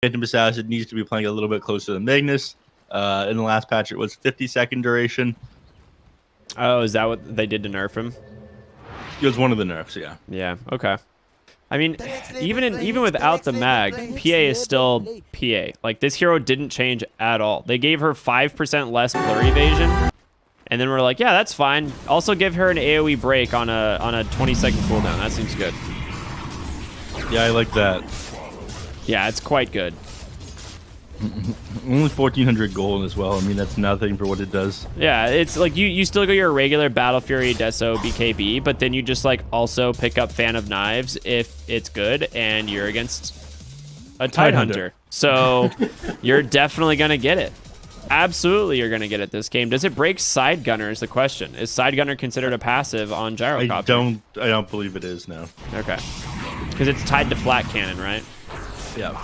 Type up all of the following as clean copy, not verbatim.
Phantom Assassin needs to be playing a little bit closer than Magnus. In the last patch, it was 50-second duration. Oh, is that what they did to nerf him? It was one of the nerfs, yeah. Yeah, okay. I mean, even without the mag, PA is still PA. Like, this hero didn't change at all. They gave her 5% less blur evasion, and then we're like, yeah, that's fine. Also give her an AoE break on a 20-second cooldown. That seems good. Yeah, I like that. Yeah, it's quite good. Only 1,400 gold as well. I mean, that's nothing for what it does. Yeah, it's like you still go your regular Battle Fury, Deso, BKB, but then you just like also pick up Fan of Knives if it's good and you're against a Tidehunter. So you're definitely going to get it. Absolutely, you're going to get it this game. Does it break Side Gunner is the question. Is Side Gunner considered a passive on Gyrocopter? I don't believe it is, no. Okay. Because it's tied to Flat Cannon, right? Yeah.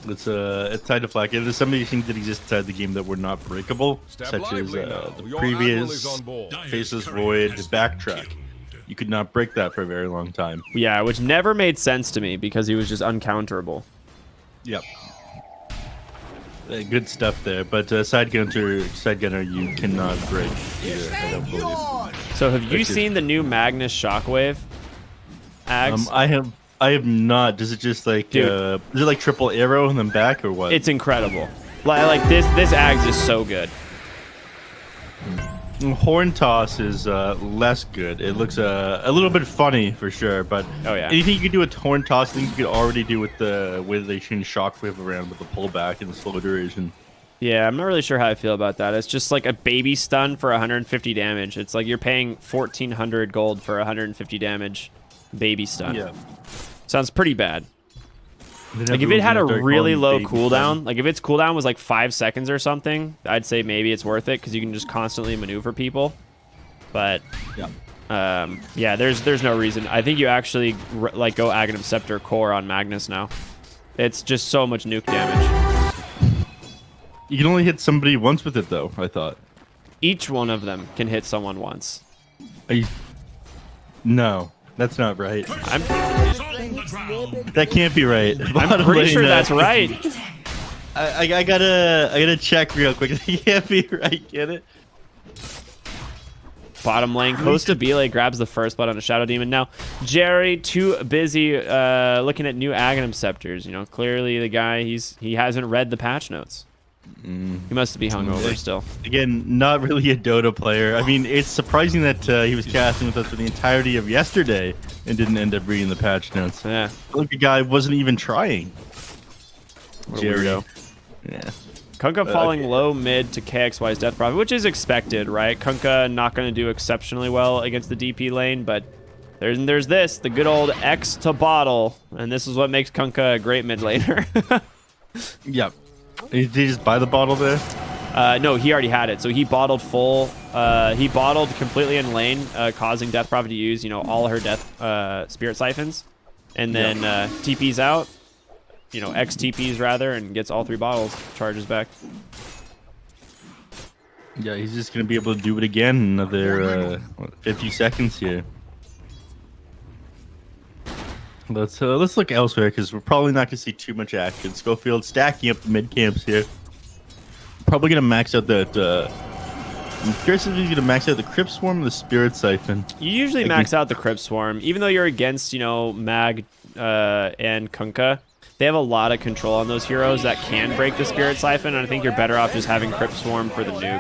It's tied to flat. There's some of these things that exist inside the game that were not breakable, such as the previous Faceless Void Backtrack. You could not break that for a very long time. Yeah, which never made sense to me because he was just uncounterable. Yep. Good stuff there, but Side Gunner, you cannot break either, I don't believe. So have you seen the new Magnus Shockwave? Ags? I have not. Does it just like is it like triple arrow and then back or what? It's incredible. Like this Ags is so good. Horn toss is less good. It looks a little bit funny for sure, but oh yeah, anything you could do with horn toss, I think you could already do with the way they change shockwave around with the pullback and the slow duration. Yeah, I'm not really sure how I feel about that. It's just like a baby stun for 150 damage. It's like you're paying 1,400 gold for 150 damage baby stun. Yeah. Sounds pretty bad. Like if it had a really low cooldown, like if its cooldown was like 5 seconds or something, I'd say maybe it's worth it because you can just constantly maneuver people. But yeah, there's no reason. I think you actually like go Aghanim Scepter Core on Magnus now. It's just so much nuke damage. You can only hit somebody once with it though, I thought. Each one of them can hit someone once. No. That's not right. That can't be right. I'm pretty sure that's right. I gotta check real quick. It can't be right. Get it? Bottom lane, Costa Bile grabs the first blood on a Shadow Demon. Now, Jerry, too busy looking at new Aghanim Scepters. You know, clearly the guy, he hasn't read the patch notes. He must be hungover still. Again, not really a Dota player. I mean, it's surprising that he was casting with us for the entirety of yesterday and didn't end up reading the patch notes. Yeah. Look, the guy wasn't even trying. Jerry. Yeah. Kunkka falling low mid to KXY's Death Prophet, which is expected, right? Kunkka not going to do exceptionally well against the DP lane, but there's this, the good old X to bottle, and this is what makes Kunkka a great mid laner. Yep. Did he just buy the bottle there? No, he already had it. So he bottled full. He bottled completely in lane, causing Death Prophet to use, you know, all her death spirit siphons, and then TP's out. You know, X TP's rather, and gets all 3 bottles. Charges back. Yeah, he's just gonna be able to do it again in another 50 seconds here. Let's look elsewhere because we're probably not gonna see too much action. Schofield stacking up the mid camps here. Probably gonna max out that. I'm curious if he's gonna max out the Crypt Swarm or the Spirit Siphon. You usually max out the Crypt Swarm, even though you're against, you know, Mag and Kunkka. They have a lot of control on those heroes that can break the Spirit Siphon, and I think you're better off just having Crypt Swarm for the nuke.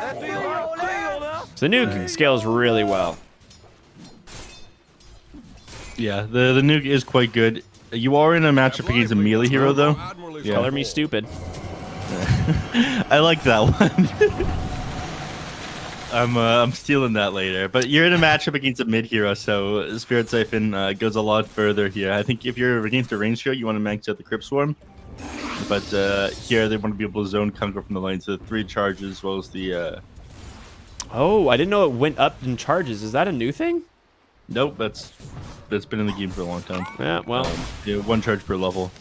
So the nuke scales really well. Yeah, the nuke is quite good. You are in a matchup against a melee hero, though. Yeah. Color me stupid. I like that one. I'm stealing that later. But you're in a matchup against a mid hero, so Spirit Siphon goes a lot further here. I think if you're against a ranged hero, you want to max out the Crypt Swarm. But here they want to be able to zone Kunkka from the lane, so 3 charges as well as the... Oh, I didn't know it went up in charges. Is that a new thing? Nope, that's been in the game for a long time. Yeah, well... yeah, 1 charge per level.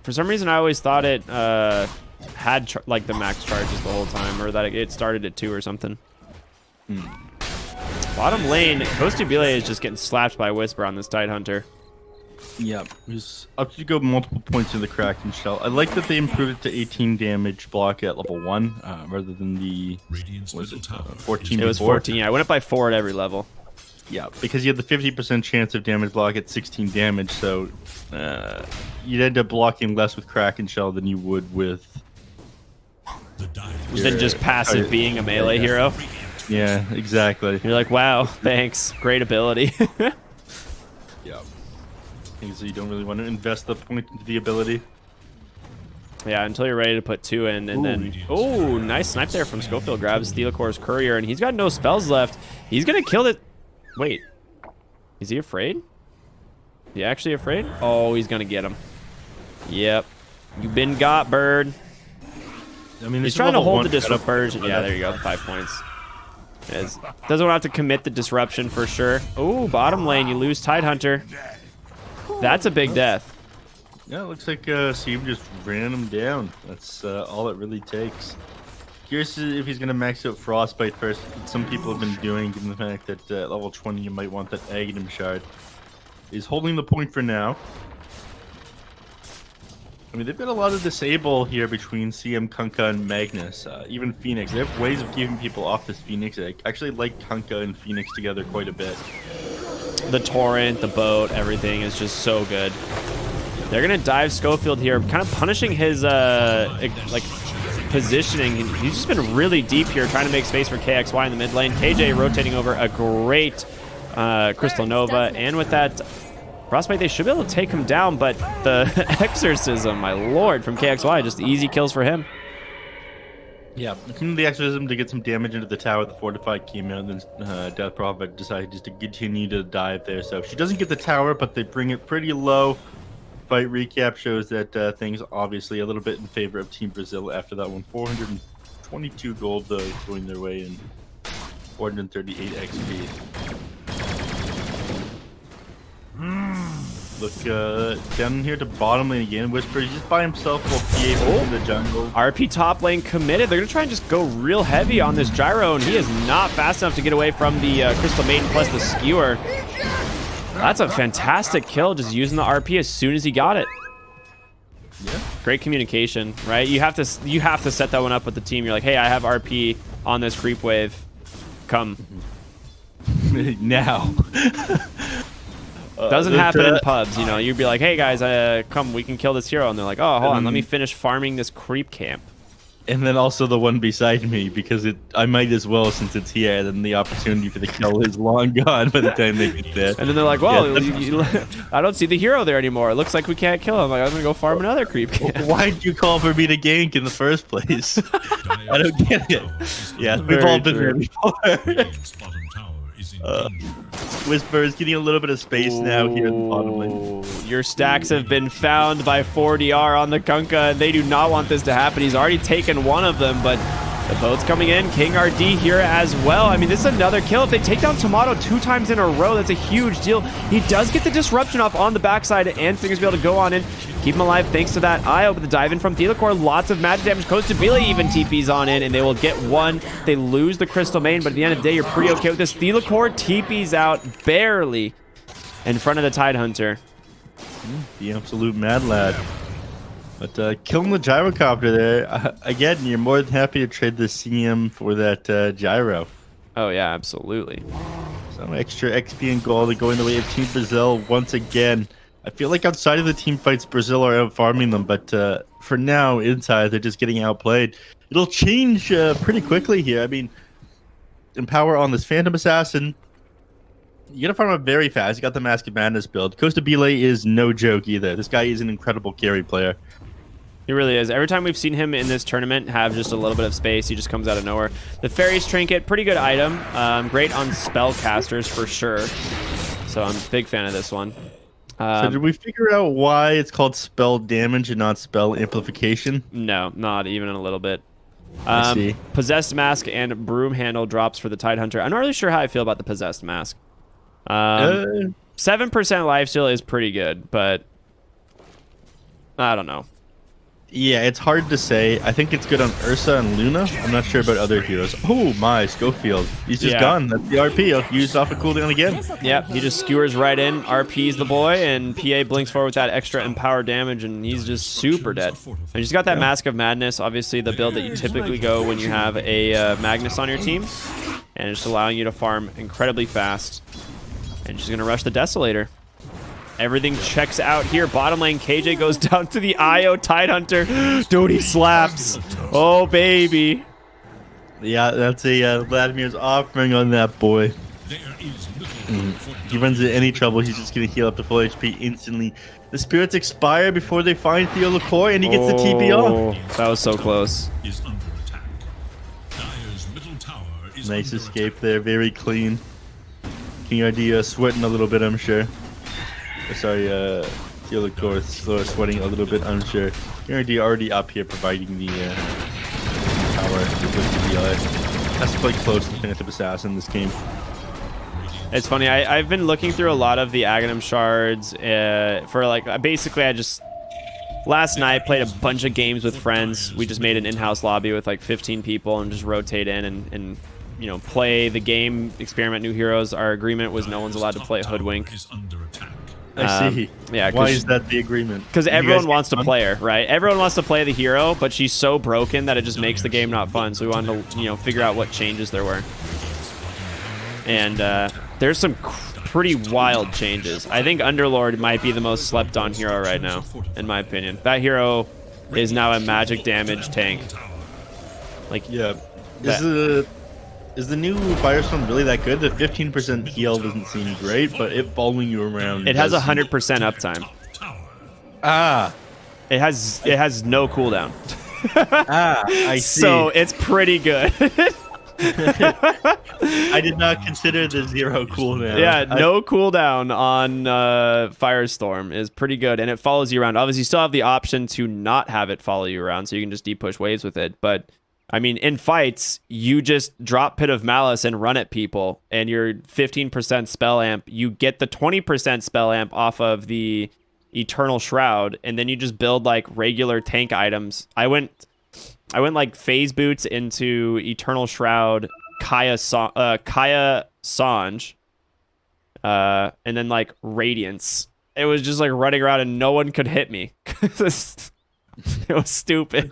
For some reason, I always thought it had like the max charges the whole time, or that it started at 2 or something. Bottom lane, Costa Bile is just getting slapped by Whisper on this Tidehunter. Yeah, he's up to go multiple points in the Kraken shell. I like that they improved it to 18 damage block at level 1 rather than the 14 It was before. 14. Yeah, I went up by 4 at every level. Yeah, because you had the 50% chance of damage block at 16 damage, so you'd end up blocking less with Kraken shell than you would with Than just passive being a melee hero. Yeah, exactly. You're like, wow, thanks, great ability. Yeah. So you don't really want to invest the point into the ability. Yeah, until you're ready to put 2 in, and then nice snipe there from Schofield. Grabs Thelacor's courier, and he's got no spells left. He's gonna kill it. Wait, is he afraid? Is he actually afraid? Oh, he's gonna get him. Yep, you've been got, bird. I mean, he's trying to hold the disruption. Yeah, there you go, 5 points. Doesn't want to have to commit the disruption for sure. Oh, bottom lane, you lose Tidehunter. That's a big death. Yeah, it looks like Seam just ran him down. That's all it really takes. Curious if he's going to max out Frostbite first. Some people have been doing, given the fact that at level 20 you might want that Aghanim Shard. He's holding the point for now. I mean, they've got a lot of disable here between CM, Kunkka, and Magnus. Even Phoenix. They have ways of keeping people off this Phoenix. I actually like Kunkka and Phoenix together quite a bit. The torrent, the boat, everything is just so good. They're gonna dive Schofield here, kind of punishing his like positioning. He's just been really deep here, trying to make space for KXY in the mid lane. KJ rotating over a great Crystal Nova, and with that Frostbite, they should be able to take him down. But the Exorcism, my lord, from KXY, just easy kills for him. Yeah, the Exorcism to get some damage into the tower. The Fortified came out, and then Death Prophet decided just to continue to dive there. So she doesn't get the tower, but they bring it pretty low. Fight recap shows that things obviously a little bit in favor of Team Brazil after that one. 422 gold though going their way and 438 XP. Look down here to bottom lane again. Whisper, he's just by himself while PA in the jungle. RP top lane committed. They're going to try and just go real heavy on this gyro, and he is not fast enough to get away from the Crystal Maiden plus the skewer. That's a fantastic kill, just using the RP as soon as he got it. Yeah. Great communication, right? You have to set that one up with the team. You're like, hey, I have RP on this creep wave. Come. Now. Doesn't happen in pubs, you know. You'd be like, hey guys, come, we can kill this hero. And they're like, oh, hold on, let me finish farming this creep camp. And then also the one beside me, because I might as well since it's here, then the opportunity for the kill is long gone by the time they get there. And then they're like, well, yeah, I don't see the hero there anymore. It looks like we can't kill him. Like, I'm going to go farm another creep camp. Why did you call for me to gank in the first place? I don't get it. Yeah, we've all been there before. Whisper is getting a little bit of space now here in the bottom lane. Your stacks have been found by 4DR on the Kunkka, and they do not want this to happen. He's already taken one of them, but the boat's coming in. King RD here as well. I mean, this is another kill. If they take down Tomato 2 times in a row, that's a huge deal. He does get the disruption off on the backside, and Thing's be able to go on in. Keep him alive thanks to that IO, but the dive in from Thelacore, lots of magic damage. Kostabila even TPs on in, and they will get one. They lose the Crystal Main, but at the end of the day, you're pretty okay with this. Thelacore TPs out barely in front of the Tidehunter. The absolute mad lad. But killing the gyrocopter there, again, you're more than happy to trade the CM for that gyro. Oh, yeah, absolutely. Some extra XP and gold going the way of Team Brazil once again. I feel like outside of the team fights, Brazil are out farming them, but for now, inside, they're just getting outplayed. It'll change pretty quickly here. I mean, Empower on this Phantom Assassin, you gotta farm up very fast. You got the Mask of Madness build. Kostabile is no joke either. This guy is an incredible carry player. He really is. Every time we've seen him in this tournament have just a little bit of space, he just comes out of nowhere. The Fairy's Trinket, pretty good item. Great on spellcasters for sure. So I'm a big fan of this one. So did we figure out why it's called spell damage and not spell amplification? No, not even a little bit. I see. Possessed Mask and Broom Handle drops for the Tidehunter. I'm not really sure how I feel about the Possessed Mask. 7% lifesteal is pretty good, but I don't know. Yeah, it's hard to say. I think it's good on Ursa and Luna. I'm not sure about other heroes. Oh my, Schofield. He's just gone. That's the RP. He'll use off a cooldown again. Yep, he just skewers right in, RP's the boy, and PA blinks forward with that extra empower damage, and he's just super dead. And he's got that Mask of Madness, obviously the build that you typically go when you have a Magnus on your team, and it's allowing you to farm incredibly fast. And she's going to rush the Desolator. Everything checks out here. Bottom lane, KJ goes down to the IO Tidehunter. Dude, he slaps. Oh, baby. Yeah, that's a Vladimir's offering on that boy. He runs into any trouble, he's just going to heal up to full HP instantly. The spirits expire before they find Theo LaCoy, and he gets the TP off. That was so close. Nice escape there, very clean. King RD sweating a little bit, I'm sure. Sorry, Theo LaCoy sweating a little bit, I'm sure. King RD already up here providing the power with the DI. Has to play close to Phantom Assassin in this game. It's funny, I've been looking through a lot of the Aghanim shards for like, basically last night played a bunch of games with friends. We just made an in-house lobby with like 15 people and just rotate in and you know, play the game, experiment new heroes. Our agreement was no one's allowed to play Hoodwink. I see. Yeah. Why is that the agreement? Because everyone wants to play her, right? Everyone wants to play the hero, but she's so broken that it just makes the game not fun. So we wanted to, you know, figure out what changes there were. And there's some pretty wild changes. I think Underlord might be the most slept on hero right now, in my opinion. That hero is now a magic damage tank. Like, yeah. Is the new Firestorm really that good? The 15% heal doesn't seem great, but it following you around. It has 100% uptime. Ah. It has no cooldown. I see. So it's pretty good. I did not consider the 0 cooldown. Yeah, no cooldown on Firestorm is pretty good, and it follows you around. Obviously, you still have the option to not have it follow you around, so you can just deep-push waves with it, but I mean, in fights, you just drop Pit of Malice and run at people, and your 15% spell amp, you get the 20% spell amp off of the Eternal Shroud, and then you just build like regular tank items. I went like phase boots into Eternal Shroud, Kaya Sange, and then like Radiance. It was just like running around and no one could hit me. It was stupid.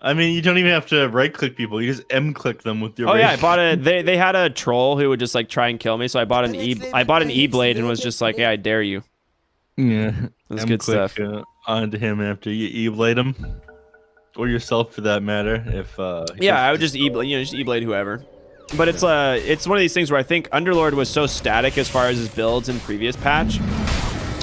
I mean, you don't even have to right-click people. You just M-click them with your. Oh yeah, I bought a. They had a troll who would just like try and kill me, so I bought an E-blade and was just like, "Yeah, I dare you." Yeah, that's good stuff. Onto him after you E-blade him, or yourself for that matter. If yeah, I would just E-blade whoever. But it's one of these things where I think Underlord was so static as far as his builds in previous patch,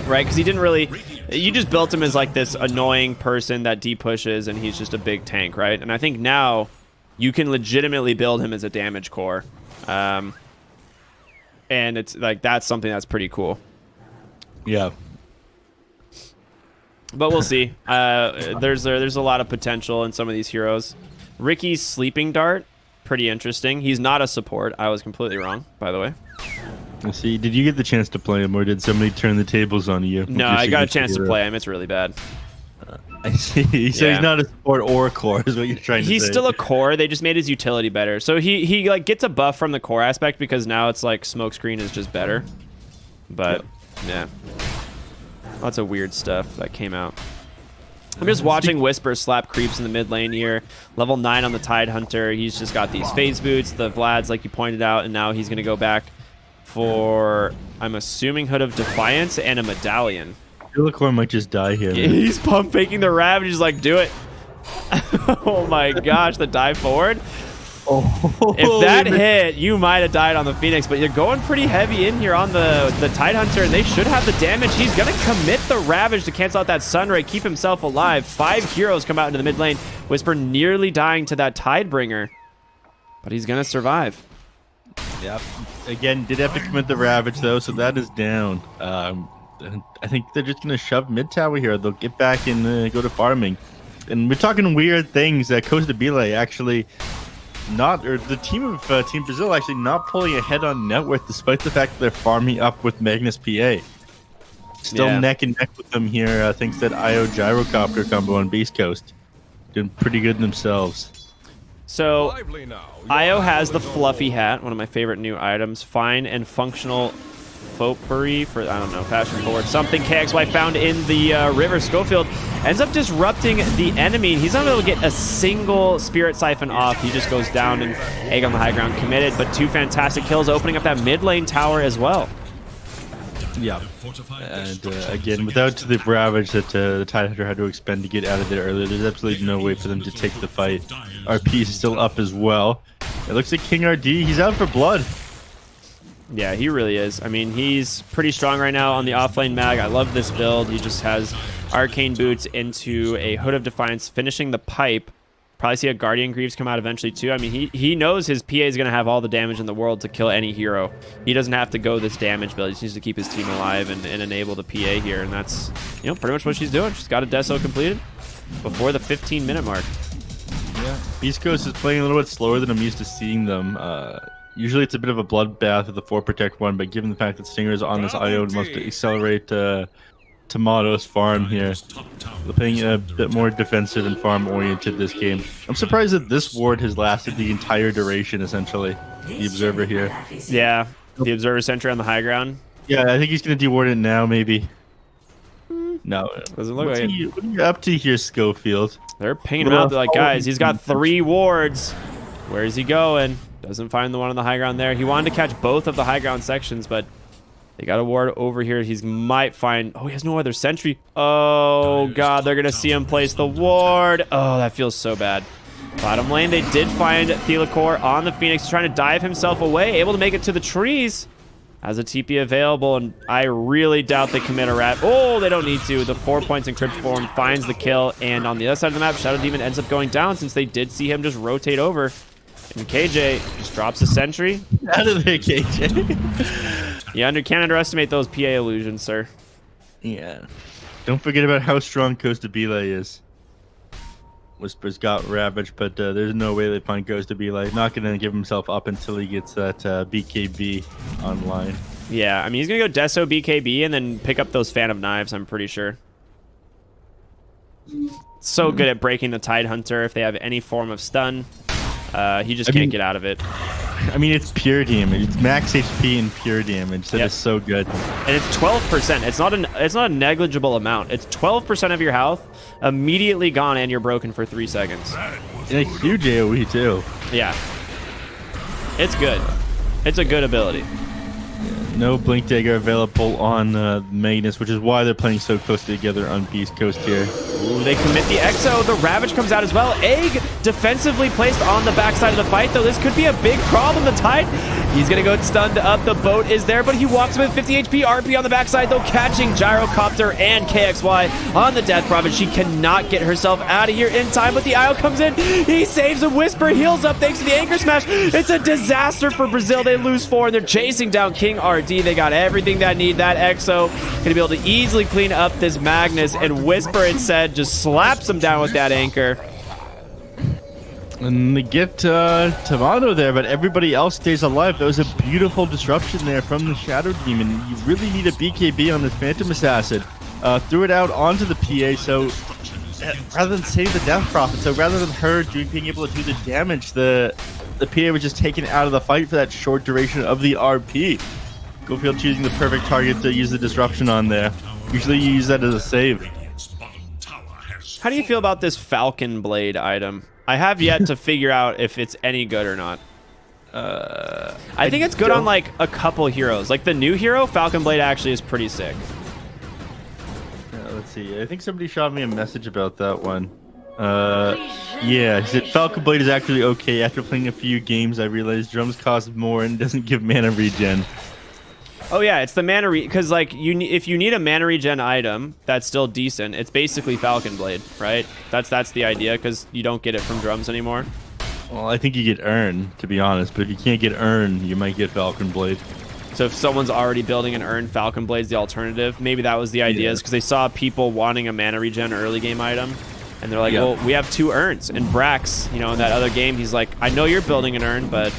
right? Because he didn't really. You just built him as like this annoying person that pushes, and he's just a big tank, right? And I think now you can legitimately build him as a damage core, and it's like that's something that's pretty cool. Yeah, but we'll see. There's a lot of potential in some of these heroes. Ricky's Sleeping Dart, pretty interesting. He's not a support. I was completely wrong, by the way. See, did you get the chance to play him, or did somebody turn the tables on you? No, I got a chance to play him. It's really bad. I see. So he's not a support or a core, is what you're trying to say. He's still a core. They just made his utility better. So he like gets a buff from the core aspect because now it's like Smokescreen is just better. But yeah, lots of weird stuff that came out. I'm just watching Whisper slap creeps in the mid lane here. Level 9 on the Tidehunter. He's just got these phase boots, the Vlads like you pointed out, and now he's gonna go back for, I'm assuming, Hood of Defiance and a Medallion. Unicorn might just die here. Yeah, he's pump faking the Ravage. He's like, do it. Oh my gosh, the dive forward. Oh, if that hit, you might have died on the Phoenix, but you're going pretty heavy in here on the Tidehunter, and they should have the damage. He's going to commit the Ravage to cancel out that Sunray, keep himself alive. 5 heroes come out into the mid lane. Whisper nearly dying to that Tidebringer, but he's going to survive. Yep. Again, did have to commit the Ravage, though, so that is down. I think they're just going to shove mid tower here. They'll get back and go to farming. And we're talking weird things. Costa Bile actually not, or the team of Team Brazil actually not pulling ahead on net worth, despite the fact that they're farming up with Magnus PA. Still neck and neck with them here. Thanks to that IO gyrocopter combo on Beastcoast. Doing pretty good themselves. So, IO has the fluffy hat, one of my favorite new items. Fine and functional fauxpery for, I don't know, fashion forward. Something KXY found in the river. Schofield ends up disrupting the enemy. He's not able to get a single Spirit Siphon off. He just goes down, and Egg on the high ground committed. But 2 fantastic kills, opening up that mid lane tower as well. Yeah, and again, without the Ravage that the Tidehunter had to expend to get out of there earlier, there's absolutely no way for them to take the fight. RP is still up as well. It looks like King RD, he's out for blood. Yeah, he really is. I mean, he's pretty strong right now on the offlane mag. I love this build. He just has Arcane Boots into a Hood of Defiance, finishing the pipe. Probably see a Guardian Greaves come out eventually too. I mean, he knows his PA is going to have all the damage in the world to kill any hero. He doesn't have to go this damage build. He just needs to keep his team alive and enable the PA here. And that's, you know, pretty much what she's doing. She's got a Deso completed before the 15-minute mark. Yeah, Beastcoast is playing a little bit slower than I'm used to seeing them. Usually it's a bit of a bloodbath with the 4 Protect 1, but given the fact that Stinger is on this IO, it must accelerate Tomato's farm here. They're playing a bit more defensive and farm oriented this game. I'm surprised that this ward has lasted the entire duration, essentially. The Observer here. Yeah, the Observer sentry on the high ground. Yeah, I think he's going to deward it now, maybe. No. Doesn't look like it. What are you up to here, Schofield? They're pinging him out. They're like, guys, he's got 3 wards. Where's he going? Doesn't find the one on the high ground there. He wanted to catch both of the high ground sections, but they got a ward over here. He might find... Oh, he has no other sentry. Oh, God. They're going to see him place the ward. Oh, that feels so bad. Bottom lane, they did find Thelacor on the Phoenix, trying to dive himself away, able to make it to the trees. Has a TP available, and I really doubt they commit a rat. Oh, they don't need to. The 4 points in Crypt Form finds the kill, and on the other side of the map, Shadow Demon ends up going down since they did see him just rotate over. And KJ just drops a sentry. Out of there, KJ. You can't underestimate those PA illusions, sir. Yeah. Don't forget about how strong Costa Belay is. Whisper's got Ravage, but there's no way they find Costa Belay. Not going to give himself up until he gets that BKB online. Yeah, I mean, he's going to go Deso BKB and then pick up those Phantom Knives, I'm pretty sure. So good at breaking the Tidehunter if they have any form of stun. He just can't get out of it. I mean, it's pure damage. It's max HP and pure damage. That is so good. And it's 12%. It's not a negligible amount. It's 12% of your health immediately gone, and you're broken for 3 seconds. And a huge AoE too. Yeah. It's good. It's a good ability. No Blink Dagger available on Magnus, which is why they're playing so close together on Beastcoast here. Ooh, they commit the Exo. The Ravage comes out as well. Egg defensively placed on the backside of the fight, though. This could be a big problem. The Tide, he's going to go stunned up. The boat is there, but he walks with 50 HP. RP on the backside, though, catching Gyrocopter and KXY on the Death Prophet. She cannot get herself out of here in time, but the IO comes in. He saves a Whisper, heals up thanks to the Anchor Smash. It's a disaster for Brazil. They lose 4, and they're chasing down King RD. They got everything that need. That Exo going to be able to easily clean up this Magnus, and Whisper instead just slaps him down with that Anchor. And they get Tomato there, but everybody else stays alive. That was a beautiful disruption there from the Shadow Demon. You really need a BKB on this Phantom Assassin. Threw it out onto the PA, so rather than save the Death Prophet, so rather than her being able to do the damage, the PA was just taken out of the fight for that short duration of the RP. Schofield choosing the perfect target to use the disruption on there. Usually you use that as a save. How do you feel about this Falcon Blade item? I have yet to figure out if it's any good or not. I think it's good on like a couple heroes. Like the new hero, Falcon Blade actually is pretty sick. Let's see. I think somebody shot me a message about that one. Yeah, he said Falcon Blade is actually okay. After playing a few games, I realized drums cost more and doesn't give mana regen. Oh yeah, it's the mana because like if you need a mana regen item that's still decent, it's basically Falcon Blade, right? That's the idea because you don't get it from drums anymore. Well, I think you get Urn, to be honest, but if you can't get Urn, you might get Falcon Blade. So if someone's already building an Urn, Falcon Blade's the alternative. Maybe that was the idea, is because they saw people wanting a mana regen early game item, and they're like, well, we have 2 Urns. And Brax, you know, in that other game, he's like, I know you're building an Urn, but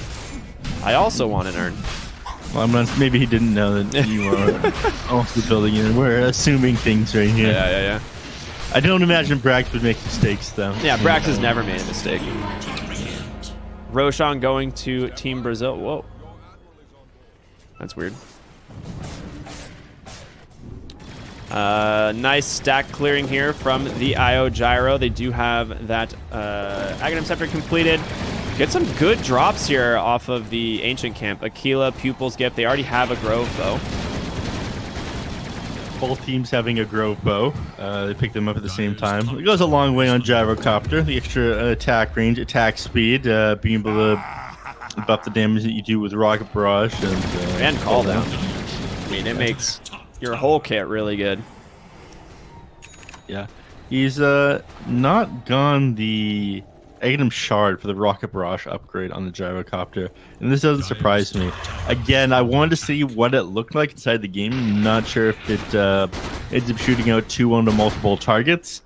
I also want an Urn. Well, I'm not. Maybe he didn't know that you are also building it. We're assuming things right here. Yeah. I don't imagine Brax would make mistakes, though. Yeah, Brax has never made a mistake. Roshan going to Team Brazil. Whoa. That's weird. Nice stack clearing here from the IO Gyro. They do have that Aghanim Scepter completed. Get some good drops here off of the Ancient Camp. Aquila, Pupil's Gift. They already have a Grove, though. Both teams having a Grove Bow. They pick them up at the same time. It goes a long way on Gyrocopter. The extra attack range, attack speed, being able to buff the damage that you do with Rocket Barrage. And Call Down. I mean, it makes your whole kit really good. Yeah. He's not gone the Aghanim Shard for the Rocket Barrage upgrade on the Gyrocopter, and this doesn't surprise me. Again, I wanted to see what it looked like inside the game. I'm not sure if it ends up shooting out 2 onto multiple targets,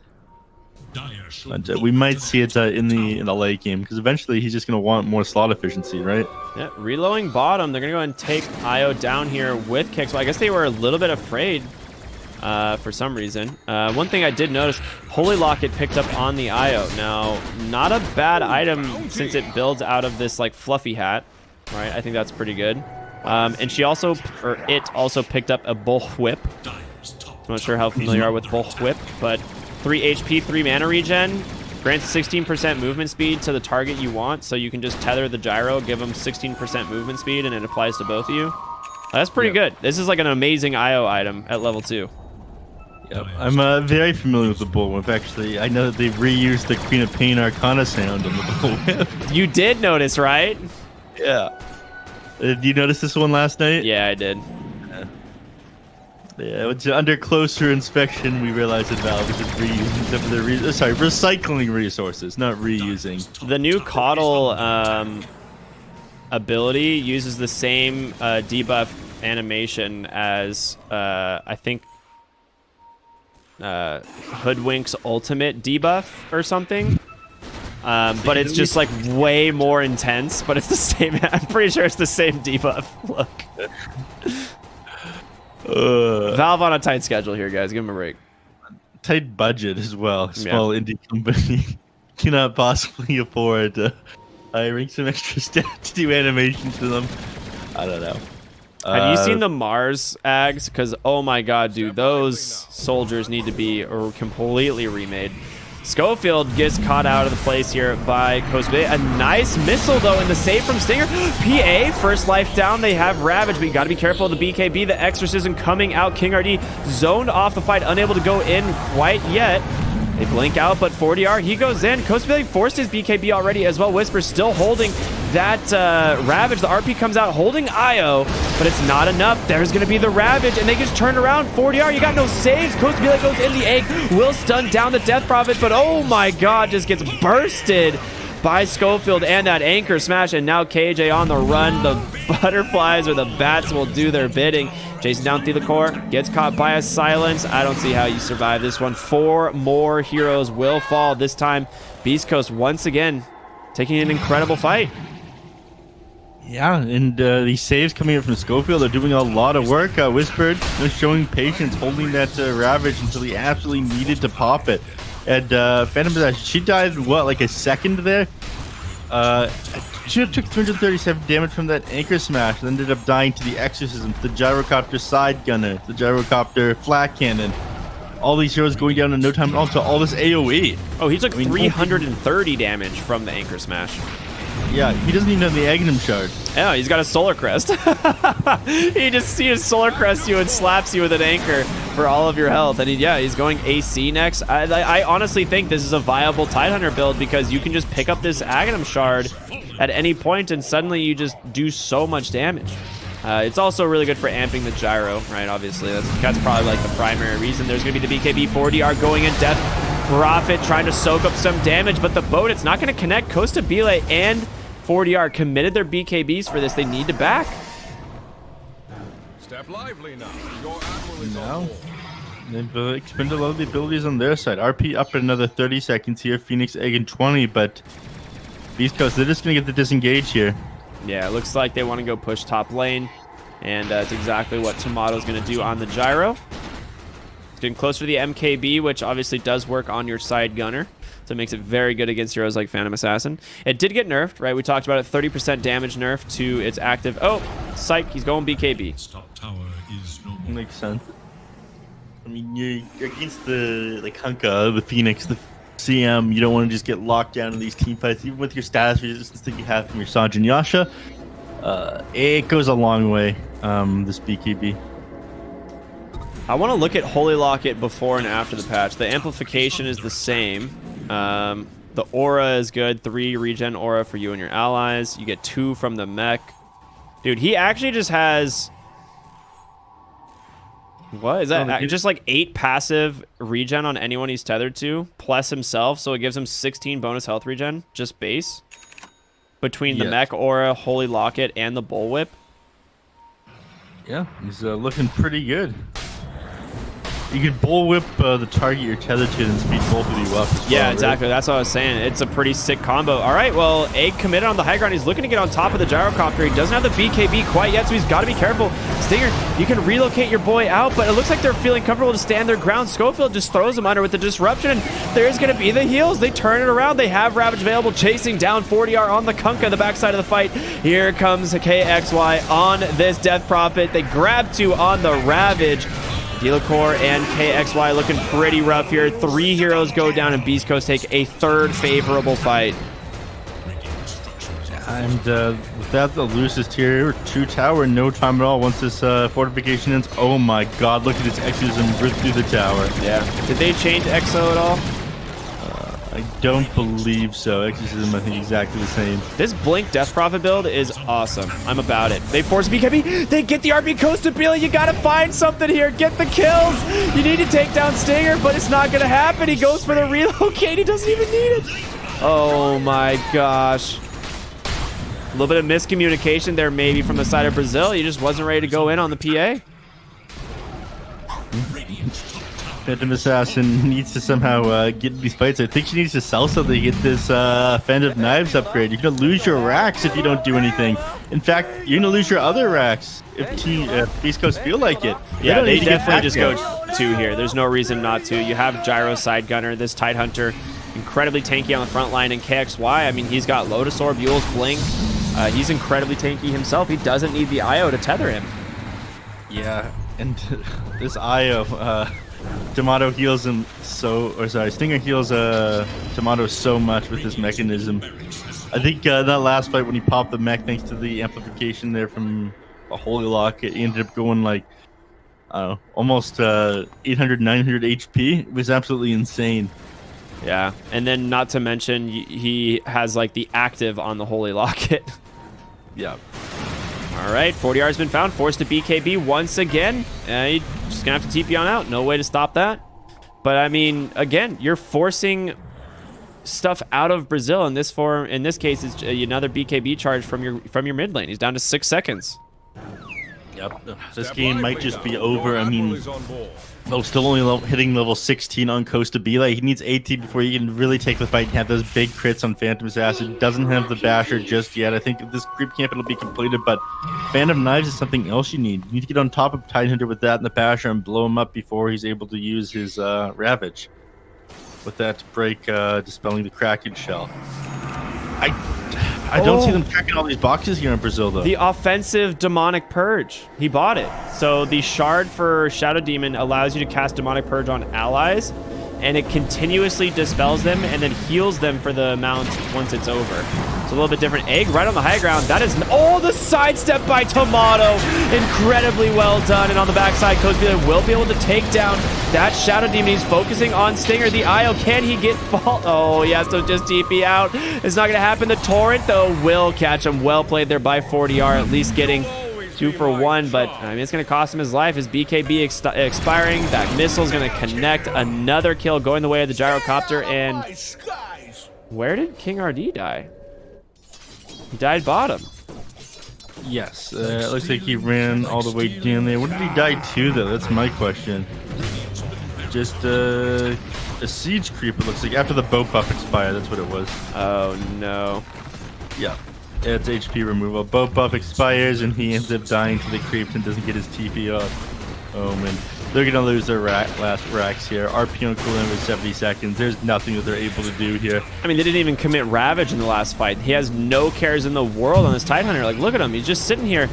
but we might see it in the late game, because eventually he's just going to want more slot efficiency, right? Yeah, reloading bottom. They're going to go and take IO down here with kicks. Well, I guess they were a little bit afraid for some reason. One thing I did notice, Holy Locket picked up on the IO. Now, not a bad item since it builds out of this like fluffy hat, right? I think that's pretty good. And she also, or it also picked up a Bullwhip. I'm not sure how familiar you are with Bullwhip, but 3 HP, 3 mana regen, grants 16% movement speed to the target you want, so you can just tether the gyro, give them 16% movement speed, and it applies to both of you. That's pretty good. This is like an amazing IO item at level 2. Yep. I'm very familiar with the Bullwhip, actually. I know that they've reused the Queen of Pain Arcana sound on the Bullwhip. You did notice, right? Yeah. Did you notice this one last night? Yeah, I did. Yeah, under closer inspection, we realized that Valve is just reusing some of their recycling resources, not reusing. The new Coddle ability uses the same debuff animation as I think Hoodwink's ultimate debuff or something. But it's just like way more intense, but it's the same. I'm pretty sure it's the same debuff. Look. Valve on a tight schedule here, guys. Give them a break. Tight budget as well. Small indie company cannot possibly afford hiring some extra staff to do animations to them. I don't know. Have you seen the Mars ags? Because, oh my god, dude, those soldiers need to be completely remade. Schofield gets caught out of the place here by Cosby. A nice missile, though, in the save from Stinger. PA, first life down. They have Ravage, but you got to be careful of the BKB. The Exorcism coming out. King RD zoned off the fight, unable to go in quite yet. They blink out, but 40R, he goes in. Cosby forced his BKB already as well. Whisper still holding that Ravage. The RP comes out holding IO, but it's not enough. There's going to be the Ravage, and they just turn around. 40R, you got no saves. Cosby goes in the egg, will stun down the Death Prophet, but oh my god, just gets bursted by Schofield and that anchor smash, and now KJ on the run. The butterflies or the bats will do their bidding. Chasing down through the core, gets caught by a silence. I don't see how you survive this one. 4 more heroes will fall. This time, Beastcoast once again taking an incredible fight. Yeah, and these saves coming in from Schofield are doing a lot of work. Whispered was showing patience, holding that Ravage until he absolutely needed to pop it. And Phantom Possession, she died, what, like a second there? She took 337 damage from that anchor smash and ended up dying to the Exorcism, the Gyrocopter side gunner, the Gyrocopter flat cannon. All these heroes going down in no time, and also all this AoE. Oh, he took 330 damage from the anchor smash. Yeah, he doesn't even have the Aghanim Shard. Yeah, he's got a Solar Crest. he just Solar Crest you and slaps you with an anchor for all of your health. And he's going AC next. I honestly think this is a viable Tidehunter build because you can just pick up this Aghanim Shard at any point and suddenly you just do so much damage. It's also really good for amping the gyro, right? Obviously, that's probably like the primary reason. There's going to be the BKB 4DR going in. Death Prophet trying to soak up some damage, but the boat, it's not going to connect. Costa Bile and 4DR committed their BKBs for this. They need to back. Step lively now. Your admiral is on board. They've expended a lot of the abilities on their side. RP up at another 30 seconds here. Phoenix Egg in 20, but Beastcoast, they're just going to get the disengage here. Yeah, it looks like they want to go push top lane. And it's exactly what Tomato's going to do on the gyro. It's getting closer to the MKB, which obviously does work on your side gunner. So it makes it very good against heroes like Phantom Assassin. It did get nerfed, right? We talked about it. 30% damage nerf to its active. Oh, psych. He's going BKB. Makes sense. I mean, you're against the Kunkka, the Phoenix, the CM. You don't want to just get locked down in these team fights, even with your status resistance that you have from your Sanjin Yasha. It goes a long way, this BKB. I want to look at Holy Locket before and after the patch. The amplification is the same. The aura is good. 3 regen aura for you and your allies. You get 2 from the mech. Dude, he actually just has... What is that? Just like 8 passive regen on anyone he's tethered to, plus himself. So it gives him 16 bonus health regen, just base. Between the mech aura, Holy Locket, and the bullwhip. Yeah, he's looking pretty good. You can bullwhip the target you're tethered to and speed both of you up as well. Yeah, exactly. Right? That's what I was saying. It's a pretty sick combo. All right, well, Egg committed on the high ground. He's looking to get on top of the gyrocopter. He doesn't have the BKB quite yet, so he's got to be careful. Stinger, you can relocate your boy out, but it looks like they're feeling comfortable to stand their ground. Schofield just throws him under with the disruption, and there's going to be the heals. They turn it around. They have Ravage available, chasing down 40R on the Kunkka, the backside of the fight. Here comes KXY on this Death Prophet. They grab 2 on the Ravage. Delacor and KXY looking pretty rough here. 3 heroes go down, and Beastcoast take a 3rd favorable fight. And with that, the loosest tier 2 tower in no time at all. Once this fortification ends, oh my god, look at its exorcism rip through the tower. Yeah. Did they change Exo at all? I don't believe so. Exorcism, I think, exactly the same. This Blink Death Prophet build is awesome. I'm about it. They force BKB. They get the RP Coast to Billy. You got to find something here. Get the kills. You need to take down Stinger, but it's not going to happen. He goes for the relocate. He doesn't even need it. Oh, my gosh. A little bit of miscommunication there maybe from the side of Brazil. He just wasn't ready to go in on the PA. Phantom Assassin needs to somehow get in these fights. I think she needs to sell something to get this Phantom Knives upgrade. You're going to lose your racks if you don't do anything. In fact, you're going to lose your other racks if Beast Coast feel like it. Yeah, they definitely just go 2 here. There's no reason not to. You have Gyro Side Gunner, this Tidehunter, incredibly tanky on the front line, and KXY, I mean, he's got Lotus Orb, Yule's Blink. He's incredibly tanky himself. He doesn't need the IO to tether him. Yeah, and this IO... Tomato heals him Stinger heals Tomato so much with this mechanism. I think that last fight when he popped the mech, thanks to the amplification there from a Holy Locket, he ended up going like, I don't know, almost 800, 900 HP. It was absolutely insane. Yeah, and then not to mention, he has like the active on the Holy Locket. Yeah. All right, 40R has been found, forced to BKB once again. You're just going to have to TP on out. No way to stop that. But, I mean, again, you're forcing stuff out of Brazil. In this case, it's another BKB charge from your mid lane. He's down to 6 seconds. Yep. This game might just be over. I mean, Bo's still only hitting level 16 on Costa Bila. He needs 18 before he can really take the fight and have those big crits on Phantom Assassin. Doesn't have the Basher just yet. I think if this creep camp, it'll be completed, but Phantom Knives is something else you need. You need to get on top of Tidehunter with that and the Basher and blow him up before he's able to use his Ravage. With that to break Dispelling the Kraken Shell. I don't see them checking all these boxes here in Brazil, though. The offensive Demonic Purge. He bought it. So the Shard for Shadow Demon allows you to cast Demonic Purge on allies, and it continuously dispels them and then heals them for the amount once it's over. It's a little bit different. Egg right on the high ground. That is... Oh, the sidestep by Tomato. Incredibly well done. And on the backside, Cosby will be able to take down that Shadow Demon. He's focusing on Stinger. The IO, can he get fault? Oh, he has to just TP out. It's not going to happen. The Torrent, though, will catch him. Well played there by 40R, at least getting 2 for 1, but I mean, it's going to cost him his life. His BKB expiring. That missile's going to connect. Another kill going the way of the gyrocopter. And where did King RD die? He died bottom. Yes, it looks like he ran all the way down there. What did he die to, though? That's my question. Just a siege creep, it looks like. After the boat buff expired, that's what it was. Oh, no. Yeah. It's HP removal. Boat buff expires and he ends up dying to the creeps and doesn't get his TP off. Oh man. They're going to lose their last racks here. RP on cooldown with 70 seconds. There's nothing that they're able to do here. I mean, they didn't even commit Ravage in the last fight. He has no cares in the world on this Tidehunter. Like, look at him. He's just sitting here.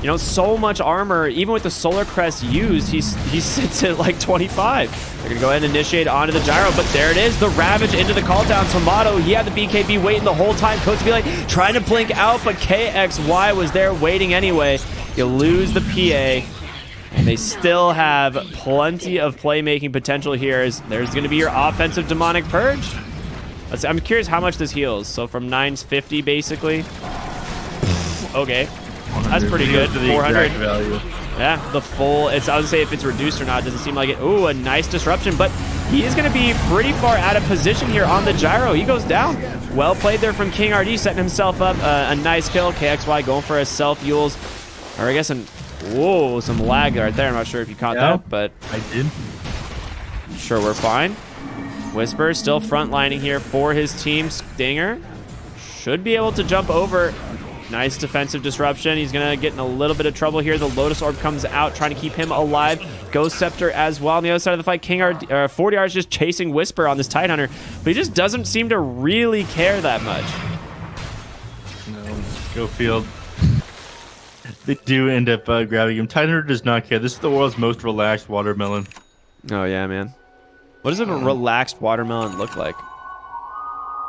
You know, so much armor. Even with the Solar Crest used, he sits at like 25. They're going to go ahead and initiate onto the Gyro, but there it is. The Ravage into the call down. Tomato, he had the BKB waiting the whole time. Coach be like trying to blink out, but KXY was there waiting anyway. You lose the PA. And they still have plenty of playmaking potential here. There's going to be your offensive Demonic Purge. I'm curious how much this heals. So from 950 basically. Okay. That's pretty good. 400. Yeah, the full. I would say if it's reduced or not, doesn't seem like it. Ooh, a nice disruption. But he is going to be pretty far out of position here on the Gyro. He goes down. Well played there from King RD, setting himself up. A nice kill. KXY going for a self-Yules. Or I guess whoa, some lag right there. I'm not sure if you caught that, but I did. Sure, we're fine. Whisper still frontlining here for his team. Stinger should be able to jump over. Nice defensive disruption. He's going to get in a little bit of trouble here. The Lotus Orb comes out, trying to keep him alive. Ghost Scepter as well. On the other side of the fight, King 40R is just chasing Whisper on this Tidehunter, but he just doesn't seem to really care that much. No, go field. They do end up grabbing him. Tidehunter does not care. This is the world's most relaxed watermelon. Oh, yeah, man. What does a relaxed watermelon look like?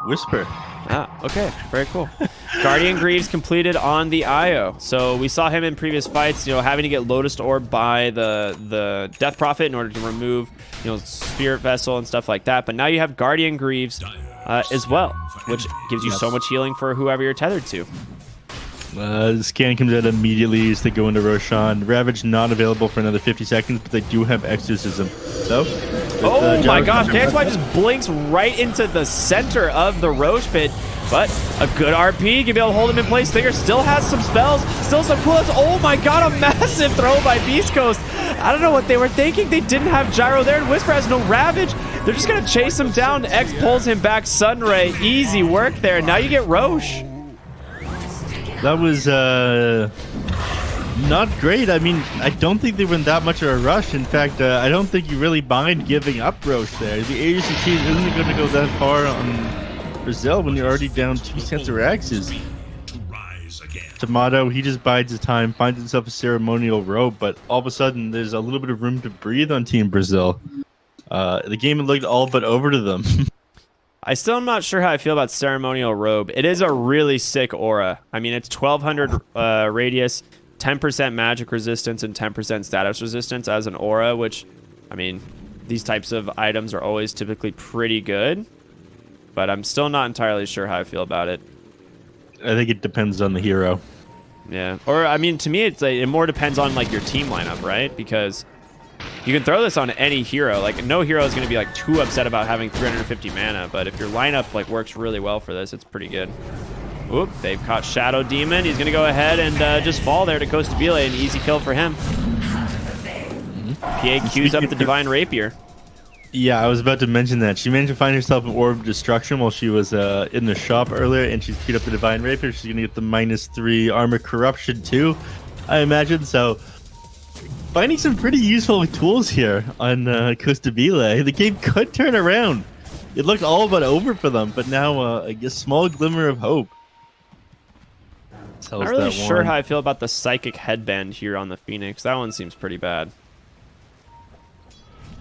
Whisper. Ah, okay. Very cool. Guardian Greaves completed on the IO. So we saw him in previous fights, you know, having to get Lotus Orb by the Death Prophet in order to remove, you know, Spirit Vessel and stuff like that. But now you have Guardian Greaves as well, which gives you so much healing for whoever you're tethered to. The scan comes out immediately as they go into Roshan. Ravage not available for another 50 seconds, but they do have Exorcism. So, oh my gosh, KXY just blinks right into the center of the Roche pit. But a good RP, can be able to hold him in place. Stinger still has some spells, still some coolers. Oh my god, a massive throw by Beastcoast. I don't know what they were thinking. They didn't have Gyro there, and Whisper has no Ravage. They're just going to chase him down. X pulls him back. Sunray, easy work there. Now you get Roche. That was not great. I mean, I don't think they were in that much of a rush. In fact, I don't think you really mind giving up Roche there. The ADC isn't going to go that far on Brazil when you're already down 2 Sensor Axes. Tomato, he just bides his time, finds himself a ceremonial robe, but all of a sudden there's a little bit of room to breathe on Team Brazil. The game had looked all but over to them. I still am not sure how I feel about Ceremonial Robe. It is a really sick aura. I mean, it's 1200 radius, 10% magic resistance, and 10% status resistance as an aura, which, I mean, these types of items are always typically pretty good, but I'm still not entirely sure how I feel about it. I think it depends on the hero. Yeah. Or, I mean, to me, it more depends on, like, your team lineup, right? Because you can throw this on any hero. Like, no hero is going to be like too upset about having 350 mana, but if your lineup like works really well for this, it's pretty good. Oop, they've caught Shadow Demon. He's going to go ahead and just fall there to Costabile. An easy kill for him. PA queues up the Divine Rapier. Yeah, I was about to mention that. She managed to find herself an Orb of Destruction while she was in the shop earlier, and she's queued up the Divine Rapier. She's going to get the -3 Armor Corruption too, I imagine. So, finding some pretty useful tools here on Costabile. The game could turn around. It looked all but over for them, but now a small glimmer of hope. I'm not really sure how I feel about the Psychic Headband here on the Phoenix. That one seems pretty bad.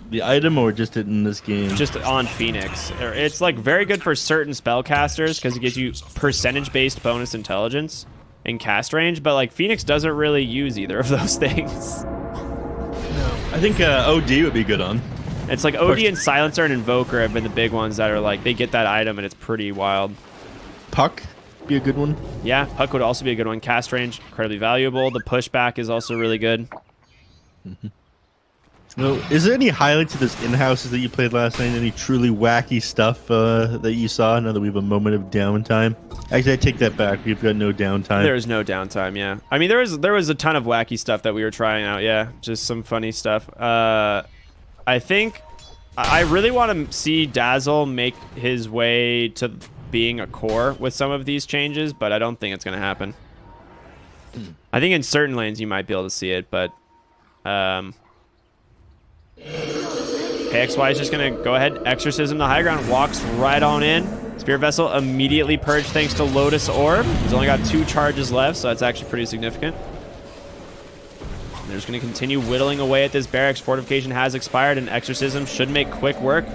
The item or just in this game? Just on Phoenix. It's like very good for certain spellcasters because it gives you percentage-based bonus intelligence in cast range, but like Phoenix doesn't really use either of those things. I think OD would be good on. It's like OD and Silencer and Invoker have been the big ones that are like, they get that item and it's pretty wild. Puck be a good one. Yeah, Puck would also be a good one. Cast range, incredibly valuable. The pushback is also really good. Well, is there any highlights of this in-houses that you played last night? Any truly wacky stuff that you saw now that we have a moment of downtime? Actually, I take that back. We've got no downtime. There is no downtime, yeah. I mean, there was a ton of wacky stuff that we were trying out, yeah. Just some funny stuff. I think I really want to see Dazzle make his way to being a core with some of these changes, but I don't think it's going to happen. I think in certain lanes you might be able to see it, but KXY is just going to go ahead, Exorcism the high ground, walks right on in. Spirit Vessel immediately purged thanks to Lotus Orb. He's only got 2 charges left, so that's actually pretty significant. And they're just going to continue whittling away at this barracks. Fortification has expired, and Exorcism should make quick work.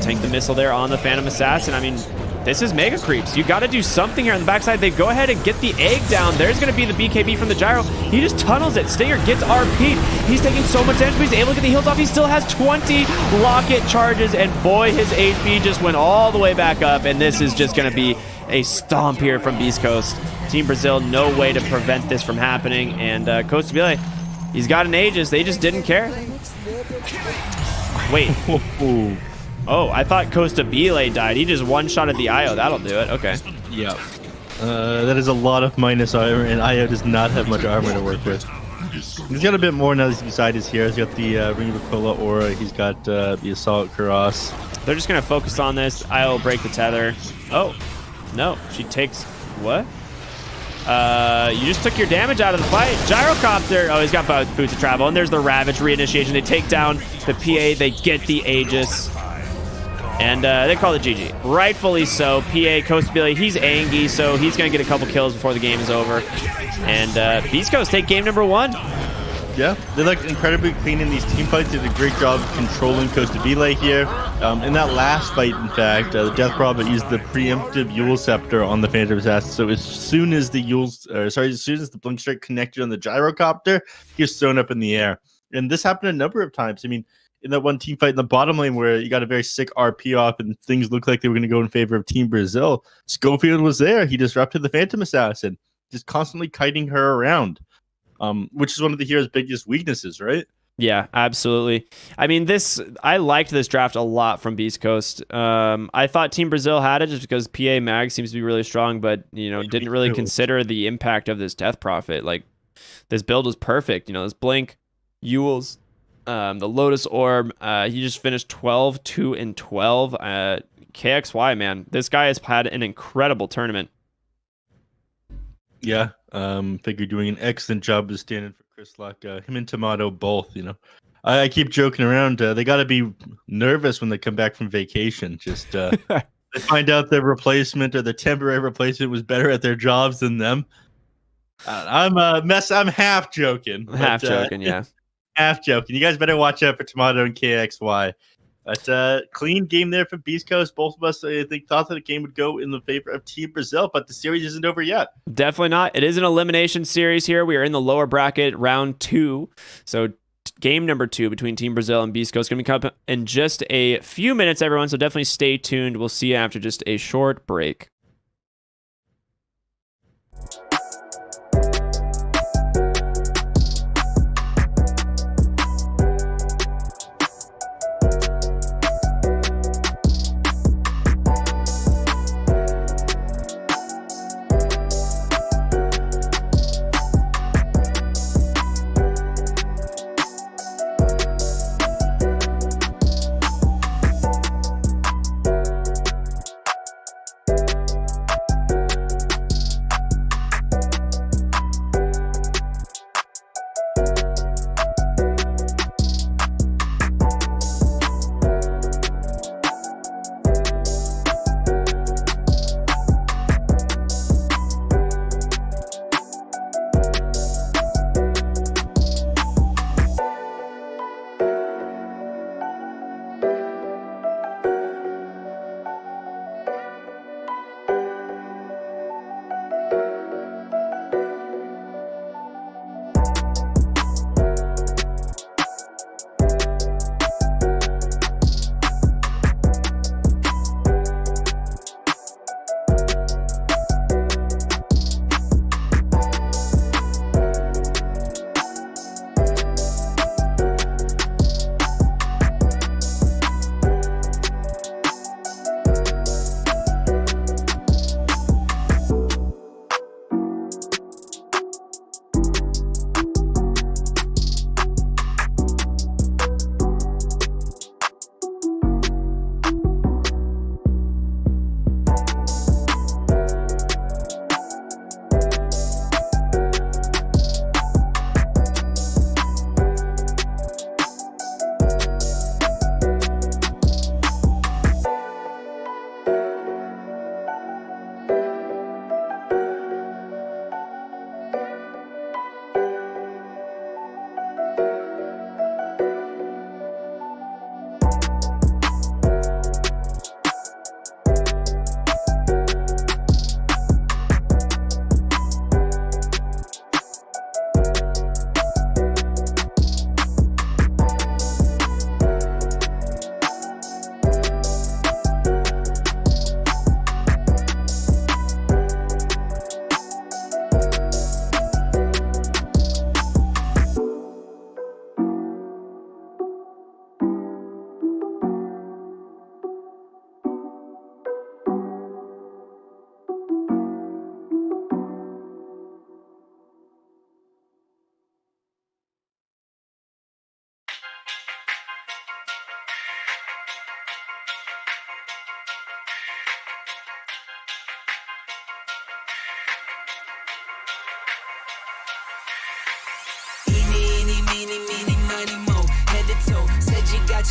Tank the missile there on the Phantom Assassin. I mean, this is Mega Creeps. You got to do something here on the backside. They go ahead and get the egg down. There's going to be the BKB from the gyro. He just tunnels it. Stinger gets RP'd. He's taking so much damage, but he's able to get the heals off. He still has 20 rocket charges, and boy, his HP just went all the way back up, and this is just going to be a stomp here from Beastcoast. Team Brazil, no way to prevent this from happening, and Costa Vile, he's got an Aegis. They just didn't care. Wait. Oh, I thought Costa Vile died. He just one-shotted the IO. That'll do it. Okay. Yeah. That is a lot of minus armor, and IO does not have much armor to work with. He's got a bit more now that he's beside his here. He's got the Ring of Aquila aura. He's got the Assault Karas. They're just going to focus on this. IO will break the tether. Oh, no. She takes... What? You just took your damage out of the fight. Gyrocopter. Oh, he's got boots of travel. And there's the Ravage reinitiation. They take down the PA. They get the Aegis. And they call it GG. Rightfully so. PA, Costa Vile, he's angry, so he's going to get a couple kills before the game is over. And Beastcoast take game number 1. Yeah, they look incredibly clean in these team fights. They did a great job controlling Costa Vile here. In that last fight, in fact, the Death Prophet used the preemptive Yule Scepter on the Phantom Assassin. So as soon as the Blink Strike connected on the Gyrocopter, he was thrown up in the air. And this happened a number of times. I mean, in that one team fight in the bottom lane where you got a very sick RP off and things looked like they were going to go in favor of Team Brazil, Schofield was there. He disrupted the Phantom Assassin, just constantly kiting her around, which is one of the hero's biggest weaknesses, right? Yeah, absolutely. I mean, I liked this draft a lot from Beast Coast. I thought Team Brazil had it just because PA Mag seems to be really strong, but, didn't really consider the impact of this Death Prophet. Like, this build was perfect. This Blink, Yules, the Lotus Orb, he just finished 12, 2, and 12. KXY, man, this guy has had an incredible tournament. Yeah, think you're doing an excellent job of standing for Chris Luck. Him and Tomato both, I keep joking around. They got to be nervous when they come back from vacation. Just they find out their replacement or the temporary replacement was better at their jobs than them. I'm half joking. Half joking, yeah. Half joking. You guys better watch out for Tomato and KXY. But clean game there for Beast Coast. Both of us, I think, thought that the game would go in the favor of Team Brazil, but the series isn't over yet. Definitely not. It is an elimination series here. We are in the lower bracket, round 2. So game number 2 between Team Brazil and Beast Coast is going to come up in just a few minutes, everyone. So definitely stay tuned. We'll see you after just a short break.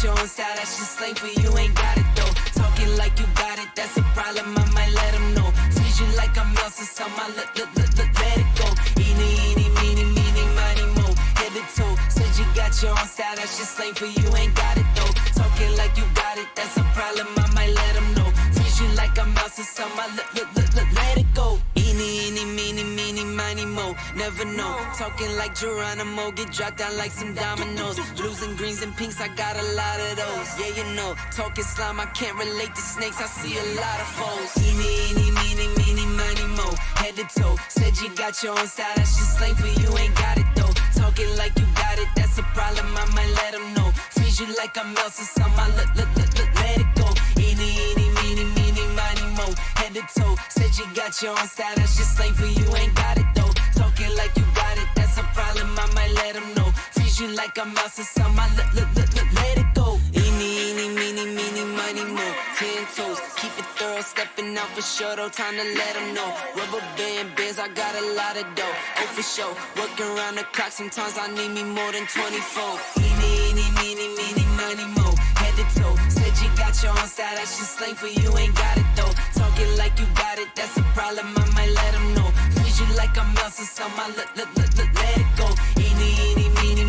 got your own style, that's just slang for you, ain't got it though. Talking like you got it, that's a problem, I might let them know. Freeze you like I'm Elsa, so my let it go. Eeny, meeny, miny, mo, head to toe. Said you got your own style, that's just slang for you, ain't got it though. Talking like you got it, that's a problem, I might let them know. Freeze you like I'm Elsa, so my let it go. Eeny, meeny, miny, mo, never know. Talking like Geronimo, get dropped down like some dominoes. Blues and greens and pinks, I got a lot of those. Yeah, you know, talking slime, I can't relate to snakes, I see a lot of foes. Eeny, meeny, miny, mo, head to toe. Said you got your own style, that's just slang for you, ain't got it though. Talking like you got it, that's a problem, I might let them know. Freeze you like I'm Elsa, so my let it go. Eeny, meeny, miny, mo, head to toe. Said you got your own style, that's just slang for you, ain't got it though. Talking like you got it, that's a problem, I might let them know. Freeze you like I'm Elsa, so my let it go. Eeny, meeny, miny, mo, 10 toes. Keep it thorough, stepping out for sure, though, time to let them know. Rubber band bands, I got a lot of dough, oh for sure. Working around the clock, sometimes I need me more than 24. Eeny, meeny, miny, mo, head to toe. Said you got your own style, that's just slang for you, ain't got it though. Talking like you got it, that's a problem, I might let them know. Freeze you like I'm Elsa, so my let it go. Eeny, meeny,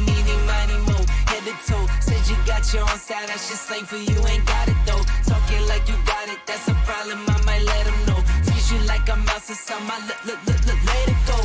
miny, mo, head to toe. Said you got your own style, that's just slang for you, ain't got it though. Talking like you got it, that's a problem, I might let them know. Freeze you like I'm Elsa, so my let it go.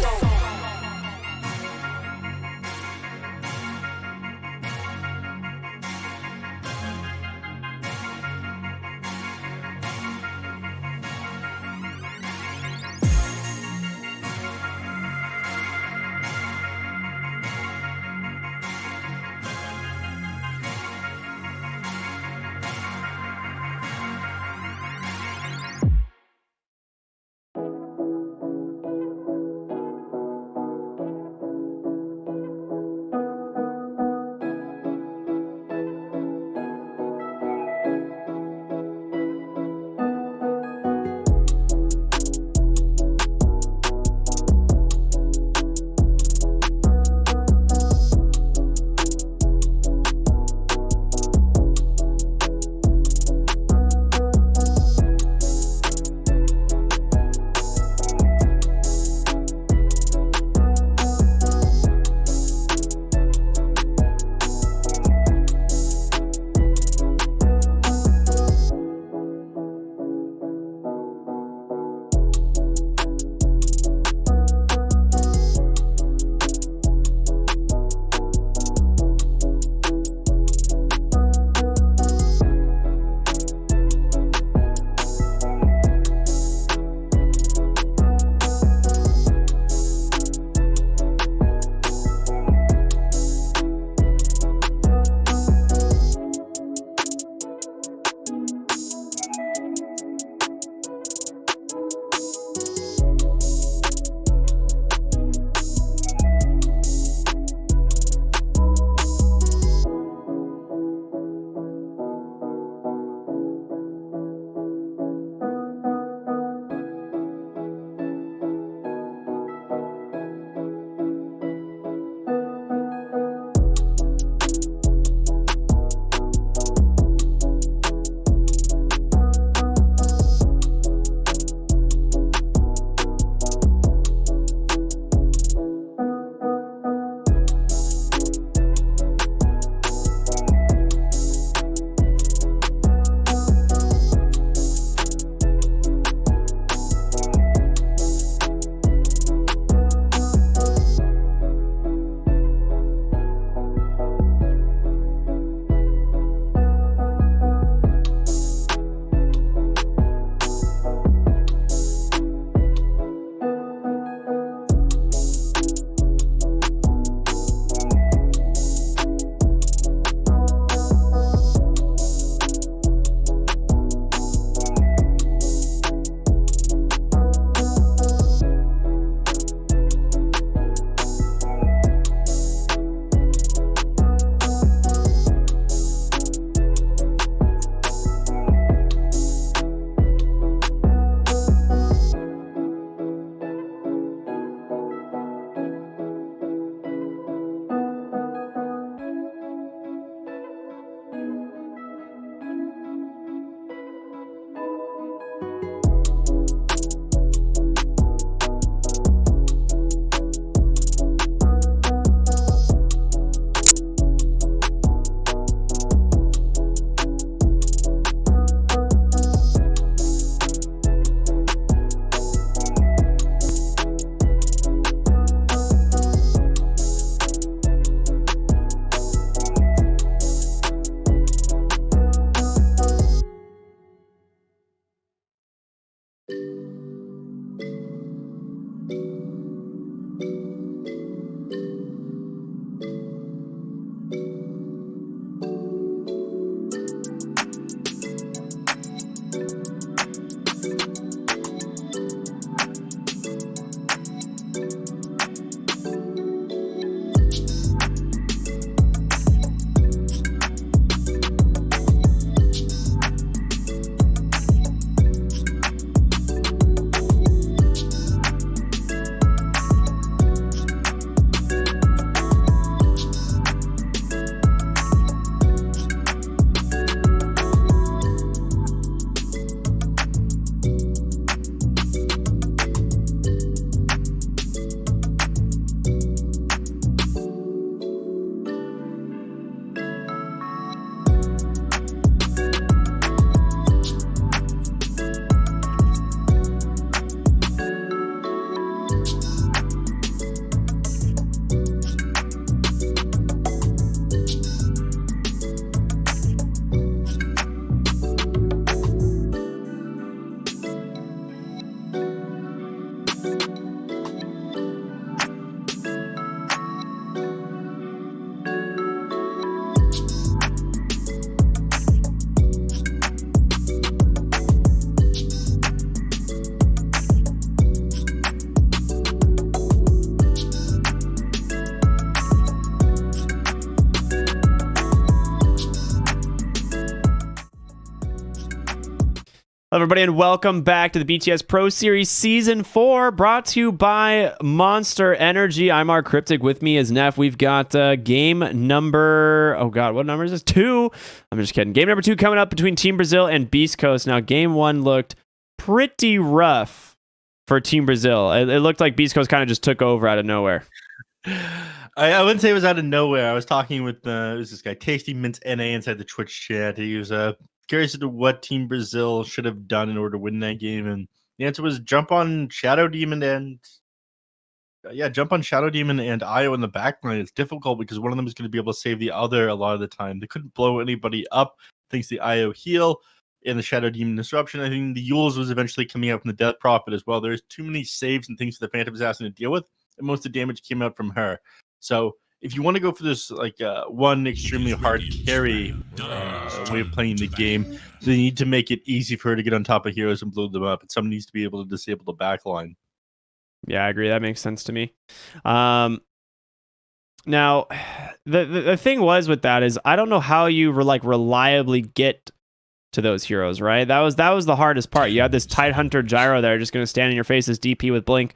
Hello, everybody, and welcome back to the BTS Pro Series Season 4, brought to you by Monster Energy. I'm rkryptic. With me is Neph. We've got game number... Oh, God, what number is this? 2. I'm just kidding. Game number 2 coming up between Team Brazil and Beastcoast. Now, game 1 looked pretty rough for Team Brazil. It looked like Beastcoast kind of just took over out of nowhere. I wouldn't say it was out of nowhere. I was talking with it was this guy, Tasty Mints NA, inside the Twitch chat. He was curious as to what Team Brazil should have done in order to win that game, and the answer was jump on Shadow Demon and Io in the backline. It's difficult because one of them is going to be able to save the other a lot of the time. They couldn't blow anybody up thanks to the Io heal and the Shadow Demon disruption. I think the Yules was eventually coming out from the Death Prophet as well. There's too many saves and things for the Phantom Assassin to deal with, and most of the damage came out from her. So if you want to go for this one extremely hard carry way of playing the game, then you need to make it easy for her to get on top of heroes and blow them up. And someone needs to be able to disable the backline. Yeah, I agree. That makes sense to me. Now, the thing was with that is I don't know how you reliably get to those heroes, right? That was the hardest part. You had this Tidehunter Gyro there just going to stand in your face as DP with Blink.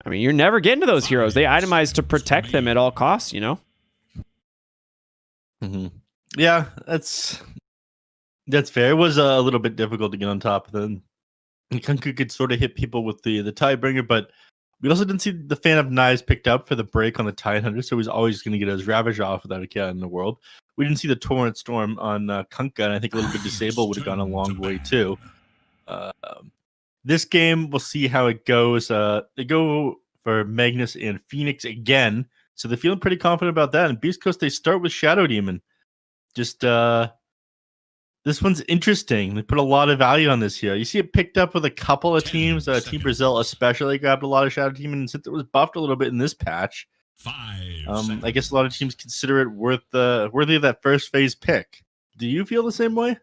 I mean, you're never getting to those heroes. They itemize to protect them at all costs, you know? Mm-hmm. Yeah, that's fair. It was a little bit difficult to get on top of them. And Kunku could sort of hit people with the Tidebringer, but we also didn't see the Fan of Knives picked up for the break on the Tidehunter, so he's always going to get his Ravage off without a cat in the world. We didn't see the Torrent Storm on Kunkka, and I think a little bit Disable would have gone a long way too. This game, we'll see how it goes. They go for Magnus and Phoenix again, so they're feeling pretty confident about that. And Beastcoast, they start with Shadow Demon. Just this one's interesting. They put a lot of value on this here. You see it picked up with a couple of teams. Team Brazil especially grabbed a lot of Shadow Demon, and since it was buffed a little bit in this patch, I guess a lot of teams consider it worthy of that first phase pick. Do you feel the same way?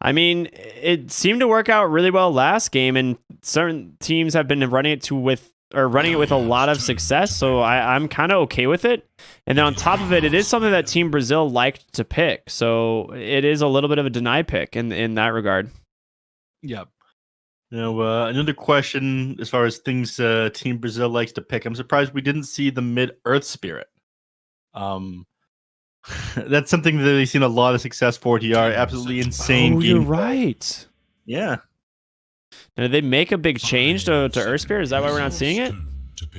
I mean, it seemed to work out really well last game, and certain teams have been running it with a lot of success, so I'm kind of okay with it. And then on top of it, it is something that Team Brazil liked to pick, so it is a little bit of a deny pick in that regard. Yep. Another question as far as things Team Brazil likes to pick. I'm surprised we didn't see the mid Earth Spirit. That's something that they've seen a lot of success for. TR, absolutely insane. You're right. Yeah. Now, did they make a big change to Earth Spirit? Is that why we're not seeing it?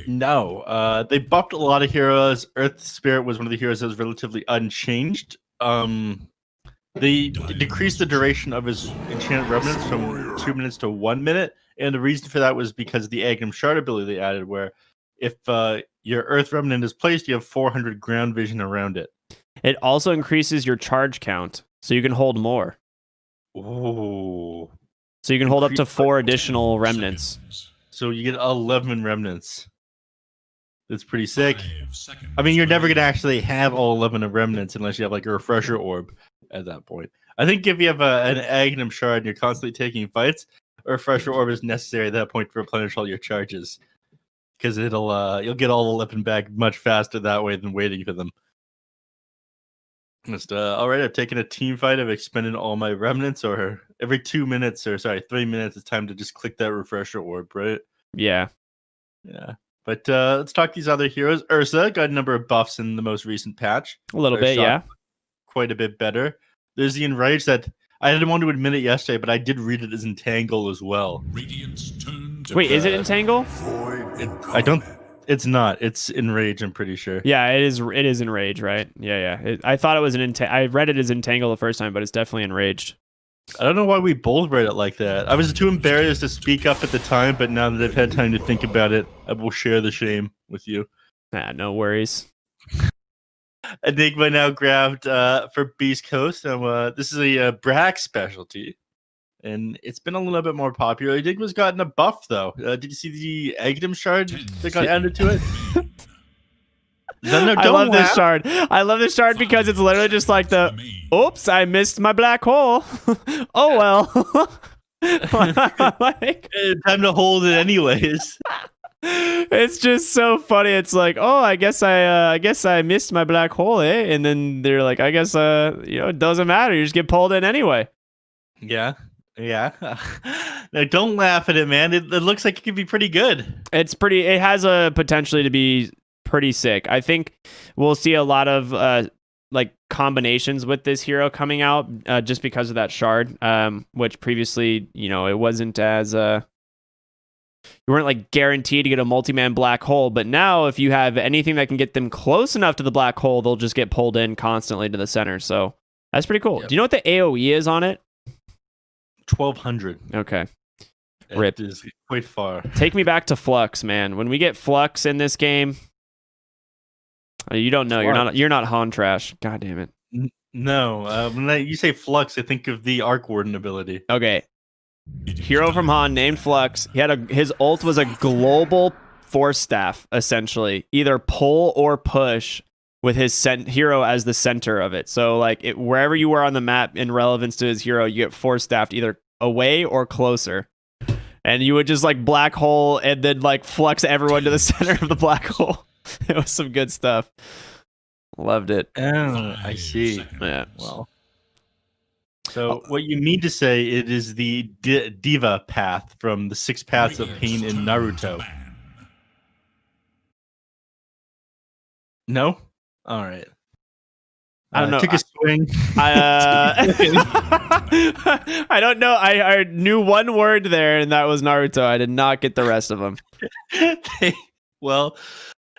No. They buffed a lot of heroes. Earth Spirit was one of the heroes that was relatively unchanged. They decreased the duration of his Enchanted Remnants from 2 minutes to 1 minute, and the reason for that was because of the Agnum Shard ability they added, where if your Earth Remnant is placed, you have 400 ground vision around it. It also increases your charge count, so you can hold more. Oh. So you can hold up to 4 additional remnants. So you get 11 remnants. That's pretty sick. I mean, you're never going to actually have all 11 of remnants unless you have like a refresher orb. at that point. I think if you have an Aghanim Shard and you're constantly taking fights, a Refresher Orb is necessary at that point to replenish all your charges. Because you'll get all the weapon back much faster that way than waiting for them. Just all right, I've taken a team fight. I've expended all my remnants, or every 2 minutes, or sorry, 3 minutes, it's time to just click that Refresher Orb, right? Yeah. Yeah. But let's talk these other heroes. Ursa got a number of buffs in the most recent patch. A little bit, yeah. Quite a bit better. There's the Enrage that I didn't want to admit it yesterday, but I did read it as Entangle as well. Wait, is it Entangle? It's not. It's Enrage, I'm pretty sure. Yeah, it is. It is Enrage, right? Yeah. I thought it was I read it as Entangle the first time, but it's definitely Enraged. I don't know why we both read it like that. I was too embarrassed to speak up at the time, but now that I've had time to think about it, I will share the shame with you. No worries. Enigma now grabbed for Beastcoast. This is a Brack specialty, and it's been a little bit more popular. Enigma's gotten a buff, though. Did you see the Aghanim Shard that got added to it? I love this shard. I love this shard because it's literally just like oops, I missed my black hole. Oh well. Time to hold it anyways. It's just so funny. It's like, oh, I guess I missed my black hole, eh? And then they're like, I guess it doesn't matter. You just get pulled in anyway. Yeah. Now don't laugh at it, man. It looks like it could be pretty good. It has a potentially to be pretty sick. I think we'll see a lot of combinations with this hero coming out just because of that shard, which previously, it wasn't as you weren't guaranteed to get a multi-man black hole, but now if you have anything that can get them close enough to the black hole, they'll just get pulled in constantly to the center. So that's pretty cool. Yep. Do you know what the AoE is on it? 1200. Okay. Rip. It is quite far. Take me back to Flux, man. When we get Flux in this game, you don't know. You're not Han trash. God damn it. No. When you say Flux, I think of the Arc Warden ability. Okay. Hero from Han named Flux. His ult was a global force staff, essentially. Either pull or push with his hero as the center of it. So wherever you were on the map in relevance to his hero, you get force staffed either away or closer. And you would just black hole and then flux everyone to the center of the black hole. It was some good stuff. Loved it. Oh, I see. Yeah. Well. So what you mean to say it is the Diva path from the 6 Paths of Pain in Naruto? No? All right. I don't know. Took a swing. I don't know. I knew one word there, and that was Naruto. I did not get the rest of them. Well,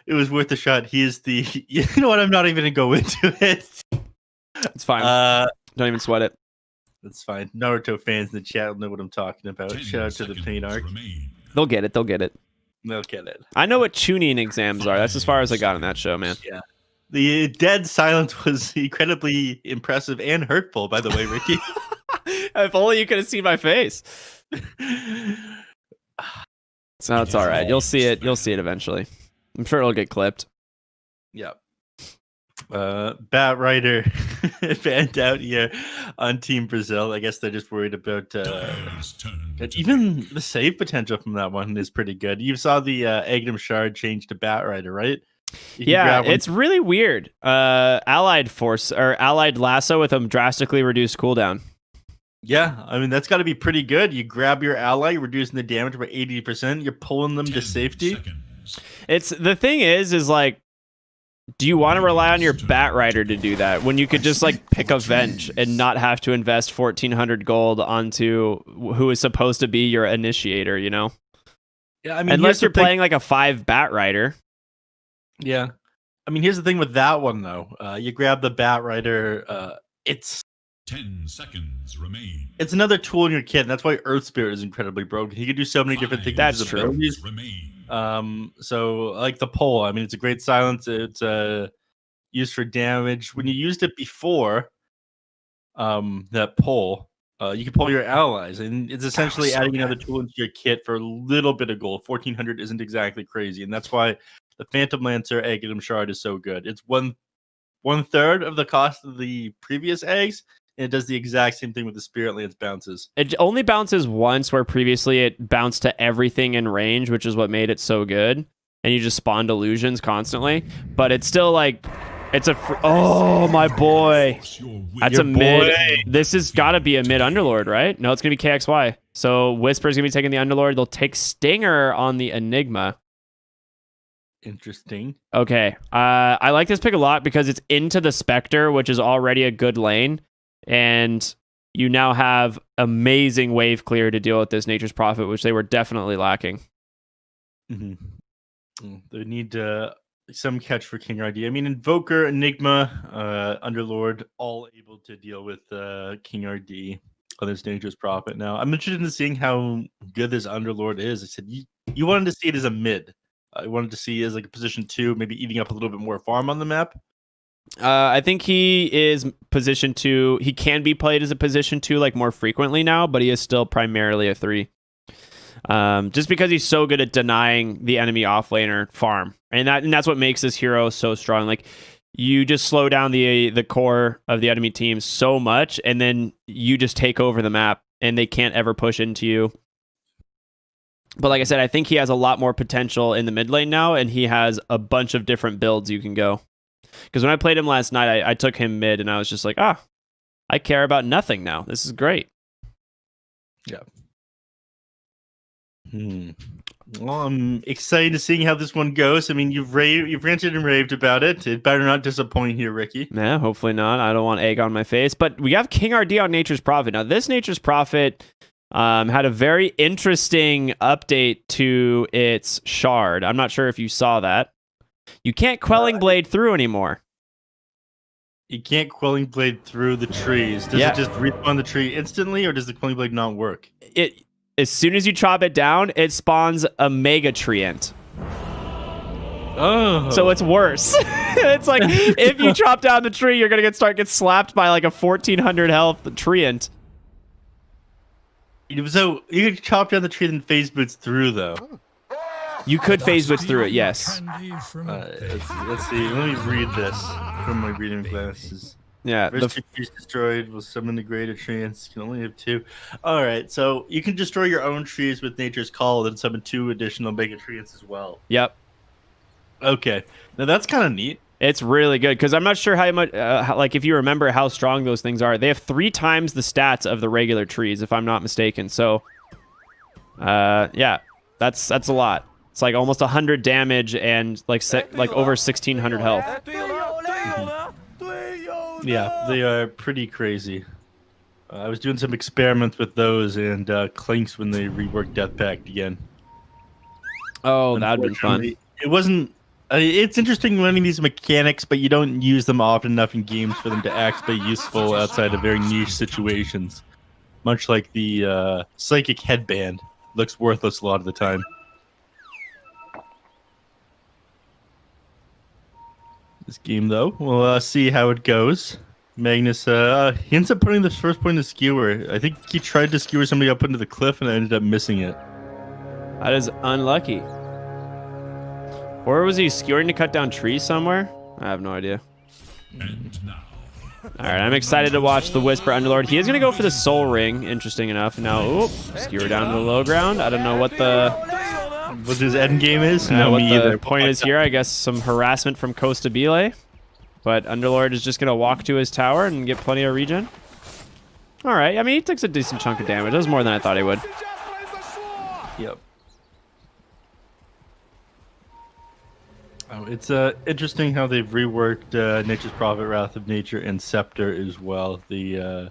it was worth a shot. He is the... You know what? I'm not even going to go into it. It's fine. Don't even sweat it. That's fine. Naruto fans in the chat will know what I'm talking about. Shout out to the Pain arc. They'll get it. They'll get it. I know what tuning exams are. That's as far as I got in that show, man. Yeah. The dead silence was incredibly impressive and hurtful, by the way, Ricky. If only you could have seen my face. So it's all right. You'll see it. You'll see it eventually. I'm sure it'll get clipped. Yep. Bat Rider banned out here on Team Brazil. I guess they're just worried about even the save potential from that one is pretty good. You saw the Aghanim Shard change to Bat Rider, right? Yeah, it's really weird. Allied Force or Allied Lasso with a drastically reduced cooldown. Yeah, I mean that's got to be pretty good. You grab your ally, you're reducing the damage by 80%. You're pulling them to safety. It's the thing is do you want to rely on your Bat Rider to do that when you could just pick a Venge and not have to invest 1,400 gold onto who is supposed to be your initiator? Yeah, I mean, unless you're playing a 5 Bat Rider. Yeah, I mean, here's the thing with that one though. You grab the Bat Rider. It's 10 seconds remain. It's another tool in your kit, and that's why Earth Spirit is incredibly broken. He can do so many different things. That's true. So like the pole, I mean, it's a great silence. It's used for damage. When you used it before, that pole, you can pull your allies, and it's essentially adding another tool into your kit for a little bit of gold. 1,400 isn't exactly crazy, and that's why the Phantom Lancer Aghanim Shard is so good. It's one third of the cost of the previous eggs, And it does the exact same thing with the Spirit Lance bounces. It only bounces once, where previously it bounced to everything in range, which is what made it so good. And you just spawned illusions constantly. But it's still like, it's a... oh, my boy. That's a mid. This has got to be a mid Underlord, right? No, it's going to be KXY. So Whisper's going to be taking the Underlord. They'll take Stinger on the Enigma. Interesting. Okay. I like this pick a lot because it's into the Spectre, which is already a good lane. And you now have amazing wave clear to deal with this Nature's Prophet, which they were definitely lacking. Mm-hmm. They need some catch for King RD. I mean, Invoker, Enigma, Underlord, all able to deal with King RD on this Nature's Prophet. Now, I'm interested in seeing how good this Underlord is. I said you wanted to see it as a mid. I wanted to see it as like a position 2, maybe eating up a little bit more farm on the map. I think he is position 2. He can be played as a position 2 like more frequently now, but he is still primarily a 3. Just because he's so good at denying the enemy offlaner farm, and that's what makes this hero so strong. Like, you just slow down the core of the enemy team so much, and then you just take over the map, and they can't ever push into you. But like I said, I think he has a lot more potential in the mid lane now, and he has a bunch of different builds you can go. Because when I played him last night, I took him mid, and I was just like, I care about nothing now. This is great. Yeah. Well, I'm excited to seeing how this one goes. I mean, you've ranted and raved about it. It better not disappoint here, Ricky. Nah, hopefully not. I don't want egg on my face. But we have King RD on Nature's Prophet. Now, this Nature's Prophet had a very interesting update to its shard. I'm not sure if you saw that. You can't Quelling Blade through anymore. You can't Quelling Blade through the trees. Does it just respawn the tree instantly, or does the Quelling Blade not work? As soon as you chop it down, it spawns a Mega Treant. Oh. So it's worse. It's like, if you chop down the tree, you're going to get slapped by like a 1400 health Treant. So you could chop down the tree and phase boots through, though. You could phase boots through it, yes. Let's see. Let me read this from my reading glasses. Yeah. First 2 trees destroyed will summon the greater treants. Can only have 2. All right, so you can destroy your own trees with Nature's Call and summon 2 additional mega treants as well. Yep. Okay, now that's kind of neat. It's really good because I'm not sure how much, like if you remember how strong those things are. They have 3 times the stats of the regular trees, if I'm not mistaken. So, yeah, that's a lot. It's like almost 100 damage and like over 1600 health. Yeah, they are pretty crazy. I was doing some experiments with those and Clinks when they reworked Death Pact again. Oh, that'd been fun. It wasn't. It's interesting learning these mechanics, but you don't use them often enough in games for them to actually be useful outside of very niche situations. Much like the Psychic Headband looks worthless a lot of the time. This game, though, we'll see how it goes. Magnus, he ends up putting the first point in the skewer. I think he tried to skewer somebody up into the cliff and ended up missing it. That is unlucky. Or was he skewering to cut down trees somewhere? I have no idea. And now, All right, I'm excited to watch the Whisper Underlord. He is going to go for the Soul Ring, interesting enough. Now, skewer down to the low ground. I don't know what his end game is. What the point is here. I guess some harassment from Costa Bile. But Underlord is just going to walk to his tower and get plenty of regen. All right, I mean, he takes a decent chunk of damage. That was more than I thought he would. Yep. Oh, it's interesting how they've reworked Nature's Prophet, Wrath of Nature, and Scepter as well. They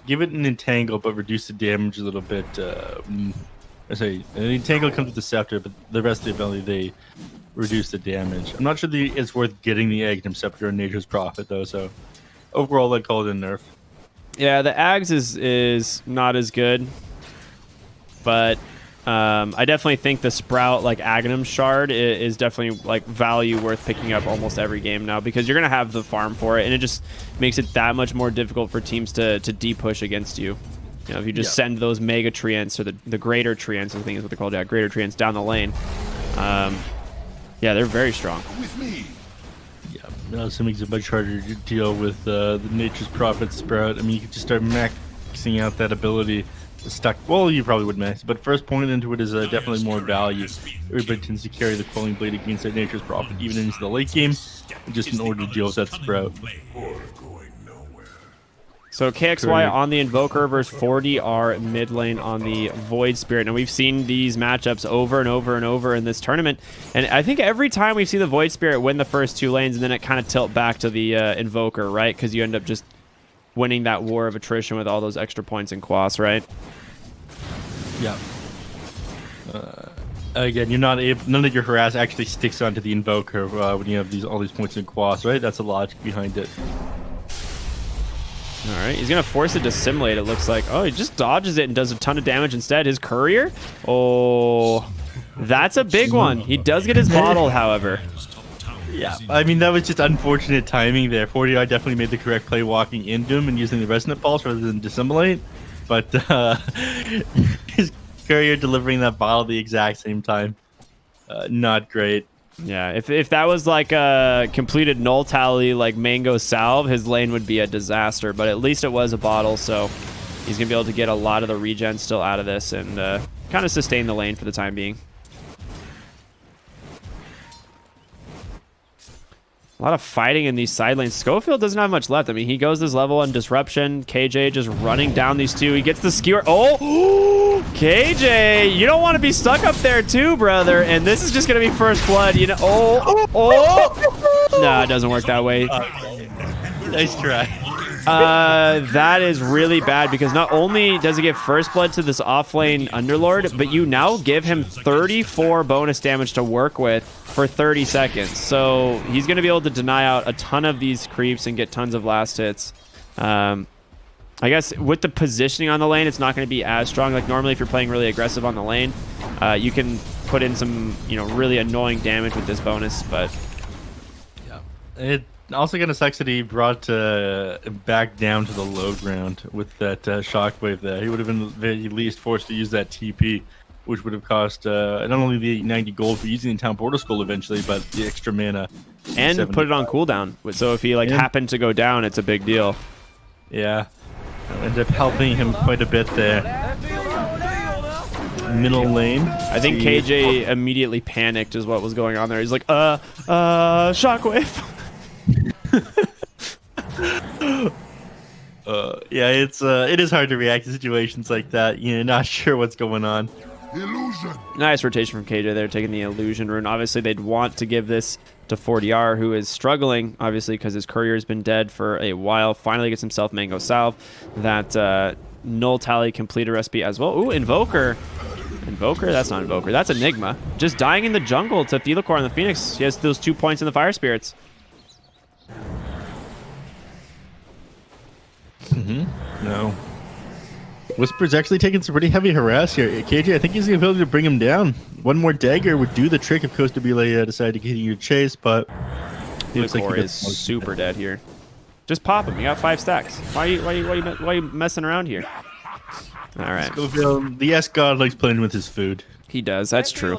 give it an Entangle, but reduce the damage a little bit. I say an Entangle comes with the Scepter, but the rest of the ability they reduce the damage. I'm not sure it's worth getting the Egg from Scepter and Nature's Prophet though. So overall, I'd call it a nerf. Yeah, the Ags is not as good, but I definitely think the Sprout like Aghanim Shard is definitely like value worth picking up almost every game now because you're gonna have the farm for it, and it just makes it that much more difficult for teams to de-push against you. You know, if you just send those Mega Treants or the Greater Treants, I think is what they're called, yeah, Greater Treants down the lane. Yeah, they're very strong. with me. Yeah. So it makes it much harder to deal with the Nature's Prophet Sprout. I mean, you could just start maxing out that ability. Stuck. Well, you probably would max, but first point into it is definitely more value. Everybody tends to carry the Quelling Blade against that Nature's Prophet, even into the late game, just in order to deal with that Sprout. So KXY on the Invoker versus 40R mid lane on the Void Spirit. And we've seen these matchups over and over and over in this tournament. And I think every time we see the Void Spirit win the first 2 lanes, and then it kind of tilt back to the Invoker, right? Because you end up just winning that war of attrition with all those extra points in Quas, right? Yeah. Again, you're not able. None of your harass actually sticks onto the Invoker when you have all these points in Quas, right? That's the logic behind it. All right, he's gonna force it to assimilate. It looks like. Oh, he just dodges it and does a ton of damage instead. His courier. Oh, that's a big one. He does get his bottle, however. Yeah, I mean, that was just unfortunate timing there. 40R definitely made the correct play walking into him and using the Resonant Pulse rather than dissimulate. But his courier delivering that bottle at the exact same time. Not great. Yeah, if that was like a completed null tally like Mango Salve, his lane would be a disaster. But at least it was a bottle, so he's going to be able to get a lot of the regen still out of this and kind of sustain the lane for the time being. A lot of fighting in these side lanes. Schofield doesn't have much left. I mean, he goes this level on Disruption. KJ just running down these 2. He gets the skewer. Oh, KJ, you don't want to be stuck up there too, brother. And this is just going to be first blood, you know. Oh. No, it doesn't work that way. Nice try. That is really bad because not only does he get first blood to this offlane Underlord, but you now give him 34 bonus damage to work with for 30 seconds. So he's going to be able to deny out a ton of these creeps and get tons of last hits. I guess with the positioning on the lane, it's not going to be as strong. Like normally if you're playing really aggressive on the lane, you can put in some, really annoying damage with this bonus, but... Yeah. It also kind of sucks that he brought back down to the low ground with that shockwave there. He would have been at the very least forced to use that TP, which would have cost not only the 90 gold for using the Town Portal Skull eventually, but the extra mana. And put it on cooldown. So if he happened to go down, it's a big deal. Yeah. Ended up helping him quite a bit there. Middle lane. I think KJ immediately panicked is what was going on there. He's like, shockwave. Yeah, it is hard to react to situations like that. You're not sure what's going on. Illusion. Nice rotation from KJ there, taking the illusion rune. Obviously, they'd want to give this to 40R, who is struggling, obviously, because his courier has been dead for a while. Finally gets himself Mango Salve. That null tally completed recipe as well. Ooh, Invoker. Invoker? That's not Invoker. That's Enigma. Just dying in the jungle to Thelicore on the Phoenix. He has those 2 points in the Fire Spirits. No. Whisper's actually taking some pretty heavy harass here. KJ, I think he's the ability to bring him down. One more dagger would do the trick if Costa Bile decided to continue to chase, but he looks like he is super dead here. Just pop him. You got 5 stacks. Why are you messing around here? All right. Schofield, the S-God likes playing with his food. He does. That's true.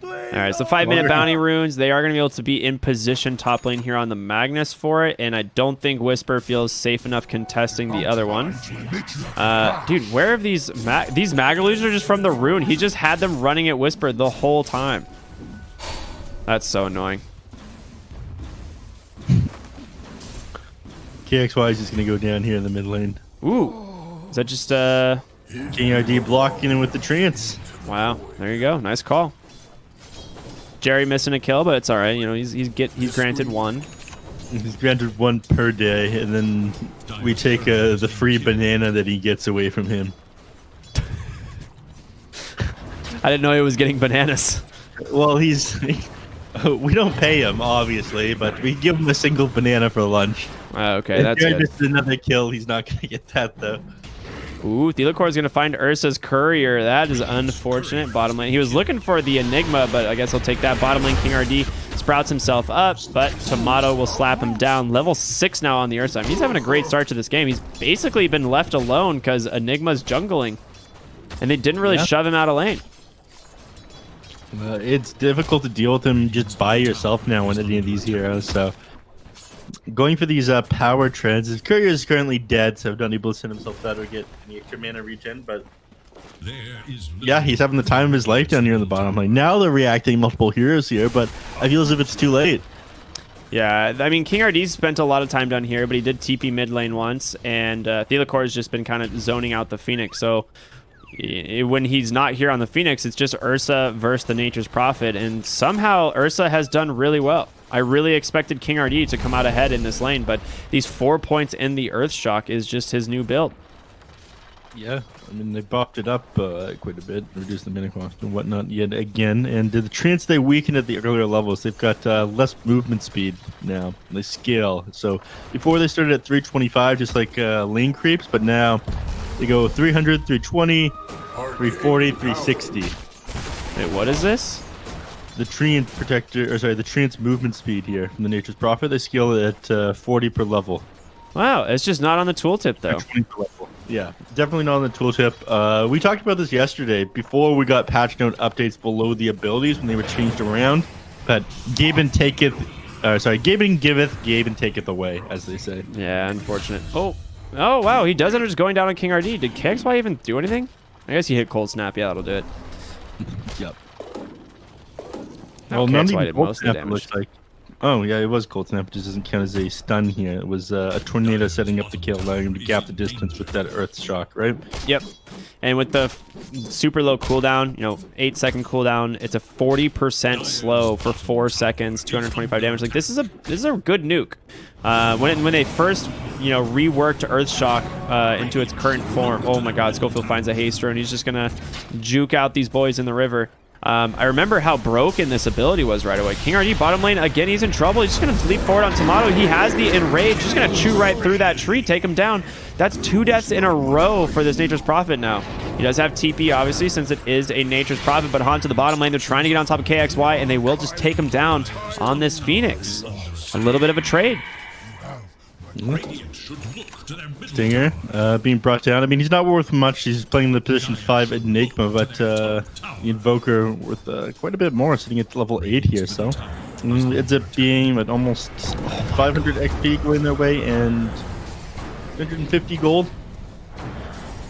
All right, so 5-minute bounty runes. They are going to be able to be in position top lane here on the Magnus for it, and I don't think Whisper feels safe enough contesting the other one. Dude, where have these mag illusions are just from the rune? He just had them running at Whisper the whole time. That's so annoying. KXY is just going to go down here in the mid lane. Ooh, is that just King RD blocking him with the trance. Wow, there you go. Nice call. Jerry missing a kill, but it's all right. He's granted 1. He's granted 1 per day, and then we take the free banana that he gets away from him. I didn't know he was getting bananas. Well, we don't pay him, obviously, but we give him a single banana for lunch. Okay, that's good. Just another kill. He's not going to get that, though. Ooh, Thelicore is going to find Ursa's courier. That is unfortunate. Bottom lane. He was looking for the Enigma, but I guess he'll take that. Bottom lane, King RD sprouts himself up, but Tomato will slap him down. Level 6 now on the Ursa. I mean, he's having a great start to this game. He's basically been left alone because Enigma's jungling, and they didn't really shove him out of lane. It's difficult to deal with him just by yourself now on any of these heroes. So going for these power treads. His courier is currently dead, so not able to send himself out or get any extra mana regen. But yeah, he's having the time of his life down here in the bottom lane. Now they're reacting multiple heroes here, but I feel as if it's too late. Yeah, I mean, King RD spent a lot of time down here, but he did TP mid lane once, and Thelacore has just been kind of zoning out the Phoenix. So when he's not here on the Phoenix, it's just Ursa versus the Nature's Prophet, and somehow Ursa has done really well. I really expected King RD to come out ahead in this lane, but these 4 points in the Earthshock is just his new build. Yeah, I mean, they buffed it up quite a bit, reduced the mana cost and whatnot yet again. And the treants they weakened at the earlier levels, they've got less movement speed now. They scale. So before they started at 325, just like lane creeps, but now they go 300, 320, 340, 360. Wait, what is this? The treant protector, or sorry, the treant's movement speed here from the Nature's Prophet, they scale it at 40 per level. Wow, it's just not on the tooltip though. 20 per level. Yeah, definitely not on the tooltip. We talked about this yesterday before we got patch note updates below the abilities when they were changed around. But Gaben giveth, Gaben taketh away, as they say. Yeah, unfortunate. Oh wow, he does end up just going down on King RD. Did KXY even do anything? I guess he hit Cold Snap. Yeah, that'll do it. Yep. Well, KXY did most of the damage. Looks like. Oh, yeah, it was Cold Snap. It just doesn't count as a stun here. It was a tornado setting up the kill, allowing him to gap the distance with that Earth Shock, right? Yep. And with the super low cooldown, 8-second cooldown, it's a 40% slow for 4 seconds, 225 damage. Like, this is a good nuke. When they first, reworked Earth Shock into its current form, oh my god, Schofield finds a haster, and he's just going to juke out these boys in the river. I remember how broken this ability was right away. King RD bottom lane, again, he's in trouble. He's just going to leap forward on Tomato. He has the Enrage. Just going to chew right through that tree, take him down. That's 2 deaths in a row for this Nature's Prophet now. He does have TP, obviously, since it is a Nature's Prophet, but onto the bottom lane. They're trying to get on top of KXY, and they will just take him down on this Phoenix. A little bit of a trade. Stinger being brought down. I mean, he's not worth much. He's playing the position 5 Enigma, but the Invoker worth quite a bit more, sitting at level 8 here. So ends up being at almost 500 XP going their way and 150 gold.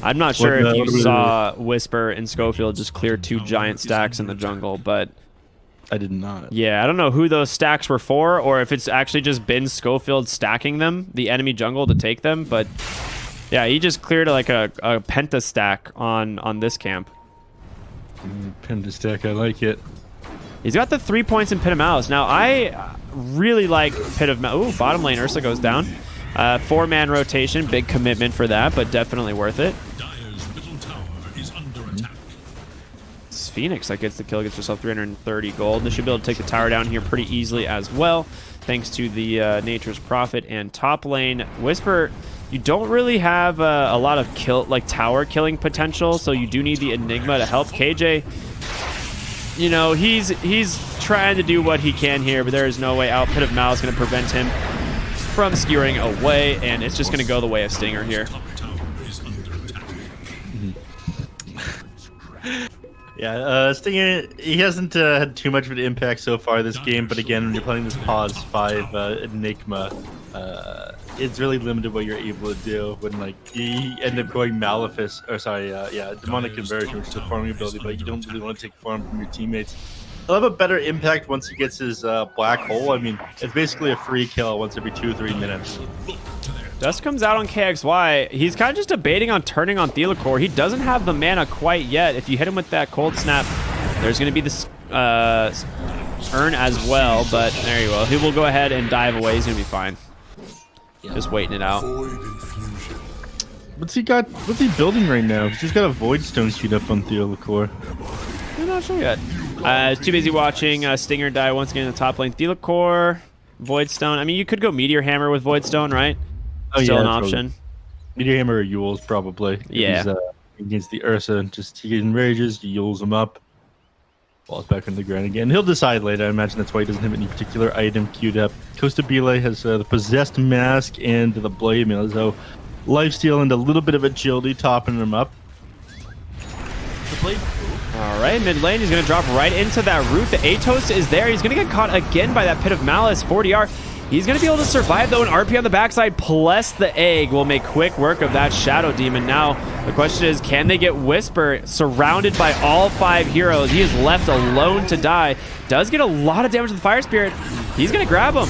I'm not sure if you saw Whisper and Schofield just clear 2 giant stacks in the jungle, but I did not. Yeah, I don't know who those stacks were for, or if it's actually just been Schofield stacking them, the enemy jungle, to take them. But yeah, he just cleared like a penta stack on this camp. Penta stack, I like it. He's got the 3 points in Pit of Malice. Now, I really like Pit of Malice. Ooh, bottom lane, Ursa goes down. 4-man rotation, big commitment for that, but definitely worth it. Phoenix that gets the kill, gets herself 330 gold. They should be able to take the tower down here pretty easily as well, thanks to the Nature's Prophet. And top lane, Whisper, you don't really have a lot of tower killing potential, so you do need the Enigma to help. KJ, he's trying to do what he can here, but there is no way out. Pit of Malice is going to prevent him from skewering away, and it's just going to go the way of Stinger here. Yeah, Stinger, he hasn't had too much of an impact so far this game, but again, when you're playing this Pause 5 Enigma, it's really limited what you're able to do when, you end up going Malefice, Demonic Conversion, which is a farming ability, but you don't really want to take farm from your teammates. He'll have a better impact once he gets his Black Hole. I mean, it's basically a free kill once every 2-3 minutes. Dust comes out on KXY. He's kind of just debating on turning on Thelacore. He doesn't have the mana quite yet. If you hit him with that Cold Snap, there's going to be this Urn as well, but there you go. He will go ahead and dive away. He's going to be fine. Just waiting it out. What's he building right now? He's just got a Void Stone queued up on Thelacore. I'm not sure yet. He's too busy watching Stinger die once again in the top lane. Thelacore, Void Stone. I mean, you could go Meteor Hammer with Void Stone, right? Oh, still yeah, an option. Meteor Hammer or Yules, probably. Yeah. He's, against the Ursa, just he enrages, Yules him up. Falls back on the ground again. He'll decide later. I imagine that's why he doesn't have any particular item queued up. Costa Bile has the Possessed Mask and the Blade Mail, so lifesteal and a little bit of agility topping him up. The Blade All right, mid lane, he's going to drop right into that root. The Atos is there. He's going to get caught again by that Pit of Malice, 40R. He's going to be able to survive, though, an RP on the backside, plus the egg will make quick work of that Shadow Demon. Now, the question is, can they get Whisper surrounded by all 5 heroes? He is left alone to die. Does get a lot of damage to the Fire Spirit. He's going to grab him.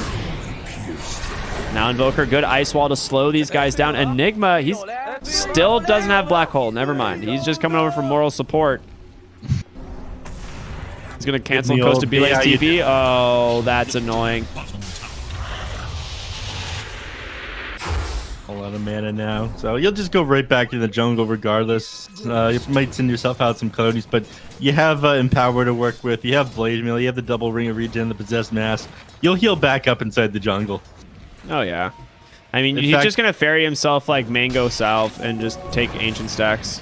Now Invoker, good Ice Wall to slow these guys down. Enigma, he's still doesn't have Black Hole. Never mind. He's just coming over for moral support. He's going to cancel Costa Bile's TP. Oh, that's annoying. A lot of mana now, so you'll just go right back to the jungle regardless. You might send yourself out some codies, but you have Empower to work with. You have Blade Mail. You have the double ring of regen, the Possessed Mass. You'll heal back up inside the jungle. Oh yeah, I mean he's just gonna ferry himself like Mango South and just take Ancient stacks.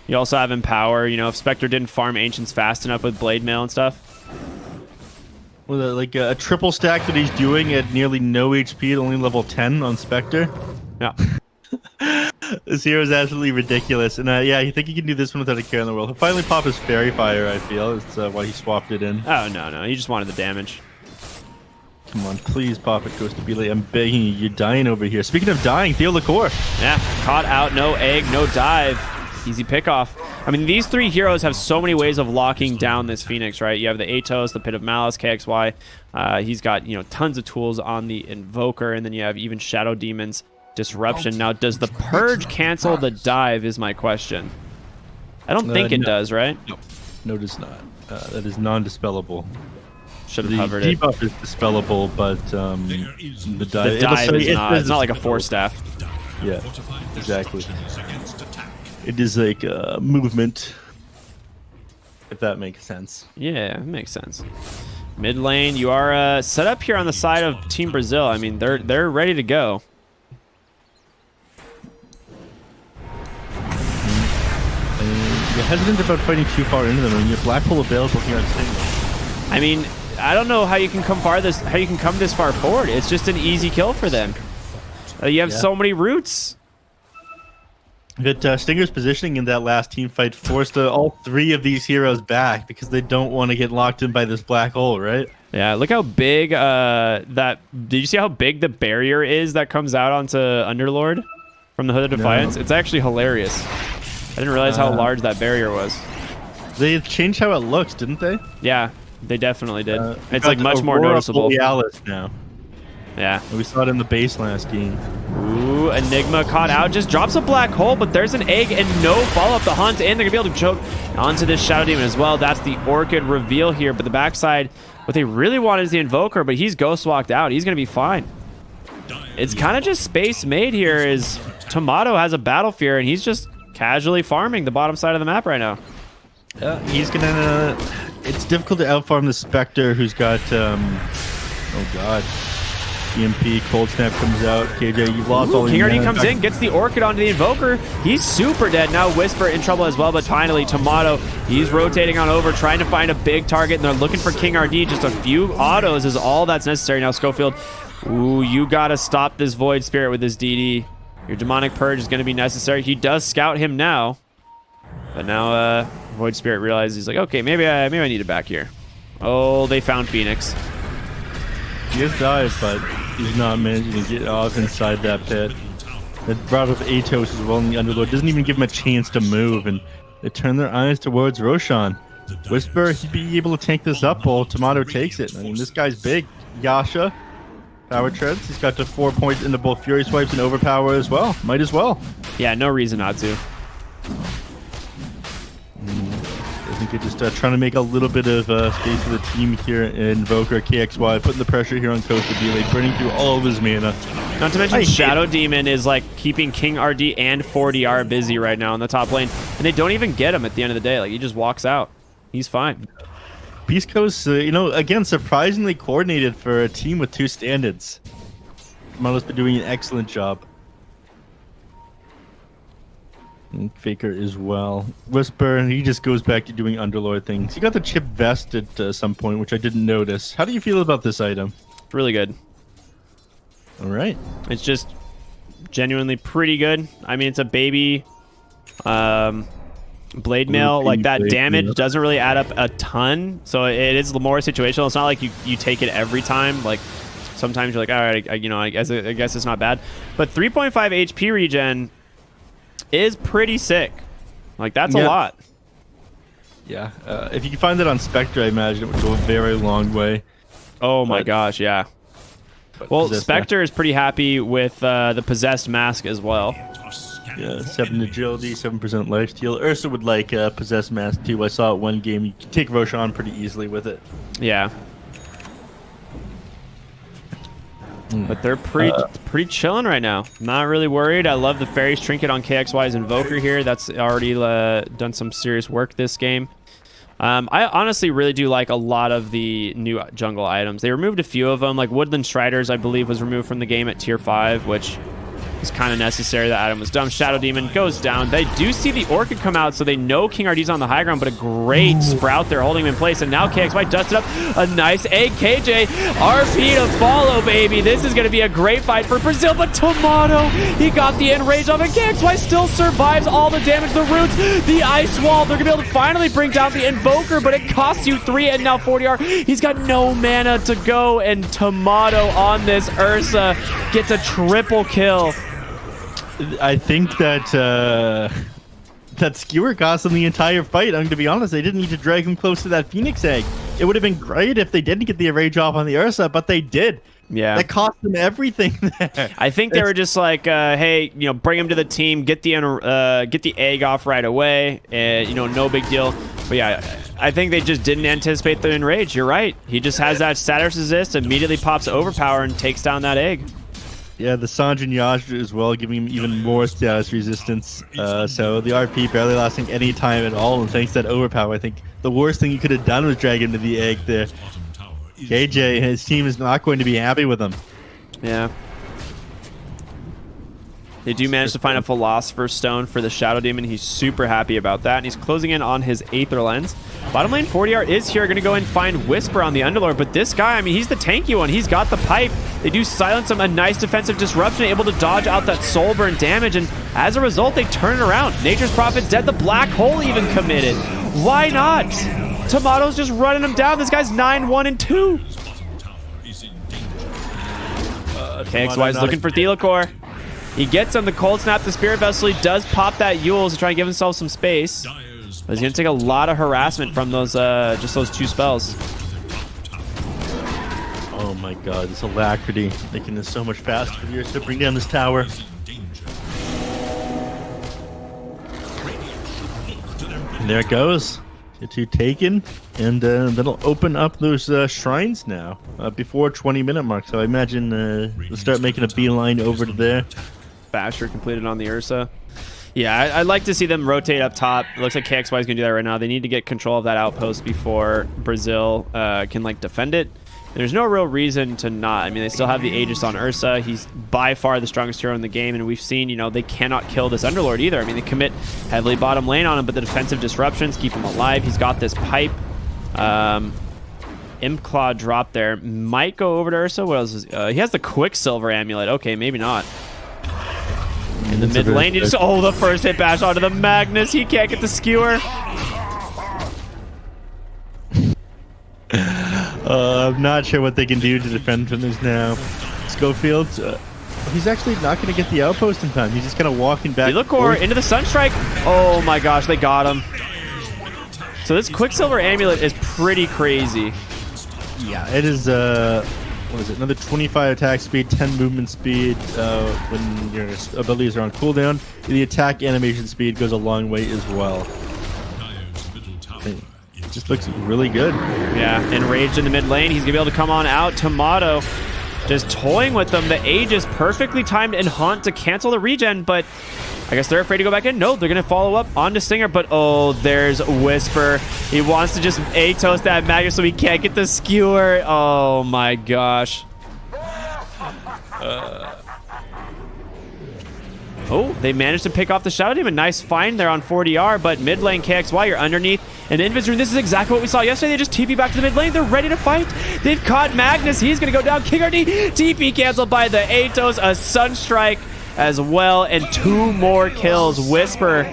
You also have Empower. You know, if Spectre didn't farm Ancients fast enough with Blade Mail and stuff. With like a triple stack that he's doing at nearly no HP at only level 10 on Spectre. Yeah. This hero is absolutely ridiculous. And yeah, you think he can do this one without a care in the world. He'll finally pop his Fairy Fire, I feel. That's why he swapped it in. Oh, no. He just wanted the damage. Come on, please pop it, Costa Bile. I'm begging you. You're dying over here. Speaking of dying, Theo Lacour. Yeah, caught out. No egg, no dive. Easy pickoff. I mean, these 3 heroes have so many ways of locking down this Phoenix, right? You have the Atos, the Pit of Malice, KXY. He's got, you know, tons of tools on the Invoker, and then you have even Shadow Demons, Disruption. Now, does the Purge cancel the dive is my question. I don't think it does, right? No, it does not. That is non-dispellable. Should have covered it. The debuff is dispellable, but the dive is not. It's not like a 4-staff. Yeah, exactly. It is like a movement, if that makes sense. Yeah, it makes sense. Mid lane, you are set up here on the side of Team Brazil. I mean, they're ready to go. You're hesitant about fighting too far into them. I mean, you have Black Hole available here on single. I mean, I don't know how you can come this far forward. It's just an easy kill for them. You have so many roots. But Stinger's positioning in that last team fight forced all 3 of these heroes back because they don't want to get locked in by this black hole, right? Yeah, look how big did you see how big the barrier is that comes out onto Underlord from the Hood of Defiance? No. It's actually hilarious. I didn't realize how large that barrier was. They changed how it looks, didn't they? Yeah, they definitely did. It's like much more noticeable. Borealis now. Yeah. We saw it in the base last game. Ooh, Enigma caught out. Just drops a black hole, but there's an egg and no follow-up. The Hunt, and they're going to be able to choke onto this Shadow Demon as well. That's the Orchid reveal here. But the backside, what they really want is the Invoker, but he's ghost walked out. He's going to be fine. It's kind of just space made here is Tomato has a Battle Fear, and he's just casually farming the bottom side of the map right now. He's going to... It's difficult to outfarm the Spectre, who's got... oh, God. EMP, Cold Snap comes out. KJ, you've lost all your King RD comes in, gets the Orchid onto the Invoker. He's super dead. Now Whisper in trouble as well, but finally Tomato, he's rotating on over, trying to find a big target, and they're looking for King RD. Just a few autos is all that's necessary. Now Schofield, ooh, you gotta stop this Void Spirit with this DD. Your Demonic Purge is gonna be necessary. He does scout him now, but now Void Spirit realizes he's like, okay, maybe I need it back here. Oh, they found Phoenix. He has died, but he's not managing to get off inside that pit. That brought up Atos as well, and the Underlord doesn't even give him a chance to move, and they turn their eyes towards Roshan. Whisper, he'd be able to tank this up while Tomato takes it. I mean, this guy's big. Yasha, Power Treads. He's got the 4 points into both Fury Swipes and Overpower as well. Might as well. Yeah, no reason not to. I think they're just trying to make a little bit of space for the team here in Invoker, KXY, putting the pressure here on Costa Bile, burning through all of his mana. Not to mention Shadow Demon is like keeping King RD and 4DR busy right now in the top lane, and they don't even get him at the end of the day. Like, he just walks out. He's fine. Beastcoast, you know, again, surprisingly coordinated for a team with 2 standards. Marlo's been doing an excellent job. And Faker as well. Whisper, he just goes back to doing Underlord things. He got the chip vest at some point, which I didn't notice. How do you feel about this item? It's really good. All right. It's just genuinely pretty good. I mean, it's a baby. blade mail, like that blade damage mail. doesn't really add up a ton, so it is more situational. It's not like you take it every time. Like sometimes you're like, all right, I guess it's not bad, but 3.5 HP regen is pretty sick. Like that's a lot. Yeah, if you can find that on Spectre, I imagine it would go a very long way. Oh my gosh, yeah. Well, Spectre is pretty happy with the possessed mask as well. Yeah, 7 agility, 7% life steal. Ursa would like possessed mask too. I saw it one game. You can take Roshan pretty easily with it. Yeah. But they're pretty chilling right now. Not really worried. I love the Fairies Trinket on KXY's Invoker here. That's already done some serious work this game. I honestly really do like a lot of the new jungle items. They removed a few of them, like Woodland Striders, I believe, was removed from the game at tier 5, which is kind of necessary. That item was dumb. Shadow Demon goes down. They do see the Orchid come out, so they know King RD's on the high ground, but a great Sprout there holding him in place, and now KXY dusted up a nice egg. KJ, RP to follow, baby. This is going to be a great fight for Brazil, but Tomato, he got the enrage off, and KXY still survives all the damage, the roots, the ice wall. They're going to be able to finally bring down the Invoker, but it costs you 3 and now 40R. He's got no mana to go, and Tomato on this Ursa gets a triple kill. I think that that skewer cost him the entire fight. I'm going to be honest. They didn't need to drag him close to that Phoenix egg. It would have been great if they didn't get the rage off on the Ursa, but they did. Yeah, that cost them everything there. I think they were just like, hey, bring him to the team, get the egg off right away, and no big deal. But yeah, I think they just didn't anticipate the enrage. You're right. He just has that status resist, immediately pops overpower and takes down that egg. Yeah, the Sanjin Yasha as well, giving him even more status resistance. So the RP barely lasting any time at all, and thanks to that overpower, I think the worst thing you could have done was drag him to the egg there. KJ and his team is not going to be happy with him. Yeah. They do manage to find a Philosopher's Stone for the Shadow Demon. He's super happy about that, and he's closing in on his Aether Lens. Bottom lane, 40R is here, going to go and find Whisper on the Underlord, but this guy, I mean, he's the tanky one. He's got the pipe. They do silence him, a nice defensive disruption, able to dodge out that soul burn damage, and as a result, they turn it around. Nature's Prophet's dead. The Black Hole even committed. Why not? Tomato's just running him down. This guy's 9-1-2. KXY is looking for Thelacore. He gets on the Cold Snap, the Spirit Vessel. He does pop that Eul's to try and give himself some space. But he's going to take a lot of harassment from those just those 2 spells. Oh my god, this Alacrity making this so much faster for years to bring down this tower. And there it goes. Get 2 taken, and that'll open up those shrines now before 20-minute mark. So I imagine they'll start making a beeline over to there. Basher completed on the Ursa. Yeah, I'd like to see them rotate up top. It looks like KXY is going to do that right now. They need to get control of that outpost before Brazil can defend it. There's no real reason to not. I mean, they still have the Aegis on Ursa. He's by far the strongest hero in the game, and we've seen, they cannot kill this Underlord either. I mean, they commit heavily bottom lane on him, but the defensive disruptions keep him alive. He's got this pipe. Imclaw drop there. Might go over to Ursa. What else is he has the Quicksilver amulet. Okay, maybe not. In the mid lane, the first hit bash onto the Magnus. He can't get the skewer. I'm not sure what they can do to defend from this now. Schofield, he's actually not going to get the outpost in time. He's just kind of walking back. Thelacore into the Sunstrike. Oh my gosh, they got him. So this Quicksilver amulet is pretty crazy. Yeah, it is. What is it? Another 25 attack speed, 10 movement speed. When your abilities are on cooldown, the attack animation speed goes a long way as well. It just looks really good. Yeah, enraged in the mid lane. He's gonna be able to come on out. Tomato just toying with them. The Aegis perfectly timed and Haunt to cancel the regen, but I guess they're afraid to go back in. No, they're gonna follow up onto Stinger, but oh, there's Whisper. He wants to just Atos that Magus so he can't get the skewer. Oh my gosh. Oh, they managed to pick off the Shadow Demon. Nice find there on 40R, but mid lane KXY, you're underneath an Invis Rune. This is exactly what we saw yesterday. They just TP back to the mid lane. They're ready to fight. They've caught Magnus. He's going to go down. King RD, TP canceled by the Atos. A Sunstrike as well, and 2 more kills. Whisper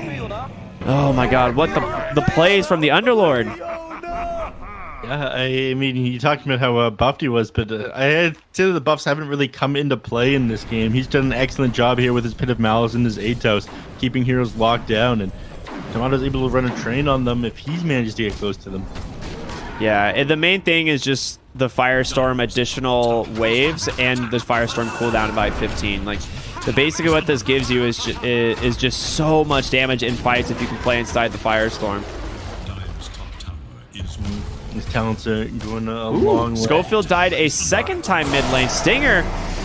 Oh my god, what the plays from the Underlord. Yeah, I mean, you talked about how buffed he was, but I'd say that the buffs haven't really come into play in this game. He's done an excellent job here with his Pit of Malice and his Atos, keeping heroes locked down, and Tomato's able to run a train on them if he's managed to get close to them. Yeah, and the main thing is just the Firestorm additional waves and the Firestorm cooldown by 15. Like, basically what this gives you is just so much damage in fights if you can play inside the Firestorm. Dire's top tower is moving. His talents are going a long way. Schofield died a second time mid lane. Stinger,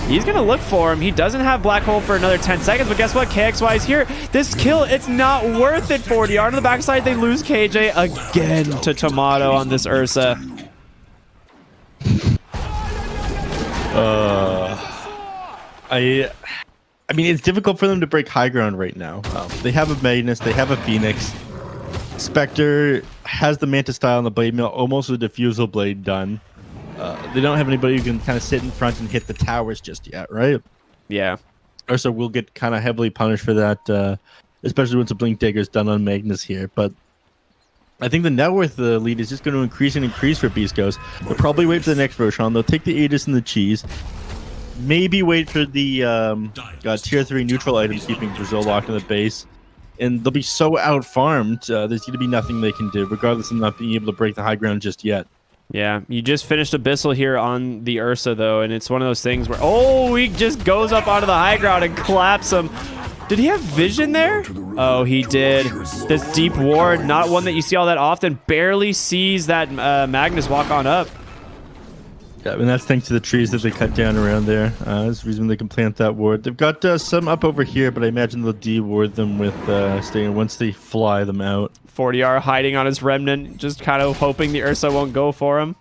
he's going to look for him. He doesn't have Black Hole for another 10 seconds, but guess what? KXY is here. This kill, it's not worth it. 40 on the backside, they lose KJ again to Tomato on this Ursa. I mean, it's difficult for them to break high ground right now. They have a Magnus, they have a Phoenix. Spectre has the Manta style on the blade mill, almost a diffusal blade done. They don't have anybody who can kind of sit in front and hit the towers just yet, right? Yeah. Ursa will get kind of heavily punished for that, especially once a Blink Dagger is done on Magnus here. But I think the net worth lead is just going to increase and increase for Beastcoast. They'll probably wait for the next Roshan. They'll take the Aegis and the cheese. Maybe wait for the tier 3 neutral items, keeping Brazil locked in the base. And they'll be so out-farmed, there's going to be nothing they can do, regardless of not being able to break the high ground just yet. Yeah, you just finished Abyssal here on the Ursa, though, and it's one of those things where, oh, he just goes up onto the high ground and claps him. Did he have vision there? Oh, he did. This deep ward, not one that you see all that often, barely sees that Magnus walk on up. Yeah, and that's thanks to the trees that they cut down around there. That's the reason they can plant that ward. They've got some up over here, but I imagine they'll de-ward them with staying once they fly them out. 40R hiding on his Remnant, just kind of hoping the Ursa won't go for him.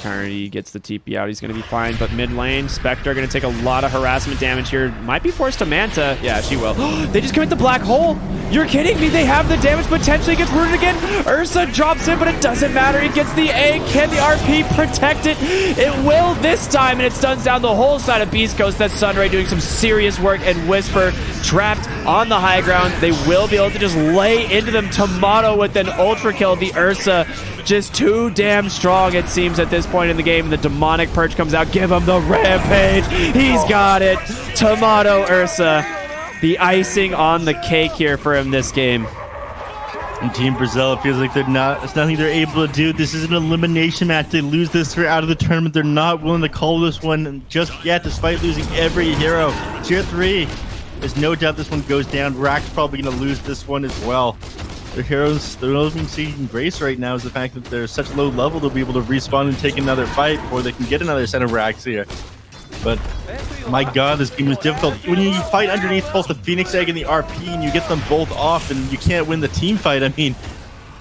Carney gets the TP out. He's going to be fine, but mid lane, Spectre going to take a lot of harassment damage here. Might be forced to Manta. Yeah, she will. They just commit the Black Hole. You're kidding me. They have the damage. Potentially gets rooted again. Ursa drops in, but it doesn't matter. He gets the A. Can the RP protect it? It will this time, and it stuns down the whole side of Beastcoast. That's Sunray doing some serious work, and Whisper trapped on the high ground. They will be able to just lay into them. Tomato with an ultra kill. The Ursa just too damn strong, it seems, at this point in the game. The demonic perch comes out. Give him the rampage. He's got it. Tomato Ursa. The icing on the cake here for him this game. And Team Brazil, it feels like there's nothing they're able to do. This is an elimination match. They lose this, they're out of the tournament. They're not willing to call this one just yet, despite losing every hero. Tier 3, there's no doubt this one goes down. Rack's probably going to lose this one as well. Their heroes, they're not even seeing grace right now, is the fact that they're such low level they'll be able to respawn and take another fight before they can get another set of racks here. But my god, this game is difficult. When you fight underneath both the Phoenix Egg and the RP and you get them both off and you can't win the team fight, I mean,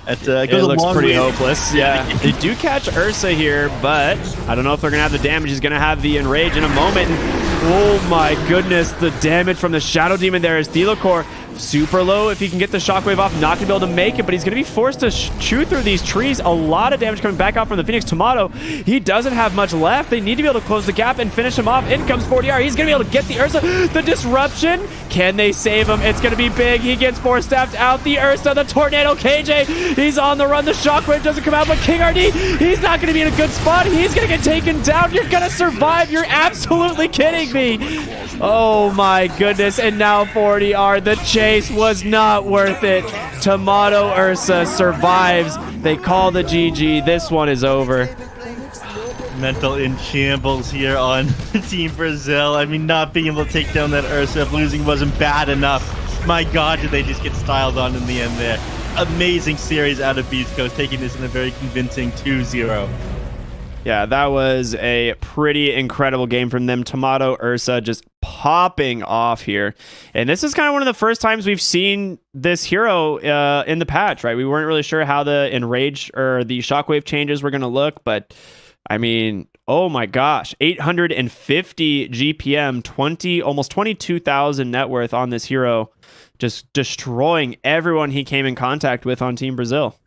it looks pretty hopeless. Yeah, they do catch Ursa here, but I don't know if they're going to have the damage. He's going to have the Enrage in a moment. Oh my goodness, the damage from the Shadow Demon there is Thelocor. Super low. If he can get the shockwave off, not going to be able to make it, but he's going to be forced to chew through these trees. A lot of damage coming back out from the Phoenix. Tomato, he doesn't have much left. They need to be able to close the gap and finish him off. In comes 40R. He's going to be able to get the Ursa. The disruption. Can they save him? It's going to be big. He gets force-staffed out. The Ursa, the Tornado. KJ, he's on the run. The shockwave doesn't come out, but King RD, he's not going to be in a good spot. He's going to get taken down. You're going to survive. You're absolutely kidding me. Oh my goodness. And now 40R, the chase was not worth it. Tomato Ursa survives. They call the GG. This one is over. Mental in shambles here on Team Brazil. I mean, not being able to take down that Ursa if losing wasn't bad enough. My god, did they just get styled on in the end there. Amazing series out of Beastcoast, taking this in a very convincing 2-0. Yeah, that was a pretty incredible game from them. Tomato Ursa just popping off here. And this is kind of one of the first times we've seen this hero in the patch, right? We weren't really sure how the Enrage or the Shockwave changes were going to look, but I mean, oh my gosh, 850 GPM, almost 22,000 net worth on this hero, just destroying everyone he came in contact with on Team Brazil.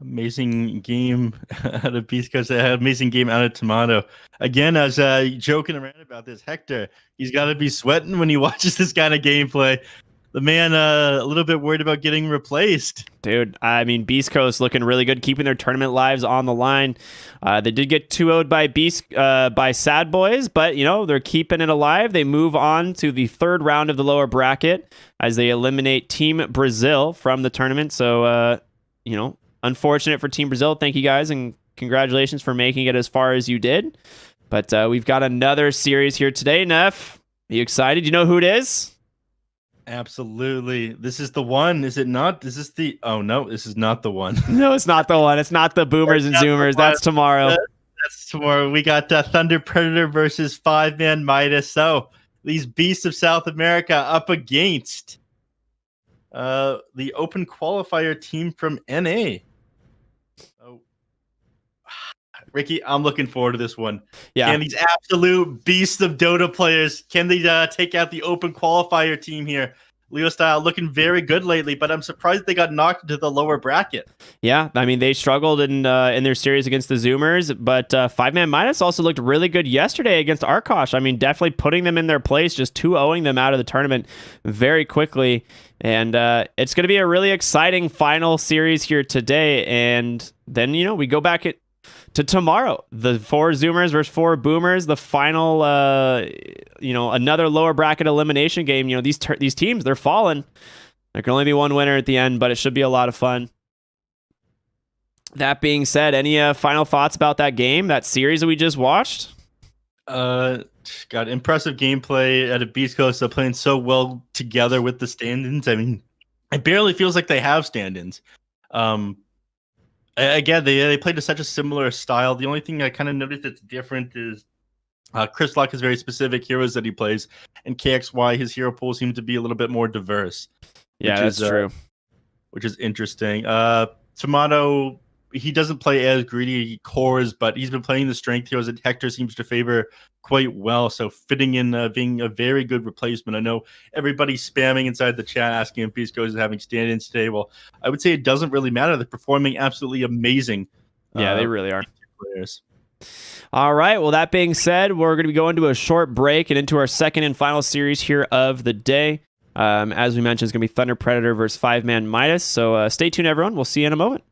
Amazing game out of Beastcoast. Amazing game out of Tomato. Again, I was joking around about this. Hector, he's got to be sweating when he watches this kind of gameplay. The man a little bit worried about getting replaced. Dude, I mean, Beastcoast looking really good, keeping their tournament lives on the line. They did get 2-0'd by Sad Boys, but, they're keeping it alive. They move on to the third round of the lower bracket as they eliminate Team Brazil from the tournament. So, unfortunate for Team Brazil. Thank you guys, and congratulations for making it as far as you did. But we've got another series here today, Neph. Are you excited? You know who it is? Absolutely. This is the one, is it not? Is this the... Oh, no, this is not the one. No, it's not the one. It's not the Boomers and Zoomers. That's tomorrow. That's tomorrow. We got Thunder Predator versus 5-Man Midas. So, these beasts of South America up against the open qualifier team from NA. Oh, Ricky, I'm looking forward to this one. Yeah. Can these absolute beasts of Dota players, can they take out the open qualifier team here? Leo Style looking very good lately, but I'm surprised they got knocked into the lower bracket. Yeah, I mean, they struggled in their series against the Zoomers, but 5-Man Midas also looked really good yesterday against Arkosh. I mean, definitely putting them in their place, just 2-0ing them out of the tournament very quickly. And it's going to be a really exciting final series here today. And then, we go back to tomorrow, the 4 Zoomers versus 4 Boomers, the final, another lower bracket elimination game. These teams, they're falling. There can only be one winner at the end, but it should be a lot of fun. That being said, any final thoughts about that game, that series that we just watched? Got impressive gameplay at a Beastcoast. They're playing so well together with the stand-ins. I mean, it barely feels like they have stand-ins. Again, they played to such a similar style. The only thing I kind of noticed that's different is Chris Luck has very specific heroes that he plays, and KXY, his hero pool seems to be a little bit more diverse. Yeah, that's true. Which is interesting. Tomato, he doesn't play as greedy cores, but he's been playing the strength heroes that Hector seems to favor quite well. So fitting in, being a very good replacement. I know everybody's spamming inside the chat asking if Beastcoast is having stand-ins today. Well, I would say it doesn't really matter. They're performing absolutely amazing. Yeah, they really are. Players. All right. Well, that being said, we're going to be going to a short break and into our second and final series here of the day. As we mentioned, it's going to be Thunder Predator versus 5-Man Midas. So stay tuned, everyone. We'll see you in a moment.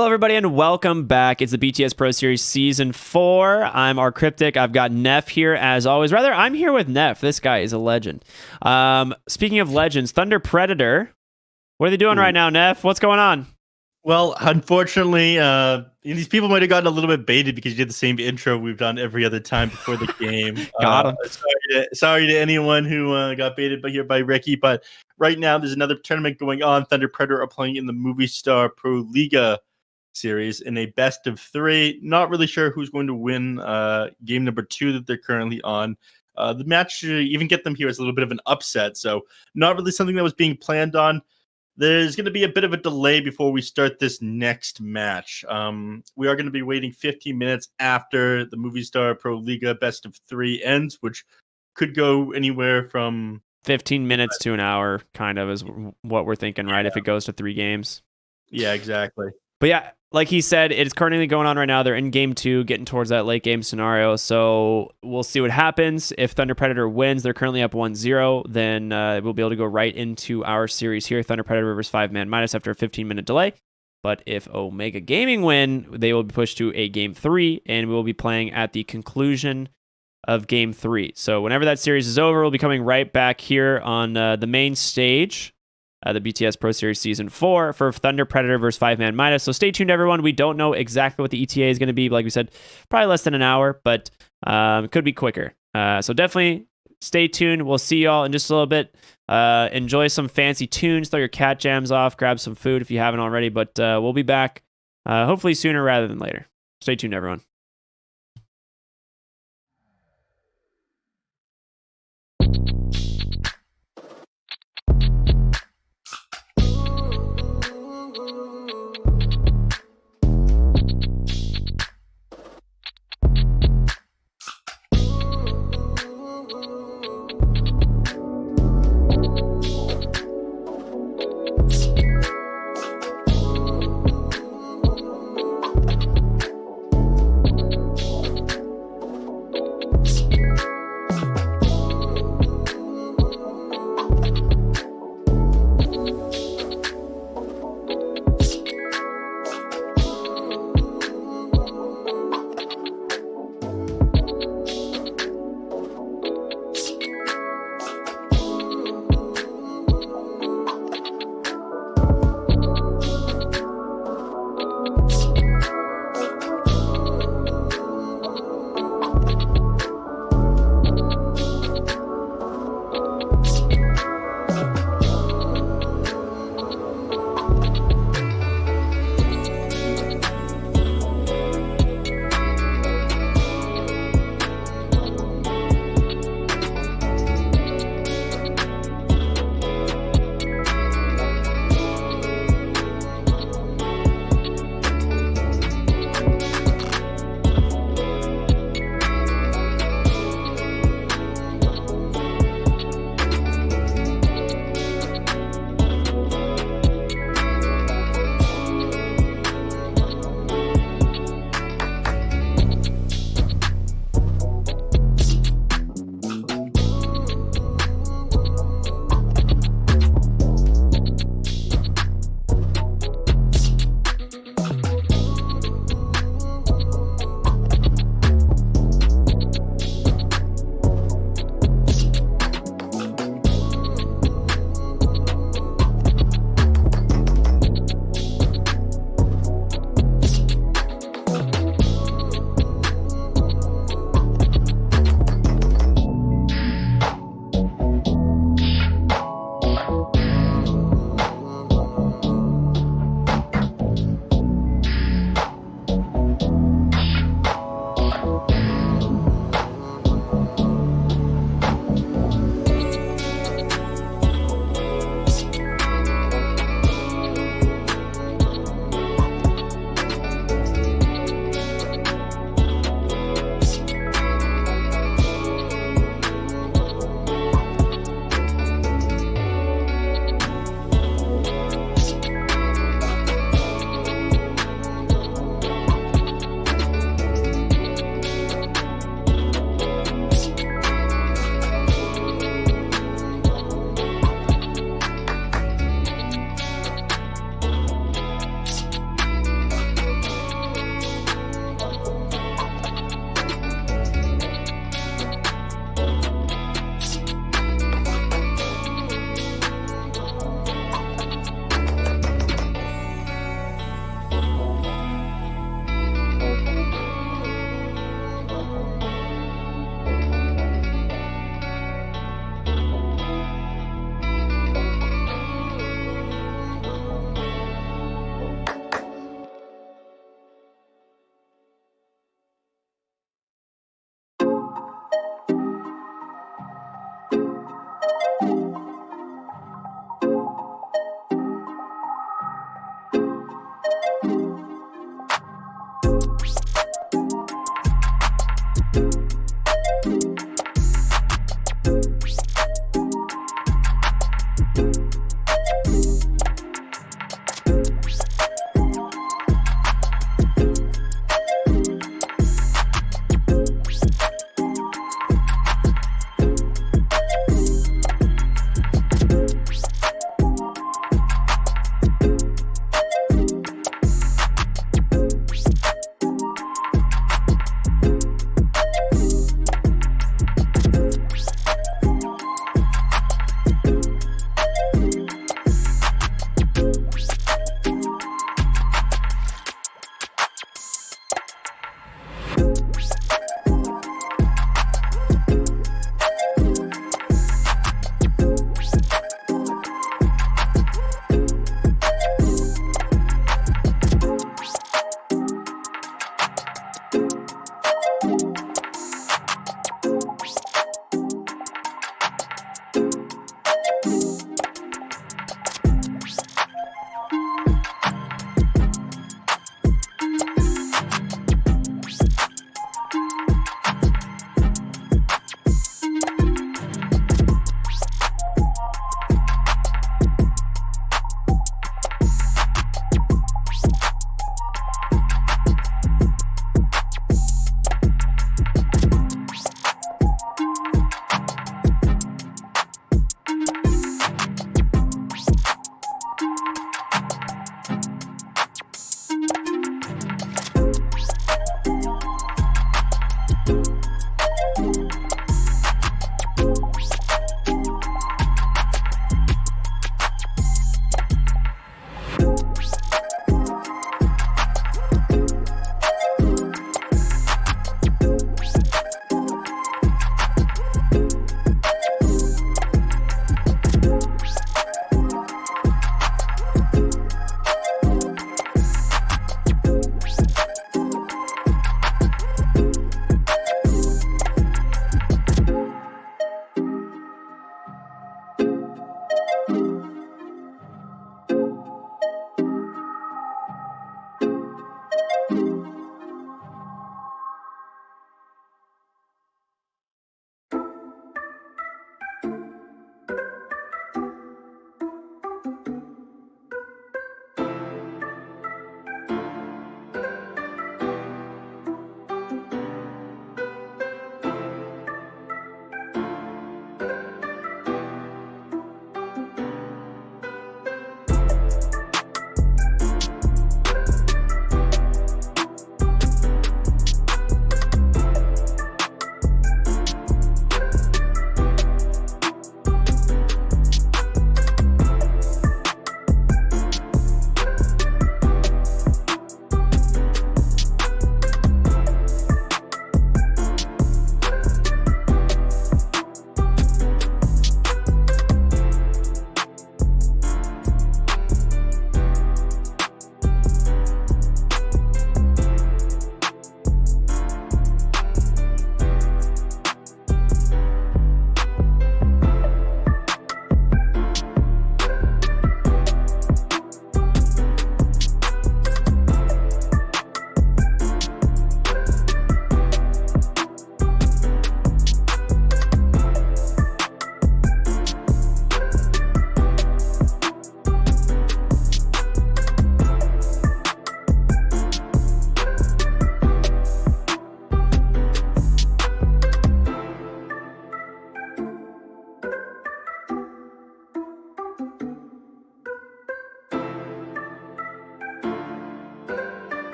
Hello, everybody, and welcome back. It's the BTS Pro Series Season 4. I'm rkryptic. I've got neph here, as always. Rather, I'm here with neph. This guy is a legend. Speaking of legends, Thunder Predator. What are they doing right now, neph? What's going on? Well, unfortunately, these people might have gotten a little bit baited because you did the same intro we've done every other time before the game. Got him. Sorry to anyone who got baited by Ricky, but right now there's another tournament going on. Thunder Predator are playing in the Movistar Pro Liga series in a best of 3. Not really sure who's going to win game number 2 that they're currently on. The match, even get them here, is a little bit of an upset, so not really something that was being planned on. There's going to be a bit of a delay before we start this next match. We are going to be waiting 15 minutes after the Movistar Pro Liga best of 3 ends, which could go anywhere from 15 minutes to an hour, kind of, is what we're thinking, right? If it goes to 3 games. Yeah, exactly. But yeah, like he said, it's currently going on right now. They're in game 2, getting towards that late game scenario. So we'll see what happens. If Thunder Predator wins, they're currently up 1-0. Then we'll be able to go right into our series here. Thunder Predator versus 5-man minus after a 15-minute delay. But if Omega Gaming win, they will be pushed to a game 3, and we will be playing at the conclusion of game 3. So whenever that series is over, we'll be coming right back here on the main stage. The BTS Pro Series Season 4 for Thunder Predator versus 5-man minus. So stay tuned, everyone. We don't know exactly what the ETA is going to be. Like we said, probably less than an hour, but it could be quicker. So definitely stay tuned. We'll see y'all in just a little bit. Enjoy some fancy tunes. Throw your cat jams off. Grab some food if you haven't already. But we'll be back hopefully sooner rather than later. Stay tuned, everyone.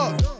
up.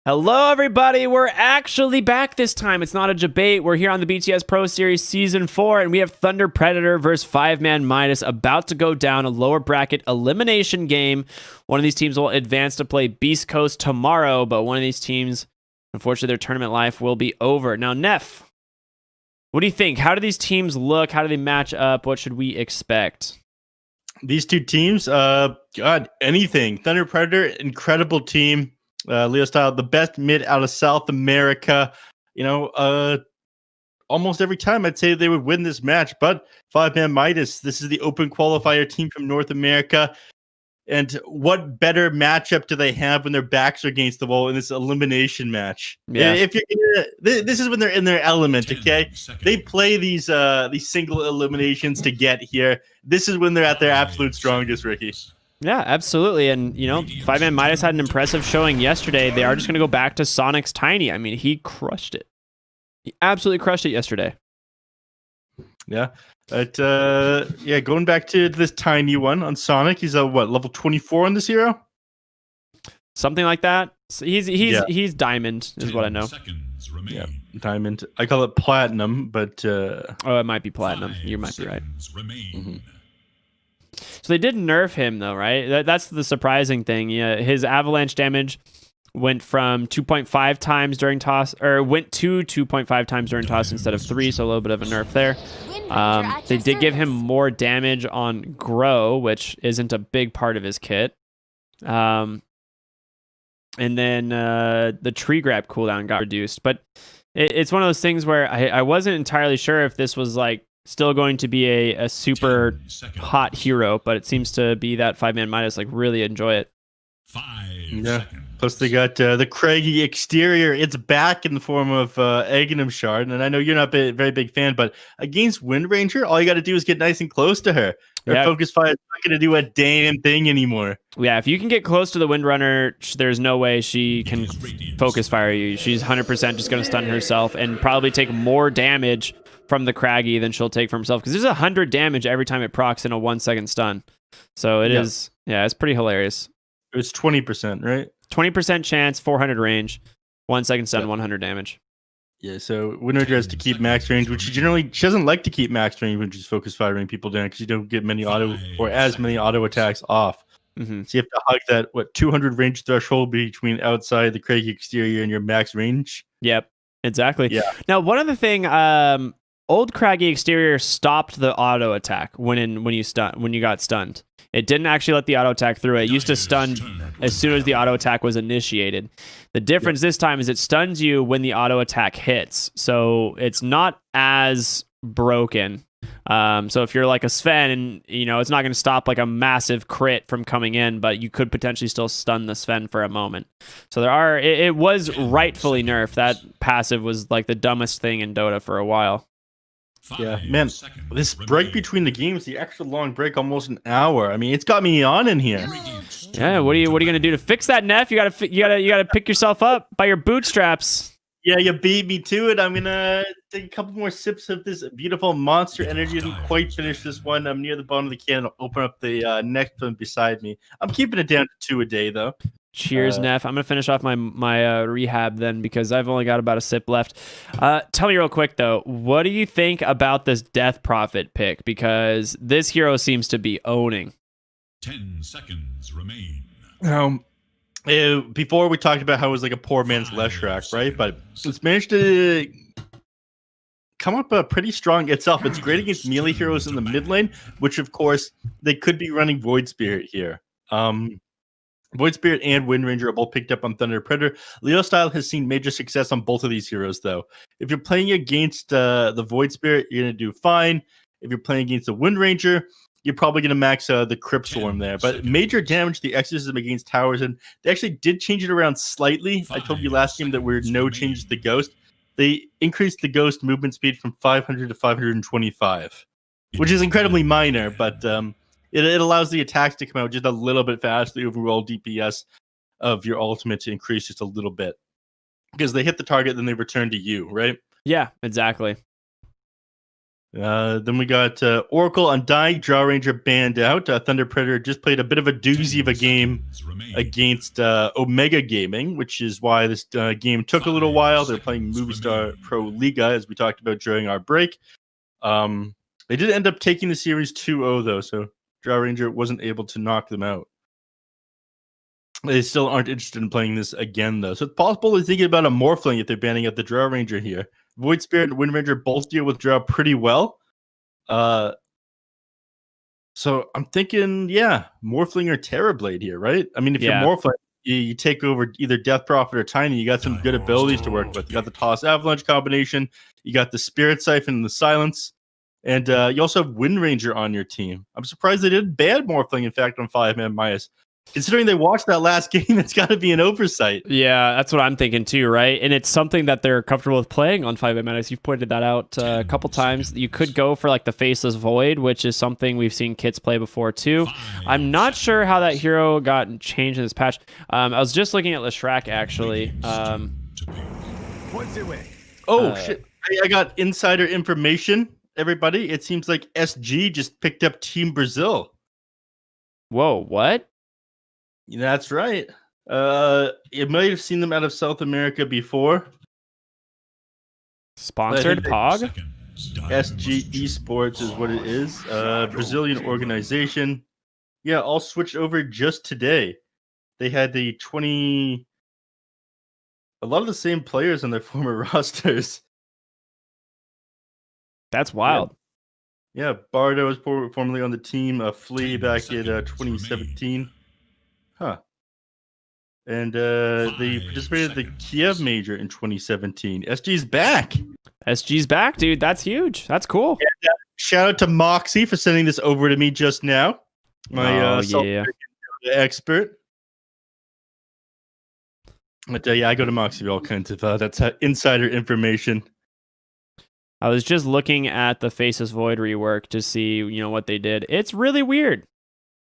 Hello, everybody. We're actually back this time. It's not a debate. We're here on the BTS Pro Series Season 4, and we have Thunder Predator versus 5-Man Midas about to go down a lower bracket elimination game. One of these teams will advance to play Beastcoast tomorrow, but one of these teams, unfortunately, their tournament life will be over. Now, neph, what do you think? How do these teams look? How do they match up? What should we expect? These two teams, God, anything. Thunder Predator, incredible team. Leo Style, the best mid out of South America. Almost every time I'd say they would win this match, but 5-Man Midas, this is the open qualifier team from North America. And what better matchup do they have when their backs are against the wall in this elimination match? Yeah. If you're this is when they're in their element, okay? They play these single eliminations to get here. This is when they're at their absolute strongest, Ricky. Yeah, absolutely. And, 5-Man Midas had an impressive showing yesterday. They are just going to go back to Sonic's Tiny. I mean, he crushed it. He absolutely crushed it yesterday. Yeah. But, going back to this Tiny one on Sonic, he's level 24 on this hero? Something like that. So he's Diamond, is what I know. Yeah, Diamond. I call it Platinum, but... it might be Platinum. You might be right. So they did nerf him, though, right? That's the surprising thing. Yeah, his avalanche damage went from 2.5 times during toss, or went to 2.5 times during toss instead of 3, so a little bit of a nerf there. They did give him more damage on Grow, which isn't a big part of his kit. And then the tree grab cooldown got reduced. But it's one of those things where I wasn't entirely sure if this was still going to be a super hot hero, but it seems to be that 5-Man Midas really enjoy it. 5 Yeah. seconds. Plus they got the craggy exterior. It's back in the form of Aghanim Shard, and I know you're not a very big fan, but against Wind Ranger, all you got to do is get nice and close to her. Her focus fire is not going to do a damn thing anymore. Yeah, if you can get close to the Windrunner, there's no way she can focus fire you. She's 100% just going to stun herself and probably take more damage from the Craggy than she'll take from herself, because there's 100 damage every time it procs in a 1-second stun. So it is, it's pretty hilarious. It's 20%, right? 20% chance, 400 range, 1-second stun, 100 damage. Yeah, so Wind Ranger has to keep max range, which she doesn't like to keep max range when she's focus firing people down, because you don't get many as many auto attacks off. Mm-hmm. So you have to hug that 200 range threshold between outside the craggy exterior and your max range. Yep, exactly. Yeah. Now, one other thing, old Craggy exterior stopped the auto attack when you got stunned. It didn't actually let the auto attack through. It used to stun as soon as the auto attack was initiated. The difference this time is it stuns you when the auto attack hits. So it's not as broken. So if you're like a Sven and it's not going to stop a massive crit from coming in, but you could potentially still stun the Sven for a moment. So it was rightfully nerfed. That passive was the dumbest thing in Dota for a while. Yeah, man, this break between the games, the extra long break, almost an hour. I mean, it's got me on in here. Yeah, what are you gonna do to fix that, neph? You gotta pick yourself up by your bootstraps. Yeah, you beat me to it. I'm gonna take a couple more sips of this beautiful Monster Energy. I didn't quite finish this one. I'm near the bottom of the can. I'll open up the next one beside me. I'm keeping it down to 2 a day, though. Cheers, neph. I'm gonna finish off my rehab then, because I've only got about a sip left. Tell me real quick though, what do you think about this Death Prophet pick? Because this hero seems to be owning. 10 seconds remain. Before we talked about how it was a poor man's Leshrac, right? But it's managed to come up pretty strong itself. It's great against melee heroes in the mid lane, which of course they could be running Void Spirit here. Void Spirit and Wind Ranger are both picked up on Thunder Predator. Leo Style has seen major success on both of these heroes, though. If you're playing against the Void Spirit, you're going to do fine. If you're playing against the Wind Ranger, you're probably going to max the Crypt Swarm there. But major damage to the Exorcism against towers, and they actually did change it around slightly. I told you last game that there were no changes to the Ghost. They increased the Ghost movement speed from 500 to 525, which is incredibly minor, but... It allows the attacks to come out just a little bit faster. The overall DPS of your ultimate to increase just a little bit, because they hit the target, then they return to you, right? Yeah, exactly. Then we got Oracle Undying, Draw Ranger banned out. Thunder Predator just played a bit of a doozy of a game against Omega Gaming, which is why this game took a little while. They're playing Movie Star Pro Liga, as we talked about during our break. They did end up taking the series 2-0, though, so Draw Ranger wasn't able to knock them out. They still aren't interested in playing this again, though. So it's possible they're thinking about a Morphling if they're banning out the Draw Ranger here. Void Spirit and Wind Ranger both deal with Draw pretty well. So I'm thinking, Morphling or Terrorblade here, right? I mean, if you're Morphling, you take over either Death Prophet or Tiny. You got some good abilities to work with. You got the Toss Avalanche combination. You got the Spirit Siphon and the Silence. And you also have Wind Ranger on your team. I'm surprised they didn't ban Morphling, in fact, on 5-man Mias. Considering they watched that last game, it's got to be an oversight. Yeah, that's what I'm thinking too, right? And it's something that they're comfortable with playing on 5-man Mias. You've pointed that out a couple times. You could go for like the Faceless Void, which is something we've seen kits play before too. I'm not sure how that hero got changed in this patch. I was just looking at Leshrac actually. Shit. I got insider information, everybody. It seems like SG just picked up Team Brasil. Whoa, what? That's right. You might have seen them out of South America before. Sponsored POG? SG Esports is what it is. Brazilian organization. Yeah, all switched over just today. They had a lot of the same players on their former rosters. That's wild. Yeah, Bardo was formerly on the team. Flea back in 2017. Huh. And they participated in the Kiev Major in 2017. SG's back. SG's back, dude. That's huge. That's cool. And, shout out to Moxie for sending this over to me just now. My expert. But I go to Moxie for all kinds of that's insider information. I was just looking at the Faceless Void rework to see, what they did. It's really weird.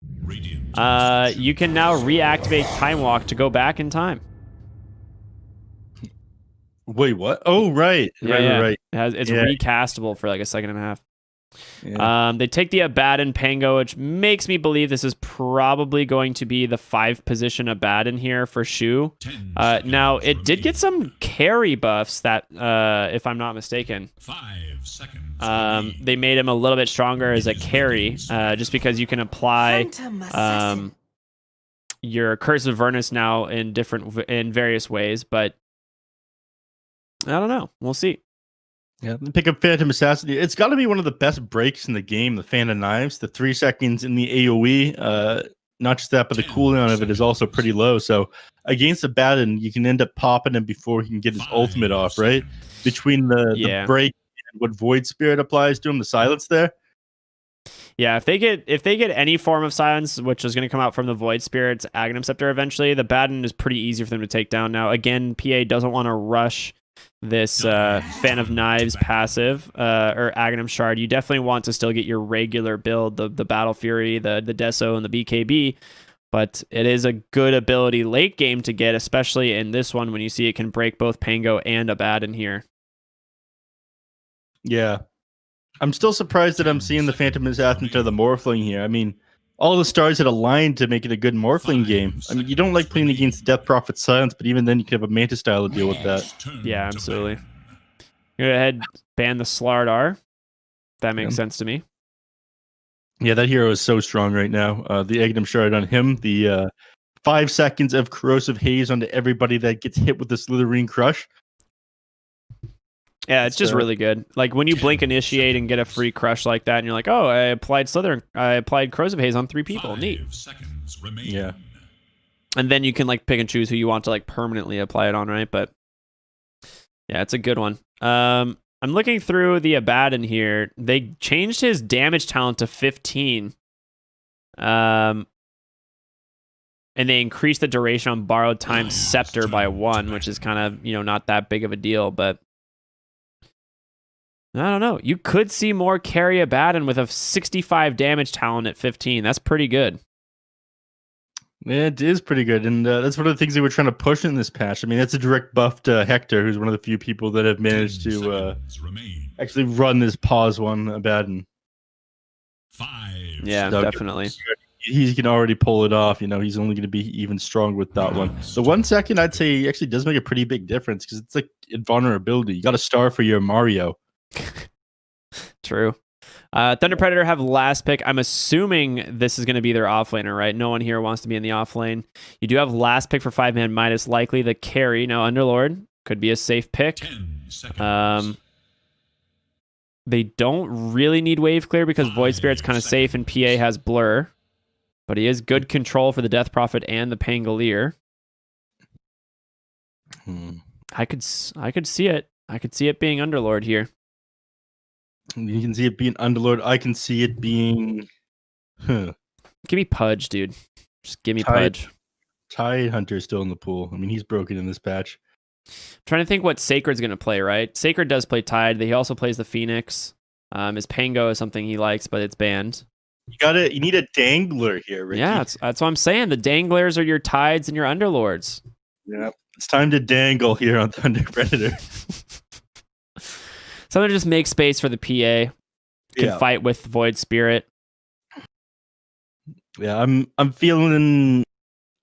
You can now reactivate Time Walk to go back in time. Wait, what? Oh, right. Right. It's recastable for like a second and a half. Yeah. They take the Abaddon Pango, which makes me believe this is probably going to be the 5-position Abaddon here for Shu. Now, it did get some carry buffs that, if I'm not mistaken, 5 seconds. They made him a little bit stronger as a carry, just because you can apply your Curse of Avernus now in various ways, but I don't know. We'll see. Yeah, pick up Phantom Assassin. It's got to be one of the best breaks in the game, the Phantom Knives. The 3 seconds in the AoE, not just that, but the cooldown of it is also pretty low. So against Abaddon, you can end up popping him before he can get his ultimate off, right? Between the break and what Void Spirit applies to him, the silence there. Yeah, if they get any form of silence, which is going to come out from the Void Spirit's Aghanim Scepter eventually, the Abaddon is pretty easy for them to take down. Now, again, PA doesn't want to rush this Fan of Knives passive or Aghanim Shard. You definitely want to still get your regular build, the Battle Fury, the Deso, and the BKB, but it is a good ability late game to get, especially in this one when you see it can break both Pango and Abaddon here. Yeah. I'm still surprised that I'm seeing the Phantom Assassin to the Morphling here. I mean, all the stars had aligned to make it a good Morphling game. I mean, you don't like playing against Death Prophet Silence, but even then you can have a Mantis style to deal with that. Yeah, absolutely. Go ahead, ban the Slardar. That makes sense to me. Yeah, that hero is so strong right now. The Aghanim Shard on him, the 5 seconds of Corrosive Haze onto everybody that gets hit with the Slitherine Crush. Yeah, it's just really good. Like when you blink initiate and get a free crush like that, and you're like, "Oh, I applied Corrosive Haze on 3 people. Neat." Yeah. And then you can like pick and choose who you want to like permanently apply it on, right? But yeah, it's a good one. I'm looking through the Abaddon here. They changed his damage talent to 15. And they increased the duration on Borrowed Time Scepter by 1, which is kind of, not that big of a deal, but I don't know. You could see more carry Abaddon with a 65 damage talent at 15. That's pretty good. Yeah, it is pretty good, and that's one of the things they were trying to push in this patch. I mean, that's a direct buff to Hector, who's one of the few people that have managed 10 to seconds remain. actually run this pause one bad. And 5 Yeah, So definitely. he can already pull it off. He's only going to be even stronger with that one. The 1 second, I'd say, actually does make a pretty big difference because it's like invulnerability. You got to star for your Mario. True. Thunder Predator have last pick. I'm assuming this is going to be their offlaner, right? No one here wants to be in the offlane. You do have last pick for 5-man Midas, likely the carry. Now, Underlord could be a safe pick. 10 seconds. They don't really need wave clear because Void Spirit's kind of safe and PA has blur. But he is good control for the Death Prophet and the Pangolier. I could see it. I could see it being Underlord here. You can see it being Underlord. I can see it being... Give me Pudge, dude. Just give me Tide. Pudge. Tide Hunter still in the pool. I mean, he's broken in this patch. I'm trying to think what Sacred's going to play, right? Sacred does play Tide. He also plays the Phoenix. His Pango is something he likes, but it's banned. You need a Dangler here, Ricky. Yeah, that's what I'm saying. The Danglers are your Tides and your Underlords. Yeah, it's time to dangle here on Thunder Predator. Someone just make space for the PA. Can fight with Void Spirit. Yeah, I'm feeling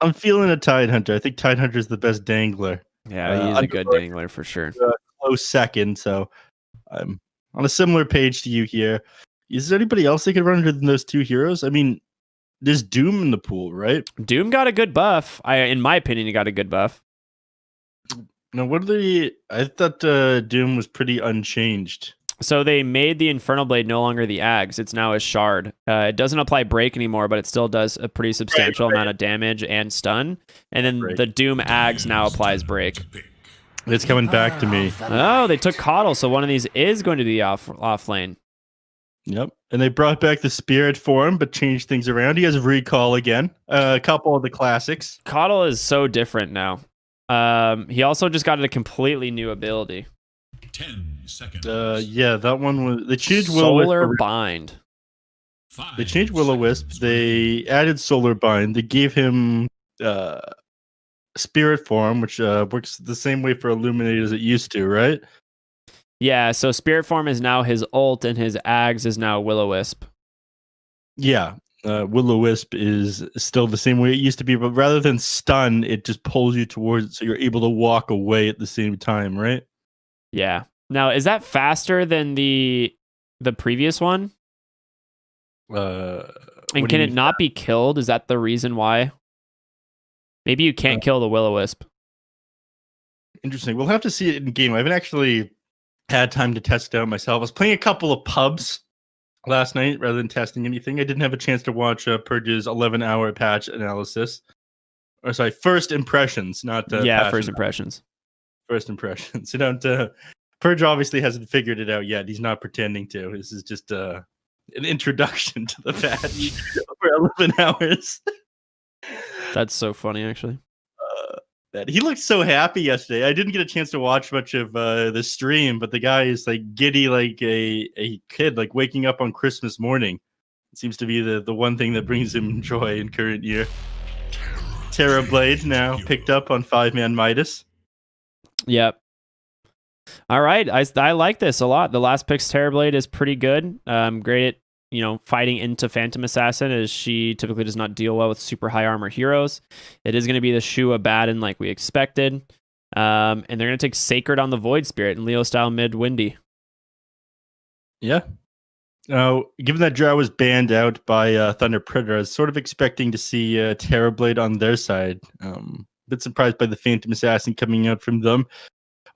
a Tide Hunter. I think Tide Hunter is the best Dangler. Yeah, he's a good Dangler for sure. Close second, so I'm on a similar page to you here. Is there anybody else they could run than those two heroes? I mean, there's Doom in the pool, right? Doom got a good buff. In my opinion, he got a good buff. Now, I thought Doom was pretty unchanged. So they made the Infernal Blade no longer the Ags. It's now a Shard. It doesn't apply break anymore, but it still does a pretty substantial amount of damage and stun. And then the Doom Ags now applies break. It's coming back to me. Oh, they took Coddle, so one of these is going to be off lane. Yep. And they brought back the Spirit form, but changed things around. He has Recall again. A couple of the classics. Coddle is so different now. He also just got a completely new ability. 10 seconds. Yeah, that one was... They changed Solar Bind. They changed Will-O-Wisp. They added Solar Bind. They gave him Spirit form, which works the same way for Illuminate as it used to, right? Yeah, so Spirit form is now his ult, and his Ags is now Will-O-Wisp. Yeah, Will-O-Wisp is still the same way it used to be, but rather than stun, it just pulls you towards it, so you're able to walk away at the same time, right? Yeah. Now, is that faster than the previous one? And can it not be killed? Is that the reason why? Maybe you can't kill the Will-O-Wisp. Interesting. We'll have to see it in game. I haven't actually had time to test it out myself. I was playing a couple of pubs last night rather than testing anything. I didn't have a chance to watch Purge's 11-hour patch analysis. Or sorry, first impressions, not first impressions. First impressions. You don't. Purge obviously hasn't figured it out yet. He's not pretending to. This is just an introduction to the patch for 11 hours. That's so funny, actually. He looked so happy yesterday. I didn't get a chance to watch much of the stream, but the guy is like giddy like a kid, like waking up on Christmas morning. It seems to be the one thing that brings him joy in current year. Terra Blade now picked up on 5-man Midas. Yep. All right. I like this a lot. The last pick's Terra Blade is pretty good. Great at fighting into Phantom Assassin, as she typically does not deal well with super high armor heroes. It is going to be the Shua Baden like we expected. And they're going to take Sacred on the Void Spirit and Leo style mid Windy. Yeah. Now, given that Drow was banned out by Thunder Predator, I was sort of expecting to see Terra Blade on their side. A bit surprised by the Phantom Assassin coming out from them.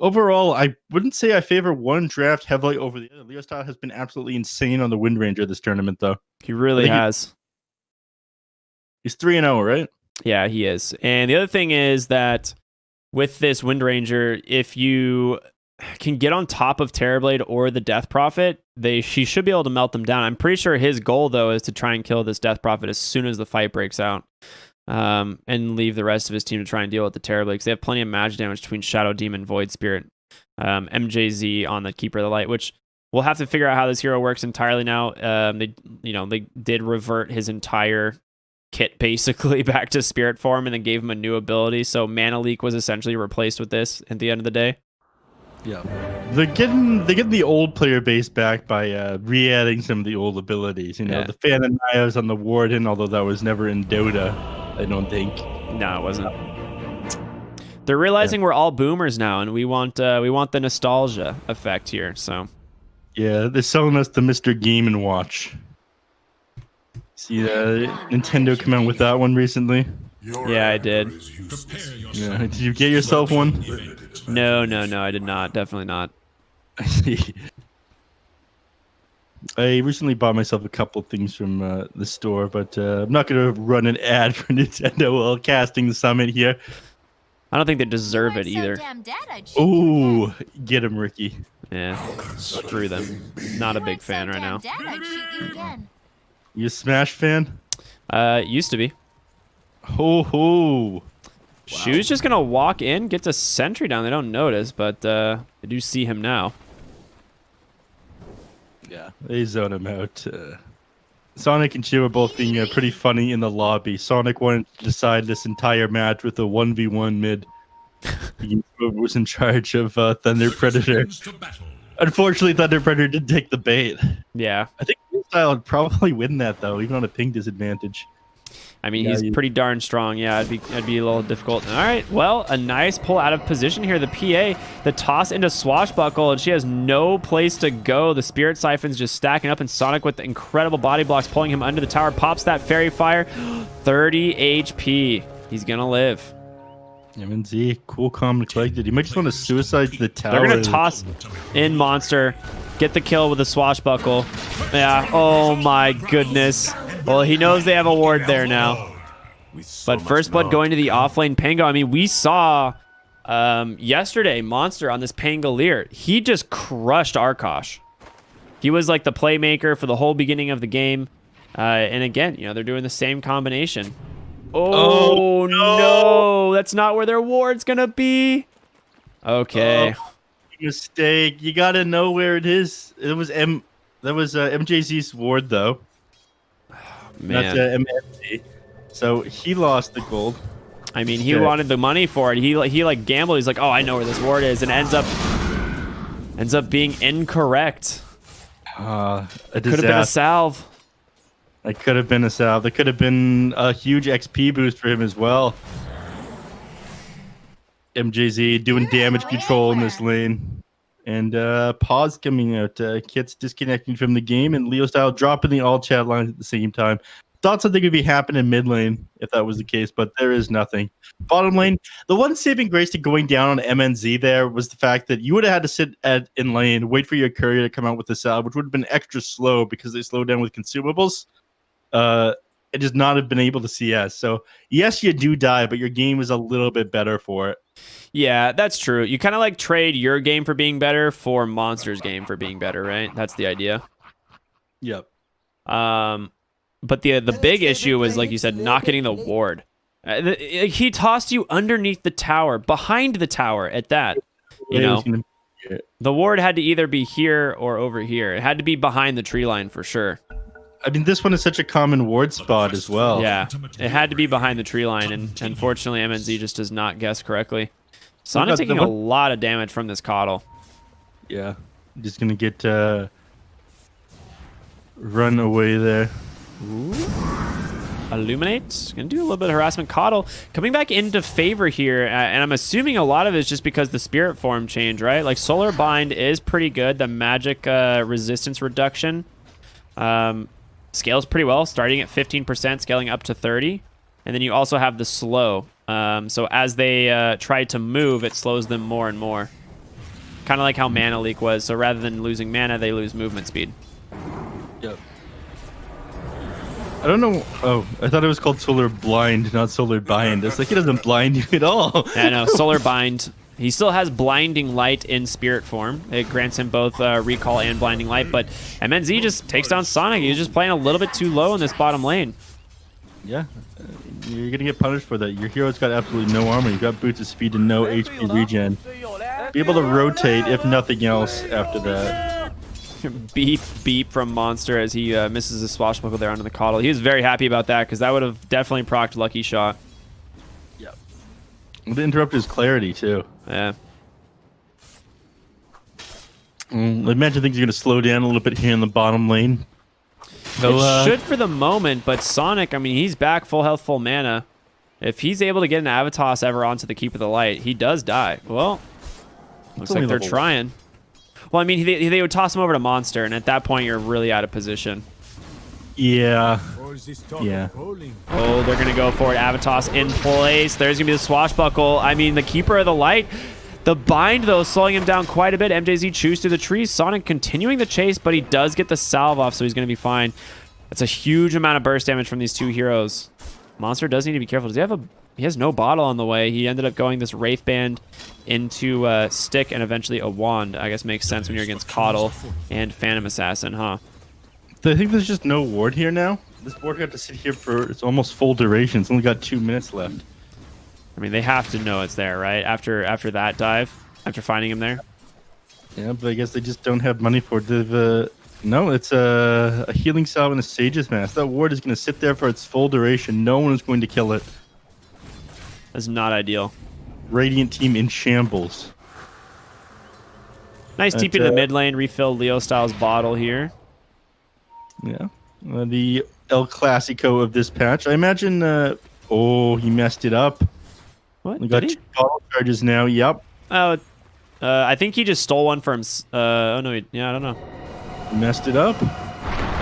Overall, I wouldn't say I favor one draft heavily over the other. Leo Style has been absolutely insane on the Wind Ranger this tournament, though. He really has. He's 3-0, right? Yeah, he is. And the other thing is that with this Wind Ranger, if you can get on top of Terrorblade or the Death Prophet, she should be able to melt them down. I'm pretty sure his goal, though, is to try and kill this Death Prophet as soon as the fight breaks out. And leave the rest of his team to try and deal with the Terrorblade, because they have plenty of magic damage between Shadow Demon, Void Spirit, MJZ on the Keeper of the Light, which we'll have to figure out how this hero works entirely now. They did revert his entire kit basically back to spirit form and then gave him a new ability. So Mana Leak was essentially replaced with this at the end of the day. Yeah, they're getting the old player base back by re-adding some of the old abilities. You know, the Phantom Knives on the Warden, although that was never in Dota, I don't think. No, it wasn't. They're realizing we're all boomers now, and we want the nostalgia effect here. So yeah, they're selling us the Mr. Game and Watch. See, Nintendo come out with that one recently. Yeah, I did. Yeah, did you get yourself one? No, I did not. Definitely not. I see. I recently bought myself a couple things from the store, but I'm not going to run an ad for Nintendo while casting the summit here. I don't think they deserve it either. Ooh, get him, Ricky. Yeah, screw them. Not a big fan right now. You a Smash fan? Used to be. Ho ho. Shu's just gonna walk in, gets a sentry down. They don't notice, but they do see him now. Yeah, they zone him out. Sonic and Shu are both being pretty funny in the lobby. Sonic wanted to decide this entire match with a 1v1 mid. He was in charge of Thunder Predator. Unfortunately, Thunder Predator did take the bait. Yeah. I think Style would probably win that, though, even on a ping disadvantage. I mean, he's pretty darn strong. Yeah, it'd be a little difficult. All right, well, a nice pull out of position here. The PA, the toss into Swashbuckle, and she has no place to go. The Spirit Siphon's just stacking up, and Sonic with the incredible body blocks pulling him under the tower. Pops that Fairy Fire. 30 HP. He's going to live. MNZ, cool, calm, and collected. He might just want to suicide the tower. They're going to toss in Monster. Get the kill with the Swashbuckle. Yeah, oh my goodness. Well, he knows they have a ward there now. But First Blood going to the offlane Pango. I mean, we saw yesterday Monster on this Pangolier. He just crushed Arkosh. He was like the playmaker for the whole beginning of the game. And again, you know, they're doing the same combination. Oh, no. That's not where their ward's going to be. Okay. Mistake. You got to know where it is. It was MJZ's ward, though. Man. That's MNZ. So he lost the gold. I mean, he wanted the money for it. He like gambled. He's like, oh, I know where this ward is, and ends up being incorrect. A could have been a salve. It could have been a salve. That could have been a huge XP boost for him as well. MJZ doing damage control in this lane. And pause coming out. Kit's disconnecting from the game, and Leo Style dropping the all chat lines at the same time. Thought something would be happening in mid lane if that was the case, but there is nothing. Bottom lane, the one saving grace to going down on MNZ there was the fact that you would have had to sit in lane, wait for your courier to come out with the salve, which would have been extra slow because they slowed down with consumables. It does not have been able to CS. So yes, you do die, but your game is a little bit better for it. Yeah, that's true. You kind of like trade your game for being better for Monster's game for being better, right? That's the idea. Yep. But the big issue was, like you said, not getting the ward. He tossed you underneath the tower, behind the tower at that. You know, the ward had to either be here or over here. It had to be behind the tree line for sure. I mean, this one is such a common ward spot as well. Yeah, it had to be behind the tree line, and unfortunately, MNZ just does not guess correctly. Sonic taking a lot of damage from this Coddle. Yeah, just gonna get run away there. Ooh. Illuminate. Gonna do a little bit of harassment. Coddle coming back into favor here, and I'm assuming a lot of it is just because the spirit form change, right? Like Solar Bind is pretty good. The magic resistance reduction scales pretty well, starting at 15%, scaling up to 30%. And then you also have the slow. So as they try to move, it slows them more and more. Kind of like how Mana Leak was. So rather than losing mana, they lose movement speed. Yep. I don't know. Oh, I thought it was called Solar Blind, not Solar Bind. It's like he doesn't blind you at all. Yeah, no, Solar Bind. He still has Blinding Light in spirit form. It grants him both Recall and Blinding Light, but MNZ just takes down Sonic. He's just playing a little bit too low in this bottom lane. Yeah, you're going to get punished for that. Your hero's got absolutely no armor. You've got boots of speed and no HP regen. Be able to rotate, if nothing else, after that. Beep from Monster as he misses his swashbuckle there onto the coddle. He was very happy about that because that would have definitely procced Lucky Shot. Yep. It interrupted his clarity too. Yeah. I imagine things are going to slow down a little bit here in the bottom lane. So, it should for the moment, but Sonic, I mean, he's back full health, full mana. If he's able to get an Avatos ever onto the Keep of the Light, he does die. Well, looks like they're trying. Well, I mean, they would toss him over to Monster, and at that point, you're really out of position. Yeah. Yeah. Oh, they're going to go for it. Avatos in place. There's going to be the Swashbuckle. I mean, the Keeper of the Light. The bind, though, slowing him down quite a bit. MJZ chews through the trees. Sonic continuing the chase, but he does get the salve off, so he's going to be fine. That's a huge amount of burst damage from these two heroes. Monster does need to be careful. Does he have a... He has no bottle on the way. He ended up going this Wraith Band into Stick and eventually a Wand. I guess makes sense when you're against Coddle and Phantom Assassin, huh? I think there's just no ward here now. This ward got to sit here for its almost full duration. It's only got 2 minutes left. I mean, they have to know it's there, right? After that dive, after finding him there. Yeah, but I guess they just don't have money for it. No, it's a healing salve and a Sage's Mask. That ward is going to sit there for its full duration. No one is going to kill it. That's not ideal. Radiant team in shambles. Nice TP to the mid lane. Refill Leo Styles' bottle here. Yeah. The El Clasico of this patch. I imagine... oh, he messed it up. What? We got 2 bottle charges now. Yep. Oh, I think he just stole one from... oh, no. Yeah, I don't know. He messed it up.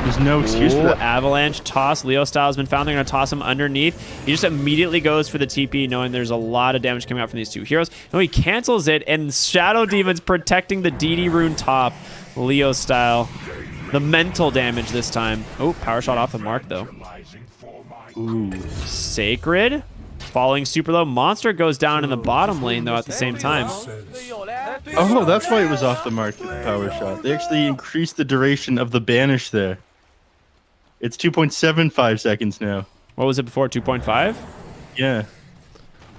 There's no excuse for that. Avalanche toss. Leo Styles has been found. They're going to toss him underneath. He just immediately goes for the TP, knowing there's a lot of damage coming out from these two heroes. No, he cancels it, and Shadow Demon's protecting the DD rune top. Leo style. The mental damage this time. Oh, power shot off the mark, though. Ooh. Sacred. Falling super low. Monster goes down in the bottom lane, though, at the same time. Oh, that's why it was off the mark with the power shot. They actually increased the duration of the banish there. It's 2.75 seconds now. What was it before? 2.5? Yeah.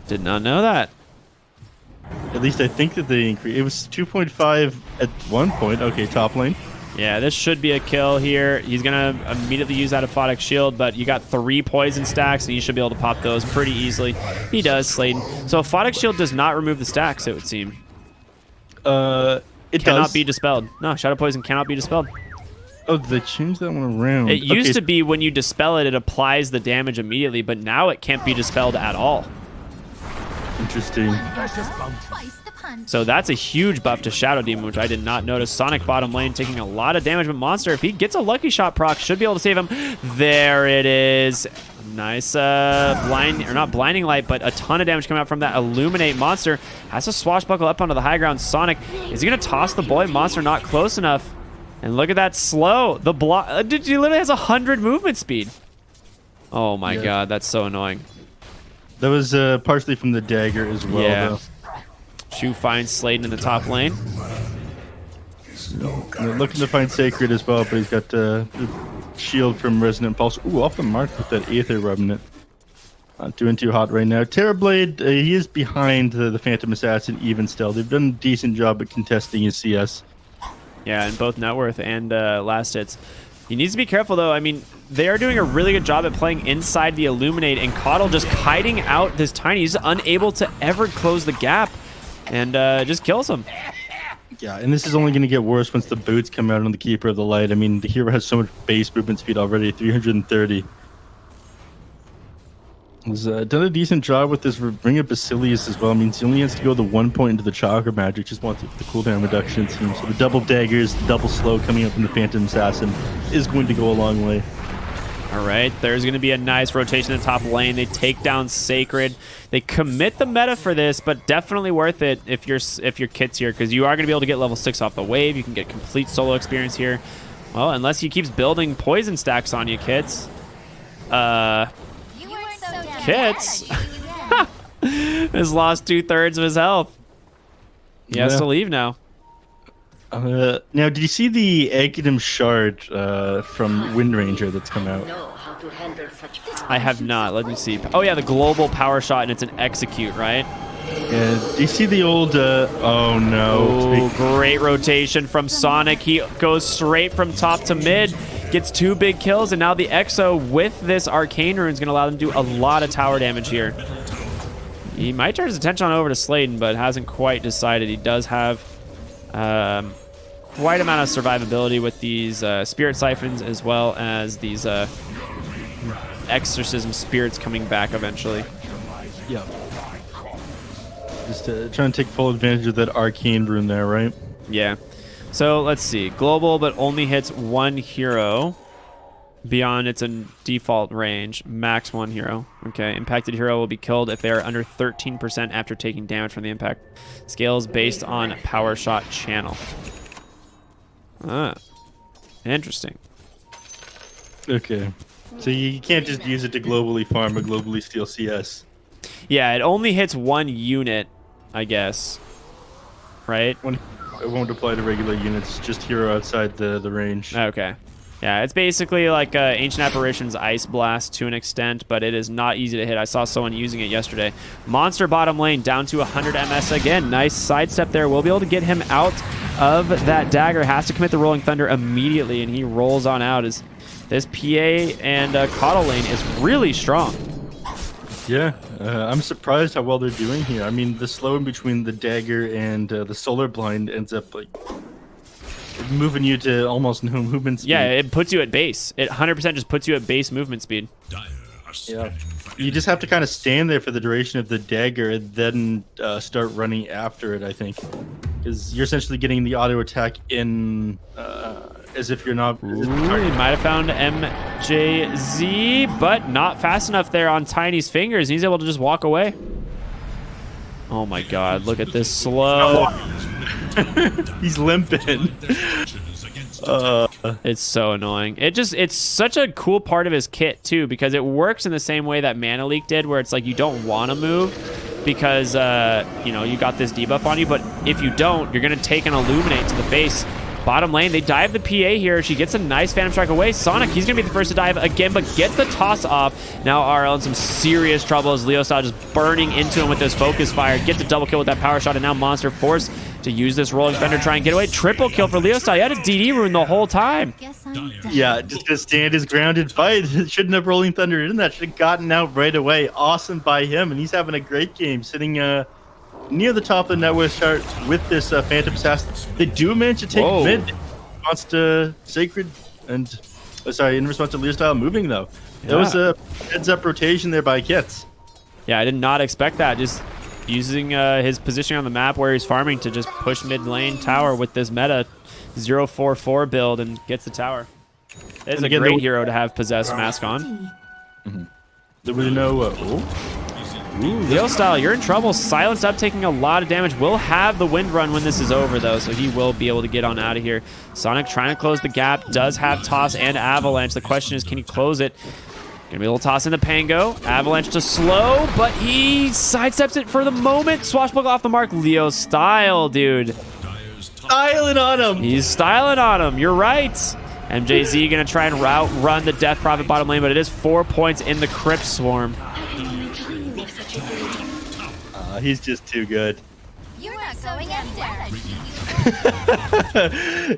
Did not know that. At least I think that they increased. It was 2.5 at one point. Okay, top lane. Yeah, this should be a kill here. He's going to immediately use that Aphotic Shield, but you got 3 poison stacks, and you should be able to pop those pretty easily. He does, Sladen. So Aphotic Shield does not remove the stacks, it would seem. It cannot does. be dispelled. No, Shadow Poison cannot be dispelled. Oh, they changed that one around. It used to be when you dispel it, it applies the damage immediately, but now it can't be dispelled at all. Interesting. So that's a huge buff to Shadow Demon, which I did not notice. Sonic bottom lane taking a lot of damage, but Monster, if he gets a Lucky Shot proc, should be able to save him. There it is. Nice not blinding light, but a ton of damage coming out from that Illuminate. Monster has to swashbuckle up onto the high ground. Sonic, is he going to toss the boy? Monster not close enough. And look at that slow. The block, he literally has 100 movement speed. Oh my god, that's so annoying. That was partially from the dagger as well, though. Shu finds Sladen in the top lane. Looking to find Sacred as well, but he's got the shield from Resonant Pulse. Ooh, off the mark with that Aether Remnant. Not doing too hot right now. Terrorblade, he is behind the Phantom Assassin even still. They've done a decent job at contesting his CS. Yeah, in both net worth and last hits. He needs to be careful, though. I mean, they are doing a really good job at playing inside the Illuminate, and Coddle just kiting out this Tiny. He's unable to ever close the gap, and just kills him. Yeah, and this is only going to get worse once the boots come out on the Keeper of the Light. I mean, the hero has so much base movement speed already, 330. He's done a decent job with this Ring of Basilius as well. I mean, he only has to go the 1 point into the Chakra Magic, just wants it for the cooldown reduction, it seems. So the double daggers, the double slow coming up from the Phantom Assassin is going to go a long way. All right, there's going to be a nice rotation in the top lane. They take down Sacred. They commit the meta for this, but definitely worth it if your kit's here, because you are going to be able to get level 6 off the wave. You can get complete solo experience here. Well, unless he keeps building poison stacks on you, Kits. Kits has lost 2/3 of his health. He has to leave now. Now, did you see the Aghanim Shard from Wind Ranger that's come out? I have not. Let me see. Oh, yeah, the global power shot, and it's an execute, right? And do you see the old? Oh no! Oh, great rotation from Sonic. He goes straight from top to mid, gets 2 big kills, and now the Exo with this Arcane Rune is going to allow them to do a lot of tower damage here. He might turn his attention on over to Sladen, but hasn't quite decided. He does have quite amount of survivability with these Spirit Siphons, as well as these Exorcism Spirits coming back eventually. Yeah. Just trying to take full advantage of that Arcane Rune there, right? Yeah. So let's see. Global, but only hits 1 hero beyond its default range. Max 1 hero. Okay. Impacted hero will be killed if they are under 13% after taking damage from the impact. Scales based on power shot channel. Ah. Interesting. Okay. So you can't just use it to globally farm or globally steal CS. Yeah, it only hits 1 unit, I guess. Right? It won't apply to regular units, just hero outside the range. Okay. Yeah, it's basically like Ancient Apparition's Ice Blast to an extent, but it is not easy to hit. I saw someone using it yesterday. Monster bottom lane down to 100 MS again. Nice sidestep there. We'll be able to get him out of that dagger. Has to commit the Rolling Thunder immediately, and he rolls on out. As this PA and Coddle lane is really strong. Yeah, I'm surprised how well they're doing here. I mean, the slow in between the dagger and the solar blind ends up like moving you to almost no movement speed. Yeah, it puts you at base. It 100% just puts you at base movement speed. Yeah. You just have to kind of stand there for the duration of the dagger and then start running after it, I think. Because you're essentially getting the auto attack in as if you're not... Ooh, he might have found MJZ, but not fast enough there on Tiny's fingers. He's able to just walk away. Oh my god, look at this slow. He's limping. It's so annoying. It's such a cool part of his kit too, because it works in the same way that Mana Leak did, where it's like you don't want to move because you know, you got this debuff on you, but if you don't, you're gonna take an Illuminate to the face. Bottom lane, they dive the PA here. She gets a nice Phantom Strike away. Sonic, he's going to be the first to dive again, but gets the toss off. Now RL in some serious trouble as Leo Style just burning into him with this Focus Fire. Gets a double kill with that power shot, and now Monster forced to use this Rolling Thunder, try and get away. Triple kill for Leo Style. He had a DD rune the whole time. Yeah, just going to stand his ground and fight. Shouldn't have Rolling Thunder in that. Should have gotten out right away. Awesome by him, and he's having a great game, sitting near the top of the net worth chart with this Phantom Assassin. They do manage to take mid in response to Sacred and in response to Leo Style moving though. Yeah. That was a heads-up rotation there by Kits. Yeah, I did not expect that. Just using his position on the map where he's farming to just push mid lane tower with this meta 0-4-4 build and gets the tower. It is a great hero to have Possessed Mask on. Mm-hmm. There was no... Ooh, Leo Style, you're in trouble. Silenced up, taking a lot of damage. Will have the wind run when this is over, though, so he will be able to get on out of here. Sonic trying to close the gap. Does have Toss and Avalanche. The question is, can he close it? Gonna be a little toss in the Pango. Avalanche to slow, but he sidesteps it for the moment. Swashbuckle off the mark. Leo Style, dude. Styling on him. He's styling on him. You're right. MJZ gonna try and run the Death Prophet bottom lane, but it is 4 points in the Crypt Swarm. He's just too good. You're not going anywhere.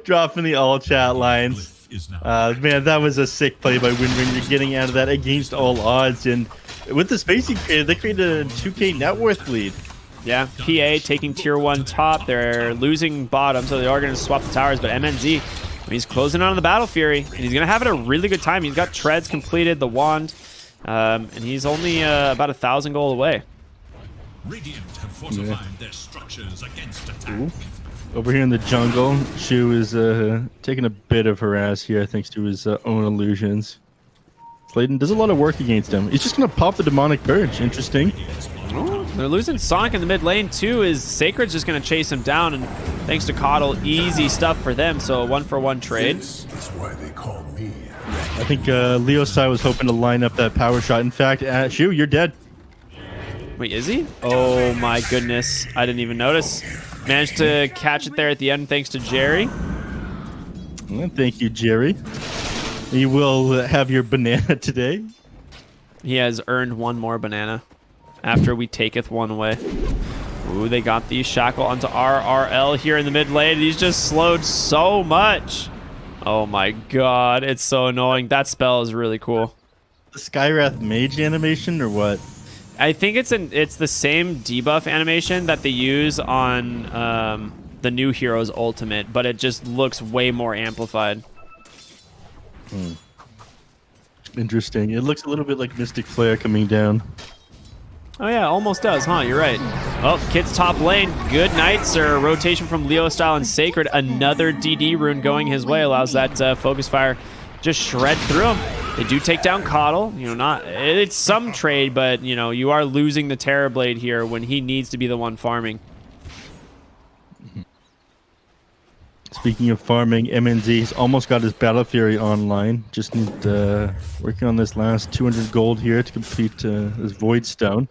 Dropping the all chat lines. Man, that was a sick play by Windring. You're getting out of that against all odds. And with the spacing created, they created a 2K net worth lead. Yeah, PA taking tier 1 top. They're losing bottom, so they are going to swap the towers. But MNZ, he's closing on the Battle Fury, and he's going to have it a really good time. He's got treads completed, the wand, and he's only about 1,000 gold away. Radiant have fortified their structures against attack. Over here in the jungle, Shu is taking a bit of harass here thanks to his own illusions. Sladen does a lot of work against him. He's just going to pop the Demonic Purge. Interesting. Oh, they're losing Sonic in the mid lane too. Is Sacred's just going to chase him down, and thanks to Coddle, easy stuff for them. So a 1-for-1 trade. This is why they call me. I think Leo Sai was hoping to line up that power shot. In fact, Shu, you're dead. Wait, is he? Oh my goodness. I didn't even notice. Managed to catch it there at the end thanks to Jerry. Well, thank you, Jerry. You will have your banana today. He has earned 1 more banana after we taketh 1 away. Ooh, they got the shackle onto RRL here in the mid lane. He's just slowed so much. Oh my god, it's so annoying. That spell is really cool. The Skywrath mage animation or what? I think it's the same debuff animation that they use on the new hero's ultimate, but it just looks way more amplified. Interesting. It looks a little bit like Mystic Flare coming down. Oh yeah, almost does, huh? You're right. Well, Kit's top lane. Good night, sir. Rotation from Leo Style and Sacred. Another DD rune going his way allows that focus fire just shred through him. They do take down Coddle. You know, it's some trade, but you know, you are losing the Terrorblade here when he needs to be the one farming. Speaking of farming, MNZ's almost got his Battle Fury online. Just need working on this last 200 gold here to complete his Void Stone.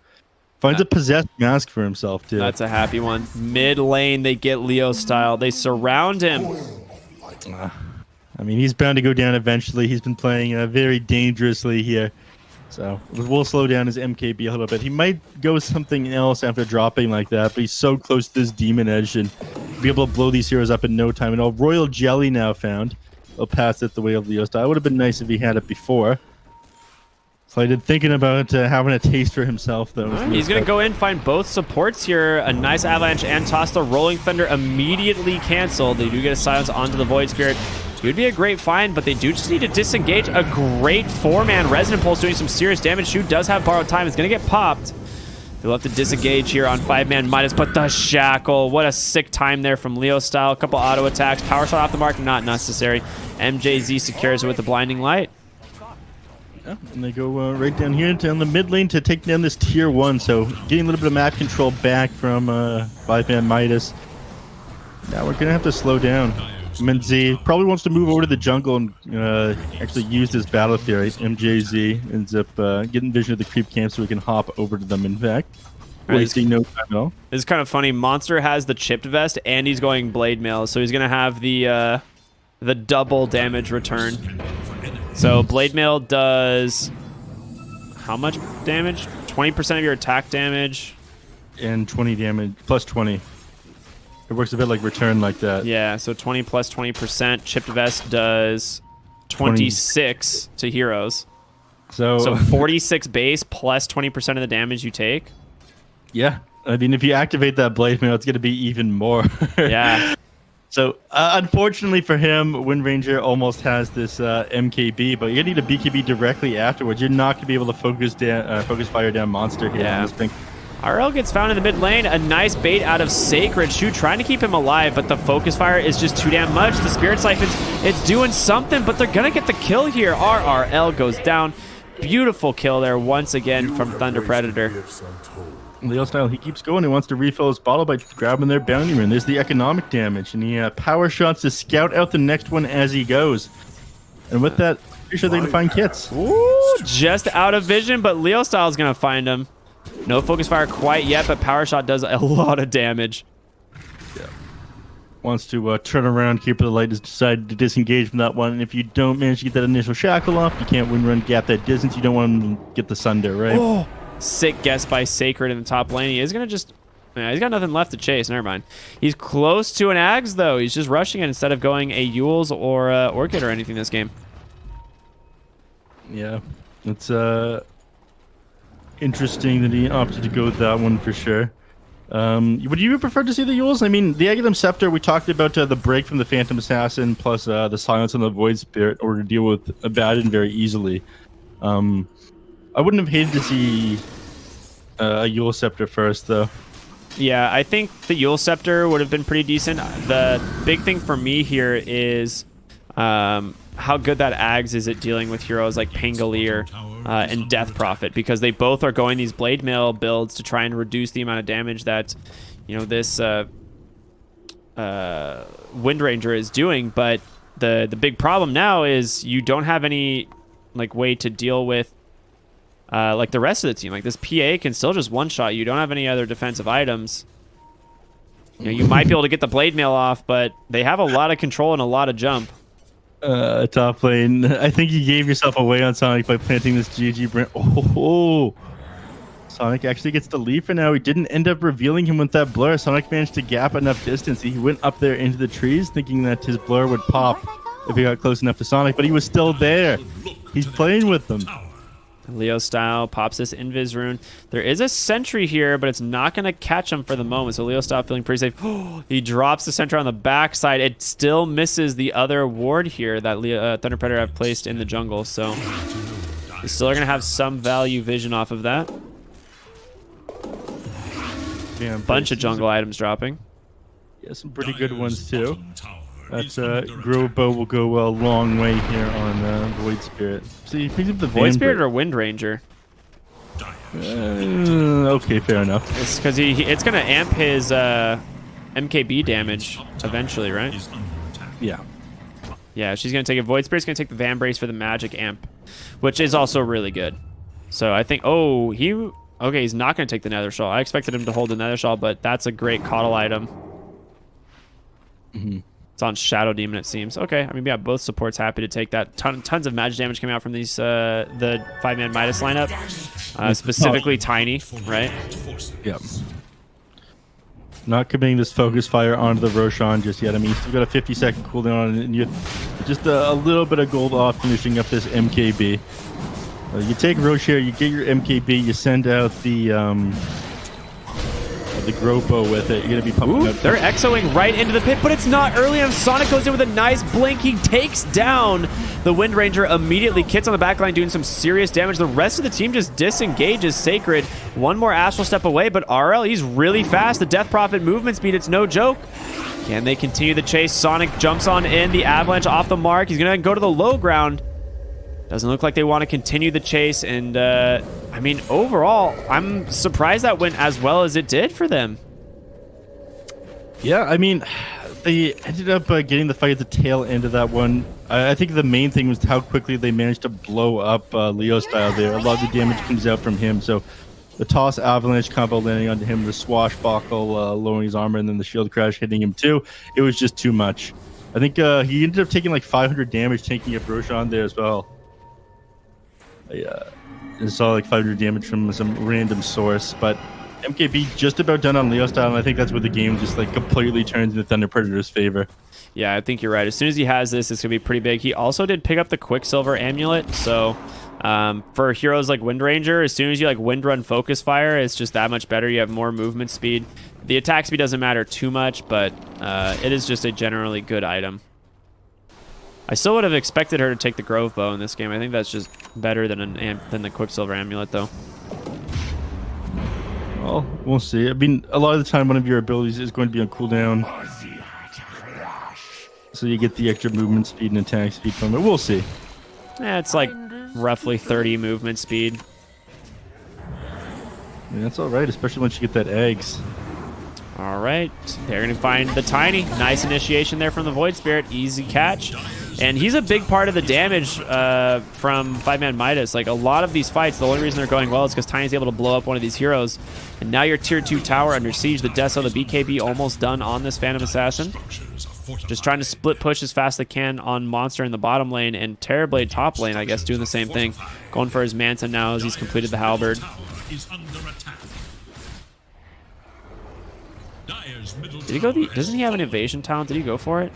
Finds a possessed mask for himself too. That's a happy one. Mid lane, they get Leo Style. They surround him. I mean, he's bound to go down eventually. He's been playing very dangerously here. So we'll slow down his MKB a little bit. He might go something else after dropping like that, but he's so close to this Demon Edge and be able to blow these heroes up in no time. And all Royal Jelly now found. He'll pass it the way of Leo Style. It would have been nice if he had it before. Slighted thinking about having a taste for himself, though. He's going to go in, find both supports here. A nice Avalanche and toss the Rolling Thunder immediately canceled. They do get a silence onto the Void Spirit. It would be a great find, but they do just need to disengage. A great 4-man Resonant Pulse doing some serious damage. Shu does have borrowed time. It's going to get popped. They'll have to disengage here on 5-man Midas, but the Shackle. What a sick time there from Leo Style. A couple auto attacks. Power shot off the mark, not necessary. MJZ secures it with the Blinding Light. Yeah, and they go right down here down the mid lane to take down this tier 1. So getting a little bit of map control back from 5-man Midas. Now we're going to have to slow down. MNZ probably wants to move over to the jungle and actually use this Battle Fury. MJZ ends up getting vision of the creep camp so we can hop over to them, in fact. Wasting no time at all. It's kind of funny. Monster has the chipped vest and he's going Blade Mail, so he's going to have the double damage return. So Blade Mail does how much damage? 20% of your attack damage. And 20 damage, plus 20. It works a bit like return like that. Yeah, so 20 plus 20%. Chipped vest does 26 to heroes. So 46 base plus 20% of the damage you take. Yeah. I mean, if you activate that Blade Mail, it's going to be even more. Yeah. So, unfortunately for him, Wind Ranger almost has this MKB, but you're going to need a BKB directly afterwards. You're not going to be able to focus fire down Monster here. Yeah. On this thing. RL gets found in the mid lane. A nice bait out of Sacred. Shu trying to keep him alive, but the focus fire is just too damn much. The Spirit Siphons, it's doing something, but they're going to get the kill here. RRL goes down. Beautiful kill there once again from Thunder Predator. Leo Style, he keeps going. He wants to refill his bottle by grabbing their bounty rune. There's the economic damage, and he power shots to scout out the next one as he goes. And with that, pretty sure they're going to find kits. Ooh, just out of vision, but Leo Style's going to find him. No focus fire quite yet, but power shot does a lot of damage. Yeah. Wants to turn around, Keeper of the Light has decided to disengage from that one. And if you don't manage to get that initial shackle off, you can't win run gap that distance. You don't want him to get the Sunder, right? Oh, sick guess by Sacred in the top lane. He is going to just... Yeah, he's got nothing left to chase. Never mind. He's close to an Ags, though. He's just rushing it instead of going a Yules or Orchid or anything this game. Yeah. It's interesting that he opted to go with that one for sure. Would you prefer to see the Yules? I mean, the Aghanim Scepter, we talked about the break from the Phantom Assassin plus the silence on the Void Spirit in order to deal with Abaddon very easily. I wouldn't have hated to see a Yule Scepter first, though. Yeah, I think the Yule Scepter would have been pretty decent. The big thing for me here is how good that Ags is at dealing with heroes like Pangolier and Death Prophet, because they both are going these Blade Mail builds to try and reduce the amount of damage that, you know, this Wind Ranger is doing. But the big problem now is you don't have any like way to deal with like the rest of the team. Like this PA can still just one-shot you. Don't have any other defensive items. You know, you might be able to get the Blade Mail off, but they have a lot of control and a lot of jump. Top lane. I think you gave yourself away on Sonic by planting this GG brand. Oh, Sonic actually gets the lead for now. He didn't end up revealing him with that blur. Sonic managed to gap enough distance. He went up there into the trees thinking that his blur would pop if he got close enough to Sonic, but he was still there. He's playing with them. Leo Style pops this Invis rune. There is a sentry here, but it's not going to catch him for the moment. So Leo Style feeling pretty safe. He drops the sentry on the backside. It still misses the other ward here that Thunder Predator have placed in the jungle. So they still are going to have some value vision off of that. Yeah, Bunch of jungle items dropping. Yeah, some pretty good ones too. That Grove Bow will go a long way here on Void Spirit. So he picks up the Void Spirit or Wind Ranger? Okay, fair enough. It's because it's going to amp his MKB damage eventually, right? Yeah. Yeah, she's going to take it. Void Spirit's going to take the Van Brace for the magic amp, which is also really good. So I think, okay, he's not going to take the Nether Shawl. I expected him to hold the Nether Shawl, but that's a great coddle item. Mm-hmm. It's on Shadow Demon, it seems. Okay, I mean, yeah, both supports happy to take that. Tons of magic damage coming out from these the 5-man Midas lineup. Specifically Tiny, right? Yep. Not committing this focus fire onto the Roshan just yet. I mean, you still got a 50-second cooldown, and you just a little bit of gold off finishing up this MKB. You take Roche here, you get your MKB, you send out the Gropo with it. You're gonna be pumping up. They're exoing right into the pit, but it's not early enough. Sonic goes in with a nice blink. He takes down the Wind Ranger immediately. Kits on the backline doing some serious damage. The rest of the team just disengages Sacred. One more Astral Step away, but RL, he's really fast. The Death Prophet movement speed, it's no joke. Can they continue the chase? Sonic jumps on in. The Avalanche off the mark. He's gonna go to the low ground. Doesn't look like they want to continue the chase, and I mean, overall, I'm surprised that went as well as it did for them. Yeah, I mean, they ended up getting the fight at the tail end of that one. I think the main thing was how quickly they managed to blow up Leo Style there. A lot of the damage comes out from him, so the toss avalanche combo landing onto him, the swashbuckle lowering his armor, and then the shield crash hitting him too. It was just too much. I think he ended up taking like 500 damage, taking up Roshan there as well. I saw like 500 damage from some random source, but MKB just about done on Leo Style, and I think that's where the game just like completely turns into Thunder Predator's favor. Yeah, I think you're right. As soon as he has this, it's going to be pretty big. He also did pick up the Quicksilver Amulet, so for heroes like Wind Ranger, as soon as you like Wind Run Focus Fire, it's just that much better. You have more movement speed. The attack speed doesn't matter too much, but it is just a generally good item. I still would have expected her to take the Grove Bow in this game. I think that's just better than the Quicksilver Amulet, though. Well, we'll see. I mean, a lot of the time, one of your abilities is going to be on cooldown, so you get the extra movement speed and attack speed from it. We'll see. Yeah, it's like roughly 30 movement speed. I mean, that's all right, especially once you get that eggs. All right, they're going to find the Tiny. Nice initiation there from the Void Spirit. Easy catch. And he's a big part of the damage from 5-man Midas. Like, a lot of these fights, the only reason they're going well is because Tiny's able to blow up one of these heroes. And now your tier 2 tower under siege. The Deso, the BKB almost done on this Phantom Assassin. Just trying to split push as fast as they can on Monster in the bottom lane. And Terrorblade top lane, I guess, doing the same thing. Going for his Manta now as he's completed the Halberd. Did he go doesn't he have an evasion talent? Did he go for it?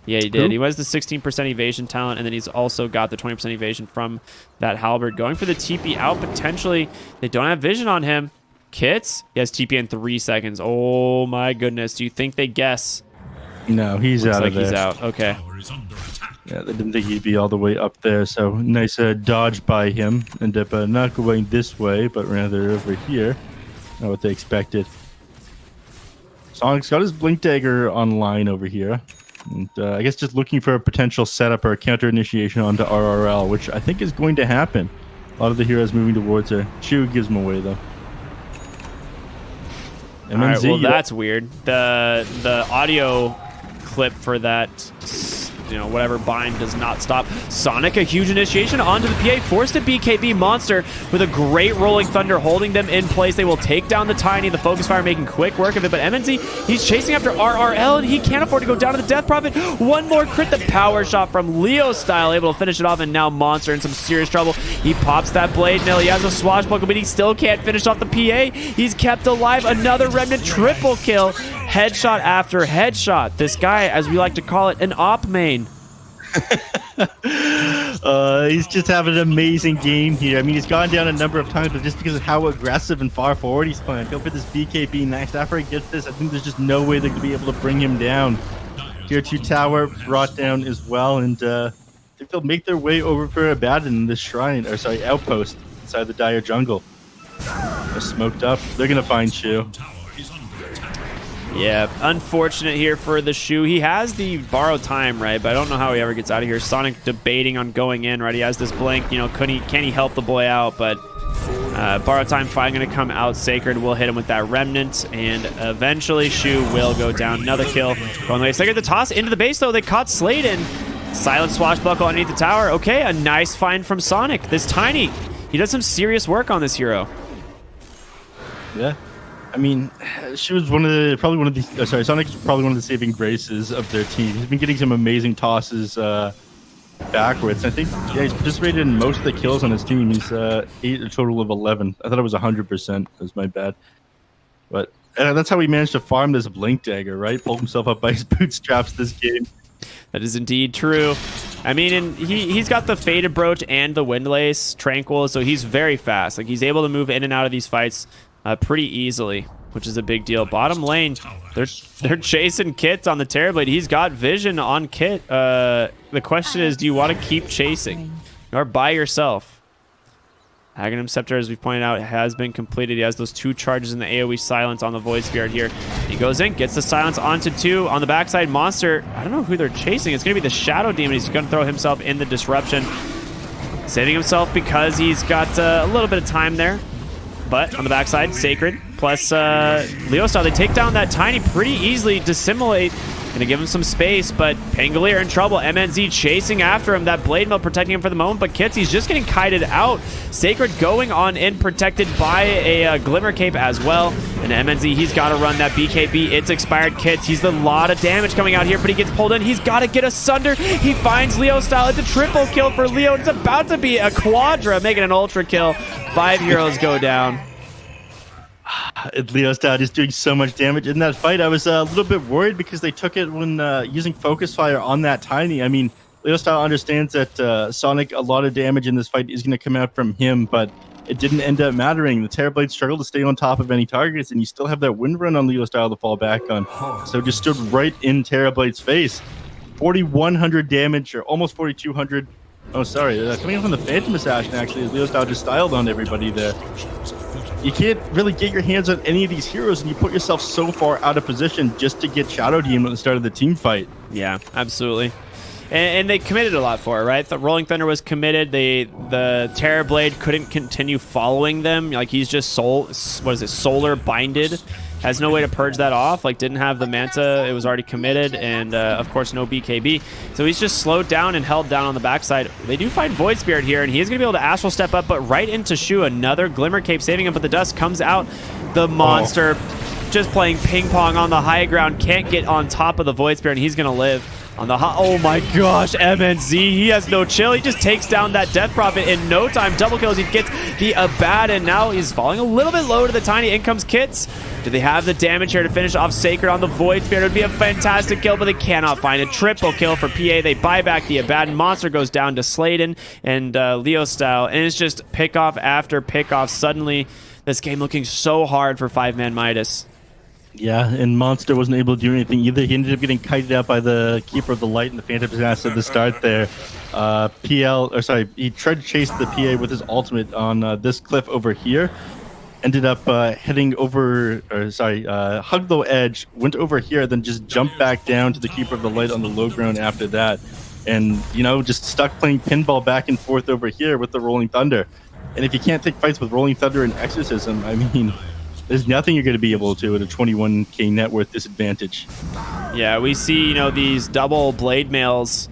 Yeah, he did. Who? He was the 16% evasion talent, and then he's also got the 20% evasion from that Halberd. Going for the TP out, potentially. They don't have vision on him. Kits? He has TP in 3 seconds. Oh, my goodness. Do you think they guess? No, he's out of there. He's out. Okay. Yeah, they didn't think he'd be all the way up there, so nice dodge by him. Ended up not going this way, but rather over here. Not what they expected. Sonic's got his Blink Dagger online over here. And I guess just looking for a potential setup or a counter initiation onto RRL, which I think is going to happen. A lot of the heroes moving towards her. Chew gives them away, though. All right, well, that's weird. The audio clip for that whatever bind does not stop. Sonic, a huge initiation onto the PA, forced to BKB Monster with a great Rolling Thunder holding them in place. They will take down the Tiny, the Focus Fire making quick work of it, but MNZ, he's chasing after RRL, and he can't afford to go down to the Death Prophet. One more crit, the power shot from Leo Style, able to finish it off, and now Monster in some serious trouble. He pops that Blade Mill, he has a swashbuckle, but he still can't finish off the PA. He's kept alive, another Remnant triple kill. Headshot after headshot. This guy, as we like to call it, an op main. He's just having an amazing game here. I mean, he's gone down a number of times, but just because of how aggressive and far forward he's playing. Go for this BKB next. After he gets this, I think there's just no way they're going to be able to bring him down. Tier 2 tower brought down as well, and I think they'll make their way over for Abaddon in this shrine, or sorry, outpost inside the Dire jungle. They're smoked up. They're going to find Shu. Yeah, unfortunate here for the Shu. He has the borrowed time, right? But I don't know how he ever gets out of here. Sonic debating on going in, right? He has this blink. Can he help the boy out? But borrowed time finally going to come out. Sacred will hit him with that Remnant, and eventually Shu will go down. Another kill going away. Sacred the toss into the base, though. They caught Sladen. Silent swashbuckle underneath the tower. Okay, a nice find from Sonic. This Tiny, he does some serious work on this hero. Yeah. I mean, she was Sonic's probably one of the saving graces of their team. He's been getting some amazing tosses backwards. I think, yeah, he's participated in most of the kills on his team. He's 8, a total of 11. I thought it was 100%. That was my bad. But that's how he managed to farm this Blink Dagger, right? Pulled himself up by his bootstraps this game. That is indeed true. I mean, and he's got the Faded Brooch and the Windlace Tranquil, so he's very fast. Like, he's able to move in and out of these fights pretty easily, which is a big deal. Bottom lane, they're chasing Kit on the Terrorblade. He's got vision on Kit. The question is, do you want to keep chasing or by yourself? Aghanim Scepter, as we pointed out, has been completed. He has those 2 charges in the AoE silence on the Void Spirit here. He goes in, gets the silence onto 2. On the backside, Monster, I don't know who they're chasing. It's going to be the Shadow Demon. He's going to throw himself in the disruption, saving himself because he's got a little bit of time there. But on the backside, Sacred plus Leo Style, they take down that Tiny pretty easily. Dissimulate, gonna give him some space, but Pangolier in trouble. MNZ chasing after him. That Blade Mill protecting him for the moment, but Kitsy's just getting kited out. Sacred going on in, protected by a Glimmer Cape as well. And MNZ, he's got to run that BKB. It's expired Kits. He's a lot of damage coming out here, but he gets pulled in. He's got to get asunder. He finds Leo Style. It's a triple kill for Leo. It's about to be a quadra, making an ultra kill. 5 heroes go down. Leo Style is doing so much damage in that fight. I was a little bit worried because they took it when using Focus Fire on that Tiny. I mean, Leo Style understands that Sonic, a lot of damage in this fight is going to come out from him, but it didn't end up mattering. The Terrorblade struggled to stay on top of any targets, and you still have that wind run on Leo Style to fall back on. So just stood right in Terrorblade's face. 4,100 damage, or almost 4,200. Oh, sorry. Coming up from the Phantom Assassin, actually, as Leo Style just styled on everybody there. You can't really get your hands on any of these heroes, and you put yourself so far out of position just to get Shadow Demon at the start of the team fight. Yeah, absolutely. And they committed a lot for it, right? The Rolling Thunder was committed. The Terrorblade couldn't continue following them. Like, he's just solar binded. Has no way to purge that off. Like, didn't have the Manta. It was already committed. And, of course, no BKB. So he's just slowed down and held down on the backside. They do find Void Spirit here, and he's going to be able to Astral Step up, but right into Shu. Another Glimmer Cape saving him, but the dust comes out. The Monster just playing ping pong on the high ground. Can't get on top of the Void Spirit, and he's going to live. On the oh my gosh, MNZ, he has no chill. He just takes down that Death Prophet in no time. Double kills, he gets the Abaddon. Now he's falling a little bit low to the Tiny. In comes Kits. Do they have the damage here to finish off Sacred on the Void Spirit? It would be a fantastic kill, but they cannot find a triple kill for PA. They buy back the Abaddon. Monster goes down to Sladen and Leo Style, and it's just pickoff after pickoff. Suddenly, this game looking so hard for 5-man Midas. Yeah, and Monster wasn't able to do anything either. He ended up getting kited out by the Keeper of the Light and the Phantom Assassin at the start there. He tried to chase the PA with his ultimate on this cliff over here. Ended up heading over, hugged the edge, went over here, then just jumped back down to the Keeper of the Light on the low ground after that. And, just stuck playing pinball back and forth over here with the Rolling Thunder. And if you can't take fights with Rolling Thunder and Exorcism, I mean, There's nothing you're going to be able to at a 21k net worth disadvantage. Yeah, we see, these double blade mails.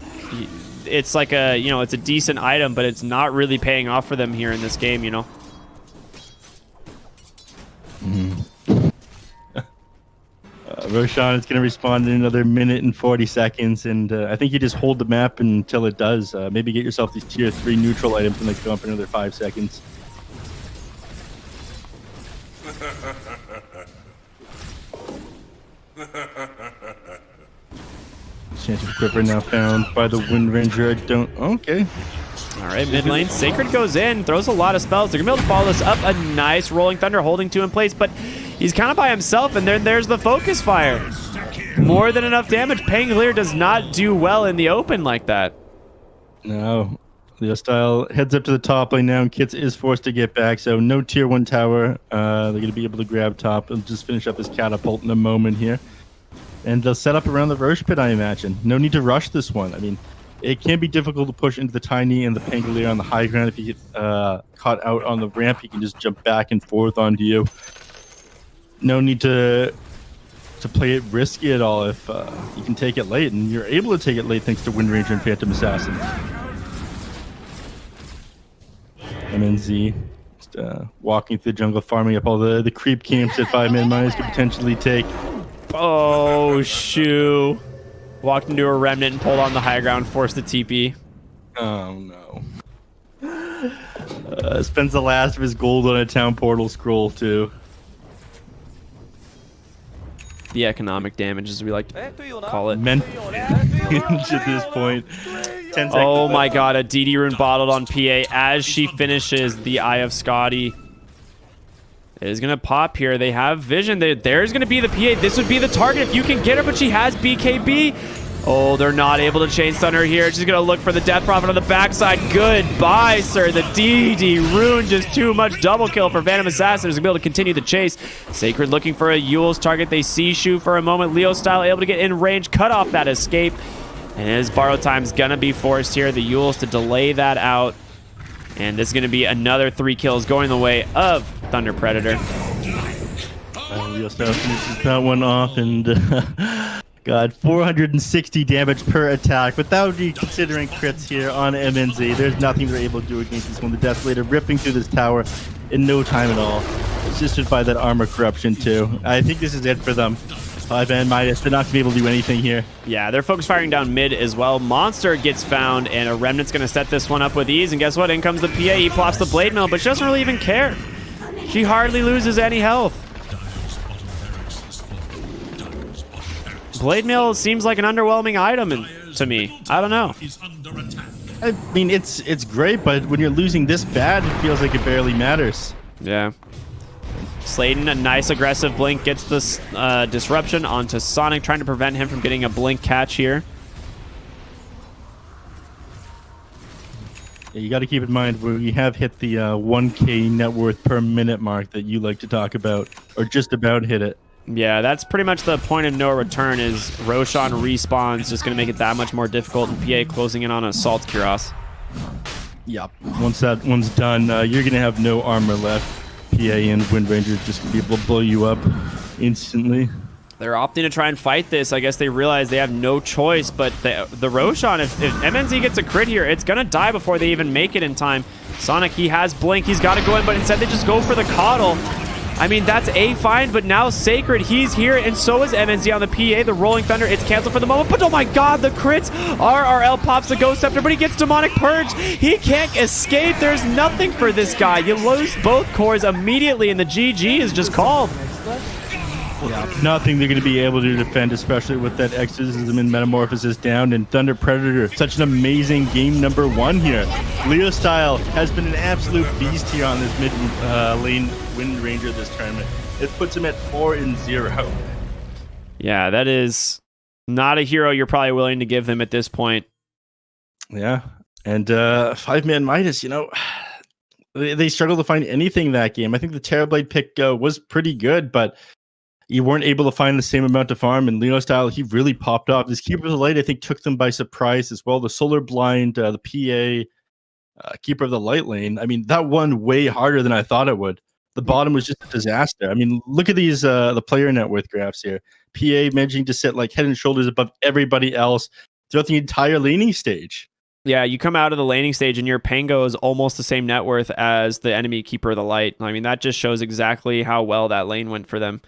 It's like it's a decent item, but it's not really paying off for them here in this game, Roshan is going to respond in another minute and 40 seconds, and I think you just hold the map until it does. Maybe get yourself these tier 3 neutral items and then go up another 5 seconds. Chance of Quiver now found by the Wind Ranger. Okay. All right, mid lane. Sacred goes in, throws a lot of spells. They're going to be able to follow this up. A nice Rolling Thunder holding 2 in place, but he's kind of by himself, and there's the Focus Fire. More than enough damage. Pangolier does not do well in the open like that. No. Leo Style heads up to the top lane now, and Kits is forced to get back, so no tier 1 tower. They're going to be able to grab top and just finish up his catapult in a moment here. And they'll set up around the Roche pit, I imagine. No need to rush this one. I mean, it can be difficult to push into the Tiny and the Pangolier on the high ground. If you get caught out on the ramp, he can just jump back and forth onto you. No need to play it risky at all if you can take it late, and you're able to take it late thanks to Wind Ranger and Phantom Assassin. MNZ just walking through the jungle, farming up all the creep camps that 5-man miners could potentially take. Oh, shoo. Walked into a remnant and pulled on the high ground, forced the TP. Oh, no. Spends the last of his gold on a town portal scroll, too. The economic damage, as we like to call it. Meant at this point. 10 seconds Oh my left. god, a DD rune bottled on PA as she finishes the Eye of Scotty. It is going to pop here. They have vision. There's going to be the PA. This would be the target if you can get her, but she has BKB. Oh, they're not able to chain stun her here. She's going to look for the Death Prophet on the backside. Goodbye, sir. The DD rune, just too much. Double kill for Phantom Assassin. Is going to be able to continue the chase. Sacred looking for a Yule's target. They see Shu for a moment. Leo Style able to get in range, cut off that escape. And his borrow time's going to be forced here. The Yule's to delay that out. And this is going to be another 3 kills going the way of Thunder Predator. Leo Style finishes that one off, and God, 460 damage per attack without considering crits here on MNZ. There's nothing they're able to do against this one. The Desolator ripping through this tower in no time at all. Assisted by that armor corruption too. I think this is it for them. 5-man Midas, they're not going to be able to do anything here. Yeah, they're focus firing down mid as well. Monster gets found, and a Remnant's going to set this one up with ease. And guess what? In comes the PA. He plops the Blade Mill, but she doesn't really even care. She hardly loses any health. Blade Mill seems like an underwhelming item to me. I don't know. I mean, it's great, but when you're losing this bad, it feels like it barely matters. Yeah. Sladen, a nice aggressive blink, gets this disruption onto Sonic, trying to prevent him from getting a blink catch here. Yeah, you got to keep in mind we have hit the 1k net worth per minute mark that you like to talk about, or just about hit it. Yeah, that's pretty much the point of no return. Is Roshan respawns, just going to make it that much more difficult, and PA closing in on Assault Kuros. Yep. Once that one's done, you're going to have no armor left. PA and Wind Ranger just going to be able to blow you up instantly. They're opting to try and fight this. I guess they realize they have no choice, but the Roshan, if MNZ gets a crit here, it's going to die before they even make it in time. Sonic, he has Blink. He's got to go in, but instead they just go for the Coddle. I mean, that's fine, but now Sacred, he's here, and so is MNZ on the PA. The Rolling Thunder, it's canceled for the moment, but oh my god, the crits! RRL pops the Ghost Scepter, but he gets Demonic Purge. He can't escape. There's nothing for this guy. You lose both cores immediately, and the GG is just called. Yeah, nothing they're going to be able to defend, especially with that Exorcism and Metamorphosis down. And Thunder Predator, such an amazing game number 1 here. Leo Style has been an absolute beast here on this mid lane Wind Ranger this tournament. It puts him at 4-0. Yeah, that is not a hero you're probably willing to give them at this point. Yeah, and 5-man Midas, you know, they struggled to find anything that game. I think the Terrorblade pick was pretty good, but you weren't able to find the same amount to farm, and Leo Style, he really popped off. This Keeper of the Light, I think, took them by surprise as well. The Solar Blind, the PA, Keeper of the Light lane, I mean, that won way harder than I thought it would. the bottom was just a disaster. I mean, look at these the player net worth graphs here. PA managing to sit like head and shoulders above everybody else throughout the entire laning stage. Yeah, you come out of the laning stage and your Pango is almost the same net worth as the enemy Keeper of the Light. I mean, that just shows exactly how well that lane went for them.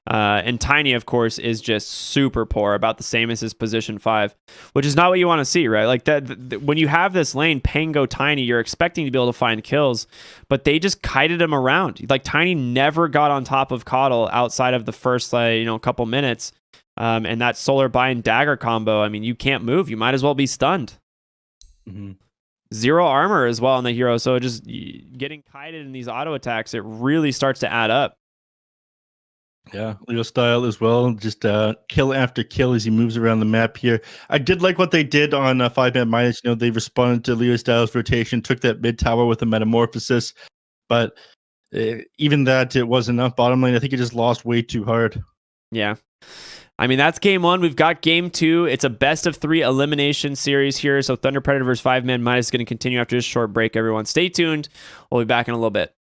And Tiny, of course, is just super poor, about the same as his position 5, which is not what you want to see, right? Like that when you have this lane, Pango, Tiny, you're expecting to be able to find kills, but they just kited him around. Like Tiny never got on top of Coddle outside of the first couple minutes. And that Solar Bind Dagger combo, I mean, you can't move. You might as well be stunned. Mm-hmm. 0 armor as well on the hero, so just getting kited in these auto attacks, it really starts to add up. Yeah, Leo style as well, just kill after kill as he moves around the map here. I did like what they did on 5-man minus. They responded to Leo style's rotation, took that mid tower with a metamorphosis, but even that, it wasn't enough. Bottom lane, I think it just lost way too hard. Yeah. I mean, that's game 1. We've got game 2. It's a best of 3 elimination series here. So Thunder Predator versus 5-man minus is going to continue after this short break, everyone. Stay tuned. We'll be back in a little bit.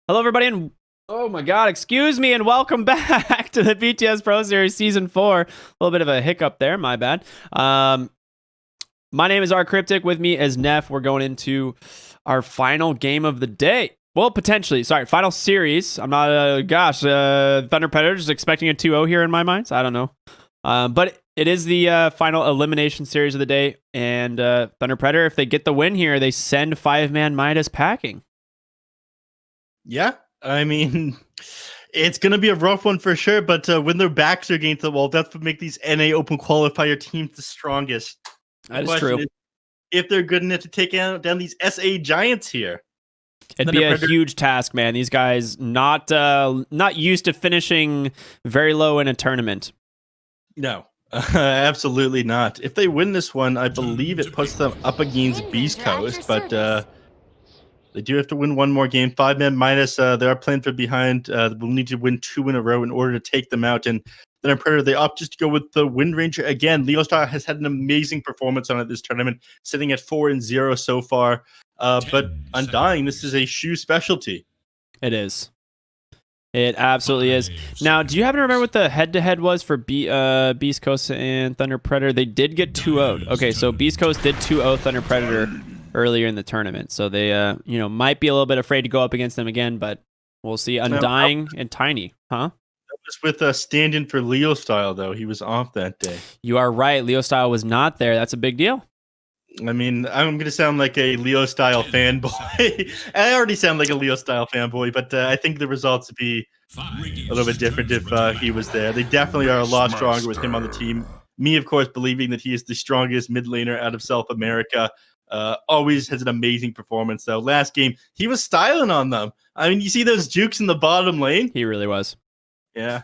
Hello, everybody, and oh my God, excuse me, and welcome back to the BTS Pro Series Season 4. A little bit of a hiccup there, my bad. My name is rkryptic. With me is neph. We're going into our final game of the day. Well, potentially. Sorry, final series. I'm not, Thunder Predators expecting a 2-0 here in my mind. So I don't know. But it is the final elimination series of the day. And Thunder Predator, if they get the win here, they send 5-man Midas packing. Yeah, I mean, it's going to be a rough one for sure, but when their backs are against the wall, that's what make these NA Open Qualifier teams the strongest. That is true. If they're good enough to take down these SA giants here. It'd be a huge task, man. These guys not used to finishing very low in a tournament. No, absolutely not. If they win this one, I believe it puts them up against Beastcoast, but they do have to win one more game. 5-man Midas, they are playing for behind. We'll need to win 2 in a row in order to take them out. And then Predator, they opt just to go with the Wind Ranger again. Leostar has had an amazing performance on it this tournament, sitting at 4-0 so far. But Undying, this is a shoe specialty. It is. It absolutely is. Now, do you happen to remember what the head-to-head was for Beastcoast and Thunder Predator? They did get 2-0'd. Okay, so Beastcoast did 2-0 Thunder Predator earlier in the tournament. So they, might be a little bit afraid to go up against them again, but we'll see. Undying and Tiny, huh? That was with a stand-in for Leo Style, though. He was off that day. You are right. Leo Style was not there. That's a big deal. I mean, I'm going to sound like a Leo Style fanboy. I already sound like a Leo Style fanboy, but I think the results would be a little bit different if he was there. They definitely are a lot stronger with him on the team. Me, of course, believing that he is the strongest mid laner out of South America. Always has an amazing performance, though. Last game, he was styling on them. I mean, you see those jukes in the bottom lane? He really was. Yeah.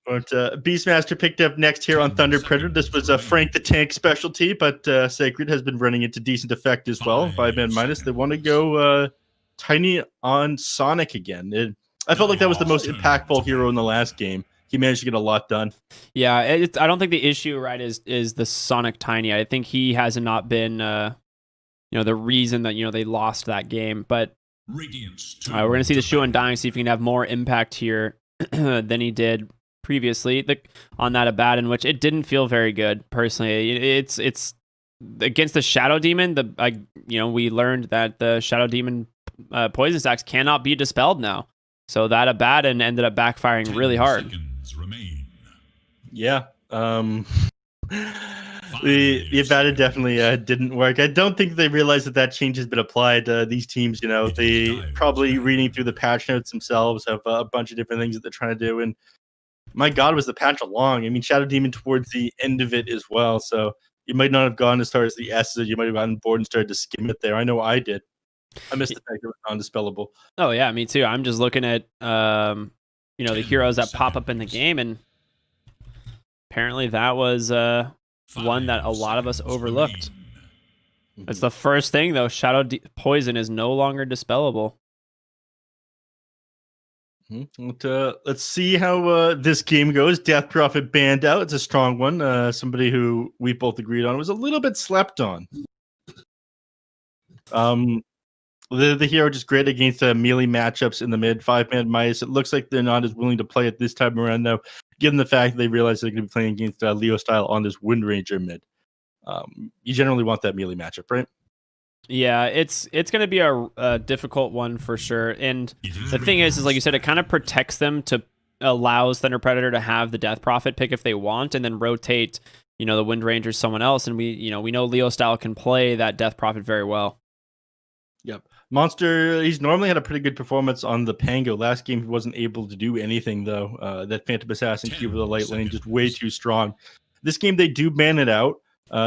But Beastmaster picked up next here on Thunder Predator. This was a Frank the Tank specialty, but Sacred has been running into decent effect as well. 5-man Midas. They want to go Tiny on Sonic again. I felt like that was the most impactful hero in the last game. He managed to get a lot done. Yeah, I don't think the issue, right, is the Sonic Tiny. I think he has not been, the reason that, they lost that game. But we're going to see the shoe Undying, see if he can have more impact here than he did previously on that Abaddon, which it didn't feel very good personally. It's against the Shadow Demon. We learned that the Shadow Demon poison stacks cannot be dispelled now. So that Abaddon ended up backfiring really hard. Yeah. The Abaddon definitely didn't work. I don't think they realized that change has been applied. These teams, they probably reading through the patch notes themselves have a bunch of different things that they're trying to do. And my God, was the patch long? I mean, Shadow Demon towards the end of it as well. So you might not have gone as far as the S's. You might have gotten bored and started to skim it there. I know I did. I missed the fact that it was non-dispellable. Oh, yeah, me too. I'm just looking at, the heroes that pop up in the game, and apparently that was one that a lot of us overlooked. It's the first thing, though. Poison is no longer dispellable. Let's see how this game goes. Death Prophet banned out. It's a strong one. Somebody who we both agreed on was a little bit slept on. The hero just great against melee matchups in the mid. 5-man Midas. It looks like they're not as willing to play it this time around, though, given the fact that they realize they're going to be playing against Leo Style on this Wind Ranger mid. You generally want that melee matchup, right? Yeah, it's going to be a difficult one for sure. And the thing is like you said, it kind of protects them allows Thunder Predator to have the Death Prophet pick if they want, and then rotate, the Wind Ranger someone else. And we know Leo Style can play that Death Prophet very well. Yep. Monster, he's normally had a pretty good performance on the Pango. Last game, he wasn't able to do anything, though. That Phantom Assassin cube with the light lane, just way too strong. This game, they do ban it out.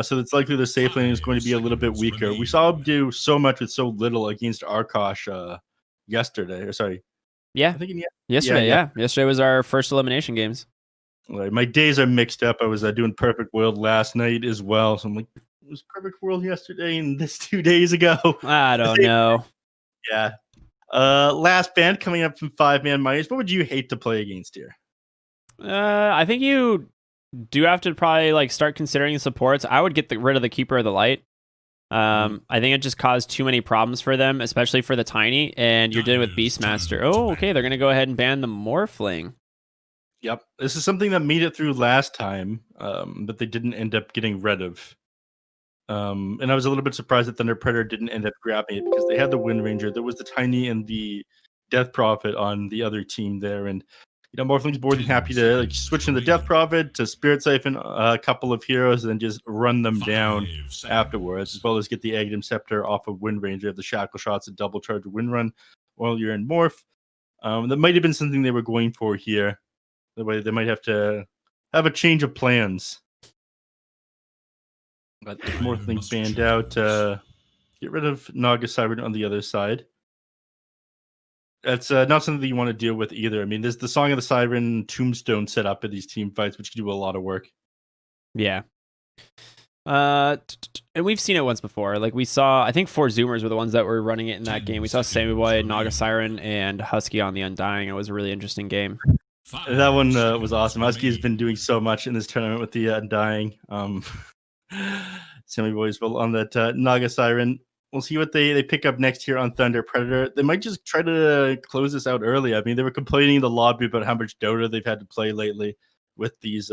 So it's likely the safe lane is going to be a little bit weaker. We saw him do so much with so little against Arkosh yesterday. Or sorry. Yeah. I think yesterday, yeah. Yesterday was our first elimination games. Right. My days are mixed up. I was doing Perfect World last night as well. So I'm like, it was Perfect World yesterday and this 2 days ago. I don't know. Yeah. Last band coming up from 5-man Midas. What would you hate to play against here? I think you do have to probably start considering supports. I would get rid of the Keeper of the Light. I think it just caused too many problems for them, especially for the Tiny, and you're dealing with Beastmaster. Oh, okay, they're going to go ahead and ban the Morphling. Yep, this is something that made it through last time, but they didn't end up getting rid of. And I was a little bit surprised that Thunder Predator didn't end up grabbing it because they had the Wind Ranger. There was the Tiny and the Death Prophet on the other team there, and Morphling's more than happy to switch in the Death Prophet to Spirit Siphon a couple of heroes and just run them down afterwards, as well as get the Aghanim Scepter off of Wind Ranger, the Shackle Shots, and double charge Wind Run while you're in Morph. That might have been something they were going for here. The way they might have to have a change of plans. But the Morphling banned out. Get rid of Naga Siren on the other side. That's not something that you want to deal with either. I mean, there's the Song of the Siren tombstone set up in these team fights, which can do a lot of work. Yeah. And we've seen it once before. Like we saw, I think 4 Zoomers were the ones that were running it in that game. We saw Sammy Boy, Naga Siren, and Husky on the Undying. It was a really interesting game. That one was awesome. Husky has been doing so much in this tournament with the Undying. Sammy Boy's on that Naga Siren. We'll see what they pick up next here on Thunder Predator. They might just try to close this out early. I mean, they were complaining in the lobby about how much Dota they've had to play lately with these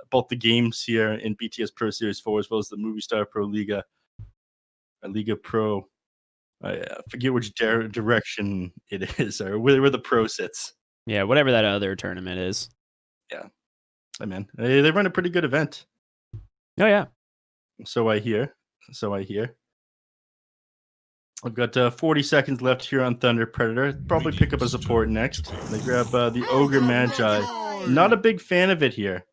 both the games here in BTS Pro Series 4 as well as the Movie Star Pro Liga, Liga Pro. I forget which direction it is or where the pro sits. Yeah, whatever that other tournament is. Yeah. I mean, they run a pretty good event. Oh, yeah. So I hear. I've got 40 seconds left here on Thunder Predator. Probably pick up a support next. They grab the Ogre Magi. Not a big fan of it here.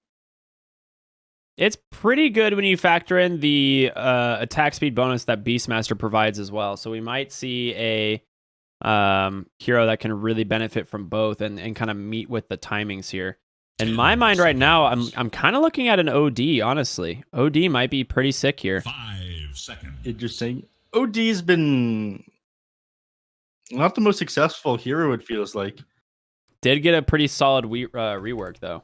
It's pretty good when you factor in the attack speed bonus that Beastmaster provides as well. So we might see a hero that can really benefit from both and kind of meet with the timings here. In my mind right now, I'm kind of looking at an OD, honestly. OD might be pretty sick here. 5 seconds. Interesting. OD's been not the most successful hero, it feels like. Did get a pretty solid rework, though.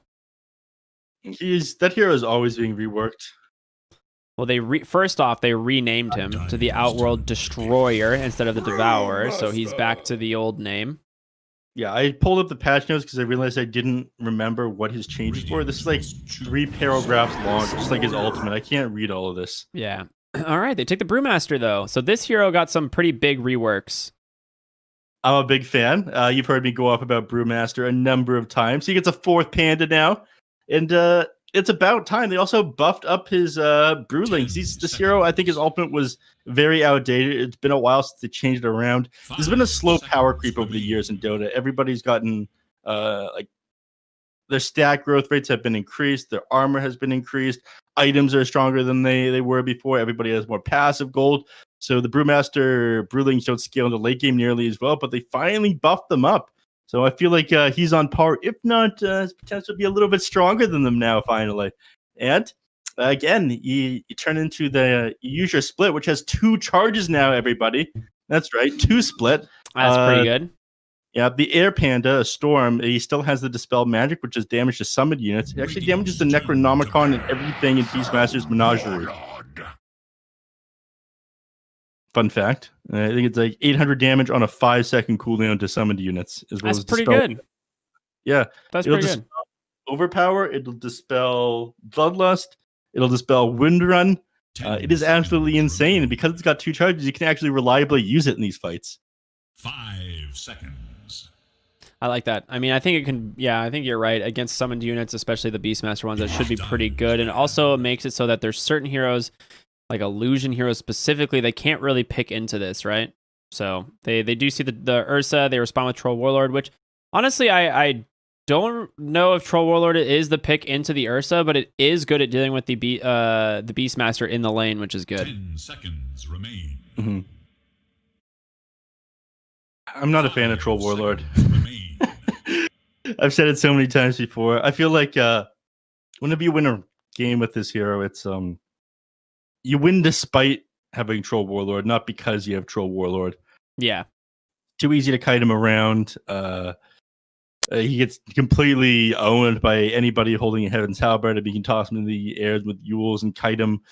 That hero is always being reworked. Well, first off, they renamed him to the Outworld Destroyer instead of the Devourer, so he's back to the old name. Yeah, I pulled up the patch notes because I realized I didn't remember what his changes were. This is like 3 paragraphs long, just like his ultimate. I can't read all of this. Yeah. All right, they take the Brewmaster, though. So this hero got some pretty big reworks. I'm a big fan. You've heard me go off about Brewmaster a number of times. He gets a 4th panda now. And it's about time. They also buffed up his Brewlings. This hero, I think his ultimate was very outdated. It's been a while since they changed it around. There's been a slow power creep over the years in Dota. Everybody's gotten their stat growth rates have been increased. Their armor has been increased. Items are stronger than they were before. Everybody has more passive gold. So the Brewmaster Brewlings don't scale in the late game nearly as well, but they finally buffed them up. So I feel like he's on par, if not his potential to be a little bit stronger than them now, finally. And again, you turn into you use your split, which has 2 charges now, everybody. That's right, 2 split. That's pretty good. Yeah, the Air Panda, Storm, he still has the Dispel Magic, which is damage to summoned units. It actually damages the Necronomicon and everything in Beastmaster's Menagerie. Fun fact. I think it's like 800 damage on a 5-second cooldown to summoned units. As well That's as pretty dispel. good. Yeah. That's pretty good. Overpower. It'll dispel Bloodlust. It'll dispel Windrun. It is absolutely insane. And because it's got 2 charges, you can actually reliably use it in these fights. 5 seconds. I like that. I mean, I think it can. Yeah, I think you're right. Against summoned units, especially the Beastmaster ones, that should be pretty good. And also makes it so that there's certain heroes, like Illusion heroes specifically, they can't really pick into this, right? So they do see the Ursa. They respond with Troll Warlord, which honestly, I don't know if Troll Warlord is the pick into the Ursa, but it is good at dealing with the Beastmaster in the lane, which is good. 10 seconds remain. Mm-hmm. I'm not a fan of Troll Warlord. I've said it so many times before. I feel like whenever you win a game with this hero, it's you win despite having Troll Warlord, not because you have Troll Warlord. Yeah. Too easy to kite him around. He gets completely owned by anybody holding a Heaven's Halberd. If you can toss him in the air with Yules and kite him.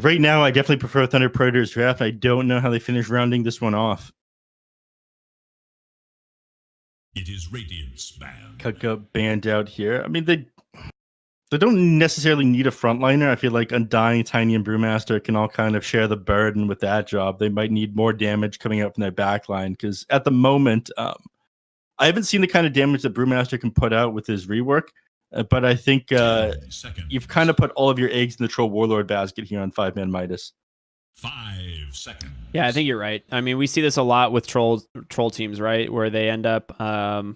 Right now, I definitely prefer Thunder Predator's draft. I don't know how they finish rounding this one off. It is Radiant's ban. Kutka banned out here. I mean, they don't necessarily need a frontliner. I feel like Undying, Tiny, and Brewmaster can all kind of share the burden with that job. They might need more damage coming out from their backline because at the moment, I haven't seen the kind of damage that Brewmaster can put out with his rework. But I think you've kind of put all of your eggs in the Troll Warlord basket here on 5-man Midas. 5 seconds. Yeah, I think you're right. I mean, we see this a lot with troll teams, right? Where they end up kind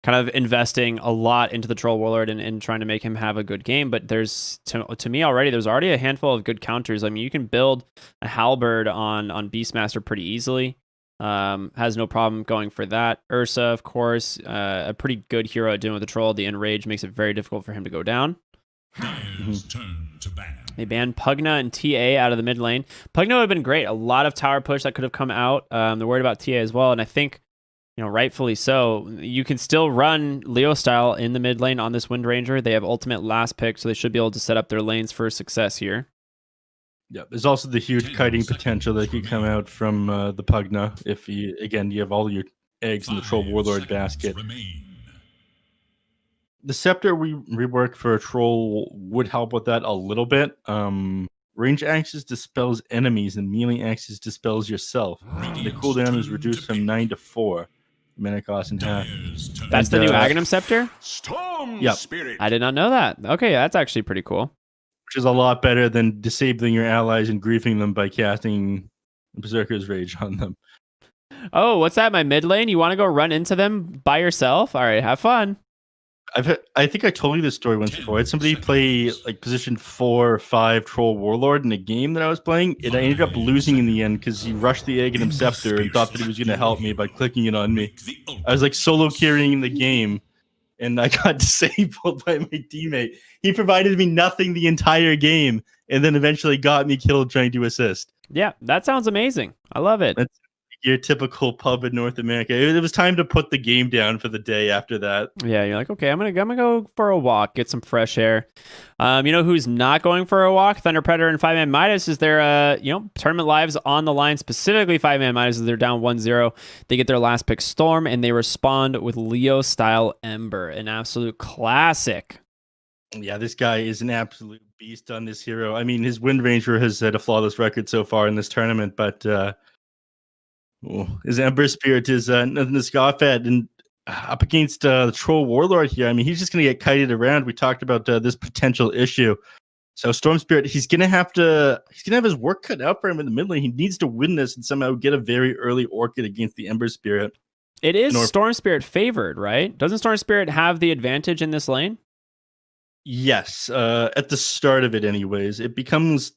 of investing a lot into the Troll Warlord and trying to make him have a good game. But there's, to me already, there's already a handful of good counters. I mean, you can build a Halberd on Beastmaster pretty easily. Has no problem going for that. Ursa, of course, a pretty good hero at dealing with the Troll. The Enrage makes it very difficult for him to go down. Dire's turn to ban. They banned Pugna and TA out of the mid lane. Pugna would have been great. A lot of tower push that could have come out. They're worried about TA as well, and I think, rightfully so. You can still run Leo style in the mid lane on this Wind Ranger. They have ultimate last pick, so they should be able to set up their lanes for success here. Yeah, there's also the huge kiting potential that could come out from the Pugna if you have all your eggs in the Troll Warlord basket. The Scepter rework for a Troll would help with that a little bit. Range axes dispels enemies, and melee axes dispels yourself. The cooldown is reduced from 9 to 4. Mana cost in half. That's the new Aghanim Scepter? Yep. I did not know that. Okay, that's actually pretty cool. Which is a lot better than disabling your allies and griefing them by casting Berserker's Rage on them. Oh, what's that? My mid lane? You want to go run into them by yourself? All right, have fun. I think I told you this story once before. I had somebody play like position 4 or 5 Troll Warlord in a game that I was playing, and I ended up losing in the end because he rushed the Aghanim Scepter and thought that he was going to help me by clicking it on me. I was like solo carrying the game, and I got disabled by my teammate. He provided me nothing the entire game, and then eventually got me killed trying to assist. Yeah, that sounds amazing. I love it. That's your typical pub in North America. It was time to put the game down for the day after that. Yeah, you're like, okay, I'm gonna go for a walk, get some fresh air. You know who's not going for a walk? Thunder Predator and 5-man Midas is their tournament lives on the line, specifically 5-man Midas. They're down 1-0. They get their last pick Storm, and they respond with Leo style Ember, an absolute classic. Yeah, this guy is an absolute beast on this hero. I mean, his Wind Ranger has had a flawless record so far in this tournament, but his Ember Spirit is nothing to scoff at. And up against the Troll Warlord here, I mean, he's just going to get kited around. We talked about this potential issue. So Storm Spirit, he's going to have his work cut out for him in the mid lane. He needs to win this and somehow get a very early Orchid against the Ember Spirit. It is Storm Spirit favored, right? Doesn't Storm Spirit have the advantage in this lane? Yes, at the start of it anyways. It becomes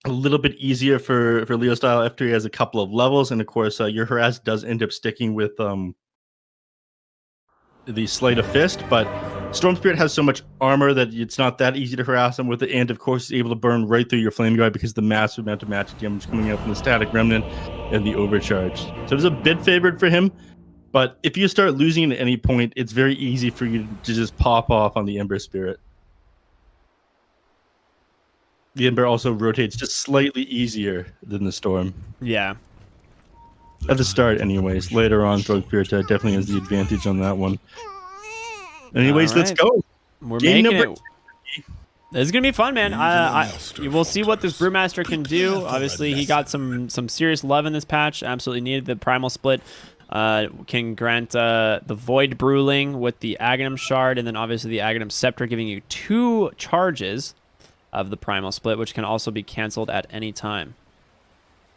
a little bit easier for Leo style after he has a couple of levels, and of course your harass does end up sticking with the Sleight of Fist, but Storm Spirit has so much armor that it's not that easy to harass him with it, and of course he's able to burn right through your Flame Guard because of the massive amount of magic damage coming out from the Static Remnant and the Overcharge. So it's a bit favored for him, but if you start losing at any point, it's very easy for you to just pop off on the Ember Spirit. The Ember also rotates just slightly easier than the Storm. Yeah. At the start, anyways. Later on, Storm Spirit definitely has the advantage on that one. Anyways, let's go. We're making it. This is going to be fun, man. We'll see what this Brewmaster can do. Obviously, he got some serious love in this patch. Absolutely needed the Primal Split. Can grant the Void Bruling with the Aghanim Shard, and then obviously the Aghanim Scepter, giving you 2 charges of the Primal Split, which can also be canceled at any time.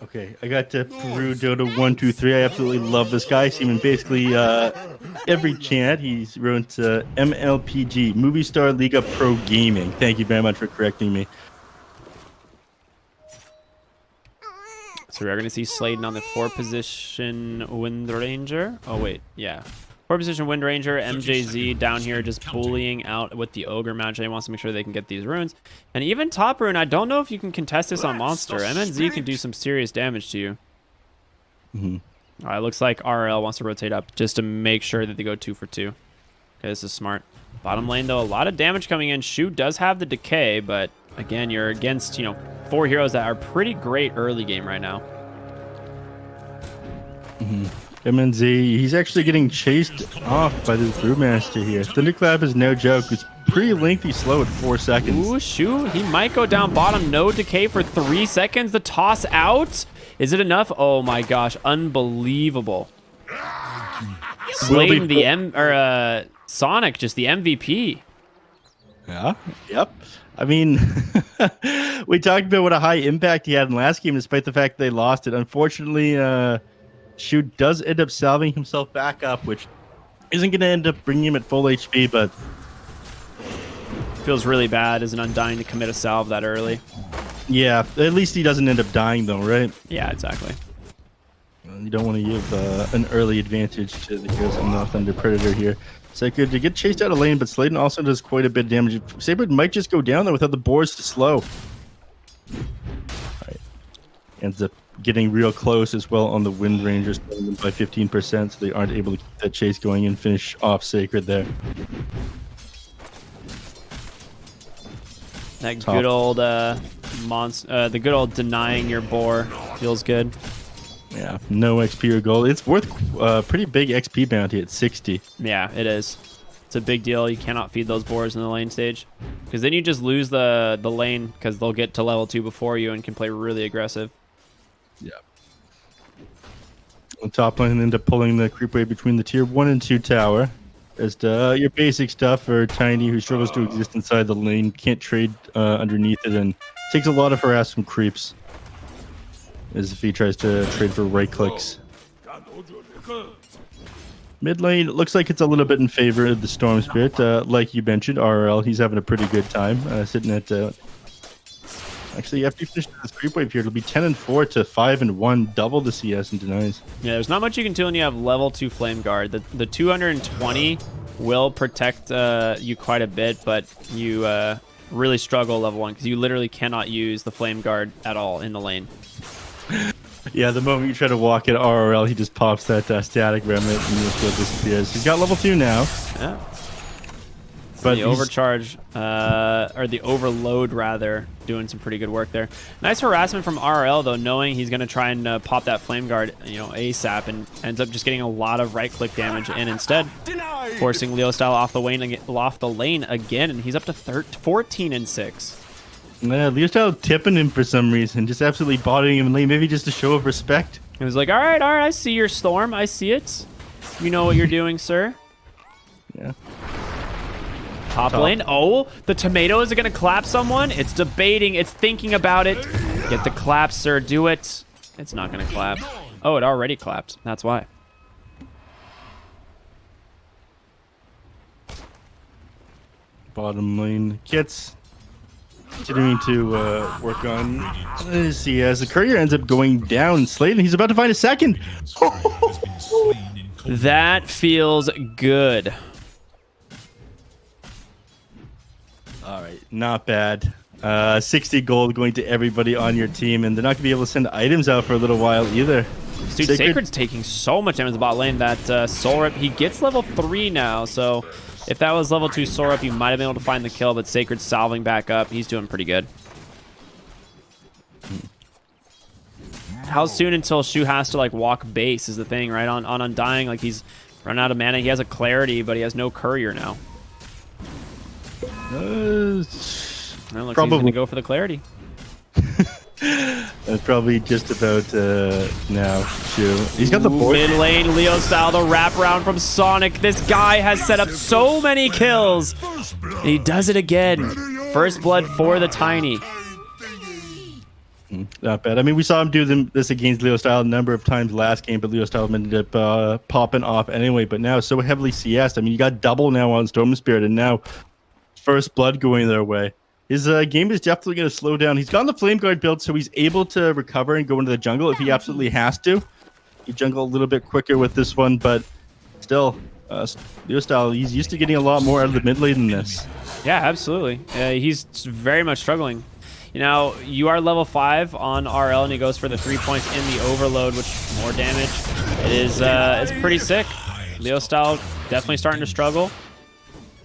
Okay, I got to Peru Dota 1, 2, 3. I absolutely love this guy. I see him in basically every chat. He's wrote MLPG, Movie Star Liga Pro Gaming. Thank you very much for correcting me. So we're going to see Sladen on the 4-position Wind Ranger. Oh, wait. Yeah. 4-position Wind Ranger, MJZ down here just bullying out with the Ogre match. He wants to make sure they can get these runes. And even top rune, I don't know if you can contest this on monster. MNZ can do some serious damage to you. All right, looks like RL wants to rotate up just to make sure that they go 2 for 2. Okay, this is smart. Bottom lane, though, a lot of damage coming in. Shu does have the decay, but again, you're against, 4 heroes that are pretty great early game right now. MNZ, he's actually getting chased off by this Brewmaster here. Thunderclap is no joke. It's pretty lengthy slow at 4 seconds. Ooh, shoot. He might go down bottom. No decay for 3 seconds. The toss out. Is it enough? Oh my gosh. Unbelievable. Slaying the Sonic, just the MVP. Yeah. Yep. I mean, we talked about what a high impact he had in last game, despite the fact they lost it. Unfortunately, Shu does end up salving himself back up, which isn't going to end up bringing him at full HP, but feels really bad as an Undying to commit a salve that early. Yeah, at least he doesn't end up dying, though, right? Yeah, exactly. You don't want to give an early advantage to the heroes on the Thunder Predator here. So good to get chased out of lane, but Sladen also does quite a bit of damage. Saber might just go down there without the boars to slow. Right. Ends up getting real close as well on the Wind Rangers by 15%, so they aren't able to keep that chase going and finish off Sacred there. That good old the good old denying your boar feels good. Yeah, no XP or gold. It's worth a pretty big XP bounty at 60. Yeah, it is. It's a big deal. You cannot feed those boars in the lane stage, because then you just lose the lane, because they'll get to level 2 before you and can play really aggressive. Yeah. On top lane, end up pulling the creep wave between the tier 1 and 2 tower. As your basic stuff for Tiny, who struggles to exist inside the lane, can't trade underneath it, and takes a lot of harass from creeps. As if he tries to trade for right clicks. Mid lane, it looks like it's a little bit in favor of the Storm Spirit. Like you mentioned, RRL, he's having a pretty good time. Sitting at... actually, after you finish this creep wave here, it'll be 10-4 to 5-1, double the CS and denies. Yeah, there's not much you can do when you have level 2 Flame Guard. The 220 will protect you quite a bit, but you really struggle level 1, because you literally cannot use the Flame Guard at all in the lane. Yeah, the moment you try to walk at RRL, he just pops that static remnant and your shield disappears. He's got level 2 now. Yeah. But the overcharge, or the overload rather, doing some pretty good work there. Nice harassment from RRL though, knowing he's going to try and pop that Flame Guard, ASAP, and ends up just getting a lot of right-click damage, and instead forcing Leo Style off the lane again, and he's up to 14-6. Yeah, Leo Style tipping him for some reason, just absolutely bodying him in lane, maybe just a show of respect. He was like, all right, I see your storm, I see it. You know what you're doing, sir. Yeah. Top lane. Oh, the tomato is going to clap someone. It's debating. It's thinking about it. Get the clap, sir. Do it. It's not going to clap. Oh, it already clapped. That's why. Bottom lane kits. Continuing to work on CS. The courier ends up going down. Sladen, he's about to find a second. That feels good. All right, not bad. 60 gold going to everybody on your team, and they're not going to be able to send items out for a little while either. Dude, Sacred's taking so much damage in the bot lane. That Soul Rip, he gets level 3 now, so if that was level 2 Soul Rip, he might have been able to find the kill, but Sacred's salving back up. He's doing pretty good. How soon until Shu has to walk base is the thing, right? On Undying, he's run out of mana. He has a Clarity, but he has no Courier now. Looks like he's going to go for the Clarity. That's probably just about now. Shu. He's got the board. Mid lane, Leo Style, the wraparound from Sonic. This guy has set up so many kills. And he does it again. First blood for the Tiny. Not bad. I mean, we saw him do this against Leo Style a number of times last game, but Leo Style ended up popping off anyway. But now so heavily CS'd. I mean, you got double now on Storm Spirit, and now first blood going their way. His game is definitely going to slow down. He's got the Flame Guard build, so he's able to recover and go into the jungle if he absolutely has to. He jungle a little bit quicker with this one, but still, Leo Style, he's used to getting a lot more out of the mid lane than this. Yeah, absolutely. He's very much struggling. You are level 5 on RL, and he goes for the 3 points in the overload, which more damage. It's pretty sick. Leo Style definitely starting to struggle.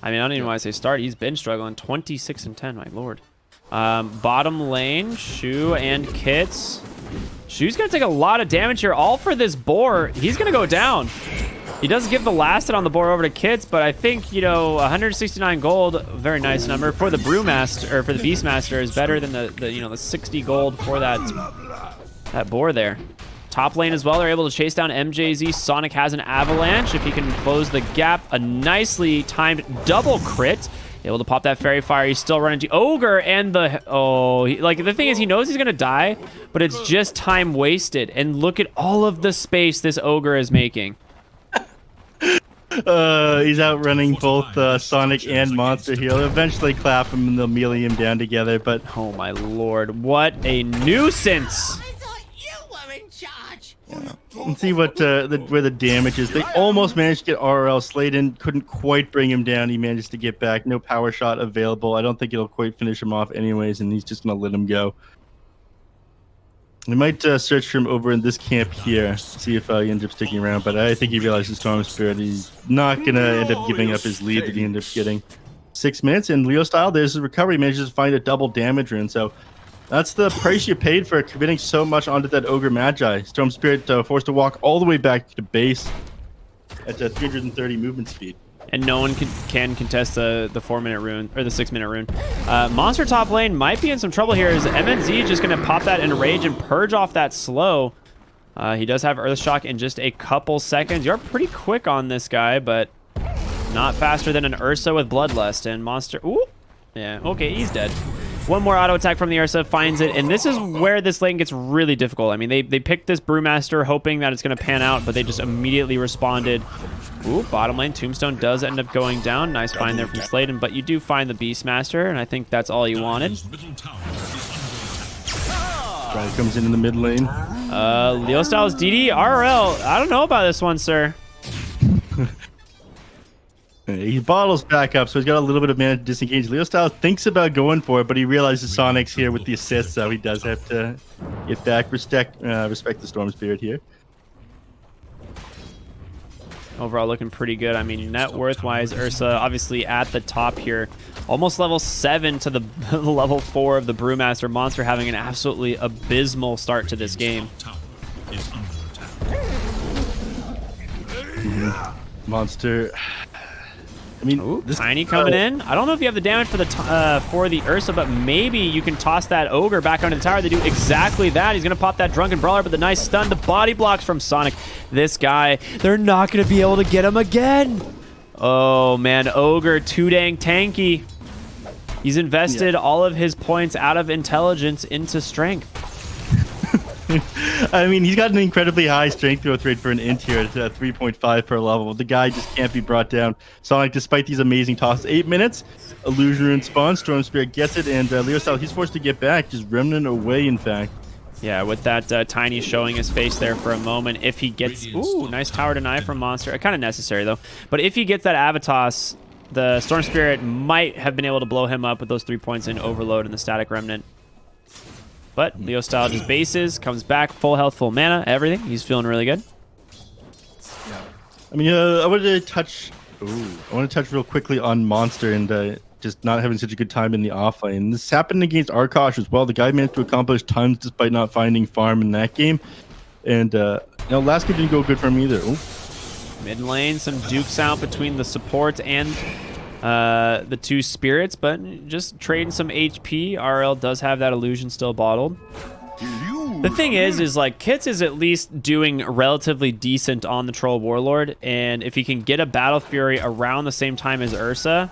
I mean, I don't even want to say start. He's been struggling. 26-10, my lord. Bottom lane, Shu and Kits. Shu's going to take a lot of damage here, all for this boar. He's going to go down. He does give the last hit on the boar over to Kits, but I think, you know, 169 gold, very nice number for the Brewmaster, or for the Beastmaster, is better than the 60 gold for that boar there. Top lane as well, they're able to chase down MJZ. Sonic has an avalanche. If he can close the gap, a nicely timed double crit. Able to pop that fairy fire. He's still running to Ogre, and the thing is, he knows he's gonna die, but it's just time wasted. And look at all of the space this Ogre is making. He's outrunning both Sonic and Monster. He'll eventually clap him and they'll melee him down together, but oh my lord, what a nuisance! I thought you were in charge. let's see what where the damage is. They almost managed to get RL. Sladen couldn't quite bring him down. He managed to get back. No power shot available. I don't think it'll quite finish him off anyways, and he's just gonna let him go. We might search for him over in this camp here, see if he ends up sticking around, but I think he realizes Storm Spirit. He's not going to end up giving up his lead that he ended up getting. 6 minutes, and Leo Style, there's his recovery, manages to find a double damage rune, so that's the price you paid for committing so much onto that Ogre Magi. Storm Spirit forced to walk all the way back to base at 330 movement speed. And no one can contest the 4-minute rune, or the 6-minute rune. Monster top lane might be in some trouble here. Is MNZ just going to pop that Enrage and purge off that slow? He does have Earth Shock in just a couple seconds. You're pretty quick on this guy, but not faster than an Ursa with Bloodlust. And Monster... Ooh! Yeah, okay, he's dead. One more auto attack from the Ursa, finds it, and this is where this lane gets really difficult. I mean, they picked this Brewmaster hoping that it's going to pan out, but they just immediately responded. Ooh, bottom lane, Tombstone does end up going down. Nice find there from Sladen, but you do find the Beastmaster, and I think that's all you wanted. Right, comes in the mid lane. Leo Styles DD, RL, I don't know about this one, sir. He bottles back up, so he's got a little bit of mana to disengage. Leo Styles thinks about going for it, but he realizes Sonic's here with the assist, so he does have to get back. Respect the Storm Spirit here. Overall looking pretty good. I mean, net worth-wise, Ursa obviously at the top here. Almost level 7 to the level 4 of the Brewmaster. Monster having an absolutely abysmal start to this game. Monster... I mean, ooh, Tiny coming in. I don't know if you have the damage for the Ursa, but maybe you can toss that Ogre back onto the tower. They do exactly that. He's going to pop that Drunken Brawler, but the nice stun, the body blocks from Sonic. This guy, they're not going to be able to get him again. Oh, man, Ogre, too dang tanky. He's invested all of his points out of intelligence into strength. I mean, he's got an incredibly high strength growth rate for an int here at 3.5 per level. The guy just can't be brought down. Sonic, despite these amazing tosses, 8 minutes, Illusion Rune spawns, Storm Spirit gets it, and Leo Style, he's forced to get back, just Remnant away, in fact. Yeah, with that Tiny showing his face there for a moment. If he gets... Ooh, nice tower deny from Monster. Kind of necessary, though. But if he gets that Avatos, the Storm Spirit might have been able to blow him up with those 3 points in Overload and the Static Remnant. But Leo Style just bases, comes back, full health, full mana, everything. He's feeling really good. I mean, I wanted to touch... I want to touch real quickly on Monster and just not having such a good time in the offlane. This happened against Arkosh as well. The guy managed to accomplish tons despite not finding farm in that game. And, last game didn't go good for him either. Ooh. Mid lane, some dukes out between the support and the two spirits, but just trading some HP. RL does have that illusion still bottled. The thing is like Kits is at least doing relatively decent on the Troll Warlord, and if he can get a Battle Fury around the same time as Ursa,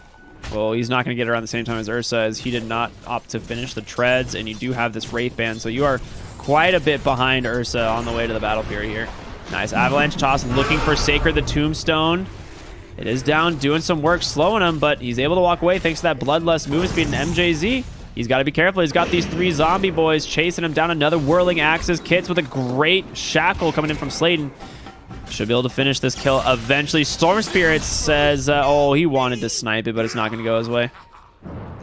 well, he's not going to get around the same time as Ursa, as he did not opt to finish the treads, and you do have this Wraith Band, so you are quite a bit behind Ursa on the way to the Battle Fury here. Nice Avalanche toss, looking for Sacred the Tombstone. It is down, doing some work, slowing him, but he's able to walk away thanks to that Bloodlust movement speed and MJZ. He's got to be careful. He's got these 3 zombie boys chasing him down. Another Whirling Axes. Kits with a great shackle coming in from Sladen. Should be able to finish this kill eventually. Storm Spirit says, oh, he wanted to snipe it, but it's not going to go his way.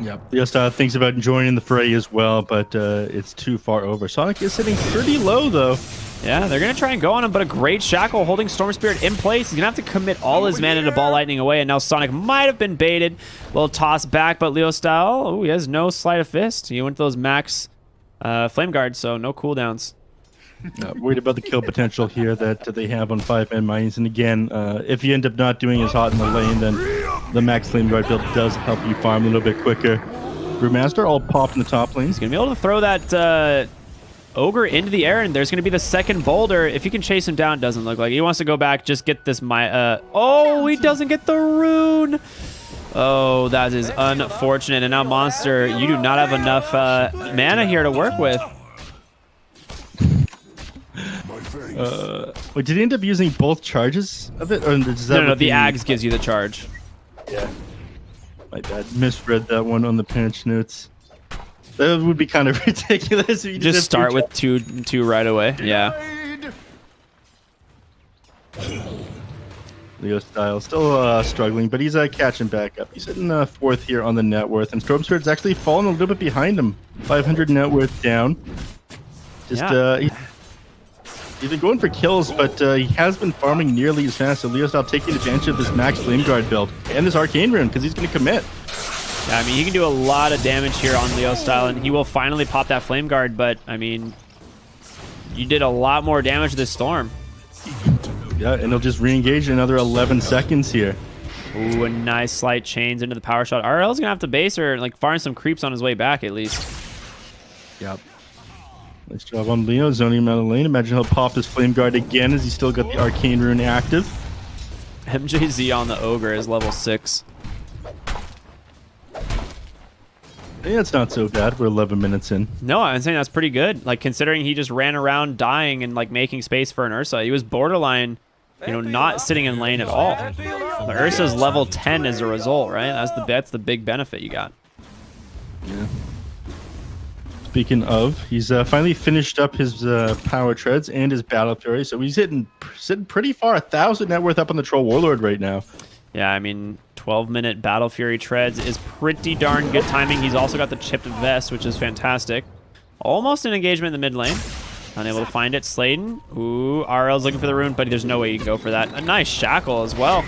Yep. Leo Style thinks about joining the fray as well, but it's too far over. Sonic is sitting pretty low, though. Yeah, they're going to try and go on him, but a great shackle holding Storm Spirit in place. He's going to have to commit all his mana to Ball Lightning away, and now Sonic might have been baited. A little toss back, but Leo style, oh, he has no Sleight of Fist. He went to those max Flame Guards, so no cooldowns. Worried about the kill potential here that they have on 5-man mines. And again, if you end up not doing as hot in the lane, then the max Flame Guard build does help you farm a little bit quicker. Brewmaster all pop in the top lane. He's going to be able to throw that Ogre into the air, and there's going to be the second boulder. If you can chase him down, doesn't look like. He wants to go back, just get this oh, he doesn't get the rune. Oh, that is unfortunate. And now Monster, you do not have enough mana here to work with. Wait, did he end up using both charges of it? Or does that No, the Ags gives you the charge. Yeah. My bad. Misread that one on the pinch notes. That would be kind of ridiculous. If you just start with two right away. Yeah. Leo style still struggling, but he's catching back up. He's sitting 4th here on the net worth, and Storm Spirit's actually fallen a little bit behind him. 500 net worth down. Just he's been going for kills, but he has been farming nearly as fast. So Leo style taking advantage of this max Flame Guard build and this Arcane Rune because he's going to commit. Yeah, I mean, he can do a lot of damage here on Leo style, and he will finally pop that Flame Guard, but, I mean, you did a lot more damage to this Storm. Yeah, and he'll just re-engage in another 11 seconds here. Ooh, a nice slight chains into the power shot. RL's going to have to base or, like, farm some creeps on his way back, at least. Yep. Nice job on Leo, zoning him out of lane. Imagine he'll pop his Flame Guard again as he's still got the Arcane Rune active. MJZ on the Ogre is level 6. Yeah, it's not so bad. We're 11 minutes in. No, I'm saying that's pretty good. Like, considering he just ran around dying and, like, making space for an Ursa. He was borderline, you know, not sitting in lane at all. The Ursa's level 10 as a result, right? That's the big benefit you got. Yeah. Speaking of, he's finally finished up his power treads and his battle fury, so he's sitting pretty far, 1,000 net worth up on the Troll Warlord right now. Yeah, I mean, 12-minute Battle Fury treads is pretty darn good timing. He's also got the chipped vest, which is fantastic. Almost an engagement in the mid lane. Unable to find it. Sladen. Ooh, RL's looking for the rune, but there's no way you can go for that. A nice shackle as well.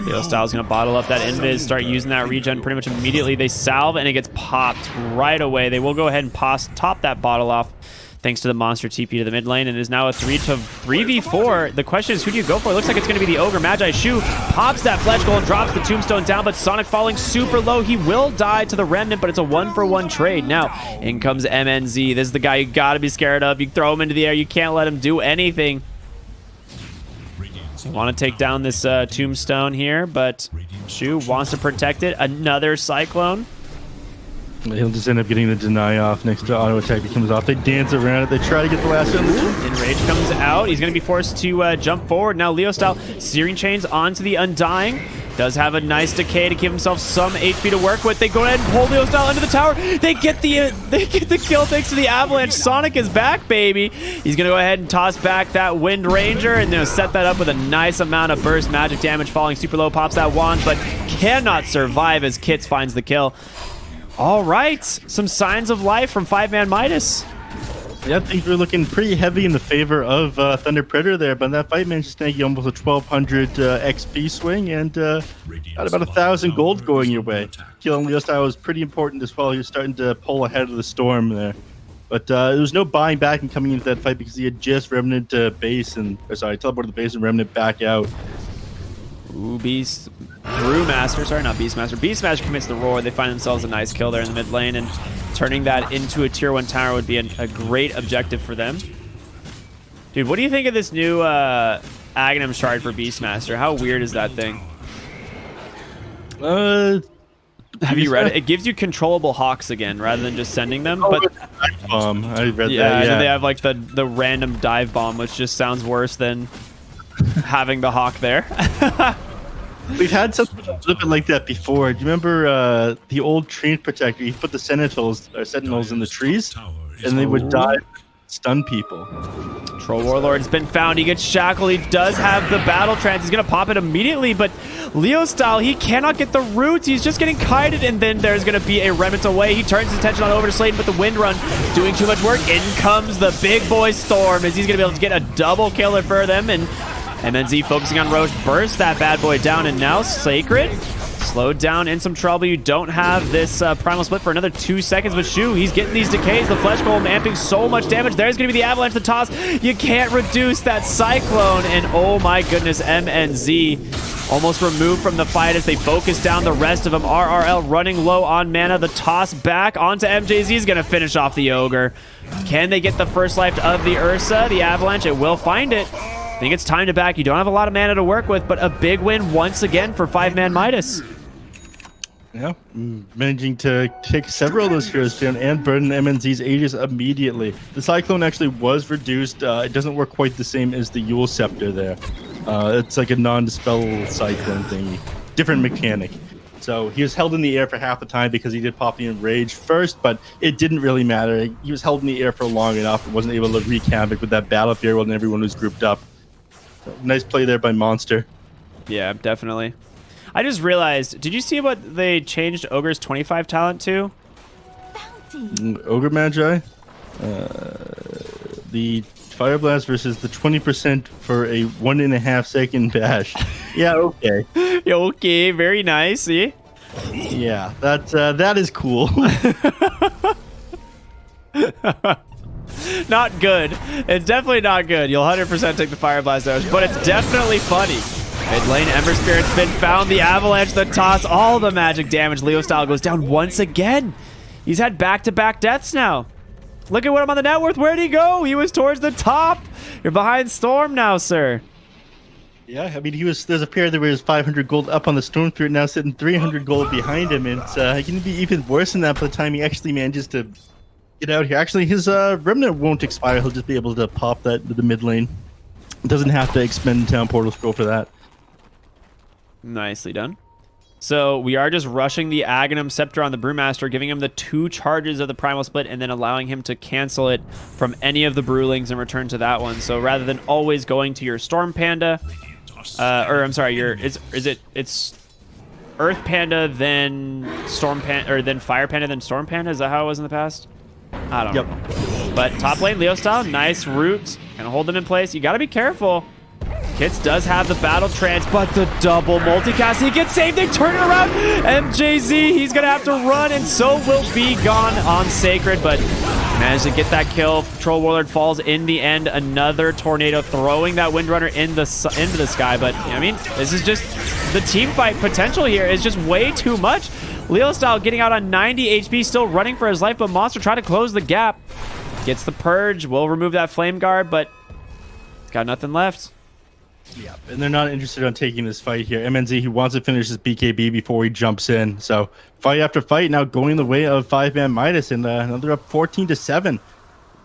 Leo Style's going to bottle up that invis, start using that regen pretty much immediately. They salve, and it gets popped right away. They will go ahead and top that bottle off, thanks to the Monster TP to the mid lane, and it is now a 3v4. The question is, who do you go for? It looks like it's going to be the Ogre. Magi Shu pops that Fletch Goal and drops the Tombstone down, but Sonic falling super low. He will die to the Remnant, but it's a 1-for-1 trade. Now, in comes MNZ. This is the guy you got to be scared of. You throw him into the air. You can't let him do anything. You want to take down this Tombstone here, but Shu wants to protect it. Another Cyclone. He'll just end up getting the deny off next to auto attack that comes off. They dance around it. They try to get the last one. Enrage comes out. He's going to be forced to jump forward. Now Leo style Searing Chains onto the Undying. Does have a nice decay to give himself some HP to work with. They go ahead and pull Leo style into the tower. They get the kill thanks to the Avalanche. Sonic is back, baby. He's going to go ahead and toss back that Wind Ranger and set that up with a nice amount of burst magic damage. Falling super low, pops that wand, but cannot survive as Kits finds the kill. All right, some signs of life from 5-man Midas. Yeah, I think we're looking pretty heavy in the favor of Thunder Predator there, but that fight managed to take almost a 1,200 XP swing and got about 1,000 gold going your way. Killing Leo style was pretty important as well. He was starting to pull ahead of the storm there. But there was no buying back and coming into that fight because he had just Remnant base and, teleported the base and Remnant back out. Ooh, Brewmaster, sorry, not Beastmaster. Beastmaster commits the roar. They find themselves a nice kill there in the mid lane, and turning that into a tier 1 tower would be a great objective for them. Dude, what do you think of this new Aghanim shard for Beastmaster? How weird is that thing? Have you read it? It gives you controllable hawks again rather than just sending them. But dive bomb. I read that. Yeah, and then they have like the random dive bomb, which just sounds worse than having the hawk there. We've had something a little bit like that before. Do you remember the old tree protector? You put the sentinels in the trees, and they would dive stun people. Troll Warlord's been found. He gets shackled. He does have the battle trance. He's going to pop it immediately, but Leo style, he cannot get the roots. He's just getting kited, and then there's going to be a remnant away. He turns his attention on over to Slayton, but the wind run doing too much work. In comes the big boy Storm, as he's going to be able to get a double killer for them, and MNZ focusing on Roche, bursts that bad boy down, and now Sacred slowed down in some trouble. You don't have this primal split for another 2 seconds, but Shu, he's getting these decays. The flesh golem amping so much damage. There's going to be the avalanche, the toss. You can't reduce that cyclone, and oh my goodness, MNZ almost removed from the fight as they focus down the rest of them. RRL running low on mana. The toss back onto MJZ is going to finish off the Ogre. Can they get the first life of the Ursa? The avalanche, it will find it. I think it's time to back. You don't have a lot of mana to work with, but a big win once again for 5-man Midas. Yeah, managing to take several of those heroes down and burn MNZ's Aegis immediately. The Cyclone actually was reduced. It doesn't work quite the same as the Yule Scepter there. It's like a non-dispellable Cyclone thingy. Different mechanic. So he was held in the air for half the time because he did pop the Enrage first, but it didn't really matter. He was held in the air for long enough and wasn't able to wreak havoc with that Battle Fury when everyone was grouped up. So, nice play there by Monster. Yeah, definitely. I just realized, did you see what they changed Ogre's 25 talent to? Ogre Magi? The Fire Blast versus the 20% for a 1.5 second bash. Yeah, okay. Yeah, okay, very nice, see? Yeah, that is cool. Not good. It's definitely not good. You'll 100% take the Fire Blast damage, but it's definitely funny. Mid lane, Ember Spirit's been found. The Avalanche, the toss, all the magic damage. Leo style goes down once again. He's had back-to-back deaths now. Look at what I'm on the net worth. Where'd he go? He was towards the top. You're behind Storm now, sir. Yeah, I mean, there's a period where he was 500 gold up on the Storm Spirit, now sitting 300 gold behind him. And it's going to be even worse than that by the time he actually manages to get out here. Actually, his Remnant won't expire. He'll just be able to pop that to the mid lane. Doesn't have to expend Town Portal Scroll for that. Nicely done. So we are just rushing the Aghanim Scepter on the Brewmaster, giving him the 2 charges of the Primal Split, and then allowing him to cancel it from any of the Brewlings and return to that one. So rather than always going to your Storm Panda, or I'm sorry, it's Earth Panda, then Storm Panda, or then Fire Panda, then Storm Panda. Is that how it was in the past? I don't know. But top lane, Leo style, nice root. Gonna hold them in place. You gotta be careful. Kits does have the battle trance, but the double multicast, he gets saved, they turn it around. MJZ, he's gonna have to run, and so will be gone on Sacred, but managed to get that kill. Troll Warlord falls in the end. Another tornado throwing that Windrunner into the sky, but I mean, this is just the team fight potential here is just way too much. Leo style getting out on 90 HP, still running for his life, but Monster trying to close the gap. Gets the Purge, will remove that Flame Guard, but it's got nothing left. Yeah, and they're not interested in taking this fight here. MNZ, he wants to finish his BKB before he jumps in. So fight after fight now going the way of 5-man Midas, and another up 14-7.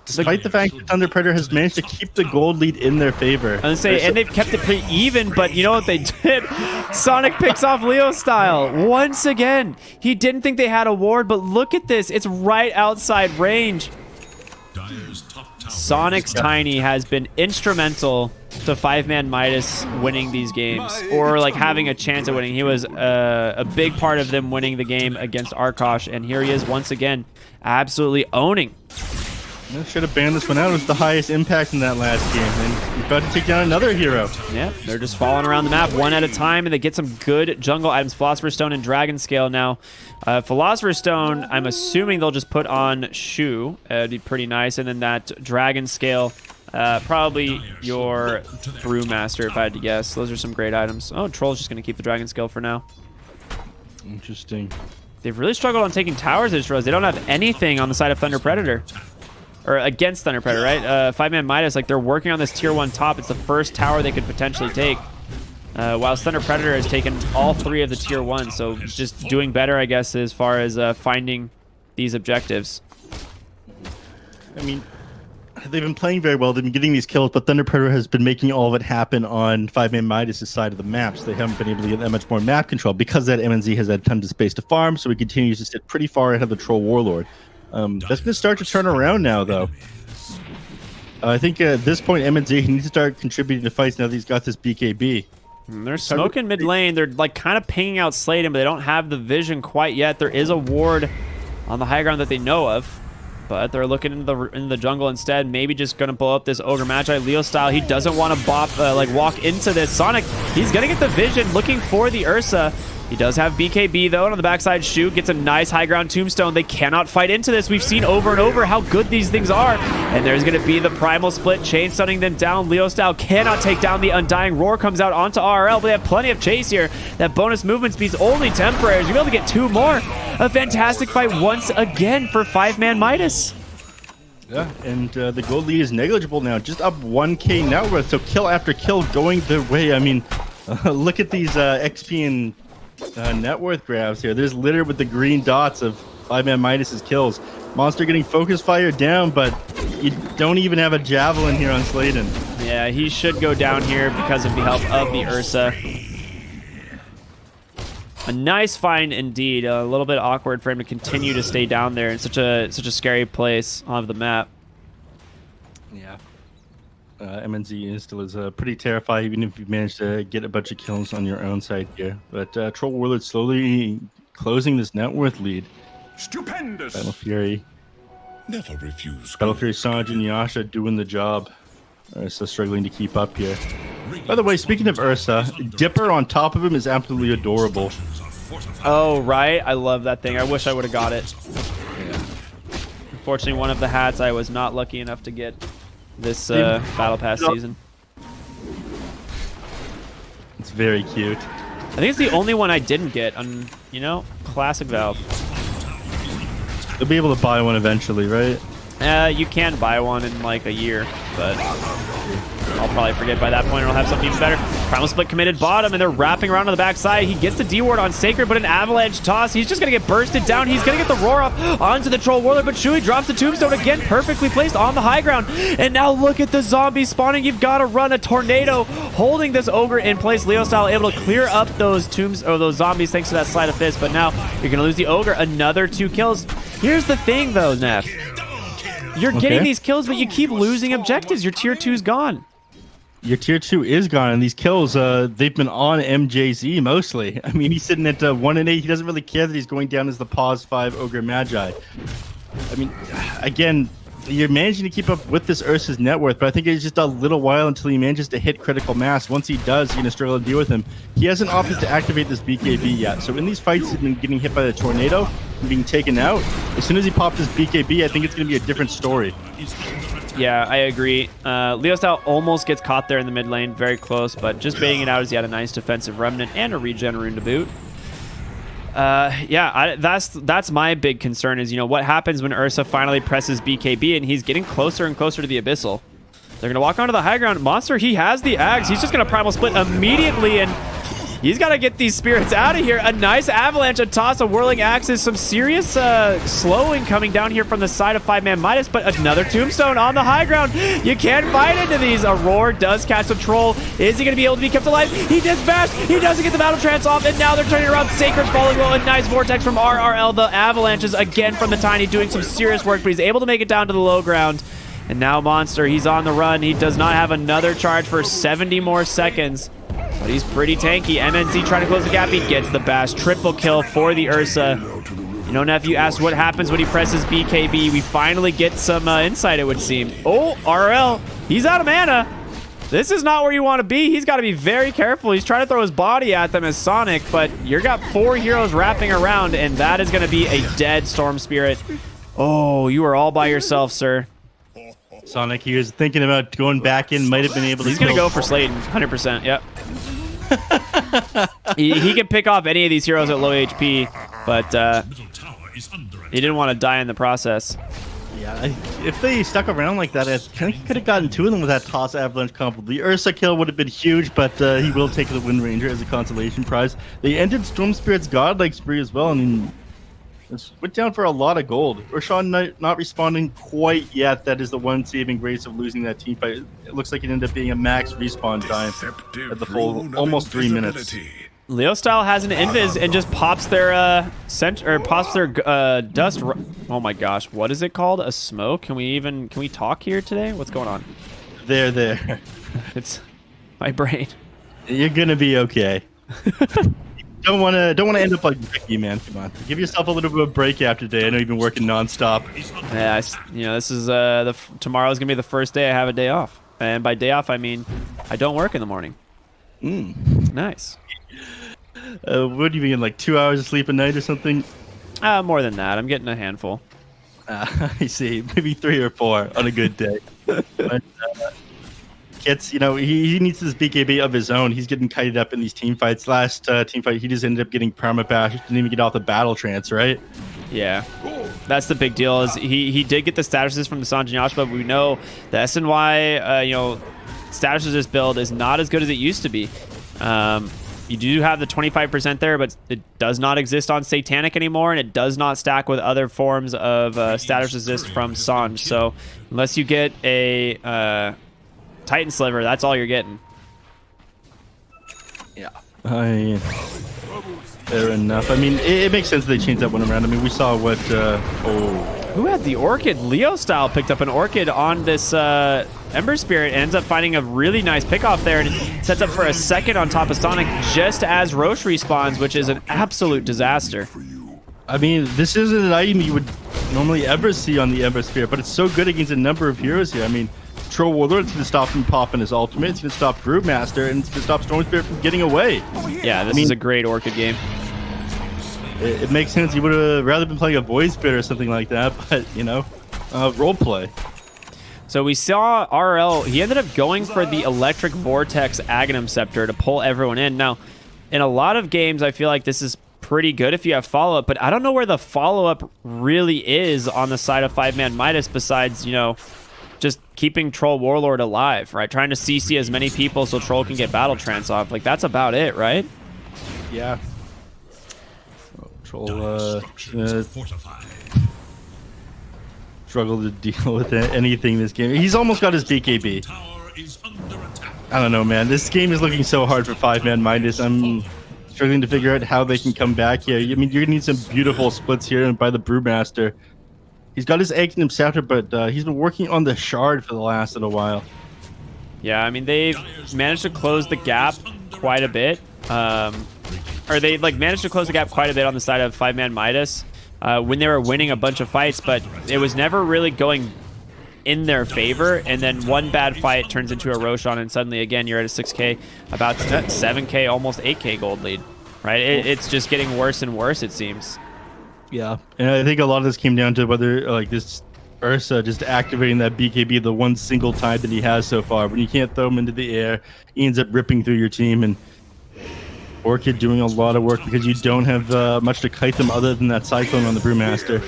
Despite the fact that Thunder Predator has managed to keep the gold lead in their favor. I was gonna say, and they've kept it pretty even, but you know what they did? Sonic picks off Leo style. Once again, he didn't think they had a ward, but look at this. It's right outside range. Sonic's Tiny has been instrumental to 5-man Midas winning these games, or like having a chance at winning. He was a big part of them winning the game against Arkosh, and here he is once again, absolutely owning. I should have banned this one out. It was the highest impact in that last game, and he's about to take down another hero. Yeah, they're just falling around the map one at a time, and they get some good jungle items. Philosopher's Stone and Dragon Scale now. Philosopher's Stone, I'm assuming they'll just put on Shu. It'd be pretty nice, and then that Dragon Scale, probably your Brewmaster, if I had to guess. Those are some great items. Oh, Troll's just going to keep the Dragon Scale for now. Interesting. They've really struggled on taking towers, I just realized. They don't have anything on the side of Thunder Predator. Or against Thunder Predator, right? 5-man Midas, like they're working on this tier 1 top. It's the first tower they could potentially take. Whilst Thunder Predator has taken all 3 of the tier 1. So just doing better, I guess, as far as finding these objectives. I mean, they've been playing very well. They've been getting these kills, but Thunder Predator has been making all of it happen on 5-man Midas' side of the map. So they haven't been able to get that much more map control. Because that MNZ has had tons of space to farm, so he continues to sit pretty far ahead of the Troll Warlord. That's going to start to turn around now, though. I think at this point, MNZ he needs to start contributing to fights now that he's got this BKB. They're smoking mid lane. They're like kind of pinging out Sladen, but they don't have the vision quite yet. There is a ward on the high ground that they know of, but they're looking into the jungle instead. Maybe just gonna blow up this Ogre Magi Leo style. He doesn't want to like walk into this. Sonic, he's gonna get the vision, looking for the Ursa. He does have BKB though, and on the backside shoot, gets a nice high ground tombstone. They cannot fight into this. We've seen over and over how good these things are. And there's gonna be the primal split, chain stunning them down. Leo style cannot take down the Undying Roar, comes out onto RL, but they have plenty of chase here. That bonus movement speed's only temporary. You'll be able to get 2 more. A fantastic fight once again for 5-man Midas. Yeah, and the gold lead is negligible now, just up 1k net worth. So kill after kill going their way. I mean, look at these XP and net worth grabs here. There's littered with the green dots of 5-man Midas's kills. Monster getting focus fire down, but you don't even have a javelin here on Sladen. Yeah, he should go down here because of the help of the Ursa. A nice find indeed. A little bit awkward for him to continue to stay down there in such a scary place on the map. Yeah. MNZ still is pretty terrified, even if you manage to get a bunch of kills on your own side here. But Troll Warlord slowly closing this net worth lead. Stupendous. Battle Fury. Never refuse. Battle Fury, Sanj, and Yasha doing the job. Ursa struggling to keep up here. By the way, speaking of Ursa, Dipper on top of him is absolutely adorable. Oh, right. I love that thing. I wish I would have got it. Yeah. Unfortunately, one of the hats I was not lucky enough to get this Battle Pass season. It's very cute. I think it's the only one I didn't get on, you know, classic Valve. You'll be able to buy one eventually, right? You can buy one in like a year, but I'll probably forget by that point, or I'll have something even better. Primal Split committed bottom, and they're wrapping around on the backside. He gets the D-ward on Sacred, but an avalanche toss. He's just going to get bursted down. He's going to get the roar off onto the Troll Warlord, but Shui drops the tombstone again, perfectly placed on the high ground. And now look at the zombies spawning. You've got to run a tornado, holding this Ogre in place. Leo style able to clear up those tombs or those zombies thanks to that sleight of fist, but now you're going to lose the Ogre. Another 2 kills. Here's the thing, though, neph. You're getting these kills, but you keep losing objectives. Your tier 2's gone. Your tier 2 is gone, and these kills, they've been on MJZ mostly. I mean, he's sitting at 1 and 8. He doesn't really care that he's going down as the Pause 5 Ogre Magi. I mean, again, you're managing to keep up with this Ursa's net worth, but I think it's just a little while until he manages to hit critical mass. Once he does, you're going to struggle to deal with him. He hasn't opted to activate this BKB yet, so in these fights, he's been getting hit by the tornado and being taken out. As soon as he pops his BKB, I think it's going to be a different story. Yeah, I agree. Leo style almost gets caught there in the mid lane, very close, but just baiting it out as he had a nice defensive remnant and a regen rune to boot. Yeah, that's my big concern is, you know, what happens when Ursa finally presses BKB and he's getting closer and closer to the Abyssal. They're going to walk onto the high ground. Monster, he has the Ags. He's just going to Primal Split immediately, and he's got to get these spirits out of here. A nice avalanche, a toss, a whirling axes, some serious slowing coming down here from the side of 5-man Midas, but another tombstone on the high ground. You can't fight into these. A roar does catch the troll. Is he going to be able to be kept alive? He does bash. He doesn't get the battle trance off, and now they're turning around. Sacred falling low. A nice vortex from RRL. The avalanches again from the Tiny doing some serious work, but he's able to make it down to the low ground. And now Monster, he's on the run. He does not have another charge for 70 more seconds. But he's pretty tanky. MNZ trying to close the gap. He gets the bash. Triple kill for the Ursa. You know, nephew asked what happens when he presses BKB. We finally get some insight, it would seem. Oh, RL. He's out of mana. This is not where you want to be. He's got to be very careful. He's trying to throw his body at them as Sonic, but you've got 4 heroes wrapping around, and that is going to be a dead Storm Spirit. Oh, you are all by yourself, sir. Sonic, he was thinking about going back in, might have been able to. He's going to go for Sladen, 100%. Yep. he can pick off any of these heroes at low HP, but he didn't want to die in the process. Yeah, if they stuck around like that, I think he could have gotten 2 of them with that toss avalanche combo. The Ursa kill would have been huge, but he will take the Wind Ranger as a consolation prize. They ended Storm Spirit's godlike spree as well. I mean, it went down for a lot of gold. Roshan not responding quite yet. That is the one saving grace of losing that team fight. It looks like it ended up being a max respawn time at the full almost 3 minutes. Leo style has an invis and just pops their dust Oh my gosh, what is it called? A smoke? Can we talk here today? What's going on? There. It's my brain. You're gonna be okay. don't wanna end up like Ricky, man. Come on, give yourself a little bit of a break after today. I know you've been working nonstop. Yeah, this is tomorrow's gonna be the first day I have a day off, and by day off I mean I don't work in the morning. Nice. What do you mean, like 2 hours of sleep a night or something? More than that. I'm getting a handful. I see, maybe 3 or 4 on a good day. But, Kits, he needs this BKB of his own. He's getting kited up in these team fights. Last team fight, he just ended up getting permabash. Didn't even get off the battle trance, right? Yeah, that's the big deal. Is he did get the statuses from the Sanjin Yash, but we know the SNY status resist build is not as good as it used to be. You do have the 25% there, but it does not exist on Satanic anymore, and it does not stack with other forms of status resist from Sanj. So unless you get a Titan Sliver, that's all you're getting. Yeah. Fair enough. I mean, it makes sense they changed that one around. I mean, we saw what... Who had the Orchid? Leo Style picked up an Orchid on this Ember Spirit and ends up finding a really nice pickoff there, and sets up for a second on top of Sonic just as Roche respawns, which is an absolute disaster. I mean, this isn't an item you would normally ever see on the Ember Spirit, but it's so good against a number of heroes here. I mean, Troll Warlord's going to stop him popping his ultimate, it's going to stop Brewmaster, and it's going to stop Storm Spirit from getting away. Yeah, this is a great Orchid game. It makes sense. You would have rather been playing a Void Spirit or something like that, but, role play. So we saw RL, he ended up going for the Electric Vortex Aghanim Scepter to pull everyone in. Now, in a lot of games, I feel like this is pretty good if you have follow-up, but I don't know where the follow-up really is on the side of 5-man Midas besides, just keeping Troll Warlord alive, right? Trying to CC as many people so Troll can get Battle Trance off. Like, that's about it, right? Yeah. Troll, struggle to deal with anything this game. He's almost got his BKB. I don't know, man. This game is looking so hard for 5-man Midas. I'm struggling to figure out how they can come back here. I mean, you're going to need some beautiful splits here and by the Brewmaster. He's got his egg in him scepter, but he's been working on the shard for the last little while. Yeah, I mean, they've managed to close the gap quite a bit. Or they managed to close the gap quite a bit on the side of 5-man Midas when they were winning a bunch of fights, but it was never really going in their favor. And then one bad fight turns into a Roshan, and suddenly again you're at a 6K, about 7K, almost 8K gold lead. Right? It's just getting worse and worse, it seems. Yeah, and I think a lot of this came down to whether this Ursa just activating that BKB the one single time that he has so far. When you can't throw him into the air, he ends up ripping through your team, and Orchid doing a lot of work because you don't have much to kite them other than that Cyclone on the Brewmaster.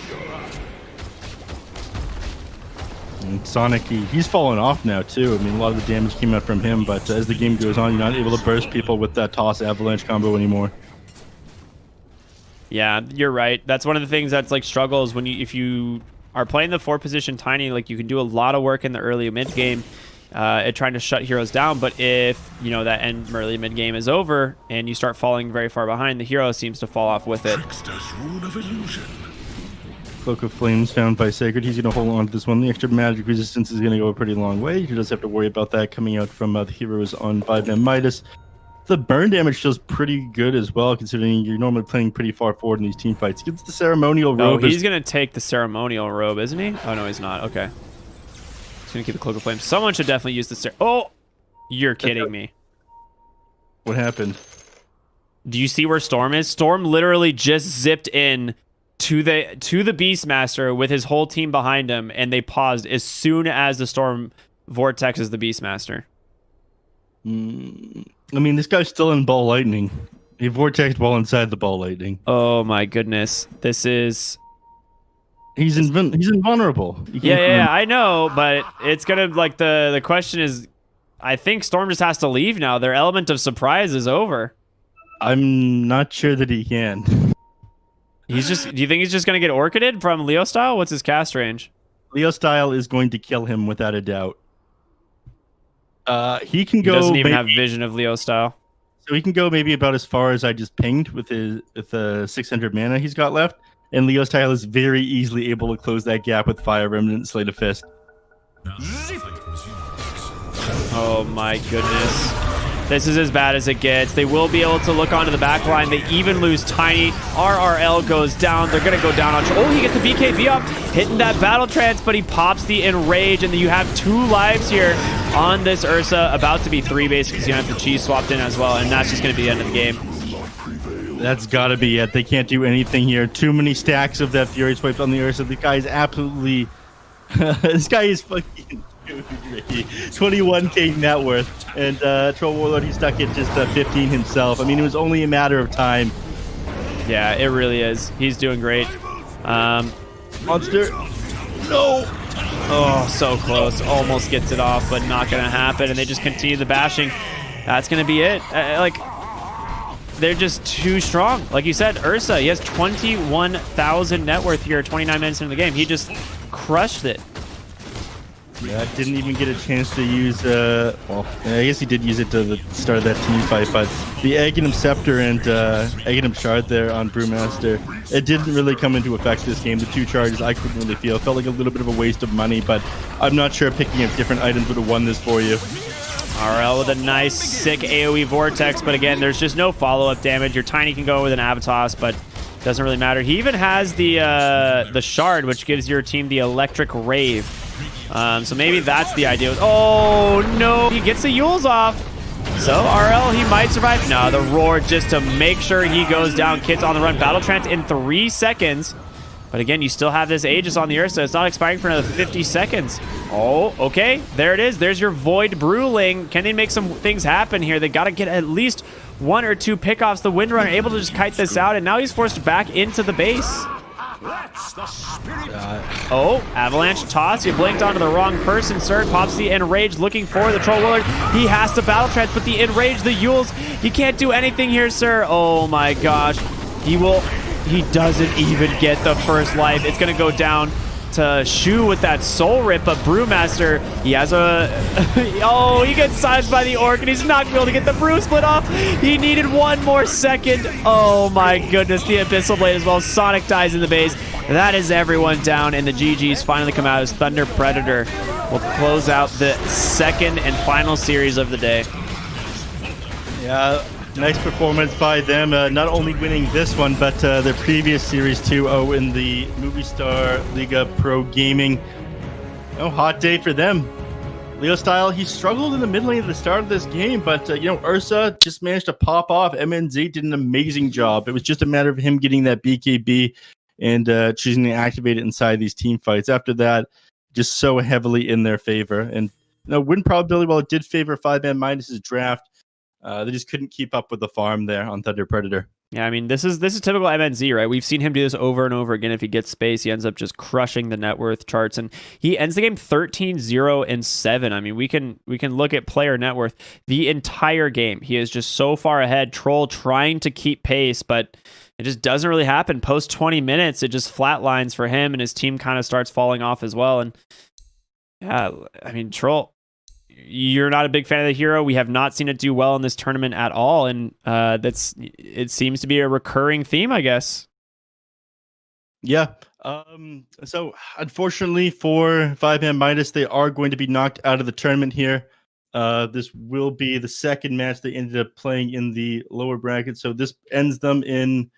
And Sonic, he's fallen off now too. I mean, a lot of the damage came out from him, but as the game goes on, you're not able to burst people with that Toss Avalanche combo anymore. Yeah, you're right. That's one of the things that's struggles when if you are playing the 4-position Tiny, you can do a lot of work in the early mid game at trying to shut heroes down. But if that end early mid game is over and you start falling very far behind, the hero seems to fall off with it. Cloak of Flames found by Sacred. He's going to hold on to this one. The extra magic resistance is going to go a pretty long way. He does have to worry about that coming out from the heroes on 5-man Midas. The burn damage feels pretty good as well, considering you're normally playing pretty far forward in these team fights. Gets the ceremonial robe. Oh, he's going to take the ceremonial robe, isn't he? Oh, no, he's not. Okay. He's going to keep the Cloak of Flames. Someone should definitely use the Oh! You're kidding me. What happened? Do you see where Storm is? Storm literally just zipped in to the Beastmaster with his whole team behind him, and they paused as soon as the Storm vortexes the Beastmaster. I mean, this guy's still in Ball Lightning. He vortexed while inside the Ball Lightning. Oh my goodness. This is... He's invulnerable. Yeah, I know, but it's gonna, the question is, I think Storm just has to leave now. Their element of surprise is over. I'm not sure that he can. Do you think he's just gonna get Orchided from Leo Style? What's his cast range? Leo Style is going to kill him without a doubt. He can go. He doesn't even have vision of Leo Style. So he can go maybe about as far as I just pinged with the 600 mana he's got left, and Leo Style is very easily able to close that gap with Fire Remnant, Slate of Fist. Now the fight resumes. Oh my goodness. This is as bad as it gets. They will be able to look onto the back line. They even lose Tiny. RRL goes down. They're going to go down on... Oh, he gets the BKB up, hitting that battle trance, but he pops the Enrage, and then you have 2 lives here on this Ursa. About to be 3 basically, because you have the cheese swapped in as well, and that's just going to be the end of the game. That's got to be it. They can't do anything here. Too many stacks of that Fury Swipe on the Ursa. The guy is absolutely... this guy is fucking... 21k net worth, and Troll Warlord, he's stuck at just 15 himself. I mean, it was only a matter of time. Yeah, it really is. He's doing great. Monster, no. Oh, so close. Almost gets it off, but not going to happen, and they just continue the bashing. That's going to be it. They're just too strong. Like you said, Ursa, he has 21,000 net worth here, 29 minutes into the game. He just crushed it. Yeah, didn't even get a chance to use, well, I guess he did use it to the start of that team fight, but the Aghanim Scepter and Aghanim Shard there on Brewmaster, it didn't really come into effect this game. The 2 charges, I couldn't really feel. It felt like a little bit of a waste of money, but I'm not sure picking up different items would have won this for you. RL with a nice, sick AoE Vortex, but again, there's just no follow-up damage. Your Tiny can go with an Abatos, but doesn't really matter. He even has the Shard, which gives your team the Electric Rave. So maybe that's the idea. Oh, no. He gets the Yules off. So, RL, he might survive. No, the Roar just to make sure he goes down. Kit's on the run. Battle Trance in 3 seconds. But again, you still have this Aegis on the Ursa. It's not expiring for another 50 seconds. Oh, okay. There it is. There's your Void Bruling. Can they make some things happen here? They got to get at least 1 or 2 pickoffs. The Windrunner able to just kite this out, and now he's forced back into the base. Oh, Avalanche toss. You blinked onto the wrong person. Sir pops the Enrage looking for the Troll Warlord. He has to battle trance, but the Enrage, the Yules, you can't do anything here, sir. Oh my gosh. He doesn't even get the first life. It's going to go down to Shu with that Soul Rip, but Brewmaster, he has a... oh, he gets sized by the Orc, and he's not going to be able to get the Brew split off. He needed 1 more second. Oh my goodness, the Abyssal Blade as well. Sonic dies in the base. That is everyone down, and the GGs finally come out as Thunder Predator will close out the second and final series of the day. Yeah, nice performance by them. Not only winning this one, but their previous series 2-0 in the Movie Star Liga Pro Gaming. Oh, hot day for them. Leo Style, he struggled in the mid lane at the start of this game, but Ursa just managed to pop off. MNZ did an amazing job. It was just a matter of him getting that BKB and choosing to activate it inside these team fights. After that, just so heavily in their favor. And win probability, while it did favor 5-man Midas's draft, they just couldn't keep up with the farm there on Thunder Predator. Yeah, I mean, this is typical MNZ, right? We've seen him do this over and over again. If he gets space, he ends up just crushing the net worth charts, and he ends the game 13-0-7. I mean, we can look at player net worth the entire game. He is just so far ahead. Troll trying to keep pace, but it just doesn't really happen. Post 20 minutes, it just flatlines for him, and his team kind of starts falling off as well. And yeah, I mean, Troll, you're not a big fan of the hero. We have not seen it do well in this tournament at all, and it seems to be a recurring theme, I guess. Yeah. So unfortunately for 5-man Midas, they are going to be knocked out of the tournament here. This will be the second match they ended up playing in the lower bracket. So this ends them in,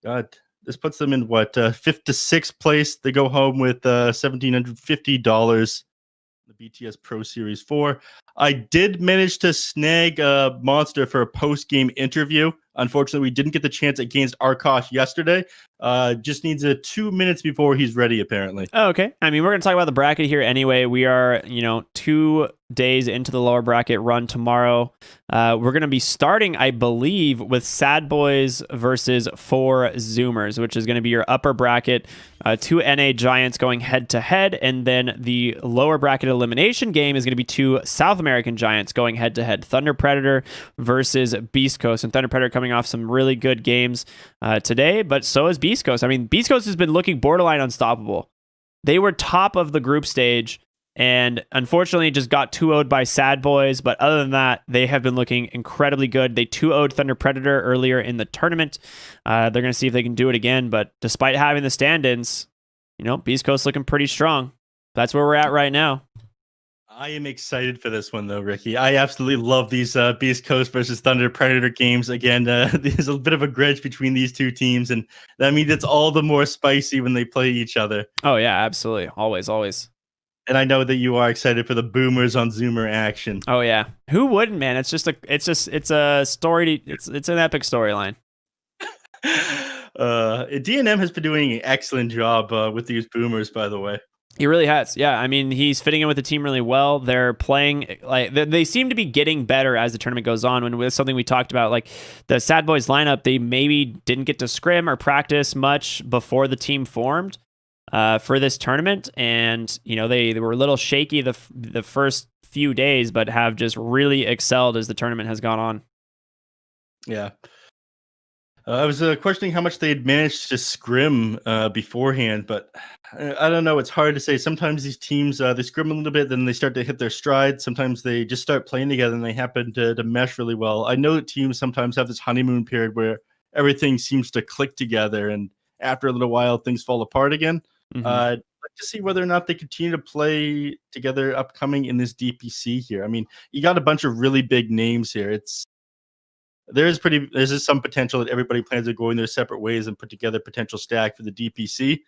this puts them in what, 5th to 6th place. They go home with $1,750. The BTS Pro Series 4. I did manage to snag a Monster for a post-game interview. Unfortunately, we didn't get the chance against Arkosh yesterday. Just needs 2 minutes before he's ready, apparently. Oh, okay. I mean, we're going to talk about the bracket here anyway. We are, 2 days into the lower bracket run tomorrow. We're going to be starting, I believe, with Sad Boys versus 4 Zoomers, which is going to be your upper bracket. 2 NA Giants going head-to-head, and then the lower bracket elimination game is going to be 2 South American Giants going head-to-head. Thunder Predator versus Beastcoast, and Thunder Predator coming off some really good games today, but so is Beastcoast. I mean, Beastcoast has been looking borderline unstoppable. They were top of the group stage, and unfortunately just got 2-0'd by Sad Boys. But other than that, they have been looking incredibly good. They 2-0'd Thunder Predator earlier in the tournament. They're going to see if they can do it again. But despite having the stand-ins, Beastcoast looking pretty strong. That's where we're at right now. I am excited for this one, though, Ricky. I absolutely love these Beastcoast versus Thunder Predator games. Again, there's a bit of a grudge between these two teams, and that means it's all the more spicy when they play each other. Oh, yeah, absolutely. Always, always. And I know that you are excited for the Boomers on Zoomer action. Oh, yeah. Who wouldn't, man? It's a story. It's an epic storyline. DNM has been doing an excellent job with these Boomers, by the way. He really has. Yeah, I mean, he's fitting in with the team really well. They're playing like they seem to be getting better as the tournament goes on. When with something we talked about, like the Sad Boys lineup, they maybe didn't get to scrim or practice much before the team formed for this tournament, and they were a little shaky the first few days, but have just really excelled as the tournament has gone on. Yeah. I was questioning how much they had managed to scrim beforehand, but I don't know. It's hard to say. Sometimes these teams, they scrim a little bit, then they start to hit their stride. Sometimes they just start playing together and they happen to mesh really well. I know that teams sometimes have this honeymoon period where everything seems to click together, and after a little while, things fall apart again. Mm-hmm. I'd like to see whether or not they continue to play together upcoming in this DPC here. I mean, you got a bunch of really big names here. There's some potential that everybody plans on going their separate ways and put together a potential stack for the DPC.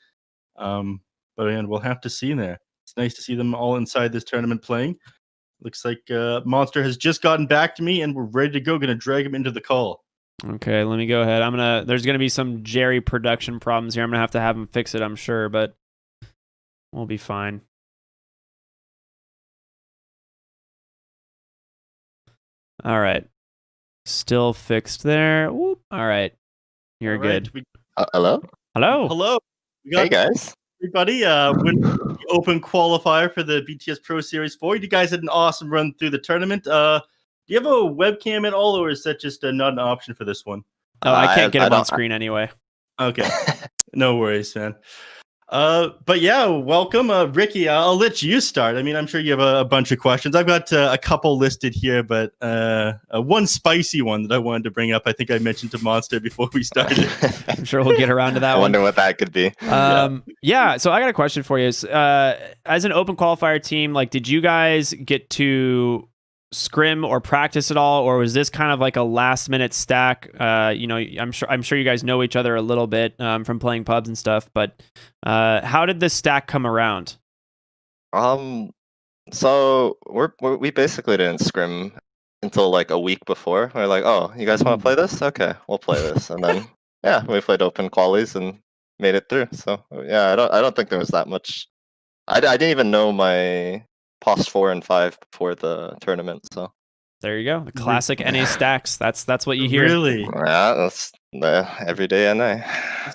But man, we'll have to see there. It's nice to see them all inside this tournament playing. Looks like Monster has just gotten back to me and we're ready to go. Gonna drag him into the call. Okay, let me go ahead. There's gonna be some Jerry production problems here. I'm gonna have him fix it, I'm sure, but we'll be fine. All right. Still fixed there. Whoop. All right. You're good. Hello? Hello. Hey, guys. Everybody, win the open qualifier for the BTS Pro Series 4. You guys had an awesome run through the tournament. Do you have a webcam at all, or is that just not an option for this one? Oh, I can't get him on screen anyway. Okay. No worries, man. But yeah, welcome. Ricky, I'll let you start. I mean, I'm sure you have a bunch of questions. I've got a couple listed here, but one spicy one that I wanted to bring up. I think I mentioned to Monster before we started. I'm sure we'll get around to that I wonder what that could be. Yeah, so I got a question for you. As an open qualifier team, like, did you guys get to scrim or practice at all, or was this kind of like a last minute stack? I'm sure you guys know each other a little bit from playing pubs and stuff, but how did this stack come around? So we basically didn't scrim until like a week before. We're like, oh, you guys want to play this? Okay, we'll play this, and then yeah, we played open qualies and made it through. So yeah, I don't think there was that much. I didn't even know my POS 4 and 5 before the tournament, so there you go. The classic NA stacks. That's what you hear. Really? Yeah, that's the everyday NA.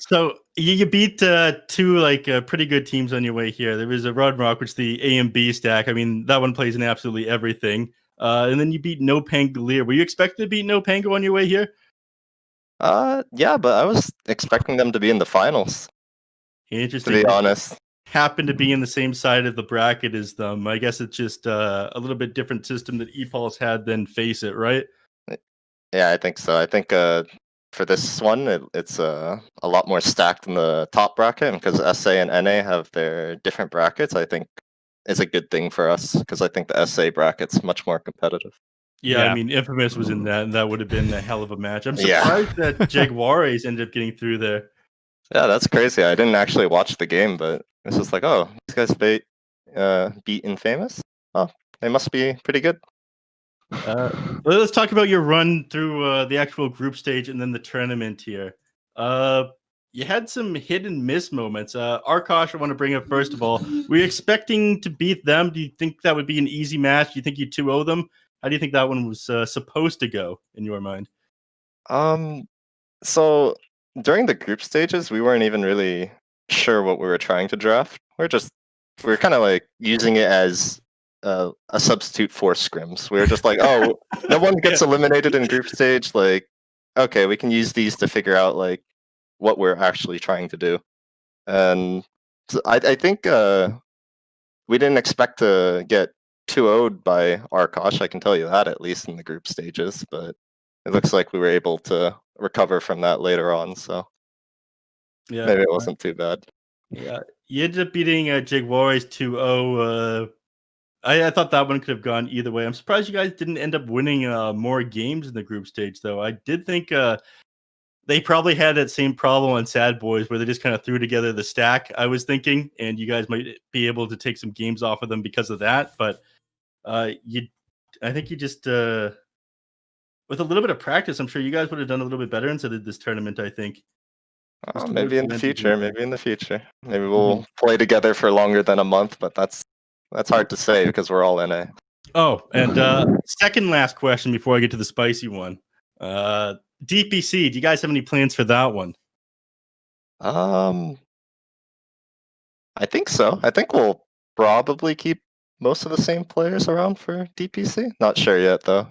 So you beat two pretty good teams on your way here. There was a Rod Rock, which is the A and B stack. I mean, that one plays in absolutely everything. And then you beat No Pangolier. Were you expecting to beat No Pango on your way here? Yeah, but I was expecting them to be in the finals. Interesting. To be honest. Happen to be in the same side of the bracket as them. I guess it's just a little bit different system that EPOL's had than Face It, right? Yeah, I think so. I think for this one, it's a lot more stacked in the top bracket, and because SA and NA have their different brackets, I think is a good thing for us, because I think the SA bracket's much more competitive. Yeah, I mean, Infamous was in that, and that would have been a hell of a match. I'm surprised that Jaguares ended up getting through there. Yeah, that's crazy. I didn't actually watch the game, but it's just like, oh, these guys beat Infamous? Oh, they must be pretty good. Let's talk about your run through the actual group stage and then the tournament here. You had some hit and miss moments. Arkosh, I want to bring up first of all. Were you expecting to beat them? Do you think that would be an easy match? Do you think you 2-0 them? How do you think that one was supposed to go in your mind? So during the group stages, we weren't even really sure what we were trying to draft. We're kind of like using it as a substitute for scrims. We were just like, oh, no one gets eliminated in group stage. Like, okay, we can use these to figure out like what we're actually trying to do. And so I think we didn't expect to get 2-0'd by Arkosh. I can tell you that, at least in the group stages. But it looks like we were able to recover from that later on. So Yeah, maybe it wasn't too bad. yeah. You ended up beating Jig Warriors 2-0. I thought that one could have gone either way. I'm surprised you guys didn't end up winning more games in the group stage, though. I did think they probably had that same problem on Sad Boys where they just kind of threw together the stack, I was thinking, and you guys might be able to take some games off of them because of that. But I think you just, with a little bit of practice, I'm sure you guys would have done a little bit better inside of this tournament, I think. Maybe in the future. Maybe in the future. Maybe we'll play together for longer than a month, but that's hard to say because we're all NA. Oh, and second last question before I get to the spicy one. DPC, do you guys have any plans for that one? I think so. I think we'll probably keep most of the same players around for DPC. Not sure yet, though.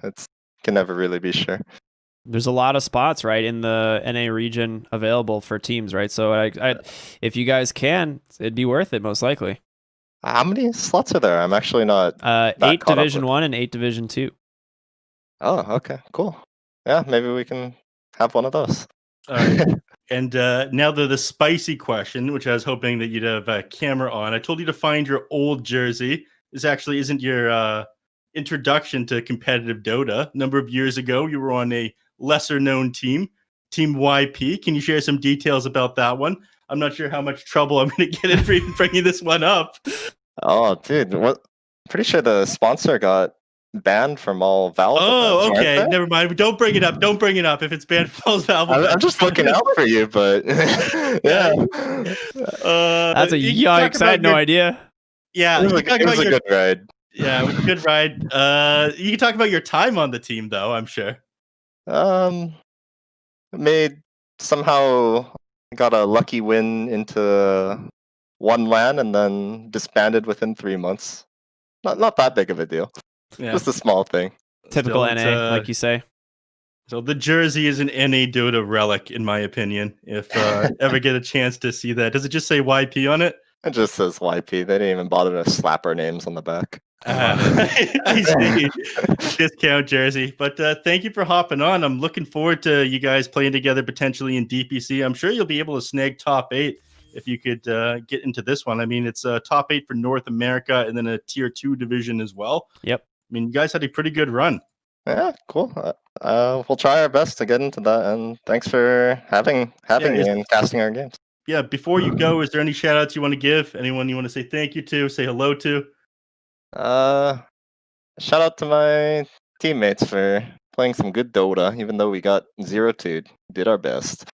Can never really be sure. There's a lot of spots, right, in the NA region available for teams, right? So if you guys can, it'd be worth it, most likely. How many slots are there? I'm actually not. 8 Division 1 and 8 Division 2. Oh, okay, cool. Yeah, maybe we can have one of those. All right. And now the spicy question, which I was hoping that you'd have a camera on. I told you to find your old jersey. This actually isn't your introduction to competitive Dota. A number of years ago, you were on a lesser-known team, Team YP. Can you share some details about that one? I'm not sure how much trouble I'm going to get in for even bringing this one up. Oh, dude, pretty sure the sponsor got banned from all Valve. Oh, okay. Never mind. Don't bring it up. Don't bring it up. If it's banned from all Valve, I'm just looking out for you, but yeah. That's a yikes. I had no idea. Yeah, it was a good ride. Yeah, it was a good ride. You can talk about your time on the team, though, I'm sure. Somehow got a lucky win into one LAN and then disbanded within 3 months. Not that big of a deal. Yeah. Just a small thing. Typical NA, like you say. So the jersey is an NA Dota relic, in my opinion. If ever get a chance to see that, does it just say YP on it? It just says YP. They didn't even bother to slap our names on the back. I see. Discount jersey. But thank you for hopping on. I'm looking forward to you guys playing together potentially in DPC. I'm sure you'll be able to snag top 8 if you could get into this one. I mean, it's top 8 for North America and then a tier 2 division as well. Yep. I mean, you guys had a pretty good run. Yeah, cool. We'll try our best to get into that. And thanks for having me and casting our games. Yeah, before you go, is there any shout outs you want to give? Anyone you want to say thank you to, say hello to? Shout out to my teammates for playing some good Dota, even though we got 0-2'd. Did our best.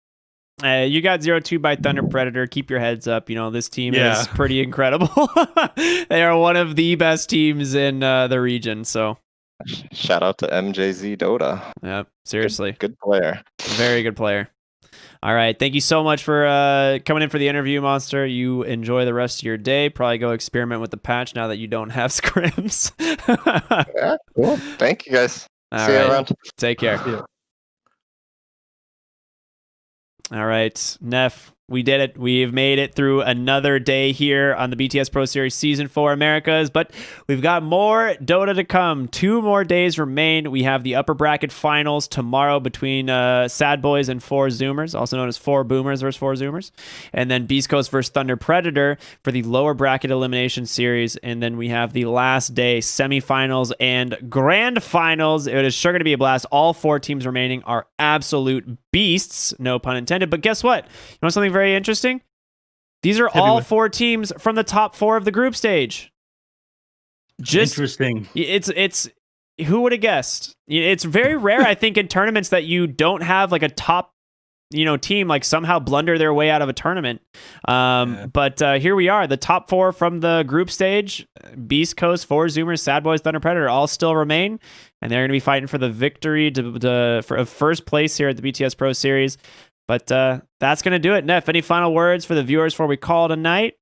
You got 0-2 by Thunder Predator. Keep your heads up. You know, this team is pretty incredible. They are one of the best teams in the region. So shout out to MJZ Dota. Yeah, seriously. Good player. Very good player. All right. Thank you so much for coming in for the interview, Monster. You enjoy the rest of your day. Probably go experiment with the patch now that you don't have scrims. Yeah, cool. Thank you, guys. See you around. Take care. All right, neph, we did it. We've made it through another day here on the BTS Pro Series Season 4 Americas, but we've got more Dota to come. 2 more days remain. We have the upper bracket finals tomorrow between Sad Boys and 4 Zoomers, also known as 4 Boomers versus 4 Zoomers, and then Beastcoast versus Thunder Predator for the lower bracket elimination series, and then we have the last day semifinals and grand finals. It is sure going to be a blast. All 4 teams remaining are absolute beasts, no pun intended. But guess what? You know something very interesting? These are all 4 teams from the top 4 of the group stage. Just interesting. It's who would have guessed? It's very rare, I think, in tournaments that you don't have like a top, team like somehow blunder their way out of a tournament. But here we are, the top 4 from the group stage: Beastcoast, 4 Zoomers, Sad Boys, Thunder Predator, all still remain, and they're going to be fighting for the victory for first place here at the BTS Pro Series. But that's going to do it. neph, any final words for the viewers before we call it a night?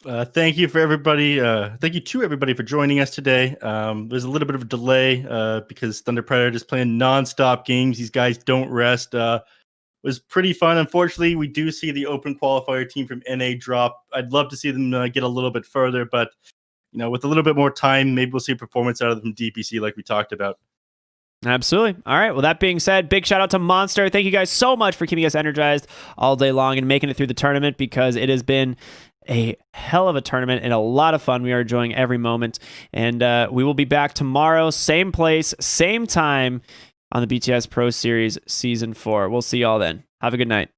Thank you for everybody. Thank you to everybody for joining us today. There's a little bit of a delay because Thunder Predator is playing nonstop games. These guys don't rest. It was pretty fun. Unfortunately, we do see the open qualifier team from NA drop. I'd love to see them get a little bit further, but with a little bit more time, maybe we'll see a performance out of them DPC like we talked about. Absolutely. All right. Well, that being said, big shout out to Monster. Thank you guys so much for keeping us energized all day long and making it through the tournament, because it has been a hell of a tournament and a lot of fun. We are enjoying every moment. And we will be back tomorrow, same place, same time on the BTS Pro Series Season 4. We'll see y'all then. Have a good night.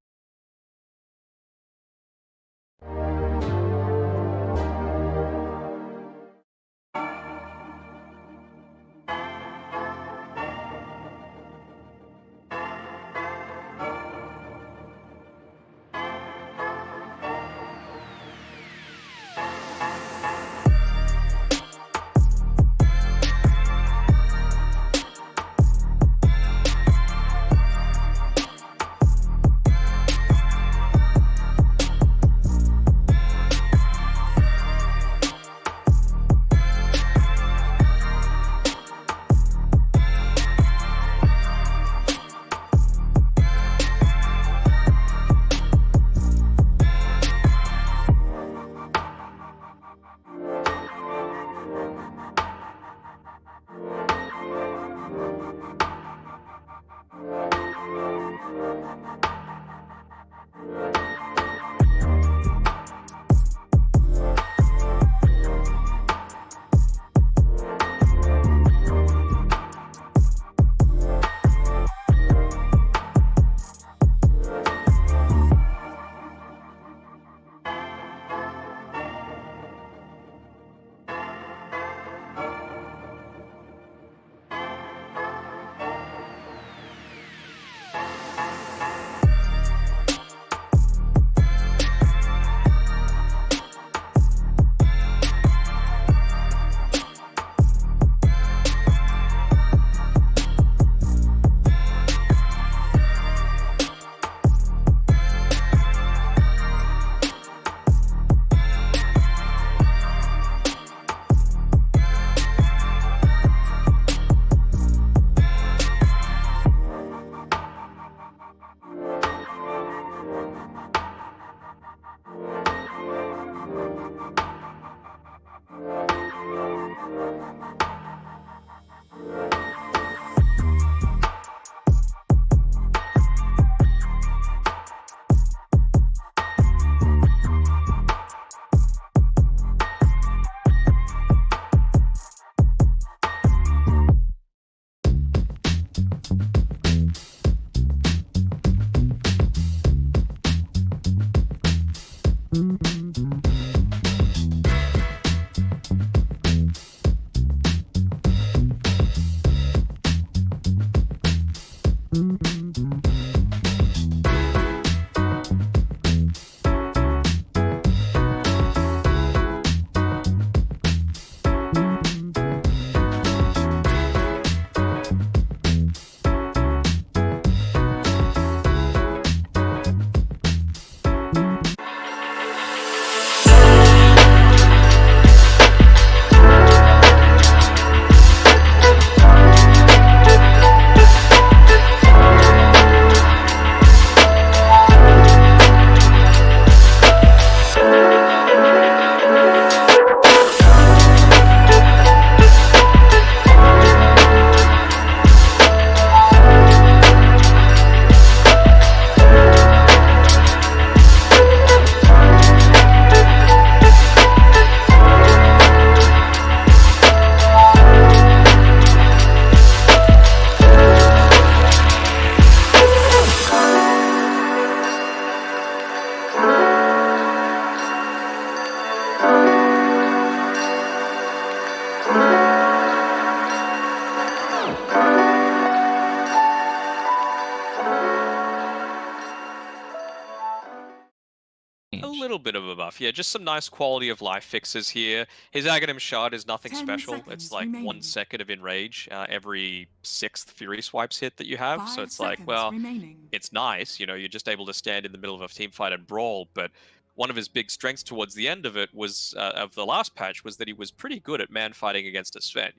A little bit of a buff, yeah. Just some nice quality of life fixes here. His Aghanim Shard is nothing 10 special. seconds It's like remaining. 1 second of enrage every 6th Fury Swipes hit that you have. So 5 it's like, seconds well, remaining. it's nice. You're just able to stand in the middle of a team fight and brawl. But one of his big strengths towards the end of it was, of the last patch, was that he was pretty good at man fighting against a Sven.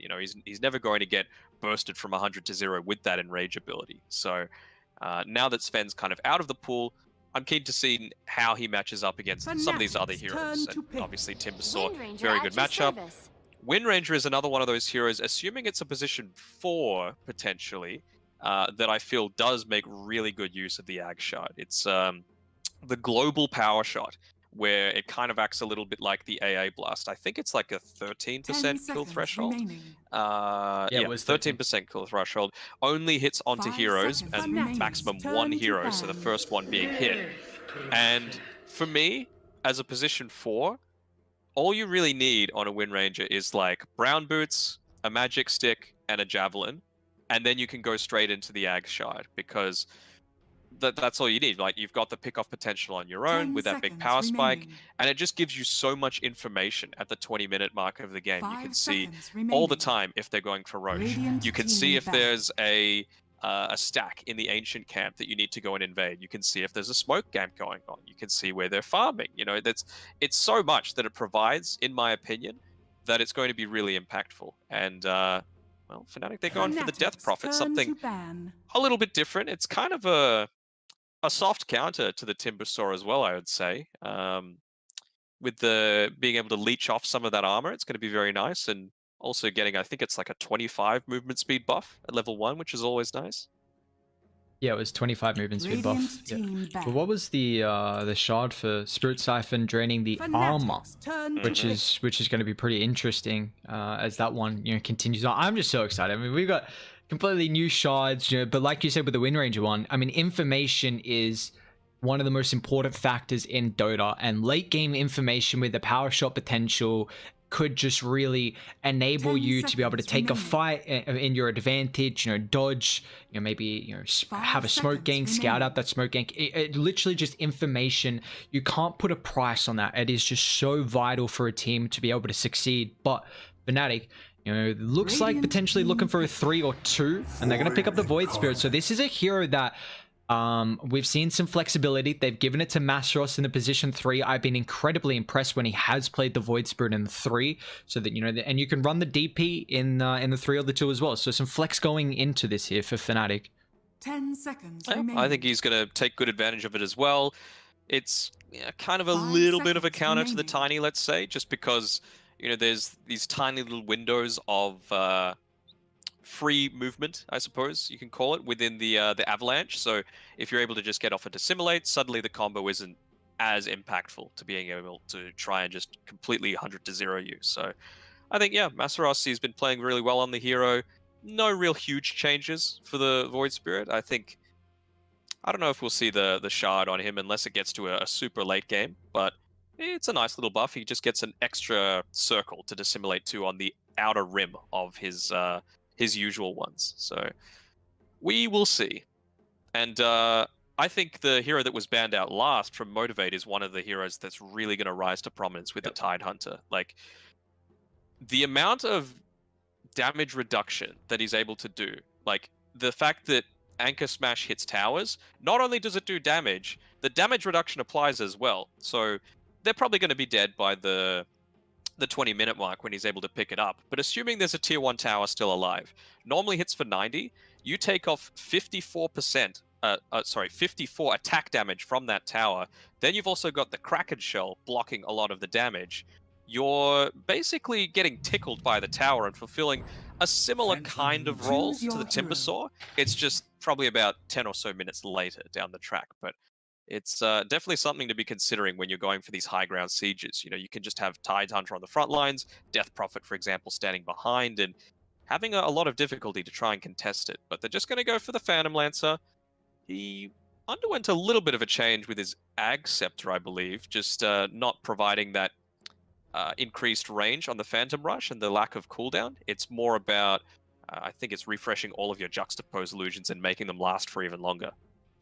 He's never going to get bursted from 100 to 0 with that enrage ability. So now that Sven's kind of out of the pool, I'm keen to see how he matches up against some of these other heroes. And obviously, Timbersaw, very good matchup. Wind Ranger is another one of those heroes, assuming it's a position 4, potentially, that I feel does make really good use of the Ag Shot. It's the global power shot, where it kind of acts a little bit like the AA Blast. I think it's like a 13% kill threshold. Yeah, it was 13% kill threshold. Only hits onto heroes, and maximum 1 hero, so the first one being hit. And for me, as a position 4, all you really need on a Wind Ranger is like brown boots, a magic stick, and a javelin, and then you can go straight into the Ag Shard, because that's all you need. Like, you've got the pick-off potential on your own with that big power spike, and it just gives you so much information at the 20-minute mark of the game. You can see all the time if they're going for Roche. You can see if there's a stack in the ancient camp that you need to go and invade. You can see if there's a smoke camp going on. You can see where they're farming. You know, it's so much that it provides, in my opinion, that it's going to be really impactful. And well, Fnatic, they're going for the Death Prophet, something a little bit different. It's kind of a soft counter to the Timbersaw as well, I would say. With the being able to leech off some of that armor, it's going to be very nice, and also getting, I think it's like a 25 movement speed buff at level 1, which is always nice. Yeah, it was 25 movement speed buff. Yeah. But what was the shard for Spirit Siphon draining the armor, which is going to be pretty interesting as that one continues on. I'm just so excited. I mean, we've got completely new shards, but like you said with the Wind Ranger one, I mean, information is one of the most important factors in Dota, and late game information with the power shot potential could just really enable you to be able to take a fight in your advantage, dodge, maybe, have a smoke gank, scout out that smoke gank. It literally just information. You can't put a price on that. It is just so vital for a team to be able to succeed. But Fnatic, looks like potentially looking for a 3 or 2, and they're going to pick up the Void Spirit. So this is a hero that we've seen some flexibility. They've given it to Masros in the position 3. I've been incredibly impressed when he has played the Void Spirit in the 3, so that and you can run the DP in the 3 or the 2 as well. So some flex going into this here for Fnatic. 10 seconds. I think he's going to take good advantage of it as well. It's kind of a little bit of a counter to the Tiny, let's say, just because there's these tiny little windows of free movement, I suppose you can call it, within the avalanche. So if you're able to just get off a dissimulate, suddenly the combo isn't as impactful to being able to try and just completely 100-0 you. So I think, yeah, Masaros has been playing really well on the hero. No real huge changes for the Void Spirit. I don't know if we'll see the shard on him unless it gets to a super late game, but it's a nice little buff. He just gets an extra circle to dissimulate to on the outer rim of his usual ones. So we will see. And I think the hero that was banned out last from Motivate is one of the heroes that's really going to rise to prominence with the Tide Hunter. Like, the amount of damage reduction that he's able to do, like the fact that Anchor Smash hits towers, not only does it do damage, the damage reduction applies as well. So they're probably going to be dead by the 20-minute mark when he's able to pick it up. But assuming there's a tier 1 tower still alive, normally hits for 90, you take off 54 attack damage from that tower. Then you've also got the Kraken Shell blocking a lot of the damage. You're basically getting tickled by the tower and fulfilling a similar kind of role to the Timbersaw. It's just probably about 10 or so minutes later down the track. But it's definitely something to be considering when you're going for these high ground sieges. You can just have Tide Hunter on the front lines, Death Prophet, for example, standing behind, and having a lot of difficulty to try and contest it. But they're just going to go for the Phantom Lancer. He underwent a little bit of a change with his Ag Scepter, I believe, just not providing that increased range on the Phantom Rush and the lack of cooldown. It's more about, I think it's refreshing all of your Juxtapose illusions and making them last for even longer.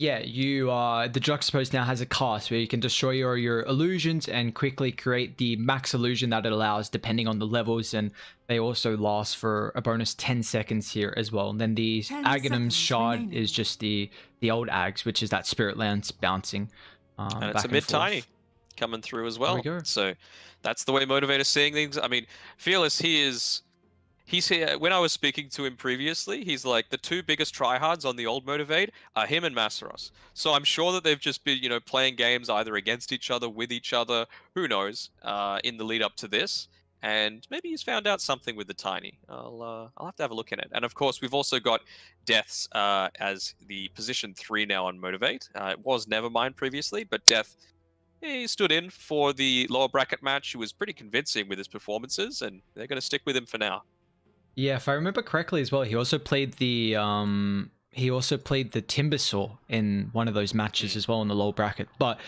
Yeah, the Juxtapose now has a cast where you can destroy your illusions and quickly create the max illusion that it allows depending on the levels, and they also last for a bonus 10 seconds here as well. And then the Aghanim's Shard is just the old Ags, which is that Spirit Lance bouncing and it's a mid-tiny coming through as well. There we go. So that's the way Motivator's seeing things. I mean, Fearless, he He's here. When I was speaking to him previously, he's like, the two biggest tryhards on the old Motivate are him and Masaros. So I'm sure that they've just been, playing games either against each other, with each other, who knows, in the lead up to this. And maybe he's found out something with the Tiny. I'll have to have a look at it. And of course, we've also got Death's as the position 3 now on Motivate. It was Nevermind previously, but Death, he stood in for the lower bracket match. He was pretty convincing with his performances, and they're going to stick with him for now. Yeah, if I remember correctly as well, he also played the Timbersaw in one of those matches as well in the low bracket. But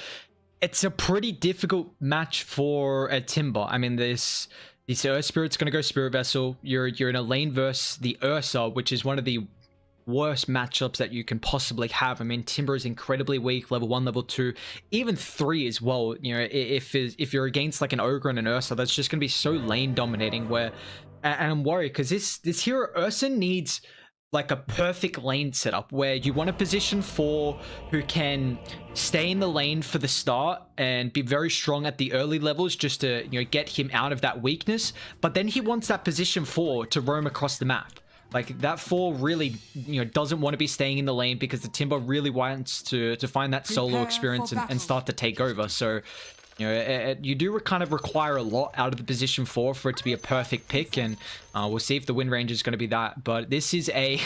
it's a pretty difficult match for a Timber. I mean, this Earth Spirit's gonna go Spirit Vessel. You're in a lane versus the Ursa, which is one of the worst matchups that you can possibly have. I mean, Timber is incredibly weak, level 1, level 2, even 3 as well. If you're against like an Ogre and an Ursa, that's just gonna be so lane dominating. And I'm worried because this hero Ursa needs like a perfect lane setup where you want a position 4 who can stay in the lane for the start and be very strong at the early levels just to get him out of that weakness. But then he wants that position 4 to roam across the map. Like that 4 really doesn't want to be staying in the lane because the Timber really wants to find that solo experience and start to take over. So you do kind of require a lot out of the position 4 for it to be a perfect pick, and we'll see if the win range is going to be that. But this is a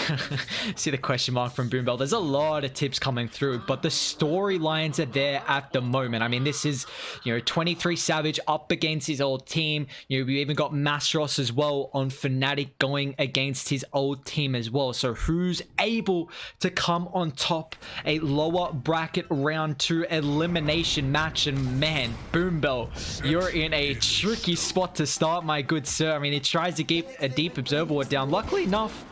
see the question mark from Boombell. There's a lot of tips coming through, but the storylines are there at the moment. I mean, this is 23 Savage up against his old team. We even got Masros as well on Fnatic going against his old team as well. So who's able to come on top? A lower bracket round 2 elimination match, and man, Boombell, you're in a tricky spot to start, my good sir. I mean, he tries to keep a deep observer ward down. Luckily enough,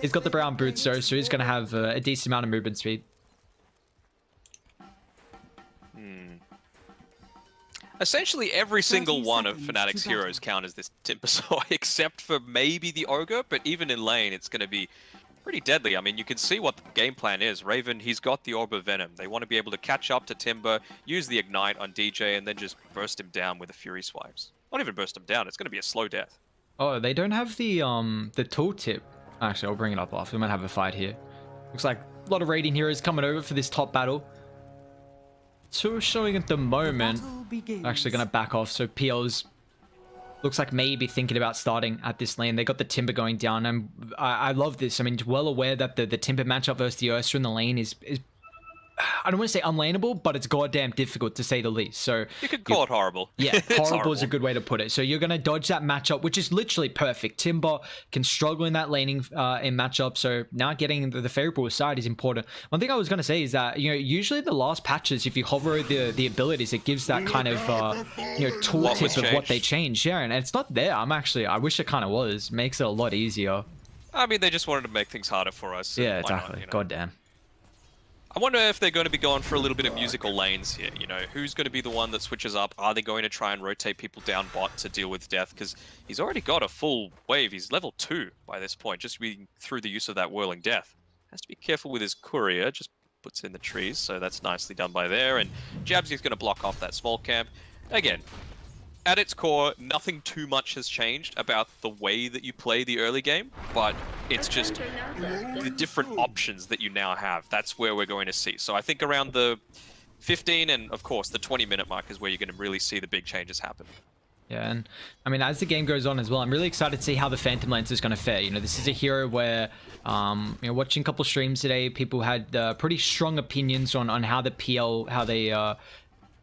he's got the brown boots, so he's going to have a decent amount of movement speed. Essentially, every single one of Fnatic's heroes count as this Timbersaw, except for maybe the Ogre, but even in lane, it's going to be pretty deadly. I mean, you can see what the game plan is. Raven, he's got the Orb of Venom. They want to be able to catch up to Timber, use the Ignite on DJ, and then just burst him down with the Fury Swipes. Not even burst him down, it's going to be a slow death. Oh, they don't have the tooltip. Actually, I'll bring it up after. We might have a fight here. Looks like a lot of Radiant heroes coming over for this top battle. 2 showing at the moment. Actually going to back off, so PL's looks like maybe thinking about starting at this lane. They got the Timber going down, and I love this. I mean, well aware that the Timber matchup versus the Ursa in the lane is I don't want to say unlaneable, but it's goddamn difficult to say the least. So you could call it horrible. Yeah, horrible is a good way to put it. So you're going to dodge that matchup, which is literally perfect. Timber can struggle in that laning in matchup, so now getting the favorable side is important. One thing I was going to say is that usually the last patches, if you hover the abilities, it gives that kind of tooltip of what they changed. Yeah, and it's not there. I wish it kind of was. Makes it a lot easier. I mean, they just wanted to make things harder for us. Yeah, exactly. Goddamn. I wonder if they're going to be going for a little bit of musical lanes here. Who's going to be the one that switches up? Are they going to try and rotate people down bot to deal with Death? Because he's already got a full wave. He's level 2 by this point, just through the use of that Whirling Death. Has to be careful with his courier. Just puts in the trees, so that's nicely done by there. And Jabsy's going to block off that small camp. Again, at its core, nothing too much has changed about the way that you play the early game, but it's just the different options that you now have. That's where we're going to see. So I think around the 15 and, of course, the 20-minute mark is where you're going to really see the big changes happen. Yeah, and I mean, as the game goes on as well, I'm really excited to see how the Phantom Lance is going to fare. This is a hero where, watching a couple streams today, people had pretty strong opinions on how the PL,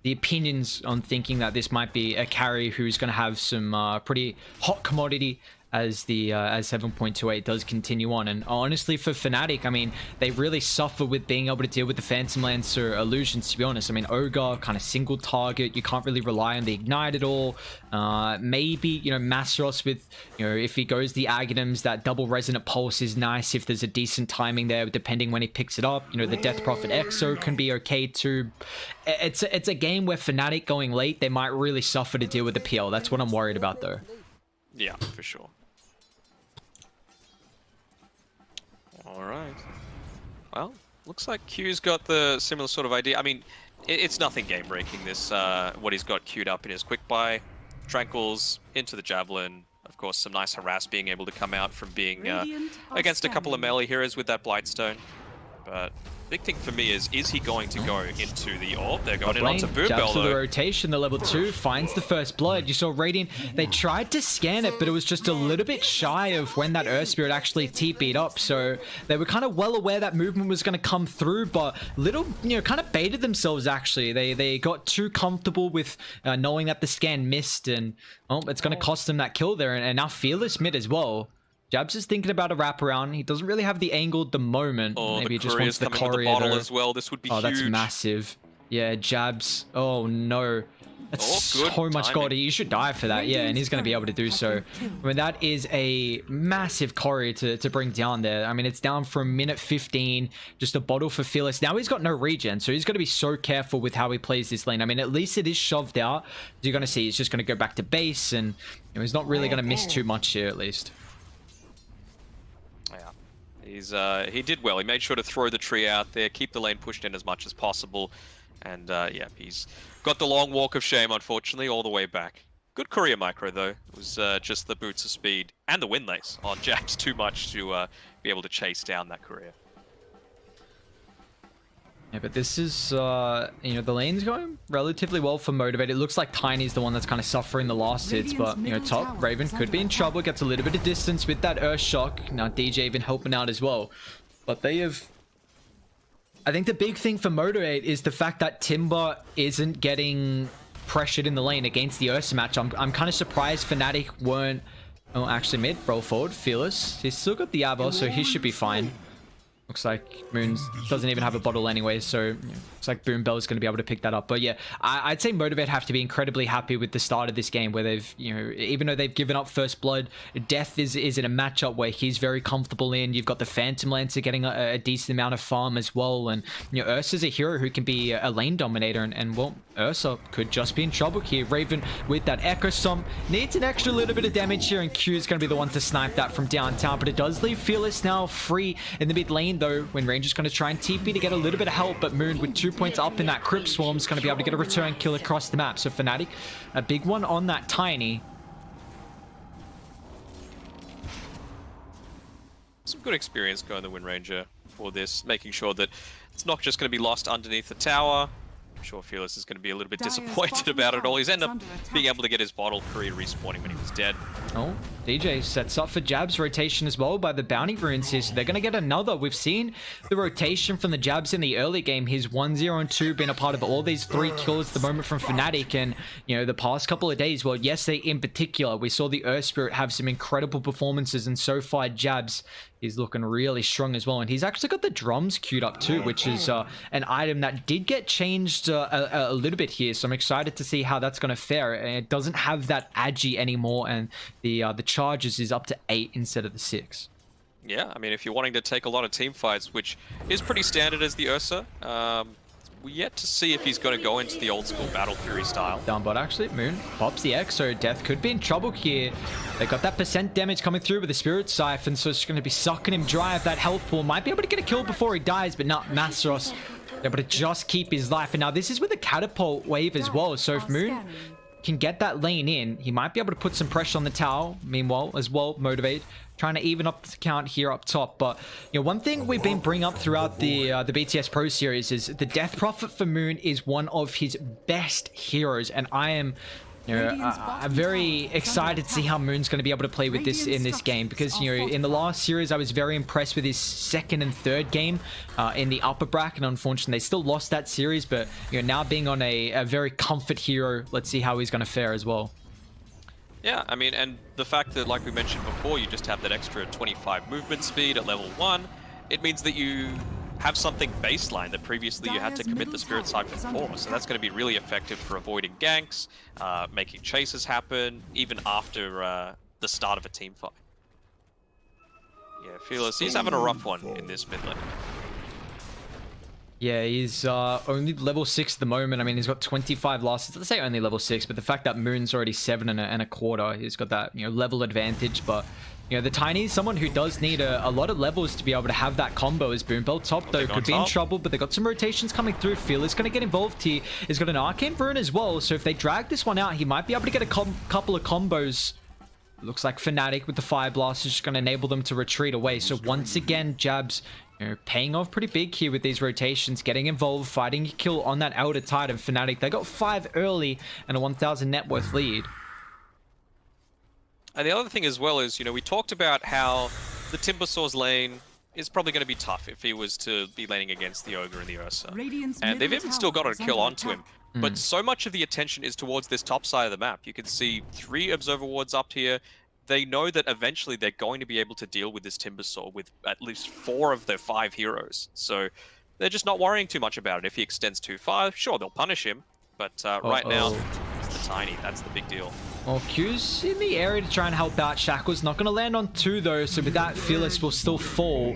the opinions on thinking that this might be a carry who's going to have some pretty hot commodity as 7.28 does continue on. And honestly, for Fnatic, I mean, they really suffer with being able to deal with the Phantom Lancer illusions, to be honest. I mean, Ogre, kind of single target, you can't really rely on the Ignite at all. Maybe, Masros with, if he goes the Aghanims, that double Resonant Pulse is nice if there's a decent timing there, depending when he picks it up. The Death Prophet Exo can be okay too. It's a game where Fnatic going late, they might really suffer to deal with the PL. That's what I'm worried about, though. Yeah, for sure. Alright. Well, looks like Q's got the similar sort of idea. I mean, it's nothing game-breaking, this, what he's got queued up in his quick buy. Tranquils into the Javelin. Of course, some nice harass being able to come out from being against a couple of melee heroes with that Blightstone. But big thing for me is he going to go into the orb? They're going in onto Boom Bell, though. The rotation, the level 2 finds the first blood. You saw Radiant, they tried to scan it, but it was just a little bit shy of when that Earth Spirit actually TP'd up. So they were kind of well aware that movement was going to come through, but little, kind of baited themselves actually. They got too comfortable with knowing that the scan missed, and it's going to cost them that kill there. And now Fearless mid as well. Jabs is thinking about a wraparound. He doesn't really have the angle at the moment. Oh, maybe he the just wants the courier courier as well. This would be huge. That's massive. Yeah, Jabs. Oh no. That's so much God. You should die for that. Yeah, and he's going to be able to do so. I mean, that is a massive courier to bring down there. I mean, it's down from minute 15. Just a bottle for Fearless. Now he's got no regen, so he's got to be so careful with how he plays this lane. I mean, at least it is shoved out. You're going to see he's just going to go back to base, and he's not really going to miss too much here, at least. He did well. He made sure to throw the tree out there, keep the lane pushed in as much as possible, and yeah, he's got the long walk of shame, unfortunately, all the way back. Good courier micro, though. It was just the boots of speed and the wind lace on Jabs too much to be able to chase down that courier. Yeah, but this is, the lane's going relatively well for Motivate. It looks like Tiny's the one that's kind of suffering the last hits, but, top, Raven could be in trouble, gets a little bit of distance with that Earth Shock. Now, DJ even helping out as well. But they have... I think the big thing for Motivate is the fact that Timber isn't getting pressured in the lane against the Ursa match. I'm kind of surprised Fnatic weren't... Oh, actually mid, roll forward, Fearless. He's still got the Abba, so he should be fine. Looks like Moons doesn't even have a bottle anyway, so looks like Boom Bell is going to be able to pick that up. But yeah, I'd say Motivate have to be incredibly happy with the start of this game, where they've, even though they've given up first blood, Death is in a matchup where he's very comfortable in. You've got the Phantom Lancer getting a decent amount of farm as well, and Ursa's a hero who can be a lane dominator, and well, Ursa could just be in trouble here. Raven with that Echo Stomp needs an extra little bit of damage here, and Q is going to be the one to snipe that from downtown, but it does leave Fearless now free in the mid lane, though, when Ranger's going to try and TP to get a little bit of help, but Moon with 2 points up in that Crypt Swarm is going to be able to get a return kill across the map. So Fnatic, a big one on that Tiny. Some good experience going the Wind Ranger for this, making sure that it's not just going to be lost underneath the tower. I'm sure Fearless is going to be a little bit disappointed about it all. He's ended up being able to get his bottle career respawning when he was dead. Oh, DJ sets up for Jabs rotation as well by the bounty runes here, so they're going to get another. We've seen the rotation from the Jabs in the early game. He's 1-0 and 2, been a part of all these 3 kills at the moment from Fnatic, and the past couple of days, well, yesterday in particular, we saw the Earth Spirit have some incredible performances, and so far Jabs is looking really strong as well. And he's actually got the drums queued up too, which is an item that did get changed a little bit here, so I'm excited to see how that's going to fare. And it doesn't have that agi anymore, and the charges is up to 8 instead of the 6. Yeah, I mean, if you're wanting to take a lot of team fights, which is pretty standard as the Ursa, we're yet to see if he's going to go into the old school Battle Fury style. Down bot actually, Moon pops the X, so Death could be in trouble here. They got that percent damage coming through with the Spirit Siphon, so it's going to be sucking him dry of that health pool. Might be able to get a kill before he dies, but not Masteros able to just keep his life. And now this is with a catapult wave as well, so if Moon can get that lane in, he might be able to put some pressure on the tower. Meanwhile, as well, Motivate trying to even up the count here up top. But one thing we've been bringing up throughout the BTS Pro Series is the Death Prophet for Moon is one of his best heroes, and I am I'm very excited to see how Moon's going to be able to play with this in this game, because in the last series I was very impressed with his second and third game in the upper bracket. Unfortunately, they still lost that series, but now being on a very comfort hero, let's see how he's going to fare as well. Yeah, I mean, and the fact that, like we mentioned before, you just have that extra 25 movement speed at level 1, it means that you have something baseline that previously you had to commit the Spirit Siphon for. So that's going to be really effective for avoiding ganks, making chases happen, even after the start of a team fight. Yeah, Fearless, he's having a rough one in this mid lane. Yeah, he's only level 6 at the moment. I mean, he's got 25 losses. Let's say only level 6, but the fact that Moon's already 7 and a quarter, he's got that level advantage. But the Tiny is someone who does need a lot of levels to be able to have that combo. As Boom Bell top though could be in trouble, but they got some rotations coming through. Fearless going to get involved here. He's got an Arcane Rune as well, so if they drag this one out, he might be able to get a couple of combos Looks like Fnatic with the Fire Blast is just going to enable them to retreat away. So once again, Jabs, you know, paying off pretty big here with these rotations, getting involved, fighting a kill on that outer Titan. Fnatic, they got 5 early and a 1,000 net worth lead. And the other thing as well is, you know, we talked about how the Timbersaw's lane is probably going to be tough if he was to be laning against the Ogre and the Ursa. And they've even still got a kill onto him. But so much of the attention is towards this top side of the map. You can see 3 observer wards up here. They know that eventually they're going to be able to deal with this Timbersaw with at least 4 of their 5 heroes. So they're just not worrying too much about it. If he extends too far, sure, they'll punish him. But right now, it's the Tiny. That's the big deal. Well, Q's in the area to try and help out. Shackle's not going to land on 2 though, so with that, Fearless will still fall.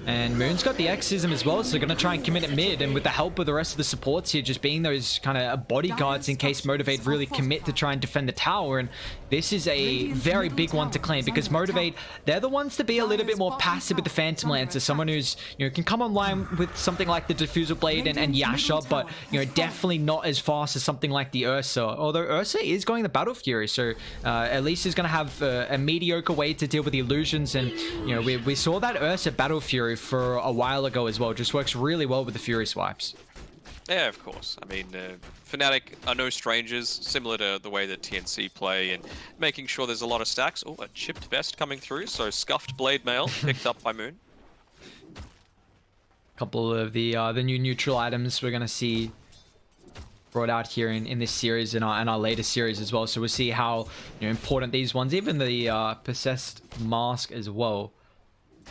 And Moon's got the Exism as well, so they're going to try and commit it mid. And with the help of the rest of the supports here, just being those kind of bodyguards in case Motivate really commit to try and defend the tower. And this is a very big one to claim because Motivate, they're the ones to be a little bit more passive with the Phantom Lancer. Someone who's, you know, can come online with something like the Diffusal Blade and Yasha, but, you know, definitely not as fast as something like the Ursa. Although Ursa is going the Battle Fury, so at least is going to have a mediocre way to deal with the illusions. And, you know, we saw that Ursa Battle Fury for a while ago as well. Just works really well with the Fury swipes. Yeah, of course. I mean, Fnatic are no strangers, similar to the way that TNC play and making sure there's a lot of stacks. Oh, a chipped vest coming through, so Scuffed Blade Mail picked up by Moon. Couple of the new neutral items we're going to see brought out here in this series and our latest series as well. So we'll see how, you know, important these ones, even the Possessed Mask as well.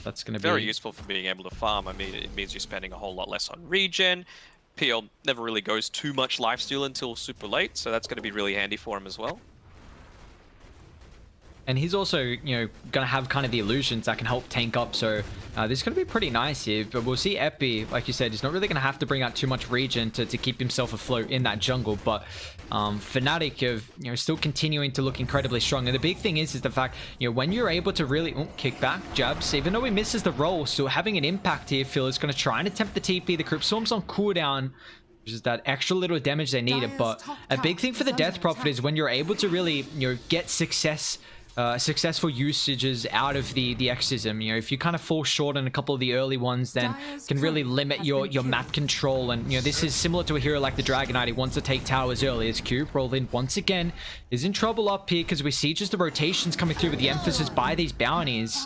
That's going to be very useful for being able to farm. I mean, it means you're spending a whole lot less on regen. PL never really goes too much lifesteal until super late, so that's going to be really handy for him as well. And he's also, you know, going to have kind of the illusions that can help tank up. So this is going to be pretty nice here. But we'll see Epi, like you said, he's not really going to have to bring out too much regen to keep himself afloat in that jungle. But Fnatic have, you know, still continuing to look incredibly strong. And the big thing is the fact, you know, when you're able to really kick back Jabs, even though he misses the roll, still having an impact here. Phil is going to try and attempt the TP. The Crypt Storm's on cooldown, which is that extra little damage they needed. But a big thing for the Death Prophet is when you're able to really, you know, get successful usages out of the Exism. You know, if you kind of fall short on a couple of the early ones, then can really limit your map control. And, you know, this is similar to a hero like the Dragon Knight. He wants to take towers early. As Cube rolled in once again, is in trouble up here because we see just the rotations coming through with the emphasis by these bounties.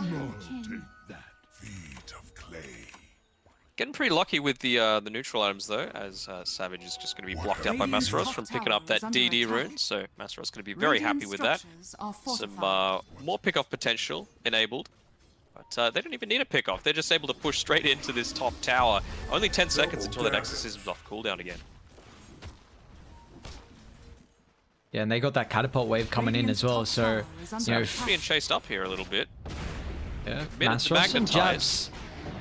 Getting pretty lucky with the neutral items though, as Savage is just going to be blocked out by Masaros from picking up that DD rune, so Masaros going to be very happy with that. Some more pickoff potential enabled, but they don't even need a pickoff. They're just able to push straight into this top tower. Only 10 seconds until that Exorcism's off cooldown again. Yeah, and they got that catapult wave coming in as well, so, you know, being chased up here a little bit. Yeah, Masaros and Jabs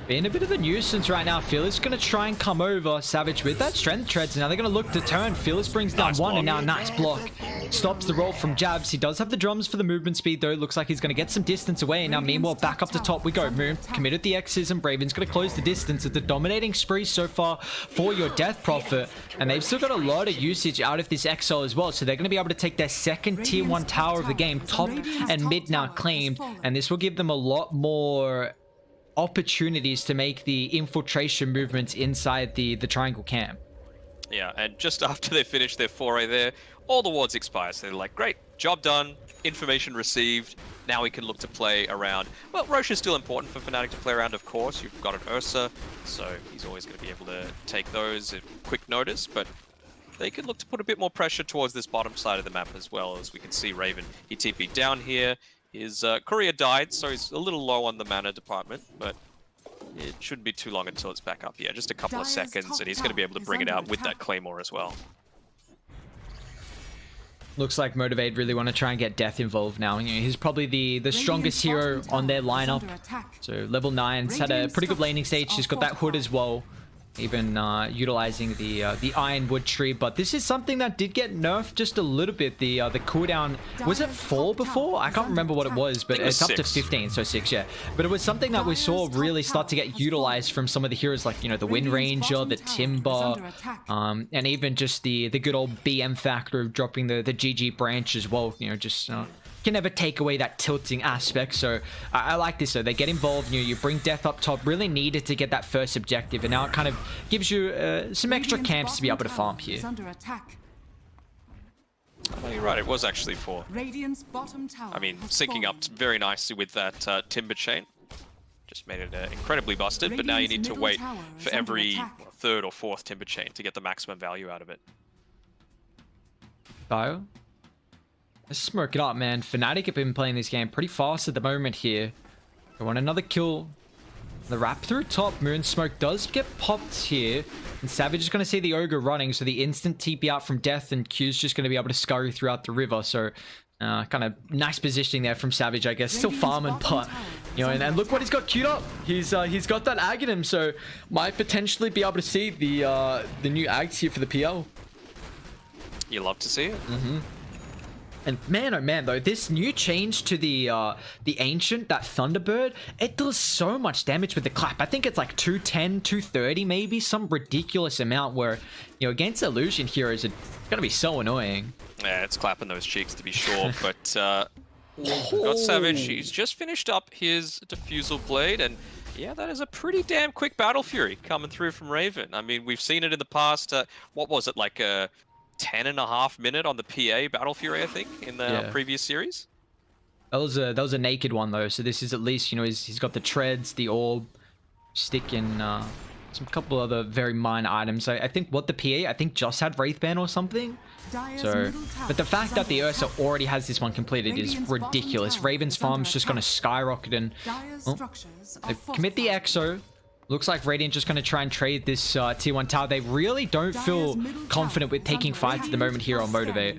being a bit of a nuisance right now. Fearless going to try and come over. Savage with that strength treads. Now they're going to look to turn. Fearless brings down one, and now nice block. Stops the roll from Jabs. He does have the drums for the movement speed, though. Looks like he's going to get some distance away. And now, meanwhile, back up to top we go. Moon committed the Exism. Braven's going to close the distance. It's a dominating spree so far for your Death Prophet. And they've still got a lot of usage out of this Exile as well. So they're going to be able to take their second tier 1 tower of the game. Top and mid now claimed. And this will give them a lot more opportunities to make the infiltration movements inside the triangle camp. Yeah, and just after they finish their foray there, all the wards expire. So they're like, great, job done, information received, now we can look to play around. Well, Roche is still important for Fnatic to play around, of course. You've got an Ursa, so he's always going to be able to take those at quick notice, but they can look to put a bit more pressure towards this bottom side of the map as well. As we can see, Raven, he TP'd down here. His courier died, so he's a little low on the mana department, but it shouldn't be too long until it's back up. Yeah, just a couple of seconds, and he's going to be able to bring it out with that Claymore as well. Looks like Motivate really want to try and get Death involved now. You know, he's probably the strongest hero on their lineup. So level 9's had a pretty good laning stage. He's got that hood as well. Even utilizing the Ironwood tree, but this is something that did get nerfed just a little bit. The cooldown, was it 4 before? I can't remember what it was, but it's up to 15, so 6, yeah. But it was something that we saw really start to get utilized from some of the heroes, like, you know, the Wind Ranger, the Timber, and even just the good old BM factor of dropping the GG branch as well. You know, just can never take away that tilting aspect. So I like this though. They get involved, you bring death up top, really needed to get that first objective, and now it kind of gives you some extra camps to be able to farm here. Oh, you're right, it was actually 4. I mean, syncing up very nicely with that timber chain. Just made it incredibly busted, but now you need to wait for every 3rd or 4th timber chain to get the maximum value out of it. Bio? Let's smoke it up, man. Fnatic have been playing this game pretty fast at the moment here. They want another kill. The wrap through top. Moon Smoke does get popped here. And Savage is going to see the Ogre running, so the instant TP out from Death, and Q's just going to be able to scurry throughout the river. So kind of nice positioning there from Savage, I guess. Still farming, but and look what he's got queued up. He's got that ag in him, so might potentially be able to see the new ags here for the PL. You love to see it. And man, oh man, though, this new change to the Ancient, that Thunderbird, it does so much damage with the clap. I think it's like 210, 230 maybe, some ridiculous amount where, against Illusion heroes, it's going to be so annoying. Yeah, it's clapping those cheeks to be sure, but we've got Savage. He's just finished up his Diffusal Blade, and yeah, that is a pretty damn quick Battle Fury coming through from Raven. I mean, we've seen it in the past. What was it, like a 10.5 minute on the PA Battle Fury, I think, in the previous series? That was a naked one though, so this is at least, he's got the treads, the orb, stick, and some couple other very minor items. I think the PA just had Wraithband or something. So, but the fact that the Ursa already has this one completed is ridiculous. Raven's farm's just going to skyrocket, and they commit the Exo. Looks like Radiant just going to try and trade this tier 1 tower. They really don't feel confident with taking fights at the moment here on Motivate.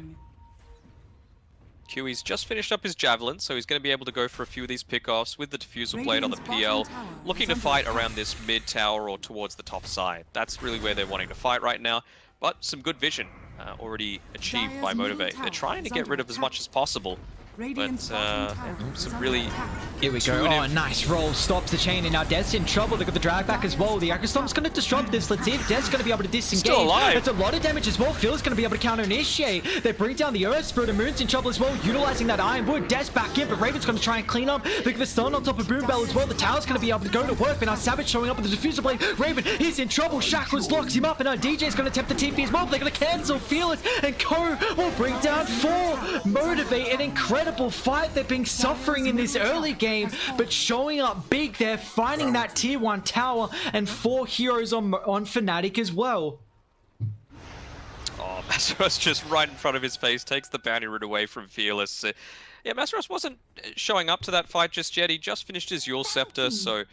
Q's just finished up his Javelin, so he's going to be able to go for a few of these pickoffs with the Diffusal Blade on the PL, looking to fight around this mid tower or towards the top side. That's really where they're wanting to fight right now, but some good vision already achieved by Motivate. They're trying to get rid of as much as possible, but some really... Here we go. Oh, nice roll. Stops the chain, and now Death's in trouble. They got the drag back as well. The Acrostom's going to disrupt this. Let's see if Death's going to be able to disengage. Still alive. That's a lot of damage as well. Phil's going to be able to counter-initiate. They bring down the Earth Spirit, and Moon's in trouble as well, utilizing that Ironwood. Death's back in, but Raven's going to try and clean up. Look at the stun on top of Boombell as well. The tower's going to be able to go to work, but now Savage showing up with the Diffusal Blade. Raven, he's in trouble. Shackles locks him up, and now DJ's going to attempt the TP as well. They're going to cancel Fearless, and Co will bring down 4. Motivate, an incredible fight they've been suffering in this early game, but showing up big. They're finding that tier 1 tower, and 4 heroes on Fnatic as well. Oh, Masaros just right in front of his face takes the bounty route away from Fearless. Yeah, Masaros wasn't showing up to that fight just yet. He just finished his Yule Scepter, so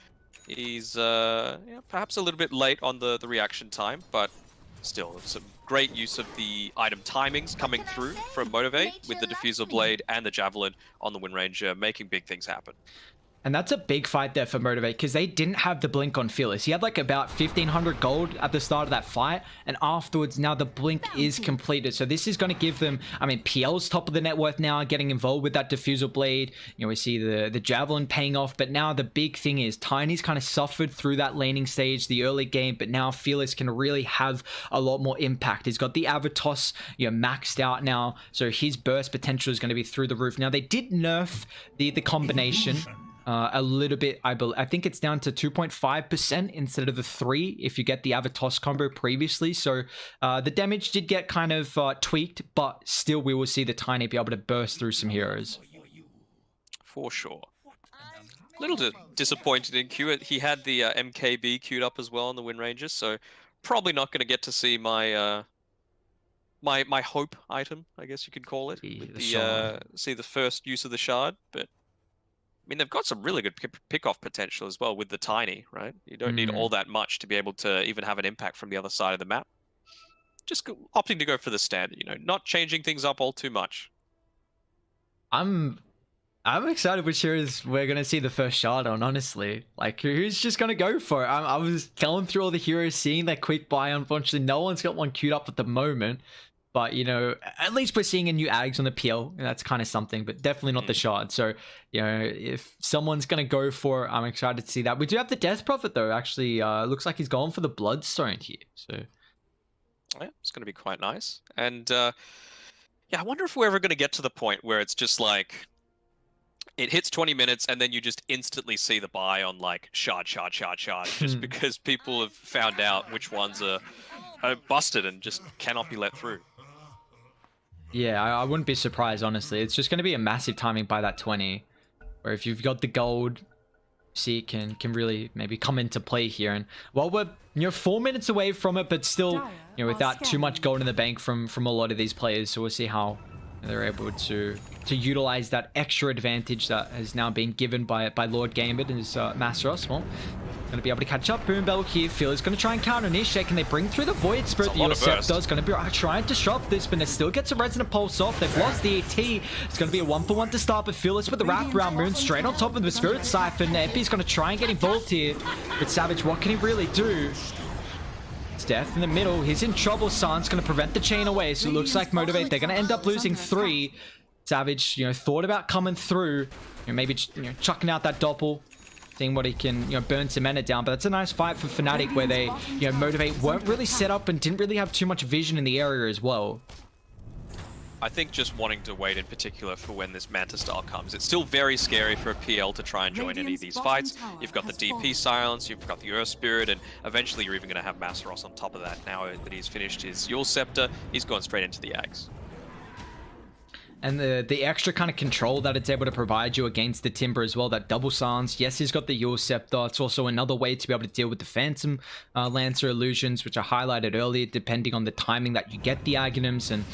he's perhaps a little bit late on the reaction time, but still some great use of the item timings coming through from Motivate with the Diffusal Blade and the Javelin on the Wind Ranger, making big things happen. And that's a big fight there for Motivate, because they didn't have the blink on Fearless. He had like about 1,500 gold at the start of that fight, and afterwards now the blink is completed. So this is going to give them, I mean, PL's top of the net worth now, getting involved with that Diffusal Blade. We see the Javelin paying off, but now the big thing is Tiny's kind of suffered through that laning stage, the early game, but now Fearless can really have a lot more impact. He's got the Avatos, maxed out now, so his burst potential is going to be through the roof. Now they did nerf the combination a little bit. I think it's down to 2.5% instead of the 3 if you get the Avatos combo previously. So the damage did get kind of tweaked, but still we will see the Tiny be able to burst through some heroes. For sure. A little disappointed in Q. He had the MKB queued up as well on the Wind Rangers, so probably not going to get to see my my hope item, I guess you could call it. See the first use of the shard, but I mean, they've got some really good pick-off potential as well with the Tiny, right? You don't need all that much to be able to even have an impact from the other side of the map. Just opting to go for the standard, not changing things up all too much. I'm excited which heroes we're going to see the first shard on, honestly. Like, who's just going to go for it? I was going through all the heroes, seeing that quick buy. Unfortunately, no one's got one queued up at the moment. But, at least we're seeing a new Ags on the PL, and that's kind of something, but definitely not the shard. So, if someone's going to go for it, I'm excited to see that. We do have the Death Prophet, though, actually. Looks like he's going for the Bloodstone here. So, yeah, it's going to be quite nice. And, yeah, I wonder if we're ever going to get to the point where it's just like, it hits 20 minutes, and then you just instantly see the buy on like shard, just because people have found out which ones are busted and just cannot be let through. Yeah, I wouldn't be surprised, honestly. It's just going to be a massive timing by that 20, where if you've got the gold, see it can really maybe come into play here. And while we're 4 minutes away from it, but still without too much gold in the bank from a lot of these players, so we'll see how they're able to utilize that extra advantage that has now been given by Lord Gambit and his Masteros. Well, going to be able to catch up. Boom Bell here. Phil is going to try and counter initiate. Can they bring through the Void Spirit? The Scepter is going to be trying to disrupt this, but it still gets a Resonant Pulse off. They've lost the AT. It's going to be a 1-for-1 to start, but Fearless with the wraparound moon straight on top of the Spirit Siphon. Epi's going to try and get involved here. But Savage, what can he really do? It's Death in the middle. He's in trouble. San's going to prevent the chain away, so it looks like Motivate. They're going to end up losing 3. Savage, thought about coming through. Maybe chucking out that Doppel. Seeing what he can, burn some mana down. But that's a nice fight for Fnatic where they, Motivate weren't really set up and didn't really have too much vision in the area as well. I think just wanting to wait in particular for when this Manta style comes. It's still very scary for a PL to try and join any of these fights. You've got the DP Silence, you've got the Earth Spirit, and eventually you're even going to have Masteros on top of that. Now that he's finished his Yule Scepter, he's gone straight into the Axe. And the extra kind of control that it's able to provide you against the Timber as well, that double silence. Yes, he's got the Yule Scepter. It's also another way to be able to deal with the Phantom Lancer illusions, which I highlighted earlier, depending on the timing that you get the Aghanims and,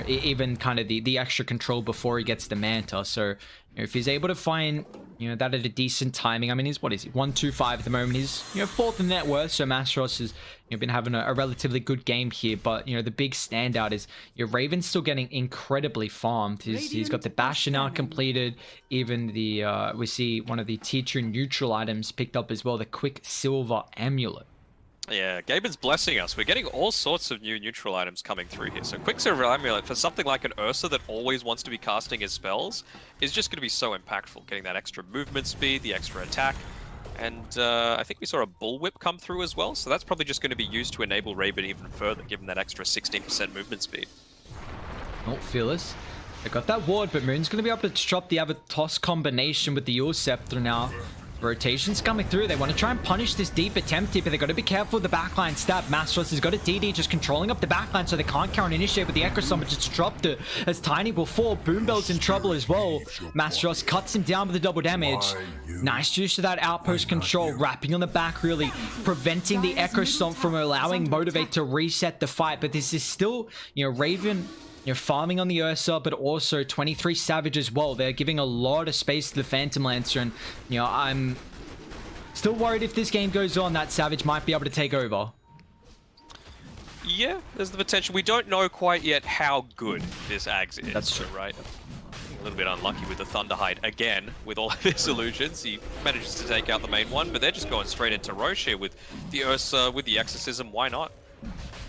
even kind of the extra control before he gets the Manta. So, if he's able to find, that at a decent timing, I mean, what is he? 125 at the moment. He's, 4th in net worth, so Masteros has, been having a relatively good game here. But, the big standout is, Raven's still getting incredibly farmed. He's got the Bastion now completed. Even the, we see one of the tier 2 neutral items picked up as well, the Quicksilver Amulet. Yeah, Gaben's blessing us. We're getting all sorts of new neutral items coming through here. So Quicksilver Amulet, for something like an Ursa that always wants to be casting his spells, is just going to be so impactful. Getting that extra movement speed, the extra attack. And I think we saw a Bullwhip come through as well, so that's probably just going to be used to enable Raven even further, given that extra 16% movement speed. Oh, Fearless. They got that ward, but Moon's going to be able to disrupt the Avatos combination with the Yule Scepter now. Rotations coming through. They want to try and punish this deep attempt here, but they've got to be careful with the backline stab. Masteros has got a DD just controlling up the backline so they can't counter initiate with the Echo Summon. Just disrupt it as Tiny will fall. Boombell's in trouble as well. Masteros cuts him down with the double damage. Nice use to that outpost control, wrapping on the back, really preventing the Echo Stomp from allowing Motivate to reset the fight. But this is still, Raven, farming on the Ursa, but also 23 Savage as well. They're giving a lot of space to the Phantom Lancer, and, I'm still worried if this game goes on that Savage might be able to take over. Yeah, there's the potential. We don't know quite yet how good this Ags is. That's true. Right? A little bit unlucky with the Thunderhide again, with all of his illusions. He manages to take out the main one, but they're just going straight into Roche here with the Ursa, with the Exorcism. Why not?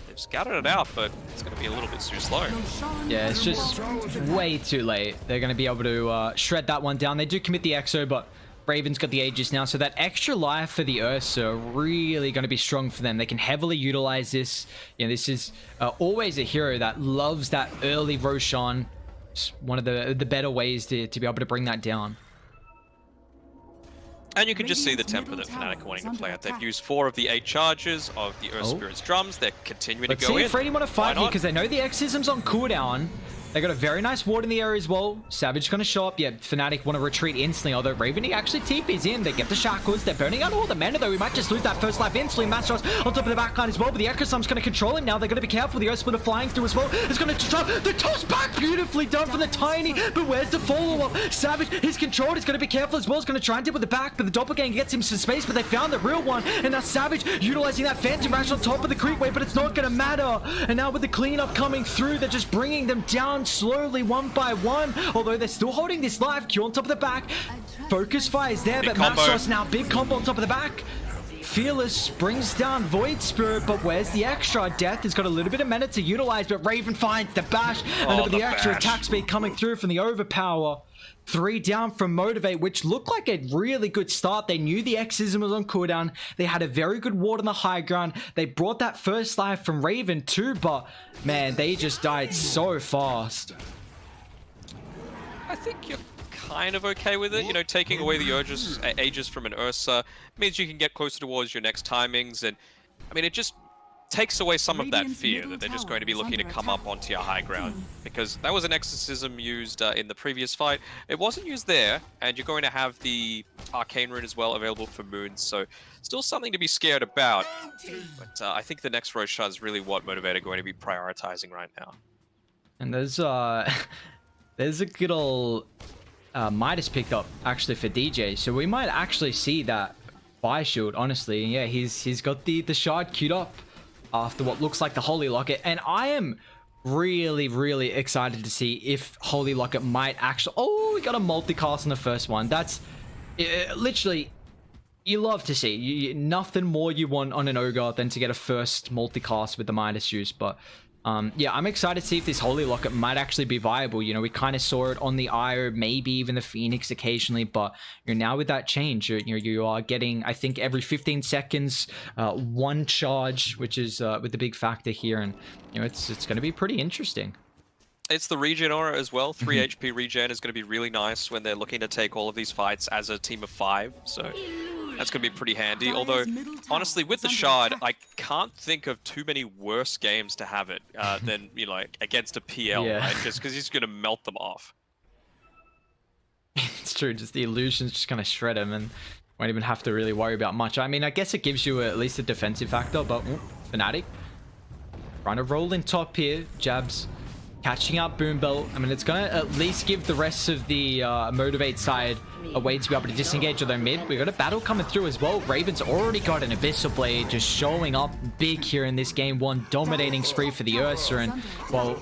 They've scattered it out, but it's going to be a little bit too slow. Yeah, it's just way too late. They're going to be able to shred that one down. They do commit the Exo, but Raven's got the Aegis now, so that extra life for the Ursa really going to be strong for them. They can heavily utilize this. This is always a hero that loves that early Roshan. It's one of the better ways to be able to bring that down. And you can just see the tempo that Fnatic are wanting to play out. They've used 4 of the 8 charges of the Earth Spirit's drums. They're continuing to go in. Let's see if Freddy want to fight here, because they know the Exorcism's on cooldown. They got a very nice ward in the area as well. Savage going to show up. Yeah, Fnatic want to retreat instantly, although Raven, he actually TP's in. They get the shackles. They're burning out all the mana, though. We might just lose that first life instantly. Masteros on top of the backline as well, but the Echo Summ's going to control it now. They're going to be careful. The Earth Splitter flying through as well. It's going to disrupt the toss back. Beautifully done from the Tiny, but where's the follow-up? Savage, he's controlled. He's going to be careful as well. He's going to try and deal with the back, but the Doppelganger gets him some space, but they found the real one, and now Savage utilizing that Phantom Rash on top of the creep wave, but it's not going to matter. And now with the cleanup coming through, they're just bringing them down slowly, one by one, although they're still holding this live. Q on top of the back. Focus fire is there, but Masteros now big combo on top of the back. Fearless brings down Void Spirit, but where's the extra? Death has got a little bit of mana to utilize, but Raven finds the bash, and with the extra attack speed coming through from the overpower. 3 down from Motivate, which looked like a really good start. They knew the Exorcism was on cooldown. They had a very good ward on the high ground. They brought that first life from Raven too, but man, they just died so fast. I think you're kind of okay with it. You know, taking away the Aegis from an Ursa means you can get closer towards your next timings, and I mean, it just takes away some of that fear that they're just going to be looking to come up onto your high ground, because that was an exorcism used in the previous fight. It wasn't used there, and you're going to have the Arcane Rune as well available for Moons, so still something to be scared about. But I think the next Roshan is really what Motivator are going to be prioritizing right now. And there's a good old Midas picked up actually for DJ, so we might actually see that Fire Shield, honestly. Yeah, he's got the shard queued up after what looks like the Holy Locket, and I am really excited to see if Holy Locket might actually... Oh, we got a multicast on the first one. That's literally, you love to see. Nothing more you want on an Ogre than to get a first multicast with the Midas use, but yeah, I'm excited to see if this Holy Locket might actually be viable. You know, we kind of saw it on the Io, maybe even the Phoenix occasionally, but you know, now with that change, you are getting, I think, every 15 seconds, one charge, which is with the big factor here, and you know, it's going to be pretty interesting. It's the regen aura as well. 3 HP regen is going to be really nice when they're looking to take all of these fights as a team of 5, so that's going to be pretty handy. Although, honestly, with the Shard, I can't think of too many worse games to have it than, you know, like against a PL, Yeah. right? Just because he's going to melt them off. It's true, just the illusions just kind of shred him and won't even have to really worry about much. I mean, I guess it gives you at least a defensive factor, but Fnatic trying to roll in top here. Jabs catching up Boom Belt. I mean, it's going to at least give the rest of the Motivate side a way to be able to disengage, although mid, we've got a battle coming through as well. Raven's already got an Abyssal Blade just showing up big here in this game one, dominating spree for the Ursa, and well,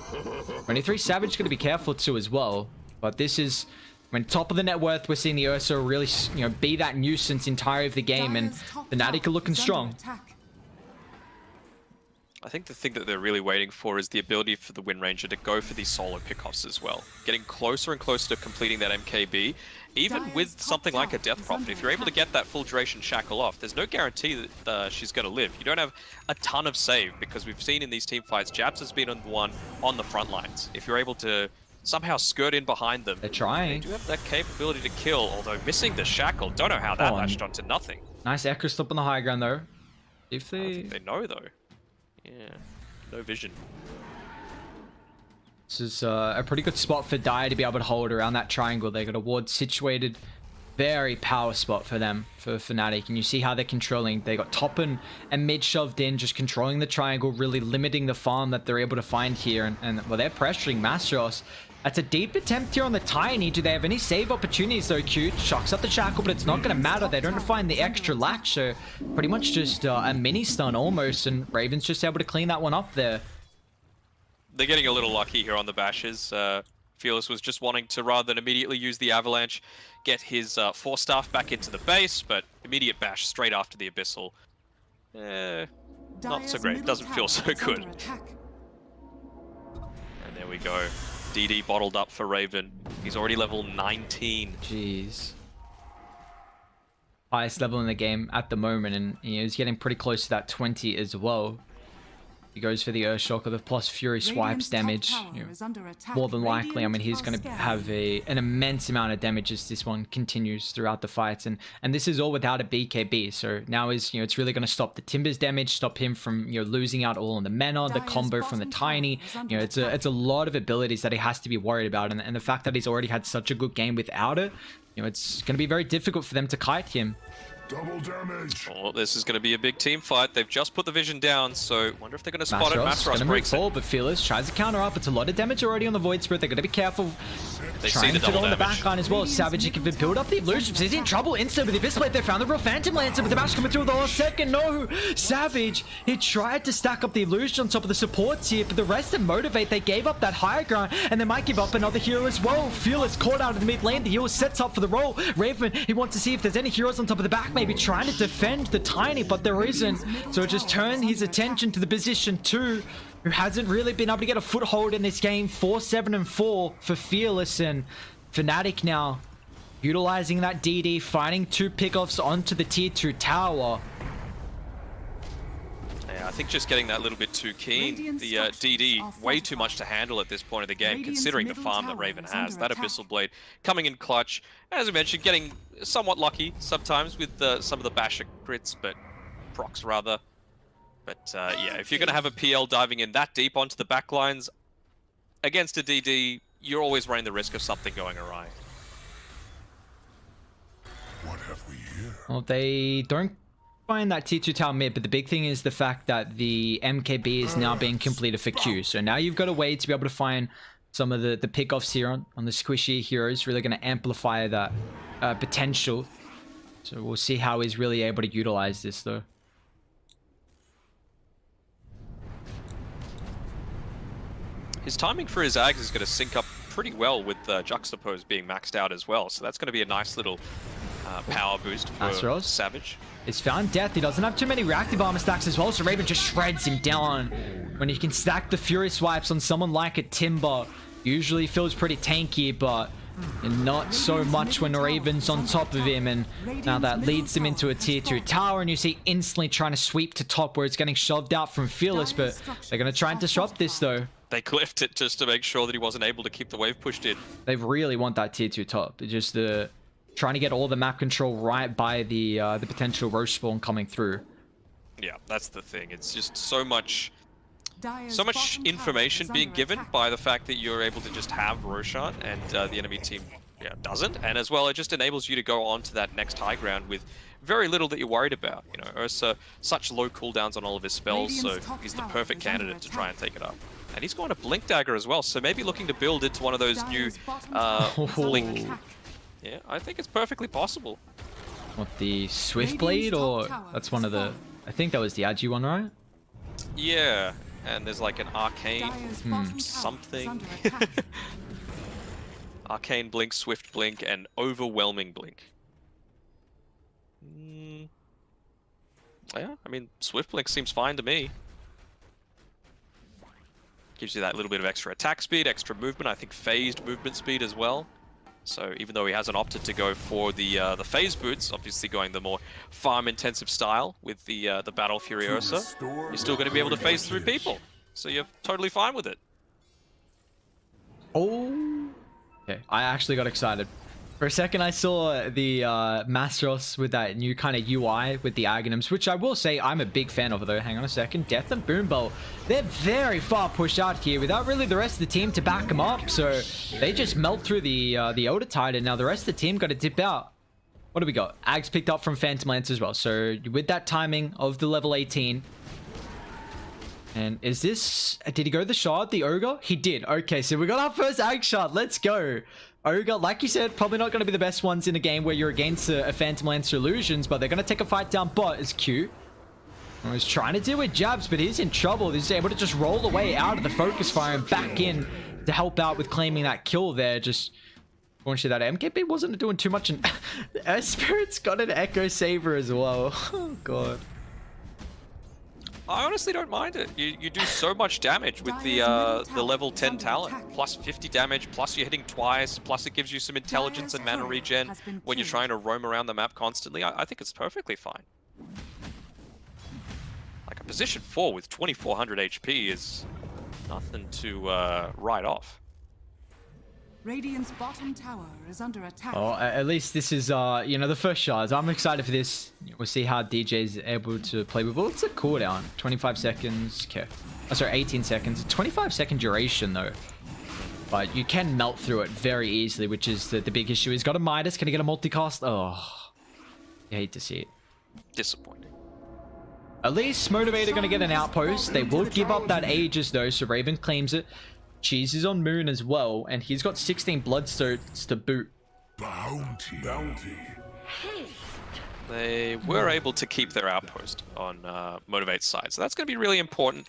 23 Savage going to be careful too as well, but this is, when top of the net worth, we're seeing the Ursa really, you know, be that nuisance entire of the game, and Fnatic are looking strong. I think the thing that they're really waiting for is the ability for the Wind Ranger to go for these solo pickoffs as well. Getting closer and closer to completing that MKB, even with something like a Death Prophet. If you're able to get that full duration shackle off, there's no guarantee that she's going to live. You don't have a ton of save, because we've seen in these team fights, Jabs has been on the one on the front lines. If you're able to somehow skirt in behind them, They're trying. they do have that capability to kill, although missing the shackle, don't know how that latched onto nothing. Nice Echo stop on the high ground though. If I they... think they know though. Yeah, no vision. This is a pretty good spot for Dire to be able to hold around that triangle. They got a ward situated. Very power spot for them, for Fnatic. And you see how they're controlling. They got top and mid shoved in, just controlling the triangle, really limiting the farm that they're able to find here. And well, they're pressuring Mastros. That's a deep attempt here on the Tiny. Do they have any save opportunities though? Cute shocks up the shackle, but it's not going to matter. They don't find the extra latch, so pretty much just a mini stun almost, and Raven's just able to clean that one up there. They're getting a little lucky here on the bashes. Fearless was just wanting to, rather than immediately use the Avalanche, get his Force Staff back into the base, but immediate bash straight after the Abyssal. Not so great. Doesn't feel so good. And there we go. DD bottled up for Raven. He's already level 19. Jeez. Highest level in the game at the moment, and he's getting pretty close to that 20 as well. He goes for the Earthshock with a plus Fury swipes damage. You know, more than likely, I mean, he's going to have an immense amount of damage as this one continues throughout the fights, and this is all without a BKB. So now is, you know, it's really going to stop the Timber's damage, stop him from, you know, losing out all on the mana, the combo from the Tiny. You know, it's a lot of abilities that he has to be worried about, and the fact that he's already had such a good game without it, you know, it's going to be very difficult for them to kite him. Double damage. Oh, this is going to be a big team fight. They've just put the vision down, so wonder if they're going to spot it. Mastros Mastros gonna breaks move it. forward, but Fearless tries to counter up. It's a lot of damage already on the Void Spirit. They're going to be careful. They see Trying the to go double on the damage. back line as well. Savage, he can build up the illusions. He's in trouble instantly with the Abyss Blade. They found the real Phantom Lancer with the bash coming through the last second. No, Savage, he tried to stack up the illusion on top of the supports here, but the rest of Motivate, they gave up that higher ground, and they might give up another hero as well. Fearless caught out of the mid lane. The hero sets up for the roll. Raven, he wants to see if there's any heroes on top of the back, maybe trying to defend the Tiny, but there isn't. So just turn his attention to the position 2, who hasn't really been able to get a foothold in this game. 4-7-4 for Fearless, and Fnatic now utilizing that DD, finding 2 pickoffs onto the tier 2 tower. Yeah, I think just getting that little bit too keen. The DD, way too much to handle at this point of the game, considering the farm that Raven has. That Abyssal Blade coming in clutch. As I mentioned, getting somewhat lucky sometimes with some of the basher crits, but procs rather. But yeah, if you're going to have a PL diving in that deep onto the backlines against a DD, you're always running the risk of something going awry. What have we here? Well, they don't find that T2 tower mid, but the big thing is the fact that the MKB is now being completed for Q. So now you've got a way to be able to find some of the pickoffs here on the squishy heroes, really going to amplify that potential. So we'll see how he's really able to utilize this though. His timing for his Ags is going to sync up pretty well with Juxtapose being maxed out as well. So that's going to be a nice little power boost for Savage. It's found death. He doesn't have too many reactive armor stacks as well, so Raven just shreds him down. When you can stack the Fury Swipes on someone like a Timber, usually feels pretty tanky, but not so much when Raven's on top of him. And now that leads him into a tier 2 tower, and you see instantly trying to sweep to top where it's getting shoved out from Fearless, but they're going to try and disrupt this though. They cliffed it just to make sure that he wasn't able to keep the wave pushed in. They really want that tier 2 top. They're just trying to get all the map control right by the potential Roche spawn coming through. Yeah, that's the thing. It's just so much information being given by the fact that you're able to just have Roshan and the enemy team doesn't. And as well, it just enables you to go on to that next high ground with very little that you're worried about. You know, Ursa, such low cooldowns on all of his spells, so he's the perfect candidate to try and take it up. And he's going to Blink Dagger as well, so maybe looking to build into one of those new Blink. Yeah, I think it's perfectly possible. What, the Swift Blade, or that's one of the... I think that was the Agi one, right? Yeah, and there's like an Arcane something. Arcane Blink, Swift Blink, and Overwhelming Blink. Yeah, I mean, Swift Blink seems fine to me. Gives you that little bit of extra attack speed, extra movement, I think phased movement speed as well. So even though he hasn't opted to go for the phase boots, obviously going the more farm-intensive style with the Battle Fury Ursa, you're still going to be able to phase through people. So you're totally fine with it. Oh, okay. I actually got excited. For a second, I saw the Mastros with that new kind of UI with the Aghanims, which I will say I'm a big fan of, though. Hang on a second. Death and Boombolt, they're very far pushed out here without really the rest of the team to back them up. So they just melt through the Elder Titan. Now the rest of the team got to dip out. What do we got? Ags picked up from Phantom Lance as well. So with that timing of the level 18. And is this... Did he go the shard, the Ogre? He did. Okay, so we got our first Ag shard. Let's go. Ogre, like you said, probably not going to be the best ones in a game where you're against a Phantom Lancer Illusions, but they're going to take a fight down bot as Q. I was trying to deal with jabs, but he's in trouble. He's able to just roll away out of the focus fire and back in to help out with claiming that kill there. Just, unfortunately, that MKB wasn't doing too much. And Spirit's got an Echo Saber as well. Oh, God. I honestly don't mind it. You do so much damage with the level 10 talent. Plus 50 damage, plus you're hitting twice, plus it gives you some intelligence and mana regen when you're trying to roam around the map constantly. I think it's perfectly fine. Like a position 4 with 2400 HP is nothing to write off. Radiant's bottom tower is under attack. Oh, at least this is, you know, the first shards. I'm excited for this. We'll see how DJ's able to play with. What's the cooldown? 25 seconds. Okay. Oh, sorry, 18 seconds. 25-second duration, though. But you can melt through it very easily, which is the big issue. He's got a Midas. Can he get a multicast? Oh, I hate to see it. Disappointing. At least Motivator going to get an outpost. They will give up that Aegis, though, so Raven claims it. Cheese is on Moon as well, and he's got 16 Bloodstones to boot. Bounty. They were able to keep their outpost on Motivate's side, so that's going to be really important.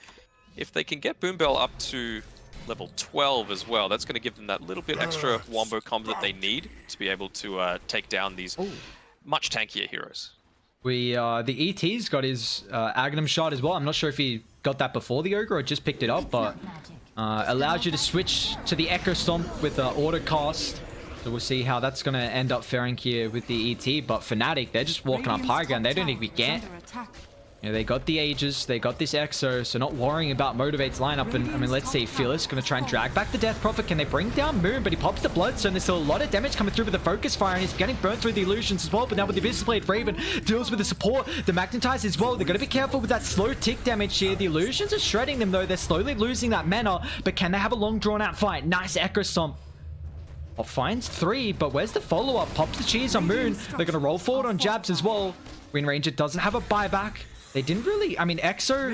If they can get Boombell up to level 12 as well, that's going to give them that little bit extra wombo combo that they need to be able to take down these much tankier heroes. The ET's got his Aghanim shot as well. I'm not sure if he got that before the Ogre or just picked it up, but allows you to switch to the Echo Stomp with auto cast. So we'll see how that's going to end up faring here with the ET. But Fnatic, they're just walking up high ground. They don't even get You know, they got the Aegis, they got this Exo, so not worrying about Motivate's lineup. And I mean, let's see, Fearless going to try and drag back the Death Prophet. Can they bring down Moon? But he pops the Bloodstone. There's still a lot of damage coming through with the Focus Fire, and he's getting burnt through the Illusions as well. But now with the Abyss Blade, Raven deals with the support. The Magnetize as well. They're going to be careful with that slow tick damage here. The Illusions are shredding them, though. They're slowly losing that mana, but can they have a long drawn-out fight? Nice Echo Stomp. Oh, finds 3, but where's the follow-up? Pops the cheese on Moon. They're going to roll forward on Jabs as well. Wind Ranger doesn't have a buyback. They didn't really... I mean, Exo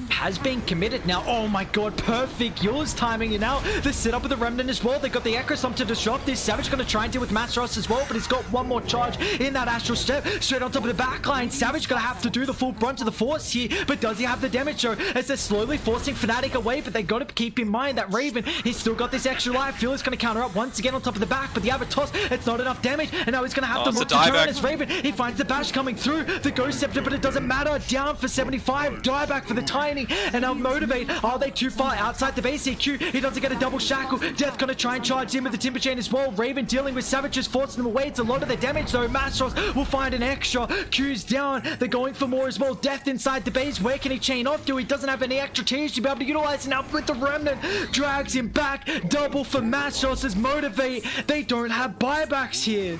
has been committed now. Oh my god, perfect Yours timing. And now the setup of the Remnant as well. They got the Echo Stomp to disrupt this. Savage going to try and deal with Mastros as well, but he's got one more charge in that Astral Step. Straight on top of the backline. Savage going to have to do the full brunt of the force here, but does he have the damage? So as they're slowly forcing Fnatic away, but they got to keep in mind that Raven, he's still got this extra life. Fearless going to counter up once again on top of the back, but the Avatos, it's not enough damage, and now he's going to have to look to turn as Raven. He finds the bash coming through, the Ghost Scepter, but it doesn't matter. Down for 75, dieback for the Tiny, and now Motivate. Are they too far outside the base here? Q, he doesn't get a double shackle. Death gonna try and charge in with the Timber Chain as well. Raven dealing with Savages, forcing them away. It's a lot of the damage though. Mastros will find an extra. Q's down. They're going for more as well. Death inside the base. Where can he chain off to? He doesn't have any extra tears to be able to utilize it now with the Remnant. Drags him back. Double for Mastros as Motivate. They don't have buybacks here.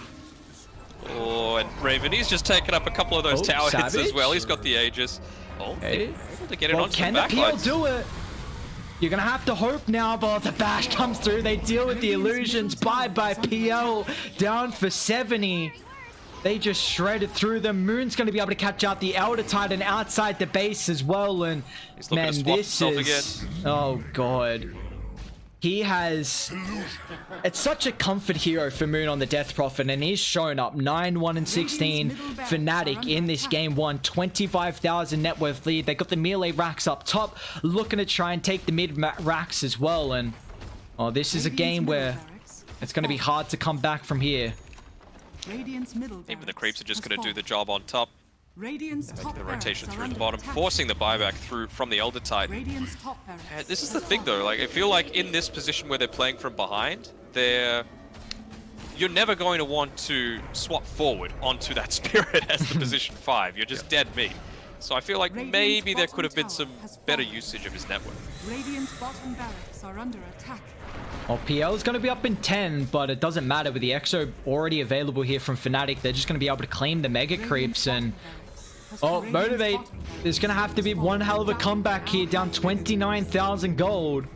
Oh, and Raven, he's just taken up a couple of those tower hits as well. He's got the Aegis. Oh, hey. To get it onto can the the PL backlines. do it? You're gonna have to hope now, but the bash comes through. They deal with the Illusions. Bye-bye PL. Down for 70. They just shredded through them. Moon's gonna be able to catch out the Elder Titan outside the base as well. And man, this is... Oh, God. He has... It's such a comfort hero for Moon on the Death Prophet, and he's shown up 9-1-16 Fnatic in this game one. 25,000 net worth lead. They got the melee racks up top, looking to try and take the mid racks as well. And oh, this is a game where it's going to be hard to come back from here. Even the creeps are just going to do the job on top. The rotation through the bottom, forcing the buyback through from the Elder Titan. This is the thing though, like I feel like in this position where they're playing from behind, you're never going to want to swap forward onto that Spirit as the position 5. You're just dead meat. So I feel like maybe there could have been some better usage of his network. Radiant's bottom barracks are under attack. Well, PL is going to be up in 10, but it doesn't matter with the Exo already available here from Fnatic. They're just going to be able to claim the Mega Creeps. And oh, Motivate is going to have to be one hell of a comeback here, down 29,000 gold.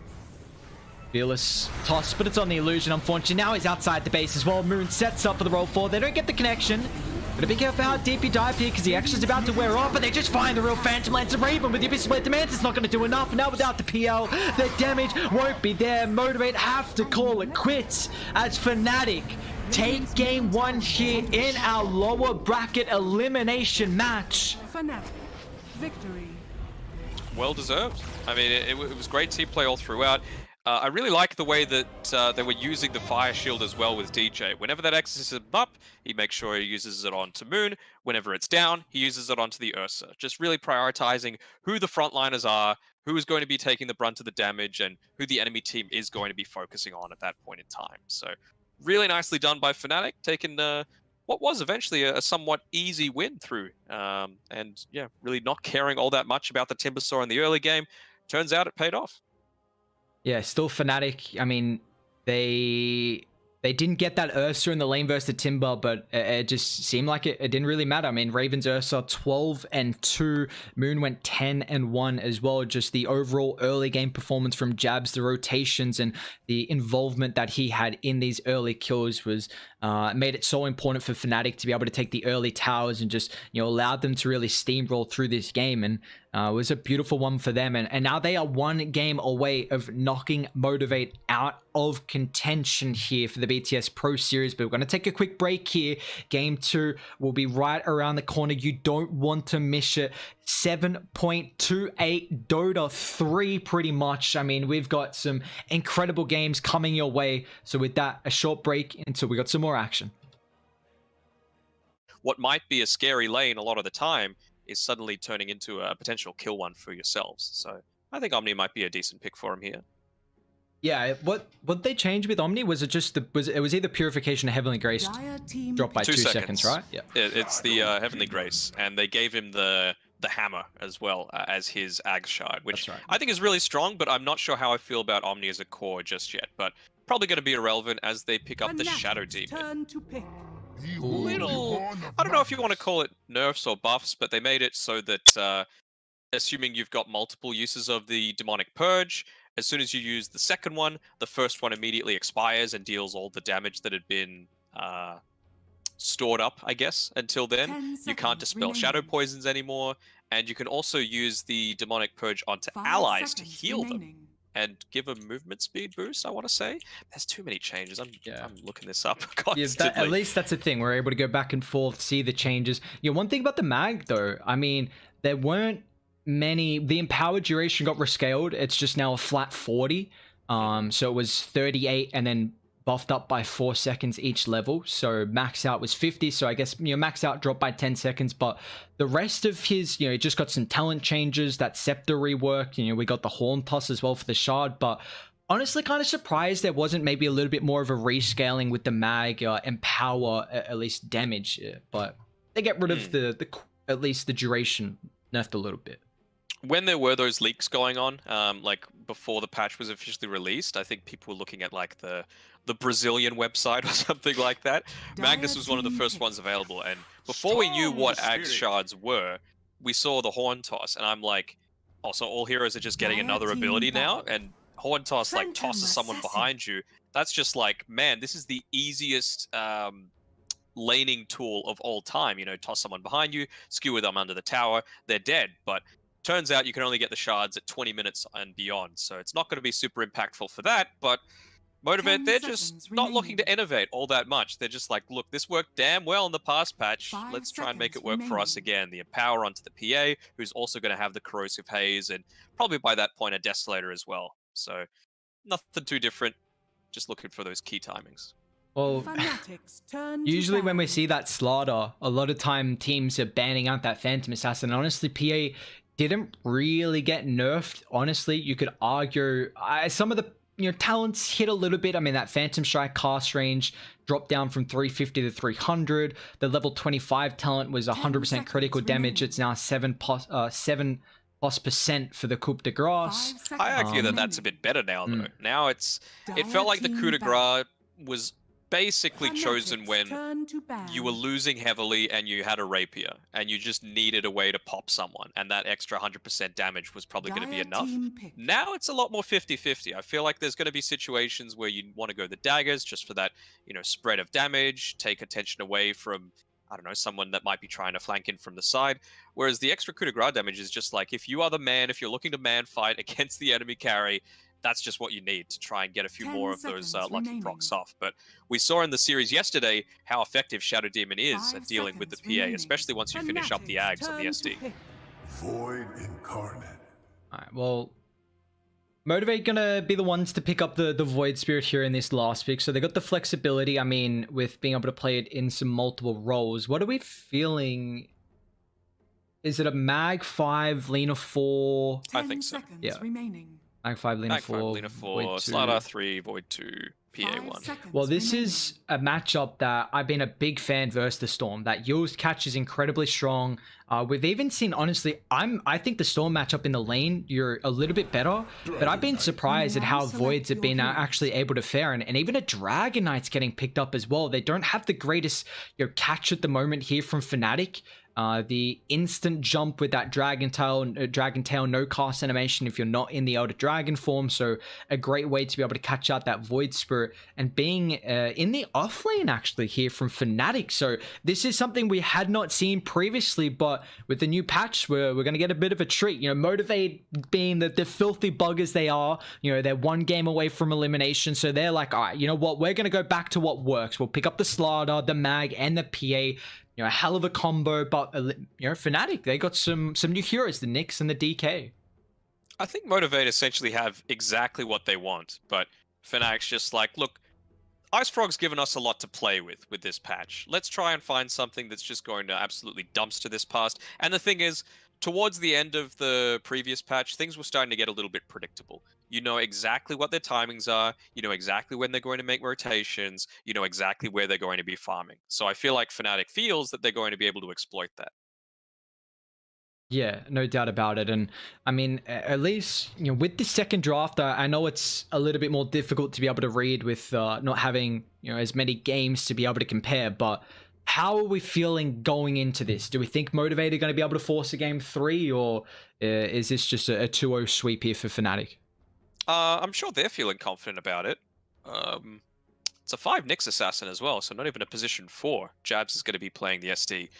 Fearless toss, but it's on the Illusion, unfortunately. Now he's outside the base as well. Moon sets up for the roll forward. They don't get the connection. But be careful how deep you dive here, because the Extra's about to wear off, and they just find the real Phantom Lance of Raven with the Abyss Blade. The Mantis not going to do enough, and now without the PL, the damage won't be there. Motivate have to call it quits as Fnatic take game one here in our lower bracket elimination match. Fnatic, victory. Well deserved. I mean, it was great team play all throughout. I really like the way that they were using the Fire Shield as well with DJ. Whenever that Exorcism is up, he makes sure he uses it onto Moon. Whenever it's down, he uses it onto the Ursa. Just really prioritizing who the frontliners are, who is going to be taking the brunt of the damage, and who the enemy team is going to be focusing on at that point in time. So really nicely done by Fnatic, taking what was eventually a somewhat easy win through. And yeah, really not caring all that much about the Timbersaw in the early game. Turns out it paid off. Yeah, still Fnatic. I mean, they didn't get that Ursa in the lane versus the Timber, but it just seemed like it didn't really matter. I mean, Raven's Ursa 12-2, Moon went 10-1 as well. Just the overall early game performance from Jabs, the rotations and the involvement that he had in these early kills was made it so important for Fnatic to be able to take the early towers and just, you know, allowed them to really steamroll through this game. And it was a beautiful one for them. And now they are one game away of knocking Motivate out of contention here for the BTS Pro Series. But we're going to take a quick break here. Game 2 will be right around the corner. You don't want to miss it. 7.28 Dota 3 pretty much. I mean, we've got some incredible games coming your way. So with that, a short break until we got some more action. What might be a scary lane a lot of the time is suddenly turning into a potential kill one for yourselves. So I think Omni might be a decent pick for him here. Yeah, what they changed with Omni, was it just it was either Purification or Heavenly Grace Dire team dropped by 2 2 seconds, right? Yeah. It's the Heavenly Grace, and they gave him the hammer as well as his Ag Shard, which That's right. I think is really strong, but I'm not sure how I feel about Omni as a core just yet. But probably going to be irrelevant as they pick up the Shadow Fanatics Demon. turn to pick. Little, I don't know if you want to call it nerfs or buffs, but they made it so that assuming you've got multiple uses of the Demonic Purge, as soon as you use the second one, the first one immediately expires and deals all the damage that had been stored up, I guess, until then. 10 You can't seconds dispel shadow remaining. poisons anymore, and you can also use the Demonic Purge onto 5 allies to seconds heal them remaining. and give a movement speed boost, I want to say. There's too many changes. I'm looking this up Yeah, constantly. at least that's the thing. We're able to go back and forth, see the changes. One thing about the mag, though, I mean, there weren't many. The empowered duration got rescaled. It's just now a flat 40. So it was 38 and then buffed up by 4 seconds each level. So max out was 50. So I guess, max out dropped by 10 seconds. But the rest of his, it just got some talent changes, that scepter rework. We got the horn toss as well for the shard. But honestly, kind of surprised there wasn't maybe a little bit more of a rescaling with the mag and power, at least damage. But they get rid of the at least the duration nerfed a little bit. When there were those leaks going on, like before the patch was officially released, I think people were looking at like the Brazilian website or something like that. Magnus was one of the first ones available, and before we knew what Ag Shards were, we saw the Horn Toss, and I'm like, oh, so all heroes are just getting another ability now? And Horn Toss like tosses someone behind you. That's just like, man, this is the easiest laning tool of all time. Toss someone behind you, skewer them under the tower, they're dead. But turns out you can only get the shards at 20 minutes and beyond, so it's not going to be super impactful for that. But Motivate, they're just not looking to innovate all that much. They're just like, look, this worked damn well in the past patch. Let's try and make it work for us again. The Empower onto the PA, who's also going to have the Corrosive Haze, and probably by that point a Desolator as well. So nothing too different, just looking for those key timings. Well, usually when we see that slaughter, a lot of time teams are banning out that Phantom Assassin. Honestly, PA didn't really get nerfed. Honestly, you could argue some of the talents hit a little bit. I mean, that Phantom Strike cast range dropped down from 350 to 300. The level 25 talent was 100% critical damage. It's now 7+ % for the coup de grace. I argue that that's a bit better now, though. Now it felt like the coup de grace was basically chosen when you were losing heavily and you had a rapier and you just needed a way to pop someone, and that extra 100% damage was probably going to be enough. Now it's a lot more 50-50. I feel like there's going to be situations where you want to go the daggers just for that, spread of damage, take attention away from, I don't know, someone that might be trying to flank in from the side. Whereas the extra coup de grace damage is just like, if you are the man, if you're looking to man fight against the enemy carry, that's just what you need to try and get a few more of those lucky procs off. But we saw in the series yesterday how effective Shadow Demon is at dealing with the PA, especially once you finish up the Ags on the SD. Void incarnate. Alright, well, Motivate gonna be the ones to pick up the Void Spirit here in this last pick. So they got the flexibility, I mean, with being able to play it in some multiple roles. What are we feeling? Is it a Mag 5, Lena 4? I think so. Yeah. Remaining. Mag 5, Lena 4, Lena 4, Void 2. Slardar 3, Void 2, PA 1. Well, this is a matchup that I've been a big fan versus the Storm. That Yule's catch is incredibly strong. We've even seen, honestly, I think the Storm matchup in the lane, you're a little bit better, but I've been surprised at how Voids have been actually able to fare, and even a Dragon Knight's getting picked up as well. They don't have the greatest catch at the moment here from Fnatic. The instant jump with that dragon tail no cast animation if you're not in the Elder Dragon form, so a great way to be able to catch out that Void Spirit, and being in the offlane actually here from Fnatic. So this is something we had not seen previously, but with the new patch we're going to get a bit of a treat. Motivate being the filthy buggers they are, they're one game away from elimination, so they're like, all right, you know what, we're going to go back to what works. We'll pick up the Slardar, the Mag, and the PA. A hell of a combo, but Fnatic, they got some new heroes, the Nyx and the DK. I think Motivate essentially have exactly what they want, but Fnatic's just like, look, Ice Frog's given us a lot to play with this patch. Let's try and find something that's just going to absolutely dumpster this past. And the thing is, towards the end of the previous patch, things were starting to get a little bit predictable. You know exactly what their timings are. You know exactly when they're going to make rotations. You know exactly where they're going to be farming. So I feel like Fnatic feels that they're going to be able to exploit that. Yeah, no doubt about it. And I mean, at least, you know, with the second draft, I know it's a little bit more difficult to be able to read with not having, you know, as many games to be able to compare. But how are we feeling going into this? Do we think Motivated are going to be able to force a game 3, or is this just a 2-0 sweep here for Fnatic? I'm sure they're feeling confident about it. It's a 5 Nyx assassin as well, so not even a position 4. Jabs is going to be playing the SD.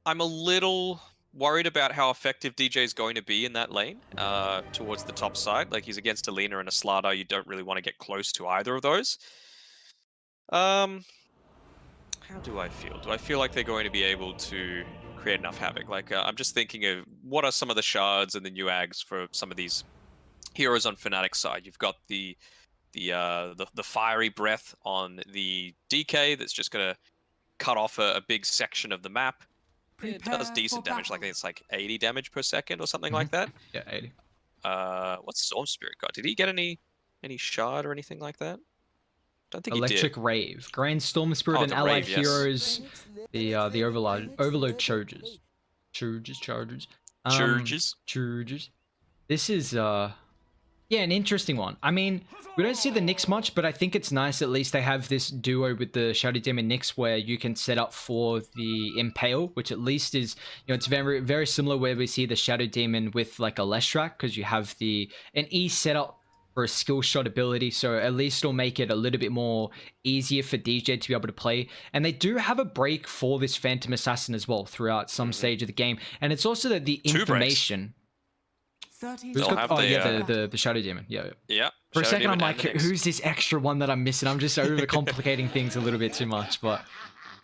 I'm a little worried about how effective DJ is going to be in that lane towards the top side. Like, he's against a Lina and a Slardar. You don't really want to get close to either of those. How do I feel? Do I feel like they're going to be able to create enough havoc? Like, I'm just thinking of what are some of the shards and the new ags for some of these heroes on Fnatic's side. You've got the fiery breath on the DK that's just going to cut off a big section of the map. It does decent damage, like it's like 80 damage per second or something like that. Yeah, 80. What's Storm Spirit got? Did he get any shard or anything like that? Don't think Electric he did. Rave, Grand Storm Spirit, and allied Rave, yes. heroes. The Overload Charges. Charges. This is yeah, an interesting one. I mean, we don't see the Nyx much, but I think it's nice at least they have this duo with the Shadow Demon Nyx where you can set up for the Impale, which at least is, you know, it's very, very similar where we see the Shadow Demon with like a Leshrac, because you have an E setup for a skill shot ability, so at least it'll make it a little bit more easier for DJ to be able to play. And they do have a break for this Phantom Assassin as well throughout some stage of the game, and it's also that the information... the Shadow Demon. Yeah. For a second, I'm like, who's this extra one that I'm missing? I'm just overcomplicating things a little bit too much. But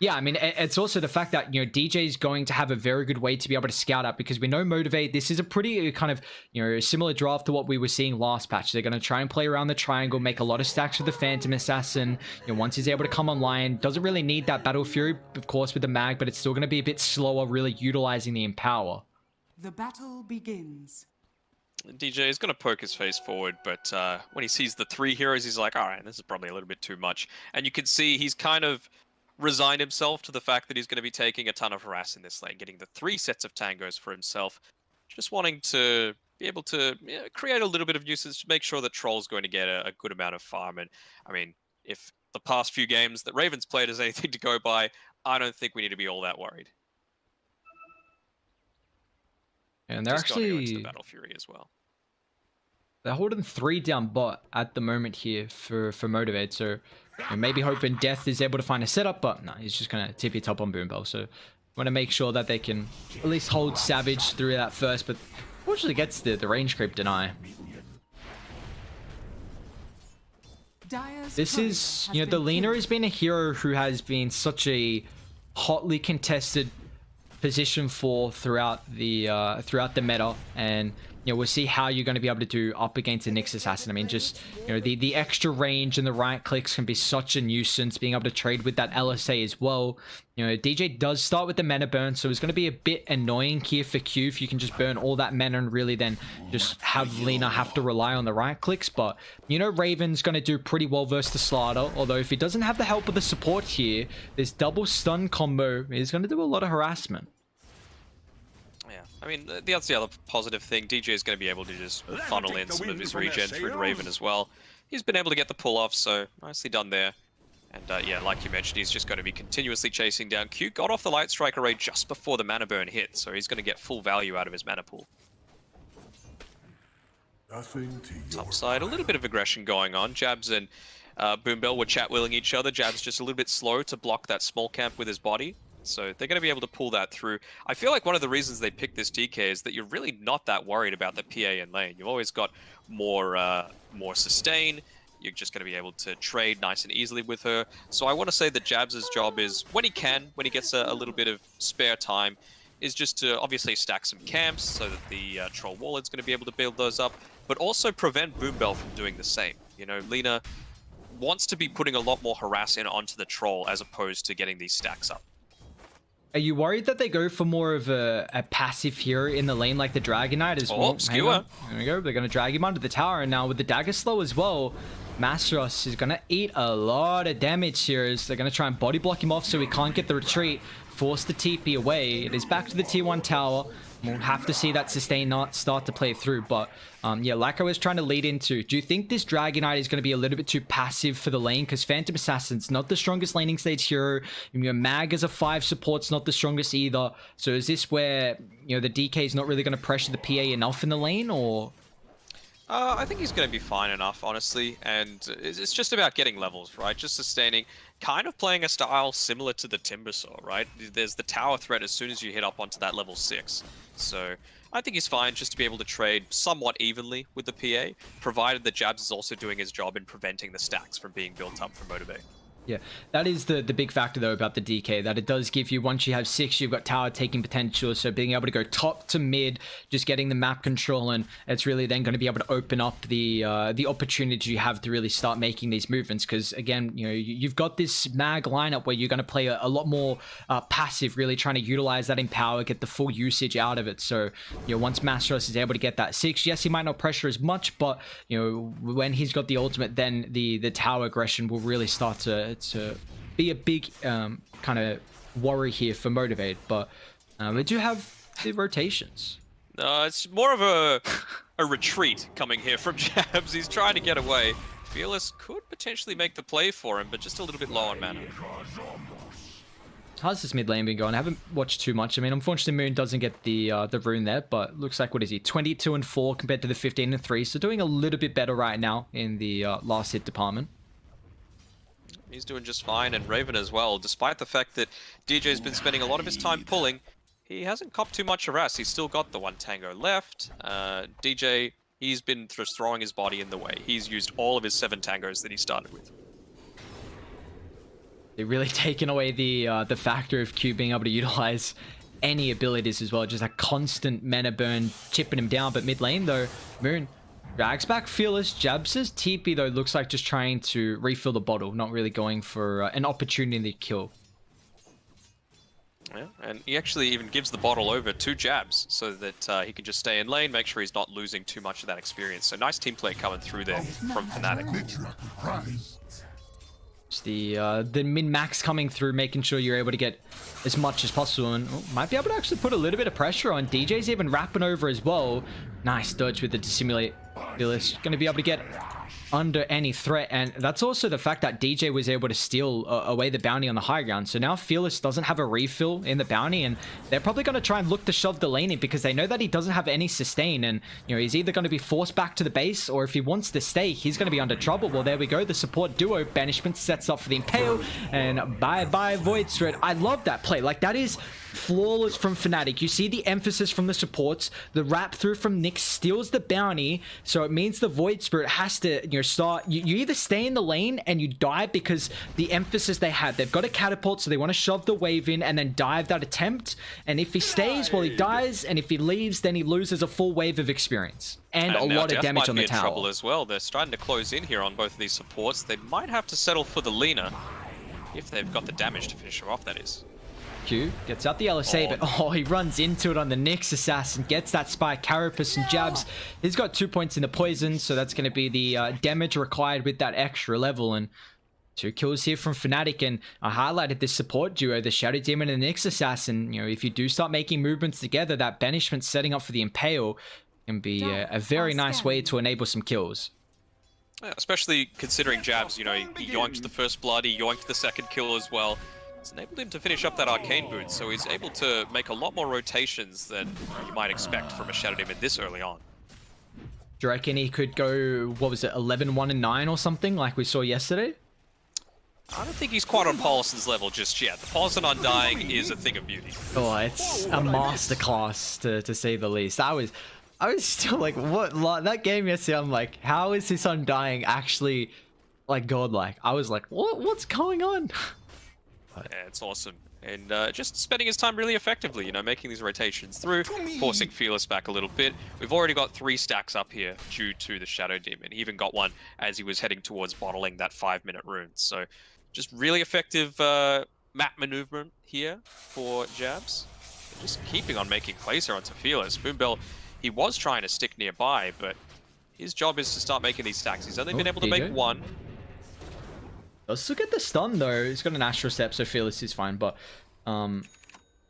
yeah, I mean, it's also the fact that, you know, DJ is going to have a very good way to be able to scout out, because we know Motivate, this is a pretty kind of, you know, similar draft to what we were seeing last patch. They're going to try and play around the triangle, make a lot of stacks with the Phantom Assassin. You know, once he's able to come online, doesn't really need that Battle Fury, of course, with the mag, but it's still going to be a bit slower, really utilizing the Empower. The battle begins. DJ is going to poke his face forward, but when he sees the 3 heroes, he's like, all right, this is probably a little bit too much. And you can see he's kind of resigned himself to the fact that he's going to be taking a ton of harass in this lane, getting the 3 sets of tangos for himself, just wanting to be able to create a little bit of nuisance to make sure that Troll's going to get a good amount of farm. And, I mean, if the past few games that Ravens played is anything to go by, I don't think we need to be all that worried. And they're just actually going to go into the Battle Fury as well. They're holding 3 down bot at the moment here for Motivate, so you know, maybe hoping Death is able to find a setup, but no, he's just gonna tip it up on Boombell. So want to make sure that they can at least hold Savage through that first, but fortunately gets the range creep deny. This is, you know, the Lina has been a hero who has been such a hotly contested position for throughout the meta, and you know, we'll see how you're going to be able to do up against the Nyx Assassin. I mean, just, you know, the extra range and the right clicks can be such a nuisance, being able to trade with that LSA as well. You know, DJ does start with the mana burn, so it's going to be a bit annoying here for Q if you can just burn all that mana and really then just have Lina have to rely on the right clicks. But, you know, Raven's going to do pretty well versus the Slardar, although if he doesn't have the help of the support here, this double stun combo is going to do a lot of harassment. Yeah, I mean, that's the other positive thing. DJ is going to be able to just funnel in some of his regen through to Raven as well. He's been able to get the pull off, so nicely done there. And yeah, like you mentioned, he's just going to be continuously chasing down Q. Got off the Light Strike array just before the mana burn hit, so he's going to get full value out of his mana pool. Top side, a little bit of aggression going on. Jabs and Boombell were chat-willing each other. Jabs just a little bit slow to block that small camp with his body. So they're going to be able to pull that through. I feel like one of the reasons they picked this DK is that you're really not that worried about the PA in lane. You've always got more sustain. You're just going to be able to trade nice and easily with her. So I want to say that Jabs' job is, when he gets a little bit of spare time, is just to obviously stack some camps so that the Troll Warlord's going to be able to build those up, but also prevent Boombell from doing the same. You know, Lina wants to be putting a lot more harass in onto the Troll as opposed to getting these stacks up. Are you worried that they go for more of a passive hero in the lane like the Dragon Knight as well? Skewer. There we go. They're going to drag him under the tower. And now with the Dagger Slow as well, Masteros is going to eat a lot of damage here as they're going to try and body block him off so he can't get the retreat. Force the TP away. It is back to the tier 1 tower. We'll have to see that sustain not start to play through. But yeah, like I was trying to lead into, do you think this Dragon Knight is going to be a little bit too passive for the lane? Because Phantom Assassin's not the strongest laning stage hero. Your Mag as a 5 support's not the strongest either. So is this where, you know, the DK is not really going to pressure the PA enough in the lane, or? I think he's going to be fine enough, honestly, and it's just about getting levels, right? Just sustaining, kind of playing a style similar to the Timbersaw, right? There's the tower threat as soon as you hit up onto that level 6. So I think he's fine just to be able to trade somewhat evenly with the PA, provided that Jabs is also doing his job in preventing the stacks from being built up for Motivate. Yeah, that is the big factor though about the DK, that it does give you, once you have 6, you've got tower taking potential, so being able to go top to mid, just getting the map control, and it's really then going to be able to open up the opportunity you have to really start making these movements, because again, you know, you've got this Mag lineup where you're going to play a lot more passive, really trying to utilize that Empower, get the full usage out of it. So, you know, once Masteros is able to get that 6, yes, he might not pressure as much, but, you know, when he's got the ultimate, then the tower aggression will really start to be a big kind of worry here for Motivate. But we do have the rotations. It's more of a retreat coming here from Jabs. He's trying to get away. Fearless could potentially make the play for him, but just a little bit low on mana. How's this mid lane been going? I haven't watched too much. I mean, unfortunately, Moon doesn't get the rune there, but looks like, what is he? 22-4 compared to the 15-3. So doing a little bit better right now in the last hit department. He's doing just fine, and Raven as well. Despite the fact that DJ's been spending a lot of his time pulling, he hasn't copped too much harass. He's still got the 1 tango left. DJ, he's been just throwing his body in the way. He's used all of his 7 tangos that he started with. They're really taking away the factor of Q being able to utilize any abilities as well. Just a constant mana burn, chipping him down. But mid lane though, Moon drags back Fearless. Jabs' TP though looks like just trying to refill the bottle, not really going for an opportunity to kill. Yeah, and he actually even gives the bottle over to Jabs so that he can just stay in lane, make sure he's not losing too much of that experience. So nice team play coming through there from Fnatic. It's the min-max coming through, making sure you're able to get as much as possible, and might be able to actually put a little bit of pressure on. DJ's even wrapping over as well. Nice dodge with the dissimulate. Fearless going to be able to get under any threat, and that's also the fact that DJ was able to steal away the bounty on the high ground. So now Fearless doesn't have a refill in the bounty, and they're probably going to try and look to shove the lane in because they know that he doesn't have any sustain, and you know, he's either going to be forced back to the base, or if he wants to stay, he's going to be under trouble. Well, there we go. The support duo Banishment sets up for the Impale, and bye-bye Void Spirit. I love that play. Like, that is flawless from Fnatic. You see the emphasis from the supports. The wrap through from Nyx steals the bounty, so it means the Void Spirit has to, you know, start. You either stay in the lane and you die because the emphasis they had. They've got a catapult, so they want to shove the wave in and then dive that attempt. And if he stays, well, he dies, and if he leaves, then he loses a full wave of experience and a lot of damage on the tower. Trouble as well. They're starting to close in here on both of these supports. They might have to settle for the Lina if they've got the damage to finish her off, that is. Q gets out the LSA, but he runs into it on the Nyx assassin, gets that spike. Carapace and Jabs, he's got 2 points in the poison, so that's going to be the damage required with that extra level. And 2 kills here from Fnatic, and I highlighted this support duo, the Shadow Demon and the Nyx assassin. You know, if you do start making movements together, that Banishment setting up for the Impale can be a very nice way to enable some kills. Yeah, especially considering Jabs, you know, he yoinked the first blood, he yoinked the second kill as well. It's enabled him to finish up that arcane boot, so he's able to make a lot more rotations than you might expect from a Shadow Demon this early on. Do you reckon he could go, what was it, 11-1-9 or something like we saw yesterday? I don't think he's quite on Polison's level just yet. The Polison Undying is a thing of beauty. Oh, it's a masterclass to say the least. I was still like, what? That game yesterday, I'm like, how is this Undying actually like godlike? I was like, what's going on? Yeah, it's awesome. And just spending his time really effectively, you know, making these rotations through, forcing Fearless back a little bit. We've already got 3 stacks up here due to the Shadow Demon. He even got one as he was heading towards bottling that 5-minute rune. So just really effective map maneuver here for Jabs. Just keeping on making plays here onto Fearless. Boombill, he was trying to stick nearby, but his job is to start making these stacks. He's only been able to make one. Let's look at the stun though. He's got an Astral Step, so Fearless is fine, but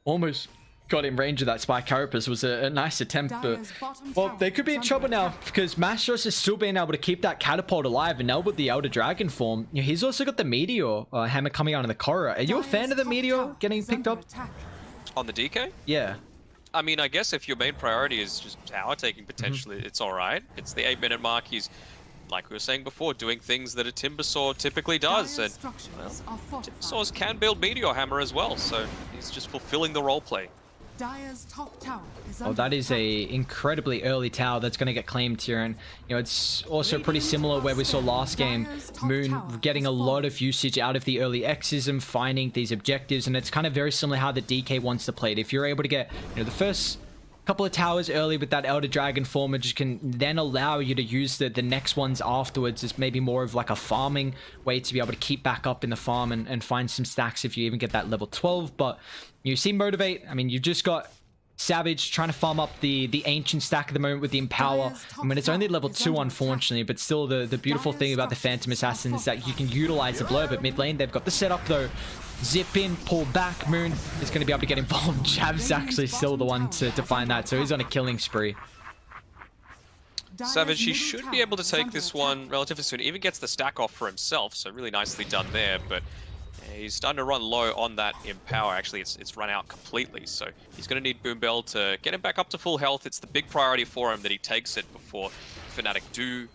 almost got in range of that Spike Carapace. Was a nice attempt, but well, they could be in trouble now because Mastros is still being able to keep that catapult alive, and now with the Elder Dragon form, he's also got the Meteor hammer coming out of the Korra. Are you a fan of the Meteor getting picked up? On the DK? Yeah. I mean, I guess if your main priority is just tower taking, potentially, it's alright. It's the 8-minute mark. He's, like we were saying before, doing things that a Timbersaw typically does. And, well, Timbersaws can build Meteor Hammer as well, so he's just fulfilling the roleplay. Oh, that is a incredibly early tower that's going to get claimed here, and it's also pretty similar where we saw last game. Moon getting a lot of usage out of the early X's and finding these objectives, and it's kind of very similar how the DK wants to play it. If you're able to get the first couple of towers early with that Elder Dragon form, which can then allow you to use the next ones afterwards as maybe more of like a farming way to be able to keep back up in the farm and find some stacks if you even get that level 12. But you see Motivate, I mean, you've just got Savage trying to farm up the Ancient stack at the moment with the Empower. I mean, it's only level 2 unfortunately, but still the beautiful thing about the Phantom Assassin is that you can utilize the blow. But mid lane, they've got the setup though. Zip in, pull back. Moon is going to be able to get involved. Jab's actually still the one to find that, so he's on a killing spree. Savage, he should be able to take this one relatively soon. Even gets the stack off for himself, so really nicely done there. But he's starting to run low on that Empower. Actually, it's run out completely, so he's going to need Boombell to get him back up to full health. It's the big priority for him that he takes it before Fnatic do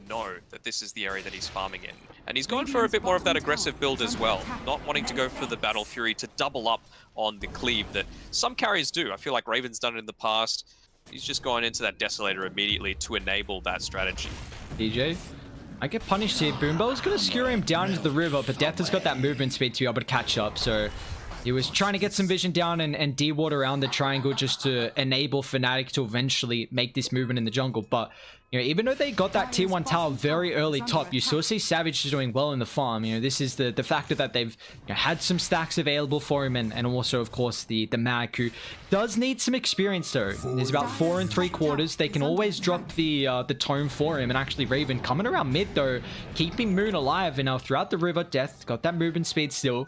know that this is the area that he's farming in. And he's going for a bit more of that aggressive build as well, not wanting to go for the Battle Fury to double up on the cleave that some carriers do. I feel like Raven's done it in the past. He's just going into that Desolator immediately to enable that strategy. DJ, I get punished here. Boombell's going to skewer him down into the river, but Death has got that movement speed to be able to catch up, so he was trying to get some vision down and de-ward around the triangle just to enable Fnatic to eventually make this movement in the jungle. But even though they got that tier 1 tower very early top, you still see Savage doing well in the farm. This is the factor that they've had some stacks available for him, and also of course the Mag, who does need some experience though. He's about 4 3/4. They can always drop the tome for him, and actually Raven coming around mid though, keeping Moon alive. And now throughout the river, Death got that movement speed still.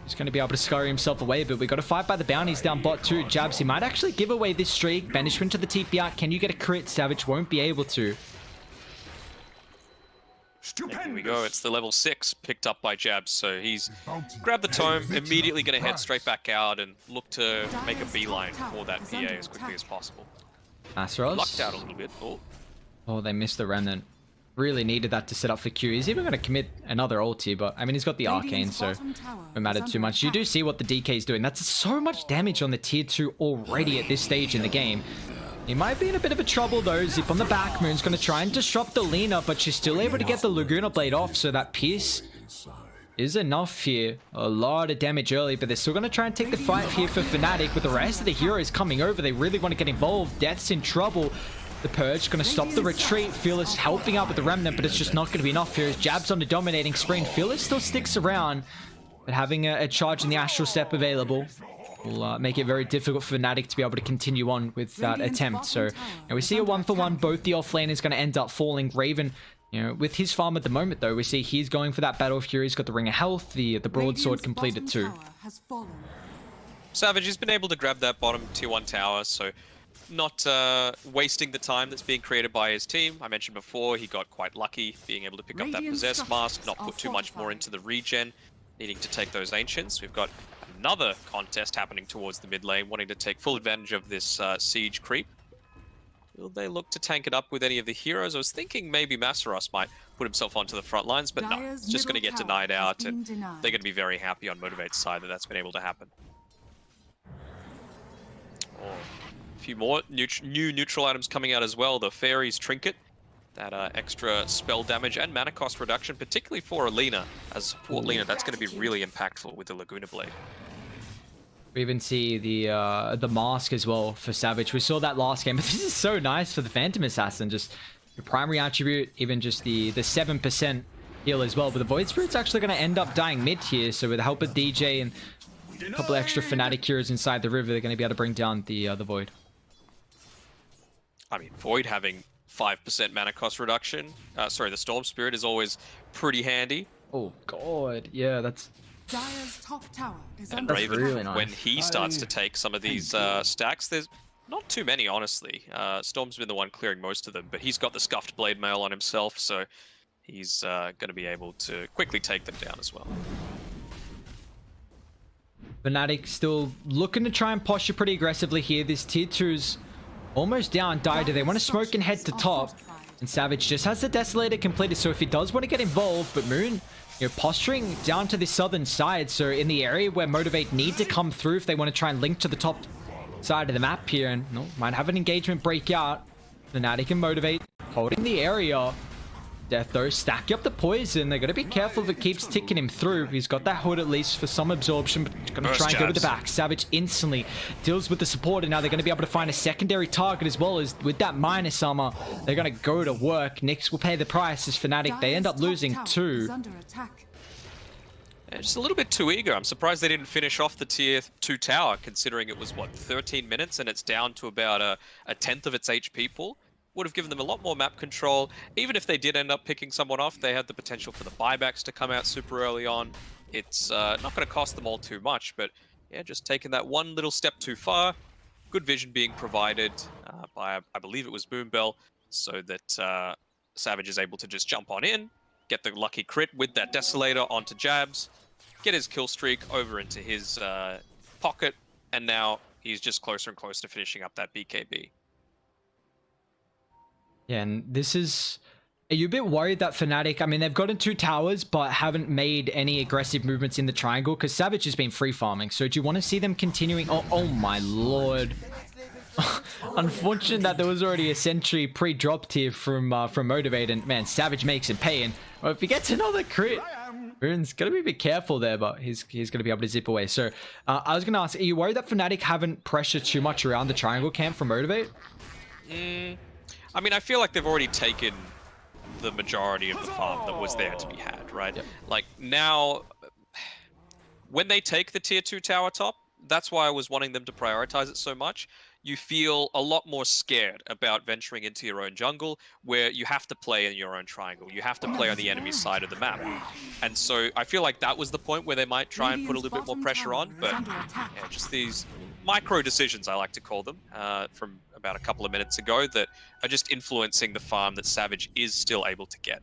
He's going to be able to scurry himself away, but we got to fight by the bounties down bot too. Jabs, he might actually give away this streak. Banishment to the TP out. Can you get a crit? Savage won't be able to. And here we go. It's the level 6 picked up by Jabs. So he's grabbed the tome, immediately going to head straight back out and look to make a beeline for that PA as quickly as possible. Asros Lucked out a little bit. Oh, they missed the Remnant. Really needed that to set up for Q. He's even going to commit another ulti, but I mean, he's got the Arcane, so it won't matter too much. You do see what the DK is doing. That's so much damage on the tier 2 already at this stage in the game. He might be in a bit of a trouble though. Zip on the back. Moon's going to try and disrupt the Lina, but she's still able to get the Laguna Blade off, so that Pierce is enough here. A lot of damage early, but they're still going to try and take the fight here for Fnatic. With the rest of the heroes coming over, they really want to get involved. Death's in trouble. The Purge going to stop the retreat. Fearless helping out with the Remnant, but it's just not going to be enough here. As Jabs on the dominating spree. Fearless still sticks around, but having a charge in the Astral Step available will make it very difficult for Fnatic to be able to continue on with that attempt. So we see a 1-for-1. Both the off lane is going to end up falling. Raven, with his farm at the moment though, we see he's going for that Battle Fury. He's got the Ring of Health, the Broadsword completed too. Savage has been able to grab that bottom tier 1 tower, so not wasting the time that's being created by his team. I mentioned before, he got quite lucky being able to pick up that Possessed Mask, not put too much more into the regen, needing to take those Ancients. We've got another contest happening towards the mid lane, wanting to take full advantage of this siege creep. Will they look to tank it up with any of the heroes? I was thinking maybe Masaros might put himself onto the front lines, but no, it's just going to get denied out, and they're going to be very happy on Motivate's side that that's been able to happen. Few more new neutral items coming out as well. The Fairy's Trinket, that extra spell damage and mana cost reduction, particularly for Alina. As support Lina, that's going to be really impactful with the Laguna Blade. We even see the mask as well for Savage. We saw that last game, but this is so nice for the Phantom Assassin. Just your primary attribute, even just the 7% heal as well. But the Void Spirit's actually going to end up dying mid here. So with the help of DJ and a couple extra Fnatic heroes inside the river, they're going to be able to bring down the Void. I mean, Void having 5% mana cost reduction. Sorry, the Storm Spirit is always pretty handy. Oh god, yeah, that's... Dire's top tower is And under Raven, really nice. when he starts to take some of these stacks, there's not too many, honestly. Storm's been the one clearing most of them, but he's got the Scuffed Blade Mail on himself, so he's going to be able to quickly take them down as well. Fnatic still looking to try and posture pretty aggressively here. This tier 2's almost down. Dire, do they want to smoke and head to top? And Savage just has the Desolator completed, so if he does want to get involved, but Moon, you know, posturing down to the southern side, so in the area where Motivate need to come through if they want to try and link to the top side of the map here, and no, might have an engagement break out. Fnatic and Motivate holding the area. Death though stacking up the poison. They're going to be careful if it keeps ticking him through. He's got that hood at least for some absorption, but he's going to try and go to the back. Savage instantly deals with the support, and now they're going to be able to find a secondary target as well. As with that minus armor, they're going to go to work. Nyx will pay the price as Fnatic. They end up losing 2. Yeah, just a little bit too eager. I'm surprised they didn't finish off the tier 2 tower, considering it was, what, 13 minutes and it's down to about a tenth of its HP pool. Would have given them a lot more map control. Even if they did end up picking someone off, they had the potential for the buybacks to come out super early on. It's not going to cost them all too much, but yeah, just taking that one little step too far. Good vision being provided by, I believe it was Boombell, so that Savage is able to just jump on in, get the lucky crit with that Desolator onto Jabs, get his kill streak over into his pocket, and now he's just closer and closer to finishing up that BKB. Yeah, and this is... Are you a bit worried that Fnatic... I mean, they've gotten 2 towers, but haven't made any aggressive movements in the triangle, because Savage has been free farming. So do you want to see them continuing... Oh my lord. Unfortunate that there was already a sentry pre-dropped here from Motivate, and man, Savage makes him pay. And well, if he gets another crit, Rune's got to be a bit careful there, but he's going to be able to zip away. So I was going to ask, are you worried that Fnatic haven't pressured too much around the triangle camp from Motivate? I mean, I feel like they've already taken the majority of the farm that was there to be had, right? Yep. Like, now, when they take the tier 2 tower top, that's why I was wanting them to prioritize it so much. You feel a lot more scared about venturing into your own jungle, where you have to play in your own triangle. You have to play on the enemy side of the map. And so I feel like that was the point where they might try and put a little bit more pressure on, but yeah, just these micro decisions, I like to call them, from about a couple of minutes ago, that are just influencing the farm that Savage is still able to get.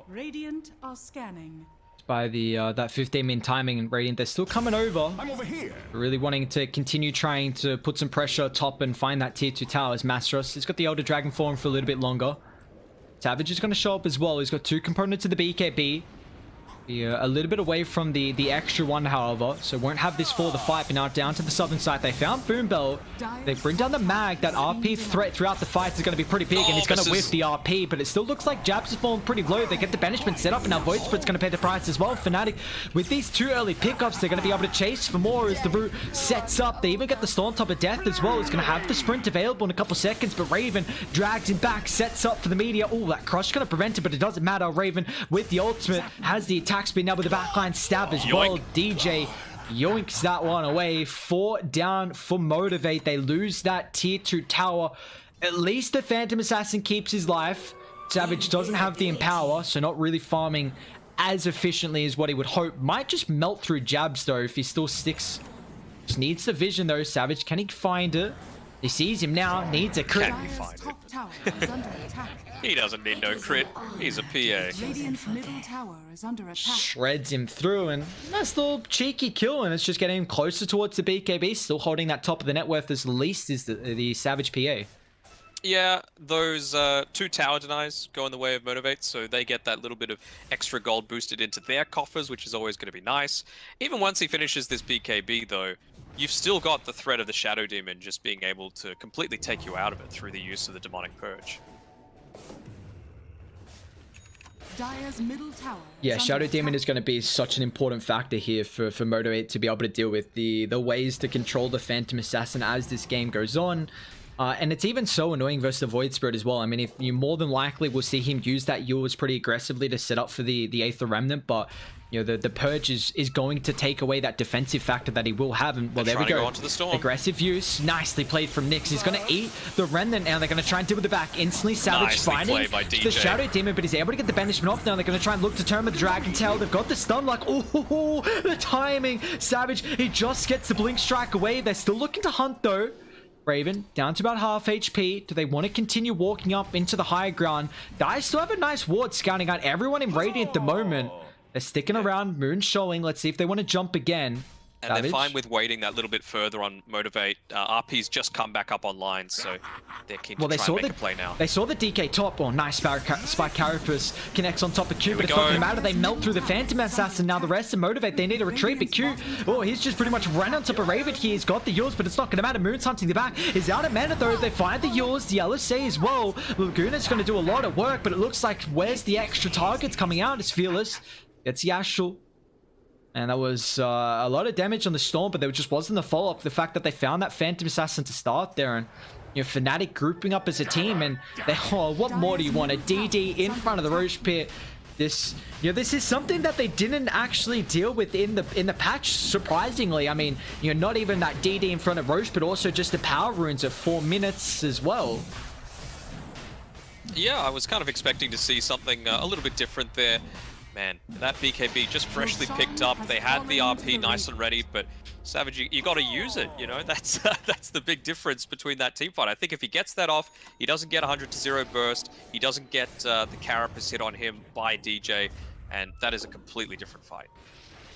Radiant are scanning. By the that 15-min timing, and Radiant, they're still coming over. I'm over here. Really wanting to continue trying to put some pressure top and find that tier 2 tower as Mastros. He's got the Elder Dragon Form for a little bit longer. Savage is going to show up as well. He's got 2 components of the BKB. A little bit away from the extra one, however, so won't have this for the fight. But now down to the southern side, they found Boombell. They bring down the mag. That RP threat throughout the fight is going to be pretty big, and it's going to whiff the RP, but it still looks like Jabs has fallen pretty low. They get the banishment set up, and now Void Spirit's going to pay the price as well. Fnatic, with these 2 early pickups, they're going to be able to chase for more as the route sets up. They even get the Storm Top of Death as well. It's going to have the sprint available in a couple seconds, but Raven drags him back, sets up for the meteor. Oh, that crush going to prevent it, but it doesn't matter. Raven with the ultimate has the attack speed now with the backline stab as well. DJ yoinks that one away. 4 down for Motivate. They lose that tier 2 tower. At least the Phantom Assassin keeps his life. Savage doesn't have the Empower, so not really farming as efficiently as what he would hope. Might just melt through Jabs though if he still sticks. Just needs the vision though. Savage, can he find it? He sees him now, needs a crit. Can he find it? He doesn't need no crit. He's a PA. Radiant's middle tower is under attack. Shreds him through, and nice little cheeky kill, and it's just getting him closer towards the BKB. Still holding that top of the net worth as least is the Savage PA. Yeah, those 2 tower denies go in the way of Motivate, so they get that little bit of extra gold boosted into their coffers, which is always going to be nice. Even once he finishes this BKB, though, you've still got the threat of the Shadow Demon just being able to completely take you out of it through the use of the Demonic Purge. Dire's middle tower. Yeah, Shadow Demon is going to be such an important factor here for Motivate to be able to deal with the ways to control the Phantom Assassin as this game goes on. And it's even so annoying versus the Void Spirit as well. I mean, if you more than likely will see him use that yours pretty aggressively to set up for the Aether Remnant, but you know, the Purge is going to take away that defensive factor that he will have. And well, there we go. Onto the storm. Aggressive use. Nicely played from Nyx. He's going to eat the Remnant now. They're going to try and deal with the back. Instantly, Savage finding the Shadow Demon, but he's able to get the banishment off now. They're going to try and look to turn with the Dragon Tail. They've got the stun like, oh, the timing. Savage, he just gets the Blink Strike away. They're still looking to hunt though. Raven down to about half HP. Do they want to continue walking up into the higher ground? Guys still have a nice ward scouting out everyone in Radiant at the moment. They're sticking around. Moon showing. Let's see if they want to jump again. And they're fine with waiting that little bit further on Motivate. RP's just come back up online, so they're keen to try and make a play now. They saw the DK top. Oh, nice Spike Carapace connects on top of Q, but it's not going to matter. They melt through the Phantom Assassin. Now the rest of Motivate, they need to retreat, but Q, oh, he's just pretty much ran on top of Raven here. He's got the Yours, but it's not going to matter. Moon's hunting the back. He's out of mana though. They find the Yours, the LSA as well. Laguna's going to do a lot of work, but it looks like where's the extra targets coming out? It's Fearless. It's Yashul. And that was a lot of damage on the Storm, but there just wasn't the follow-up. The fact that they found that Phantom Assassin to start there, and you know, Fnatic grouping up as a team, and they, oh, what more do you want? A DD in front of the Roche Pit. This, you know, this is something that they didn't actually deal with in the patch, surprisingly. I mean, you know, not even that DD in front of Roche, but also just the power runes at 4 minutes as well. Yeah, I was kind of expecting to see something a little bit different there. Man, that BKB just freshly picked up. They had the RP nice and ready, but Savage, you got to use it, you know? That's the big difference between that team fight. I think if he gets that off, he doesn't get 100-0 burst, he doesn't get the Carapace hit on him by DJ, and that is a completely different fight.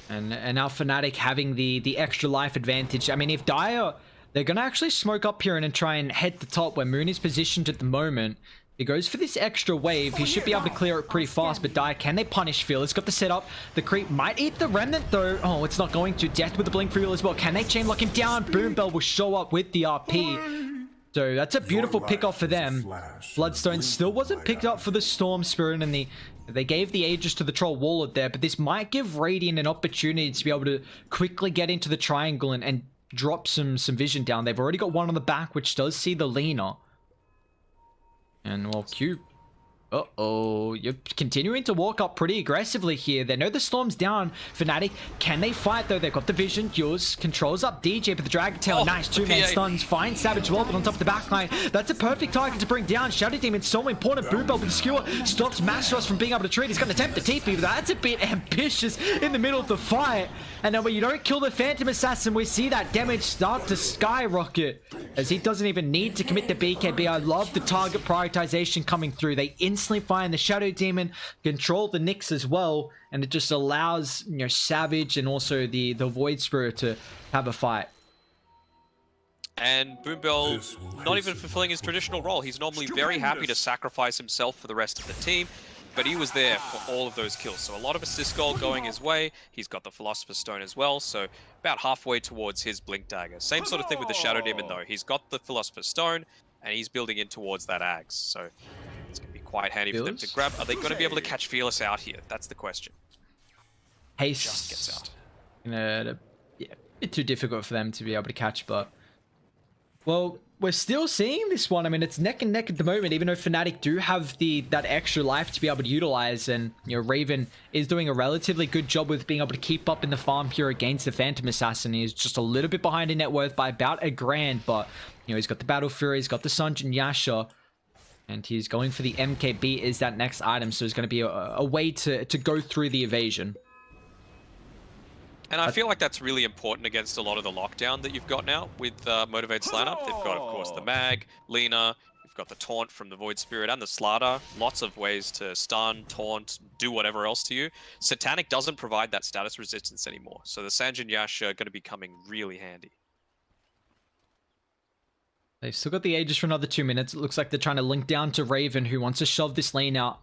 And now Fnatic having the extra life advantage. I mean, if Dire, they're going to actually smoke up here and try and head to top where Moon is positioned at the moment. He goes for this extra wave. He should be able to clear it pretty fast, but Dire, can they punish Fearless? Got the setup. The creep might eat the Remnant though. Oh, it's not going to. Death with the Blink for Fearless as well. Can they chain lock him down? Boombell will show up with the RP. So that's a beautiful pick off for them. Bloodstone still wasn't picked up for the Storm Spirit, and they gave the Aegis to the Troll Warlord there, but this might give Radiant an opportunity to be able to quickly get into the triangle and drop some vision down. They've already got one on the back, which does see the Lina. And well, Q. Uh-oh. You're continuing to walk up pretty aggressively here. They know the Storm's down. Fnatic, can they fight though? They've got the vision. Yours controls up DJ for the Dragon Tail. Nice two-man stuns. Fine Savage well, but on top of the backline. That's a perfect target to bring down. Shadow Demon, so important. Boombell with the skewer. Stops Mastros from being able to treat. He's going to attempt the TP, but that's a bit ambitious in the middle of the fight. And then when you don't kill the Phantom Assassin, we see that damage start to skyrocket, as he doesn't even need to commit the BKB. I love the target prioritization coming through. They instantly find the Shadow Demon, control the Nyx as well, and it just allows, you know, Savage and also the Void Spirit to have a fight. And Boombell not even fulfilling his traditional role. He's normally very happy to sacrifice himself for the rest of the team, but he was there for all of those kills. So a lot of assist goal going his way. He's got the Philosopher's Stone as well, so about halfway towards his Blink Dagger. Same sort of thing with the Shadow Demon though. He's got the Philosopher's Stone, and he's building in towards that Axe. So it's going to be quite handy for them to grab. Are they going to be able to catch Fearless out here? That's the question. Haste just gets out. Yeah, a bit too difficult for them to be able to catch, but well, we're still seeing this one. I mean, it's neck and neck at the moment, even though Fnatic do have that extra life to be able to utilize, and you know, Raven is doing a relatively good job with being able to keep up in the farm here against the Phantom Assassin. He's just a little bit behind in net worth by about $1,000, but you know, he's got the Battle Fury, he's got the Sunjin Yasha, and he's going for the MKB is that next item, so it's going to be a way to go through the evasion. And I feel like that's really important against a lot of the lockdown that you've got now with Motivate's lineup. They've got, of course, the Mag, Lina, you've got the Taunt from the Void Spirit and the Slaughter. Lots of ways to stun, taunt, do whatever else to you. Satanic doesn't provide that status resistance anymore, so the Sanjin Yasha are going to be coming really handy. They've still got the Aegis for another 2 minutes. It looks like they're trying to link down to Raven, who wants to shove this lane out.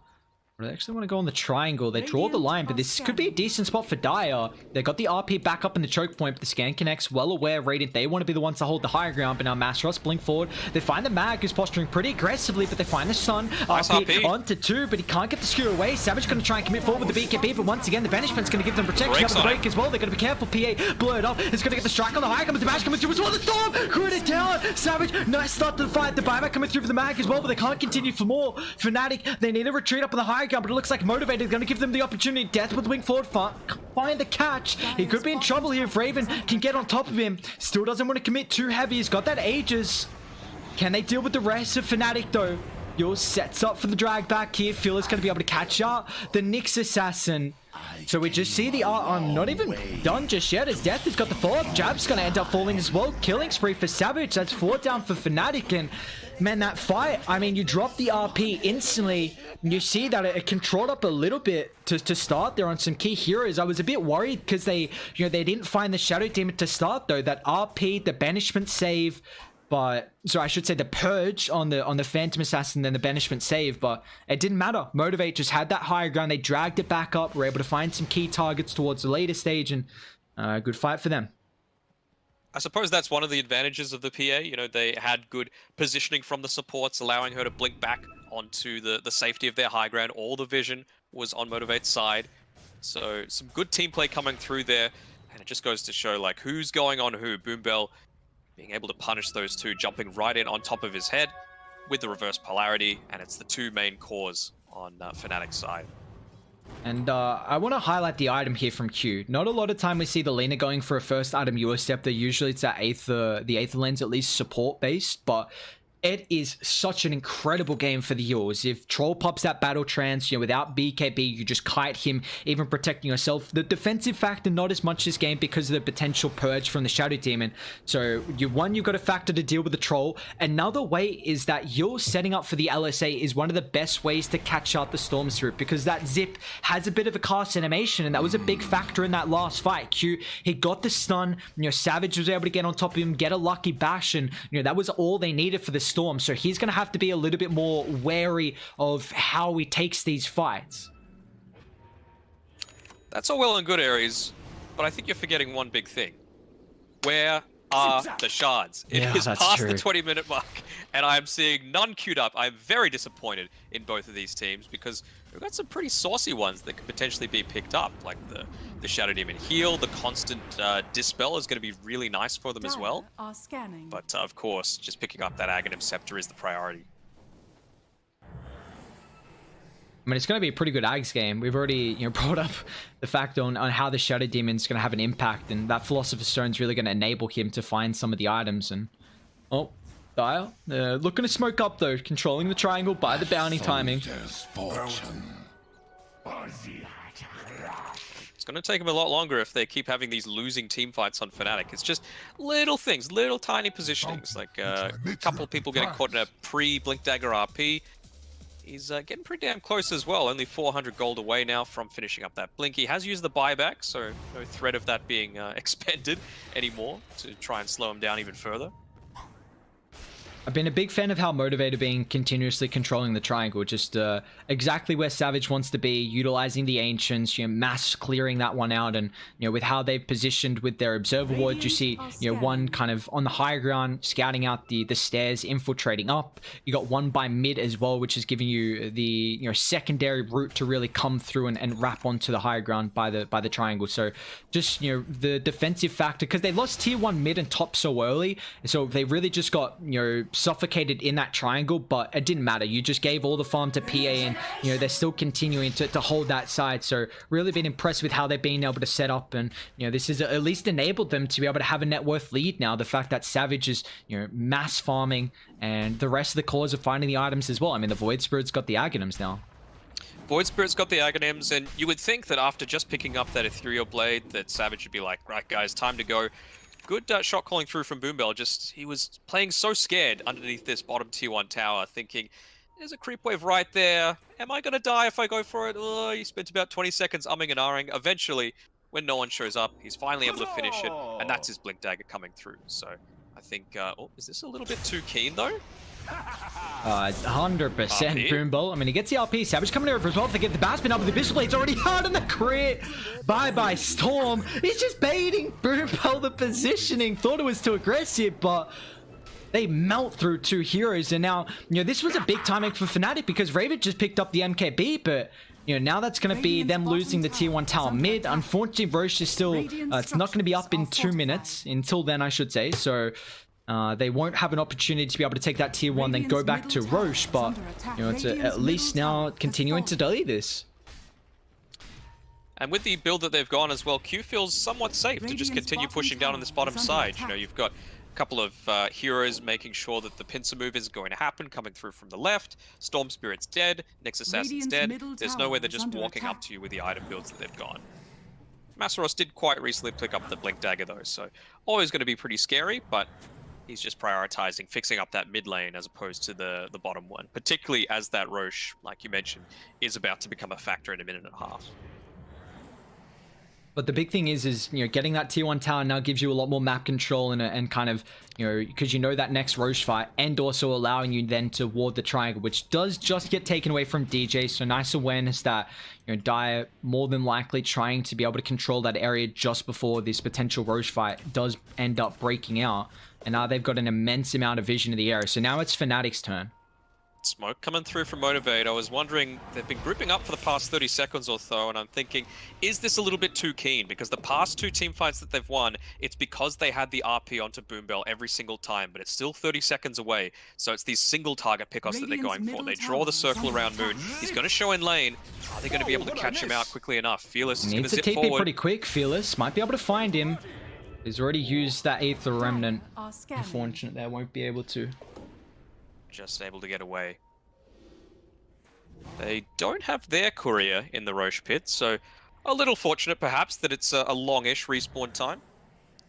They actually want to go on the triangle. They draw the line, but this could be a decent spot for Dire. They got the RP back up in the choke point, but the scan connects. Well aware, Radiant, they want to be the ones to hold the higher ground, but now Mastros blink forward. They find the Mag, who's posturing pretty aggressively, but they find the Sun. Nice RP. Onto 2, but he can't get the skewer away. Savage going to try and commit forward with the BKB, but once again, the Banishment's going to give them protection. Up the break as well. They're going to be careful. PA blurred up. It's going to get the strike on the high. Comes the bash coming through as well. The Storm! Crit down! Savage, nice start to the fight. The buyback coming through for the Mag as well, but they can't continue for more. Fnatic, they need to retreat up on the high ground, but it looks like Motivated is going to give them the opportunity. Death with wing forward, find the catch. He could be in trouble here if Raven can get on top of him. Still doesn't want to commit too heavy. He's got that Aegis. Can they deal with the rest of Fnatic though? Yours sets up for the drag back here. Phil is going to be able to catch out the Nyx Assassin. So we just see the I'm not even done just yet as Death has got the follow-up. Jab's going to end up falling as well. Killing spree for Savage. That's 4 down for Fnatic. And man, that fight, I mean, you drop the RP instantly. You see that it controlled up a little bit to start there on some key heroes. I was a bit worried because they didn't find the Shadow Demon to start though. That RP, the Banishment save, but so I should say the purge on the Phantom Assassin, then the Banishment save, but it didn't matter. Motivate just had that higher ground. They dragged it back up. Were able to find some key targets towards the later stage, and good fight for them. I suppose that's one of the advantages of the PA. You know, they had good positioning from the supports, allowing her to blink back onto the safety of their high ground. All the vision was on Motivate's side. So some good team play coming through there. And it just goes to show, like, who's going on who. Boombell being able to punish those two, jumping right in on top of his head with the reverse polarity. And it's the two main cores on Fnatic's side. And I want to highlight the item here from Q. Not a lot of time we see the Lina going for a first item Euro Scepter. Usually it's that the Aether Lens, at least support based, but it is such an incredible game for the Yours. If Troll pops that Battle Trance, without BKB, you just kite him, even protecting yourself. The defensive factor, not as much this game because of the potential purge from the Shadow Demon. So, you've got a factor to deal with the Troll. Another way is that Yours setting up for the LSA is one of the best ways to catch out the Storm Spirit, because that Zip has a bit of a cast animation, and that was a big factor in that last fight. Q, he got the stun, Savage was able to get on top of him, get a lucky bash, and that was all they needed for the Storm, so he's going to have to be a little bit more wary of how he takes these fights. That's all well and good, Ares, but I think you're forgetting one big thing. Where are the shards? It is past the 20-minute mark, and I'm seeing none queued up. I'm very disappointed in both of these teams because we've got some pretty saucy ones that could potentially be picked up, like the Shadow Demon heal, the constant dispel is going to be really nice for them as well. But of course, just picking up that Aghanim Scepter is the priority. I mean, it's going to be a pretty good Ags game. We've already, brought up the fact on how the Shadow Demon's going to have an impact, and that Philosopher's Stone's really going to enable him to find some of the items. And Dire, looking to smoke up though, controlling the triangle by the bounty timing. It's going to take them a lot longer if they keep having these losing team fights on Fnatic. It's just little things, little tiny positionings, like a couple of people getting caught in a pre-Blink Dagger RP. He's getting pretty damn close as well, only 400 gold away now from finishing up that Blink. He has used the buyback, so no threat of that being expended anymore to try and slow him down even further. I've been a big fan of how Motivator being continuously controlling the triangle, just exactly where Savage wants to be, utilizing the Ancients, mass clearing that one out, and with how they've positioned with their Observer Ward, you see one kind of on the higher ground, scouting out the stairs, infiltrating up. You got one by mid as well, which is giving you the secondary route to really come through and wrap onto the higher ground by the triangle. So just the defensive factor, because they lost tier 1 mid and top so early, so they really just got suffocated in that triangle, but it didn't matter. You just gave all the farm to PA, and they're still continuing to hold that side. So really been impressed with how they've been able to set up, and this has at least enabled them to be able to have a net worth lead now. The fact that Savage is mass farming, and the rest of the cores are finding the items as well. I mean, the Void Spirit's got the Aghanims now. Void Spirit's got the Aghanims, and you would think that after just picking up that Ethereal Blade, that Savage would be like, right guys, time to go. Good shot calling through from Boombell. Just, he was playing so scared underneath this bottom tier 1 tower, thinking, there's a creep wave right there. Am I going to die if I go for it? Oh, he spent about 20 seconds umming and ahhing. Eventually, when no one shows up, he's finally able to finish it, and that's his Blink Dagger coming through. So I I think, oh, is this a little bit too keen though? 100% Boombo. I mean, he gets the RP. Savage coming over as well. They get the Bassman up with the Bishop Blade's already hard on the crit. Bye-bye, Storm. He's just baiting Boombo the positioning. Thought it was too aggressive, but they melt through 2 heroes. And now, you know, this was a big timing for Fnatic because Raven just picked up the MKB, but you know, now that's going to be them losing the tier 1 tower mid. Unfortunately, Roche is still, it's not going to be up in 2 minutes. Until then, I should say. So they won't have an opportunity to be able to take that tier 1, then go back to Roche. But, you know, it's at least now continuing to delay this. And with the build that they've gone as well, Q feels somewhat safe to just continue pushing down on this bottom side. You know, you've got a couple of heroes making sure that the pincer move is going to happen, coming through from the left. Storm Spirit's dead, Nyx Assassin's dead. There's no way they're just walking up to you with the item builds that they've gone. Masaros did quite recently pick up the Blink Dagger though, so always going to be pretty scary, but he's just prioritizing fixing up that mid lane as opposed to the bottom one, particularly as that Roche, like you mentioned, is about to become a factor in a minute and a half. But the big thing is you know, getting that tier 1 tower now gives you a lot more map control and kind of, you know, because you know that next Roche fight, and also allowing you then to ward the triangle, which does just get taken away from DJ. So nice awareness that, you know, Dire more than likely trying to be able to control that area just before this potential Roche fight does end up breaking out. And now they've got an immense amount of vision of the area. So now it's Fnatic's turn. Smoke coming through from Motivate. I was wondering, they've been grouping up for the past 30 seconds or so, and I'm thinking, is this a little bit too keen? Because the past 2 team fights that they've won, it's because they had the RP onto Boombell every single time, but it's still 30 seconds away. So it's these single target pickoffs that they're going for. They draw the circle around Moon. He's going to show in lane. Are they going to be able to catch him out quickly enough? Fearless is going to zip forward. Needs to TP pretty quick. Fearless might be able to find him. He's already used that Aether Remnant. Unfortunate they won't be able to. Just able to get away. They don't have their courier in the Roche pit, so a little fortunate perhaps that it's a longish respawn time.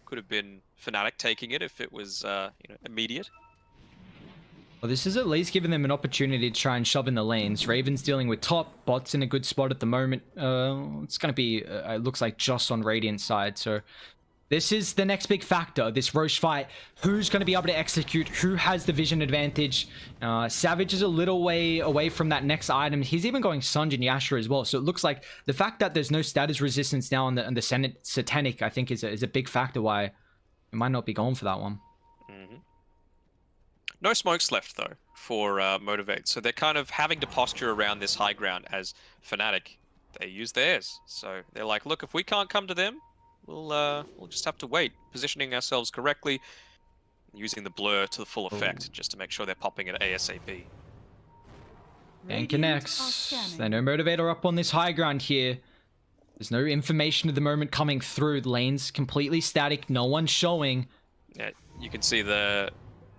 Could have been Fnatic taking it if it was you know, immediate. Well, this is at least giving them an opportunity to try and shove in the lanes. Raven's dealing with top, Bot's in a good spot at the moment. It's going to be, it looks like just on Radiant's side, so this is the next big factor, this Roche fight. Who's going to be able to execute? Who has the vision advantage? Savage is a little way away from that next item. He's even going Sunj and Yasha as well. So it looks like the fact that there's no status resistance now on the Satanic, I think, is a big factor why it might not be going for that one. No smokes left, though, for Motivate. So they're kind of having to posture around this high ground as Fnatic. They use theirs. So they're like, look, if we can't come to them, we'll just have to wait, positioning ourselves correctly, using the blur to the full effect, just to make sure they're popping it ASAP. And connects. They know Motivator up on this high ground here. There's no information at the moment coming through. The lane's completely static, no one's showing. Yeah, you can see the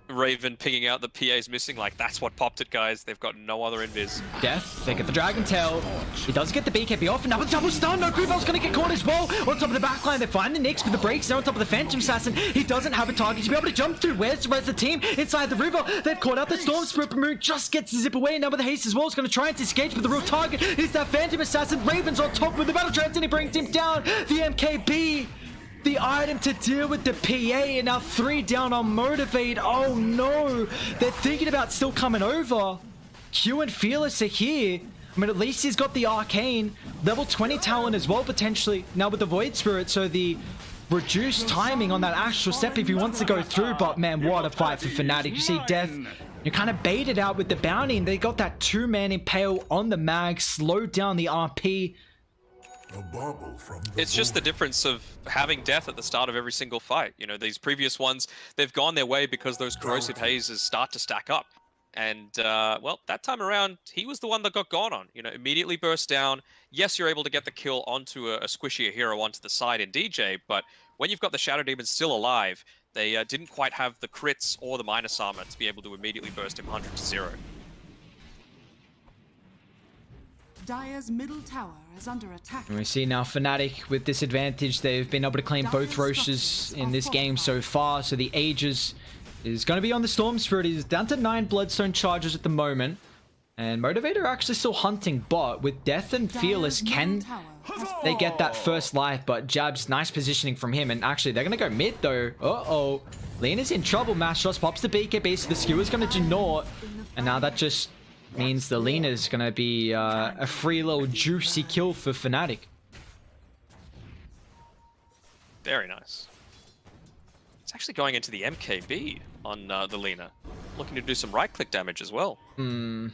Raven pinging out the PA's missing, like that's what popped it, guys. They've got no other invis. Death, they get the Dragon Tail. He does get the BKB off, and now with double stun, no, Groovell's gonna get caught as well. On top of the backline, they find the Nyx with the breaks. Now on top of the Phantom Assassin, he doesn't have a target to be able to jump through. Where's the team? Inside the river, they've caught out the Storm Spirit, but Moon just gets to zip away. Now with the haste as well, is gonna try and disengage, but the real target is that Phantom Assassin. Raven's on top with the battle trance, and he brings him down. The MKB. The item to deal with the PA, and now 3 down on Motivate. Oh no, they're thinking about still coming over. Q and Fearless are here. I mean, at least he's got the Arcane. Level 20 talent as well, potentially. Now with the Void Spirit, so the reduced timing on that Astral Step if he wants to go through. But man, what a fight for Fnatic. You see Death, you kind of baited out with the bounty, and they got that 2-man Impale on the mag, slowed down the RP. It's just the difference of having Death at the start of every single fight. You know, these previous ones, they've gone their way because those corrosive hazes start to stack up. And, well, that time around, he was the one that got gone on. You know, immediately burst down. Yes, you're able to get the kill onto a squishier hero onto the side in DJ, but when you've got the Shadow Demon still alive, they didn't quite have the crits or the minus armor to be able to immediately burst him 100 to 0. Dire's middle tower is under attack. And we see now Fnatic with this advantage. They've been able to claim both Roches in this game so far. So the Aegis is going to be on the Storm Spirit. He's down to 9 Bloodstone charges at the moment. And Motivator actually still hunting bot with Death and Fearless. Can they get that first life? But Jab's nice positioning from him. And actually, they're going to go mid though. Uh-oh. Lena's in trouble. Mastros pops the BKB, so the skewer's going to do naught. And now that just means the Lena's going to be a free little juicy kill for Fnatic. Very nice. It's actually going into the MKB on the Lena. Looking to do some right-click damage as well. I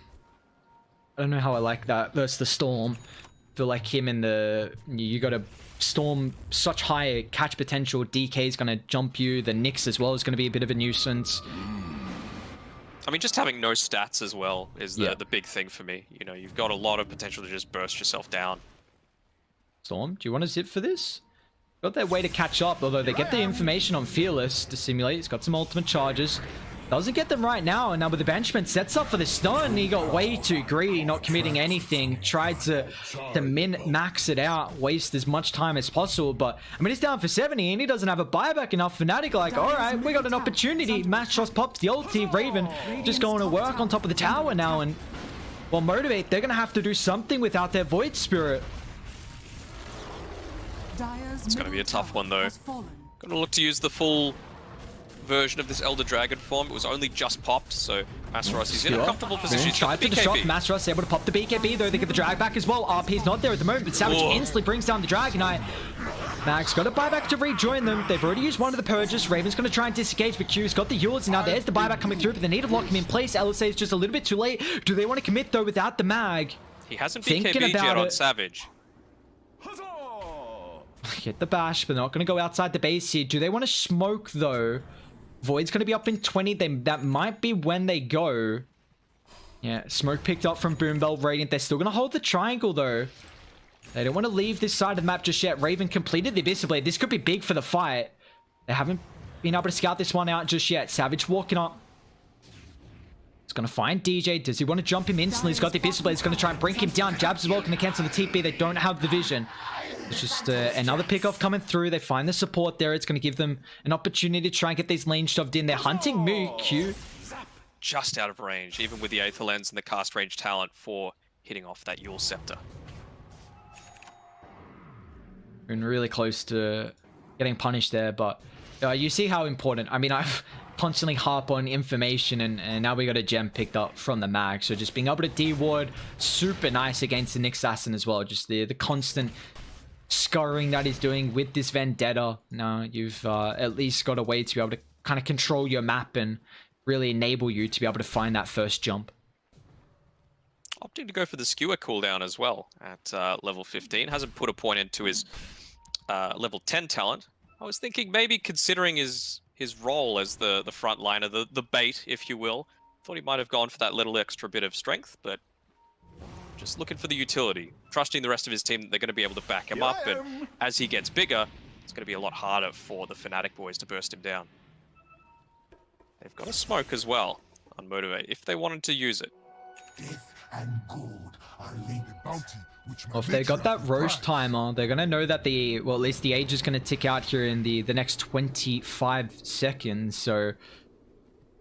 don't know how I like that versus the Storm. I feel like him in the... You got to Storm such high catch potential. DK is going to jump you. The Nyx as well is going to be a bit of a nuisance. I mean, just having no stats as well is the big thing for me. You know, you've got a lot of potential to just burst yourself down. Storm, do you want to zip for this? Got their way to catch up, although they get the information on Fearless to simulate. He's got some ultimate charges. Doesn't get them right now, and now with the benchman sets up for the stun. He got way too greedy, not committing anything. Tried to min-max it out, waste as much time as possible, but I mean, he's down for 70 and he doesn't have a buyback enough. Fnatic like, alright, we got an opportunity. Mastros pops the ulti. Raven just going to work on top of the tower now, and well, Motivate, they're gonna have to do something without their Void Spirit. It's going to be a tough one though. Going to look to use the full version of this Elder Dragon form. It was only just popped, so Masteros is in a comfortable position. Tried for the shot. Masteros able to pop the BKB though. They get the drag back as well. RP's not there at the moment, but Savage instantly brings down the Dragon Knight. Max got a buyback to rejoin them. They've already used one of the purges. Raven's going to try and disengage, but Q's got the Yours, and now there's the buyback coming through, but they need to lock him in place. LSA is just a little bit too late. Do they want to commit though without the mag? He hasn't BKB'd yet on Savage. Get the bash, but they're not going to go outside the base here. Do they want to smoke though? Void's going to be up in 20. That might be when they go. Yeah, smoke picked up from Boombell Radiant. They're still going to hold the triangle though. They don't want to leave this side of the map just yet. Raven completed the Abyssal Blade. This could be big for the fight. They haven't been able to scout this one out just yet. Savage walking up. He's going to find DJ. Does he want to jump him instantly? He's got the Abyssal Blade. He's going to try and bring him down. Jabs as well. Can they cancel the TP? They don't have the vision. It's just another pickoff coming through. They find the support there. It's going to give them an opportunity to try and get these lanes shoved in. They're hunting Moo. Q. Just out of range, even with the Aether Lens and the cast range talent for hitting off that Yule Scepter. Been really close to getting punished there, but you see how important. I mean, I've constantly harp on information, and now we got a gem picked up from the mag. So just being able to D-ward, super nice against the Nyx Assassin as well. Just the constant scurrying that he's doing with this Vendetta. Now you've at least got a way to be able to kind of control your map and really enable you to be able to find that first jump. Opting to go for the skewer cooldown as well at level 15. Hasn't put a point into his level 10 talent. I was thinking maybe considering his role as the front liner, the bait, if you will. Thought he might have gone for that little extra bit of strength, but just looking for the utility. Trusting the rest of his team that they're going to be able to back him up, and as he gets bigger, it's going to be a lot harder for the Fnatic boys to burst him down. They've got a smoke as well on Motivate, if they wanted to use it. Well, if they got that Roche timer, they're going to know that well, at least the age is going to tick out here in the next 25 seconds, so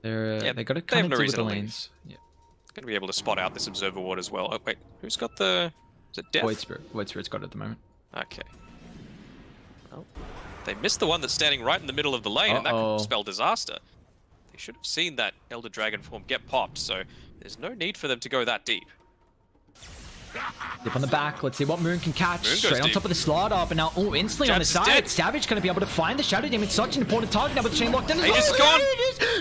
they got to kind of deal with the lanes. Yeah. Going to be able to spot out this Observer Ward as well. Oh, wait, who's got the... Is it Death? Void Spirit. Void Spirit's got it at the moment. Okay. Well, they missed the one that's standing right in the middle of the lane, and that could spell disaster. They should have seen that Elder Dragon form get popped, so there's no need for them to go that deep. Dip on the back. Let's see what Moon can catch. Straight on top of the slaughter, but now instantly on the side. Dead. Savage going to be able to find the Shadow Demon. Such an important target now with the chain locked in. He just gone.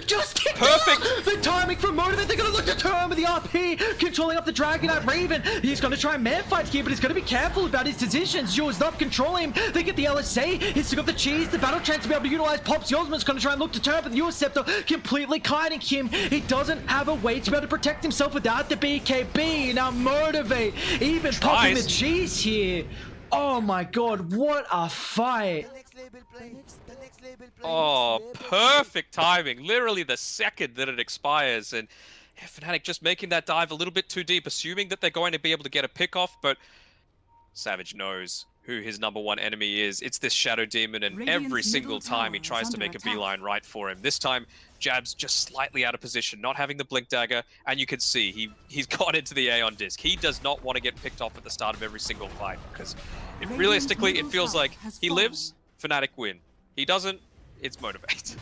Just perfect. The timing from Motivate. They're going to look to turn with the RP, controlling up the Dragon Knight Raven. He's going to try and man fight here, but he's going to be careful about his decisions. Yours not controlling him. They get the LSA. He's still got the cheese. The battle chance to be able to utilize Pops. Yosman's going to try and look to turn, but the Yours Scepter completely kiting him. He doesn't have a way to be able to protect himself without the BKB. Now Motivate even popping the cheese here. Oh my god, what a fight. Oh, perfect timing. Literally the second that it expires, and Fnatic just making that dive a little bit too deep, assuming that they're going to be able to get a pick off, but Savage knows who his #1 enemy is. It's this Shadow Demon, and every single time he tries to make a beeline right for him. This time, Jab's just slightly out of position, not having the Blink Dagger, and you can see he's got into the Aeon Disc. He does not want to get picked off at the start of every single fight, because realistically, it feels like he lives, Fnatic win. He doesn't, it's Motivate.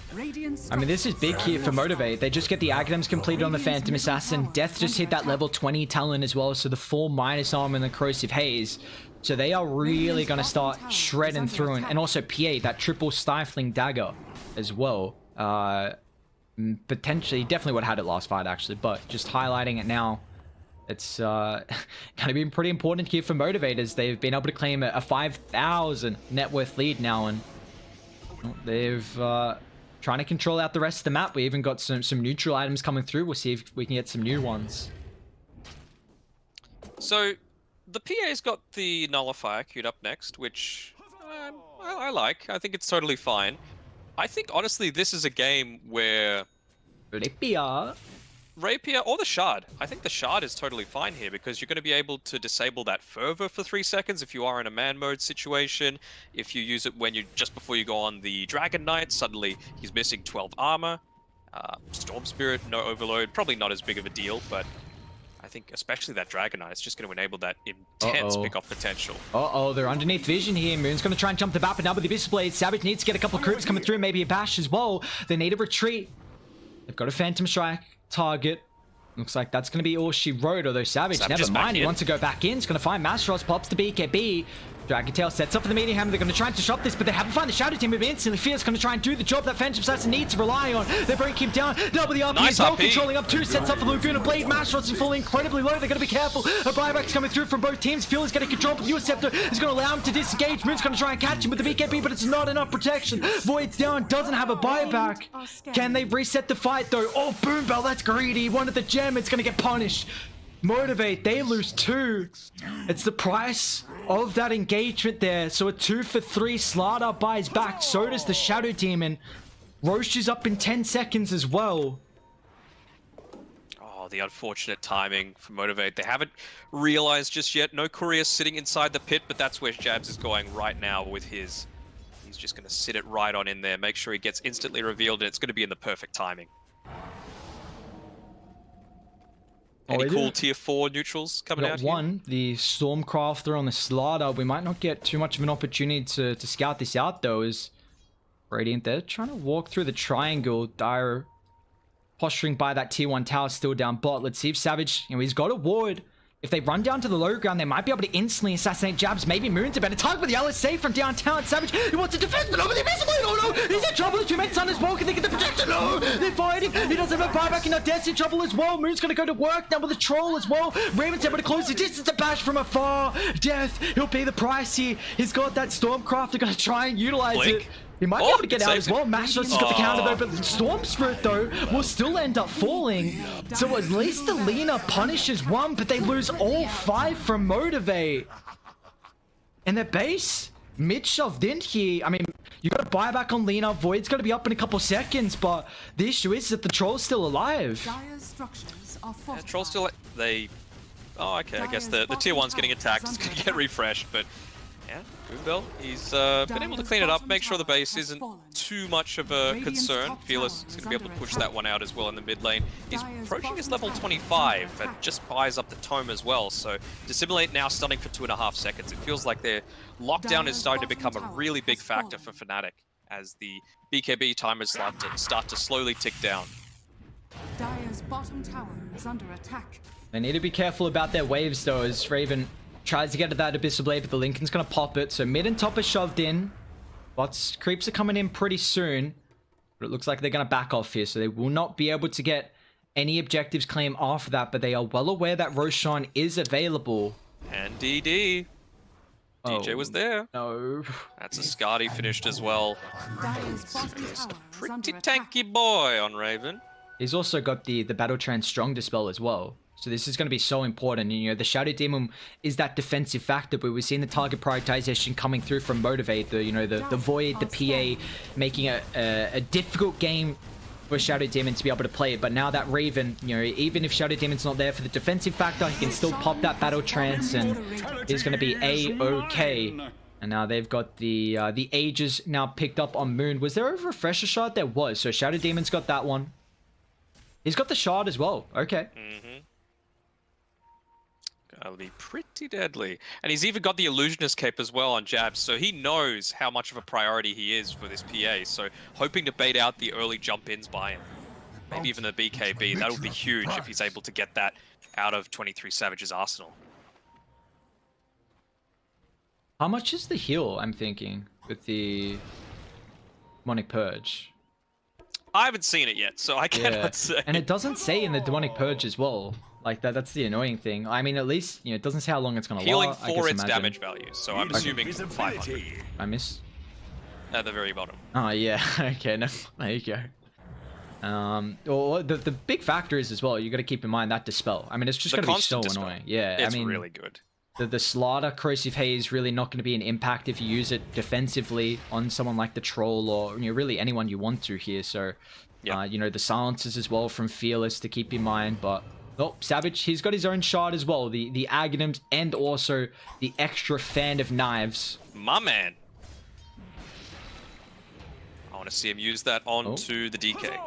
I mean, this is big here for Motivate. They just get the items completed on the Phantom Assassin. Death just hit that level 20 talent as well, so the 4 minus armor and the Corrosive Haze. So they are really going to start shredding through. And also PA, that triple stifling dagger as well. Potentially, definitely would have had it last fight actually, but just highlighting it now. It's kind of been pretty important here for Motivators. They've been able to claim a 5,000 net worth lead now, and they've trying to control out the rest of the map. We even got some neutral items coming through. We'll see if we can get some new ones. So the PA's got the Nullifier queued up next, which I like. I think it's totally fine. I think honestly this is a game where Rapier or the Shard. I think the Shard is totally fine here because you're going to be able to disable that fervor for 3 seconds if you are in a man mode situation. If you use it when you just before you go on the Dragon Knight, suddenly he's missing 12 armor. Storm Spirit, no overload, probably not as big of a deal, but I think especially that Dragon Knight is just going to enable that intense pick-off potential. They're underneath vision here. Moon's going to try and jump the map, but now with the Abyss Blade, Savage needs to get a couple of creeps coming through, maybe a bash as well. They need a retreat. They've got a Phantom Strike target. Looks like that's going to be all she wrote, although Savage never mind. He wants to go back in. He's going to find Mastros, pops the BKB. Dragon Tail sets up for the Meteor Hammer. They're going to try and disrupt this, but they haven't found the Shadow Team move instantly. Fear's going to try and do the job that Phantom Assassin needs to rely on. They break him down. Double the RP as well, controlling up 2. Sets up for Laguna Blade. Mastros is falling incredibly low. They're going to be careful. A buyback's coming through from both teams. Feel is getting control, but Scepter is going to allow him to disengage. Moon's going to try and catch him with the BKB, but it's not enough protection. Void's down, doesn't have a buyback. Can they reset the fight though? Oh, Boom Bell, that's greedy. He wanted the gem. It's going to get punished. Motivate, they lose 2. It's the price of that engagement there. So a 2 for 3 Slardar buys back. So does the Shadow Demon. Roche is up in 10 seconds as well. Oh, the unfortunate timing for Motivate. They haven't realized just yet. No Courier sitting inside the pit, but that's where Jabs is going right now with his. He's just going to sit it right on in there. Make sure he gets instantly revealed, and it's going to be in the perfect timing. Any cool tier 4 neutrals coming out here? One, the Stormcrafter on the Slardar. We might not get too much of an opportunity to scout this out though, as Radiant, they're trying to walk through the triangle. Dire posturing by that tier 1 tower, still down bot. Let's see if Savage, he's got a ward. If they run down to the low ground, they might be able to instantly assassinate Jabs. Maybe Moon's a better target with the LSA from downtown. Savage, he wants to defend, but over the Abyss Blade. Oh no, he's in trouble. The 2 mates on his wall. Can they get the protection? No, they're fighting. He doesn't have a buyback, and now Death's in trouble as well. Moon's going to go to work now with a troll as well. Raven's able to close the distance to bash from afar. Death, he'll pay the price here. He's got that Stormcraft. They're going to try and utilize it. He might be able to get out as well. Mastros has got the counter though, but Storm Spirit though will still end up falling. So at least the Lina punishes 1, but they lose all 5 from Motivate. And their base, mid shoved in here. I mean, you got to buy back on Lina. Void's going to be up in a couple seconds, but the issue is that the Troll's still alive. Troll's still, oh, okay, I guess the tier 1's getting attacked. It's going to get refreshed, but yeah, Boombell, he's been able to clean it up, make sure the base isn't too much of a concern. Fearless is going to be able to push that one out as well in the mid lane. He's approaching his level 25 and just buys up the tome as well. So Dissimulate now stunning for 2.5 seconds. It feels like their lockdown is starting to become a really big factor for Fnatic as the BKB timers start to slowly tick down. Dire's bottom tower is under attack. They need to be careful about their waves though, as Raven tries to get to that Abyssal Blade, but the Lincoln's going to pop it. So mid and top are shoved in. Bots, creeps are coming in pretty soon. But it looks like they're going to back off here. So they will not be able to get any objectives claim after that. But they are well aware that Roshan is available. And DD. DJ was there. No. That's a Skadi finished as well. Just a pretty tanky boy on Raven. He's also got the Battle Trance Strong Dispel as well. So this is going to be so important. You know, the Shadow Demon is that defensive factor, but we've seen the target prioritization coming through from Motivate. The Void, the PA, making a difficult game for Shadow Demon to be able to play it. But now that Raven, you know, even if Shadow Demon's not there for the defensive factor, he can still pop that Battle Trance and he's going to be A-okay. And now they've got the Aegis now picked up on Moon. Was there a refresher shard? There was. So Shadow Demon's got that one. He's got the shard as well. Okay. That'll be pretty deadly. And he's even got the Illusionist cape as well on jabs, so he knows how much of a priority he is for this PA. So hoping to bait out the early jump-ins by him. Maybe even the BKB. That'll be huge if he's able to get that out of 23 Savage's arsenal. How much is the heal, I'm thinking, with the Demonic Purge? I haven't seen it yet, so I cannot say. And it doesn't say in the Demonic Purge as well. Like, that's the annoying thing. I mean, at least, you know, it doesn't say how long it's going to Healing last. for its damage value, so I'm assuming 500. I missed. At the very bottom. Oh, yeah. Okay, no, there you go. Well, the big factor is as well, you got to keep in mind that Dispel. I mean, it's just going to be so annoying. Yeah, it's I mean, really good. The Slaughter Corrosive Haze really not going to be an impact if you use it defensively on someone like the Troll or, you know, really anyone you want to here. So, you know, the Silences as well from Fearless to keep in mind. But, oh, Savage, he's got his own shard as well. The Aghanims and also the extra Fan of Knives. My man. I want to see him use that onto the DK.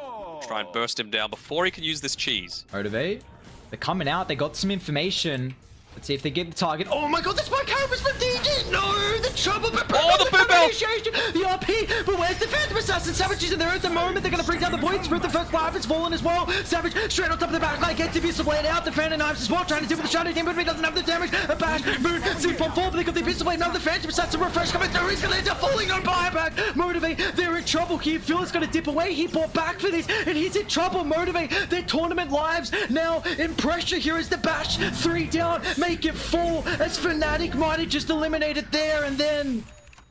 Try and burst him down before he can use this cheese. Motivate. They're coming out. They got some information. Let's see if they get the target. Oh my god, the spike cameras from DG! No! The trouble, but the boot belt! The RP! But where's the Phantom Assassin? Savage is in there at the moment. They're gonna bring down the points. With the first five, it's fallen as well. Savage straight on top of the back line. Gets to be splayed out. The Phantom Knives as well. Trying to deal with the Shadow Team, but he doesn't have the damage. A bash, Moon, Super 4, but they got the Pistol Blade. Now the Phantom Assassin refresh coming through. He's gonna end up falling on buyback. Motivate, they're in trouble here. Phil is gonna dip away. He bought back for this, and he's in trouble. Motivate, their tournament lives now in pressure here as the bash. 3 down, make it 4. As Fnatic might have just eliminated there, and then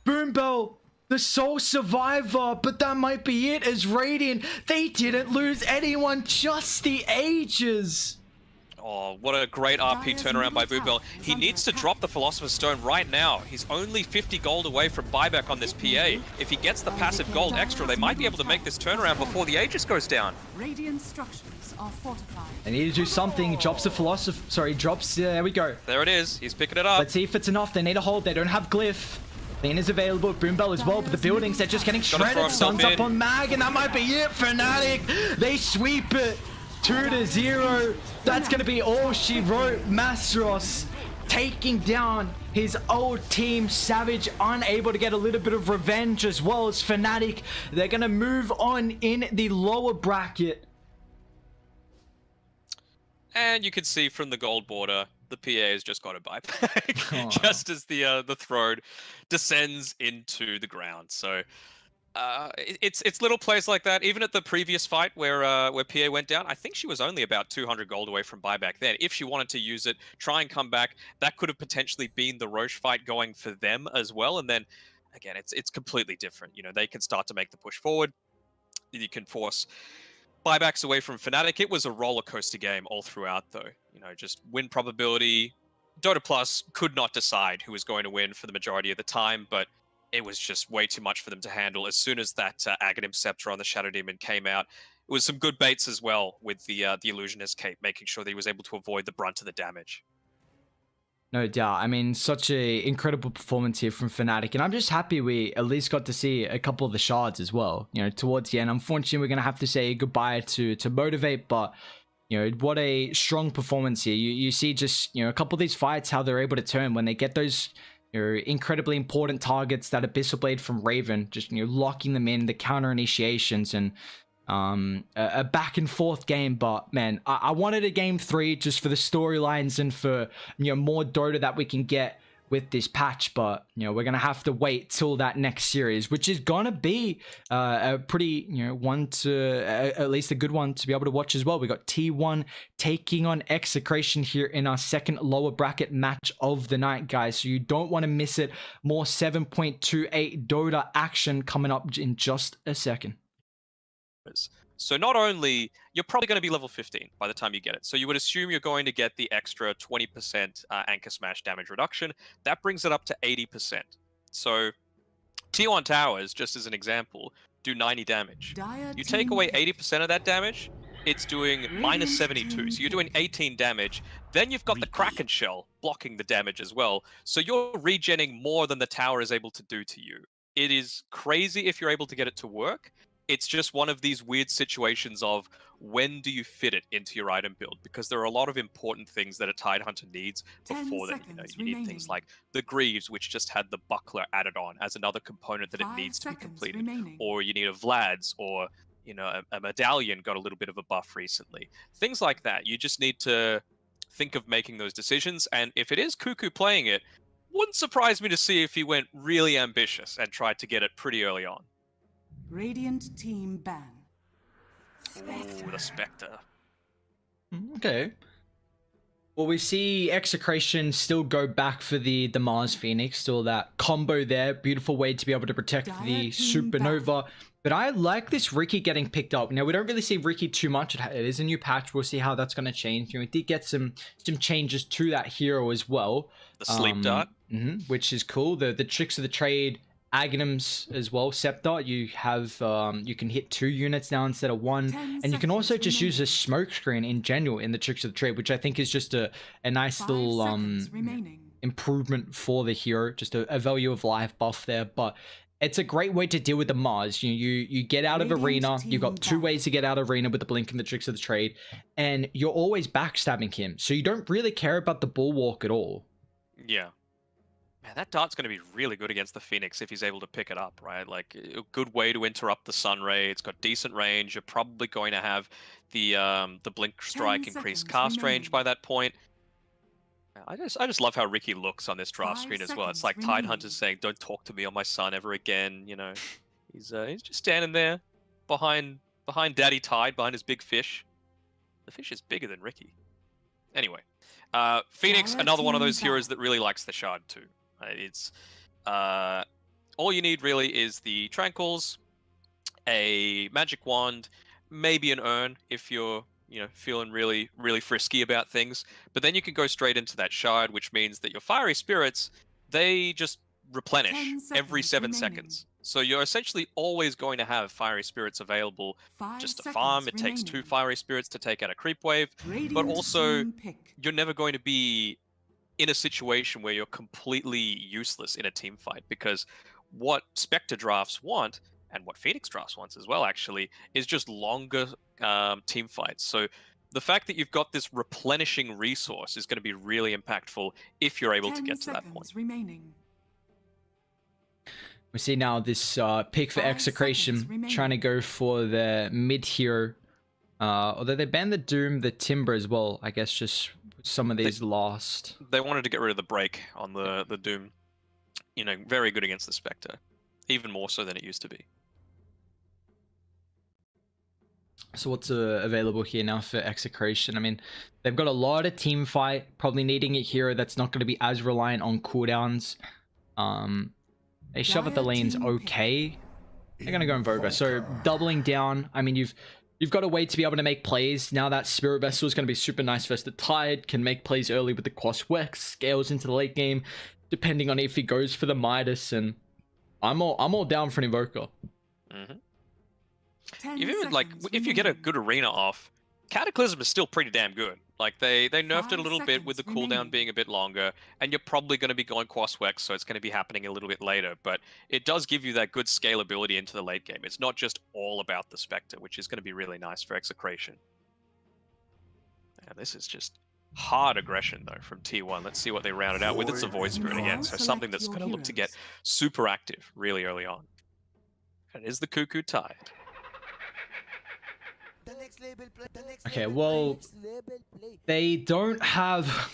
Boombell, the sole survivor, but that might be it as Radiant, they didn't lose anyone, just the ages. Oh, what a great RP turnaround by Boombell. He needs to drop the Philosopher's Stone right now. He's only 50 gold away from buyback on this PA. If he gets the passive gold extra, they might be able to make this turnaround before the Aegis goes down. Radiant structures are fortified. They need to do something. Drops the Philosopher. Sorry, drops. There we go. There it is. He's picking it up. Let's see if it's enough. They need a hold. They don't have Glyph. Thane is available. Boombell as well, but the buildings, they're just getting shredded. Stuns up on Mag, and that might be it. Fnatic, they sweep it. 2-0. That's going to be all she wrote. Mastros taking down his old team. Savage unable to get a little bit of revenge as well as Fnatic. They're going to move on in the lower bracket. And you can see from the gold border, the PA has just got a buyback, just as the throne descends into the ground. So it's little plays like that. Even at the previous fight where PA went down, I think she was only about 200 gold away from buyback then. If she wanted to use it, try and come back, that could have potentially been the Roche fight going for them as well. And then again, it's completely different. You know, they can start to make the push forward. You can force buybacks away from Fnatic. It was a roller coaster game all throughout, though. You know, just win probability. Dota Plus could not decide who was going to win for the majority of the time, but it was just way too much for them to handle. As soon as that Aghanim Scepter on the Shadow Demon came out, it was some good baits as well with the Illusionist cape, making sure that he was able to avoid the brunt of the damage. No doubt. I mean, such a incredible performance here from Fnatic, and I'm just happy we at least got to see a couple of the shards as well. You know, towards the end, unfortunately, we're gonna have to say goodbye to Motivate, but you know, what a strong performance here. You see just, you know, a couple of these fights, how they're able to turn when they get those, you know, incredibly important targets, that Abyssal Blade from Raven, just, you know, locking them in, the counter initiations, and a back and forth game. But man, I wanted a game 3 just for the storylines and for, you know, more Dota that we can get with this patch. But you know, we're gonna have to wait till that next series, which is gonna be a pretty, you know, one to at least a good one to be able to watch as well. We got T1 taking on Execration here in our second lower bracket match of the night, guys, so you don't want to miss it. More 7.28 Dota action coming up in just a second. So not only, you're probably going to be level 15 by the time you get it. So you would assume you're going to get the extra 20% Anchor Smash damage reduction. That brings it up to 80%. So T1 towers, just as an example, do 90 damage. You take away 80% of that damage, it's doing minus 72. So you're doing 18 damage. Then you've got the Kraken Shell blocking the damage as well. So you're regenning more than the tower is able to do to you. It is crazy if you're able to get it to work. it's just one of these weird situations of when do you fit it into your item build? Because there are a lot of important things that a Tidehunter needs before then. You need things like the Greaves, which just had the buckler added on as another component that it needs to be completed. Or you need a Vlad's, or a medallion got a little bit of a buff recently. Things like that. You just need to think of making those decisions. And if it is Cuckoo playing it, wouldn't surprise me to see if he went really ambitious and tried to get it pretty early on. Radiant team ban. Ooh, the Spectre. Okay. Well, we see Execration still go back for the Mars Phoenix, still that combo there. Beautiful way to be able to protect the Supernova. But I like this Riki getting picked up. Now, we don't really see Riki too much. It is a new patch. We'll see how that's going to change. We did get some changes to that hero as well. The sleep dart. Which is cool. The tricks of the trade, Aghanims as well. Scepter, you have you can hit 2 units now instead of 1, and you can also just use a smoke screen in general in the tricks of the trade, which I think is just a nice little improvement for the hero, just a value of life buff there. But it's a great way to deal with the Mars. You get out of arena. You've got 2 ways to get out of arena with the blink and the tricks of the trade, and you're always backstabbing him, so you don't really care about the bulwark at all. Yeah. Man, that dart's going to be really good against the Phoenix if he's able to pick it up, right? Like, a good way to interrupt the sun ray. It's got decent range. You're probably going to have the blink strike increased cast range by that point. I just love how Riki looks on this draft screen as well. It's like Tidehunter's saying, "Don't talk to me on my son ever again." He's just standing there behind Daddy Tide, behind his big fish. The fish is bigger than Riki. Anyway, Phoenix, another one of those heroes that really likes the shard too. It's all you need really is the Tranquils, a magic wand, maybe an urn if you're feeling really frisky about things. But then you can go straight into that shard, which means that your fiery spirits, they just replenish every 7 seconds. So you're essentially always going to have fiery spirits available just to farm. It takes 2 fiery spirits to take out a creep wave, but also you're never going to be in a situation where you're completely useless in a team fight, because what Spectre drafts want, and what Phoenix drafts wants as well, actually, is just longer team fights. So the fact that you've got this replenishing resource is going to be really impactful if you're able to get to that point. We see now this pick for Execration trying to go for the mid hero. Although they banned the Doom, the Timber as well. I guess just some of these lost. They wanted to get rid of the break on the Doom. Very good against the Spectre. Even more so than it used to be. So what's available here now for Execration? I mean, they've got a lot of team fight, probably needing a hero that's not going to be as reliant on cooldowns. They shove at the lanes okay. They're going to go Invoker. So doubling down. I mean, you've got a way to be able to make plays. Now that Spirit Vessel is going to be super nice versus the Tide. Can make plays early with the Quas Wex. Scales into the late game, depending on if he goes for the Midas. And I'm all down for an Invoker. Even if you get a good arena off, Cataclysm is still pretty damn good. Like they nerfed it a little bit with the cooldown being a bit longer, and you're probably going to be going Quas Wex, so it's going to be happening a little bit later. But it does give you that good scalability into the late game. It's not just all about the Spectre, which is going to be really nice for Execration. And this is just hard aggression though from T1. Let's see what they rounded out with. It's a Void Spirit again, so something that's going to look to get super active really early on. And it is the Cuckoo Tide. Okay, well, they don't have...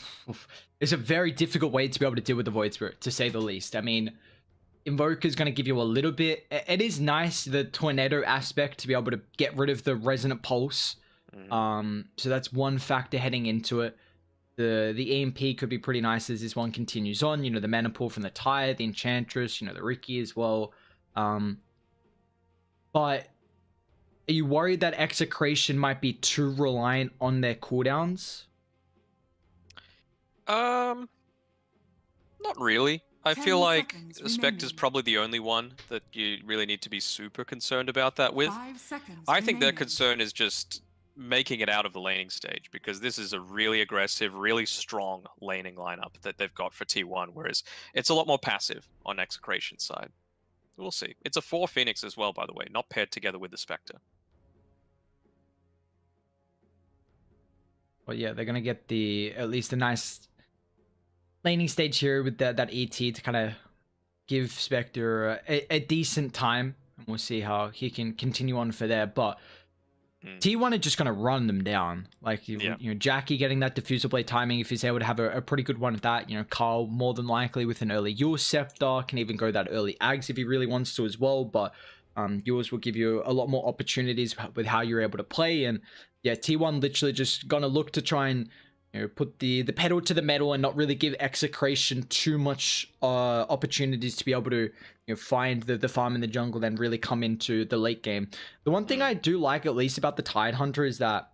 It's a very difficult way to be able to deal with the Void Spirit, to say the least. I mean, Invoker is going to give you a little bit... It is nice, the Tornado aspect, to be able to get rid of the Resonant Pulse. So that's one factor heading into it. The EMP could be pretty nice as this one continues on. The Mana Pool from the Tide, the Enchantress, the Riki as well. But... Are you worried that Execration might be too reliant on their cooldowns? Not really. I feel like Spectre's probably the only one that you really need to be super concerned about that with. I think their concern is just making it out of the laning stage, because this is a really aggressive, really strong laning lineup that they've got for T1, whereas it's a lot more passive on Execration's side. We'll see. It's a 4 Phoenix as well, by the way, not paired together with the Spectre. Well, yeah, they're gonna get at least a nice laning stage here with that ET to kind of give Spectre a decent time, and we'll see how he can continue on for there. But T1 are just gonna run them down. Like you know, Jackie getting that diffuser blade timing, if he's able to have a pretty good one at that. You know, Carl more than likely with an early Yule Scepter can even go that early Ags if he really wants to as well. But yours will give you a lot more opportunities with how you're able to play. And yeah, T1 literally just gonna look to try and, you know, put the pedal to the metal and not really give Execration too much opportunities to be able to, you know, find the farm in the jungle, then really come into the late game. The one thing I do like at least about the Tidehunter is that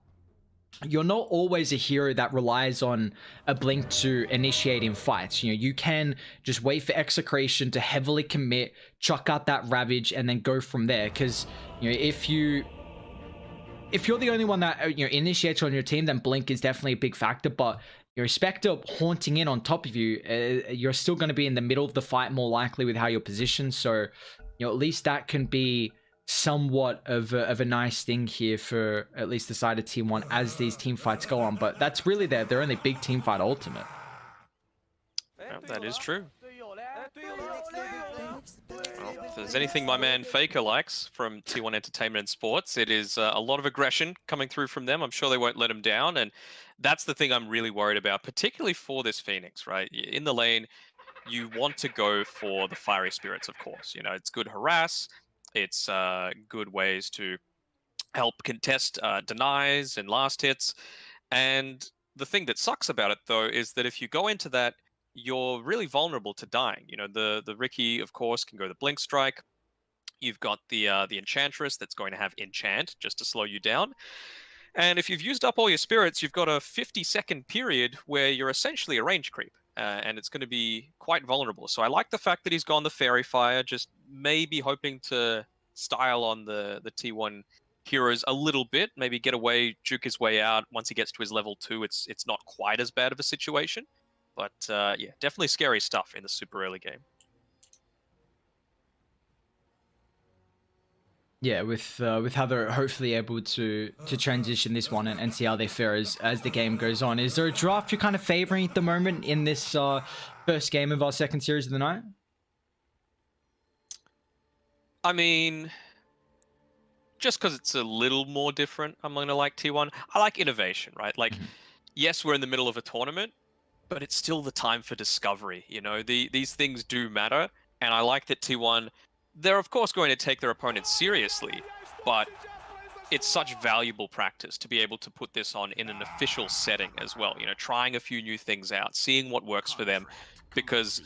you're not always a hero that relies on a blink to initiate in fights. You know, you can just wait for Execration to heavily commit, chuck out that Ravage, and then go from there. Because, you know, if you're the only one that, you know, initiates on your team, then blink is definitely a big factor. But your Spectre haunting in on top of you, you're still going to be in the middle of the fight more likely with how you're positioned. So, you know, at least that can be somewhat of a nice thing here for at least the side of Team 1 as these team fights go on. But that's really their only big team fight ultimate. Yeah, that is true. Well, if there's anything my man Faker likes from T1 Entertainment and Sports, it is a lot of aggression coming through from them. I'm sure they won't let him down, and that's the thing I'm really worried about, particularly for this Phoenix, right? In the lane, you want to go for the Fiery Spirits, of course. You know, it's good harass, it's good ways to help contest denies and last hits, and the thing that sucks about it, though, is that if you go into that, you're really vulnerable to dying. You know, the Ricky, of course, can go the Blink Strike. You've got the Enchantress that's going to have Enchant just to slow you down. And if you've used up all your spirits, you've got a 50-second period where you're essentially a range creep. And it's going to be quite vulnerable. So I like the fact that he's gone the Fairy Fire, just maybe hoping to style on the T1 heroes a little bit, maybe get away, juke his way out. Once he gets to his level 2, it's not quite as bad of a situation. But yeah, definitely scary stuff in the super early game. Yeah, with how they're hopefully able to transition this one and see how they fare as the game goes on. Is there a draft you're kind of favoring at the moment in this first game of our second series of the night? I mean, just because it's a little more different, I'm going to like T1. I like innovation, right? Like, yes, we're in the middle of a tournament, but it's still the time for discovery. You know, these things do matter, and I like that T1, they're of course going to take their opponents seriously, but it's such valuable practice to be able to put this on in an official setting as well. You know, trying a few new things out, seeing what works for them, because,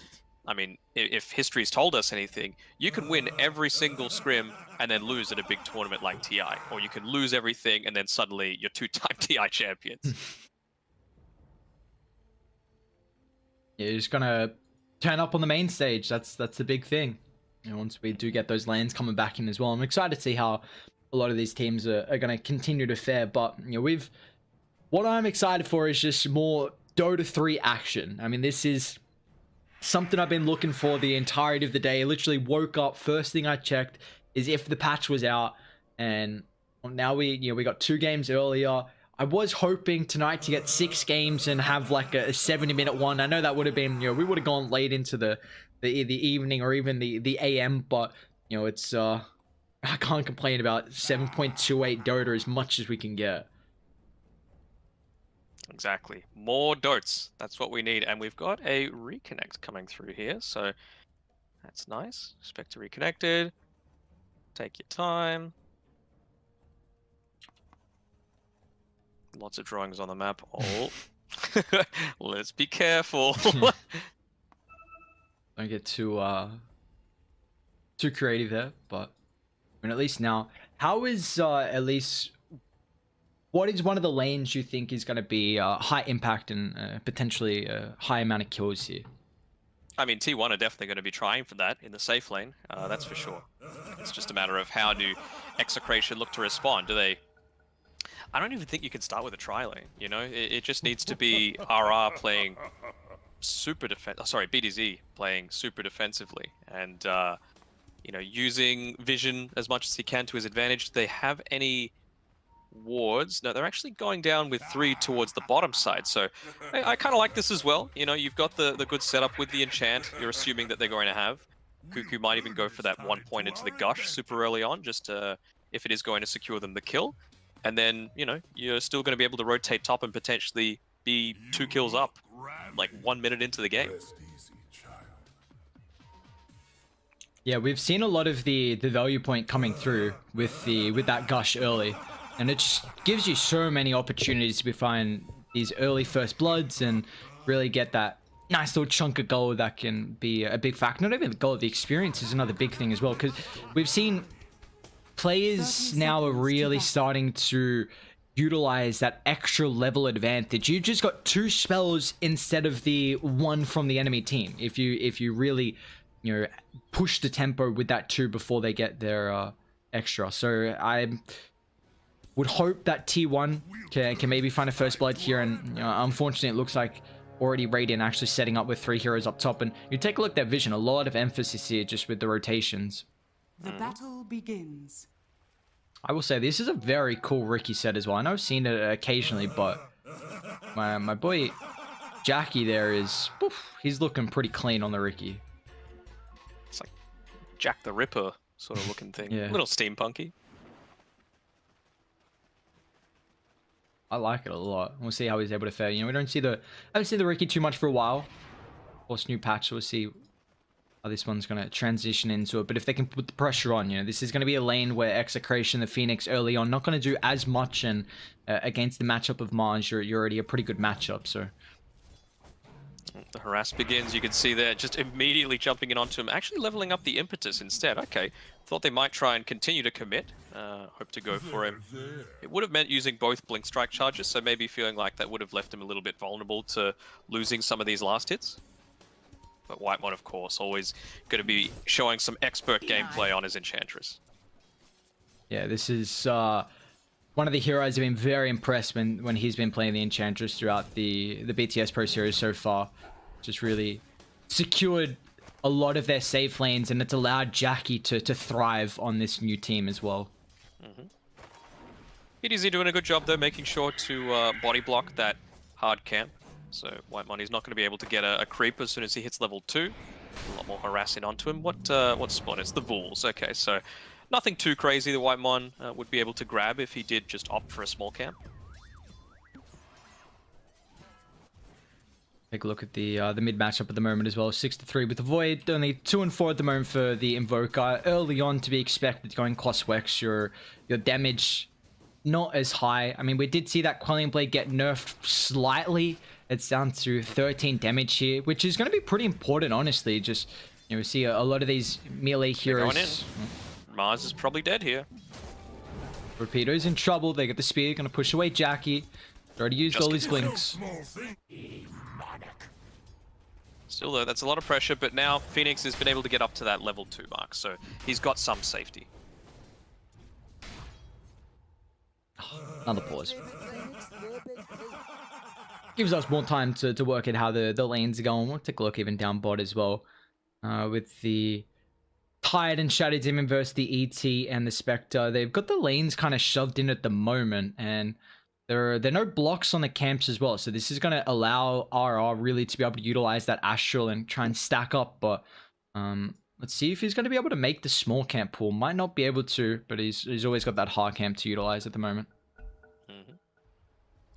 I mean, if history's told us anything, you can win every single scrim and then lose at a big tournament like TI, or you can lose everything and then suddenly you're 2-time TI champions. Yeah, you're just gonna turn up on the main stage. That's the big thing. You know, once we do get those lanes coming back in as well, I'm excited to see how a lot of these teams are going to continue to fare. But you know, what I'm excited for is just more Dota 3 action. I mean, this is something I've been looking for the entirety of the day. I literally woke up, first thing I checked is if the patch was out, and now we got 2 games earlier. I was hoping tonight to get 6 games and have like a 70-minute one. I know that would have been, you know, we would have gone late into the evening or even the AM, but you know, it's I can't complain about 7.28 Dota as much as we can get. Exactly. More Dotes. That's what we need. And we've got a reconnect coming through here, so that's nice. Spectre reconnected. Take your time. Lots of drawings on the map. Oh. Let's be careful. Don't get too creative there, but I mean, at least now, how is at least what is one of the lanes you think is going to be high impact and potentially a high amount of kills here? I mean, T1 are definitely going to be trying for that in the safe lane. That's for sure. It's just a matter of how do Execration look to respond. Do they? I don't even think you can start with a tri lane. You know, it just needs to be RR playing super BDZ playing super defensively, and using vision as much as he can to his advantage. Do they have any wards? No, they're actually going down with 3 towards the bottom side. So I kind of like this as well. You've got the good setup with the enchant. You're assuming that they're going to have. Cuckoo might even go for that 1 point into the gush super early on, just if it is going to secure them the kill. And then, you're still going to be able to rotate top and potentially be 2 kills up, like 1 minute into the game. Yeah, we've seen a lot of the value point coming through with that gush early. And it just gives you so many opportunities to find these early first bloods and really get that nice little chunk of gold that can be a big factor. Not even the gold, the experience is another big thing as well, because we've seen players now are really starting to utilize that extra level advantage. You just got 2 spells instead of the 1 from the enemy team. If you really push the tempo with that 2 before they get their extra. So I would hope that T1 can maybe find a first blood here, and unfortunately it looks like already Radiant actually setting up with 3 heroes up top. And you take a look at that vision, a lot of emphasis here just with the rotations. The battle begins. I will say this is a very cool Riki set as well. I know I've seen it occasionally, but my boy Jackie there is, he's looking pretty clean on the Riki. It's like Jack the Ripper sort of looking thing. Yeah. A little steampunky. I like it a lot. We'll see how he's able to fare. We haven't seen the Riki too much for a while. Of course, new patch, we'll see how this one's going to transition into it. But if they can put the pressure on, this is going to be a lane where Execration, the Phoenix early on, not going to do as much, and against the matchup of Mars, you're already a pretty good matchup, so. The harass begins. You can see there just immediately jumping in onto him, actually leveling up the impetus instead. Okay, thought they might try and continue to commit. Hope to go for him. It would have meant using both blink strike charges, so maybe feeling like that would have left him a little bit vulnerable to losing some of these last hits. But Whitemon, of course, always going to be showing some expert gameplay on his Enchantress. Yeah, this is one of the heroes I've been very impressed when he's been playing the Enchantress throughout the BTS Pro Series so far. Just really secured a lot of their safe lanes, and it's allowed Jackie to thrive on this new team as well. EDZ doing a good job though, making sure to body block that hard camp. So Whitemoney's not going to be able to get a creep as soon as he hits level 2. A lot more harassing onto him. What spawn? It's the Vools. Okay, so nothing too crazy the Whitemon would be able to grab if he did just opt for a small camp. Take a look at the mid matchup at the moment as well. 6-3 with the Void. Only 2 and 4 at the moment for the Invoker. Early on to be expected going Cost Wex. Your damage not as high. I mean, we did see that Quelling Blade get nerfed slightly. It's down to 13 damage here, which is going to be pretty important, honestly. Just, we see a lot of these melee heroes. Going in. Mars is probably dead here. Torpedo's in trouble. They get the spear. Going to push away Jackie. Already used all his blinks. Still though, that's a lot of pressure, but now Phoenix has been able to get up to that level 2 mark, so he's got some safety. Another pause. Gives us more time to work out how the lanes are going. We'll take a look even down bot as well. With the Tide and Shadow Demon versus the ET and the Spectre. They've got the lanes kind of shoved in at the moment, and there are no blocks on the camps as well. So this is going to allow RR really to be able to utilize that Astral and try and stack up. But let's see if he's going to be able to make the small camp pool. Might not be able to, but he's always got that hard camp to utilize at the moment.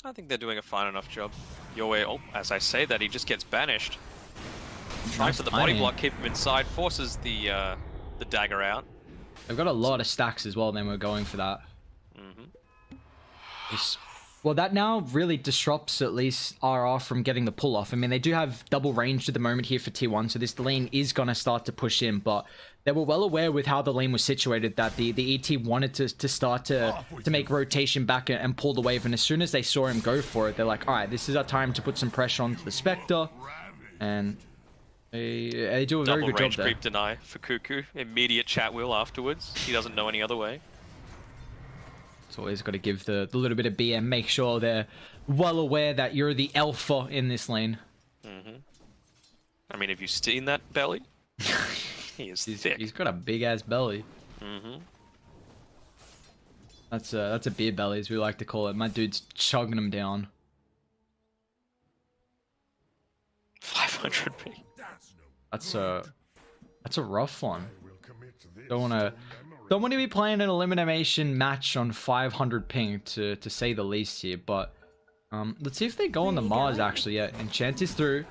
I think they're doing a fine enough job. Yoe, as I say that, he just gets banished. Trying for the body block, keep him inside, forces the dagger out. They've got a lot of stacks as well, then we're going for that. Well, that now really disrupts at least RR from getting the pull off. I mean, they do have double range at the moment here for T1, so this lane is going to start to push in, but they were well aware with how the lane was situated that the ET wanted to start to make rotation back and pull the wave, and as soon as they saw him go for it, they're like, all right, this is our time to put some pressure onto the Spectre, and they do a very good job there. Double range creep deny for Cuckoo. Immediate chat wheel afterwards. He doesn't know any other way. Always got to give the little bit of BM, make sure they're well aware that you're the alpha in this lane. I mean, have you seen that belly? He is thick. He's got a big ass belly. Mm-hmm. That's a beer belly, as we like to call it. My dude's chugging him down. 500 ping. That's a rough one. Don't want to be playing an elimination match on 500 ping to say the least here. But let's see if they go on the Mars actually. Yeah, Enchant is through.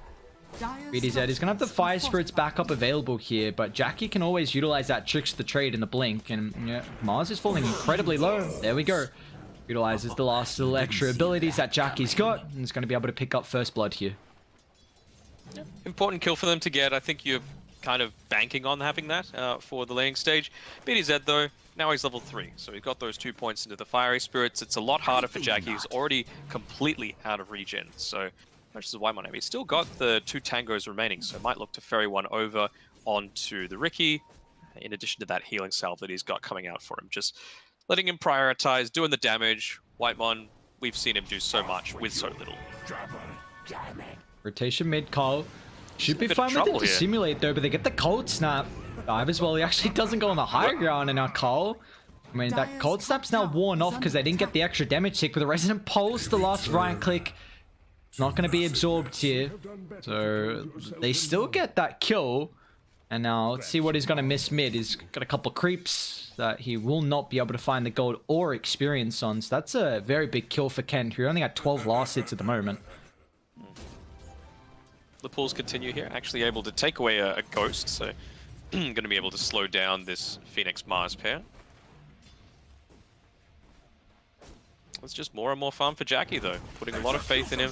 BDZ is gonna have the Fire Spirits backup available here, but Jackie can always utilize that Tricks the Trade in the blink, and yeah, Mars is falling incredibly low. There we go. Utilizes the last little extra abilities that Jackie's got, and is gonna be able to pick up first blood here. Important kill for them to get. I think you're kind of banking on having that for the laning stage. BDZ though, now he's level 3, so he got those 2 points into the Fiery Spirits. It's a lot harder for Jackie, who's already completely out of regen. So much as Whitemon, he's still got the 2 tangos remaining, so might look to ferry one over onto the Ricky, in addition to that healing salve that he's got coming out for him. Just letting him prioritize, doing the damage. Whitemon, we've seen him do so much with so little. Rotation mid, Carl. Should be fine with it to simulate though, but they get the cold snap dive as well. He actually doesn't go on the high ground, and now Carl. I mean, that cold snap's now worn off because they didn't get the extra damage tick with the Resonant Pulse. The last right click not going to be absorbed here, so they still get that kill. And now let's see what he's going to miss mid. He's got a couple creeps that he will not be able to find the gold or experience on, so that's a very big kill for Ken, who only had 12 last hits at the moment. The pulls continue here, actually able to take away a ghost, so going to be able to slow down this Phoenix Mars pair. It's just more and more fun for Jackie though, putting a lot of faith in him.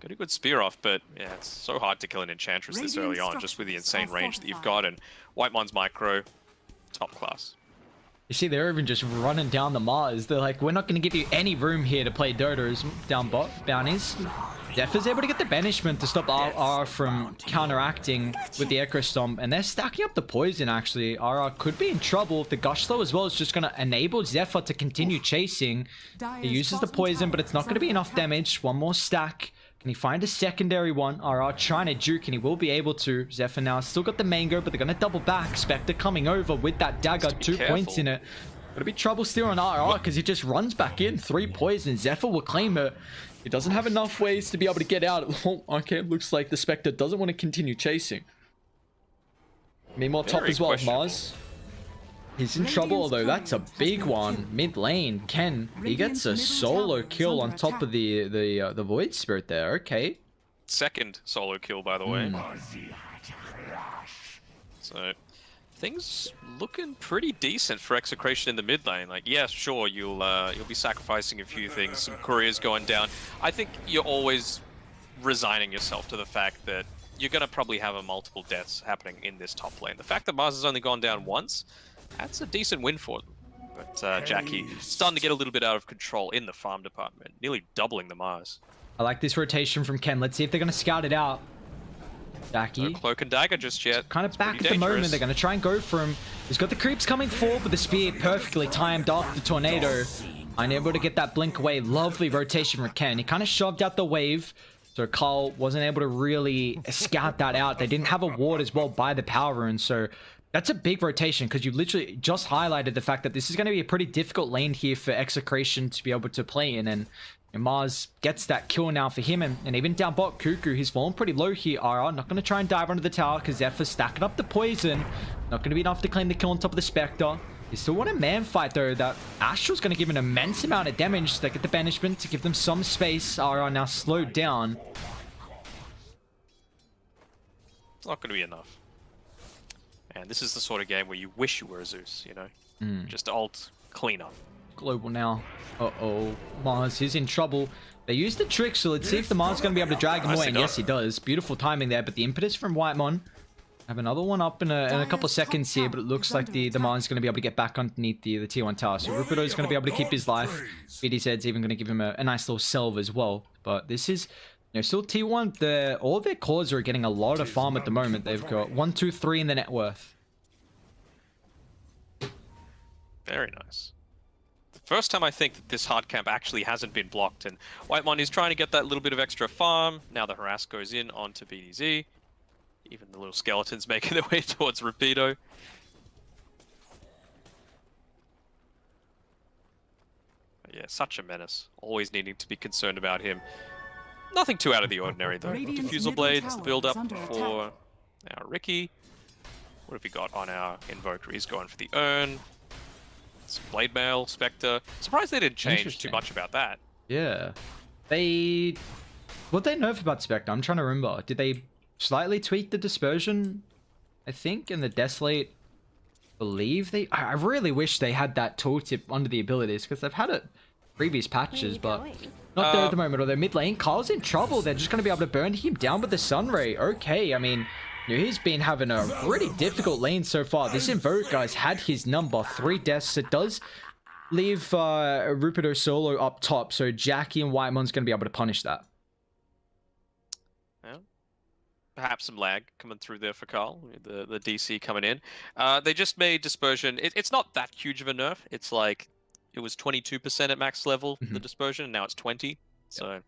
Got a good spear off, but yeah, it's so hard to kill an Enchantress this early on, just with the insane range that you've got, and Whitemon's micro, top class. You see, they're even just running down the Mars. They're like, we're not going to give you any room here to play Dodos down bot bounties. Def is able to get the banishment to stop RR from counteracting with the Echo Stomp, and they're stacking up the poison actually. RR could be in trouble if the Gush Slow as well is just going to enable Zephyr to continue chasing. He uses the poison, but it's not going to be enough damage. One more stack. Can he find a secondary one? RR trying to juke, and he will be able to. Zephyr now still got the mango, but they're going to double back. Spectre coming over with that dagger, 2 points in it. Gonna be trouble still on RR because he just runs back in. 3 poison. Zephyr will claim it. He doesn't have enough ways to be able to get out. Oh, okay, looks like the Spectre doesn't want to continue chasing. Meanwhile, top as well, Mars. He's in trouble, although that's a big one. Mid lane, Ken, he gets a solo kill on top of the Void Spirit there. Okay. Second solo kill, by the way. So things looking pretty decent for Execration in the mid lane. Like, yeah, sure, you'll be sacrificing a few things, some couriers going down. I think you're always resigning yourself to the fact that you're gonna probably have a multiple deaths happening in this top lane. The fact that Mars has only gone down once, that's a decent win for them. But Jackie starting to get a little bit out of control in the farm department, nearly doubling the Mars. I like this rotation from Ken. Let's see if they're gonna scout it out. Jackie. No cloak and dagger just yet. Kind of back at the moment. They're going to try and go for him. He's got the creeps coming forward with the spear perfectly timed off the tornado. Unable to get that blink away. Lovely rotation from Ken. He kind of shoved out the wave. So Carl wasn't able to really scout that out. They didn't have a ward as well by the power rune. So that's a big rotation because you literally just highlighted the fact that this is going to be a pretty difficult lane here for Execration to be able to play in. And Mars gets that kill now for him, and even down bot, Cuckoo, he's fallen pretty low here. RR not going to try and dive under the tower because Zephyr's stacking up the poison. Not going to be enough to claim the kill on top of the Spectre. You still want a man fight though. That Astral's going to give an immense amount of damage. They get the banishment to give them some space. RR now slowed down. It's not going to be enough. And this is the sort of game where you wish you were a Zeus, you know? Just ult, clean up. Global now. Uh-oh. Mars is in trouble. They use the trick, so let's see if the Mars going to be able to drag him away. And yes, he does. Beautiful timing there, but the impetus from Whitemon. Have another one up in a couple of seconds here, but it looks like the Mars is going to be able to get back underneath the tier 1 tower. So Rupido is going to be able to keep his life. BDZ's even going to give him a nice little salve as well. But this is, you know, still T1. All their cores are getting a lot of farm at the moment. They've got 1, 2, 3 in the net worth. Very nice. First time I think that this hard camp actually hasn't been blocked, and Whitemon is trying to get that little bit of extra farm. Now the harass goes in onto BDZ. Even the little skeletons making their way towards Rapido. Yeah, such a menace. Always needing to be concerned about him. Nothing too out of the ordinary, though. Radiant's Diffusal middle Blades, tower build up is under for our Ricky. What have we got on our Invoker? He's going for the Urn. Some Blade Mail, Spectre. Surprised they didn't change too much about that. Yeah. What they nerf about Spectre? I'm trying to remember. Did they slightly tweak the dispersion? I think, and the Desolate. Believe they. I really wish they had that tooltip under the abilities because they've had it previous patches, but not there at the moment. Or their mid lane, Carl's in trouble. They're just going to be able to burn him down with the Sunray. Okay, I mean, you know, he's been having a pretty difficult lane so far. This Invoke guy's had his number 3 deaths. It does leave Rupido solo up top, so Jackie and Whitemon's going to be able to punish that. Perhaps some lag coming through there for Carl, the DC coming in. They just made Dispersion. It's not that huge of a nerf. It's like, it was 22% at max level, the Dispersion, and now it's 20. So,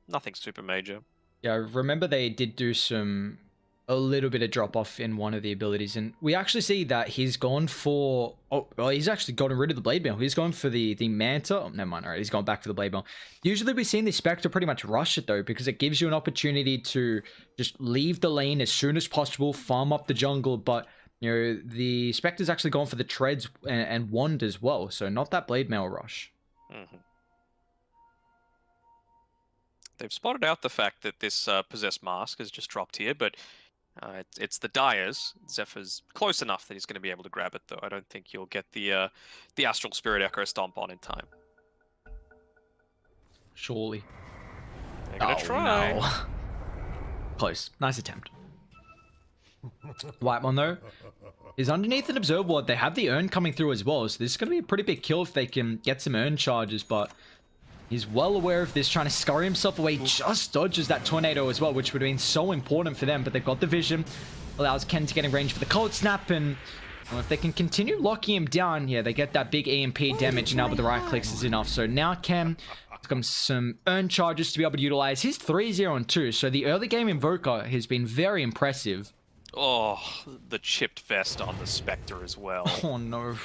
nothing super major. Yeah, I remember they did do a little bit of drop off in one of the abilities, and we actually see that he's gone for he's actually gotten rid of the Blade Mail. He's gone for the Manta. Oh, never mind. All right, he's gone back for the Blade Mail. Usually we've seen the Spectre pretty much rush it though, because it gives you an opportunity to just leave the lane as soon as possible, farm up the jungle. But you know, the Spectre's actually gone for the Treads and Wand as well, so not that Blade Mail rush. They've spotted out the fact that this Possessed Mask has just dropped here, but it's the Dyers. Zephyr's close enough that he's going to be able to grab it, though. I don't think you'll get the Astral Spirit Echo Stomp on in time. Surely. They're going to try. No. Close. Nice attempt. Whitemon, though, is underneath an Observe Ward. They have the Urn coming through as well, so this is going to be a pretty big kill if they can get some Urn charges, but he's well aware of this, trying to scurry himself away. Just dodges that Tornado as well, which would have been so important for them, but they've got the vision. Allows Ken to get in range for the Cold Snap, and if they can continue locking him down, yeah, they get that big EMP damage now, but the right clicks is enough. So now Ken becomes some Urn charges to be able to utilize his 3-0 and 2. So the early game Invoker has been very impressive. Oh, the chipped vest on the Spectre as well. Oh no.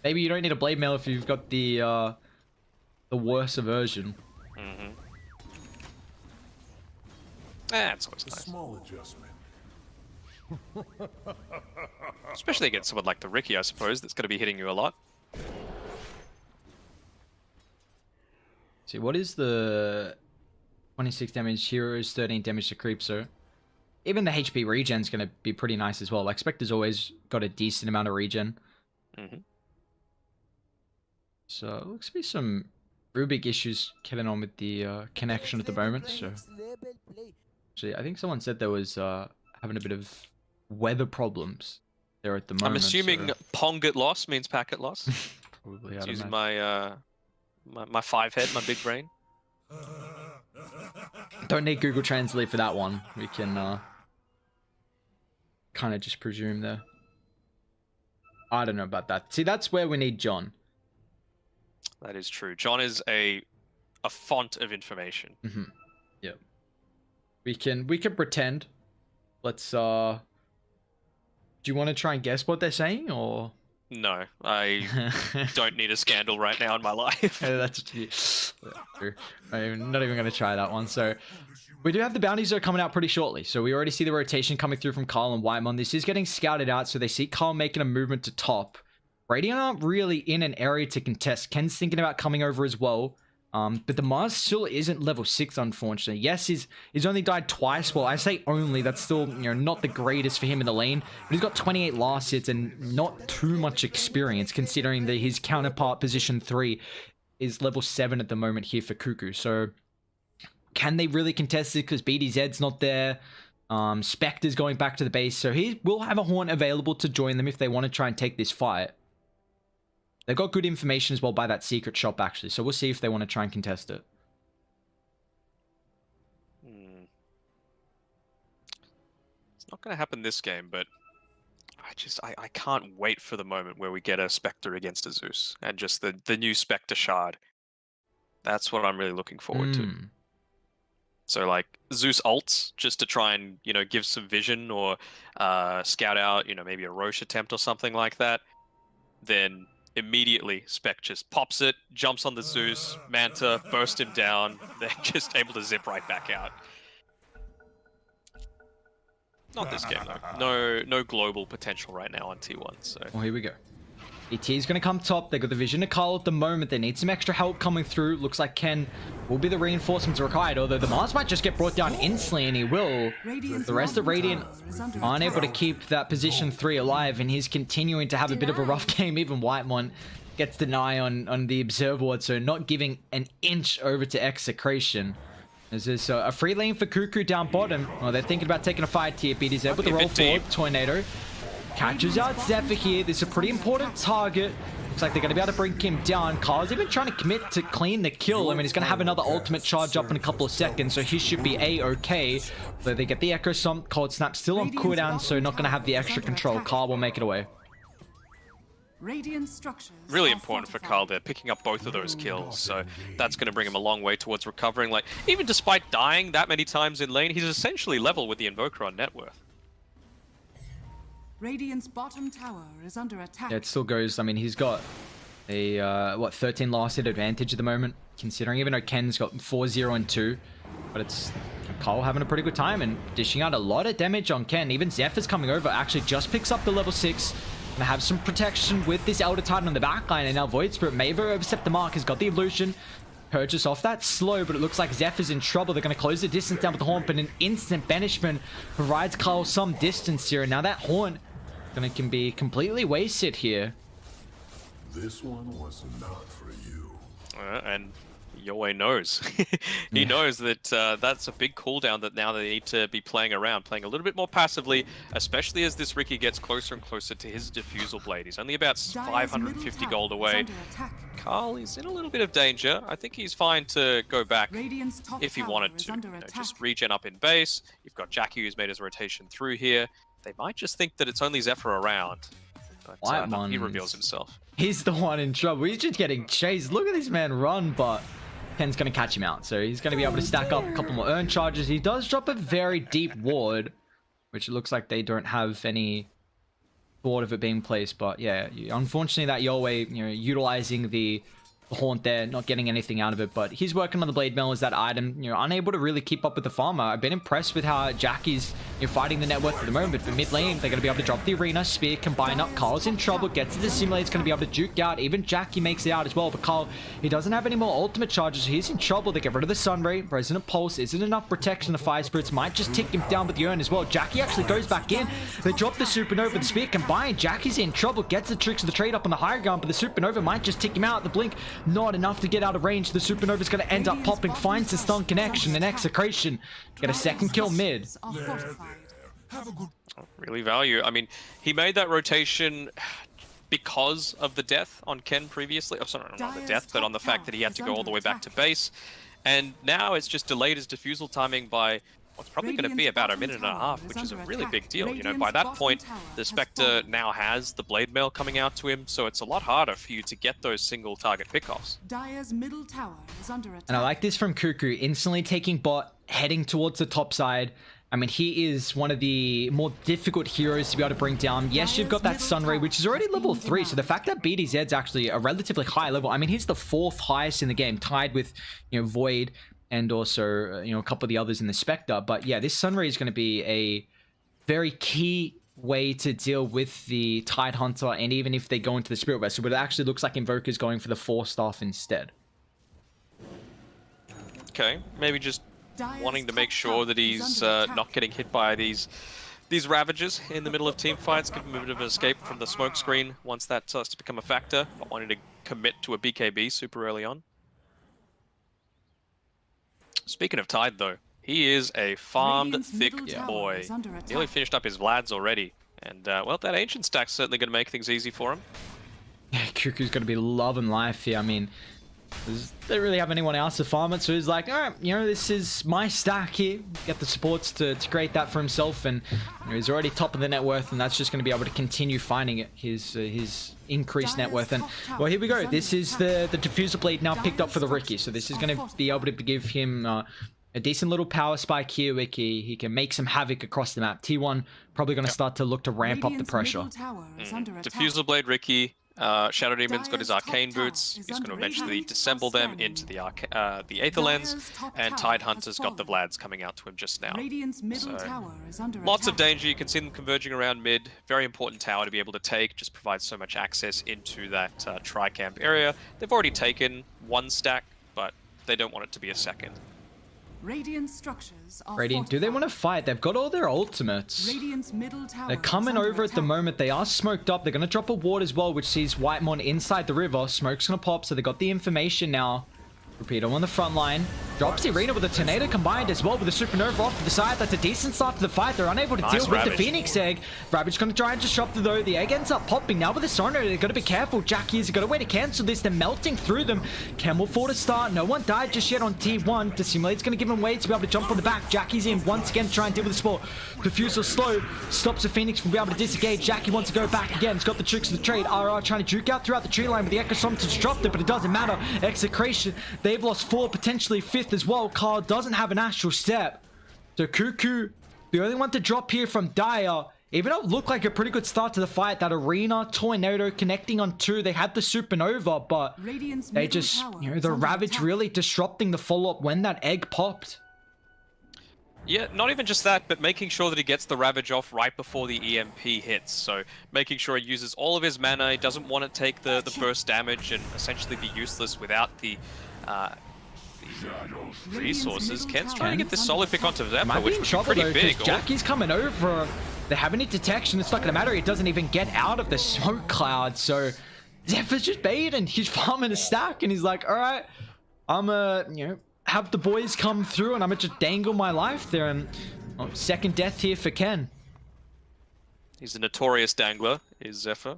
Maybe you don't need a Blade Mail if you've got the worse version. That's always nice. Small adjustment. Especially against someone like the Ricky, I suppose, that's going to be hitting you a lot. See, what is the 26 damage? Heroes, 13 damage to creep, so even the HP regen's going to be pretty nice as well. Like, Spectre's always got a decent amount of regen. So, it looks to be some real big issues getting on with the connection at the moment. So, actually, I think someone said there was having a bit of weather problems there at the moment. I'm assuming so Pong get lost means packet loss. Probably. It's using my 5 head, my big brain. Don't need Google Translate for that one. We can kind of just presume there. I don't know about that. See, that's where we need John. That is true. John is a font of information. Yep. We can pretend. Let's do you want to try and guess what they're saying, or no? I don't need a scandal right now in my life. That's true. I'm not even going to try that one. So we do have the bounties that are coming out pretty shortly. So we already see the rotation coming through from Carl and Whitemon. This is getting scouted out, so they see Carl making a movement to top. Radiant aren't really in an area to contest. Ken's thinking about coming over as well. But the Mars still isn't level 6, unfortunately. Yes, he's only died twice. Well, I say only. That's still, you know, not the greatest for him in the lane. But he's got 28 last hits and not too much experience, considering that his counterpart position 3 is level 7 at the moment here for Cuckoo. So can they really contest it? Because BDZ's not there. Spectre's going back to the base. So he will have a Horn available to join them if they want to try and take this fight. They've got good information as well by that secret shop, actually. So we'll see if they want to try and contest it. It's not going to happen this game, but I can't wait for the moment where we get a Spectre against a Zeus. And just the new Spectre shard. That's what I'm really looking forward to. So like Zeus ults just to try and, you know, give some vision or scout out, you know, maybe a Roche attempt or something like that. Then immediately Spec just pops it, jumps on the Zeus, Manta, burst him down, then just able to zip right back out. Not this game though. No global potential right now on T1. So. Well, here we go. ET is going to come top. They got the vision of Carl at the moment. They need some extra help coming through. Looks like Ken will be the reinforcements required, although the Mars might just get brought down instantly, and he will. The rest of Radiant aren't able to keep that position 3 alive, and he's continuing to have a bit of a rough game. Even Whitemon gets the eye on the observer ward, so not giving an inch over to Execration. There's a free lane for Cuckoo down bottom. Well, they're thinking about taking a fight here. BDZ with the roll forward. Tornado catches out Zephyr here. This is a pretty important target. Looks like they're going to be able to bring him down. Carl's even trying to commit to clean the kill. I mean, he's going to have another ultimate charge up in a couple of seconds, so he should be A-okay. So they get the Echo Stomp. Cold Snap still on cooldown, so not going to have the extra control. Carl will make it away. Really important for Carl there, picking up both of those kills, so that's going to bring him a long way towards recovering. Like, even despite dying that many times in lane, he's essentially level with the Invoker on net worth. Radiant's bottom tower is under attack. Yeah, it still goes. I mean, he's got a, 13 last hit advantage at the moment, considering even though Ken's got 4-0 and 2. But it's Carl having a pretty good time and dishing out a lot of damage on Ken. Even Zephyr's coming over, actually just picks up the level 6. Gonna have some protection with this Elder Titan on the backline, and now Void Spirit may have overstepped the mark, has got the illusion. Purchase off that slow, but it looks like Zephyr's in trouble. They're going to close the distance down with the Horn, but an instant banishment provides Carl some distance here, and now that Horn can be completely wasted here. This one was not for you. And Yoei knows. He knows that that's a big cooldown that now they need to be playing around, playing a little bit more passively, especially as this Riki gets closer and closer to his Diffusal Blade. He's only about 550 gold away. Carl is in a little bit of danger. I think he's fine to go back if he wanted to. You know, just regen up in base. You've got Jackie who's made his rotation through here. They might just think that it's only Zephyr around. But he reveals himself. He's the one in trouble. He's just getting chased. Look at this man run, but Ken's going to catch him out. So he's going to be able to stack up a couple more earn charges. He does drop a very deep ward, which it looks like they don't have any thought of it being placed. But yeah, unfortunately that Yoei, utilizing the Haunt there, not getting anything out of it, but he's working on the Blade Mail as that item, unable to really keep up with the farmer. I've been impressed with how Jackie's fighting the net worth at the moment. For mid lane, they're going to be able to drop the arena, spear, combine up. Carl's in trouble, gets to the simulator, going to be able to juke out. Even Jackie makes it out as well, but Carl, he doesn't have any more ultimate charges, so he's in trouble. They get rid of the Sunray. Resonant Pulse isn't enough protection. The Fire Spirits might just tick him down with the urn as well. Jackie actually goes back in. They drop the Supernova, the spear combined. Jackie's in trouble, gets the tricks of the trade up on the higher ground, but the Supernova might just tick him out. The blink, not enough to get out of range. The Supernova's going to end up popping, finds the stun connection, and Execration get a second kill mid. Really value. I mean, he made that rotation because of the death on Ken previously. Oh, sorry, not the death, but on the fact that he had to go all the way back to base. And now it's just delayed his Diffusal timing by what's probably going to be about a minute and a half, which is a really big deal. By that point, the Spectre now has the Blade Mail coming out to him, so it's a lot harder for you to get those single target pickoffs. Dire's middle tower is under attack. And I like this from Cuckoo, instantly taking bot, heading towards the top side. I mean, he is one of the more difficult heroes to be able to bring down. Yes, you've got that Sunray, which is already level 3, so the fact that BDZ's actually a relatively high level, I mean, he's the 4th highest in the game, tied with, Void, and also, a couple of the others in the Spectre. But yeah, this Sunray is going to be a very key way to deal with the Tide Hunter, and even if they go into the Spirit Vessel, but it actually looks like Invoker's going for the 4 staff instead. Okay, maybe just wanting to make sure that he's not getting hit by these Ravagers in the middle of team fights, give him a bit of an escape from the smoke screen once that starts to become a factor, but wanting to commit to a BKB super early on. Speaking of Tide, though, he is a farmed, thick boy. Nearly finished up his Vlads already. And, well, that Ancient stack's certainly going to make things easy for him. Yeah, Cuckoo's going to be loving life here. I mean, they don't really have anyone else to farm it, so he's like, all right, this is my stack here. Get the supports to create that for himself, and he's already top of the net worth, and that's just going to be able to continue finding it, his increased net worth. And well, here we go. This is the Diffusal Blade now picked up for the Riki, so this is going to be able to give him A decent little power spike here, Wiki. He can make some havoc across the map. T1 probably going to start to look to ramp up the pressure. Diffusal Blade Ricky. Shadow Demon's got his arcane boots. He's going to eventually dissemble them into the Aether Lens, and Tidehunter's got the Vlads coming out to him just now. So, lots of danger. You can see them converging around mid. Very important tower to be able to take. Just provides so much access into that tri-camp area. They've already taken one stack, but they don't want it to be a second. Radiant structures are Radiant, do they want to fight? They've got all their ultimates. Radiant's middle tower They're coming over at the moment. They are smoked up. They're going to drop a ward as well, which sees Whitemon inside the river. Smoke's going to pop, so they got the information now. Rapido on the front line. Drops the arena with a tornado combined as well with a supernova off to the side. That's a decent start to the fight. They're unable to deal with the Phoenix Egg. Ravage going to try and disrupt it though. The egg ends up popping. Now with the Sonar, they've got to be careful. Jackie has got a way to cancel this. They're melting through them. Camel 4 to start. No one died just yet on T1. Dissimulate's going to give him way to be able to jump on the back. Jackie's in once again to try and deal with the sport. Diffusal slow. Stops the Phoenix from being able to disengage. Jackie wants to go back again. It's got the tricks of the trade. RR trying to juke out throughout the tree line with the Echo Summon to disrupt it, but it doesn't matter. Execration. They've lost 4, potentially 5th as well. Carl doesn't have an astral step. So Cuckoo, the only one to drop here from Dire. Even though it looked like a pretty good start to the fight, that arena tornado connecting on 2, they had the supernova, but they just, you know, the Ravage really disrupting the follow-up when that egg popped. Yeah, not even just that, but making sure that he gets the Ravage off right before the EMP hits. So making sure he uses all of his mana, he doesn't want to take the burst damage and essentially be useless without the resources. Ken's trying to get this solo pick onto Zephyr, which would be pretty big. Jackie's coming over. They have any detection. It's not going to matter. He doesn't even get out of the smoke cloud. So Zephyr's just baiting. He's farming a stack, and he's like, all right, I'm you know, have the boys come through, and I'm gonna just dangle my life there. And second death here for Ken. He's a notorious dangler, is Zephyr.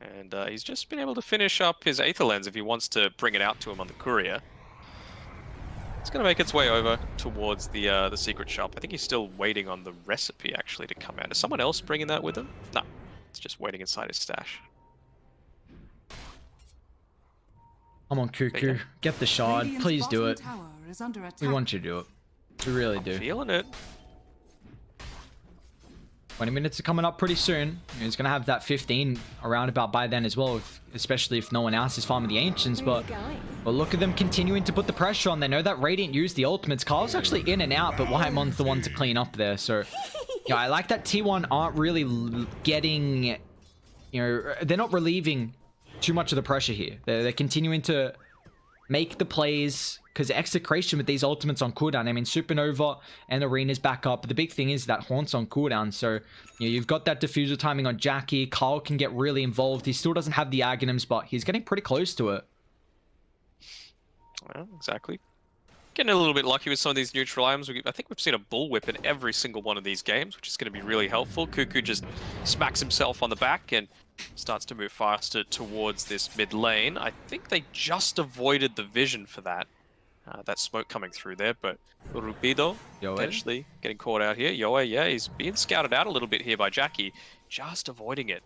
And he's just been able to finish up his Aether Lens if he wants to bring it out to him on the courier. It's going to make its way over towards the secret shop. I think he's still waiting on the recipe, actually, to come out. Is someone else bringing that with him? No, it's just waiting inside his stash. Come on, Cuckoo. Get the shard. Please do it. We want you to do it. We really do. Feeling it. 20 minutes are coming up pretty soon. He's going to have that 15 around about by then as well, especially if no one else is farming the Ancients. But look at them continuing to put the pressure on. They know that Radiant used the ultimates. Carl's actually in and out, but Whitemon's the one to clean up there. So, yeah, I like that T1 aren't really getting, you know, they're not relieving too much of the pressure here. They're continuing to make the plays, because Execration with these ultimates on cooldown. I mean, Supernova and Arena's back up. But the big thing is that Haunt's on cooldown. So, you know, you've got that diffuser timing on Jackie. Carl can get really involved. He still doesn't have the Aghanims, but he's getting pretty close to it. Well, exactly. Getting a little bit lucky with some of these neutral items. I think we've seen a bullwhip in every single one of these games, which is going to be really helpful. Cuckoo just smacks himself on the back and starts to move faster towards this mid lane. I think they just avoided the vision for that. That smoke coming through there, but Rupido potentially getting caught out here. Yoe, yeah, he's being scouted out a little bit here by Jackie, just avoiding it.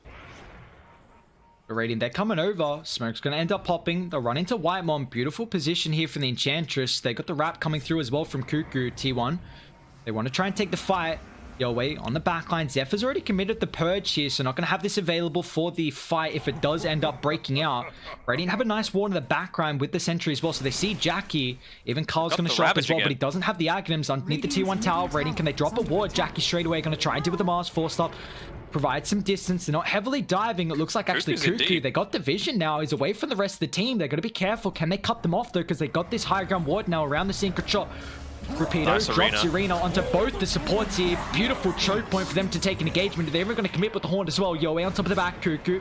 Radiant, they're coming over. Smoke's going to end up popping. They'll run into Whitemon. Beautiful position here for the Enchantress. They got the wrap coming through as well from Cuckoo, T1. They want to try and take the fight. Yoe on the backline. Zephyr's already committed the purge here, so not going to have this available for the fight if it does end up breaking out. Radiant have a nice ward in the background with the sentry as well, so they see Jackie. Even Carl's going to show up as well, but he doesn't have the Aghanims underneath the T1 tower. Radiant, can they drop a ward? Jackie straight away going to try and deal with the Mars 4-stop. Provide some distance. They're not heavily diving. It looks like actually Cuckoo, they got the vision now. He's away from the rest of the team. They're going to be careful. Can they cut them off though? Because they got this high ground ward now around the secret shot. Rapido drops Arena onto both the supports here. Beautiful choke point for them to take an engagement. They're even going to commit with the Horn as well. Yoe on top of the back, Cuckoo.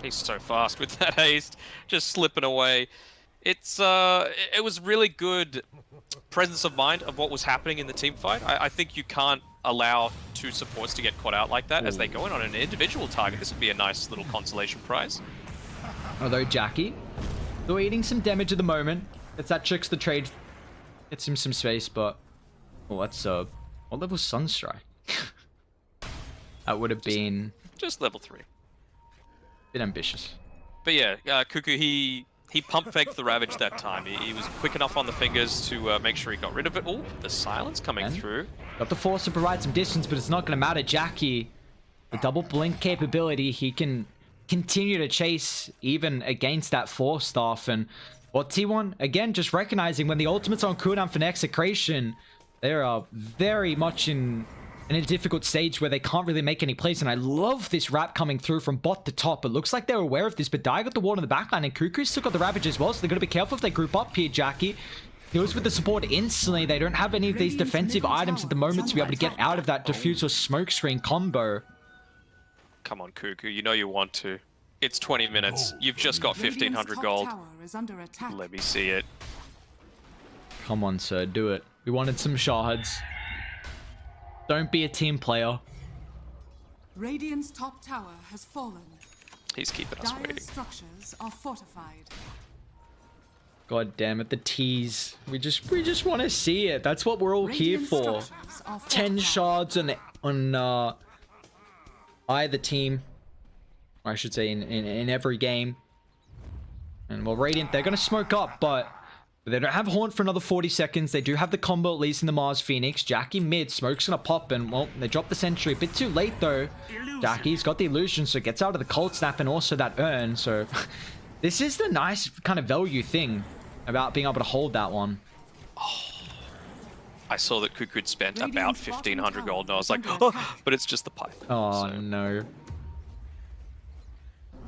He's so fast with that haste, just slipping away. It was really good presence of mind of what was happening in the team fight. I think you can't allow two supports to get caught out like that as they go in on an individual target. This would be a nice little consolation prize. Although Jackie, they're eating some damage at the moment. It's that tricks the trade. Gets him some space, but that's what level Sunstrike? That would have been just level 3. Bit ambitious. But yeah, Cuckoo, he He pump faked the Ravage that time. He was quick enough on the fingers to make sure he got rid of it. Oh, the silence coming through. Got the force to provide some distance, but it's not going to matter. Jackie, the double blink capability, he can continue to chase even against that force stuff. And well, T1, again, just recognizing when the ultimate's on cooldown for Execration, they are very much in a difficult stage where they can't really make any plays. And I love this wrap coming through from bot to top. It looks like they're aware of this, but Dai got the ward in the backline, and Cuckoo's still got the Ravage as well, so they're going to be careful if they group up here, Jackie. Deals with the support instantly. They don't have any of these defensive items at the moment to be able to get out of that diffuse or smoke screen combo. Come on, Cuckoo. You know you want to. It's 20 minutes. You've just got 1,500 gold. Let me see it. Come on, sir. Do it. We wanted some shards. Don't be a team player. Radiant's top tower has fallen. He's keeping us waiting. Structures are fortified. God damn it, the tease. We just want to see it. That's what we're all here for. 10 shards on either team. Or I should say in every game. And well, Radiant, they're going to smoke up, but they don't have Haunt for another 40 seconds. They do have the combo at least in the Mars Phoenix. Jackie mid, Smoke's going to pop, and well, they drop the Sentry. A bit too late though. Jackie's got the Illusion, so gets out of the Cold Snap and also that Urn. So this is the nice kind of value thing about being able to hold that one. Oh, I saw that Cuckoo had spent about 1,500 gold, and I was like, oh, but it's just the pipe. Oh, so, no.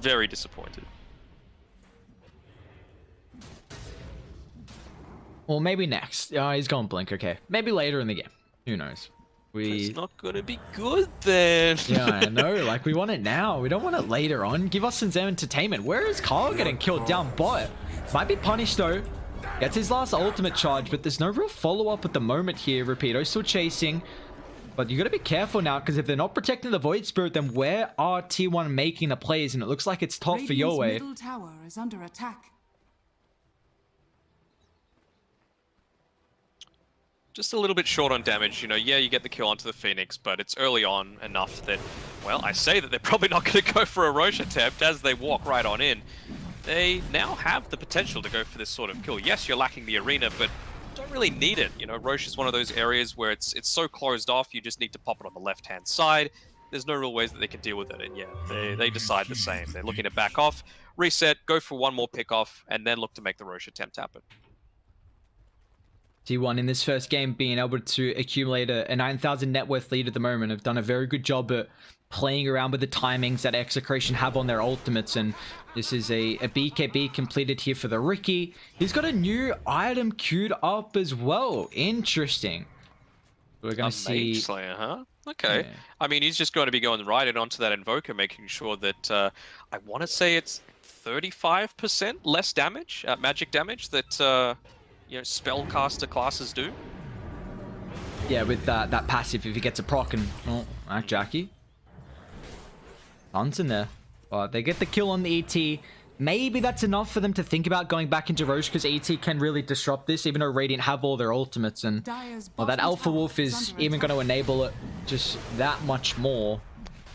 Very disappointed. Well, maybe next. He's going Blink, okay. Maybe later in the game. Who knows? It's not gonna be good then. Yeah, I know. Like, we want it now. We don't want it later on. Give us some entertainment. Where is Carl getting killed down bot? Might be punished though. Gets his last ultimate charge, but there's no real follow-up at the moment here. Rapido still chasing. But you gotta be careful now, because if they're not protecting the Void Spirit, then where are T1 making the plays? And it looks like it's top for Yoe. Middle tower is under attack. Just a little bit short on damage, you know. Yeah, you get the kill onto the Phoenix, but it's early on enough that, well, I say that they're probably not going to go for a Roche attempt as they walk right on in. They now have the potential to go for this sort of kill. Yes, you're lacking the arena, but don't really need it. You know, Roche is one of those areas where it's so closed off, you just need to pop it on the left-hand side. There's no real ways that they can deal with it, and yeah, they decide the same. They're looking to back off, reset, go for one more pick-off, and then look to make the Roche attempt happen. T1 in this first game being able to accumulate a 9,000 net worth lead at the moment. Have done a very good job at playing around with the timings that Execration have on their ultimates, and this is a BKB completed here for the Ricky. He's got a new item queued up as well. Interesting. We're going to see... Mage Slayer, huh? Okay. Yeah. I mean, he's just going to be going right in onto that Invoker, making sure that, I want to say it's 35% less damage, magic damage, that... you know, spellcaster classes do. Yeah, with that passive, if he gets a proc and... Oh, Jackie. Tons in there. But they get the kill on the ET. Maybe that's enough for them to think about going back into Roche, because ET can really disrupt this, even though Radiant have all their ultimates. And, well, that Alpha Wolf is even going to enable it just that much more.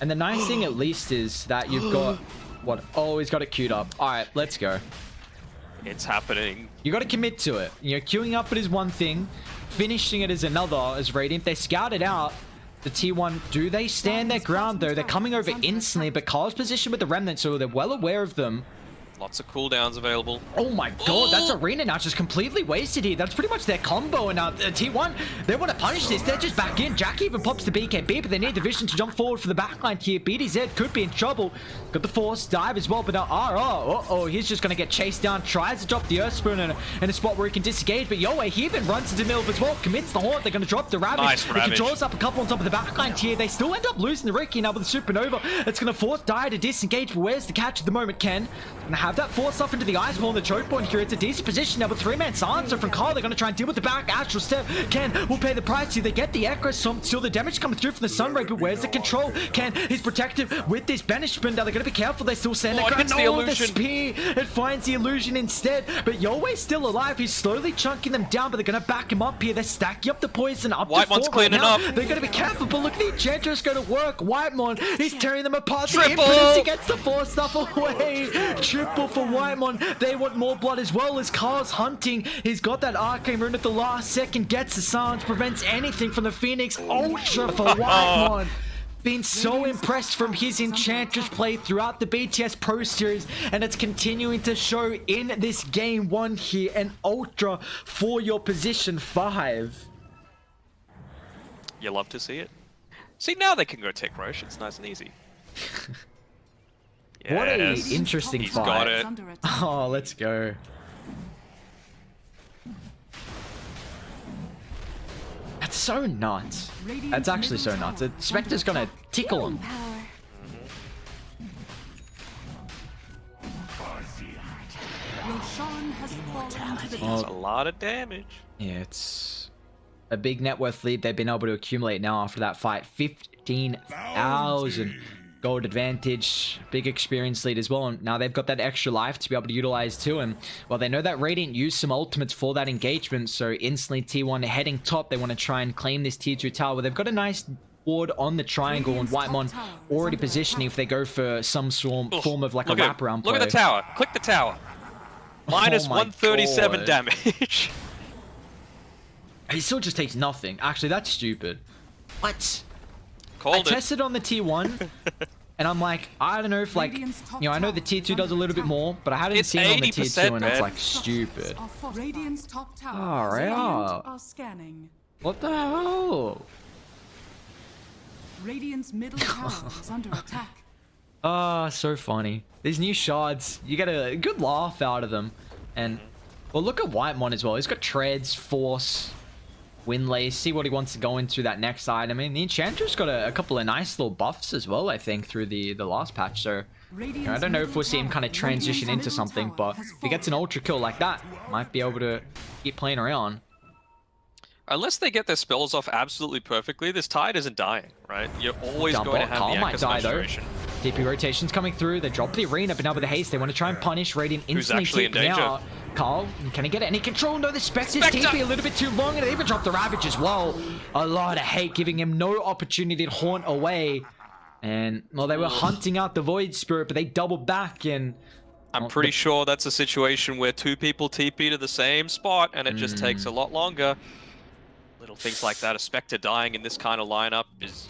And the nice thing, at least, is that you've got... What? Oh, he's got it queued up. All right, let's go. It's happening. You got to commit to it. You know, queuing up it is one thing, finishing it is another. As Radiant, they scout it out. The T1, do they stand their ground though? They're coming over instantly, but Carl's positioned with the Remnant, so they're well aware of them. Lots of cooldowns available. Oh my god, that's Arena now just completely wasted here. That's pretty much their combo, and T1, they want to punish this. They're just back in. Jackie even pops the BKB, but they need the vision to jump forward for the backline here. BDZ could be in trouble. Got the Force dive as well, but now uh-oh, he's just going to get chased down. Tries to drop the Earth Spoon in a spot where he can disengage, but Yoe, he even runs into Milv as well. Commits the Haunt. They're going to drop the Ravage. Nice Ravage. He controls up a couple on top of the backline here. They still end up losing the Ricky now with the Supernova. It's going to force Dai to disengage, but where's the catch at the moment, Ken? Going to have that Force off into the Ice Ball and the Choke Point here. It's a decent position now with 3-man silencer from Carl. They're going to try and deal with the back. Astral Step. Ken will pay the price here. They get the Echo. Still the damage coming through from the Sunray, but where's the control? Ken is protected with this banishment. Now they're going to be careful. They still stand their ground. The illusion. The spear. It finds the illusion instead, but Yoe's still alive. He's slowly chunking them down, but they're going to back him up here. They're stacking up the poison up White to 4 one's cleaning right now. up. They're going to be careful, but look, the Enchantress going to work. Whitemon, he's tearing them apart. Triple. The Infinity gets the 4 stuff away. Triple triple for Whitemon. They want more blood as well as Carl's hunting. He's got that arcane rune at the last second, gets the silence, prevents anything from the Phoenix Ultra for Whitemon. Been so impressed from his Enchantress play throughout the BTS Pro Series, and it's continuing to show in this game 1 here. An Ultra for your position 5. You love to see it. See, now they can go take Roche. It's nice and easy. Yes. What a interesting He's fight. got it. Oh, let's go. That's so nuts. That's actually so nuts. Spectre's gonna tickle him. That's a lot of damage. Yeah, it's a big net worth lead they've been able to accumulate now after that fight. 15,000 gold advantage, big experience lead as well, and now they've got that extra life to be able to utilize too. And well, they know that Radiant used some ultimates for that engagement, so instantly T1 heading top. They want to try and claim this tier 2 tower. They've got a nice ward on the triangle, and Whitemon already positioning if they go for some form of like a wraparound play. Look at the tower. Click the tower. Minus 137 damage. He still just takes nothing. Actually, that's stupid. What? Called I tested on the T1, and I'm like, I don't know if like, you know, I know the tier 2 does a little bit more, but I hadn't seen on the tier 2, and it's like stupid. Radiant's top tower. Alright. Are scanning. What the hell? Radiant's middle tower is under attack. Ah, so funny. These new shards, you get a good laugh out of them. And, well, look at Whitemon as well. He's got Treads, Force, Windlace. See what he wants to go into that next side. I mean, the Enchantress got a couple of nice little buffs as well, I think, through the last patch. So, you know, I don't know if we'll see him kind of transition into something, but if he gets an ultra kill like that, might be able to keep playing around. Unless they get their spells off absolutely perfectly, this tide isn't dying, right? You're always going to have Carl the might Anchor die Smash though. duration. DP rotations coming through. They drop the arena, but now with the haste, they want to try and punish Radiant instantly. Who's actually in danger? Out. Carl, can he get any control? No, the Spectre's TP a little bit too long, and they even dropped the Ravage as well. A lot of hate, giving him no opportunity to haunt away. And, well, they were hunting out the Void Spirit, but they doubled back, and... I'm pretty sure that's a situation where 2 people TP to the same spot, and it just takes a lot longer. Little things like that, a Spectre dying in this kind of lineup is...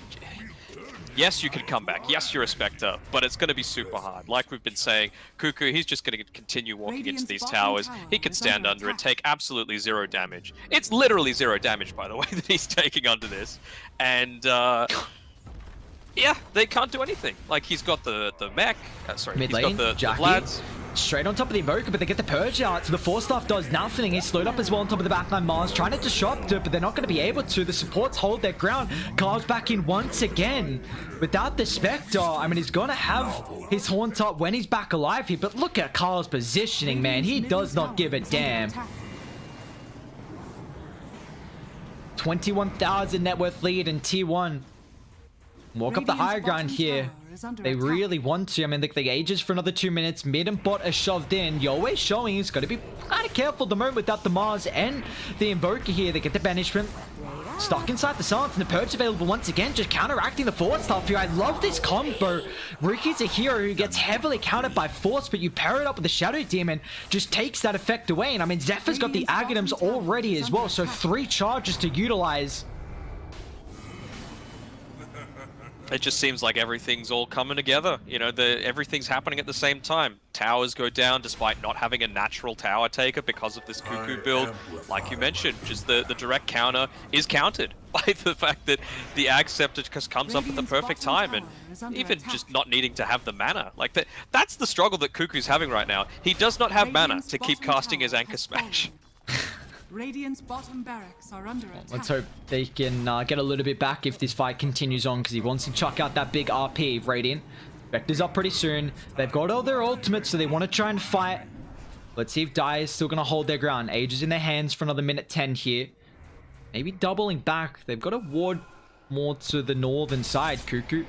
Yes, you can come back. Yes, you're a Spectre, but it's going to be super hard. Like we've been saying, Cuckoo, he's just going to continue walking into these towers. He can stand under it, take absolutely 0 damage. It's literally 0 damage, by the way, that he's taking under this. And, yeah, they can't do anything. Like, he's got the mech, sorry, mid he's lane, got the Jackie. Vlads. Straight on top of the Invoker, but they get the Purge out, so the Force Staff does nothing. He's slowed up as well on top of the backline. Mars trying to disrupt it, but they're not going to be able to. The supports hold their ground. Carl's back in once again. Without the Spectre, I mean, he's going to have his Haunt up when he's back alive here, but look at Carl's positioning, man. He does not give a damn. 21,000 net worth lead in T1. Walk up the higher ground here. They really want to. I mean, the ages for another 2 minutes. Mid and bot are shoved in. You're always showing he's got to be kind of careful at the moment without the Mars and the Invoker here. They get the banishment. Stuck inside the silence, and the Purge available once again, just counteracting the Forward Staff here. I love this combo. Riki's a hero who gets heavily countered by Force, but you pair it up with the Shadow Demon, just takes that effect away. And I mean, Zephyr's got the Aghanims already as well, so 3 charges to utilize. It just seems like everything's all coming together. You know, everything's happening at the same time. Towers go down despite not having a natural tower taker because of this Cuckoo build. Like you mentioned, just the direct counter is countered by the fact that the Ag Scepter just comes up at the perfect time, and even just not needing to have the mana. Like that's the struggle that Cuckoo's having right now. He does not have mana to keep casting his Anchor Smash. Radiant's bottom barracks are under attack. Let's hope they can get a little bit back if this fight continues on, because he wants to chuck out that big RP. Radiant. Vector's up pretty soon. They've got all their ultimates, so they want to try and fight. Let's see if Dire is still going to hold their ground. Ages in their hands for another minute 10 here. Maybe doubling back. They've got a ward more to the northern side, Cuckoo.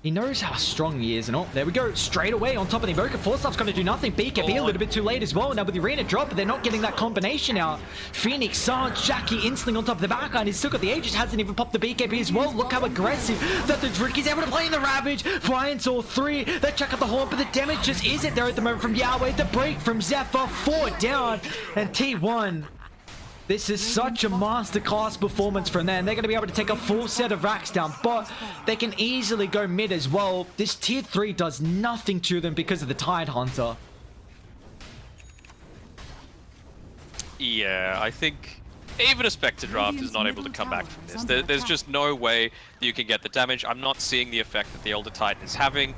He knows how strong he is, and oh, there we go. Straight away on top of the Invoker. Force Up's going to do nothing. BKB a little bit too late as well. Now with the Arena drop, but they're not getting that combination out. Phoenix, Sarge, Jackie, Insling on top of the backline. He's still got the Aegis, hasn't even popped the BKB as well. Look how aggressive that the Ricky's able to play in the Ravage. Finds all 3. They check out the Horn, but the damage just isn't there at the moment from Yahweh. The break from Zephyr, 4 down, and T1. This is such a masterclass performance from them. They're going to be able to take a full set of racks down, but they can easily go mid as well. This tier 3 does nothing to them because of the Tide Hunter. Yeah, I think even a Spectre Draft is not able to come back from this. There's just no way that you can get the damage. I'm not seeing the effect that the Elder Titan is having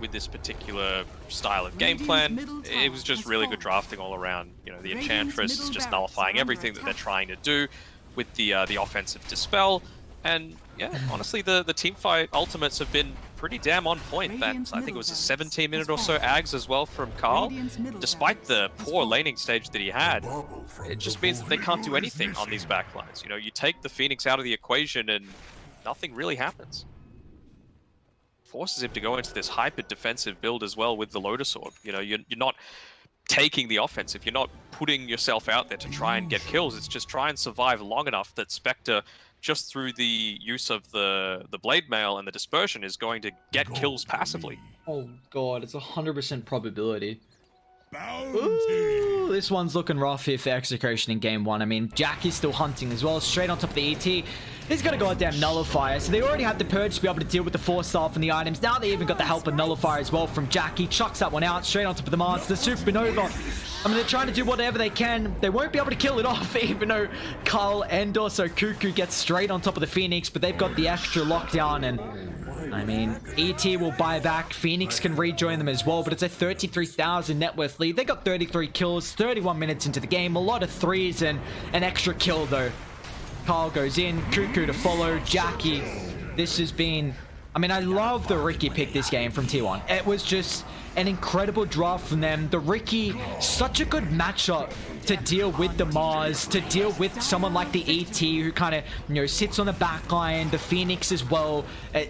with this particular style of game plan. It was just really good drafting all around. You know, the Enchantress is just nullifying everything that they're trying to do with the offensive Dispel. And yeah, honestly, the teamfight ultimates have been pretty damn on point. That I think it was a 17-minute or so Ags as well from Carl. Despite the poor laning stage that he had, it just means that they can't do anything on these backlines. You know, you take the Phoenix out of the equation and nothing really happens. Forces him to go into this hyper defensive build as well with the Lotus Orb. You know, you're not taking the offensive. You're not putting yourself out there to try and get kills. It's just try and survive long enough that Spectre, just through the use of the Blade Mail and the Dispersion, is going to get kills passively. Oh god, it's 100% probability. Ooh, this one's looking rough here for Execration in game 1. I mean, Jackie's still hunting as well, straight on top of the ET. He's got a goddamn Nullifier, so they already had the Purge to be able to deal with the 4-star from the items. Now they even got the help of Nullifier as well from Jackie. Chucks that one out, straight on top of the Monster. Supernova. I mean, they're trying to do whatever they can. They won't be able to kill it off, even though Carl and also Cuckoo gets straight on top of the Phoenix, but they've got the extra lockdown, and I mean, ET will buy back. Phoenix can rejoin them as well, but it's a 33,000 net worth lead. They got 33 kills, 31 minutes into the game. A lot of 3s and an extra kill, though. Carl goes in, Cuckoo to follow, Jackie. This has been... I mean, I love the Ricky pick this game from T1. It was just an incredible draft from them. The Ricky, such a good matchup to deal with the Mars, to deal with someone like the ET who kind of, you know, sits on the back line, the Phoenix as well.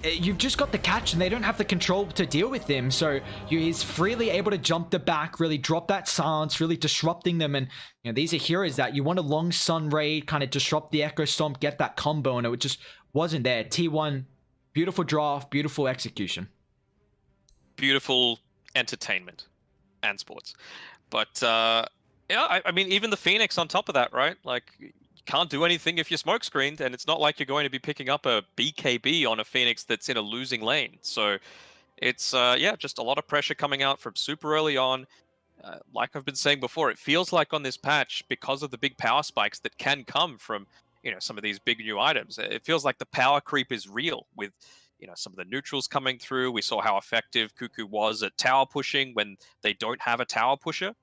You've just got the catch and they don't have the control to deal with them. So he's freely able to jump the back, really drop that silence, really disrupting them. And, you know, these are heroes that you want a long sun raid, kind of disrupt the Echo Stomp, get that combo, and it just wasn't there. T1, beautiful draft, beautiful execution. Beautiful entertainment and sports. But yeah, I mean, even the Phoenix on top of that, right? Like, you can't do anything if you're smoke screened, and it's not like you're going to be picking up a BKB on a Phoenix that's in a losing lane. So it's yeah, just a lot of pressure coming out from super early on. Like I've been saying before, it feels like on this patch, because of the big power spikes that can come from, you know, some of these big new items, it feels like the power creep is real with, you know, some of the neutrals coming through. We saw how effective Cuckoo was at tower pushing when they don't have a tower pusher.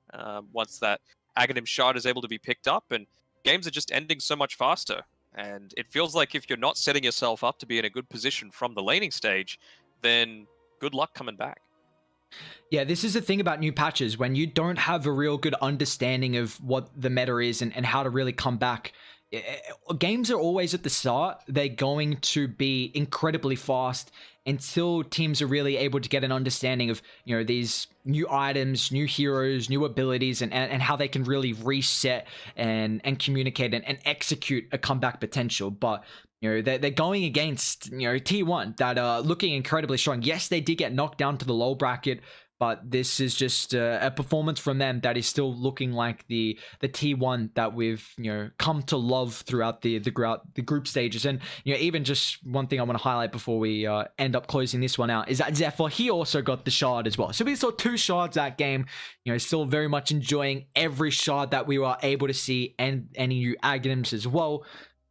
Once that Aghanim shard is able to be picked up, and games are just ending so much faster. And it feels like if you're not setting yourself up to be in a good position from the laning stage, then good luck coming back. Yeah, this is the thing about new patches. When you don't have a real good understanding of what the meta is and how to really come back, games are always at the start. They're going to be incredibly fast until teams are really able to get an understanding of, you know, these new items, new heroes, new abilities, and how they can really reset and communicate and execute a comeback potential. But, you know, they're going against, you know, T1 that are looking incredibly strong. Yes, they did get knocked down to the low bracket, but this is just a performance from them that is still looking like the T1 that we've, you know, come to love throughout the group stages. And, you know, even just one thing I want to highlight before we end up closing this one out is that Zephyr, he also got the shard as well. So we saw 2 shards that game. You know, still very much enjoying every shard that we were able to see, and any new Aghanims as well.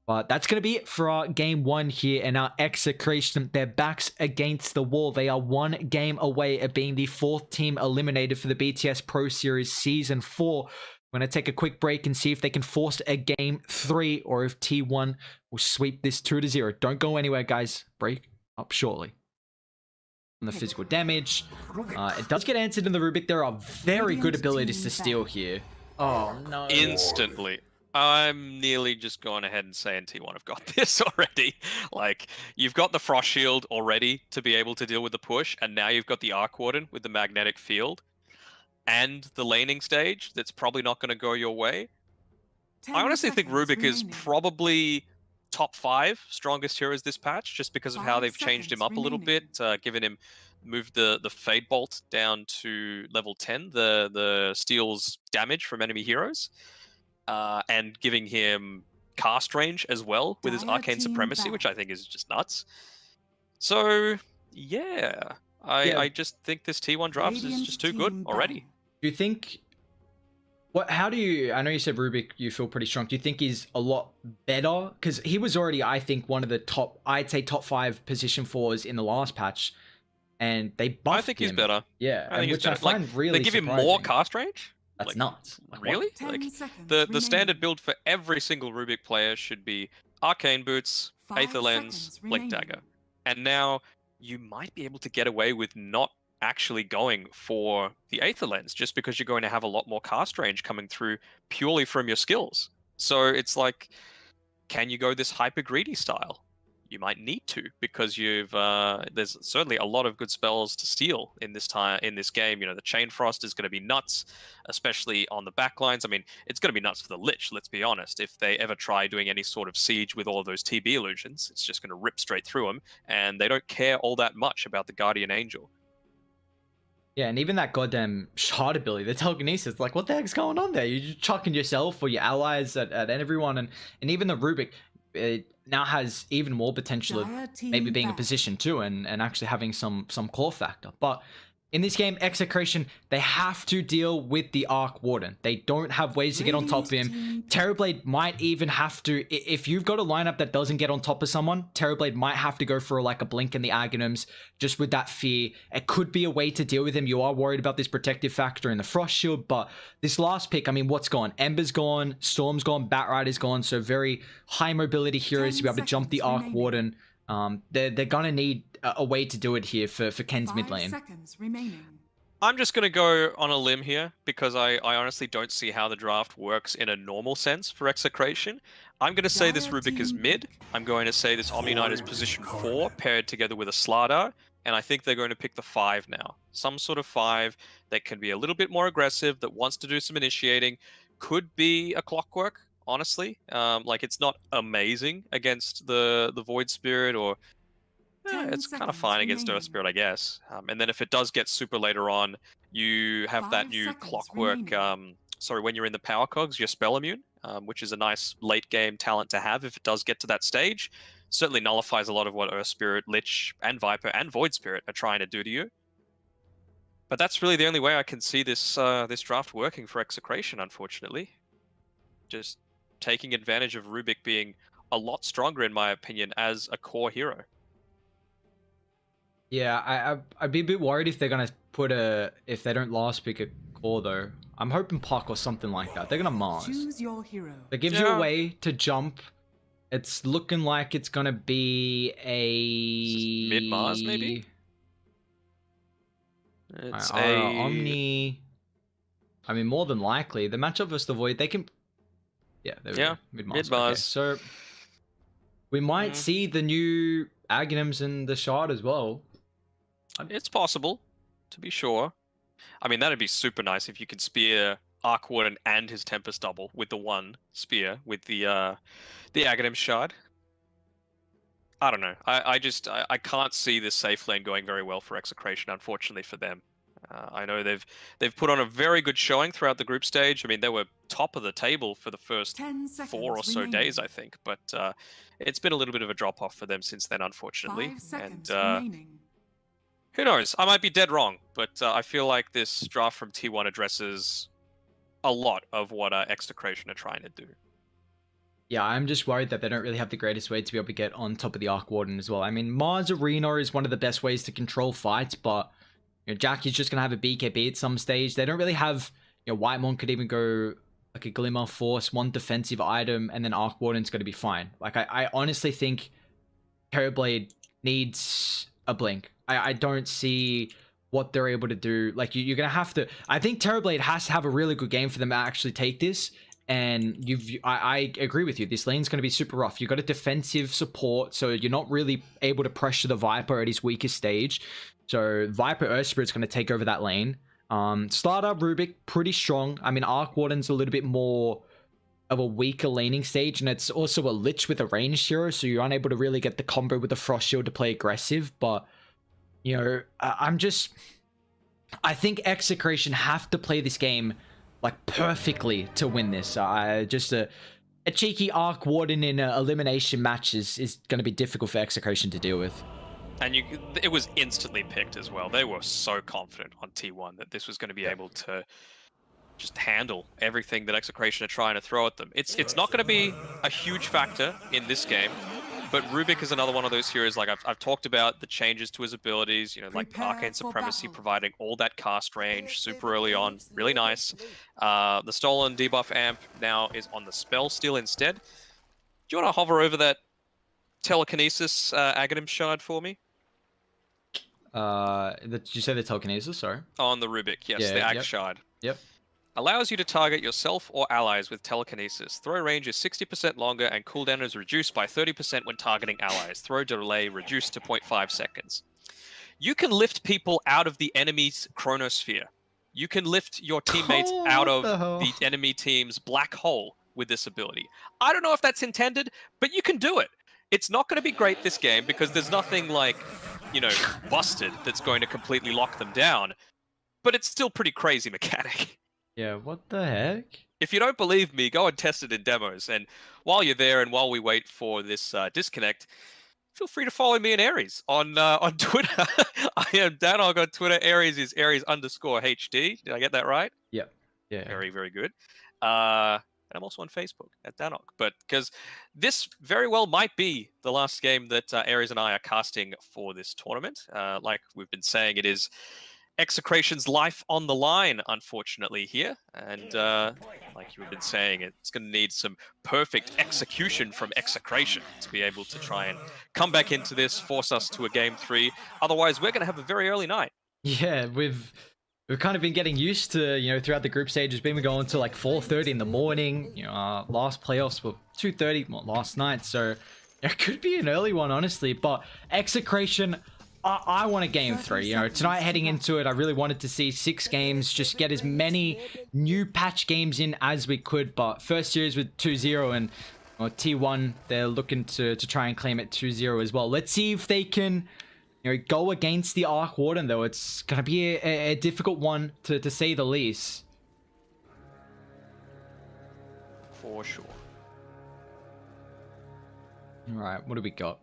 But that's going to be it for our game 1 here in our Execration. Their backs against the wall. They are 1 game away of being the 4th team eliminated for the BTS Pro Series Season 4. We're going to take a quick break and see if they can force a game 3 or if T1 will sweep this 2-0. Don't go anywhere, guys. Break up shortly. On the physical damage, it does get answered in the Rubik. There are very good abilities to steal here. Oh, no. Instantly. I'm nearly just going ahead and saying T1 have got this already. Like, you've got the Frost Shield already to be able to deal with the push, and now you've got the Arc Warden with the Magnetic Field, and the laning stage that's probably not going to go your way. I honestly think Rubik is probably top 5 strongest heroes this patch, just because of how they've changed him up a little bit, given him moved the Fade Bolt down to level 10, the steals damage from enemy heroes. And giving him cast range as well with his Arcane Supremacy, which I think is just nuts. So, yeah. I just think this T1 draft is just too good already. Do you think... How do you... I know you said Rubik you feel pretty strong. Do you think he's a lot better? Because he was already, I think, one of the top... I'd say top 5 position 4s in the last patch. And they buffed him. I think he's better. Yeah, I think which I find really They give him surprising. more cast range? That's nuts. Like, really? Like, the standard build for every single Rubik player should be Arcane Boots, Aether Lens, Blink Dagger. And now you might be able to get away with not actually going for the Aether Lens, just because you're going to have a lot more cast range coming through purely from your skills. So it's like, can you go this hyper greedy style? You might need to, because you've there's certainly a lot of good spells to steal in this game. You know, the Chain Frost is going to be nuts, especially on the backlines. I mean, it's going to be nuts for the Lich, let's be honest. If they ever try doing any sort of siege with all of those TB illusions, it's just going to rip straight through them, and they don't care all that much about the Guardian Angel. Yeah, and even that goddamn shard ability, the telekinesis, like, what the heck's going on there? You're just chucking yourself or your allies at everyone, and even the Rubik, it now has even more potential of maybe being a position too, and actually having some core factor. But in this game, Execration, they have to deal with the Arc Warden. They don't have ways to get on top of him. Terrorblade might even have to, if you've got a lineup that doesn't get on top of someone, Terrorblade might have to go for like a Blink in the Aghanims, just with that fear. It could be a way to deal with him. You are worried about this protective factor in the Frost Shield, but this last pick, I mean, what's gone? Ember's gone, Storm's gone, Batrider's gone, so very high mobility heroes to be able to jump the Arc Warden. They're gonna need a way to do it here for Ken's mid lane. I'm just going to go on a limb here, because I honestly don't see how the draft works in a normal sense for Execration. I'm going to say this Rubik is mid. I'm going to say this Omni Knight is position 4, paired together with a Slardar, and I think they're going to pick the 5 now. Some sort of 5 that can be a little bit more aggressive, that wants to do some initiating. Could be a Clockwork, honestly. Like, it's not amazing against the Void Spirit, or it's kind of fine against Earth Spirit, I guess. And then if it does get super later on, you have that new Clockwork. When you're in the Power Cogs, you're Spell Immune, which is a nice late game talent to have if it does get to that stage. Certainly nullifies a lot of what Earth Spirit, Lich, and Viper, and Void Spirit are trying to do to you. But that's really the only way I can see this this draft working for Execration, unfortunately. Just taking advantage of Rubik being a lot stronger, in my opinion, as a core hero. Yeah, I'd be a bit worried if they're gonna put if they don't last pick a core though. I'm hoping Puck or something like that. They're gonna Mars. Choose your hero. That gives you a way to jump. It's looking like it's gonna be a mid Mars, maybe. It's Omni. I mean, more than likely, the matchup versus the Void, they can. Yeah, mid Mars. Okay, so we might see the new Aghanims and the Shard as well. It's possible, to be sure. I mean, that'd be super nice if you could spear Arc Warden and his Tempest double with the one spear with the Aghanim Shard. I don't know. I can't see this safe lane going very well for Execration, unfortunately for them. I know they've put on a very good showing throughout the group stage. I mean, they were top of the table for the first 4 or so days, I think. But it's been a little bit of a drop-off for them since then, unfortunately. And who knows? I might be dead wrong, but I feel like this draft from T1 addresses a lot of what Execration are trying to do. Yeah, I'm just worried that they don't really have the greatest way to be able to get on top of the Arc Warden as well. I mean, Mars Arena is one of the best ways to control fights, but you know, Jackie's just going to have a BKB at some stage. They don't really have, you know, Whitemon could even go like a Glimmer Force, one defensive item, and then Arc Warden's going to be fine. Like, I honestly think Terrorblade needs a Blink. I don't see what they're able to do. Like, you're going to have to... I think Terrorblade has to have a really good game for them to actually take this. And I agree with you. This lane's going to be super rough. You've got a defensive support, so you're not really able to pressure the Viper at his weakest stage. So Viper Earth Spirit's going to take over that lane. Startup Rubik, pretty strong. I mean, Arc Warden's a little bit more of a weaker laning stage, and it's also a Lich with a ranged hero, so you're unable to really get the combo with the Frost Shield to play aggressive. But, you know, I think Execration have to play this game like perfectly to win this. Just a cheeky Arc Warden in an elimination match is going to be difficult for Execration to deal with. And it was instantly picked as well. They were so confident on T1 that this was going to be able to just handle everything that Execration are trying to throw at them. It's not going to be a huge factor in this game, but Rubik is another one of those heroes. Like I've talked about the changes to his abilities, you know, like Arcane Supremacy providing all that cast range super early on, really nice. The stolen debuff amp now is on the spell steal instead. Do you want to hover over that telekinesis Aghanim shard for me? Did you say the telekinesis? Sorry. On the Rubik, yes, Yeah, the Ag yep. shard. Yep. Allows you to target yourself or allies with telekinesis. Throw range is 60% longer and cooldown is reduced by 30% when targeting allies. Throw delay reduced to 0.5 seconds. You can lift people out of the enemy's chronosphere. You can lift your teammates out of the enemy team's black hole with this ability. I don't know if that's intended, but you can do it. It's not going to be great this game because there's nothing like, you know, busted that's going to completely lock them down, but it's still pretty crazy mechanic. Yeah, what the heck? If you don't believe me, go and test it in demos. And while you're there and while we wait for this disconnect, feel free to follow me and Aries on Twitter. I am Danog on Twitter. Aries is Aries_HD. Did I get that right? Yep. Yeah. Very, very good. And I'm also on Facebook at Danog. But because this very well might be the last game that Aries and I are casting for this tournament. Like we've been saying, it is Execration's life on the line, unfortunately, here. And like you've been saying, it's going to need some perfect execution from Execration to be able to try and come back into this, force us to a game 3. Otherwise, we're going to have a very early night. Yeah, we've kind of been getting used to, you know, throughout the group stages, been going to like 4:30 in the morning. You know, last playoffs were 2:30 last night, so it could be an early one, honestly. But Execration, I want a game 3. You know, tonight heading into it, I really wanted to see 6 games, just get as many new patch games in as we could. But first series with 2-0 and T1, they're looking to try and claim it 2-0 as well. Let's see if they can, you know, go against the Arc Warden, though. It's going to be a difficult one to say the least. For sure. All right, what do we got?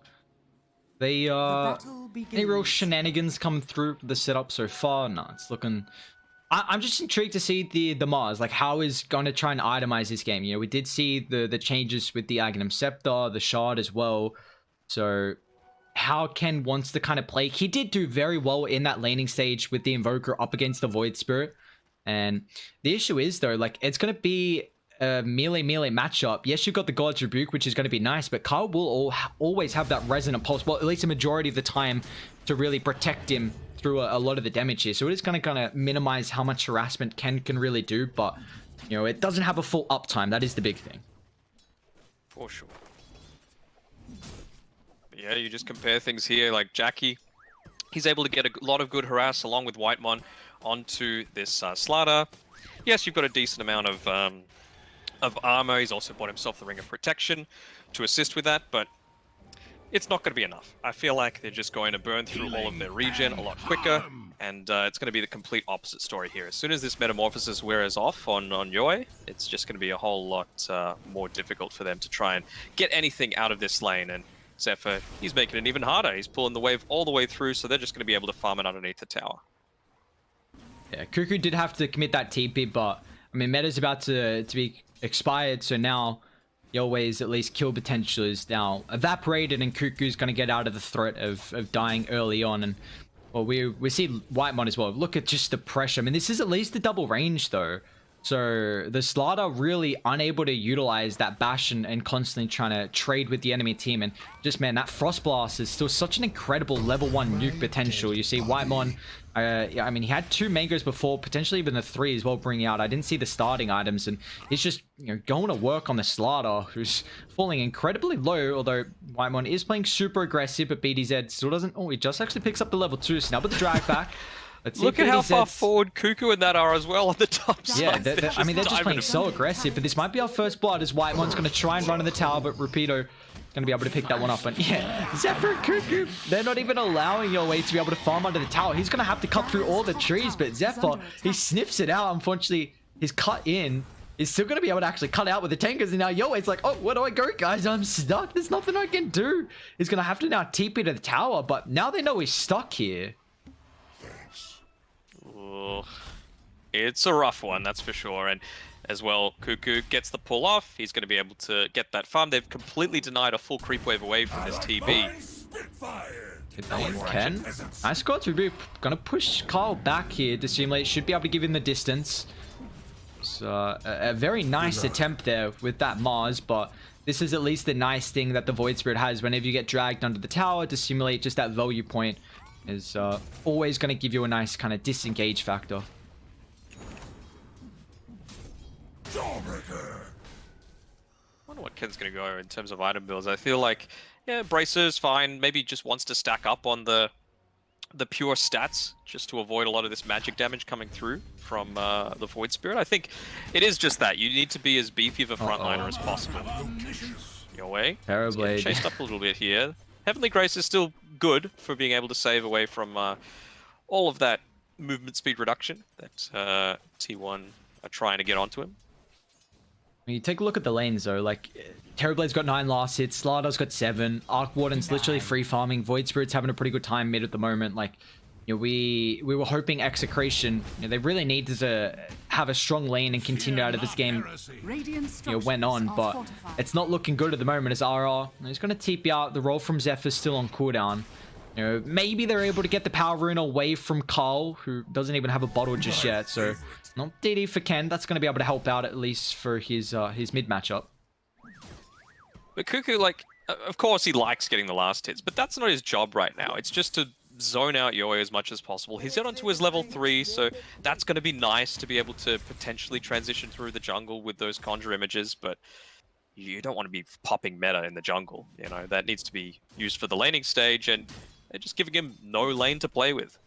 They any real shenanigans come through the setup so far? No, it's looking. I'm just intrigued to see the Mars, like how is going to try and itemize this game. You know, we did see the changes with the Aghanim Scepter, the Shard as well. So how Ken wants to kind of play. He did do very well in that laning stage with the Invoker up against the Void Spirit. And the issue is though, like it's going to be a melee matchup. Yes, you've got the God's Rebuke, which is going to be nice, but Kyle will always have that Resonant Pulse, well, at least a majority of the time, to really protect him through a lot of the damage here. So it is going to kind of minimize how much harassment Ken can really do, but, you know, it doesn't have a full uptime. That is the big thing. For sure. Yeah, you just compare things here, like Jackie, he's able to get a lot of good harass along with Whitemon onto this Slardar. Yes, you've got a decent amount of armor. He's also bought himself the Ring of Protection to assist with that, but it's not going to be enough. I feel like they're just going to burn through all of their regen a lot quicker, and it's going to be the complete opposite story here. As soon as this Metamorphosis wears off on Yue, it's just going to be a whole lot more difficult for them to try and get anything out of this lane, and Zephyr, he's making it even harder. He's pulling the wave all the way through, so they're just going to be able to farm it underneath the tower. Yeah, Cuckoo did have to commit that TP, but I mean, meta's about to be expired, so now Yowe's at least kill potential is now evaporated, and Cuckoo's going to get out of the threat of dying early on. And well, we see Whitemon as well. Look at just the pressure. I mean, this is at least the double range though. So the Slardar really unable to utilize that bash and constantly trying to trade with the enemy team. And just, man, that Frost Blast is still such an incredible level 1 nuke potential. You see Whitemon, yeah, I mean, he had 2 mangoes before, potentially even the 3 as well bringing out. I didn't see the starting items, and he's just, you know, going to work on the Slardar, who's falling incredibly low, although Whitemon is playing super aggressive, but BDZ still doesn't. Oh, he just actually picks up the level 2, so now with the drag back. Look at how far forward Cuckoo and that are as well on the top side. Yeah, I mean, they're just playing so aggressive, but this might be our first blood as Whitemon's going to try and run in the tower, but Rapido is going to be able to pick that one up. And yeah, Zephyr and Cuckoo, they're not even allowing your way to be able to farm under the tower. He's going to have to cut through all the trees, but Zephyr, he sniffs it out. Unfortunately, his cut in is still going to be able to actually cut out with the tankers, and now Yoei's like, oh, where do I go, guys? I'm stuck. There's nothing I can do. He's going to have to now TP to the tower, but now they know he's stuck here. It's a rough one, that's for sure. And as well, Cuckoo gets the pull off. He's going to be able to get that farm. They've completely denied a full creep wave away from this TB. Ken, nice score to be going to push Carl back here to simulate. Should be able to give him the distance. So a very nice attempt there with that Mars, but this is at least the nice thing that the Void Spirit has. Whenever you get dragged under the tower to simulate, just that value point is always going to give you a nice kind of disengage factor. I wonder what Ken's going to go in terms of item builds. I feel like, yeah, Bracer's fine. Maybe just wants to stack up on the pure stats just to avoid a lot of this magic damage coming through from the Void Spirit. I think it is just that. You need to be as beefy of a frontliner as possible. Your way. Terribly. Chased up a little bit here. Heavenly Grace is still good for being able to save away from all of that movement speed reduction that T1 are trying to get onto him. When you take a look at the lanes though, like Terrorblade's got 9 last hits, Slardar's got 7, Arc Warden's literally free farming, Void Spirit's having a pretty good time mid at the moment. Like, you know, we were hoping Execration, you know, they really needed to have a strong lane and continue out of this game, you know, went on, but it's not looking good at the moment as RR. He's going to TP out, the roll from Zephyr's still on cooldown. You know, maybe they're able to get the power rune away from Carl, who doesn't even have a bottle just yet, so not DD for Ken. That's going to be able to help out at least for his mid matchup. But Cuckoo, like, of course he likes getting the last hits, but that's not his job right now. It's just to zone out Yoi as much as possible. He's got onto his level 3, so that's going to be nice to be able to potentially transition through the jungle with those conjure images, but you don't want to be popping meta in the jungle. You know, that needs to be used for the laning stage, and they're just giving him no lane to play with.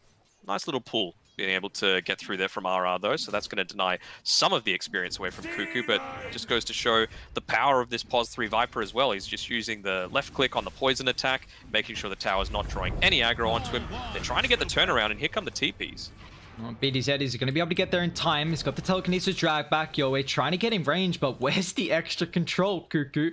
Nice little pull being able to get through there from RR though, so that's going to deny some of the experience away from Cuckoo, but just goes to show the power of this Pos 3 Viper as well. He's just using the left click on the poison attack, making sure the tower's not drawing any aggro onto him. They're trying to get the turnaround, and here come the TPs. Well, BDZ is going to be able to get there in time. He's got the telekinesis drag back. Yoei trying to get in range, but where's the extra control, Cuckoo?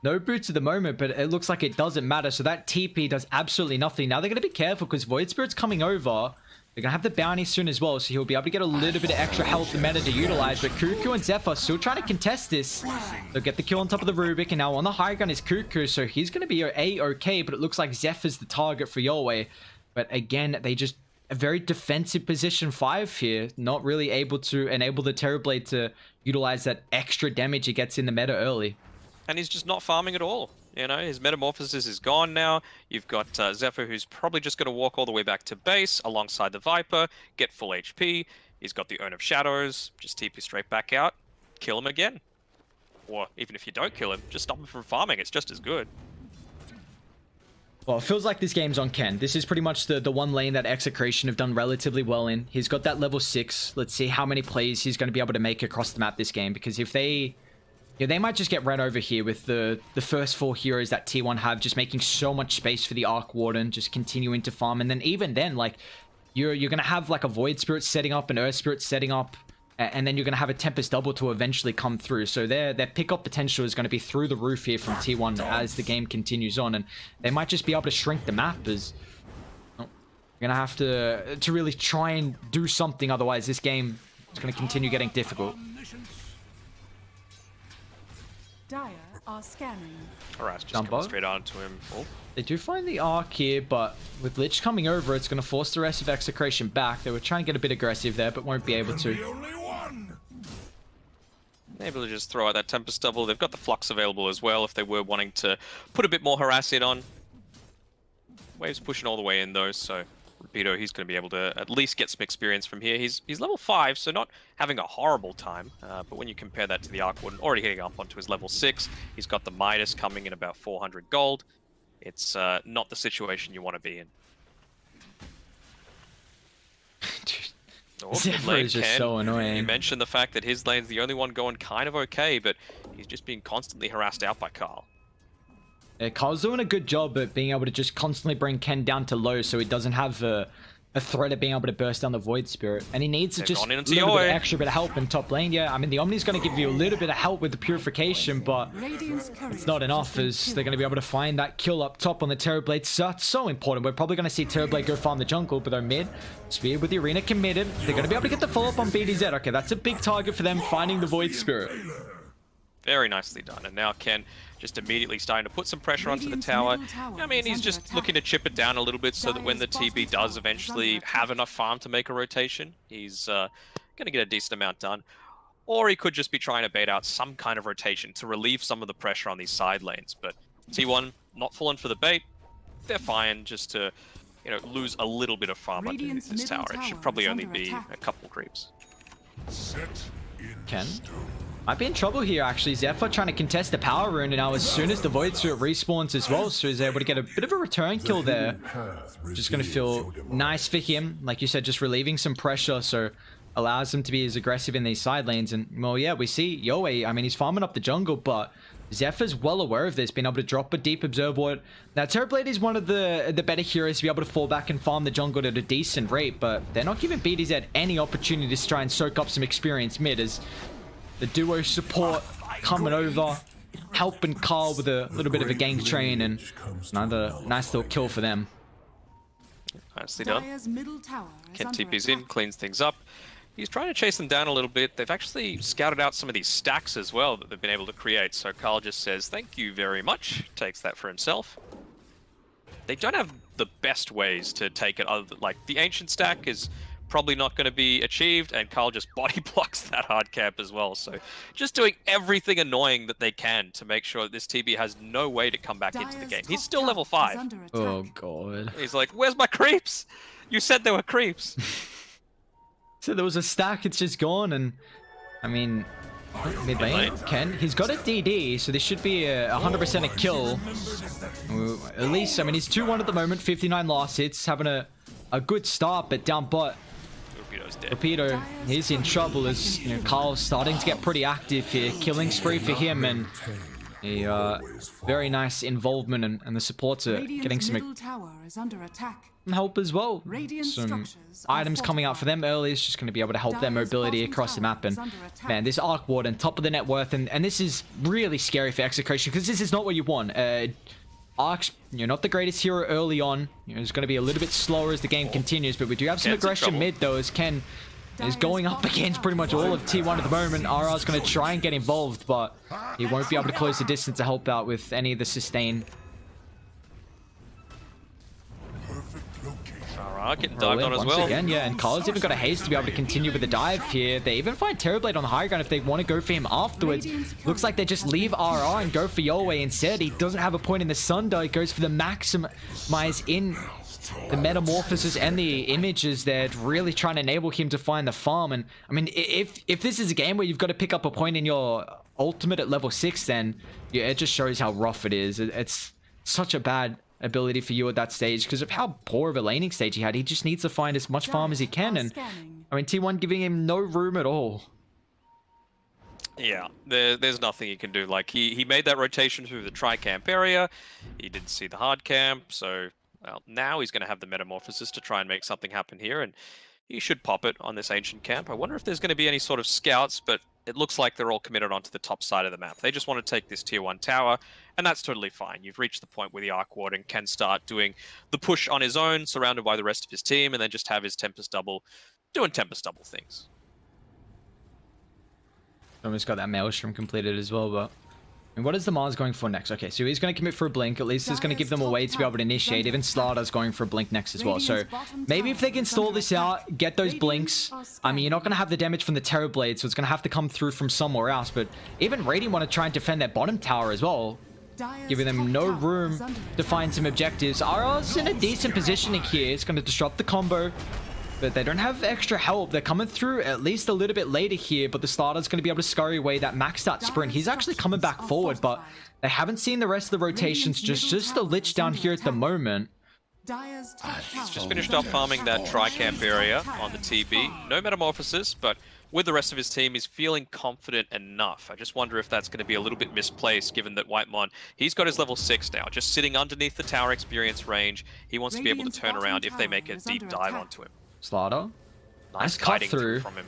No boots at the moment, but it looks like it doesn't matter. So that TP does absolutely nothing. Now they're going to be careful because Void Spirit's coming over. They're going to have the bounty soon as well, so he'll be able to get a little bit of extra health and meta to utilize. But Cuckoo and Zephyr still trying to contest this. They'll get the kill on top of the Rubik, and now on the high ground is Cuckoo, so he's going to be A-okay, but it looks like Zephyr's the target for Yoei. But again, they just... a very defensive position 5 here, not really able to enable the Terrorblade to utilize that extra damage he gets in the meta early. And he's just not farming at all. You know, his Metamorphosis is gone now. You've got Zephyr, who's probably just going to walk all the way back to base alongside the Viper, get full HP. He's got the Urn of Shadows, just TP straight back out, kill him again. Or even if you don't kill him, just stop him from farming. It's just as good. Well, it feels like this game's on Ken. This is pretty much the one lane that Execration have done relatively well in. He's got that level 6. Let's see how many plays he's going to be able to make across the map this game, because if they... yeah, they might just get run over here with the first 4 heroes that T1 have, just making so much space for the Arc Warden, just continuing to farm. And then even then, like, you're going to have like a Void Spirit setting up, an Earth Spirit setting up, and then you're going to have a Tempest Double to eventually come through. So their pickup potential is going to be through the roof here from T1 as the game continues on. And they might just be able to shrink the map as... well, you're going to have to really try and do something, otherwise this game is going to continue getting difficult. Dire are scanning. Harass just coming straight onto him. Oh. They do find the Arc here, but with Lich coming over, it's going to force the rest of Execration back. They were trying to get a bit aggressive there, but won't be able to. Able to just throw out that Tempest Double. They've got the Flux available as well if they were wanting to put a bit more harass in on. Wave's pushing all the way in though, so Rapido, he's going to be able to at least get some experience from here. He's level 5, so not having a horrible time, but when you compare that to the Arc Warden already hitting up onto his level 6, he's got the Midas coming in about 400 gold. It's not the situation you want to be in. Zephyr is just so annoying. You mentioned the fact that his lane's the only one going kind of okay, but he's just being constantly harassed out by Carl. Yeah, Carl's doing a good job at being able to just constantly bring Ken down to low so he doesn't have a threat of being able to burst down the Void Spirit. And he needs to just a little bit of extra bit of help in top lane. Yeah, I mean, the Omni's going to give you a little bit of help with the Purification, but it's not enough as they're going to be able to find that kill up top on the Terrorblade. So that's so important. We're probably going to see Terrorblade go farm the jungle, but they're mid. Spear with the Arena committed. They're going to be able to get the follow-up on BDZ. Okay, that's a big target for them, finding the Void Spirit. Very nicely done. And now Ken just immediately starting to put some pressure onto the tower. I mean, he's just looking to chip it down a little bit so that when the TB does eventually have enough farm to make a rotation, he's going to get a decent amount done. Or he could just be trying to bait out some kind of rotation to relieve some of the pressure on these side lanes. But T1 not falling for the bait. They're fine just to, you know, lose a little bit of farm underneath this tower. It should probably only be a couple creeps. Ken might be in trouble here, actually. Zephyr trying to contest the power rune, and now as soon as the Void Spirit respawns as well, so he's able to get a bit of a return kill there. Just going to feel nice for him. Like you said, just relieving some pressure, so allows him to be as aggressive in these side lanes. And, well, yeah, we see Yoei, I mean, he's farming up the jungle, but Zephyr's well aware of this, being able to drop a deep Observe Ward. Now, Terrorblade is one of the better heroes to be able to fall back and farm the jungle at a decent rate, but they're not giving BDZ any opportunity to try and soak up some experience mid, as the duo support coming over, helping Carl with a little bit of a gank train, and another nice little kill for them. Nicely done. Ken TP's in, cleans things up. He's trying to chase them down a little bit. They've actually scouted out some of these stacks as well that they've been able to create. So Carl just says, thank you very much. Takes that for himself. They don't have the best ways to take it. Like, the Ancient stack is probably not going to be achieved, and Carl just body blocks that hard camp as well. So just doing everything annoying that they can to make sure that this TB has no way to come back into the game. He's still level 5. Oh, God. He's like, where's my creeps? You said there were creeps. So there was a stack, it's just gone, and I mean, mid lane, Ken, he's got a DD, so this should be a 100% a kill. At least, I mean, he's 2-1 at the moment, 59 last hits, having a good start, but down bot. Rapido, he's in trouble as, you know, Carl's starting to get pretty active here. Killing spree for him, and a very nice involvement, and the supports are getting some help as well. Some items coming out for them early is just going to be able to help their mobility across the map. And man, this Arc Warden, top of the net worth, and this is really scary for Execration, because this is not what you want. Arc's, you're not the greatest hero early on. You know, it's going to be a little bit slower as the game continues, but we do have some aggression mid though, as Ken is going up against pretty much all of T1 at the moment. RR's going to try and get involved, but he won't be able to close the distance to help out with any of the sustain. Getting dived on as well. Again, yeah, and Carl's even got a haste to be able to continue with the dive here. They even find Terrorblade on the high ground if they want to go for him afterwards. Looks like they just leave RR and go for Yoei instead. He doesn't have a point in the sun though. He goes for the maximize in the metamorphosis and the images. They're really trying to enable him to find the farm. And I mean, if this is a game where you've got to pick up a point in your ultimate at level 6, then yeah, it just shows how rough it is. It's such a bad ability for you at that stage because of how poor of a laning stage he had. He just needs to find as much farm as he can, and I mean, T1 giving him no room at all. Yeah, there's nothing he can do. Like, he made that rotation through the tri-camp area. He didn't see the hard camp, so well, now he's going to have the metamorphosis to try and make something happen here, and he should pop it on this ancient camp. I wonder if there's going to be any sort of scouts, but it looks like they're all committed onto the top side of the map. They just want to take this tier 1 tower, and that's totally fine. You've reached the point where the Arc Warden can start doing the push on his own, surrounded by the rest of his team, and then just have his Tempest Double doing Tempest Double things. Almost got that Maelstrom completed as well, but And what is the Mars going for next? Okay, so he's going to commit for a blink. At least it's going to give them a way to be able to initiate. Even Slardar's going for a blink next as well. So maybe if they can stall this out, get those blinks. I mean, you're not going to have the damage from the Terrorblade, so it's going to have to come through from somewhere else. But even Radiant want to try and defend their bottom tower as well, giving them no room to find some objectives. RR's in a decent positioning here. It's going to disrupt the combo, but they don't have extra help. They're coming through at least a little bit later here, but the Slardar's going to be able to scurry away that maxed out sprint. He's actually coming back forward, but they haven't seen the rest of the rotations. Just the Lich down here at the moment. He's just finished up farming that tri-camp area on the TB. No Metamorphosis, but with the rest of his team, he's feeling confident enough. I just wonder if that's going to be a little bit misplaced, given that Whitemon, he's got his level 6 now, just sitting underneath the tower experience range. He wants to be able to turn around if they make a deep dive onto him. Slardar. Nice cut through from him.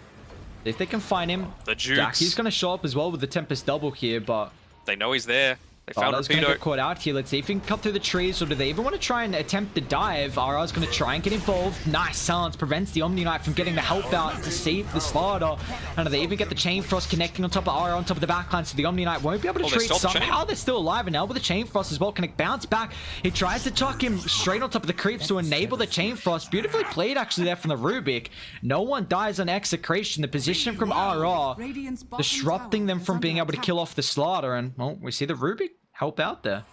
If they can find him, The Jukes. Jackie's going to show up as well with the Tempest double here, but They know he's there. They found Slardar's going to Rapido. get caught out here. Let's see if he can cut through the trees, or do they even want to try and attempt the dive? RR's going to try and get involved. Nice silence prevents the Omni Knight from getting the help out to save the Slardar. And they even get the Chain Frost connecting on top of RR on top of the backline, so the Omni Knight won't be able to treat somehow. They're still alive, and now with the Chain Frost as well, can it bounce back? He tries to chuck him straight on top of the creeps to enable the Chain Frost. Beautifully played actually there from the Rubik. No one dies on execration. The position from RR disrupting them from being able to kill off the Slardar, and well, we see the Rubik help out there.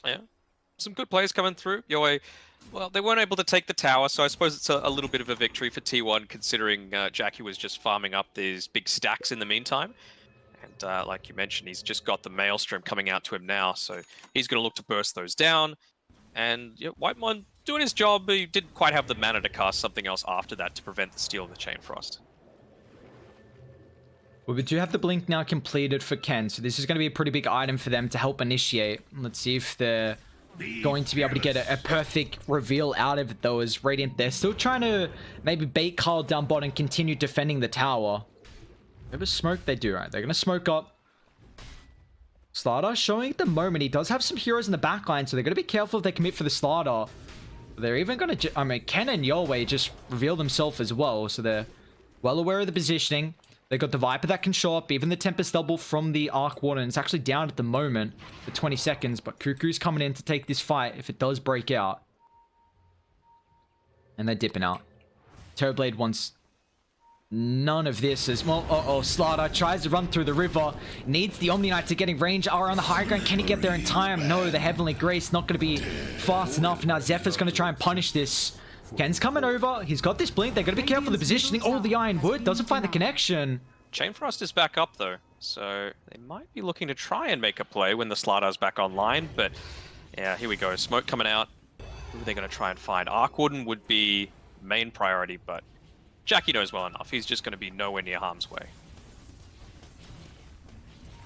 Yeah, some good players coming through. Yoe, well, they weren't able to take the tower, so I suppose it's a little bit of a victory for T1, considering Jackie was just farming up these big stacks in the meantime. And like you mentioned, he's just got the Maelstrom coming out to him now, so he's going to look to burst those down. And yeah, Whitemon doing his job, but he didn't quite have the mana to cast something else after that to prevent the steal of the Chain Frost. Well, we do have the blink now completed for Ken, so this is going to be a pretty big item for them to help initiate. Let's see if they're going to be able to get a perfect reveal out of it, though, as Radiant, they're still trying to maybe bait Carl down bot and continue defending the tower. Whatever smoke they do, right? They're going to smoke up. Slardar showing at the moment he does have some heroes in the backline, so they're going to be careful if they commit for the Slardar. They're even going to, I mean, Ken and Yoe just reveal themselves as well, so they're well aware of the positioning. They got the Viper that can show up, even the Tempest double from the Arc Warden. It's actually down at the moment for 20 seconds, but Cuckoo's coming in to take this fight if it does break out. And they're dipping out. Terrorblade wants none of this as well. Slardar tries to run through the river. Needs the Omni Knight to get in range. On the high ground. Can he get there in time? No, the Heavenly Grace not going to be fast enough. Now Zephyr's going to try and punish this. Ken's coming over. He's got this blink. They're going to be careful of the positioning. Oh, the Iron Wood doesn't find the connection. Chain Frost is back up, though, so they might be looking to try and make a play when the Slardar's back online, but yeah, here we go. Smoke coming out. Who are they going to try and find? Arc Warden would be main priority, but Jackie knows well enough. He's just going to be nowhere near harm's way.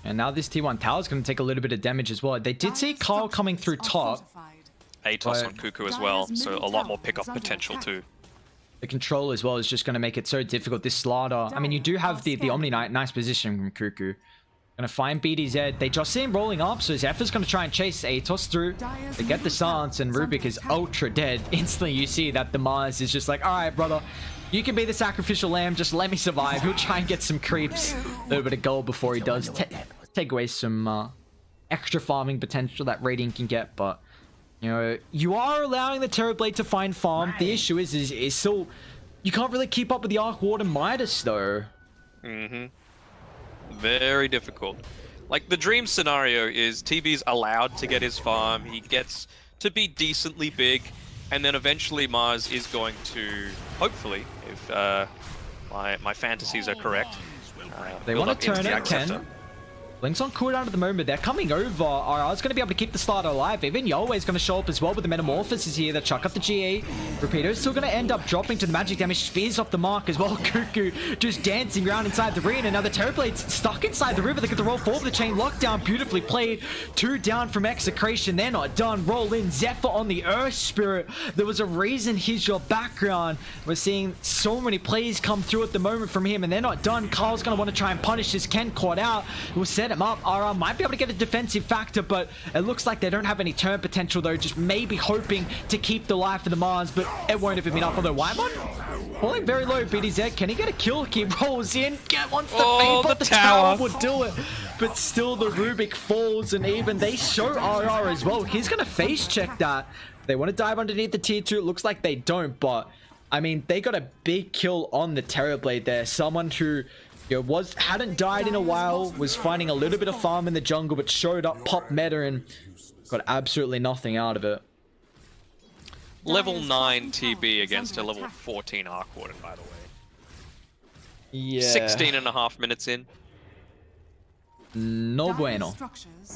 And now this T1 tower is going to take a little bit of damage as well. They did see Carl coming through top. Atos on Cuckoo as well, so a lot more pickup potential too. The control as well is just going to make it so difficult. This Slardar, I mean, you do have the Omni Knight, nice position from Cuckoo. Going to find BDZ. They just see him rolling up, so Zephyr's going to try and chase Atos through. They get the silence, and Rubik is ultra dead. Instantly, you see that the Mars is just like, all right, brother, you can be the sacrificial lamb, just let me survive. He'll try and get some creeps, a little bit of gold before he does take away some extra farming potential that Radiant can get, but you know, you are allowing the Terrorblade to find farm. The issue is still, you can't really keep up with the Arc Warden Midas, though. Very difficult. Like, the dream scenario is TB's allowed to get his farm, he gets to be decently big, and then eventually Mars is going to, hopefully, if my fantasies are correct, they want to turn it, Ken. Blink's on cooldown at the moment. They're coming over. RR's going to be able to keep the Slardar alive. Even Yoe's going to show up as well with the Metamorphosis here. They chuck up the GA. Rapido's still going to end up dropping to the magic damage. Spears off the mark as well. Cuckoo just dancing around inside the arena. Now the Terrorblade's stuck inside the river. They get the roll forward. The chain lockdown. Beautifully played. 2 down from Execration. They're not done. Roll in. Zephyr on the Earth Spirit. There was a reason he's your background. We're seeing so many plays come through at the moment from him, and they're not done. Carl's going to want to try and punish this. Ken caught out. We'll set him up. RR might be able to get a defensive factor, but it looks like they don't have any turn potential, though. Just maybe hoping to keep the life of the Mars, but it won't have been enough. Although Whitemon falling very low. BDZ, can he get a kill? He rolls in, get one for the fade, but the tower would do it. but still the Rubik falls, and even they show RR as well. He's gonna face check that. They want to dive underneath the tier 2. It looks like they don't, but I mean, they got a big kill on the Terrorblade there. Someone who, you know, hadn't died in a while, was finding a little bit of farm in the jungle, but showed up, pop meta, and got absolutely nothing out of it. Level 9 TB against a level 14 Arc Warden, by the way. Yeah. 16.5 minutes in. No bueno.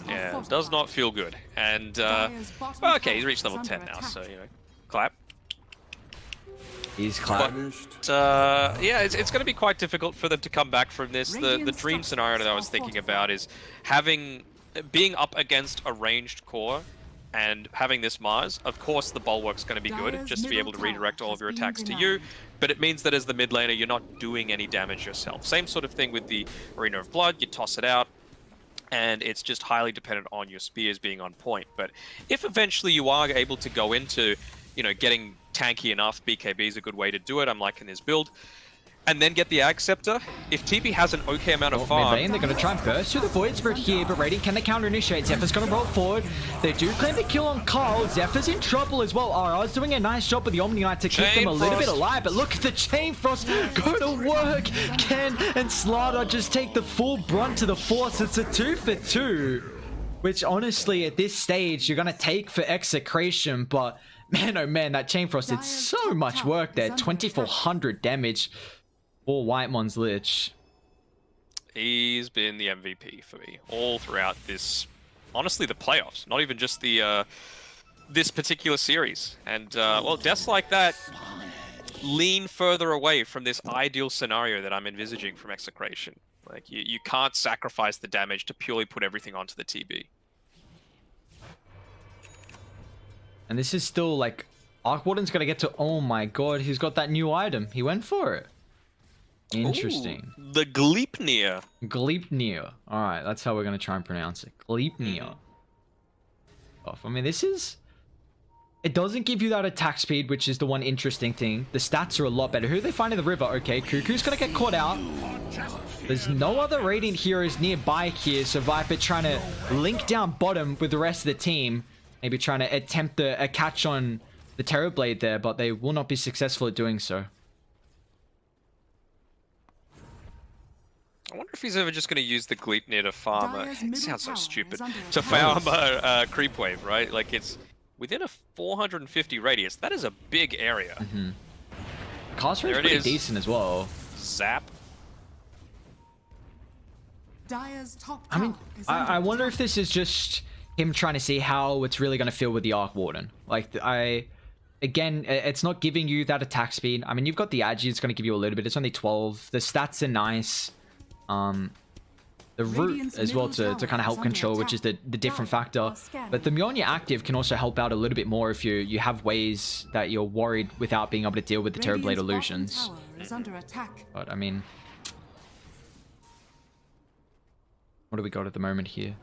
Yeah, does not feel good. And, well, okay, he's reached level 10 now, so, you know, clap. He's clapped. Yeah, it's going to be quite difficult for them to come back from this. The dream scenario that I was thinking about is being up against a ranged core and having this Mars. Of course, the bulwark's going to be good, just to be able to redirect all of your attacks to you, but it means that as the mid laner, you're not doing any damage yourself. Same sort of thing with the Arena of Blood. You toss it out, and it's just highly dependent on your spears being on point. But if eventually you are able to go into, you know, getting tanky enough, BKB is a good way to do it. I'm liking this build. And then get the Ag Scepter. If TB has an okay amount of farm... They're going to try and burst through the Void Spirit here, but Radiant, can they counter-initiate? Zephyr's going to roll forward. They do claim the kill on Carl. Zephyr's in trouble as well. RR's doing a nice job with the Omni Knight to keep them a little bit alive, but look at the Chain Frost go to work. Ken and Slaughter just take the full brunt to the force. It's a 2 for 2, which honestly, at this stage, you're going to take for Execration, but man, oh man, that Chain Frost did so much work there. 2,400 damage. Or Whitemon's Lich. He's been the MVP for me all throughout this, honestly, the playoffs. Not even just the this particular series. And well, deaths like that lean further away from this ideal scenario that I'm envisaging from Execration. Like you can't sacrifice the damage to purely put everything onto the TB. And this is still like Arc Warden's gonna get to. Oh my god, he's got that new item. He went for it. Interesting. Ooh, the Gleipnir. Gleipnir. Alright, that's how we're going to try and pronounce it. Gleipnir. I mean, this is... It doesn't give you that attack speed, which is the one interesting thing. The stats are a lot better. Who do they find in the river? Okay, Cuckoo's going to get caught out. There's no other Radiant heroes nearby here, so Viper trying to link down bottom with the rest of the team. Maybe trying to attempt a catch on the Terrorblade there, but they will not be successful at doing so. I wonder if he's ever just going to use the Gleipnir to farm it sounds so stupid. To farm a creep wave, right? Like it's within a 450 radius. That is a big area. Cost rate's pretty decent as well. Zap. I mean, I wonder if this is just him trying to see how it's really going to feel with the Arc Warden. Like, again, it's not giving you that attack speed. I mean, you've got the Agi, it's going to give you a little bit. It's only 12. The stats are nice. The root as well to kind of help control, which is the different factor. But the Mjolnir active can also help out a little bit more if you have ways that you're worried without being able to deal with the Terrorblade illusions. But I mean, what do we got at the moment here?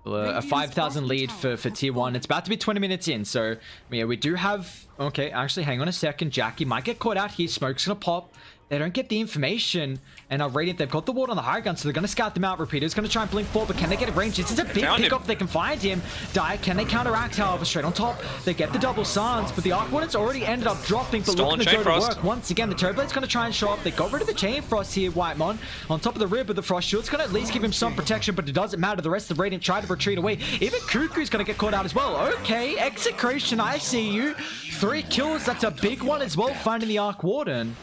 A 5,000 lead for tier 1. It's about to be 20 minutes in, so yeah, we do have... Okay, actually, hang on a second. Jackie might get caught out here. Smoke's gonna pop. They don't get the information, and Radiant, they've got the ward on the high gun, so they're going to scout them out. Repeater's going to try and blink forward, but can they get a range? This is a big pick up. They can find him. Dire, can they counteract? However, straight on top, they get the double Sans, but the Arc Warden's already ended up dropping, but looking to go to work. Once again, the Terrorblade's going to try and show up. They got rid of the Chain Frost here, Whitemon. On top of the rib of the Frost Shield's going to at least give him some protection, but it doesn't matter. The rest of the Radiant try to retreat away. Even Cuckoo's going to get caught out as well. Okay, Execration, I see you. 3 kills, that's a big one as well, finding the Arc Warden.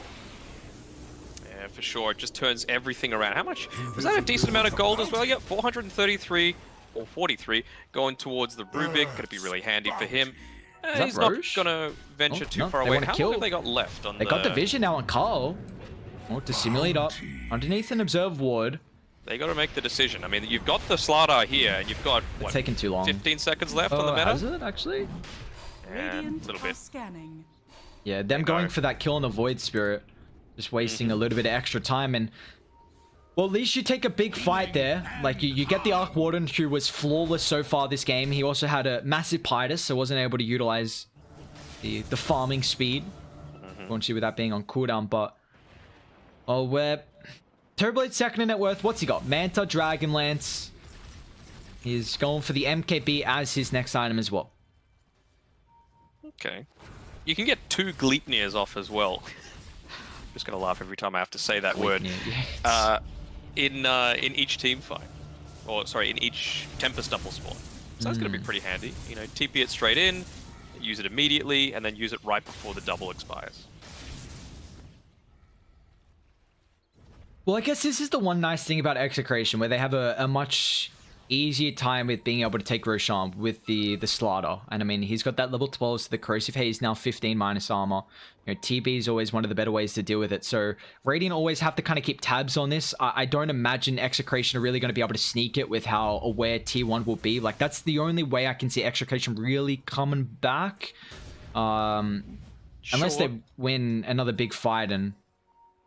For sure, it just turns everything around. How much? Was that a decent amount of gold as well? Yeah, 433 or 43 going towards the Rubik. Going to be really handy for him. He's not going to venture too far away. How long have they got left on They got the vision now on Carl. Oh, to simulate up underneath an observe ward. They got to make the decision. I mean, you've got the Slardar here, and you've got what, it's taking too long. 15 seconds left on the meta. Has it actually? Yeah, a little bit. Yeah, them going for that kill on the Void Spirit. Just wasting a little bit of extra time, and well, at least you take a big fight there. Like you get the Arc Warden, who was flawless so far this game. He also had a massive Pidus, so wasn't able to utilize the farming speed, obviously with that being on cooldown. But well, Turboblade second in net worth. What's he got? Manta, Dragonlance. He's going for the MKB as his next item as well. Okay. You can get 2 Gleipnirs off as well. I'm just gonna laugh every time I have to say that word. In each team fight. Or sorry, in each Tempest double spawn. So that's gonna be pretty handy. You know, TP it straight in, use it immediately, and then use it right before the double expires. Well, I guess this is the one nice thing about Execration, where they have a much easier time with being able to take Roshan with the Slaughter. And I mean, he's got that level 12, so the Corrosive Haze now 15 minus armor. You know, TB is always one of the better ways to deal with it. So Radiant always have to kind of keep tabs on this. I don't imagine Execration are really going to be able to sneak it with how aware T1 will be. Like, that's the only way I can see Execration really coming back. Unless they win another big fight, and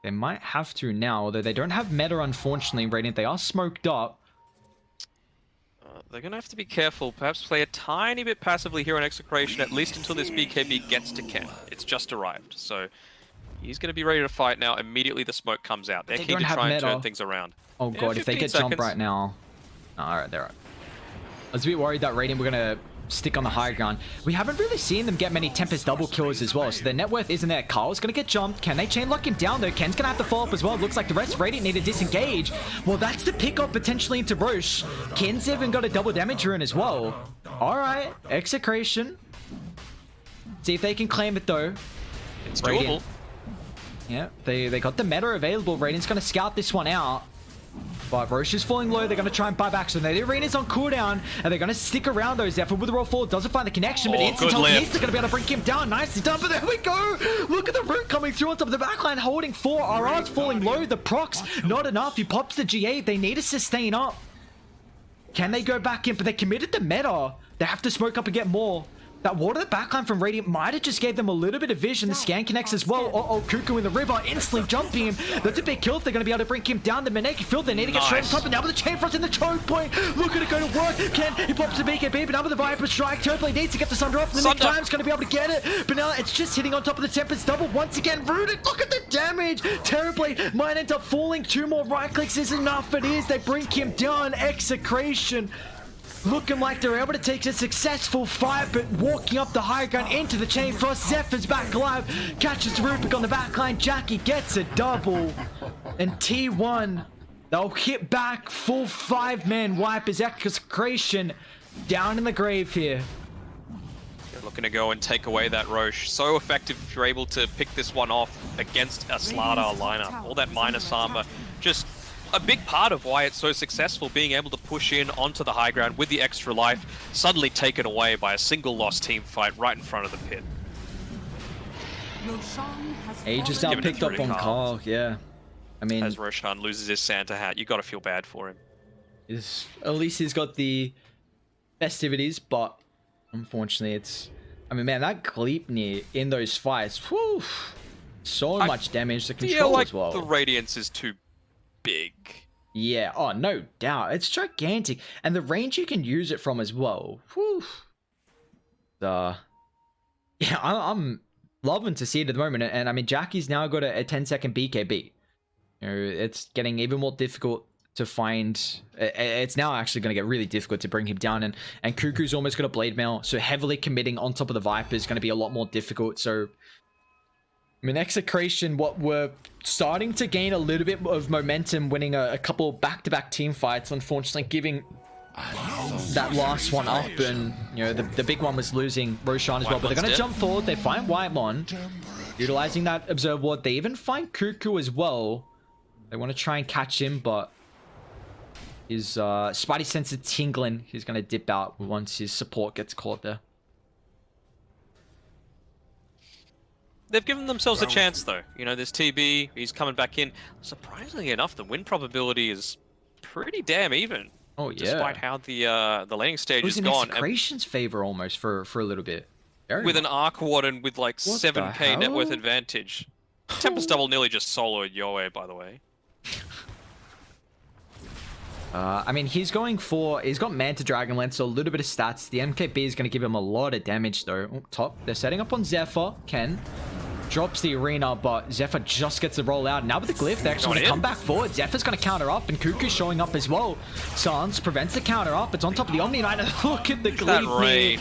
they might have to now, although they don't have meta, unfortunately. Radiant, they are smoked up. They're going to have to be careful, perhaps play a tiny bit passively here on Execration, at least until this BKB gets to Ken. It's just arrived, so he's going to be ready to fight now. Immediately the smoke comes out. They're keen to try and turn things around. Oh god, if they get jump right now. Alright, they're right. I was a bit worried that Radiant were going to stick on the high ground. We haven't really seen them get many Tempest double kills as well, so their net worth isn't there. Carl's gonna get jumped. Can they chain lock him down though? Ken's gonna have to fall up as well. Looks like the rest of Radiant need to disengage. Well, that's the pickup potentially into Roche. Ken's even got a double damage rune as well. Alright, Execration. See if they can claim it though. It's doable. Yeah, they got the meta available. Radiant's gonna scout this one out. But Roche is falling low. They're going to try and buy back. So now the arena's on cooldown. And they're going to stick around those. Zephyr with the roll forward doesn't find the connection. But instant telekinesis, they're going to be able to bring him down. Nicely done. But there we go. Look at the root coming through on top of the backline. Holding 4. RR's falling low. The procs, not enough. He pops the G8. They need to sustain up. Can they go back in? But they committed the meta. They have to smoke up and get more. That ward of the backline from Radiant might have just gave them a little bit of vision. The scan connects as well. Uh-oh, Cuckoo in the river, instantly jumping him. That's a big kill if they're going to be able to bring him down. The Maneki field, they need to get straight on top. And now with the chain frost in the choke point. Look at it go to work. He pops the BKB, but now with the Viper strike. Turboblade needs to get the Sunder off. And the Time's going to be able to get it. But now it's just hitting on top of the Tempest double. Once again, rooted. Look at the damage. Turboblade might end up falling. 2 more right clicks is enough. It is. They bring him down. Execration. Looking like they're able to take a successful fight, but walking up the high ground into the chain frost. Zephyr's back alive, catches Rubik on the backline. Jackie gets a double, and T1 they'll hit back. Full 5-man wipe as Execration down in the grave here. They're looking to go and take away that Roche. So effective if you're able to pick this one off against a Slardar lineup. All that minus armor, just a big part of why it's so successful, being able to push in onto the high ground with the extra life, suddenly taken away by a single lost team fight right in front of the pit. Age is now picked up on Carl, yeah. I mean, as Roshan loses his Santa hat, you gotta feel bad for him. At least he's got the festivities, but unfortunately it's... I mean, man, that Gleipnir in those fights, whew, so much damage to control as well. The Radiance is too big. Yeah, oh, no doubt. It's gigantic. And the range you can use it from as well. Whew. Yeah, I'm loving to see it at the moment. And I mean, Jackie's now got a 10-second BKB. You know, it's getting even more difficult to find. It's now actually going to get really difficult to bring him down. And Cuckoo's almost got a blade mail. So heavily committing on top of the Viper is going to be a lot more difficult. So I mean, Execration, what we're starting to gain a little bit of momentum, winning a couple back-to-back team fights, unfortunately giving that last one up, and you know the big one was losing Roshan as well. But they're going to jump forward. They find Whitemon, utilizing that Observe Ward. They even find Cuckoo as well. They want to try and catch him, but his Spidey sense is tingling. He's going to dip out once his support gets caught there. They've given themselves a chance, though. You know, this TB, he's coming back in. Surprisingly enough, the win probability is pretty damn even. Oh, yeah. Despite how the laning stage is gone. It was in Execration's favor almost for a little bit. With an Arc Warden with like 7k net worth advantage. Tempest Double nearly just soloed Yoe, by the way. I mean, he's got Manta Dragonlance, so a little bit of stats. The MKB is going to give him a lot of damage, though. Oh, top, they're setting up on Zephyr. Ken. drops the arena, but Zephyr just gets the roll out. Now with the glyph, they're actually going to come back forward. Zephyr's going to counter up, and Cuckoo's showing up as well. Sans prevents the counter up. It's on top of the Omni Knight, and look at the glyph here.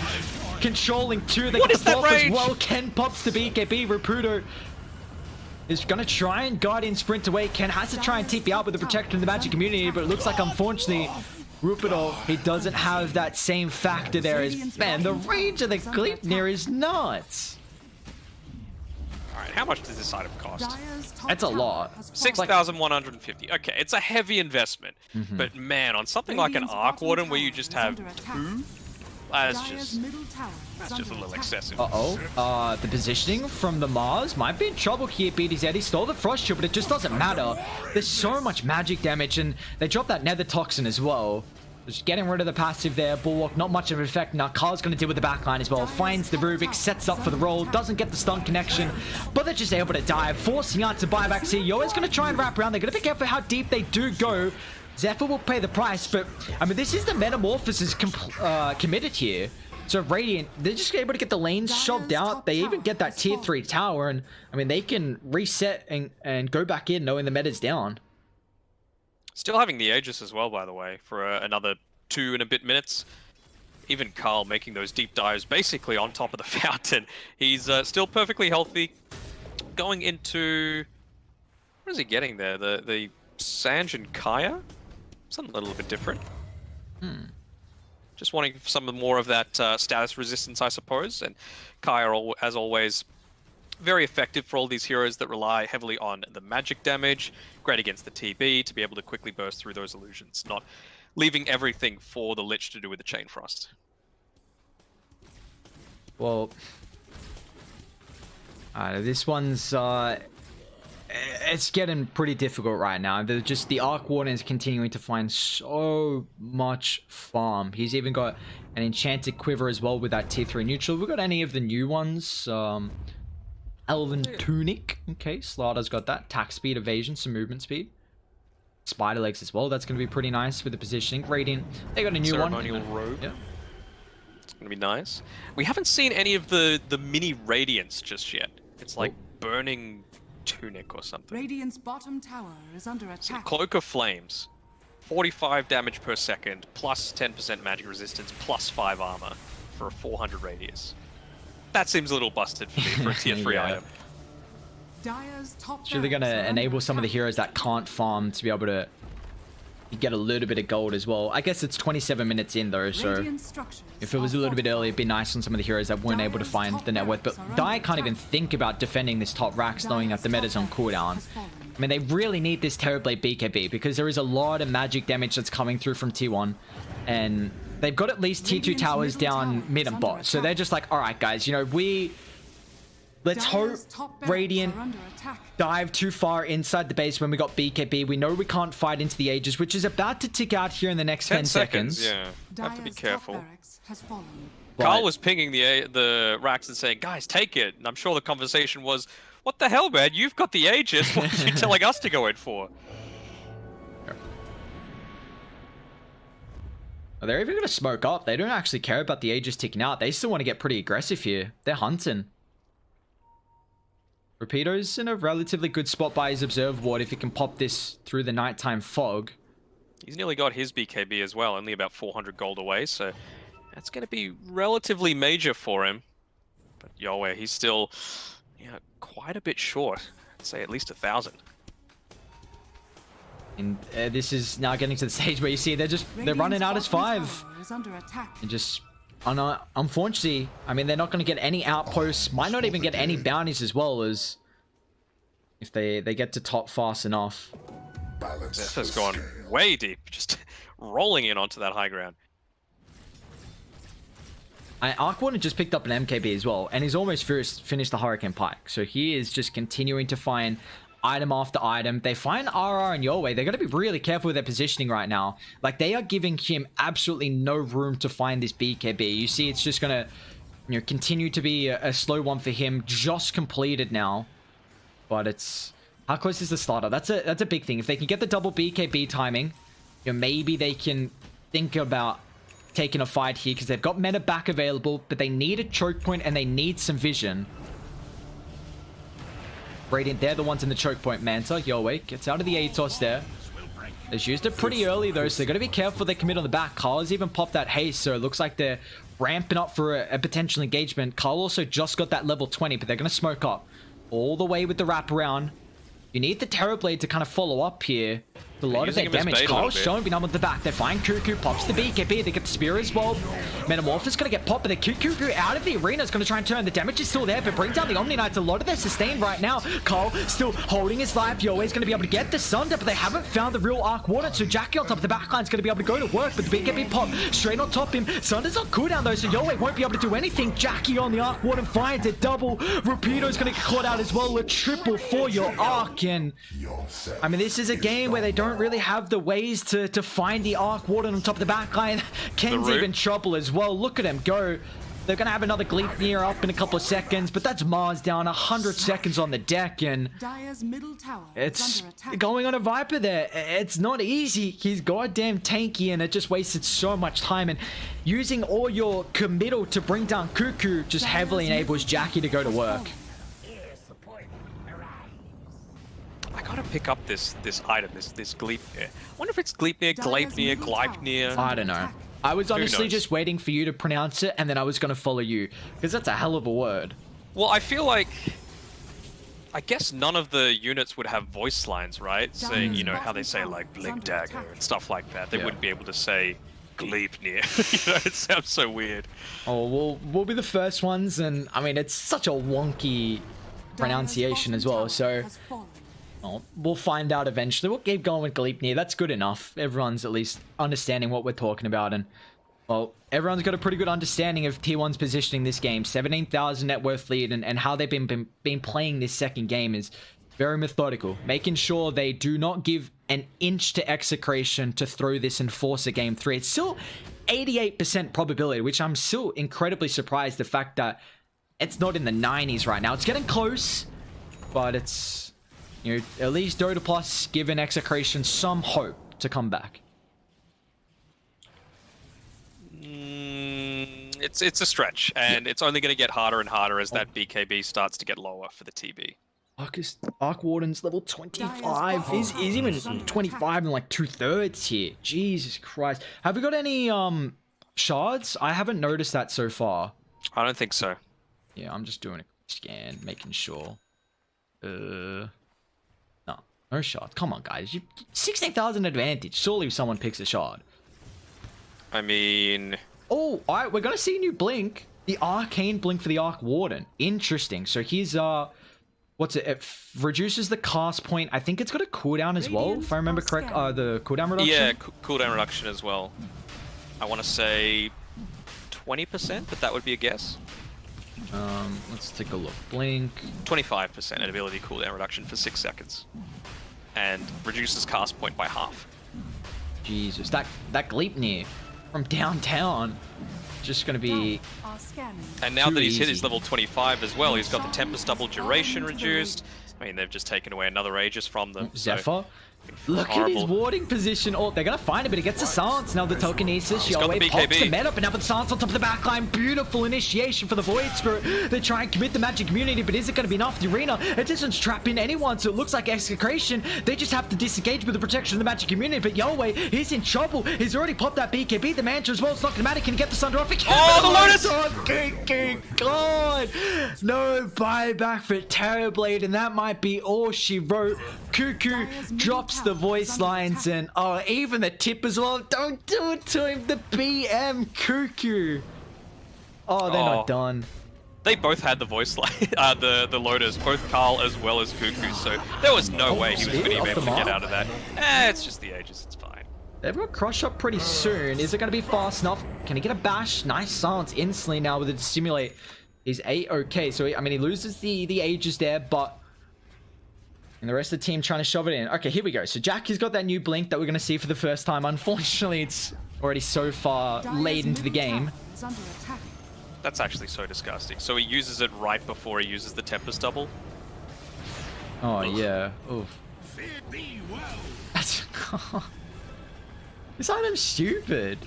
Controlling two. They get the fourth as well. Ken pops the BKB. Raputo is going to try and Guardian sprint away. Ken has to try and TP out with the Protector in the Magic community, but it looks like, unfortunately, Rupido, he doesn't have that same factor there. As, man, the range of the Gleipnir is nuts. Alright, how much does this item cost? That's a lot. 6,150. Okay, it's a heavy investment. But man, on something like an Arc Warden where you just have two, that's just a little excessive. The positioning from the Mars might be in trouble here. BDZ, he stole the Frost Shield, but it just doesn't matter. There's so much magic damage, and they dropped that Nether Toxin as well. Just getting rid of the passive there. Bulwark, not much of an effect. Now Carl's going to deal with the backline as well. Finds the Rubik, sets up for the roll, doesn't get the stun connection, but they're just able to dive, forcing out to buybacks here. Yoa's going to try and wrap around. They're going to be careful how deep they do go. Zephyr will pay the price, but I mean, this is the Metamorphosis committed here. So Radiant, they're just able to get the lanes shoved out. They even get that tier 3 tower, and I mean, they can reset and go back in knowing the meta's down. Still having the Aegis as well, by the way, for another 2 and a bit minutes. Even Carl making those deep dives basically on top of the fountain. He's still perfectly healthy. Going into... What is he getting there? The Sanj and Kaya? Something a little bit different. Just wanting some more of that status resistance, I suppose. And Kaya, as always, very effective for all these heroes that rely heavily on the magic damage. Great against the TB to be able to quickly burst through those illusions, not leaving everything for the Lich to do with the Chain Frost. Well, this one's it's getting pretty difficult right now. The Arc Warden is continuing to find so much farm. He's even got an Enchanted Quiver as well with that tier 3 neutral. We've got any of the new ones. Elven Tunic. Okay, Slaughter's got that. Attack speed, evasion, some movement speed. Spider legs as well. That's going to be pretty nice with the positioning. Radiant, they got a new Ceremonial robe. Yeah. It's going to be nice. We haven't seen any of the mini Radiants just yet. It's like burning tunic or something. Radiant's bottom tower is under attack. Cloak of Flames. 45 damage per second, plus 10% magic resistance, plus 5 armor for a 400 radius. That seems a little busted for me for a tier 3 item. So they're going to enable some of the heroes that can't farm to be able to get a little bit of gold as well. I guess it's 27 minutes in though, so if it was a little bit early, it'd be nice on some of the heroes that weren't able to find the net worth. But Dai can't even think about defending this top racks knowing that the meta's on cooldown. I mean, they really need this Terrorblade BKB because there is a lot of magic damage that's coming through from T1, and they've got at least tier 2 towers down mid and bot. So they're just like, all right, guys, you know, let's hope Radiant dive too far inside the base when we got BKB. We know we can't fight into the Aegis, which is about to tick out here in the next 10 seconds. Yeah, have to be careful. Carl was pinging the racks and saying, guys, take it. And I'm sure the conversation was, what the hell, man? You've got the Aegis. What are you telling us to go in for? They're even going to smoke up. They don't actually care about the Aegis ticking out. They still want to get pretty aggressive here. They're hunting. Rapido's in a relatively good spot by his Observe Ward if he can pop this through the nighttime fog. He's nearly got his BKB as well, only about 400 gold away, so that's going to be relatively major for him. But Yahweh, he's still quite a bit short. I'd say at least 1,000. And this is now getting to the stage where you see they're running out as 5. And just unfortunately, I mean, they're not going to get any outposts, might not even get any bounties as well, as if they get to top fast enough. Zephyr's gone way deep, just rolling in onto that high ground. Arc Warden just picked up an MKB as well, and he's almost finished the Hurricane Pike. So he is just continuing to find item after item. They find RR and Your Way. They're going to be really careful with their positioning right now. Like, they are giving him absolutely no room to find this BKB. You see, it's just going to continue to be a slow one for him. Just completed now. But it's... How close is the starter? That's a big thing. If they can get the double BKB timing, maybe they can think about taking a fight here, because they've got meta back available, but they need a choke point and they need some vision. Radiant, they're the ones in the choke point. Manta, Yowie gets out of the ATOS there. They've used it pretty early though, so they're going to be careful they commit on the back. Carl's even popped that haste, so it looks like they're ramping up for a potential engagement. Carl also just got that level 20, but they're going to smoke up all the way with the wraparound. You need the Terrorblade to kind of follow up here. A lot of their damage. Carl's shown being with the back. They're flying Cuckoo, pops the BKB. They get the Spear as well. Metamorphosis going to get popped, but the Cuckoo out of the arena is going to try and turn. The damage is still there, but bring down the Omni Knights. A lot of their sustained right now. Carl still holding his life. Yoe's going to be able to get the Sunder, but they haven't found the real Arc Warden. So Jackie on top of the backline is going to be able to go to work, but the BKB pop straight on top of him. Sunder's on cooldown though, so Yoe won't be able to do anything. Jackie on the Arc Warden finds a double. Rapido's going to get caught out as well. A triple for your Arc, and I mean, this is a game where they don't really have the ways to find the Arc Warden on top of the backline. Ken's even trouble as well. Look at him go. They're going to have another Gleipnir up in a couple of seconds, but that's Mars down 100 seconds on the deck, and it's going on a Viper there. It's not easy. He's goddamn tanky, and it just wasted so much time, and using all your committal to bring down Cuckoo just heavily enables Jackie to go to work. I gotta pick up this item, this Gleipnir. I wonder if it's Gleipnir, Gleipnir. I don't know. I was honestly just waiting for you to pronounce it, and then I was gonna follow you, because that's a hell of a word. Well, I feel like, I guess none of the units would have voice lines, right? Saying, you know, how they say like Blink Dagger and stuff like that. They wouldn't be able to say Gleipnir. You know, it sounds so weird. Oh, we'll be the first ones, and I mean, it's such a wonky pronunciation as well, so well, we'll find out eventually. We'll keep going with Gleipnir. That's good enough. Everyone's at least understanding what we're talking about, and well, everyone's got a pretty good understanding of T1's positioning this game. 17,000 net worth lead, and how they've been playing this second game is very methodical, making sure they do not give an inch to Execration to throw this and force a game 3. It's still 88% probability, which I'm still incredibly surprised the fact that it's not in the 90s right now. It's getting close, but it's, you know, at least Dota Plus giving Execration some hope to come back. It's a stretch, and it's only going to get harder and harder as that BKB starts to get lower for the TB. Arc Warden's level 25. He's even 25 and like 2/3 here. Jesus Christ. Have we got any shards? I haven't noticed that so far. I don't think so. Yeah, I'm just doing a scan, making sure. No shard. Come on, guys. 16,000 advantage. Surely someone picks a shard. I mean... Oh, alright. We're going to see a new blink. The Arcane blink for the Arc Warden. Interesting. So here's, what's it? It reduces the cast point. I think it's got a cooldown as well, if I remember correct. The cooldown reduction? Yeah, cooldown reduction as well. I want to say 20%, but that would be a guess. Let's take a look. Blink. 25% ability cooldown reduction for 6 seconds. And reduces cast point by half. Jesus, that Gleipnir from downtown just going to be and now that he's hit easy. his level 25 as well, he's got the Tempest double duration reduced. I mean, they've just taken away another Aegis from them. Zephyr. So look at his warding position. Oh, they're going to find it, but he gets the silence. Now the telekinesis. Yowie pops the meta, but now with the silence on top of the backline. Beautiful initiation for the Void Spirit. They try and commit the magic immunity, but is it going to be enough? The arena, it doesn't trap in anyone, so it looks like Execration. They just have to disengage with the protection of the magic immunity, but Yowie, he's in trouble. He's already popped that BKB. The Mantra as well. It's not going to matter. Can he get the Thunder off? Oh, the Lotus! Oh, God! No buyback for Terrorblade, and that might be all she wrote. Cuckoo drops the voice lines, and oh, even the tip as well. Don't do it to him. The BM Cuckoo. Oh, they're not done. They both had the voice line, the Lotus, both Carl as well as Cuckoo, so there was no way he was going to be able to get out of that. It's just the Aegis, it's fine. They've got Crush up pretty soon. Is it going to be fast enough? Can he get a bash? Nice silence instantly now with it to simulate. He's A-okay, so I mean, he loses the Aegis there, but and the rest of the team trying to shove it in. Okay, here we go. So Jackie's got that new blink that we're going to see for the first time. Unfortunately, it's already so far late into the game. That's actually so disgusting. So he uses it right before he uses the Tempest double? Oh, yeah. Oof. That's... This item's stupid.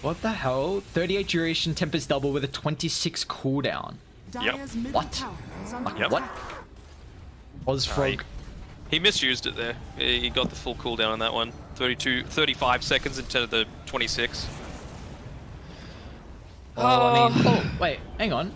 What the hell? 38 duration Tempest double with a 26 cooldown. Yep. What? What? Ozfrog. He misused it there. He got the full cooldown on that one. 35 seconds instead of the 26. Wait, hang on.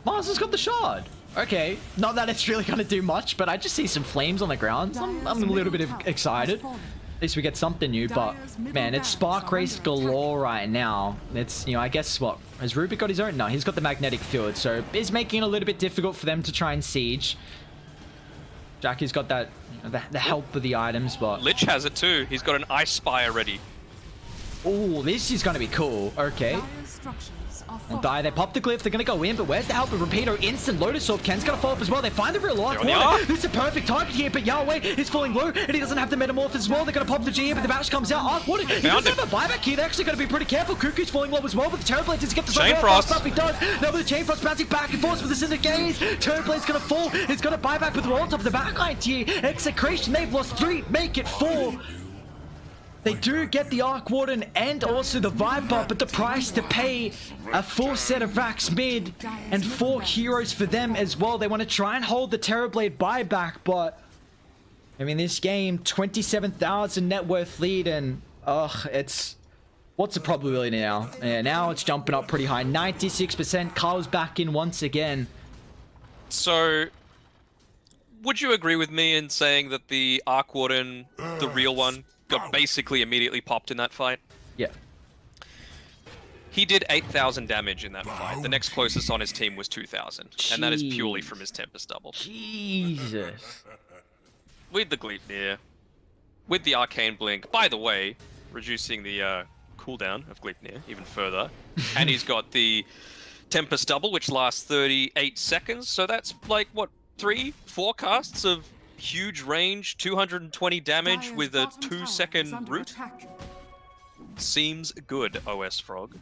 Mars has got the shard. Okay, not that it's really gonna do much, but I just see some flames on the ground. I'm a little bit excited. At least we get something new, but man, it's spark race galore right now. It's, you know, I guess what, has Rubik got his own? No, he's got the magnetic field, so it's making it a little bit difficult for them to try and siege. Jackie's got that, you know, the help with the items, but Lich has it too. He's got an ice spire ready. oh, this is gonna be cool. Okay. Won't die. They pop the glyph. They're gonna go in, but where's the help of Rapido? Instant Lotus Orb. Ken's gonna fall up as well. They find the real life. This is a perfect target here, but Yahweh is falling low, and he doesn't have the metamorph as well. They're gonna pop the G, but the bash comes out. Arc Water. He doesn't have a buyback here. They're actually gonna be pretty careful. Cuckoo's falling low as well, but the Terrorblade does get the Chain Frost. Stuff he does. No, but the Chain Frost bouncing back and forth with the Cinder Gaze. Terrorblade's gonna fall. It's gonna buy back with the roll on top of the backline here. Execration. They've lost 3. Make it 4. They do get the Arc Warden and also the Viper, but the price to pay a full set of racks mid and 4 heroes for them as well. They want to try and hold the Terrorblade buyback, but I mean, this game, 27,000 net worth lead, and it's, what's the probability now? Yeah, now it's jumping up pretty high, 96%. Carl's back in once again. So, would you agree with me in saying that the Arc Warden, the real one, got basically immediately popped in that fight? Yeah. He did 8,000 damage in that fight. The next closest on his team was 2,000. And that is purely from his Tempest double. Jesus. With the Gleipnir, with the Arcane Blink, by the way, reducing the cooldown of Gleipnir even further. And he's got the Tempest double, which lasts 38 seconds. So that's like, what, 3-4 casts of huge range, 220 damage with a 2-second root. Seems good, OS Frog.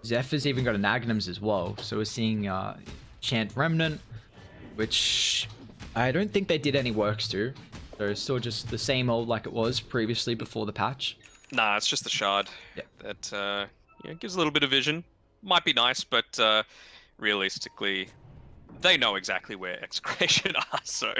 Zephyr's even got an Agnums as well, so we're seeing Chant Remnant, which I don't think they did any works to. So it's still just the same old like it was previously before the patch. Nah, it's just the shard. Yeah. That gives a little bit of vision. Might be nice, but realistically, they know exactly where Execration are, so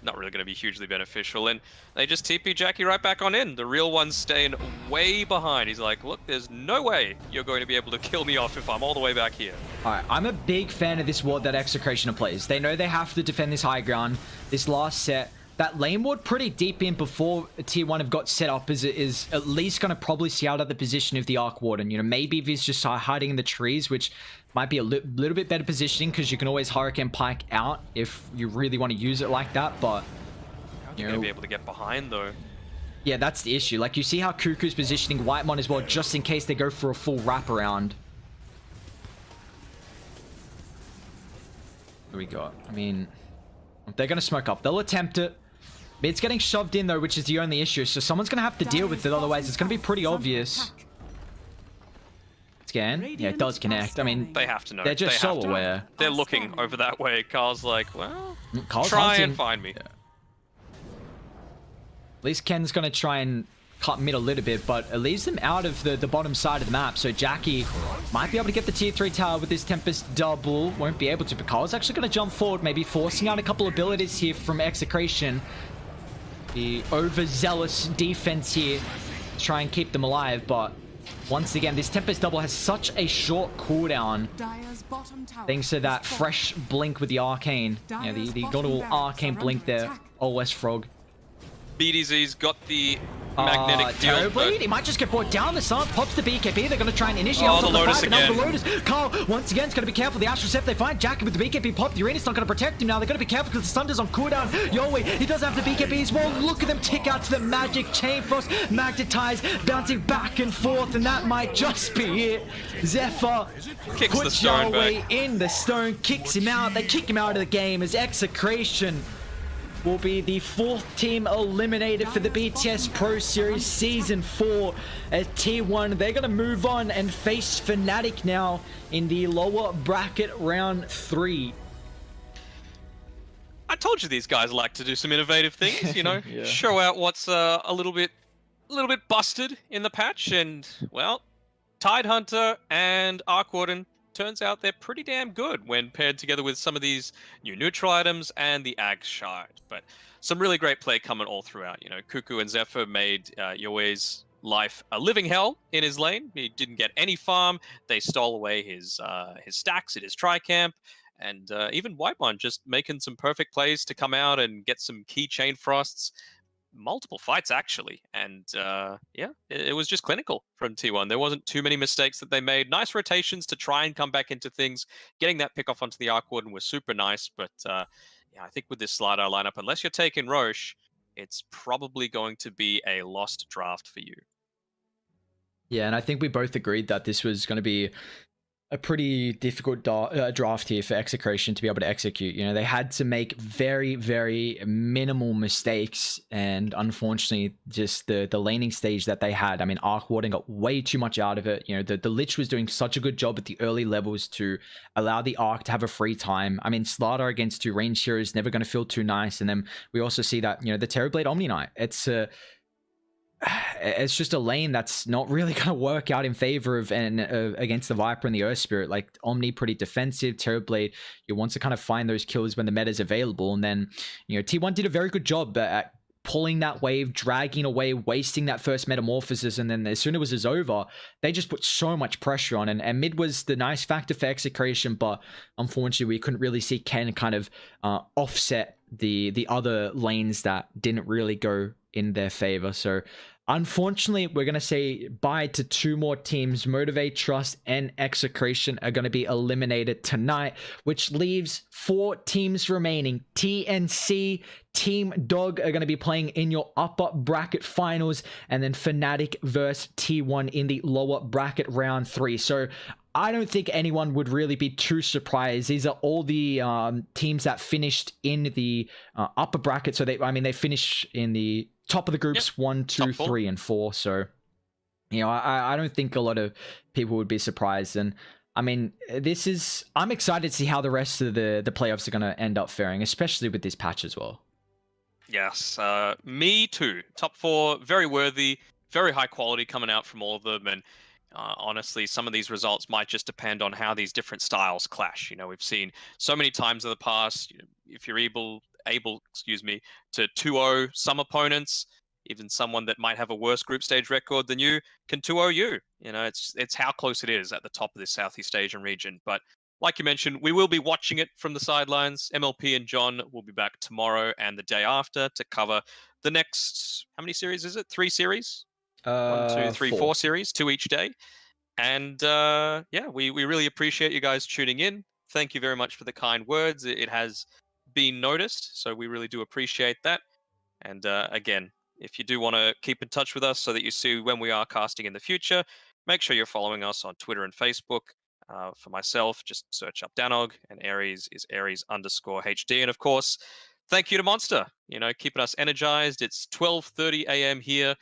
not really going to be hugely beneficial. And they just TP Jackie right back on in. The real one's staying way behind. He's like, look, there's no way you're going to be able to kill me off if I'm all the way back here. Alright, I'm a big fan of this ward that Execration plays. They know they have to defend this high ground. This last set, that lane ward pretty deep in before tier 1 have got set up is at least going to probably see out of the position of the Arc Warden. You know, maybe if he's just hiding in the trees, which might be a little bit better positioning because you can always Hurricane Pike out if you really want to use it like that, but you're going to be able to get behind though. Yeah, that's the issue. Like, you see how Cuckoo's positioning Whitemon as well, just in case they go for a full wraparound. What do we got? I mean, they're going to smoke up. They'll attempt it. Mid's getting shoved in though, which is the only issue. So someone's going to have to deal with it, otherwise it's going to be pretty obvious. Scan. Yeah, it does connect. I mean, they have to know. They're just so aware. They're looking over that way. Carl's like, well, Carl's try hunting. and find me. Yeah. At least Ken's going to try and cut mid a little bit, but it leaves them out of the bottom side of the map. So Jackie might be able to get the tier 3 tower with this Tempest double. Won't be able to, but Carl's actually going to jump forward, maybe forcing out a couple abilities here from Execration. The overzealous defense here to try and keep them alive, but once again, this Tempest double has such a short cooldown thanks to that fresh blink with the Arcane. Yeah, the good old Arcane blink there, OS Frog. BDZ's got the magnetic field. Terrorblade, he might just get brought down. The sun pops the BKB. They're going to try and initiate on the Lotus again. The Lotus. Carl, once again, is going to be careful. The Astral Scepter, they find Jackie with the BKB pop. The Uranus not going to protect him now. They're going to be careful because the Thunder's on cooldown. Yowei, he does have the BKB as well. Look at them tick out to the Magic Chain Frost. Magnetize, bouncing back and forth, and that might just be it. Zephyr kicks the stone Yowei back. in the stone, kicks him out. They kick him out of the game as Execration will be the 4th team eliminated for the BTS Pro Series Season 4 at Tier 1. They're going to move on and face Fnatic now in the lower bracket round 3. I told you these guys like to do some innovative things, you know, Yeah. show out what's a little bit busted in the patch, and well, Tidehunter and Arc Warden turns out they're pretty damn good when paired together with some of these new neutral items and the Ag Shard. But some really great play coming all throughout. You know, Cuckoo and Zephyr made Yoe's life a living hell in his lane. He didn't get any farm. They stole away his stacks at his tri-camp. And even White One just making some perfect plays to come out and get some key chain frosts. Multiple fights, actually. And yeah, it was just clinical from T1. There wasn't too many mistakes that they made. Nice rotations to try and come back into things. Getting that pick off onto the Arc Warden was super nice. But yeah, I think with this Slardar lineup, unless you're taking Roche, it's probably going to be a lost draft for you. Yeah, and I think we both agreed that this was going to be a pretty difficult draft here for Execration to be able to execute. You know, they had to make very, very minimal mistakes, and unfortunately, just the laning stage that they had. I mean, Arc Warden got way too much out of it. You know, the Lich was doing such a good job at the early levels to allow the Arc to have a free time. I mean, Slardar against two range heroes never going to feel too nice. And then we also see that, you know, the Terrorblade Omni Knight, it's just a lane that's not really going to work out in favor of and against the Viper and the Earth Spirit. Like, Omni pretty defensive, Terrorblade, you want to kind of find those kills when the meta is available. And then, you know, T1 did a very good job at pulling that wave, dragging away, wasting that first metamorphosis, and then as soon as it was over, they just put so much pressure on. And mid was the nice factor for Execration, but unfortunately we couldn't really see Ken kind of offset the other lanes that didn't really go in their favor. So unfortunately, we're going to say bye to two more teams. Motivate, Trust, and Execration are going to be eliminated tonight, which leaves 4 teams remaining. TNC, Team Dog are going to be playing in your upper bracket finals, and then Fnatic versus T1 in the lower bracket round 3. So I don't think anyone would really be too surprised. These are all the teams that finished in the upper bracket. So they finish in the top of the groups, 1, 2, 3, and 4. So, you know, I don't think a lot of people would be surprised. And I mean, I'm excited to see how the rest of the playoffs are going to end up faring, especially with this patch as well. Yes, me too. Top 4, very worthy, very high quality coming out from all of them. And honestly, some of these results might just depend on how these different styles clash. You know, we've seen so many times in the past, you know, if you're able, to 2-0 some opponents, even someone that might have a worse group stage record than you can 2-0 you. You know, it's how close it is at the top of this Southeast Asian region. But like you mentioned, we will be watching it from the sidelines. MLP and John will be back tomorrow and the day after to cover the next, how many series is it? 3 series? 1, 2, 3, 4 series, 2 each day. And yeah, we really appreciate you guys tuning in. Thank you very much for the kind words. It has been noticed, so we really do appreciate that. And again, if you do want to keep in touch with us so that you see when we are casting in the future, make sure you're following us on Twitter and Facebook. For myself, just search up Danog, and Aries is Aries_HD. And of course, thank you to Monster, you know, keeping us energized. It's 12:30 a.m. here.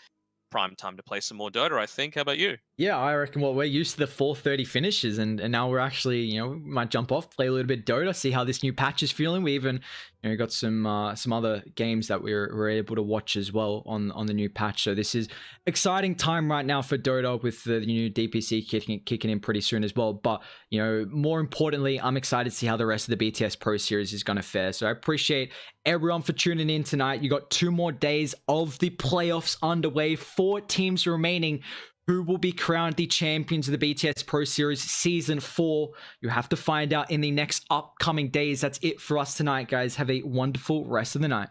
Prime time to play some more Dota, I think. How about you? Yeah, I reckon, well, we're used to the 4:30 finishes, and now we're actually, you know, we might jump off, play a little bit Dota, see how this new patch is feeling. We even, you know, got some other games that we're able to watch as well on the new patch. So this is exciting time right now for Dota with the new DPC kicking in pretty soon as well. But, you know, more importantly, I'm excited to see how the rest of the BTS Pro Series is going to fare. So I appreciate everyone for tuning in tonight. You got 2 more days of the playoffs underway, 4 teams remaining who will be crowned the champions of the BTS Pro Series Season 4. You have to find out in the next upcoming days. That's it for us tonight, guys. Have a wonderful rest of the night.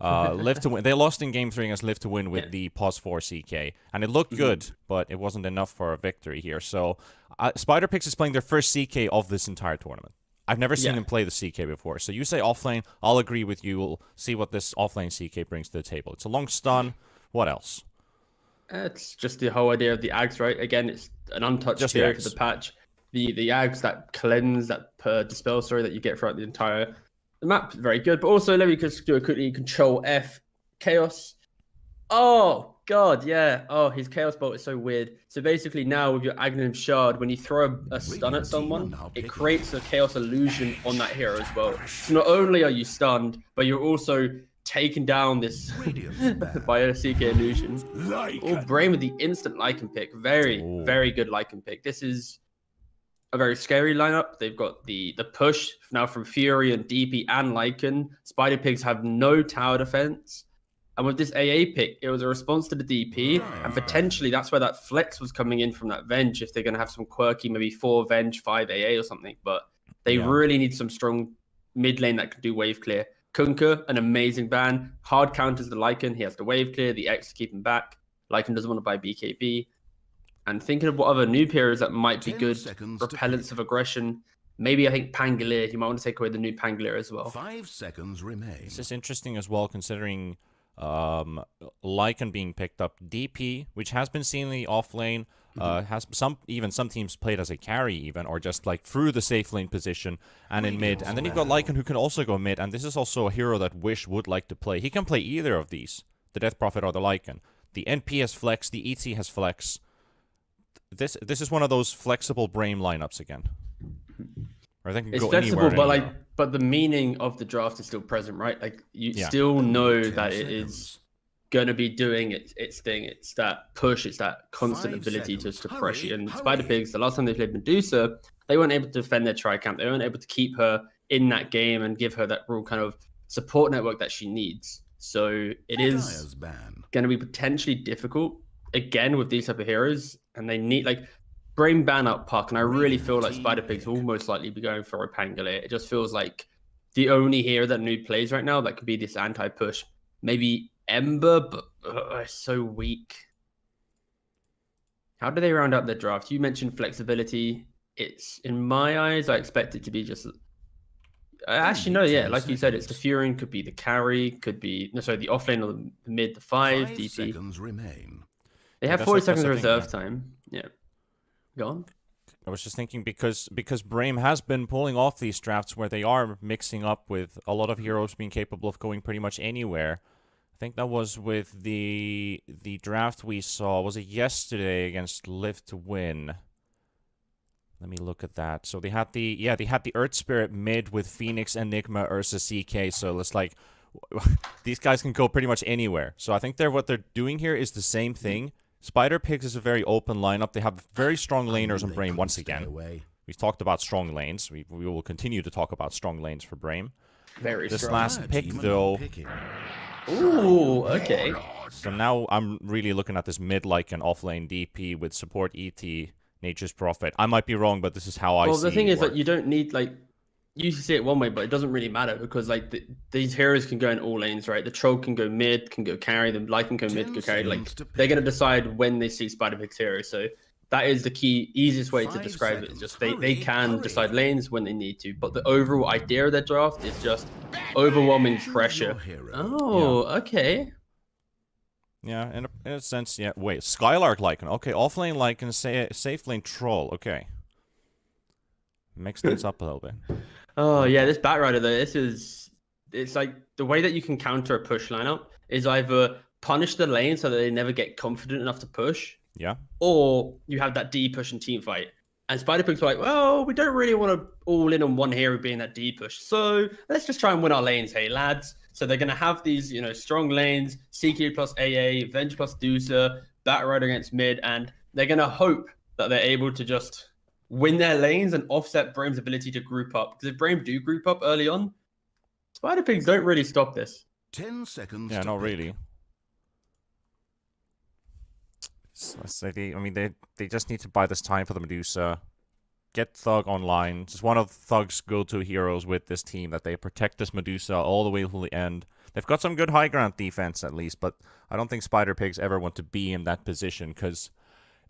Live to win. They lost in Game 3 against Live to Win with the +4 CK, and it looked good, but it wasn't enough for a victory here. So Spider-Pix is playing their first CK of this entire tournament. I've never seen him play the CK before. So you say offlane, I'll agree with you. We'll see what this offlane CK brings to the table. It's a long stun. What else? It's just the whole idea of the Ags, right? Again, it's an untouched hero for the patch. The Ags, that cleanse, that dispel, that you get throughout the entire map, very good. But also, let me just do a quickly control F chaos. Oh god, yeah. Oh, his chaos bolt is so weird. So basically, now with your Aghanim Shard, when you throw a stun at someone, it creates a chaos illusion on that hero as well. So not only are you stunned, but you're also taken down this by a CK illusion. Brain with the instant Lycan pick. Very good Lycan pick. This is a very scary lineup. They've got the push now from Fury and DP and Lycan. Spider Pigs have no tower defense. And with this AA pick, it was a response to the DP, and potentially that's where that flex was coming in from that Venge, if they're going to have some quirky, maybe 4 Venge, 5 AA or something. But they really need some strong mid lane that can do wave clear. Kunkka, an amazing ban. Hard counters the Lycan. He has the wave clear, the X to keep him back. Lycan doesn't want to buy BKB. And thinking of what other noob heroes that might be good, repellents of aggression. Maybe I think Pangolier. You might want to take away the new Pangolier as well. 5 seconds remain. This is interesting as well, considering Lycan being picked up. DP, which has been seen in the off lane, has some teams played as a carry even, or just like through the safe lane position and in mid. And then you've got Lycan who can also go mid, and this is also a hero that Wish would like to play. He can play either of these, the Death Prophet or the Lycan. The NP has flex, the ET has flex. This is one of those flexible Braim lineups again. Or they can it's go flexible, anywhere, but the meaning of the draft is still present, right? Like you still know that it is going to be doing its thing. It's that push. It's that constant ability just to pressure. And Spider Pigs, the last time they played Medusa, they weren't able to defend their Tricamp. They weren't able to keep her in that game and give her that real kind of support network that she needs. So it is going to be potentially difficult again with these type of heroes, and they need like Brain ban up Puck, and I really feel like Spider Pigs will most likely be going for a Pangolier. It just feels like the only hero that Noob plays right now that could be this anti-push. Maybe Ember, but it's so weak. How do they round up their draft? You mentioned flexibility. It's, in my eyes, I expect it to be just... Actually, no, yeah, like you said, it's the Fury, could be the carry, could be... No, sorry, the offlane or the mid, the 5 DP. Seconds remain. They have 40 seconds of reserve time. Yeah. Go on. I was just thinking because Braim has been pulling off these drafts where they are mixing up with a lot of heroes being capable of going pretty much anywhere. I think that was with the draft we saw. Was it yesterday against Live to Win? Let me look at that. So they had the Earth Spirit mid with Phoenix, Enigma, Ursa, CK. So it's like these guys can go pretty much anywhere. So I think what they're doing here is the same thing. Spider Pigs is a very open lineup. They have very strong laners on Braim once again. We've talked about strong lanes. We will continue to talk about strong lanes for Braim. Very this strong. last pick, though... Ooh, okay. So now I'm really looking at this mid like an off-lane DP with support ET, Nature's Prophet. I might be wrong, but this is how I see it. Well, the thing is that you don't need, like... You see it one way, but it doesn't really matter because like these heroes can go in all lanes, right? The troll can go mid, can go carry, the Lycan can go mid, go carry. Like they're gonna decide when they see Spider Pig's hero. So that is the key, easiest way to describe it. It's just they can decide lanes when they need to, but the overall idea of their draft is just overwhelming pressure. Oh, okay. Yeah, in a sense, yeah. Wait, Skylark Lycan. Okay, offlane Lycan, safe lane troll. Okay. Mix things up a little bit. Oh yeah, this Batrider though, it's like the way that you can counter a push lineup is either punish the lane so that they never get confident enough to push. Yeah. Or you have that D push and team fight. And Spider Pigs are like, well, we don't really want to all in on one hero being that D push. So let's just try and win our lanes, hey lads. So they're gonna have these, strong lanes, CQ plus AA, Venge plus Dusa, Batrider against mid, and they're gonna hope that they're able to just win their lanes and offset Braim's ability to group up. Because if Braim do group up early on, Spider Pigs don't really stop this. 10 seconds. Yeah, not really. Let's say they just need to buy this time for the Medusa. Get Thug online. It's one of Thug's go-to heroes with this team, that they protect this Medusa all the way till the end. They've got some good high ground defense at least, but I don't think Spider Pigs ever want to be in that position because...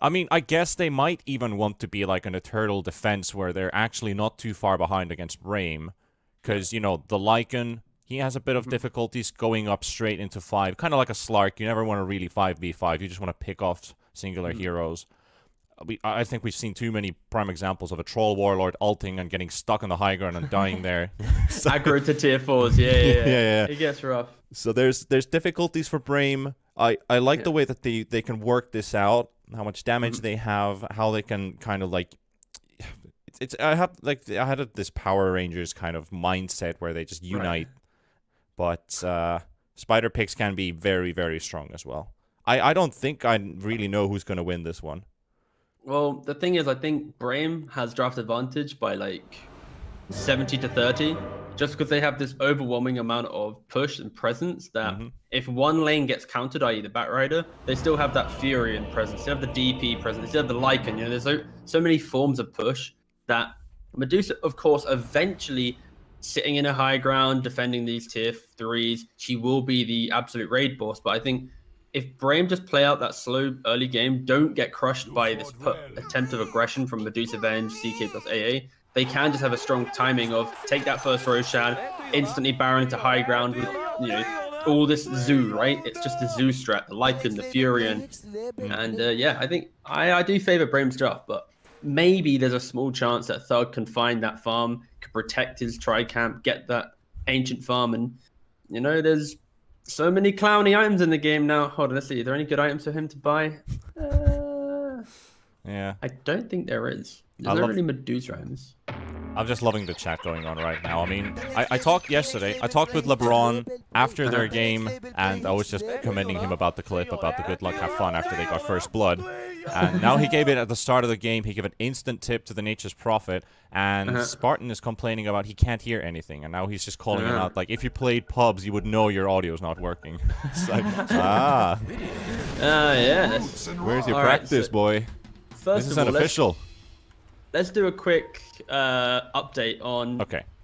I guess they might even want to be like an Eternal defense where they're actually not too far behind against Braim. Because, the Lycan, he has a bit of difficulties going up straight into 5. Kind of like a Slark. You never want to really 5v5. You just want to pick off singular heroes. I think we've seen too many prime examples of a Troll Warlord ulting and getting stuck on the high ground and dying there. Aggro to tier 4s, yeah. It gets rough. So there's difficulties for Braim. I like the way that they can work this out. How much damage they have, how they can kind of like... I had this Power Rangers kind of mindset where they just unite. Right. But Spider Pigs can be very, very strong as well. I don't think I really know who's going to win this one. Well, the thing is, I think Brame has draft advantage by like 70 to 30, just because they have this overwhelming amount of push and presence that if one lane gets countered, i.e. the Batrider, they still have that Fury and presence, they have the DP presence, they still have the Lycan. You know, there's so many forms of push that Medusa, of course, eventually sitting in a high ground, defending these tier 3s, she will be the absolute raid boss. But I think if Brame just play out that slow early game, don't get crushed by this attempt of aggression from Medusa Venge, CK plus AA, they can just have a strong timing of take that first Roshan, instantly Baron into high ground with, you know, all this Zoo, right? It's just the Zoo strat, the Lycan, the Furion. And yeah, I think I do favor Brame's draft, but maybe there's a small chance that Thug can find that farm, can protect his tri-camp, get that ancient farm, and, you know, there's so many clowny items in the game now. Hold on, let's see. Are there any good items for him to buy? Yeah. I don't think there is. There's not really Medusa items. I'm just loving the chat going on right now. I mean, I talked yesterday. I talked with LeBron after their game, and I was just commending him about the clip, about the good luck, have fun after they got first blood. And now he gave it at the start of the game. He gave an instant tip to the Nature's Prophet, and Spartan is complaining about he can't hear anything. And now he's just calling him out, like, if you played pubs, you would know your audio's not working. It's like, yeah. Where's your practice, boy? This is unofficial. Let's do a quick update on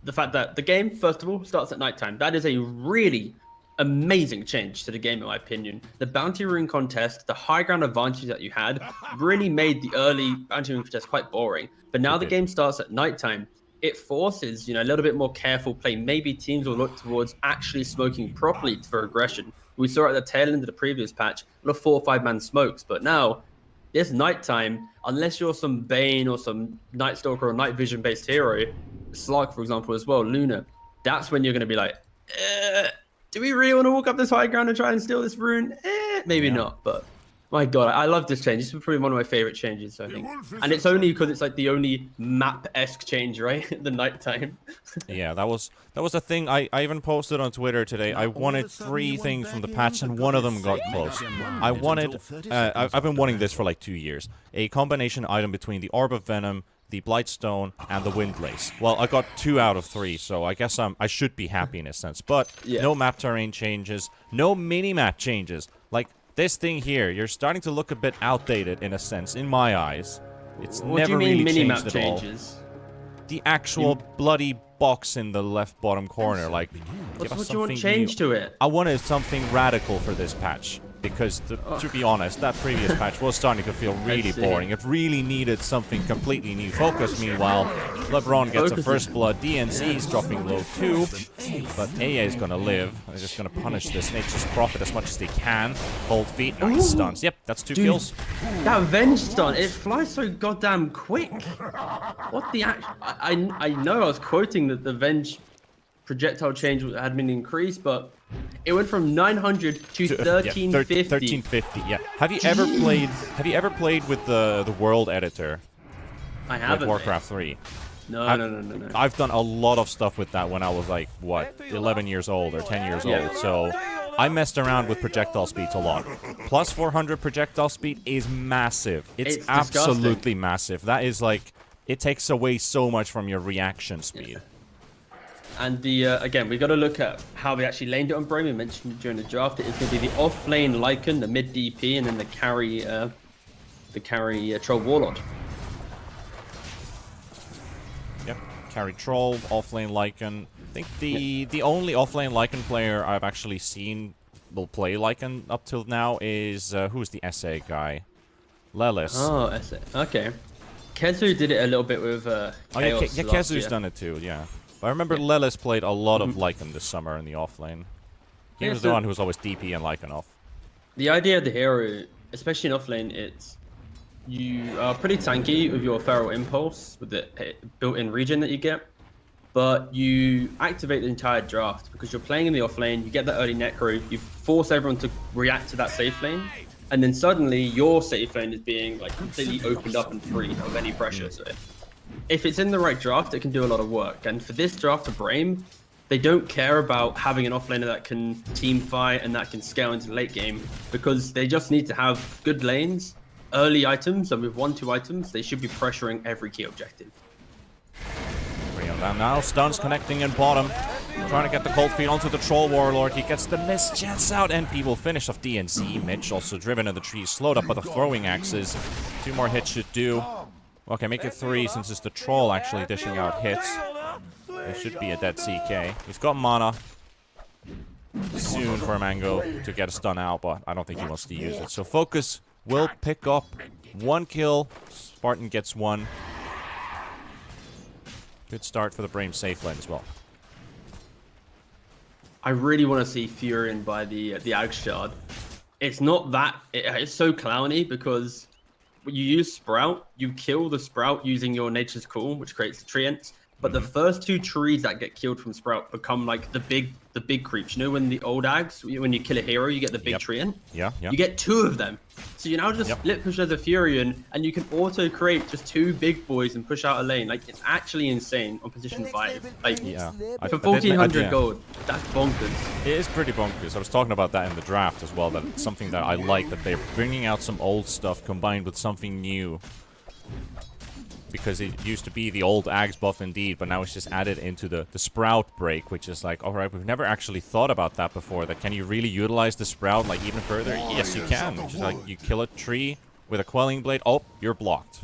the fact that the game, first of all, starts at nighttime. That is a really amazing change to the game, in my opinion. The bounty rune contest, the high ground advantage that you had, really made the early bounty rune contest quite boring. But now the game starts at nighttime. It forces, you know, a little bit more careful play. Maybe teams will look towards actually smoking properly for aggression. We saw at the tail end of the previous patch, a lot of 4 or 5 man smokes, but now it's nighttime. Unless you're some Bane or some Night Stalker or Night Vision based hero, Slark, for example, as well, Luna, that's when you're going to be like, do we really want to walk up this high ground and try and steal this rune? Maybe not, but my God, I love this change. This is probably one of my favorite changes, I think. And it's only because it's like the only map-esque change, right? The nighttime. Yeah, that was the thing. I even posted on Twitter today. I wanted 3 things from the patch, and one of them got close. I wanted, I've been wanting this for like 2 years. A combination item between the Orb of Venom, the Blightstone, and the Windlace. Well, I got 2 out of 3, so I guess I should be happy in a sense. But no map terrain changes, no mini-map changes. Like, this thing here, you're starting to look a bit outdated in a sense, in my eyes. It's never really changed at all. The actual bloody box in the left bottom corner, like, give us something new. To it? I wanted something radical for this patch. Because, to be honest, that previous patch was starting to feel really boring. It really needed something completely new. Focus, meanwhile, LeBron gets a first blood. DNC is dropping low too. But AA is going to live. They're just going to punish this Nature's Prophet as much as they can. Hold feet. Nice stuns. Yep, that's 2 kills. That Venge stun, it flies so goddamn quick. What the I know I was quoting that the Venge projectile change had been increased, but it went from 900 to 1350. 1350. Yeah. Have you ever played with the world editor? I haven't. With Warcraft 3. No. I've done a lot of stuff with that when I was like, what, 11 years old or 10 years old. So I messed around with projectile speeds a lot. Plus 400 projectile speed is massive. It's absolutely massive. That is like, it takes away so much from your reaction speed. And the again, we got to look at how we actually laned it on Brame. We mentioned it during the draft. It's going to be the off-lane Lycan, the mid DP, and then the carry Troll Warlord. Yep, carry Troll, off-lane Lycan. I think the only off-lane Lycan player I've actually seen will play Lycan up till now is who's the SA guy? Lelis. Oh, SA. Okay. Kezu did it a little bit with Chaos. Yeah, Kezu's done it too. Yeah. I remember Lelis played a lot of Lycan this summer in the offlane. He was the one who was always DP and Lycan off. The idea of the hero, especially in offlane, it's you are pretty tanky with your Feral Impulse, with the built-in regen that you get, but you activate the entire draft because you're playing in the offlane, you get that early Necro, you force everyone to react to that safe lane, and then suddenly your safe lane is being like completely opened up and free of any pressure. So if it's in the right draft, it can do a lot of work. And for this draft of Brame, they don't care about having an offlaner that can team fight and that can scale into the late game, because they just need to have good lanes early items, and with 1-2 items, they should be pressuring every key objective. Bring him down now. Stuns connecting in bottom. Trying to get the cold feet onto the Troll Warlord. He gets the miss. Jets out. NP will finish off DNZ. Mitch also driven in the trees. Slowed up by the throwing axes. 2 more hits should do. Okay, make it 3 since it's the Troll actually dishing out hits. It should be a dead CK. He's got mana. Soon for Mango to get a stun out, but I don't think he wants to use it. So Focus will pick up 1 kill. Spartan gets 1. Good start for the Brame safe lane as well. I really want to see Furion by the Ag Shard. It's not that... It's so clowny because you use Sprout, you kill the Sprout using your Nature's Call, which creates the treants. But the first 2 trees that get killed from Sprout become like the big creeps. You know when the old Ags, when you kill a hero, you get the big treant? Yeah. You get 2 of them. So you now just split push as a Furion, and you can auto create just 2 big boys and push out a lane. Like, it's actually insane on position 5. Like, for 1400 gold, that's bonkers. It is pretty bonkers. I was talking about that in the draft as well. That it's something that I like, that they're bringing out some old stuff combined with something new. Because it used to be the old Ags buff indeed, but now it's just added into the Sprout break, which is like, alright, we've never actually thought about that before. That can you really utilize the Sprout like even further? Yes, you can. Which is like, you kill a tree with a Quelling Blade. Oh, you're blocked.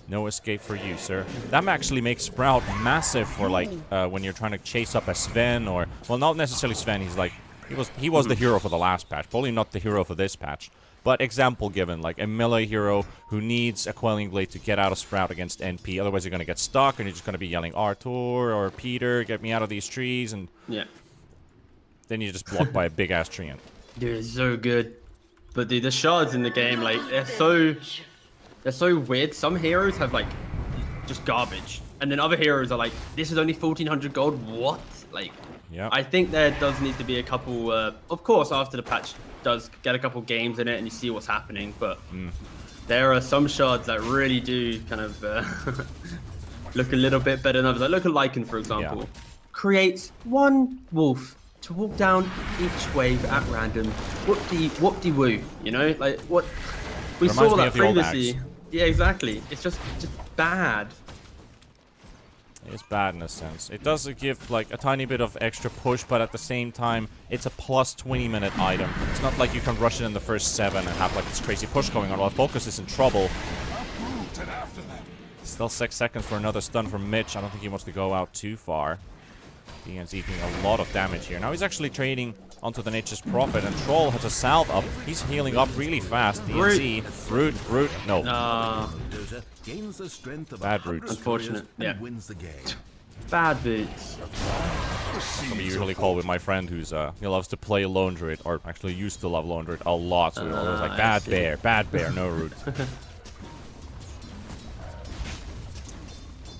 No escape for you, sir. That actually makes Sprout massive for like when you're trying to chase up a Sven or, well, not necessarily Sven. He's like, he was the hero for the last patch, probably not the hero for this patch. But example given, like a melee hero who needs a Quelling Blade to get out of Sprout against NP. Otherwise, you're going to get stuck, and you're just going to be yelling, Arthur or Peter, get me out of these trees, and then you're just blocked by a big-ass treant. Dude, it's so good. But dude, the shards in the game, like, they're so weird. Some heroes have, like, just garbage. And then other heroes are like, this is only 1400 gold, what? Like, I think there does need to be a couple, of course, after the patch does get a couple games in it and you see what's happening, but there are some shards that really do kind of look a little bit better than others. Like, look at Lycan, for example. Creates 1 wolf to walk down each wave at random. Whoop-de-woo, you know? Like, what... We saw that previously. Yeah, exactly. It's just bad. It's bad in a sense. It does give like a tiny bit of extra push, but at the same time, it's a plus 20-minute item. It's not like you can rush it in the first 7 and have like this crazy push going on while Focus is in trouble. Still 6 seconds for another stun from Mitch. I don't think he wants to go out too far. DNZ doing a lot of damage here. Now he's actually trading onto the Nature's Prophet, and Troll has a salve up. He's healing up really fast. DNZ, root, no. Bad roots. Unfortunate. Yeah. Bad boots. That's what we usually call with my friend who's he loves to play Lone Druid, or actually used to love Lone Druid a lot. So we were always like, bad bear, no root.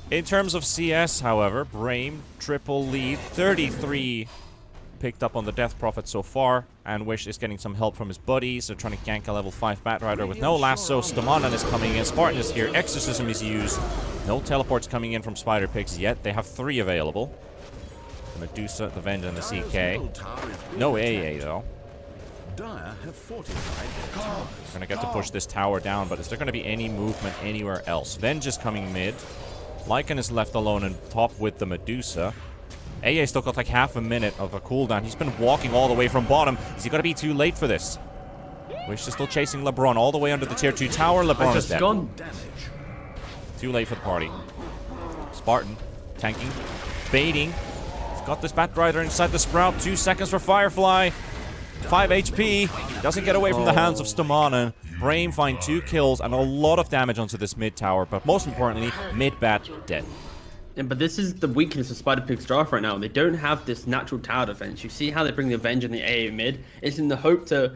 In terms of CS, however, Brame, triple lead, 33 picked up on the Death Prophet so far, and Wish is getting some help from his buddies. They're trying to gank a level 5 Batrider with no lasso. Stamanan is coming in, Spartan is here, Exorcism is used. No teleports coming in from Spider Pigs yet. They have 3 available. The Medusa, the Venge, and the CK. No AA though. Gonna get to push this tower down, but is there gonna be any movement anywhere else? Venge is coming mid. Lycan is left alone in top with the Medusa. AA still got like half a minute of a cooldown. He's been walking all the way from bottom. Is he going to be too late for this? Wish is still chasing LeBron all the way under the tier 2 tower. LeBron is dead. Too late for the party. Spartan tanking, baiting. He's got this Batrider inside the Sprout. 2 seconds for Firefly. 5 HP. Doesn't get away from the hands of Stamanan. Brame find 2 kills and a lot of damage onto this mid tower, but most importantly, mid bat dead. Yeah, but this is the weakness of Spider Pig's draft right now. They don't have this natural tower defense. You see how they bring the Avenge and the AA mid? It's in the hope to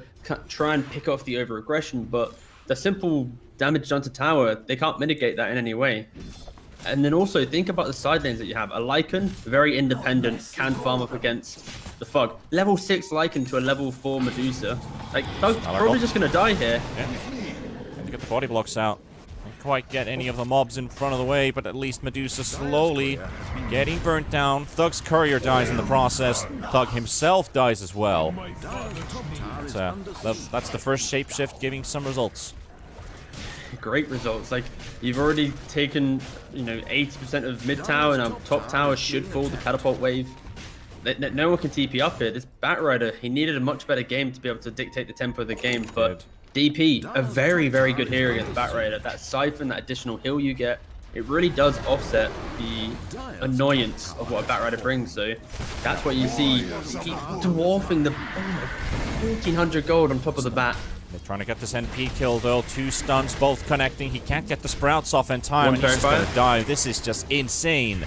try and pick off the over-aggression, but the simple damage done to tower, they can't mitigate that in any way. And then also, think about the side lanes that you have. A Lycan, very independent, can farm up against the Fug. Level 6 Lycan to a level 4 Medusa. Like, Fug's probably just going to die here. Yeah. To get the body blocks out. Can't quite get any of the mobs in front of the way, but at least Medusa slowly getting burnt down. Thug's courier dies in the process. Thug himself dies as well. That's the first shapeshift giving some results. Great results. Like, you've already taken, 80% of mid tower, and top tower should fall the catapult wave. No one can TP up here. This Batrider, he needed a much better game to be able to dictate the tempo of the game, but DP, a very, very good hero against Batrider. That Siphon, that additional heal you get, it really does offset the annoyance of what a Batrider brings. So that's what you see. He's dwarfing the 1400 gold on top of the bat. They're trying to get this NP kill though. 2 stuns, both connecting. He can't get the sprouts off in time. He's just gonna die. This is just insane.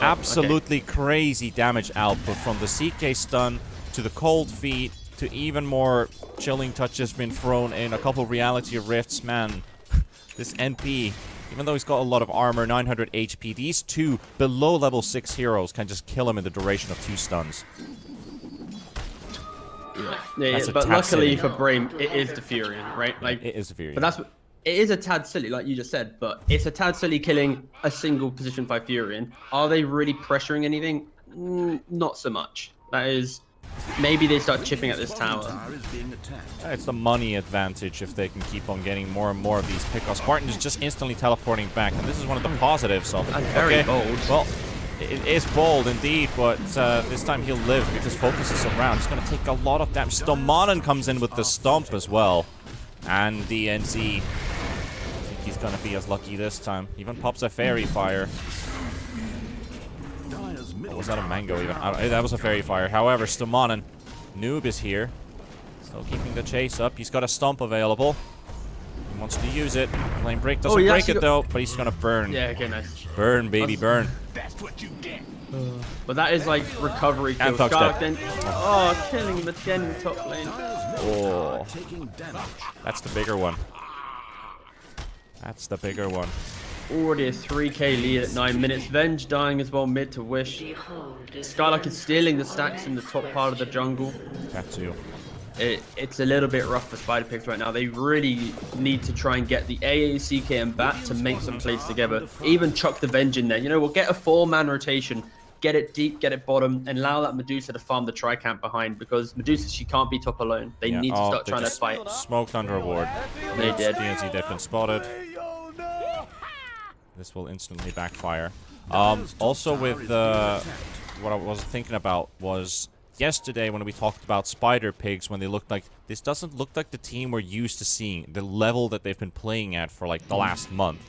Absolutely crazy damage output from the CK stun to the cold feet to even more chilling touches been thrown in. A couple reality rifts, man. This NP, even though he's got a lot of armor, 900 HP, these 2 below level 6 heroes can just kill him in the duration of 2 stuns. Yeah, but luckily for Brame, it is the Furion, right? Like, it is the Furion. But it is a tad silly, like you just said, but it's a tad silly killing a single position 5 Furion. Are they really pressuring anything? Not so much. That is, maybe they start chipping at this tower. It's the money advantage if they can keep on getting more and more of these pickoffs. Spartan is just instantly teleporting back, and this is one of the positives of it. And very bold. Well, it is bold indeed, but this time he'll live because focus is around. He's going to take a lot of damage. Stomanen comes in with the stomp as well. And DNZ, I think he's going to be as lucky this time. Even pops a fairy fire. Or was that a mango even? That was a fairy fire. However, Stomanen, Noob is here. Still keeping the chase up. He's got a stomp available. He wants to use it. Flame break doesn't break it though, but he's going to burn. Yeah, okay, nice. Burn, baby, burn. That's what you get. But that is like recovery kill. Oh, killing him again in the top lane. Oh, that's the bigger one. That's the bigger one. Already a 3k lead at 9 minutes. Venge dying as well mid to Wish. Skylark is stealing the stacks in the top part of the jungle. That's you. It's a little bit rough for Spider-Pigs right now. They really need to try and get the AA, CK, and Bat to make some plays together. Even chuck the Venge in there. We'll get a 4-man rotation. Get it deep, get it bottom, and allow that Medusa to farm the tri-camp behind, because Medusa, she can't be top alone. They need to start trying to fight. Smoked under a ward. They did. DNZ dead been spotted. This will instantly backfire. Also with what I was thinking about was yesterday when we talked about Spider-Pigs, when they looked like, this doesn't look like the team we're used to seeing, the level that they've been playing at for like the last month.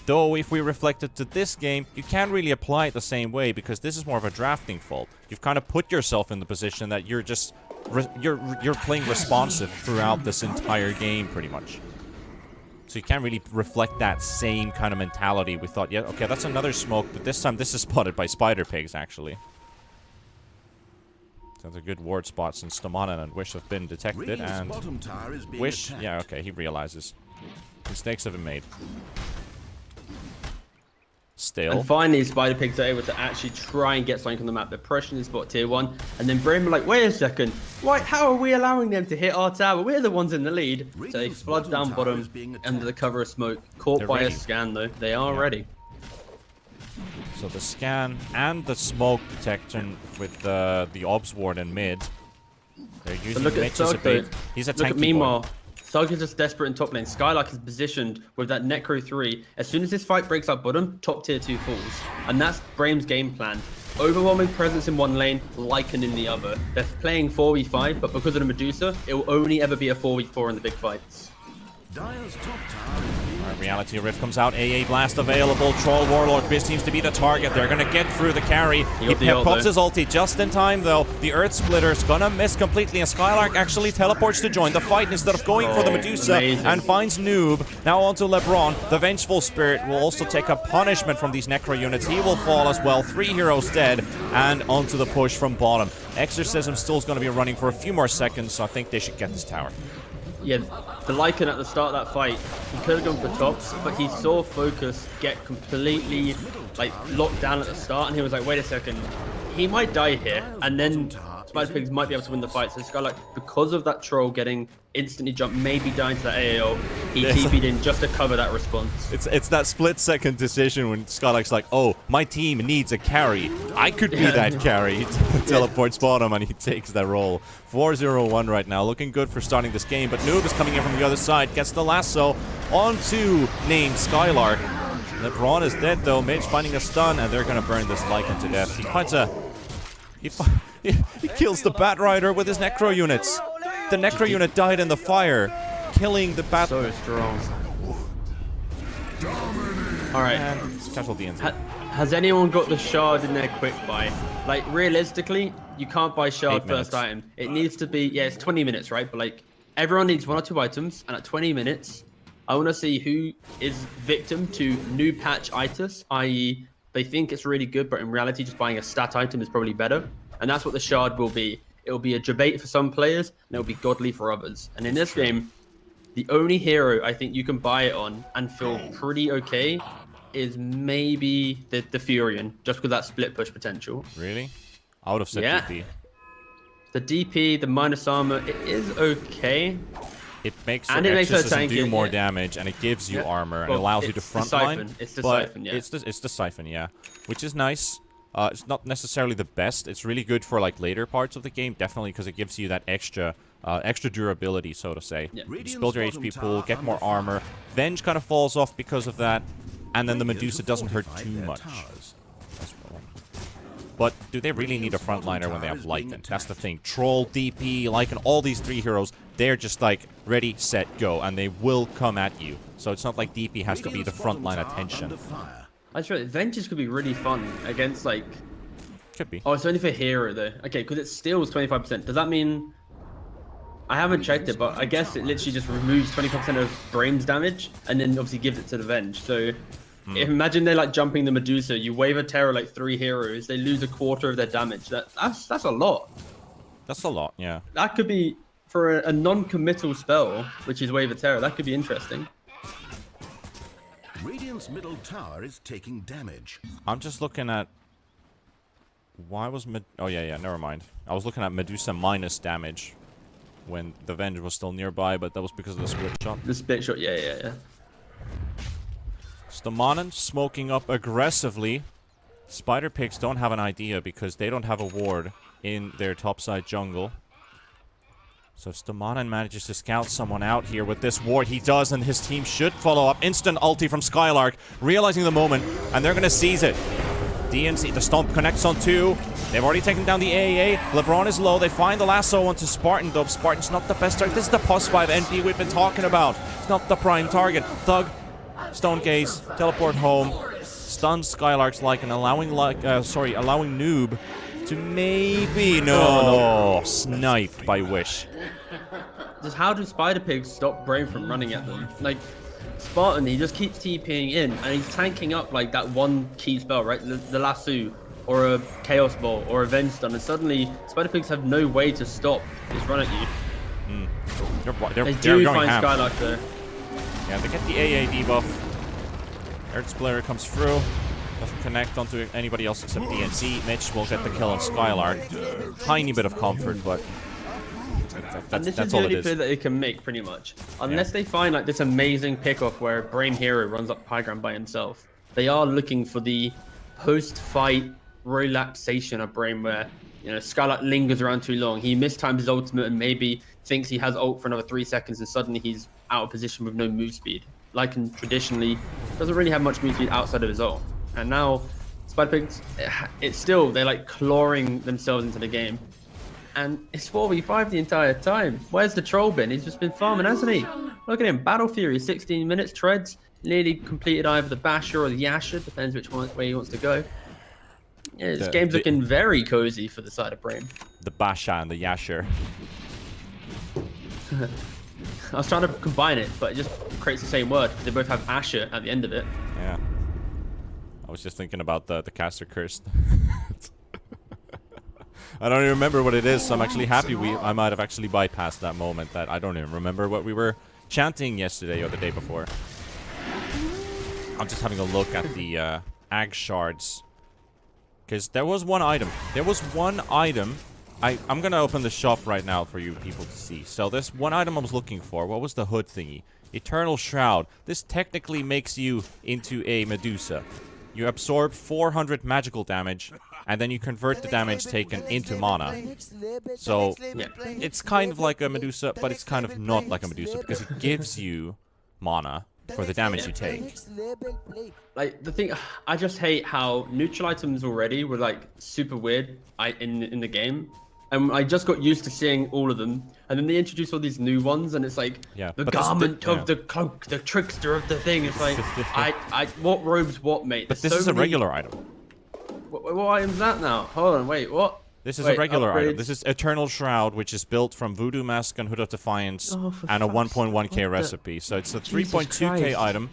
Though if we reflect it to this game, you can't really apply it the same way, because this is more of a drafting fault. You've kind of put yourself in the position that you're just you're playing responsive throughout this entire game pretty much. So you can't really reflect that same kind of mentality. We thought, yeah, okay, that's another smoke, but this time this is spotted by Spider-Pigs actually. So a good ward spot since Stomanen and Wish have been detected, and Wish, yeah, okay, he realizes. Mistakes have been made. Still. And finally, Spider-Pigs are able to actually try and get something on the map. They're pressuring this bot tier 1. And then Brame are like, wait a second. Why, how are we allowing them to hit our tower? We're the ones in the lead. So they flood down bottom under the cover of smoke. Caught by a scan, though. They are ready. So the scan and the smoke detection with the Obs Ward in mid. They're using Mitch as a bait. He's a tanky meanwhile, boy. Thug is just desperate in top lane. Skylark is positioned with that Necro 3. As soon as this fight breaks up bottom, top tier 2 falls. And that's Brame's game plan. Overwhelming presence in one lane, Lycan in the other. They're playing 4v5, but because of the Medusa, it will only ever be a 4v4 in the big fights. Reality Rift comes out, AA Blast available, Troll Warlord Biz seems to be the target. They're gonna get through the carry. He pops his ulti just in time though. The Earth Splitter's gonna miss completely, and Skylark actually teleports to join the fight instead of going for the Medusa, and finds Noob. Now onto LeBron. The Vengeful Spirit will also take a punishment from these Necro units. He will fall as well. 3 heroes dead, and onto the push from bottom. Exorcism still is gonna be running for a few more seconds, so I think they should get this tower. Yeah, the Lycan at the start of that fight, he could have gone for top, but he saw Focus get completely like locked down at the start, and he was like, wait a second, he might die here, and then Spider-Pigs might be able to win the fight. So Skylark, because of that troll getting instantly jumped, maybe dying to that AAO, He TP'd in just to cover that response. It's that split-second decision when Skylark's like, oh, my team needs a carry. I could be that carry. Teleports bottom, and he takes that role. 4-0-1 right now. Looking good for starting this game, but Noob is coming in from the other side. Gets the lasso onto named Skylark. LeBron is dead, though. Mage finding a stun, and they're going to burn this Lycan to death. He finds a... He kills the Bat Rider with his Necro units. The Necro unit died in the fire, killing the Bat... So strong. Alright. Casual DNZ. Has anyone got the shard in their quick buy? Like, realistically, you can't buy shard first item. It needs to be... Yeah, it's 20 minutes, right? But, like, everyone needs 1 or 2 items, and at 20 minutes, I want to see who is victim to new patch itis, i.e. they think it's really good, but in reality, just buying a stat item is probably better. And that's what the shard will be. It will be a debate for some players, and it will be godly for others. And in this game, the only hero I think you can buy it on and feel pretty okay is maybe the Furion, just with that split push potential. Really? I would have said DP. The DP, the minus armor, it is okay. It makes your Exorcism do more damage, and it gives you armor, and allows you to frontline. It's the siphon, yeah. It's the siphon, yeah. Which is nice. It's not necessarily the best. It's really good for like later parts of the game, definitely, because it gives you that extra durability, so to say. Yeah. You just build your HP pool, get more armor. Venge kind of falls off because of that, and then the Medusa doesn't hurt too much. But do they really need a frontliner when they have Lycan? That's the thing. Troll, DP, Lycan, all these 3 heroes, they're just like ready, set, go, and they will come at you. So it's not like DP has to be the frontline attention. That's right. Vengeance could be really fun against like... Could be. Oh, it's only for hero though. Okay, because it steals 25%. Does that mean... I haven't checked it, but I guess it literally just removes 25% of Braim's damage and then obviously gives it to the Venge. So... Imagine they're like jumping the Medusa, you wave a terror like 3 heroes, they lose 1/4 of their damage. That's a lot. That's a lot, yeah. That could be, for a non-committal spell, which is wave a terror, that could be interesting. Radiant's middle tower is taking damage. I'm just looking at... Why was Oh, yeah, never mind. I was looking at Medusa minus damage when the Venge was still nearby, but that was because of the split shot. The split shot, yeah. Stomanen smoking up aggressively. Spider Pigs don't have an idea because they don't have a ward in their topside jungle. So Stomanen manages to scout someone out here with this ward. He does, and his team should follow up. Instant ulti from Skylark, realizing the moment, and they're going to seize it. DNC, the stomp connects on 2. They've already taken down the AAA. LeBron is low. They find the lasso onto Spartan, though. Spartan's not the best target. This is the +5 NP we've been talking about. It's not the prime target. Thug. Stone Gaze, teleport home, stun Skylark's Lycan, allowing Noob to maybe sniped by Wish. Just how do Spider Pigs stop Braim from running at them? Like Spartan, he just keeps TPing in and he's tanking up like that one key spell, right? The lasso or a Chaos Bolt or a Venge Stun, and suddenly Spider Pigs have no way to stop this run at you. They do find Skylark though. Yeah, they get the AA debuff. Earth Splitter comes through. Doesn't connect onto anybody else except DNC. Mitch will get the kill on Skylark. Tiny bit of comfort, but and this is the only play that they can make, pretty much. Unless they find like this amazing pickoff where Braim Hero runs up high ground by himself. They are looking for the post-fight relaxation of Braim where, you know, Skylark lingers around too long. He mistimes his ultimate and maybe thinks he has ult for another 3 seconds and suddenly he's out of position with no move speed. Lycan traditionally doesn't really have much move speed outside of his ult. And now, Spider Pigs, they're like clawing themselves into the game. And it's 4v5 the entire time. Where's the troll been? He's just been farming, hasn't he? Look at him, Battle Fury, 16 minutes, treads, nearly completed either the Basher or the Yasher, depends which way he wants to go. Yeah, this game's looking very cozy for the side of Braim. The Basher and the Yasher. I was trying to combine it, but it just creates the same word. They both have Asher at the end of it. Yeah. I was just thinking about the caster curse. I don't even remember what it is, so I'm actually happy I might have actually bypassed that moment. That I don't even remember what we were chanting yesterday or the day before. I'm just having a look at the Ag Shards. Because there was one item. I'm gonna open the shop right now for you people to see. So there's one item I was looking for. What was the hood thingy? Eternal Shroud. This technically makes you into a Medusa. You absorb 400 magical damage, and then you convert the damage taken into mana. So, it's kind of like a Medusa, but it's kind of not like a Medusa, because it gives you mana for the damage you take. Like, the thing, I just hate how neutral items already were, like, super weird in the game. And I just got used to seeing all of them, and then they introduced all these new ones, and it's like the garment of the cloak, the trickster of the thing. It's like, what robes what, mate? But this is a regular item. What item is that now? Hold on, wait, what? This is a regular item. This is Eternal Shroud, which is built from Voodoo Mask and Hood of Defiance and a 1.1k recipe. So it's a 3.2k item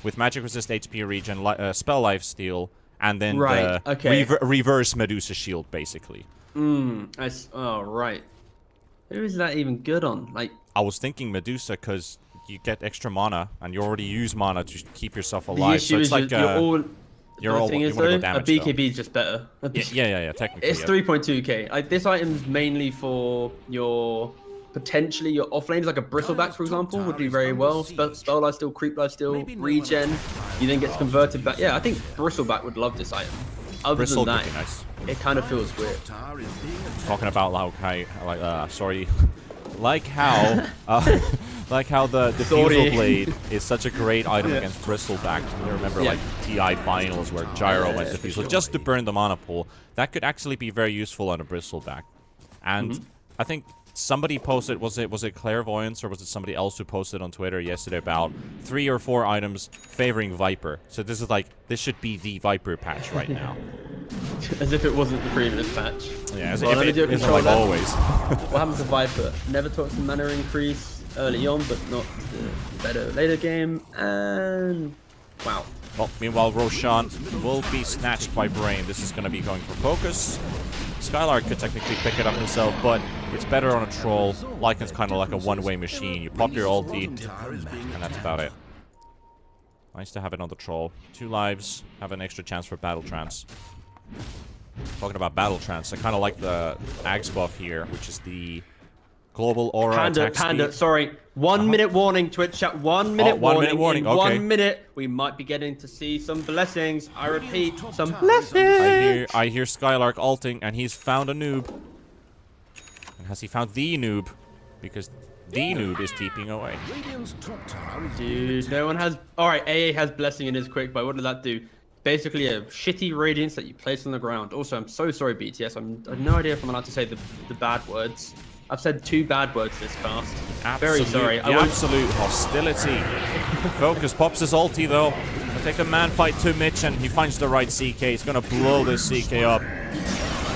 with magic resist HP regen, spell life steal, and then the reverse Medusa shield, basically. Right. Who is that even good on? Like, I was thinking Medusa because you get extra mana and you already use mana to keep yourself alive. So it's like the thing is though, a BKB is just better. Yeah, technically. It's 3.2k. Like, this item's mainly for your potentially your offlanes, like a bristleback, for example, would do very well. Spell life steal, creep life steal, regen. You then get converted back. Yeah, I think bristleback would love this item. Other than that, nice. It kind of feels weird. Talking about like how the Diffusal Blade is such a great item against Bristleback. You remember like TI finals where Gyro went Diffusal just to burn the mana pool. That could actually be very useful on a Bristleback. And I think somebody posted, was it Clairvoyance or was it somebody else who posted on Twitter yesterday about 3 or 4 items favoring Viper. So this is like, this should be the Viper patch right now. As if it wasn't the previous patch. Yeah, as if it isn't like always. What happened to Viper? Never took some mana increase early on, but not better later game. And wow. Well, meanwhile, Roshan will be snatched by Brain. This is going to be going for focus. Skylark could technically pick it up himself, but it's better on a troll. Lycan's kind of like a one-way machine. You pop your ulti, and that's about it. Nice to have it on the troll. 2 lives, have an extra chance for Battle Trance. Talking about Battle Trance, I kind of like the Ags buff here, which is the global aura attack speed. Sorry. 1 minute warning, Twitch chat. 1 minute warning. 1 minute warning, In okay. 1 minute, we might be getting to see some blessings. I repeat, some blessings. I hear Skylark ulting, and he's found a noob. And has he found the noob? Because the noob is TPing away. Dude, no one has... Alright, AA has blessing in his quick, but what does that do? Basically a shitty radiance that you place on the ground. Also, I'm so sorry, BTS. I have no idea if I'm allowed to say the bad words. I've said 2 bad words this cast. Very sorry. Absolute hostility. Focus pops his ulti though. He'll take a man fight to Mitch and he finds the right CK. He's gonna blow this CK up.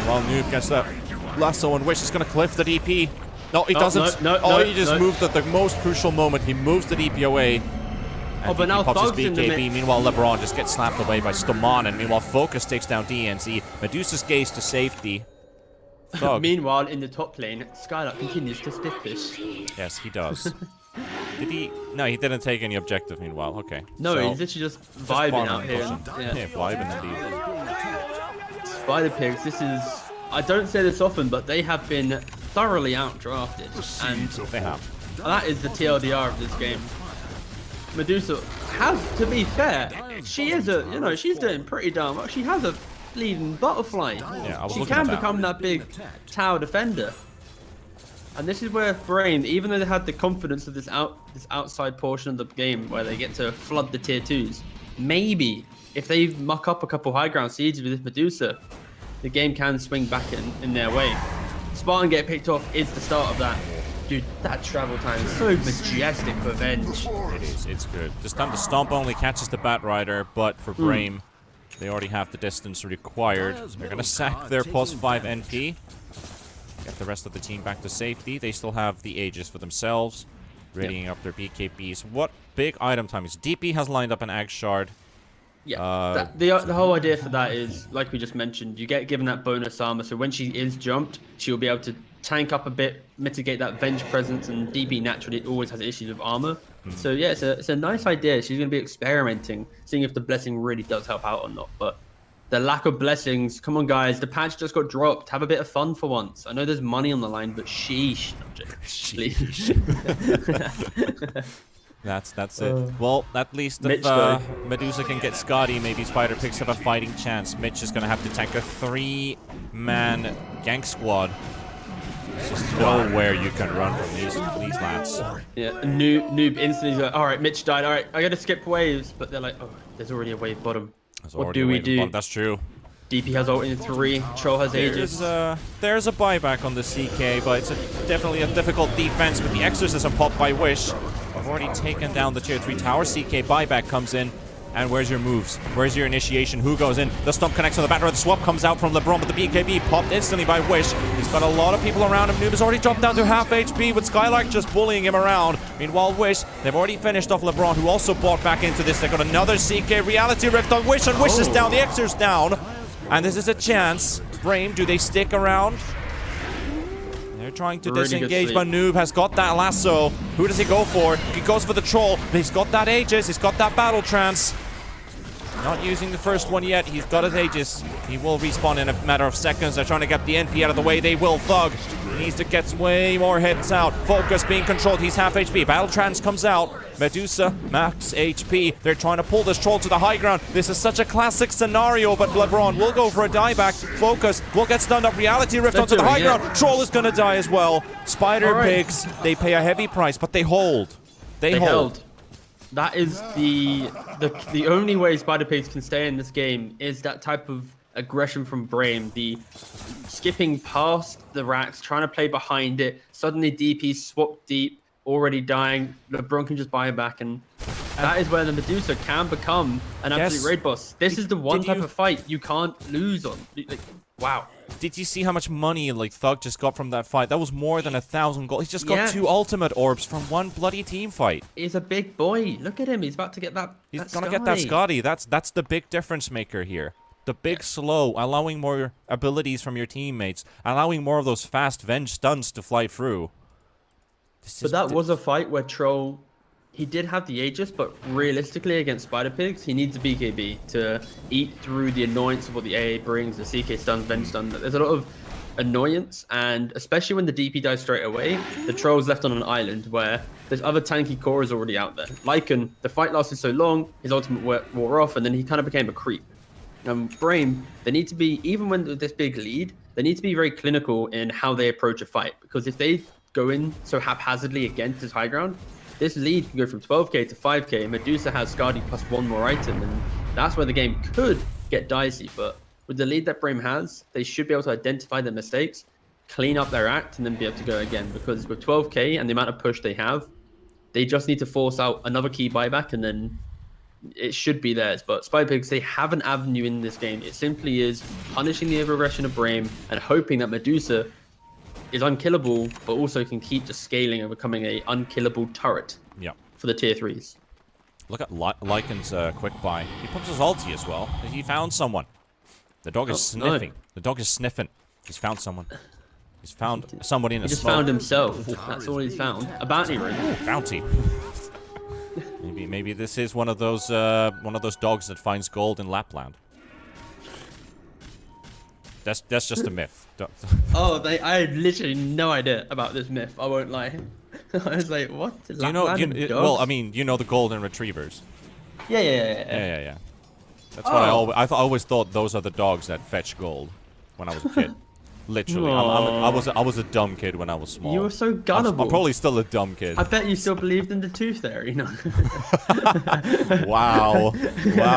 While Noob gets that lasso and Wish is gonna cliff the DP. No, he doesn't. He just moved at the most crucial moment. He moves the DP away. And but now pops his Thugs in the BKB. Meanwhile, LeBron just gets slapped away by Stoman. And meanwhile, Focus takes down DNC. Medusa's gaze to safety. Meanwhile, in the top lane, Skylark continues to stiff push. Yes, he does. Did he? No, he didn't take any objective meanwhile. Okay. No, so, he's literally just vibing out here. Yeah, vibing indeed. Spider Pigs, this is... I don't say this often, but they have been thoroughly outdrafted. And they have. That is the TLDR of this game. Medusa has, to be fair, she is a, she's doing pretty darn well. She has a bleeding butterfly. Yeah, she can become that big tower defender. And this is where Brain, even though they had the confidence of this outside portion of the game where they get to flood the tier 2s, maybe if they muck up a couple high ground sieges with this Medusa, the game can swing back in their way. Spartan get picked off is the start of that. Dude, that travel time is so majestic for Venge. It is, it's good. This time the Stomp only catches the Bat Rider, but for Brame, they already have the distance required. They're going to sack their +5 NP. Get the rest of the team back to safety. They still have the Aegis for themselves. Readying up their BKBs. What big item time is? DP has lined up an Ag Shard. Yeah, the whole idea for that is, like we just mentioned, you get given that bonus armor, so when she is jumped, she'll be able to tank up a bit, mitigate that Venge presence, and DP naturally always has issues with armor. So yeah, it's a nice idea. She's going to be experimenting, seeing if the blessing really does help out or not. But the lack of blessings, come on guys, the patch just got dropped. Have a bit of fun for once. I know there's money on the line, but sheesh. That's it. Well, at least if Medusa can get Scotty, maybe Spider Pigs have a fighting chance. Mitch is going to have to tank a 3-man gank squad. There's just nowhere you can run from these lads. Yeah, noob instantly like, alright, Mitch died. Alright, I gotta skip waves. But they're like, oh, there's already a wave bottom. What do we do? That's true. DP has ult in 3. Troll has Aegis. There's a buyback on the CK, but it's definitely a difficult defense with the Exorcism popped by Wish. I've already taken down the tier 3 tower. CK buyback comes in. And where's your moves? Where's your initiation? Who goes in? The stump connects on the batter. The swap comes out from LeBron, but the BKB popped instantly by Wish. He's got a lot of people around him. Noob has already dropped down to half HP with Skylark just bullying him around. Meanwhile, Wish, they've already finished off LeBron, who also bought back into this. They've got another CK Reality Rift on Wish, and Wish is down. The Exor's down. And this is a chance. Brame, do they stick around? They're trying to disengage, but Noob has got that lasso. Who does he go for? He goes for the troll, but he's got that Aegis. He's got that battle trance. Not using the first one yet. He's got his Aegis. He will respawn in a matter of seconds. They're trying to get the NP out of the way. They will. Thug. He needs to get way more hits out. Focus being controlled. He's half HP. Battle Trance comes out. Medusa, max HP. They're trying to pull this troll to the high ground. This is such a classic scenario, but LeBron will go for a dieback. Focus will get stunned up. Reality Rift onto the high ground. Troll is going to die as well. Spider Pigs, they pay a heavy price, but they hold. They hold. That is the only way Spider Pigs can stay in this game is that type of aggression from Brame. The skipping past the racks, trying to play behind it. Suddenly DP swap deep, already dying. LeBron can just buy it back, and that is where the Medusa can become an absolute raid boss. This is the one type of fight you can't lose on. Like, wow. Did you see how much money Thug just got from that fight? That was more than 1,000 gold. He just got 2 ultimate orbs from one bloody team fight. He's a big boy. Look at him. He's about to get that. He's gonna get that Scotty. That's the big difference maker here. The big slow, allowing more abilities from your teammates, allowing more of those fast venge stuns to fly through. But that was a fight where Troll, he did have the Aegis, but realistically against Spider Pigs, he needs a BKB to eat through the annoyance of what the AA brings, the CK stuns, venge stun. There's a lot of annoyance, and especially when the DP dies straight away, the Troll's left on an island where there's other tanky cores already out there. Lycan, the fight lasted so long, his ultimate wore off, and then he kind of became a creep. Brame, they need to be, even when with this big lead, they need to be very clinical in how they approach a fight, because if they go in so haphazardly against his high ground, this lead can go from 12k to 5k. Medusa has Skadi plus 1 more item, and that's where the game could get dicey. But with the lead that Brame has, they should be able to identify their mistakes, clean up their act, and then be able to go again. Because with 12k and the amount of push they have, they just need to force out another key buyback, and then it should be theirs. But Spider Pigs, they have an avenue in this game. It simply is punishing the over-aggression of Brame and hoping that Medusa is unkillable, but also can keep just scaling and becoming a unkillable turret for the tier 3s. Look at Lycan's quick buy. He puts his ulti as well. He found someone. The dog is sniffing. No. The dog is sniffing. He's found someone. He's found somebody in a smoke. He just found himself. That's all he's found. A bounty ring. Bounty. Maybe this is one of those dogs that finds gold in Lapland. That's just a myth. I had literally no idea about this myth. I won't lie. I was like, what? Well, I mean, you know the golden retrievers. Yeah. That's what I always thought those are the dogs that fetch gold when I was a kid. Literally, I was a dumb kid when I was small. You were so gullible. I'm probably still a dumb kid. I bet you still believed in the tooth fairy. No. Wow,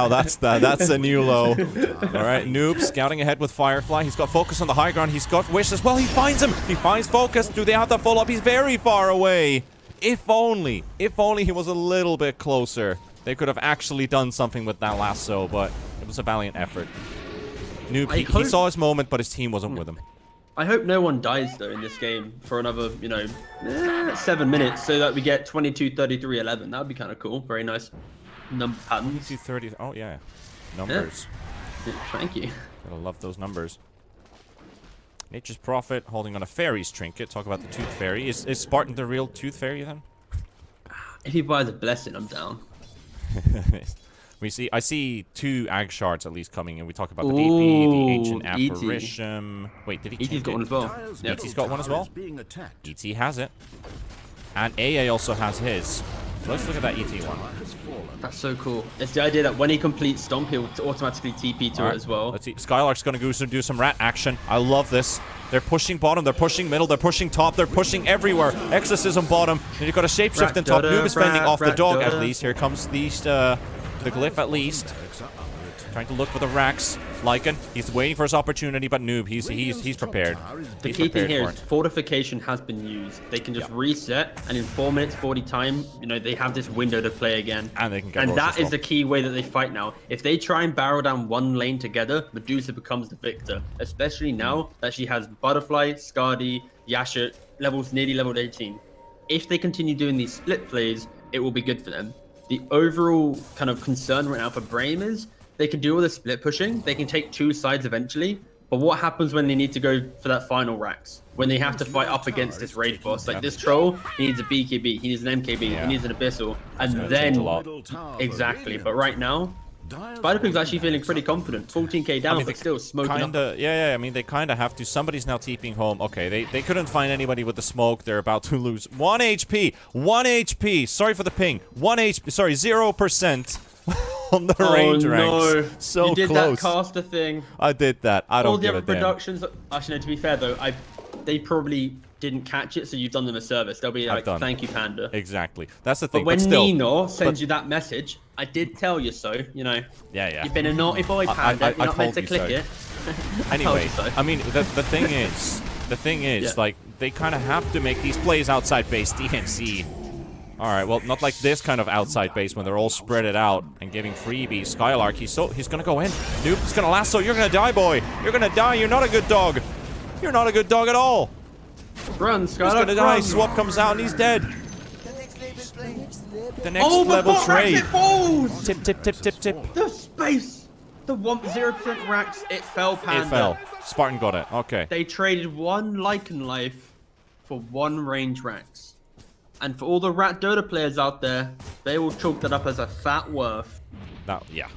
that's a new low. All right, Noob scouting ahead with Firefly. He's got focus on the high ground. He's got Wish as well. He finds him. He finds focus. Do they have the follow up? He's very far away. If only he was a little bit closer, they could have actually done something with that lasso. But it was a valiant effort. Noob, he saw his moment, but his team wasn't with him. I hope no one dies, though, in this game for another, 7 minutes so that we get 22, 33, 11. That would be kind of cool. Very nice number pattern. 22, 30. Oh, yeah. Numbers. Yeah. Thank you. Gotta love those numbers. Nature's Prophet holding on a fairy's trinket. Talk about the Tooth Fairy. Is Spartan the real Tooth Fairy, then? If he buys a blessing, I'm down. I see 2 Ag Shards at least coming in. We talk about the DP, the Ancient Apparition. Wait, did he ET's got one as well. ET's got one as well? ET has it. And AA also has his. Let's look at that ET one. That's so cool. It's the idea that when he completes Stomp, he'll automatically TP to it as well. Let's see. Skylark's going to go do some rat action. I love this. They're pushing bottom, they're pushing middle, they're pushing top, they're pushing everywhere. Exorcism bottom. And you've got a shapeshift in top. Noob is fending off the dog at least. Here comes the glyph at least. Trying to look for the racks. Lycan, he's waiting for his opportunity, but Noob, he's prepared. The key thing here is fortification has been used. They can just reset, and in 4 minutes 40 time, you know, they have this window to play again. And they can get And that is the key way that they fight now. If they try and barrel down one lane together, Medusa becomes the victor. Especially now that she has Butterfly, Skadi, Yasha, nearly leveled 18. If they continue doing these split plays, it will be good for them. The overall kind of concern right now for Brame is they can do all the split pushing. They can take 2 sides eventually. But what happens when they need to go for that final racks? When they have to fight up against this raid boss? Like this troll, he needs a BKB, he needs an MKB, he needs an Abyssal. And then... Exactly. But right now, Spider-Pig's actually feeling pretty confident. 14k down, but still smoking up. Yeah, I mean, they kind of have to. Somebody's now TPing home. Okay, they couldn't find anybody with the smoke. They're about to lose 1 HP. 1 HP. Sorry for the ping. 1 HP. Sorry, 0%. On the range ranks. So you did close. That caster thing. I did that. I don't All the give other a damn. productions, actually, no, to be fair though, they probably didn't catch it, so you've done them a service. They'll be like, thank you, Panda. Exactly. That's the thing. But when still, Nino sends you that message, I did tell you so, you know. Yeah. You've been a naughty boy, Panda. You're not meant to click it. Anyway, I mean, the thing is, like, they kind of have to make these plays outside base DNC. Alright, well, not like this kind of outside base when they're all spread it out and giving freebies. Skylark, he's gonna go in. Noob is gonna lasso. You're gonna die, boy. You're gonna die. You're not a good dog. You're not a good dog at all. Run, Skylark, he's gonna die. Swap comes out and he's dead. The next level trade. Tip. The space. The 0% racks. It fell, Panda. It fell. Spartan got it. Okay. They traded 1 Lycan life for 1 range racks. And for all the Rat Dota players out there, they will chalk that up as a fat worth. Yeah.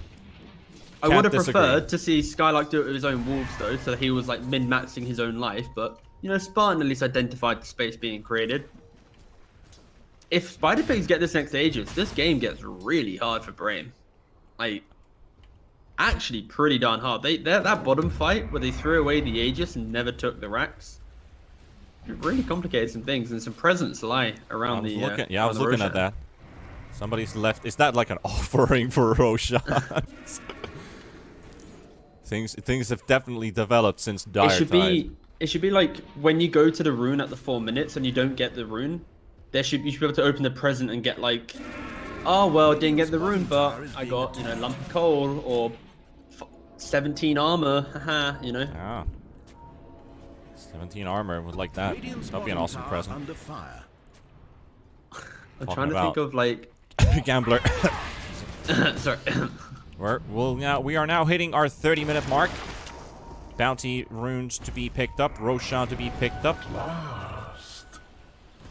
I would have preferred to see Skylark do it with his own wolves though, so he was like min-maxing his own life, but you know, Spartan at least identified the space being created. If Spider Pigs get this next Aegis, this game gets really hard for Brame. Like, actually pretty darn hard. That bottom fight where they threw away the Aegis and never took the racks, it really complicated some things, and some presents lie around I was looking at that. Somebody's left. Is that like an offering for Roshan? Things have definitely developed since Dire Tide. It should be like when you go to the rune at the 4 minutes and you don't get the rune, you should be able to open the present and get like, oh well, didn't get the rune, but I got, you know, lump of coal or 17 armor, haha, you know. Ah. 17 armor would like that. That'd be an awesome present. I'm trying to think of like Gambler. Sorry. We are now hitting our 30-minute mark. Bounty runes to be picked up. Roshan to be picked up.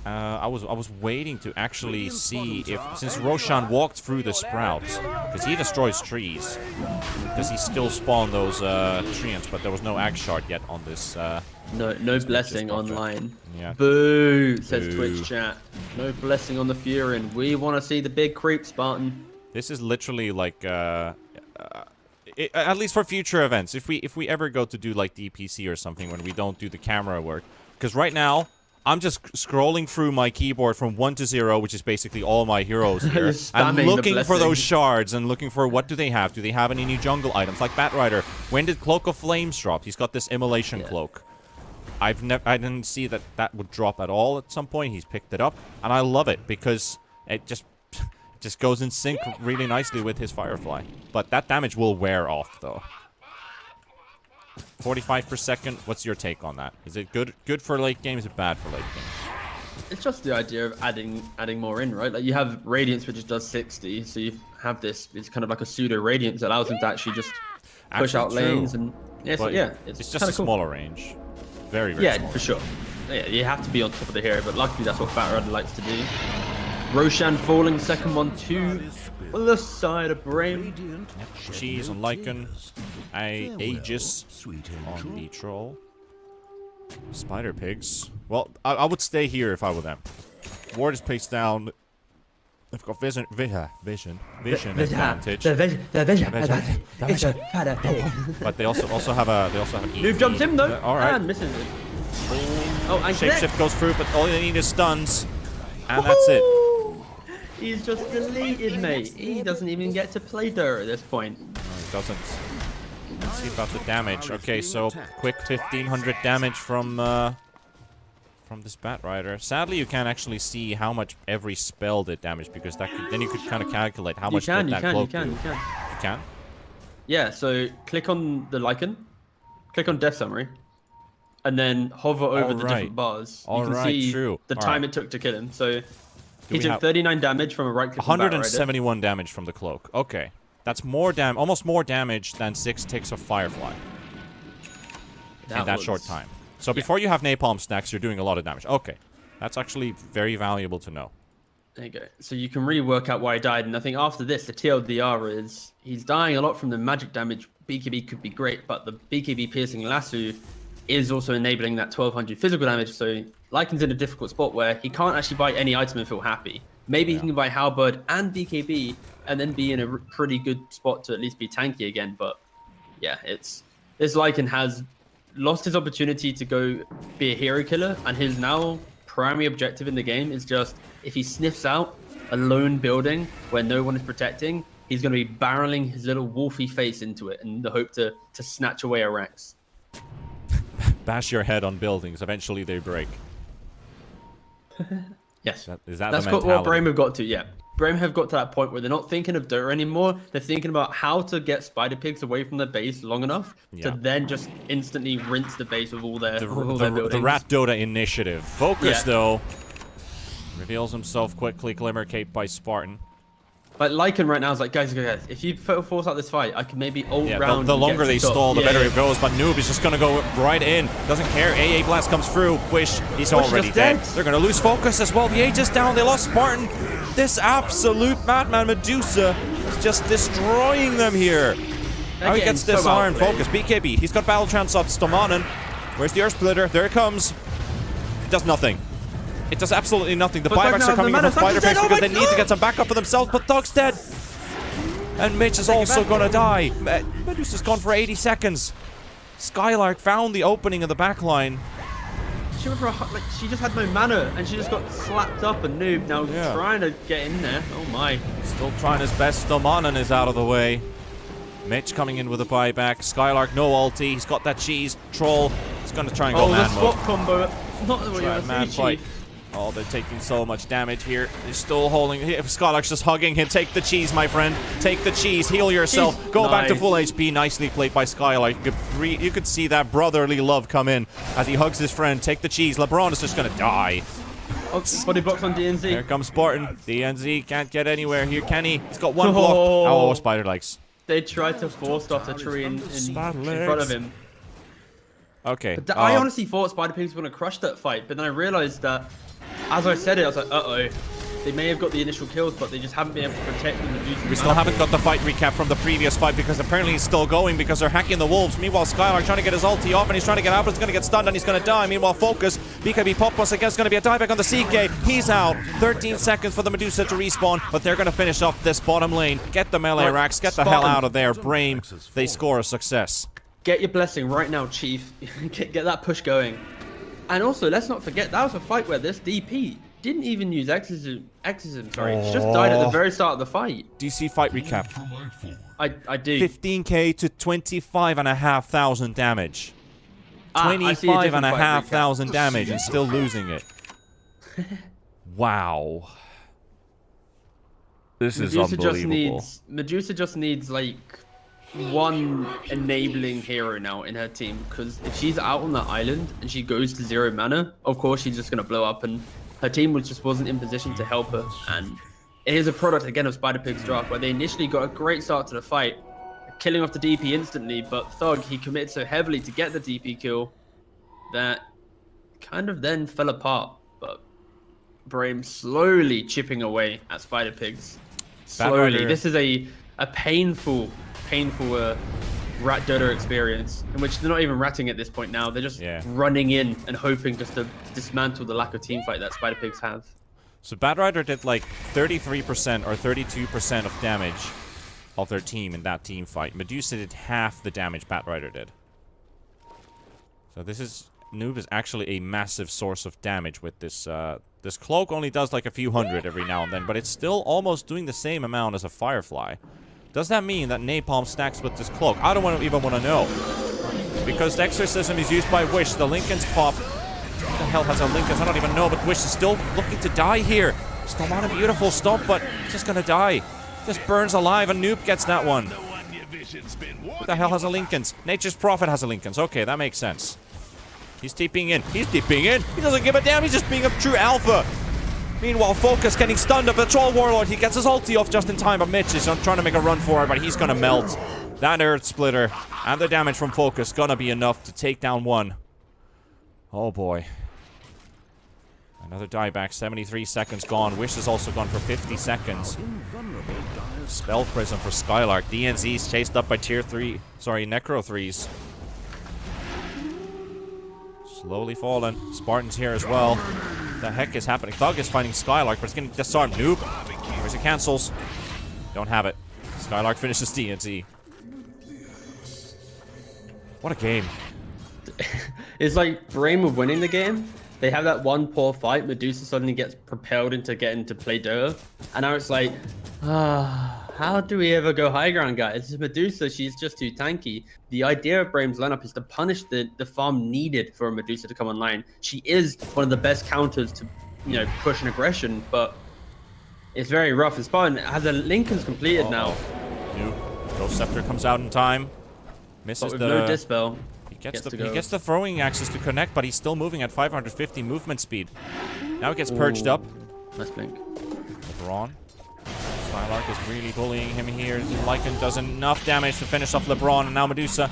I was waiting to actually see if, since Roshan walked through the sprouts, because he destroys trees, because he still spawned those treants, but there was no Ag Shard yet on this. No blessing online. Yeah. Boo, says Twitch chat. No blessing on the Furin. We want to see the big creep, Spartan. This is literally like, at least for future events, if we ever go to do like DPC or something when we don't do the camera work, because right now I'm just scrolling through my keyboard from 1 to 0, which is basically all my heroes here, and looking for those shards and looking for what do they have. Do they have any new jungle items like Batrider? When did Cloak of Flames drop? He's got this immolation cloak. I didn't see that would drop at all at some point. He's picked it up, and I love it because it just goes in sync really nicely with his Firefly. But that damage will wear off though. 45 per second. What's your take on that? Is it good for late game? Is it bad for late game? It's just the idea of adding more in, right? Like you have Radiance, which does 60, so you have this. It's kind of like a pseudo Radiance that allows them to actually just push out lanes and it's just a smaller range. Very small. For sure. Yeah, you have to be on top of the hero, but luckily that's what Batrider likes to do. Roshan falling, second one to the side of Brame. Cheese on Lycan. Aegis on the troll. Spider Pigs. Well, I would stay here if I were them. Ward is placed down. They've got vision advantage. The vision advantage. But they also have a Noob jumps him though. All right. And misses it. Oh, and Shapeshift goes through, but all they need is stuns, and that's it. He's just deleted, mate. He doesn't even get to play dirt at this point. No, he doesn't. Let's see about the damage. Okay, so quick 1500 damage from this Bat Rider. Sadly, you can't actually see how much every spell did damage because then you could kind of calculate how much did that cloak do. You can? Yeah, so click on the Lycan, click on Death Summary, and then hover over the different bars. You can see the time it took to kill him. So he took 39 damage from a right click. 171 damage from the cloak. Okay. That's more almost more damage than 6 ticks of Firefly in that short time. So before you have napalm stacks, you're doing a lot of damage. Okay, that's actually very valuable to know. There you go. So you can really work out why he died. And I think after this, the TLDR is he's dying a lot from the magic damage. BKB could be great, but the BKB piercing lasso is also enabling that 1200 physical damage. So Lycan's in a difficult spot where he can't actually buy any item and feel happy. Maybe he can buy Halberd and BKB and then be in a pretty good spot to at least be tanky again. But yeah, this Lycan has lost his opportunity to go be a hero killer, and his now primary objective in the game is just if he sniffs out a lone building where no one is protecting, he's going to be barreling his little wolfy face into it in the hope to snatch away a Rex. Bash your head on buildings. Eventually they break. Yes. Is that That's the mentality? what Brame have got to, yeah. Brame have got to that point where they're not thinking of dirt anymore. They're thinking about how to get spider pigs away from the base long enough to then just instantly rinse the base with all their buildings. The Rat Dota initiative. Focus, though. Reveals himself quickly. Glimmer Cape by Spartan. But Lycan right now is like, guys, if you force out this fight, I can maybe ult round. The longer they stall, the better it goes. But Noob is just going to go right in. Doesn't care. AA Blast comes through. He's already dead. They're going to lose focus as well. The Aegis down. They lost Spartan. This absolute madman Medusa is just destroying them here. Now he gets disarmed. Focus. BKB. He's got Battle Trance up. Stomanen. Where's the Earth Splitter? There it comes. It does nothing. It does absolutely nothing. The buybacks are coming in from Spider Pigs because they need to get some backup for themselves, but Thug's dead. And Mitch is also going to die. Medusa's gone for 80 seconds. Skylark found the opening of the backline. She just had no mana, and she just got slapped up, and Noob now trying to get in there. Oh my. Still trying his best. Stomanen is out of the way. Mitch coming in with a buyback. Skylark, no ulti. He's got that cheese. Troll. He's going to try and go man mode. Oh, the swap combo. Not what you want to see, Chief. Oh, they're taking so much damage here. They're still holding. Skylark's just hugging him. Take the cheese, my friend. Take the cheese. Heal yourself. Go back to full HP. Nicely played by Skylark. You could see that brotherly love come in as he hugs his friend. Take the cheese. LeBron is just going to die. Oh, body box on DNZ. Here comes Spartan. DNZ can't get anywhere here, can he? He's got one block. Oh, Spider Legs. They tried to force off the tree in front of him. Okay. But I honestly thought Spider Pigs were going to crush that fight, but then I realized that as I said it, I was like, uh-oh. They may have got the initial kills, but they just haven't been able to protect them. We still haven't got the fight recap from the previous fight because apparently he's still going because they're hacking the wolves. Meanwhile, Skylark trying to get his ulti off and he's trying to get out, but he's going to get stunned and he's going to die. Meanwhile, Focus, BKB pop once again, is going to be a dieback on the CK. He's out. 13 seconds for the Medusa to respawn, but they're going to finish off this bottom lane. Get the melee racks, get the hell out of there. Brame, they score a success. Get your blessing right now, Chief. Get that push going. And also, let's not forget, that was a fight where this DP didn't even use exorcism. She just died at the very start of the fight. Do you see fight recap? I do. 15k to 25,500 damage. 25,500 damage and still losing it. Wow. This is unbelievable. Medusa just needs like one enabling hero now in her team, because if she's out on the island and she goes to 0 mana, of course she's just going to blow up, and her team just wasn't in position to help her. And it is a product again of Spider Pig's draft where they initially got a great start to the fight, killing off the DP instantly, but Thug, he committed so heavily to get the DP kill that kind of then fell apart. But Brame slowly chipping away at Spider Pigs. Slowly. This is a painful Rat Dota experience in which they're not even ratting at this point now. They're just running in and hoping just to dismantle the lack of team fight that Spider Pigs have. So Batrider did like 33% or 32% of damage of their team in that team fight. Medusa did half the damage Batrider did. So this is... Noob is actually a massive source of damage with this. This cloak only does like a few hundred every now and then, but it's still almost doing the same amount as a Firefly. Does that mean that Napalm stacks with this cloak? I don't even want to know. Because the Exorcism is used by Wish. The Lincoln's pop. What the hell has a Lincoln's? I don't even know, but Wish is still looking to die here. Still not a beautiful stomp, but he's just gonna die. Just burns alive, and Noob gets that one. What the hell has a Lincoln's? Nature's Prophet has a Lincoln's. Okay, that makes sense. He's TPing in. He's TPing in. He doesn't give a damn. He's just being a true alpha. Meanwhile, Focus getting stunned up the Troll Warlord. He gets his ulti off just in time, but Mitch is trying to make a run for it, but he's gonna melt. That Earth Splitter and the damage from Focus gonna be enough to take down one. Oh boy. Another dieback. 73 seconds gone. Wish is also gone for 50 seconds. Spell Prism for Skylark. DNZ's chased up by tier 3. Sorry, Necro 3s. Slowly falling. Spartan's here as well. The heck is happening? Thug is finding Skylark, but it's getting disarmed. Noob. Where's it cancels? Don't have it. Skylark finishes DNZ. What a game. It's like Brain were winning the game. They have that one poor fight. Medusa suddenly gets propelled into getting to play Doa. And now it's like, how do we ever go high ground, guys? It's Medusa, she's just too tanky. The idea of Brain's lineup is to punish the farm needed for a Medusa to come online. She is one of the best counters to, you know, push and aggression, but it's very rough. And Spartan has a Lincoln's completed now. Noob. Ghost Scepter comes out in time. Misses but with no Dispel. He gets the throwing axis to connect, but he's still moving at 550 movement speed. Now it gets purged up. Nice blink. LeBron. Skylark is really bullying him here. Lycan does enough damage to finish off LeBron, and now Medusa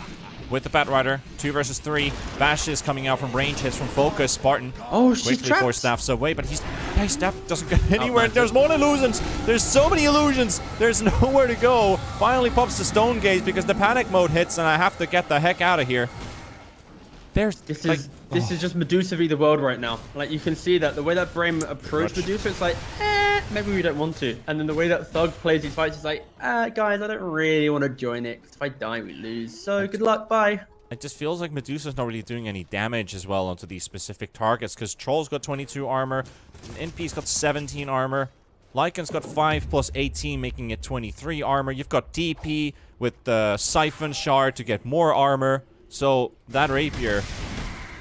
with the Batrider. 2 versus 3. Bash is coming out from range hits from Focus. Spartan she's quickly force Staffs away, but Staff doesn't get anywhere. There's more illusions. There's so many illusions. There's nowhere to go. Finally pops the Stone Gaze because the panic mode hits, and I have to get the heck out of here. This is just Medusa v the world right now. Like, you can see that the way that Brain approached Medusa, it's like, maybe we don't want to. And then the way that Thug plays these fights is like, guys, I don't really want to join it. If I die, we lose. So good luck, bye. It just feels like Medusa's not really doing any damage as well onto these specific targets, because Troll's got 22 armor, NP's got 17 armor, Lycan's got 5 plus 18, making it 23 armor. You've got DP with the Siphon Shard to get more armor. So that Rapier,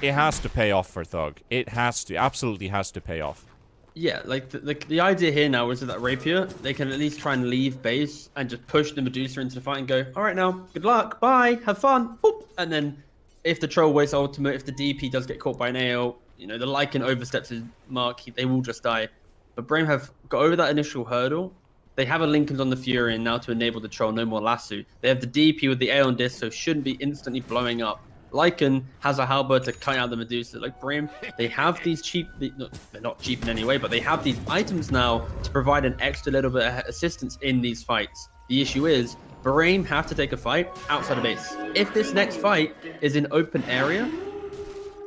it has to pay off for Thug. It has to, absolutely has to pay off. Yeah, like the idea here now is that Rapier, they can at least try and leave base and just push the Medusa into the fight and go, all right now, good luck, bye, have fun, boop. And then if the Troll wastes ultimate, if the DP does get caught by an AO, you know, the Lycan oversteps his mark, they will just die. But Brain have got over that initial hurdle. They have a Lincoln's on the Fury and now to enable the Troll, no more Lasso. They have the DP with the Aeon Disc, so shouldn't be instantly blowing up. Lycan has a halberd to cut out the Medusa. Like Brim, they have these cheap, they're not cheap in any way, but they have these items now to provide an extra little bit of assistance in these fights. The issue is, Brain have to take a fight outside of base. If this next fight is in open area,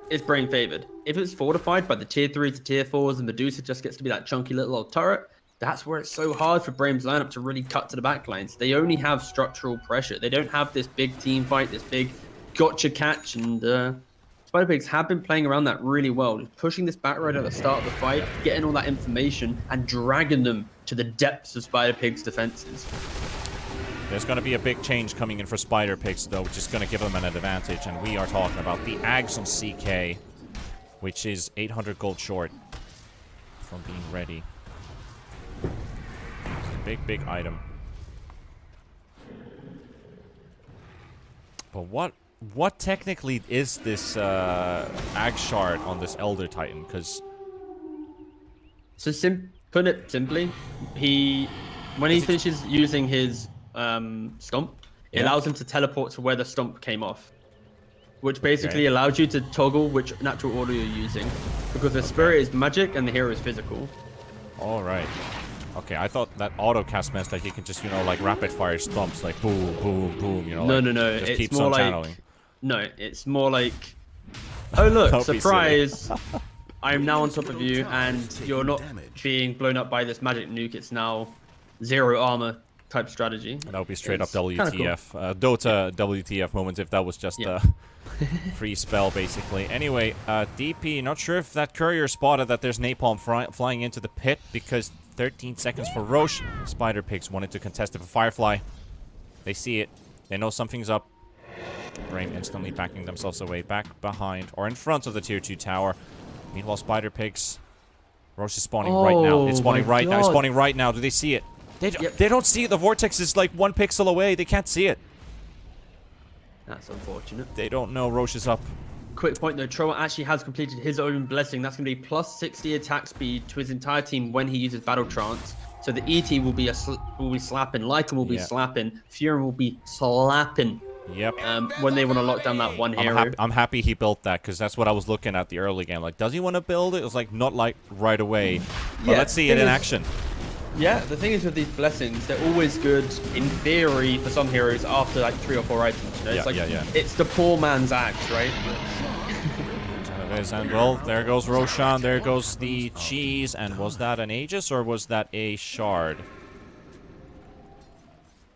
it's Brain favored. If it's fortified by the tier 3s to tier 4s and Medusa just gets to be that chunky little old turret, that's where it's so hard for Brain's lineup to really cut to the backlines. They only have structural pressure. They don't have this big team fight, this big gotcha catch, and Spider-Pigs have been playing around that really well. Just pushing this Batrider at the start of the fight, getting all that information, and dragging them to the depths of Spider-Pigs' defenses. There's going to be a big change coming in for Spider-Pigs, though, which is going to give them an advantage, and we are talking about the Ags on CK, which is 800 gold short from being ready. It's a big, big item. But what technically is this Ag shard on this Elder Titan? Because put it simply, when he finishes using his stomp, it allows him to teleport to where the stomp came off, which basically allows you to toggle which natural order you're using, because the spirit is magic and the hero is physical. All right. Okay, I thought that auto cast meant that you can just, you know, like rapid fire stomps, like boom, boom, boom, you know. No, like, no, no. Just it's keeps more on like channeling. no, it's more like, oh look, surprise. I'm now on top of you, and you're not being blown up by this magic nuke. It's now 0 armor type strategy. That would be straight up WTF. Cool. Dota WTF moment if that was just a free spell, basically. Anyway, DP, not sure if that courier spotted that there's napalm flying into the pit, because 13 seconds for Roche. Spider Pigs wanted to contest it for Firefly. They see it. They know something's up. Brave instantly backing themselves away, back behind, or in front of the tier 2 tower. Meanwhile, Spider Pigs. Roche is spawning right now. It's spawning right now. It's spawning right now. Do they see it? They don't see it. The vortex is like 1 pixel away. They can't see it. That's unfortunate. They don't know Roche is up. Quick point though, Troll actually has completed his own blessing. That's going to be plus 60 attack speed to his entire team when he uses Battle Trance. So the ET will be slapping, Lycan will be slapping, Furin will be slapping. Yep. When they want to lock down that one hero. I'm happy he built that, because that's what I was looking at the early game. Like, does he want to build it? It was like, not like right away. But let's see it in action. Yeah, the thing is with these blessings, they're always good in theory for some heroes after like 3 or 4 items. You know? It's like, it's the poor man's axe, right? And well, there goes Roshan, there goes the cheese, and was that an Aegis or was that a shard?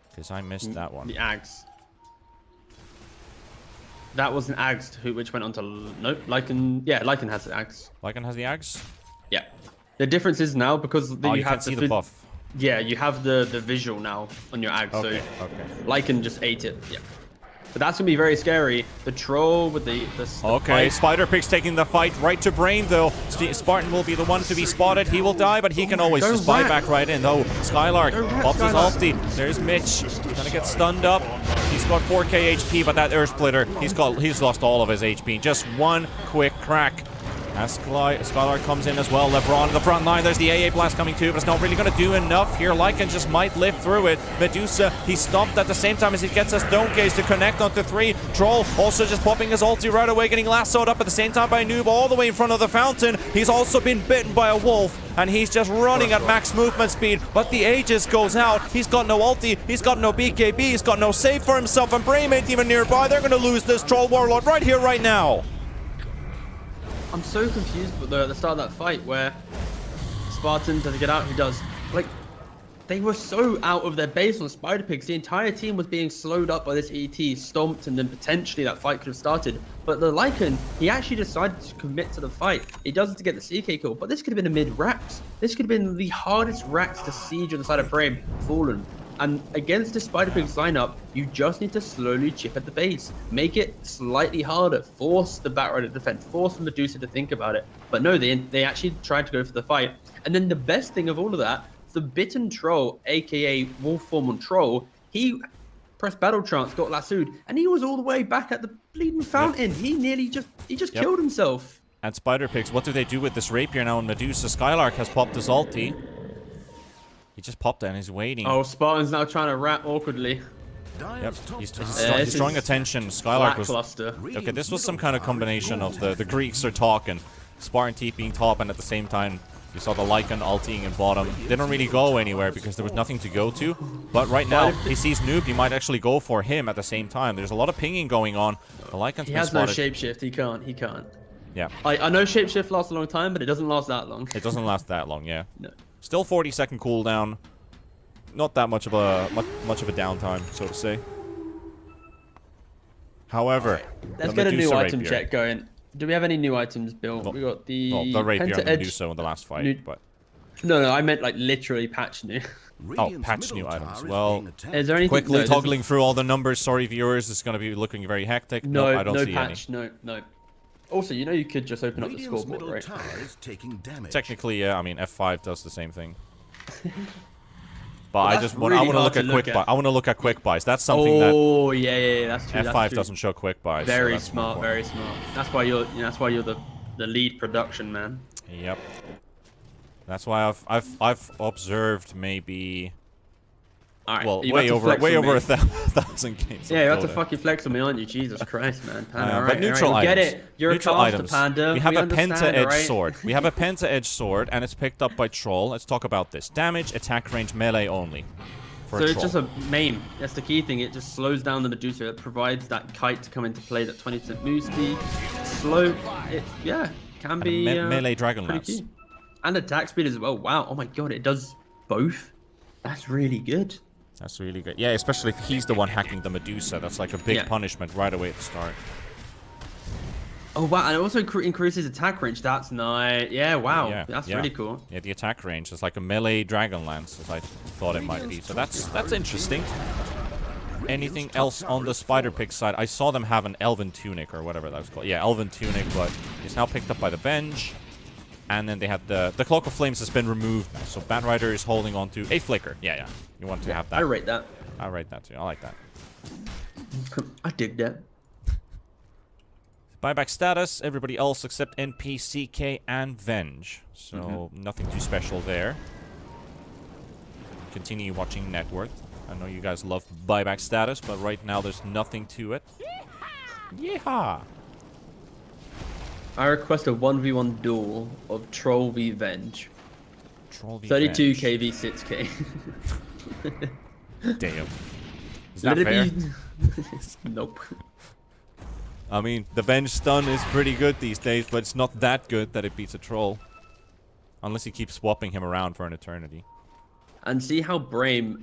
Because I missed that one. The axe. That was an axe which went on to... Nope, Lycan... Yeah, Lycan has the axe. Lycan has the axe? Yeah. The difference is now, because you have see the buff. Yeah, you have the visual now on your axe, so Lycan just ate it. Yeah. But that's going to be very scary. The troll with the okay, Spider Pig's taking the fight right to Brain, though. Spartan will be the one to be spotted. He will die, but he can always just buy back right in, though. Skylark pops his ulti. There's Mitch. He's going to get stunned up. He's got 4k HP, but that Earth Splitter, he's lost all of his HP. Just one quick crack. As Skylark comes in as well, LeBron in the front line. There's the AA blast coming too, but it's not really going to do enough here. Lycan just might live through it. Medusa, he stopped at the same time as he gets a Stone Gaze to connect onto 3. Troll also just popping his ulti right away, getting lassoed up at the same time by Noob all the way in front of the fountain. He's also been bitten by a wolf, and he's just running at max movement speed, but the Aegis goes out. He's got no ulti, he's got no BKB, he's got no save for himself, and Brain ain't even nearby. They're going to lose this Troll Warlord right here, right now. I'm so confused at the start of that fight where Spartan doesn't get out. He does. Like, they were so out of their base on Spider Pigs. The entire team was being slowed up by this ET, stomped, and then potentially that fight could have started. But the Lycan, he actually decided to commit to the fight. He does it to get the CK kill, but this could have been a mid-Rax. This could have been the hardest Rax to siege on the side of Brave Fallen. And against the Spider Pigs lineup, you just need to slowly chip at the base. Make it slightly harder. Force the Batrider to defend. Force the Medusa to think about it. But no, they actually tried to go for the fight. And then the best thing of all of that, the bitten Troll, aka Wolf Form on Troll, he pressed Battle Trance, got lassoed, and he was all the way back at the bleeding fountain. He nearly just killed himself. And Spider Pigs, what do they do with this rapier now? And Medusa, Skylark has popped his ulti. He just popped it and he's waiting. Oh, Spartan's now trying to wrap awkwardly. Yep, he's drawing attention. Skylark was... Okay, this was some kind of combination of the Greeks are talking. Spartan TPing top, and at the same time, you saw the Lycan ulting in bottom. They don't really go anywhere because there was nothing to go to. But right now, he sees Noob, he might actually go for him at the same time. There's a lot of pinging going on. The Lycan's he has no shapeshift, he can't. Yeah. I know shapeshift lasts a long time, but it doesn't last that long. It doesn't last that long, yeah. No. Still 40-second cooldown. Not that much of a downtime, so to say. However, let's get a new item check going. Do we have any new items built? We got the rapier and Medusa in the last fight, but no, I meant like literally patch new. Oh, patch new items. Well, is there anything quickly toggling through all the numbers? Sorry, viewers, it's going to be looking very hectic. No, I don't see patch. any. No. Also, you know you could just open up the scoreboard, right? Technically, yeah. I mean, F5 does the same thing. But I want to look at quick buys. I want to look at quick buys. That's something that. Oh yeah, that's true. F5 doesn't show quick buys. Very smart, very smart. That's why you're the lead production man. Yep. That's why I've observed maybe. All right, well, way over 1,000 games. Yeah, you have to fucking flex on me, aren't you? Jesus Christ, man. Panda, but neutral items. Get it. You're neutral a caster, items. Panda. We have a penta-edge sword. We have a penta-edge sword, and it's picked up by Troll. Let's talk about this. Damage, attack range, melee only. So it's just a maim. That's the key thing. It just slows down the Medusa. It provides that kite to come into play, that 20% move speed. Slow. can be melee Dragon pretty Lance. cute. And attack speed as well. Wow. Oh my god, it does both. That's really good. That's really good. Yeah, especially if he's the one hacking the Medusa. That's like a big punishment right away at the start. Oh wow, and it also increases attack range. That's nice. Yeah, wow. That's really cool. Yeah, the attack range is like a melee Dragon Lance, as I thought it might be. So that's interesting. Anything else on the Spider Pig side? I saw them have an Elven Tunic or whatever that was called. Yeah, Elven Tunic, but it's now picked up by the Venge. And then they have the Cloak of Flames has been removed now. So Batrider is holding on to a Flicker. Yeah. You want to have that. I rate that. I rate that too. I like that. I dig that. Buyback status, everybody else except NP, CK, and Venge. So nothing too special there. Continue watching net worth. I know you guys love buyback status, but right now there's nothing to it. Yeehaw! I request a 1v1 duel of Troll v Venge. Troll v 32k v 6k. Damn. Is that fair? Nope. I mean, the Venge stun is pretty good these days, but it's not that good that it beats a Troll. Unless you keep swapping him around for an eternity. And see how Brame,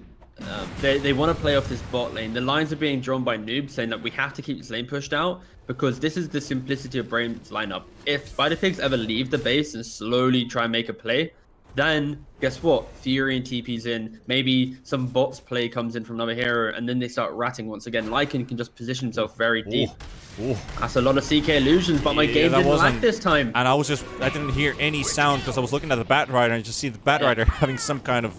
they want to play off this bot lane. The lines are being drawn by noobs saying that we have to keep this lane pushed out because this is the simplicity of Brame's lineup. If Spider Pigs ever leave the base and slowly try and make a play, then guess what? Fury and TP's in. Maybe some bots play comes in from another hero, and then they start ratting once again. Lycan can just position himself very deep. Ooh. That's a lot of CK illusions, but my game didn't lag this time. And I didn't hear any sound because I was looking at the Batrider and just see the Batrider having some kind of,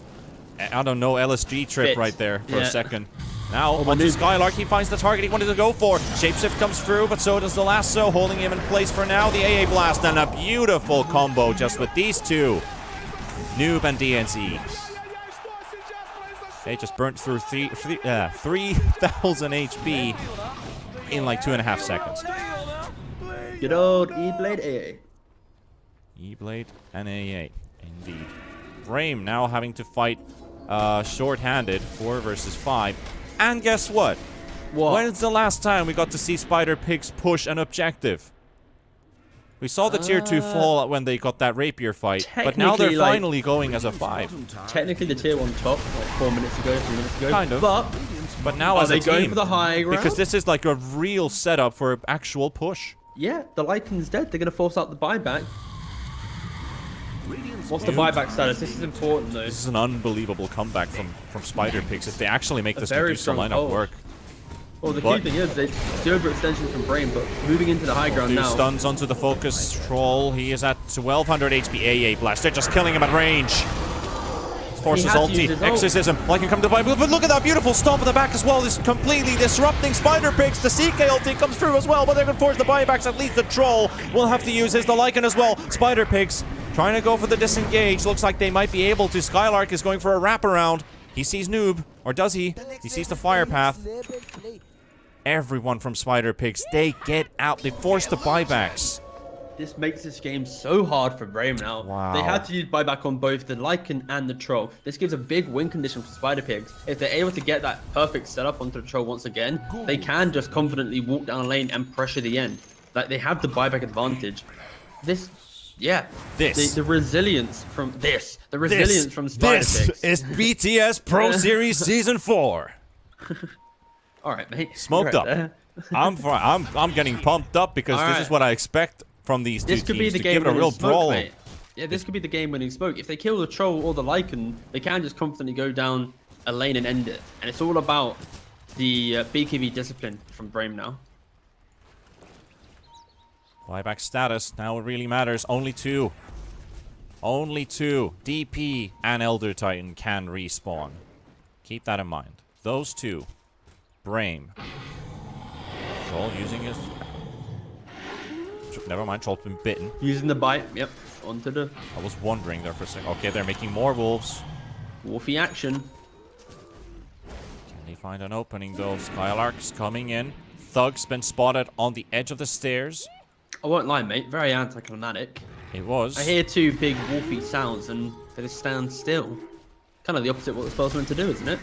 I don't know, LSG trip right there for a second. Now, onto Skylark, he finds the target he wanted to go for. Shapeshift comes through, but so does the Lasso, holding him in place for now. The AA Blast, and a beautiful combo just with these two. Noob and DNC. They just burnt through 3,000 HP in like 2.5 seconds. Good old E-Blade AA. E-Blade and AA, indeed. Brame now having to fight short-handed, 4 versus 5. And guess what? When's the last time we got to see Spider Pigs push an objective? We saw the tier 2 fall when they got that rapier fight, but now they're finally going as a 5. Technically the tier 1 top, like 4 minutes ago, 3 minutes ago. Kind of. But now as a team, going for the high ground? because this is like a real setup for actual push. Yeah, the Lycan's dead. They're going to force out the buyback. What's the buyback status? This is important though. This is an unbelievable comeback from Spider Pigs if they actually make this Medusa lineup work. Well, the key thing is, it's the overextension from Brame, but moving into the high ground now. Stuns onto the focus Troll. He is at 1200 HP. AA Blast. They're just killing him at range. Forces ulti. Exorcism. Like him come to the Bible. But look at that beautiful stomp at the back as well. This completely disrupting Spider Pigs. The CK ulti comes through as well, but they're going to force the buybacks. At least the Troll will have to use his. The Lycan as well. Spider Pigs trying to go for the disengage. Looks like they might be able to. Skylark is going for a wraparound. He sees Noob. Or does he? He sees the fire path. Everyone from Spider Pigs, they get out. They force the buybacks. This makes this game so hard for Brame now. Wow. They had to use buyback on both the Lycan and the Troll. This gives a big win condition for Spider Pigs. If they're able to get that perfect setup onto the Troll once again, they can just confidently walk down a lane and pressure the end. Like, they have the buyback advantage. The resilience from from Spider Pigs. This is BTS Pro Series Season 4. All right, mate. Smoked up. I'm getting pumped up because this is what I expect from these two teams to give it a real brawl. Mate. Yeah, this could be the game-winning smoke. If they kill the Troll or the Lycan, they can just confidently go down a lane and end it. And it's all about the BKB discipline from Brame now. Buyback status. Now it really matters. Only 2. Only 2. DP and Elder Titan can respawn. Keep that in mind. Those 2. Brame. Troll using his... Never mind, Troll's been bitten. Using the bite, yep. Onto the... I was wondering there for a second. Okay, they're making more wolves. Wolfy action. Can they find an opening though? Skylark's coming in. Thug's been spotted on the edge of the stairs. I won't lie, mate. Very anticlimactic. It was. I hear 2 big wolfy sounds and they just stand still. Kind of the opposite of what the spell's meant to do, isn't it?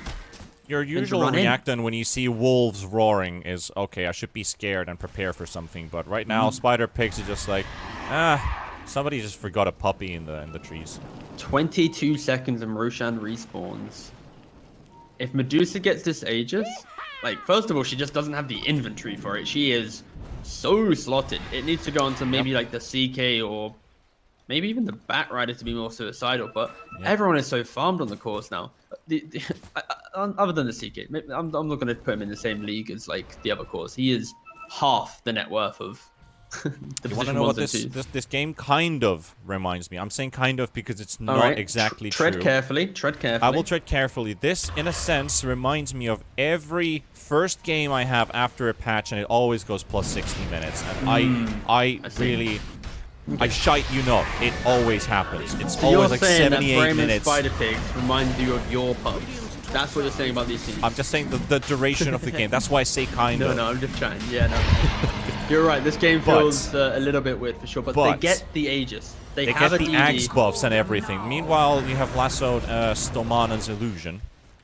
Your usual reaction when you see wolves roaring is, okay, I should be scared and prepare for something. But right now, Spider Pigs are just like, Somebody just forgot a puppy in the trees. 22 seconds and Roshan respawns. If Medusa gets this Aegis, like, first of all, she just doesn't have the inventory for it. She is so slotted. It needs to go onto maybe like the CK or maybe even the Batrider to be more suicidal. But everyone is so farmed on the course now. Other than the CK, I'm not going to put him in the same league as like the other course. He is half the net worth of you want to know what this game kind of reminds me? I'm saying kind of because it's not exactly true. Tread carefully. Tread carefully. I will tread carefully. This, in a sense, reminds me of every first game I have after a patch, and it always goes plus 60 minutes. And I really... I shite you not. It always happens. It's so always like 78 that minutes. Spider Pigs remind you of your pubs. That's what you're saying about these teams. I'm just saying the duration of the game. That's why I say kind of. No, I'm just trying. Yeah, no. You're right. This game feels a little bit weird for sure, but they get the Aegis. They have get the Axe buffs and everything. Meanwhile, you have lassoed Stomanen's illusion.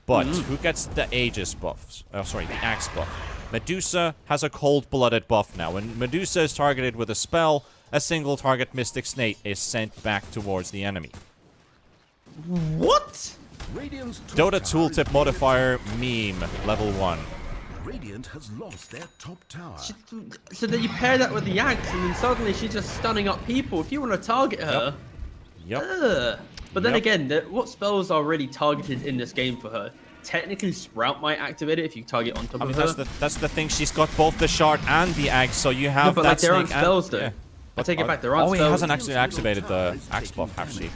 But who gets the Aegis buffs? Oh, sorry, the Axe buff. Medusa has a cold-blooded buff now. When Medusa is targeted with a spell, a single target Mystic Snake is sent back towards the enemy. What? Dota tooltip modifier meme level 1. Radiant has lost their top tower. So then you pair that with the Axe, and then suddenly she's just stunning up people. If you want to target her, But then again, what spells are really targeted in this game for her? Technically, Sprout might activate it if you target on top of her. That's the thing. She's got both the shard and the Axe, so you have. But that like, there aren't snake spells though. I take it back. There aren't spells. Oh, he hasn't actually activated the Axe buff, actually.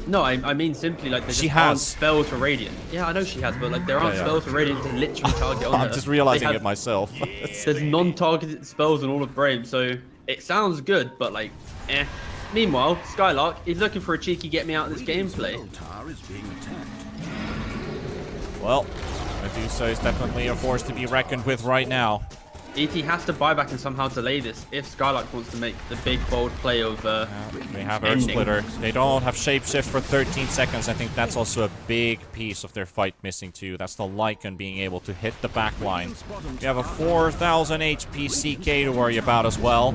No, I mean simply like there aren't spells for Radiant. Yeah, I know she has, but like there aren't spells for Radiant to literally target on her. I'm just realizing it myself. There's non-targeted spells on all of Brave, so it sounds good, but like, eh. Meanwhile, Skylark is looking for a cheeky get me out of this gameplay. Well, Medusa is definitely a force to be reckoned with right now. ET has to buy back and somehow delay this if Skylark wants to make the big bold play of they have Earth Splitter. They don't have Shapeshift for 13 seconds. I think that's also a big piece of their fight missing too. That's the Lycan being able to hit the back line. You have a 4,000 HP CK to worry about as well.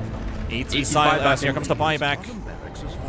ET silence. Here comes the buyback.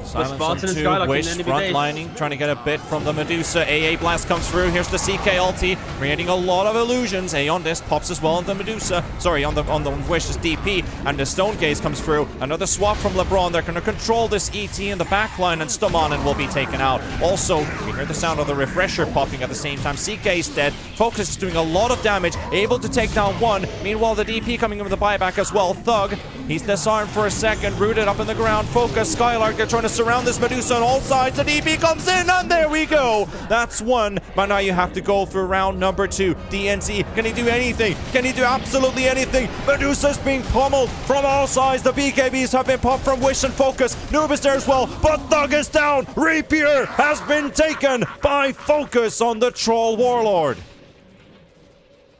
Silence on 2, Wish frontlining, trying to get a bit from the Medusa. AA Blast comes through, here's the CK ulti, creating a lot of illusions. A on this pops as well on the Medusa, sorry, on the Wish's DP, and the Stone Gaze comes through. Another swap from LeBron, they're going to control this ET in the backline, and Stomanen will be taken out. Also, we hear the sound of the Refresher popping at the same time. CK is dead, Focus is doing a lot of damage, able to take down one. Meanwhile, the DP coming in with the buyback as well. Thug, he's disarmed for a second, rooted up in the ground. Focus, Skylark, they're trying to surround this Medusa on all sides. The DP comes in, and there we go. That's one. But now you have to go for round number 2. DNC, can he do anything? Can he do absolutely anything? Medusa's being pummeled from all sides. The BKBs have been popped from Wish and Focus. Noob is there as well, but Thug is down. Rapier has been taken by Focus on the Troll Warlord.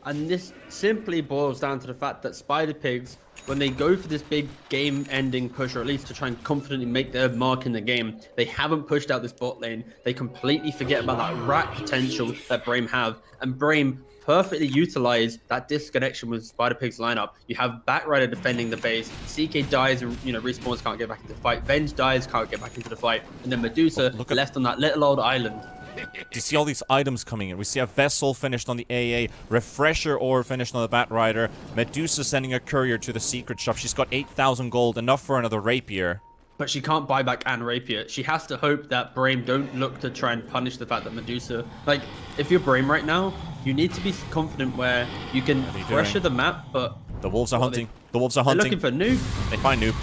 And this simply boils down to the fact that Spider Pigs, when they go for this big game-ending push, or at least to try and confidently make their mark in the game, they haven't pushed out this bot lane. They completely forget about that rat potential that Brame have, and Brame perfectly utilize that disconnection with Spider Pig's lineup. You have Batrider defending the base, CK dies and respawns, can't get back into the fight, Venge dies, can't get back into the fight, and then Medusa left on that little old island. Do you see all these items coming in? We see a Vessel finished on the AA, Refresher Ore finished on the Batrider, Medusa sending a courier to the secret shop. She's got 8,000 gold, enough for another Rapier. But she can't buy back and Rapier. She has to hope that Brame don't look to try and punish the fact that Medusa... Like, if you're Brame right now, you need to be confident where you can pressure the map, but... The Wolves are hunting. The Wolves are hunting. They're looking for Noob. They find Noob.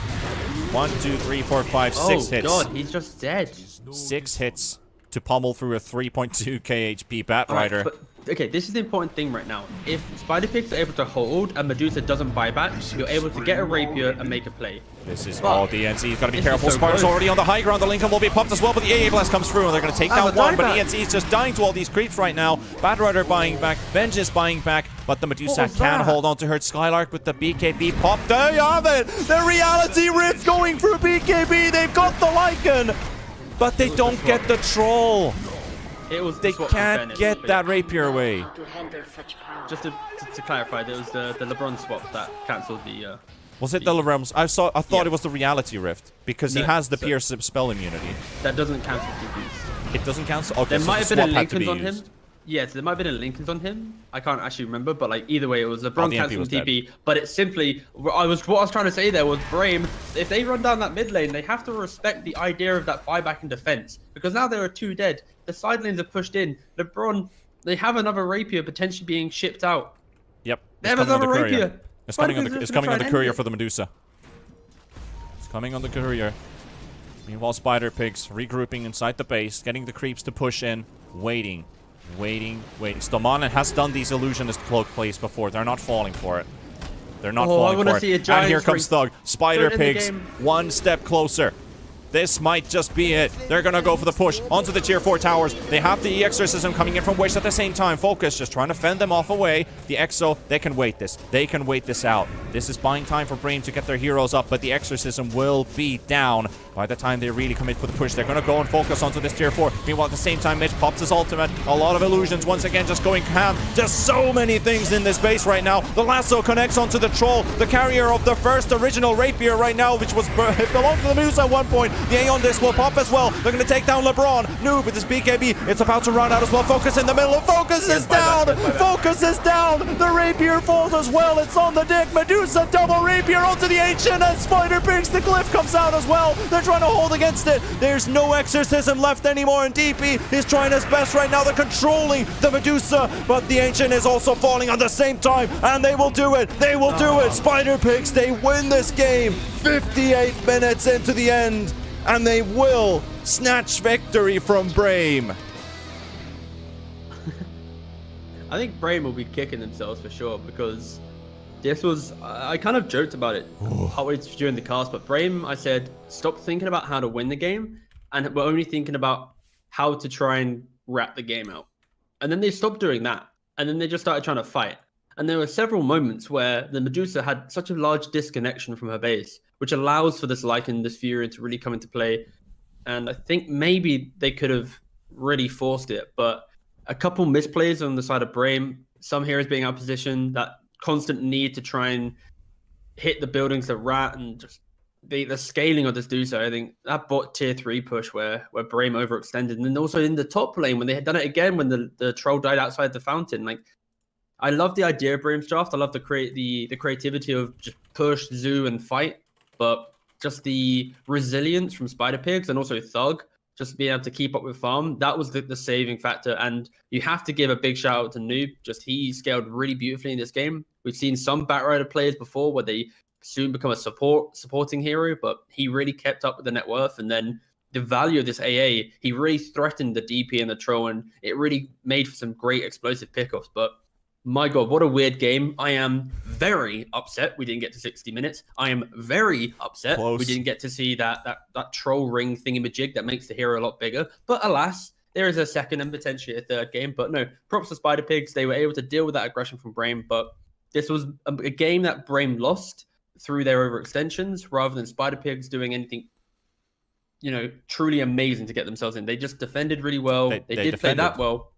1, 2, 3, 4, 5, 6 hits. Oh god, he's just dead. 6 hits to pummel through a 3.2k HP Batrider. Okay, this is the important thing right now. If Spider Pigs are able to hold and Medusa doesn't buy back, you're able to get a Rapier and make a play. This is all DNC's got to be careful. Sparta's already on the high ground. The Lincoln will be popped as well, but the AA Blast comes through and they're going to take down one. But ENC is just dying to all these creeps right now. Batrider buying back, Venge is buying back, but the Medusa can hold on to her. Skylark with the BKB pop. There you have it! The Reality Rift going through BKB. They've got the Lycan, but they don't get the Troll. They can't get that Rapier away. Just to clarify, there was the LeBron swap that cancelled the... Was it the realms? I thought it was the reality rift because he has the pierce spell immunity. That doesn't cancel TPs. It doesn't cancel. Okay, there so might the have been a swap had to be Lincolns on used. him. Yeah, so there might have been a Lincolns on him. I can't actually remember, but like either way, it was LeBron the MP canceling was dead. TP. But it's simply what I was trying to say there was Brame. If they run down that mid lane, they have to respect the idea of that buyback in defense because now there are 2 dead. The side lanes are pushed in. LeBron, they have another rapier potentially being shipped out. Yep. They have another rapier. It's coming on the courier for the Medusa. It's coming on the courier. Meanwhile, Spider Pigs regrouping inside the base, getting the creeps to push in, waiting. Stomanen has done these illusionist cloak plays before. They're not falling for it. They're not falling for it. And here comes Thug. Spider Pigs, 1 step closer. This might just be it. They're going to go for the push onto the tier 4 towers. They have the Exorcism coming in from Wish at the same time. Focus, just trying to fend them off away. The Exo, they can wait this. They can wait this out. This is buying time for Brame to get their heroes up, but the Exorcism will be down by the time they really commit for the push. They're going to go and focus onto this tier 4. Meanwhile, at the same time, Mitch pops his ultimate. A lot of illusions once again just going ham. Just so many things in this base right now. The lasso connects onto the troll, the carrier of the first original rapier right now, which was it belonged to the Medusa at one point. The A on this will pop as well. They're going to take down LeBron. Noob with his BKB. It's about to run out as well. Focus in the middle. Focus is down. Focus is down. The rapier falls as well. It's on the dick. Medusa double rapier onto the Ancient as Spider Pigs. The glyph comes out as well. They're trying to hold against it. There's no exorcism left anymore, and DP is trying his best right now. They're controlling the Medusa, but the Ancient is also falling at the same time, and they will do it. They will do it. Spider Pigs, they win this game 58 minutes into the end. And they will snatch victory from Brame. I think Brame will be kicking themselves for sure because this was... I kind of joked about it halfway during the cast, but Brame, I said, stop thinking about how to win the game, and we're only thinking about how to try and wrap the game out. And then they stopped doing that, and then they just started trying to fight. And there were several moments where the Medusa had such a large disconnection from her base, which allows for this Lycan, this Fury to really come into play. And I think maybe they could have really forced it, but a couple misplays on the side of Brame, some heroes being out of position, that constant need to try and hit the buildings that rat, and just the scaling of this Medusa, I think that bought tier 3 push where Brame overextended. And then also in the top lane, when they had done it again, when the troll died outside the fountain, like, I love the idea of Brame's draft. I love the creativity of just push, zoo, and fight. But just the resilience from Spider Pigs and also Thug, just being able to keep up with farm, that was the saving factor. And you have to give a big shout out to Noob. Just he scaled really beautifully in this game. We've seen some Batrider players before where they soon become a supporting hero, but he really kept up with the net worth. And then the value of this AA, he really threatened the DP and the troll, and it really made for some great explosive pickoffs. But my God, what a weird game. I am very upset we didn't get to 60 minutes. I am very upset we didn't get to see that troll ring thingamajig that makes the hero a lot bigger. But alas, there is a second and potentially a third game. But no, props to Spider Pigs. They were able to deal with that aggression from Brame. But this was a game that Brame lost through their overextensions rather than Spider Pigs doing anything, truly amazing to get themselves in. They just defended really well. They did play that well.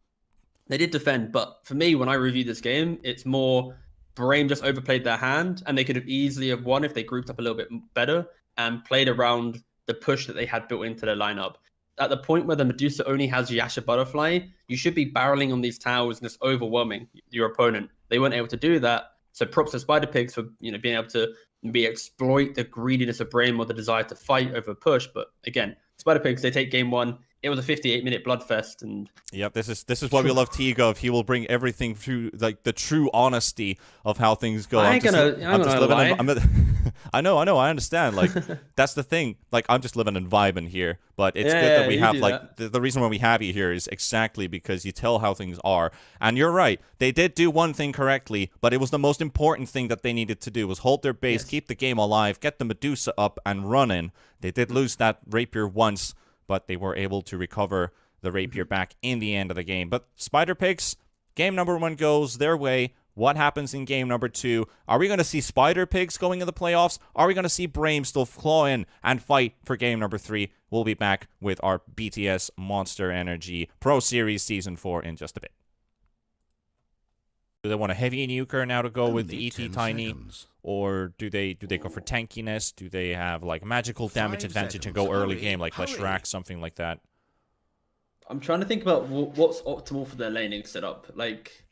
They did defend, but for me, when I review this game, it's more Brame just overplayed their hand, and they could have easily have won if they grouped up a little bit better and played around the push that they had built into their lineup. At the point where the Medusa only has Yasha Butterfly, you should be barreling on these towers and just overwhelming your opponent. They weren't able to do that, so props to Spider Pigs for being able to exploit the greediness of Brame or the desire to fight over push. But again, Spider Pigs, they take game 1. It was a 58-minute bloodfest, and yep, this is why we love T-Gov. He will bring everything through, like the true honesty of how things go. I'm gonna lie. I know, I understand. Like that's the thing. Like I'm just living and vibing here, but it's good that we have the reason why we have you here is exactly because you tell how things are. And you're right, they did do one thing correctly, but it was the most important thing that they needed to do was hold their base, keep the game alive, get the Medusa up and running. They did lose that rapier once, but they were able to recover the rapier back in the end of the game. But Spider Pigs, game number 1 goes their way. What happens in game number 2? Are we going to see Spider Pigs going in the playoffs? Are we going to see Brame still claw in and fight for game number 3? We'll be back with our BTS Monster Energy Pro Series Season 4 in just a bit. Do they want a heavy nuker now to go with the ET Tiny? Or do they go for tankiness? Do they have like magical damage advantage and go early game like Leshrac, something like that? I'm trying to think about what's optimal for their laning setup. Like,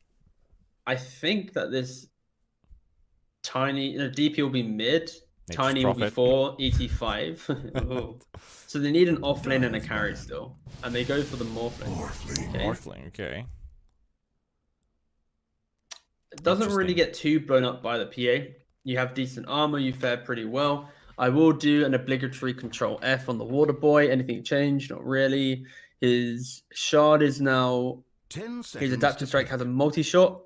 I think that this Tiny, DP will be mid, Tiny will be 4, ET 5. So they need an offlane and a carry still, and they go for the Morphling. Morphling, okay. It doesn't really get too blown up by the PA. You have decent armor, you fare pretty well. I will do an obligatory control F on the water boy. Anything changed? Not really. His shard is now... His adaptive strike has a multi-shot.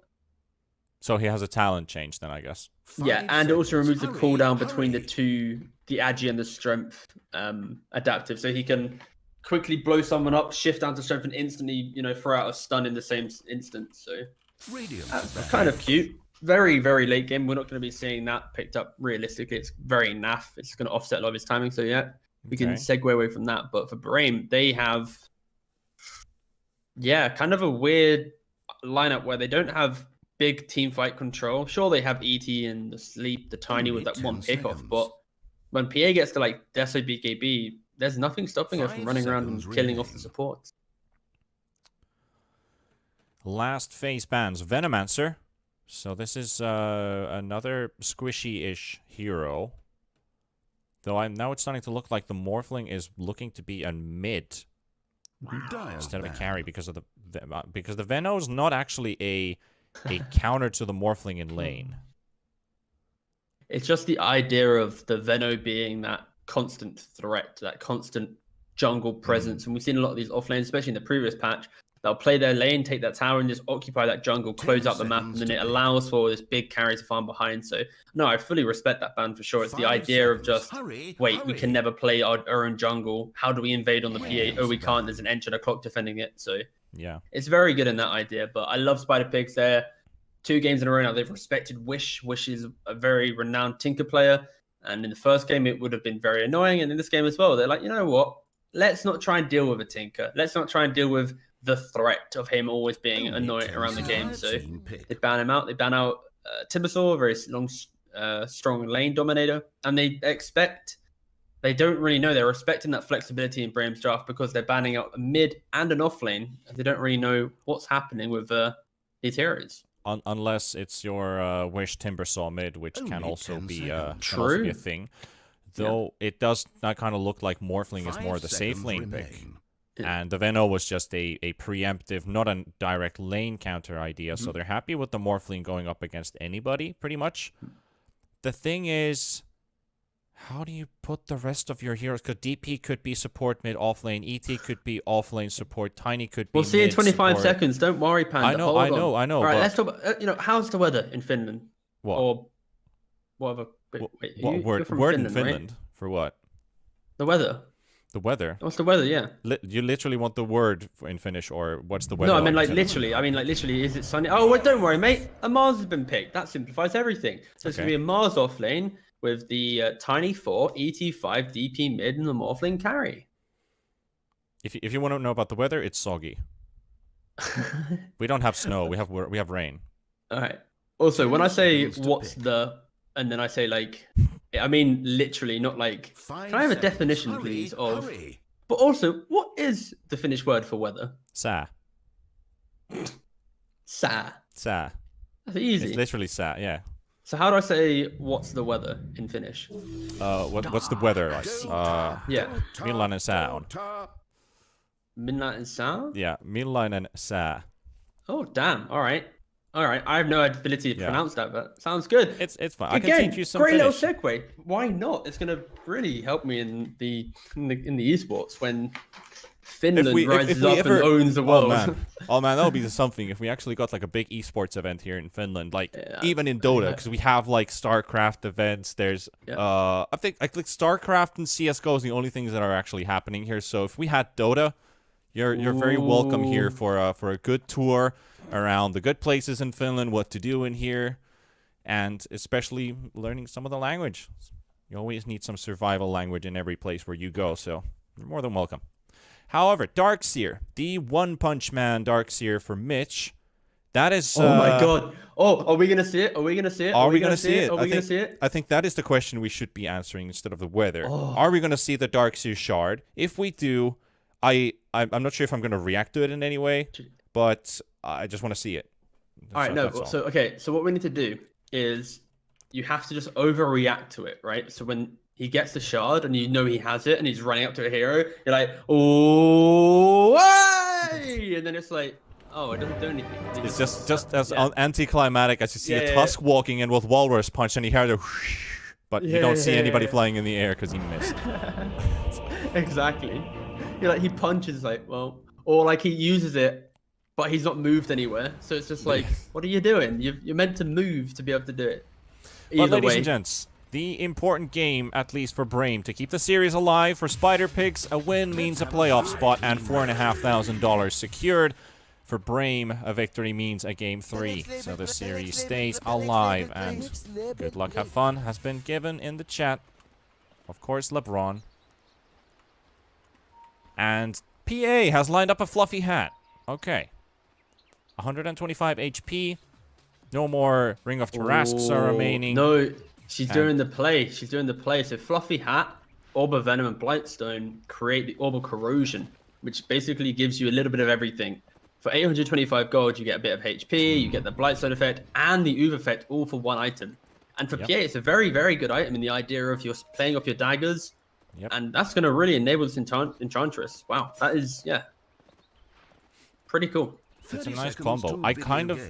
So he has a talent change then, I guess. Yeah, and it also removes the cooldown between the two, the Agi and the strength adaptive. So he can quickly blow someone up, shift down to strength, and instantly, throw out a stun in the same instant. So that's kind of cute. Very, very late game. We're not going to be seeing that picked up realistically. It's very naff. It's going to offset a lot of his timing. So yeah, we can segue away from that. But for Brame, they have, kind of a weird lineup where they don't have big team fight control. Sure, they have ET and the Sleep, the Tiny with that one pickoff, but when PA gets to like Deso BKB, there's nothing stopping her from running around and killing off the supports. Last phase bans Venomancer. So this is another squishy-ish hero. Though now it's starting to look like the Morphling is looking to be a mid instead of a carry because of the Veno is not actually a counter to the Morphling in lane. It's just the idea of the Veno being that constant threat, that constant jungle presence. And we've seen a lot of these offlanes, especially in the previous patch. They'll play their lane, take that tower, and just occupy that jungle, close out the map, and then it allows for this big carry to farm behind. So, no, I fully respect that ban for sure. It's the idea of just, wait, we can never play our own jungle. How do we invade on the PA? Oh, we can't. There's an Ench and a clock defending it. So, yeah, it's very good in that idea. But I love Spider Pigs. They're 2 games in a row now. They've respected Wish. Wish is a very renowned Tinker player. And in the first game, it would have been very annoying. And in this game as well, they're like, you know what? Let's not try and deal with a Tinker. Let's not try and deal with the threat of him always being annoying around the game. So they ban him out. They ban out Tibasaur, a very strong lane dominator. And they don't really know. They're respecting that flexibility in Brame's draft because they're banning out a mid and an off lane. They don't really know what's happening with these heroes. Unless it's your Wish Timbersaw mid, which can also be a thing. Though it does not kind of look like Morphling is more the safe lane pick. And the Veno was just a preemptive, not a direct lane counter idea. So they're happy with the Morphling going up against anybody, pretty much. The thing is, how do you put the rest of your heroes? Because DP could be support mid offlane, ET could be offlane support, Tiny could be. We'll see in 25 seconds. Don't worry, Panda. I know. All right, let's talk about, how's the weather in Finland? What? Or whatever. Wait, what word Finland, in Finland? Right? For what? The weather. The weather? What's the weather? Yeah. You literally want the word in Finnish, or what's the weather? No, I mean like literally. Is it sunny? Oh, well, don't worry, mate. A Mars has been picked. That simplifies everything. So it's going to be a Mars offlane with the Tiny 4, ET5, DP mid, and the Morphling carry. If you want to know about the weather, it's soggy. We don't have snow. We have rain. All right. Also, when I say what's the, and then I say like, I mean literally, not like. Can I have a definition, please, of? But also, what is the Finnish word for weather? Sää. Sää. Sää. That's easy. It's literally sää. Yeah. So how do I say what's the weather in Finnish? What's the weather like? Yeah. Millainen sää on? Millainen sää? Yeah, millainen sää. Oh damn! All right. I have no ability to pronounce that, but sounds good. It's fine. Again, I can teach you some great Finnish. little segue. Why not? It's gonna really help me in the esports when Finland rises up and owns the world. Oh man, that would be something if we actually got like a big esports event here in Finland, like even in Dota, because we have like StarCraft events. There's I think like StarCraft and CS:GO is the only things that are actually happening here. So if we had Dota, you're very welcome here for a good tour around the good places in Finland, what to do in here, and especially learning some of the language. You always need some survival language in every place where you go, so you're more than welcome. However, Darkseer, the One Punch Man Darkseer for Mitch, That is. Oh my god. Oh, are we gonna see it? Are we gonna see it? Are we gonna see it? Are we gonna see it? I think that is the question we should be answering instead of the weather. Oh. Are we gonna see the Darkseer shard? If we do, I'm not sure if I'm gonna react to it in any way, but I just want to see it. All right, no. So okay, so what we need to do is you have to just overreact to it, right? So when he gets the shard and you know he has it and he's running up to a hero, you're like, oh, way! And then it's like, oh, it doesn't do anything. It's just as anticlimactic as you see a Tusk walking in with Walrus Punch and you hear the whoosh, but you don't see anybody flying in the air because he missed. Exactly. You're like, he punches like, well, or like he uses it, but he's not moved anywhere. So it's just like, what are you doing? You're meant to move to be able to do it. But ladies and gents, the important game, at least for Brame, to keep the series alive. For Spider Pigs, a win means a playoff spot and $4,500 secured. For Brame, a victory means a game 3. So the series stays alive, and good luck, have fun has been given in the chat. Of course, LeBron. And PA has lined up a fluffy hat. Okay. 125 HP. No more Ring of Tarrasques are remaining. No, she's doing the play. She's doing the play. So Fluffy Hat, Orb of Venom, and Blightstone create the Orb of Corrosion, which basically gives you a little bit of everything. For 825 gold, you get a bit of HP, you get the Blightstone effect, and the Uve effect, all for one item. And for PA, it's a very, very good item in the idea of you're playing off your daggers, and that's going to really enable this Enchantress. Wow, that is, pretty cool. It's a nice combo. I kind of,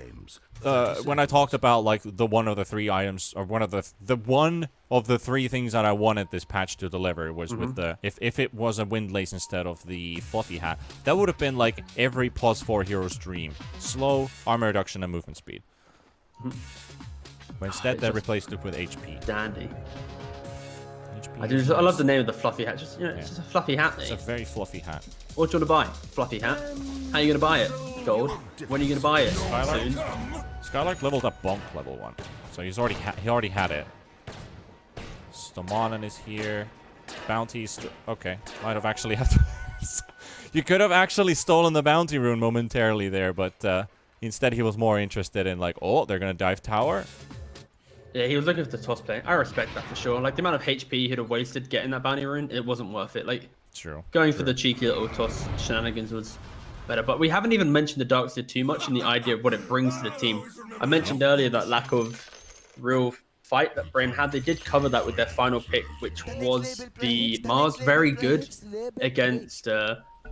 when I talked about like the one of the three items, or one of the three things that I wanted this patch to deliver was with the, if it was a Windlace instead of the Fluffy Hat, that would have been like every +4 hero's dream. Slow, armor reduction, and movement speed. But instead they replaced it with HP. Dandy. I love the name of the Fluffy Hat. Just, it's just a fluffy hat. It's a very fluffy hat. What do you want to buy? Fluffy hat. How are you gonna buy it? Gold. When are you gonna buy it? Soon. Skylark leveled up Bonk level 1, so he already had it. Stomanen is here. Bounties. Okay, might have actually had to. You could have actually stolen the bounty rune momentarily there, but instead he was more interested in like, oh, they're gonna dive tower. Yeah, he was looking for the toss play. I respect that for sure. Like the amount of HP he'd have wasted getting that bounty rune, it wasn't worth it. Like, going for the cheeky little toss shenanigans was better. But we haven't even mentioned the Darkseer too much in the idea of what it brings to the team. I mentioned earlier that lack of real fight that Brame had. They did cover that with their final pick, which was the Mars. Very good against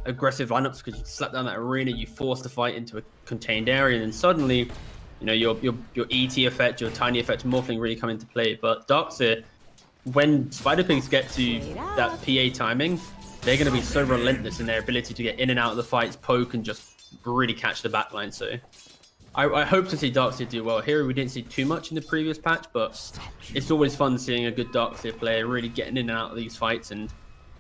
aggressive lineups because you slap down that arena, you force the fight into a contained area, and then suddenly, you know, your ET effect, your tiny effect, Morphling really come into play. But Darkseer, when Spider Pigs get to that PA timing, they're going to be so relentless in their ability to get in and out of the fights, poke, and just really catch the backline. So I hope to see Darkseer do well. Here we didn't see too much in the previous patch, but it's always fun seeing a good Darkseer player really getting in and out of these fights, and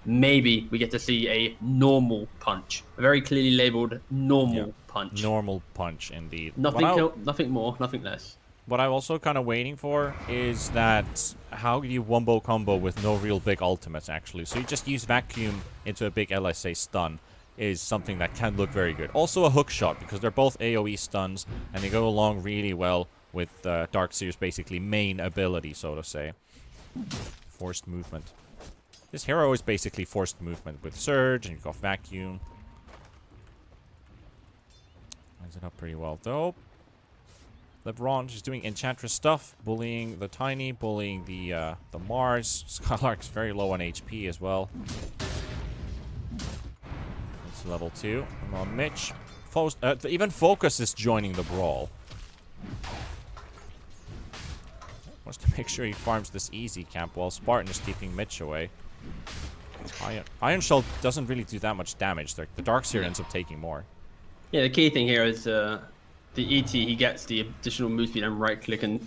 maybe we get to see a normal punch. A very clearly labeled normal punch. Normal punch, indeed. Nothing more, nothing less. What I'm also kind of waiting for is that how do you wombo combo with no real big ultimates, actually. So you just use Vacuum into a big LSA stun is something that can look very good. Also a hook shot, because they're both AoE stuns, and they go along really well with Darkseer's basically main ability, so to say. Forced movement. This hero is basically forced movement with Surge, and you've got Vacuum. Lines it up pretty well, though. LeBron just doing Enchantress stuff, bullying the Tiny, bullying the Mars. Skylark's very low on HP as well. It's level 2. Come on, Mitch. Even Focus is joining the brawl. Wants to make sure he farms this easy camp while Spartan is keeping Mitch away. Iron Shell doesn't really do that much damage. The Darkseer ends up taking more. Yeah, the key thing here is the ET, he gets the additional move speed and right click, and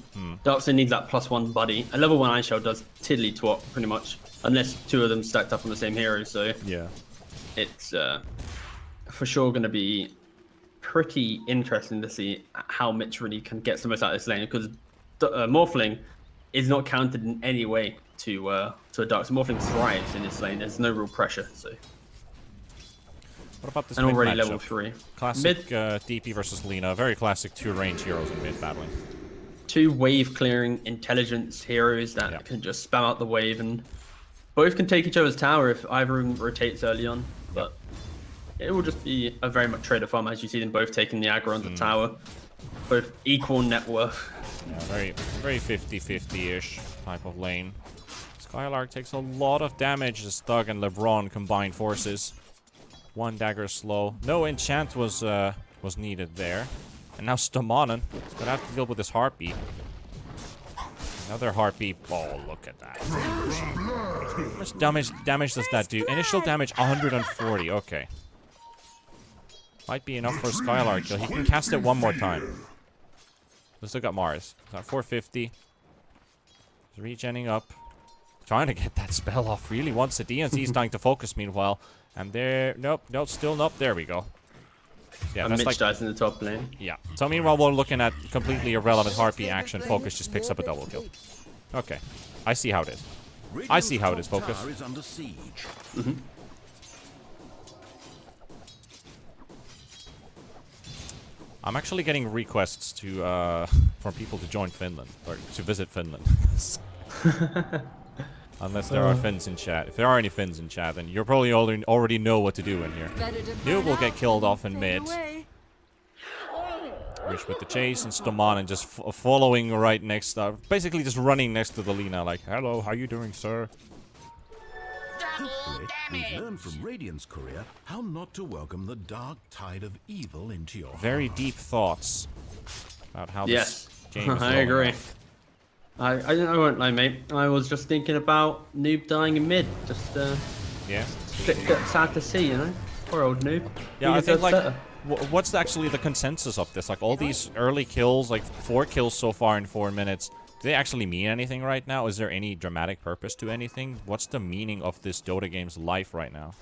Darkseer needs that +1 buddy. A level 1 Iron Shell does tiddly twat pretty much, unless two of them stacked up on the same hero. So yeah, it's for sure going to be pretty interesting to see how Mitch really can get the most out of this lane, because Morphling is not counted in any way to a Darkseer. Morphling thrives in this lane. There's no real pressure. So What about this And mid already matchup? level 3. Classic DP versus Lina. Very classic 2 range heroes in mid battling. 2 wave clearing intelligence heroes that can just spam out the wave, and both can take each other's tower if either of them rotates early on. But it will just be a very much trader farm as you see them both taking the aggro on the tower. Both equal net worth. Yeah, very 50-50-ish type of lane. Skylark takes a lot of damage as Thug and LeBron combine forces. 1 dagger slow. No enchant was needed there. And now Stomanen is gonna have to deal with this heartbeat. Another heartbeat. Oh, look at that. How much damage does that do? Initial damage 140. Okay. Might be enough for Skylark though. He can cast it one more time. Let's look at Mars. He's at 450. He's regenning up. Trying to get that spell off. Really wants it. DNC is trying to focus meanwhile. And there... Nope. Still nope. There we go. Yeah, and that's Mitch like... dies in the top lane. Yeah. So meanwhile, we're looking at completely irrelevant Harpy action. Focus just picks up a double kill. Okay. I see how it is. I see how it is, Focus. I'm actually getting requests to from people to join Finland or to visit Finland. Unless there are Finns in chat. If there are any Finns in chat, then you probably already know what to do in here. Noob will get killed off in mid. Wish with the chase and Stomanen just following right next, basically just running next to the Lina, like, hello, how you doing, sir? Hopefully, we've learned from Radiant's career how not to welcome the dark tide of evil into your Very deep thoughts about how this game is I agree. I won't lie, mate. I was just thinking about Noob dying in mid. Just yeah, sad to see, you know. Poor old Noob. Yeah, I think like what's actually the consensus of this? Like all these early kills, like 4 kills so far in 4 minutes. Do they actually mean anything right now? Is there any dramatic purpose to anything? What's the meaning of this Dota game's life right now?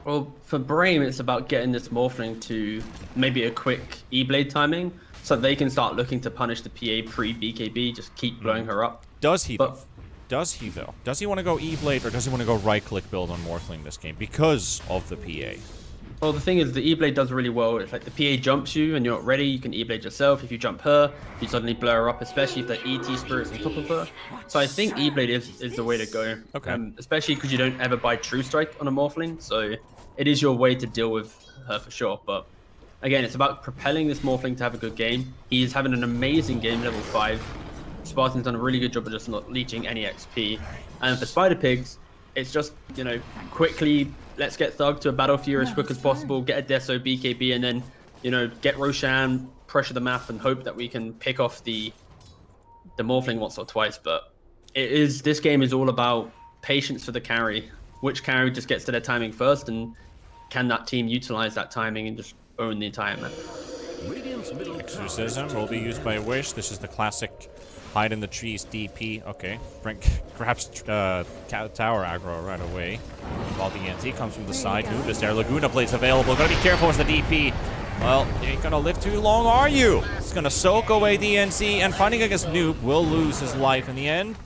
Well, for Brame, it's about getting this Morphling to maybe a quick E-Blade timing, so they can start looking to punish the PA pre-BKB, just keep blowing her up. Does he, though? Does he want to go E-Blade, or does he want to go right-click build on Morphling this game because of the PA? Well, the thing is, the E-Blade does really well. It's like the PA jumps you and you're not ready, you can E-Blade yourself. If you jump her, you suddenly blow her up, especially if the ET Spirit's on top of her. So I think E-Blade is the way to go. Okay. Especially because you don't ever buy True Strike on a Morphling, so it is your way to deal with her for sure. But again, it's about propelling this Morphling to have a good game. He's having an amazing game, level 5. Spartan's done a really good job of just not leeching any XP. And for Spider Pigs, it's just, you know, quickly, let's get Thug to a battlefield as quick as possible, get a Deso BKB, and then, you know, get Roshan, pressure the map, and hope that we can pick off the Morphling once or twice. But this game is all about patience for the carry. Which carry just gets to their timing first, and can that team utilize that timing and just own the entire map? Exorcism will be used by Wish. This is the classic hide in the trees DP. Okay, perhaps tower aggro right away. While the NT comes from the side. Noob is there. Laguna Blade's available. Gotta be careful with the DP. Well, you ain't gonna live too long, are you? It's gonna soak away DNC, and fighting against Noob will lose his life in the end.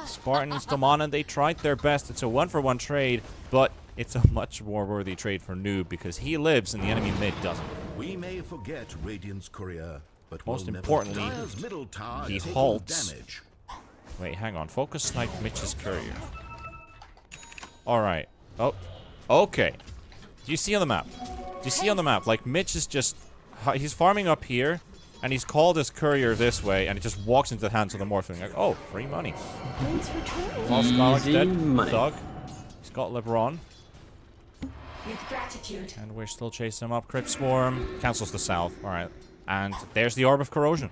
Spartan and Stomanen, they tried their best. It's a 1-for-1 trade, but it's a much more worthy trade for Noob because he lives and the enemy mid doesn't. We may forget Radiant's career, but most importantly, he halts. Wait, hang on. Focus snipe Mitch's courier. Alright. Oh, okay. Do you see on the map? Do you see on the map? Like, Mitch is just... He's farming up here, and he's called his courier this way, and it just walks into the hands of the Morphling. Like, oh, free money. Easy dead. money. Thug. He's got LeBron. With gratitude. And we're still chasing him up. Crypt Swarm. Cancels the south. Alright. And there's the Orb of Corrosion.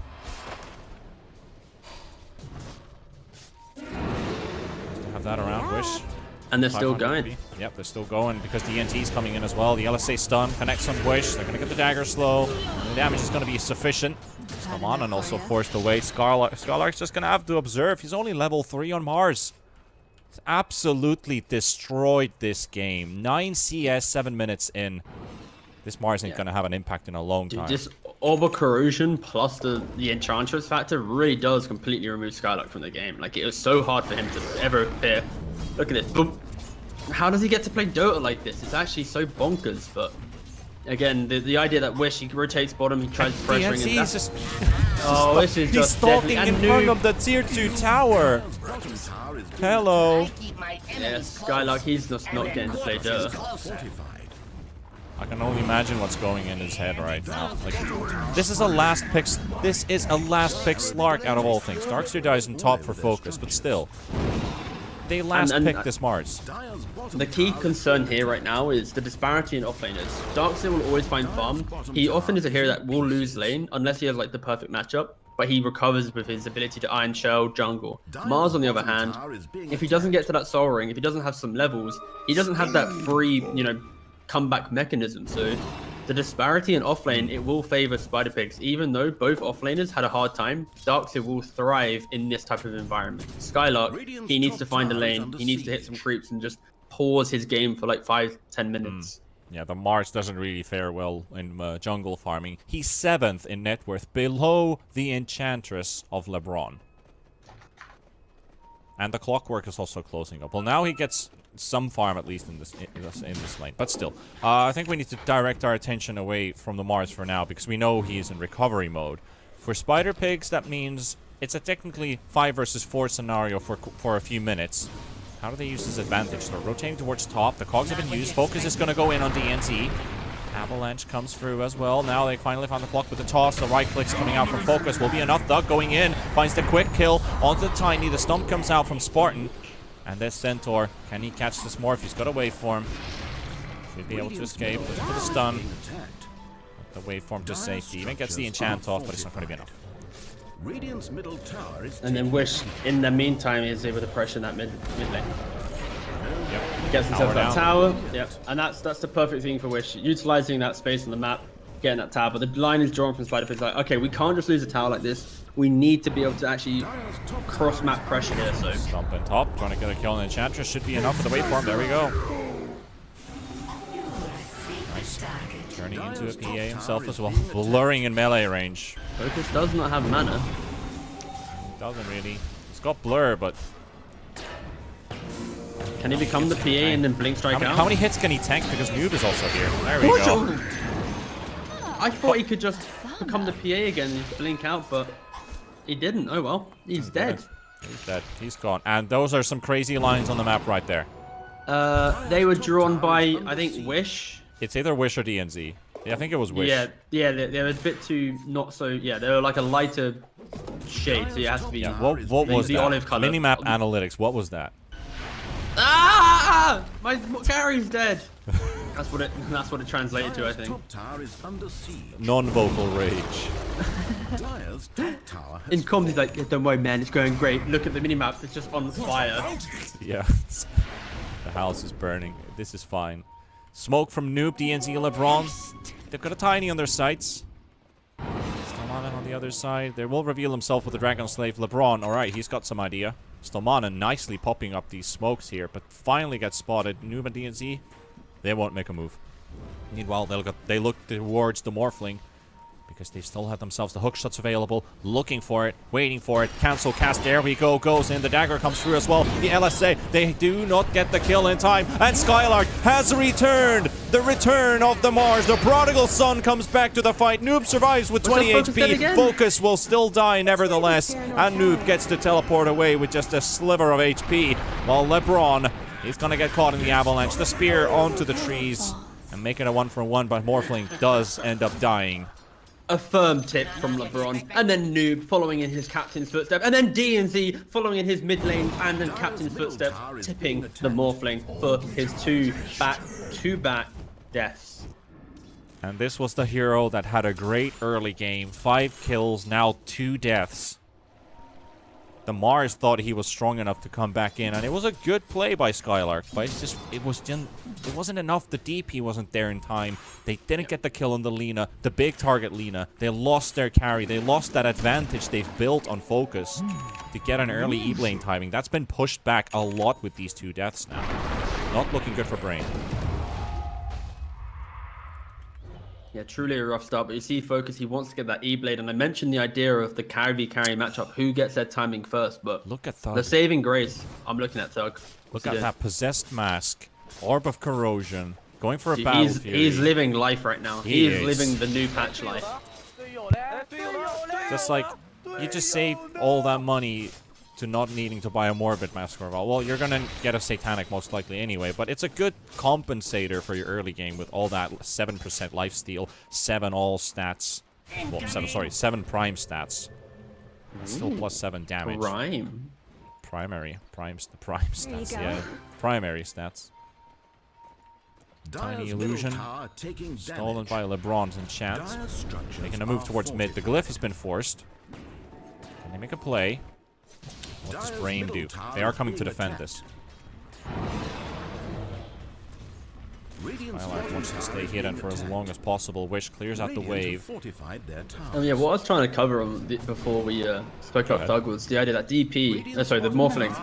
Still have that around, Wish. And they're still going. HP. Yep, they're still going because the NT's coming in as well. The LSA stun connects on Wish. They're going to get the dagger slow. The damage is going to be sufficient. Stomanen also forced away. Scarlark's just going to have to observe. He's only level 3 on Mars. He's absolutely destroyed this game. 9 CS, 7 minutes in. This Mars ain't going to have an impact in a long time. This Orb of Corrosion plus the Enchantress factor really does completely remove Skylark from the game. Like, it was so hard for him to ever appear. Look at this. Boom. How does he get to play Dota like this? It's actually so bonkers, but again, the idea that Wish, he rotates bottom, he tries pressuring and just oh, this is he's just stalking deadly. in And front Noob. of the tier 2 tower. Hello. Yes, Skylark, he's just not getting to play Dota. I can only imagine what's going in his head right now. Like, this is a last pick. This is a last pick Slark out of all things. Darkseer dies in top for focus, but still, they last picked this Mars. The key concern here right now is the disparity in offlaners. Darkseer will always find farm. He often is a hero that will lose lane unless he has like the perfect matchup, but he recovers with his ability to Iron Shell jungle. Mars, on the other hand, if he doesn't get to that soul ring, if he doesn't have some levels, he doesn't have that free, you know, comeback mechanism. So the disparity in offlane, it will favor Spider-Pigs. Even though both offlaners had a hard time, Darkseer will thrive in this type of environment. Skylark, he needs to find a lane, he needs to hit some creeps and just pause his game for like 5-10 minutes. Yeah, the Mars doesn't really fare well in jungle farming. He's 7th in net worth, below the Enchantress of LeBron. And the Clockwork is also closing up. Well, now he gets some farm at least in this lane, but still, I think we need to direct our attention away from the Mars for now because we know he's in recovery mode. For Spider-Pigs, that means it's a technically 5 versus 4 scenario for a few minutes. How do they use this advantage? They're rotating towards top. The cogs have been used. Focus is going to go in on DNT. Avalanche comes through as well. Now they finally found the clock with the toss. The right clicks coming out from Focus will be enough. Thug going in, finds the quick kill onto the Tiny. The stump comes out from Spartan. And this Centaur, can he catch this morph? He's got a waveform. Should be able to escape. Looking for the stun. The waveform to safety. Even gets the enchant off, but it's not going to be enough. Radiant's middle tower is And then Wish, in the meantime, is able to pressure that mid lane. Yep. Gets himself that down. tower. Yep. And that's the perfect thing for Wish. Utilizing that space on the map, getting that tower. But the line is drawn from Spider-Pigs like, okay, we can't just lose a tower like this. We need to be able to actually cross-map pressure here, so... Stomp in top, trying to get a kill on the Enchantress. Should be enough for the waveform. There we go. Nice. Turning into a PA himself as well. Blurring in melee range. Focus does not have mana. Doesn't really. He's got blur, but... Can he become the PA and then blink strike out? How many hits can he tank? Because Noob is also here. There we go. I thought he could just become the PA again and blink out, but... He didn't. Oh well. He's dead. He's dead. He's gone. And those are some crazy lines on the map right there. They were drawn by, I think, Wish. It's either Wish or DNZ. Yeah, I think it was Wish. Yeah, they're a bit too not so. Yeah, they were like a lighter shade, so it has to be. Yeah, what was the that? olive color. Minimap analytics. What was that? Ah! My carry's dead. That's what it translated to, I think. Non-vocal rage. In comms, he's like, yeah, don't worry, man, it's going great. Look at the minimap, it's just on fire. Yeah. The house is burning. This is fine. Smoke from Noob, DNZ, LeBron. They've got a Tiny on their sights. Stillmanen on the other side. They will reveal himself with the Dragon Slave. LeBron, alright, he's got some idea. Stillmanen nicely popping up these smokes here, but finally gets spotted. Noob and DNZ, they won't make a move. Meanwhile, they look towards the Morphling because they've still had themselves the hook shots available, looking for it, waiting for it. Cancel cast, there we go, goes in. The dagger comes through as well. The LSA, they do not get the kill in time, and Skylark has returned. The return of the Mars. The prodigal son comes back to the fight. Noob survives with 20 HP. Focus will still die nevertheless, and Noob gets to teleport away with just a sliver of HP, while LeBron, he's gonna get caught in the avalanche. The spear onto the trees and make it a 1-for-1, but Morphling does end up dying. A firm tip from LeBron, and then Noob following in his captain's footstep, and then DNZ following in his mid lane and then captain's footsteps, tipping the Morphling for his two back deaths. And this was the hero that had a great early game. 5 kills, now 2 deaths. The Mars thought he was strong enough to come back in, and it was a good play by Skylark, but it wasn't enough. The DP wasn't there in time. They didn't get the kill on the Lina, the big target Lina. They lost their carry. They lost that advantage they've built on focus to get an early E-lane timing. That's been pushed back a lot with these 2 deaths now. Not looking good for Brain. Yeah, truly a rough start, but you see Focus, he wants to get that E-Blade, and I mentioned the idea of the carry matchup, who gets their timing first, but look at Thug. The saving grace, I'm looking at Thug. Look at that possessed mask. Orb of Corrosion. Going for a Battle Fury. He's living life right now. He is is living the new patch life. Just like, you just save all that money to not needing to buy a Morbid Massacre. Well, you're gonna get a Satanic most likely anyway, but it's a good compensator for your early game with all that 7% lifesteal, 7 all stats. Well, 7 prime stats. Still plus 7 damage. Primary stats, yeah. Primary stats. Tiny Illusion. Stolen by LeBron's in chat. Making a move towards mid. The Glyph has been forced. Can they make a play? What does Brame do? They are coming to defend this. Skylark wants to stay hidden for as long as possible. Wish clears out the wave. Yeah, what I was trying to cover on before we spoke about Thug was the idea that DP, the Morphling,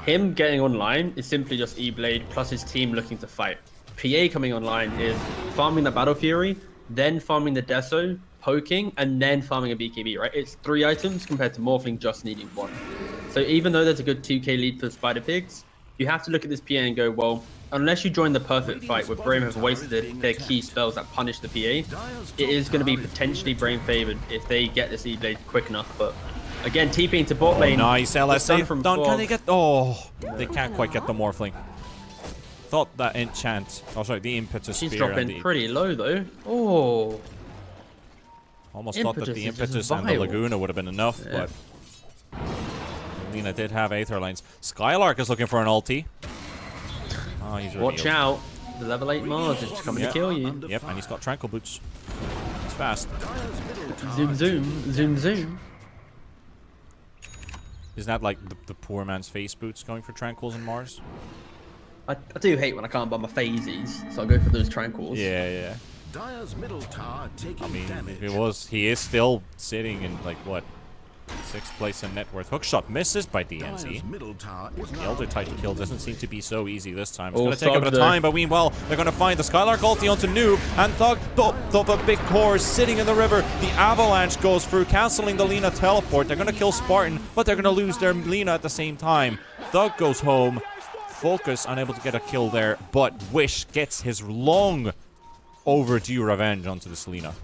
him getting online is simply just E-Blade plus his team looking to fight. PA coming online is farming the Battle Fury, then farming the Deso, poking, and then farming a BKB, right? It's 3 items compared to Morphling just needing 1. So even though there's a good 2k lead for Spider Pigs, you have to look at this PA and go, well, unless you join the perfect fight where Brame have wasted their key spells that punish the PA, it is going to be potentially Brame favored if they get this E-Blade quick enough. But again, TPing to bot lane. Nice LSA from done. Fog. Can they get... Oh, they can't quite get the Morphling. Thought that enchant... Oh, sorry, the Impetus Spear. She's dropping pretty low, though. Oh. Almost thought that the Impetus and the Laguna would have been enough, but... Lina did have Aether Lines. Skylark is looking for an ulti. Oh, he's revealed. Watch out. The level 8 Mars is coming to kill you. Yep, and he's got Tranquil Boots. He's fast. Zoom, zoom. Zoom, zoom. Is that like the poor man's face boots going for Tranquils in Mars? I do hate when I can't buy my phases, so I go for those Tranquils. Yeah. Dire's middle tower taking damage. He is still sitting in, like, what? 6th place in net worth. Hookshot misses by DNZ. The Elder Titan kill doesn't seem to be so easy this time. It's going to take a bit of time, but meanwhile, they're going to find the Skylark ulti onto Noob, and Thug, the big core is sitting in the river. The Avalanche goes through, cancelling the Lina teleport. They're going to kill Spartan, but they're going to lose their Lina at the same time. Thug goes home. Focus unable to get a kill there, but Wish gets his long overdue revenge onto this Lina.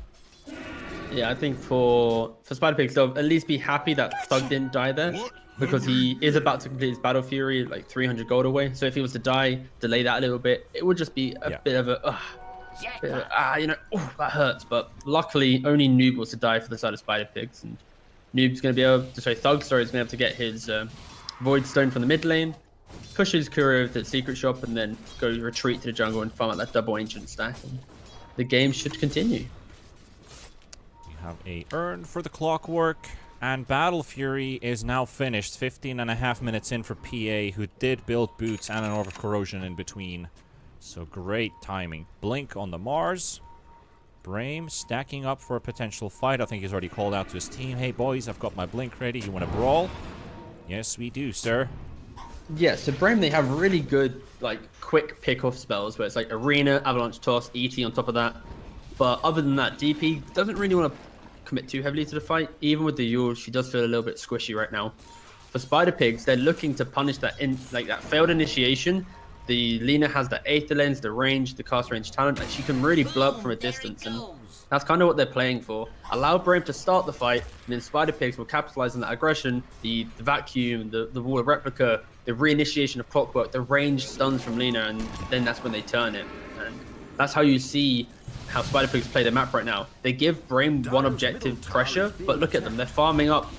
Yeah, I think for Spider Pigs, they'll at least be happy that Thug didn't die there, because he is about to complete his Battle Fury, like 300 gold away. So if he was to die, delay that a little bit, it would just be a bit of a, that hurts. But luckily, only Noob was to die for the side of Spider Pigs, and Noob's going to be able to, Thug is going to be able to get his Void Stone from the mid lane, push his Courier to the secret shop, and then go retreat to the jungle and farm out that double ancient stack. And the game should continue. Have a urn for the Clockwork, and Battle Fury is now finished. 15.5 minutes in for PA, who did build boots and an Orb of Corrosion in between. So great timing. Blink on the Mars. Brame stacking up for a potential fight. I think he's already called out to his team. Hey boys, I've got my Blink ready. You want to brawl? Yes, we do, sir. Yeah, so Brame, they have really good, like, quick pick-off spells where it's like Arena, Avalanche Toss, ET on top of that. But other than that, DP doesn't really want to commit too heavily to the fight. Even with the Yule, she does feel a little bit squishy right now. For Spider Pigs, they're looking to punish that that failed initiation. The Lina has the Aether Lens, the range, the cast range talent, and she can really blow up from a distance. And that's kind of what they're playing for. Allow Brame to start the fight, and then Spider Pigs will capitalize on that aggression, the vacuum, the wall of replica, the reinitiation of Clockwork, the range stuns from Lina, and then that's when they turn it. And that's how you see how Spider Pigs play the map right now. They give Brame one objective, pressure, but look at them. They're farming up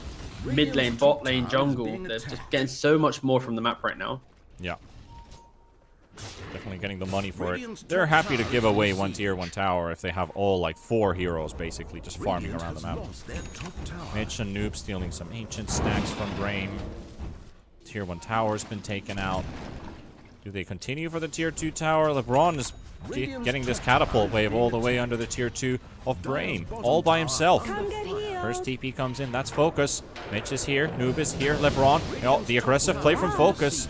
mid lane, bot lane, jungle. They're just getting so much more from the map right now. Yeah. Definitely getting the money for it. They're happy to give away 1 tier, 1 tower if they have all, like, 4 heroes, basically, just farming around the map. Mitch and Noob stealing some ancient stacks from Brame. Tier 1 tower's been taken out. Do they continue for the tier 2 tower? LeBron is getting this catapult wave all the way under the tier 2 of Brame, all by himself. First TP comes in, that's Focus. Mitch is here, Noob is here, LeBron. Oh, the aggressive play from Focus.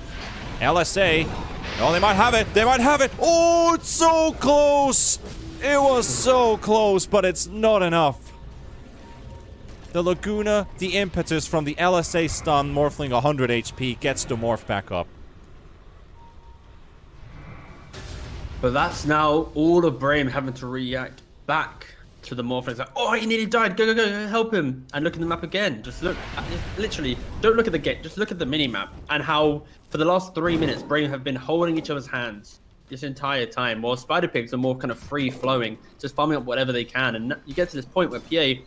LSA. Oh, they might have it. They might have it. Oh, it's so close. It was so close, but it's not enough. The Laguna, the impetus from the LSA stun, Morphling 100 HP, gets the morph back up. But that's now all of Brame having to react back to the Morphin. It's like, oh, he nearly died. Go, go, go, help him. And look at the map again. Just look. Literally, don't look at the gate. Just look at the mini-map. And how, for the last 3 minutes, Brame have been holding each other's hands this entire time, while Spider Pigs are more kind of free-flowing, just farming up whatever they can. And you get to this point where PA,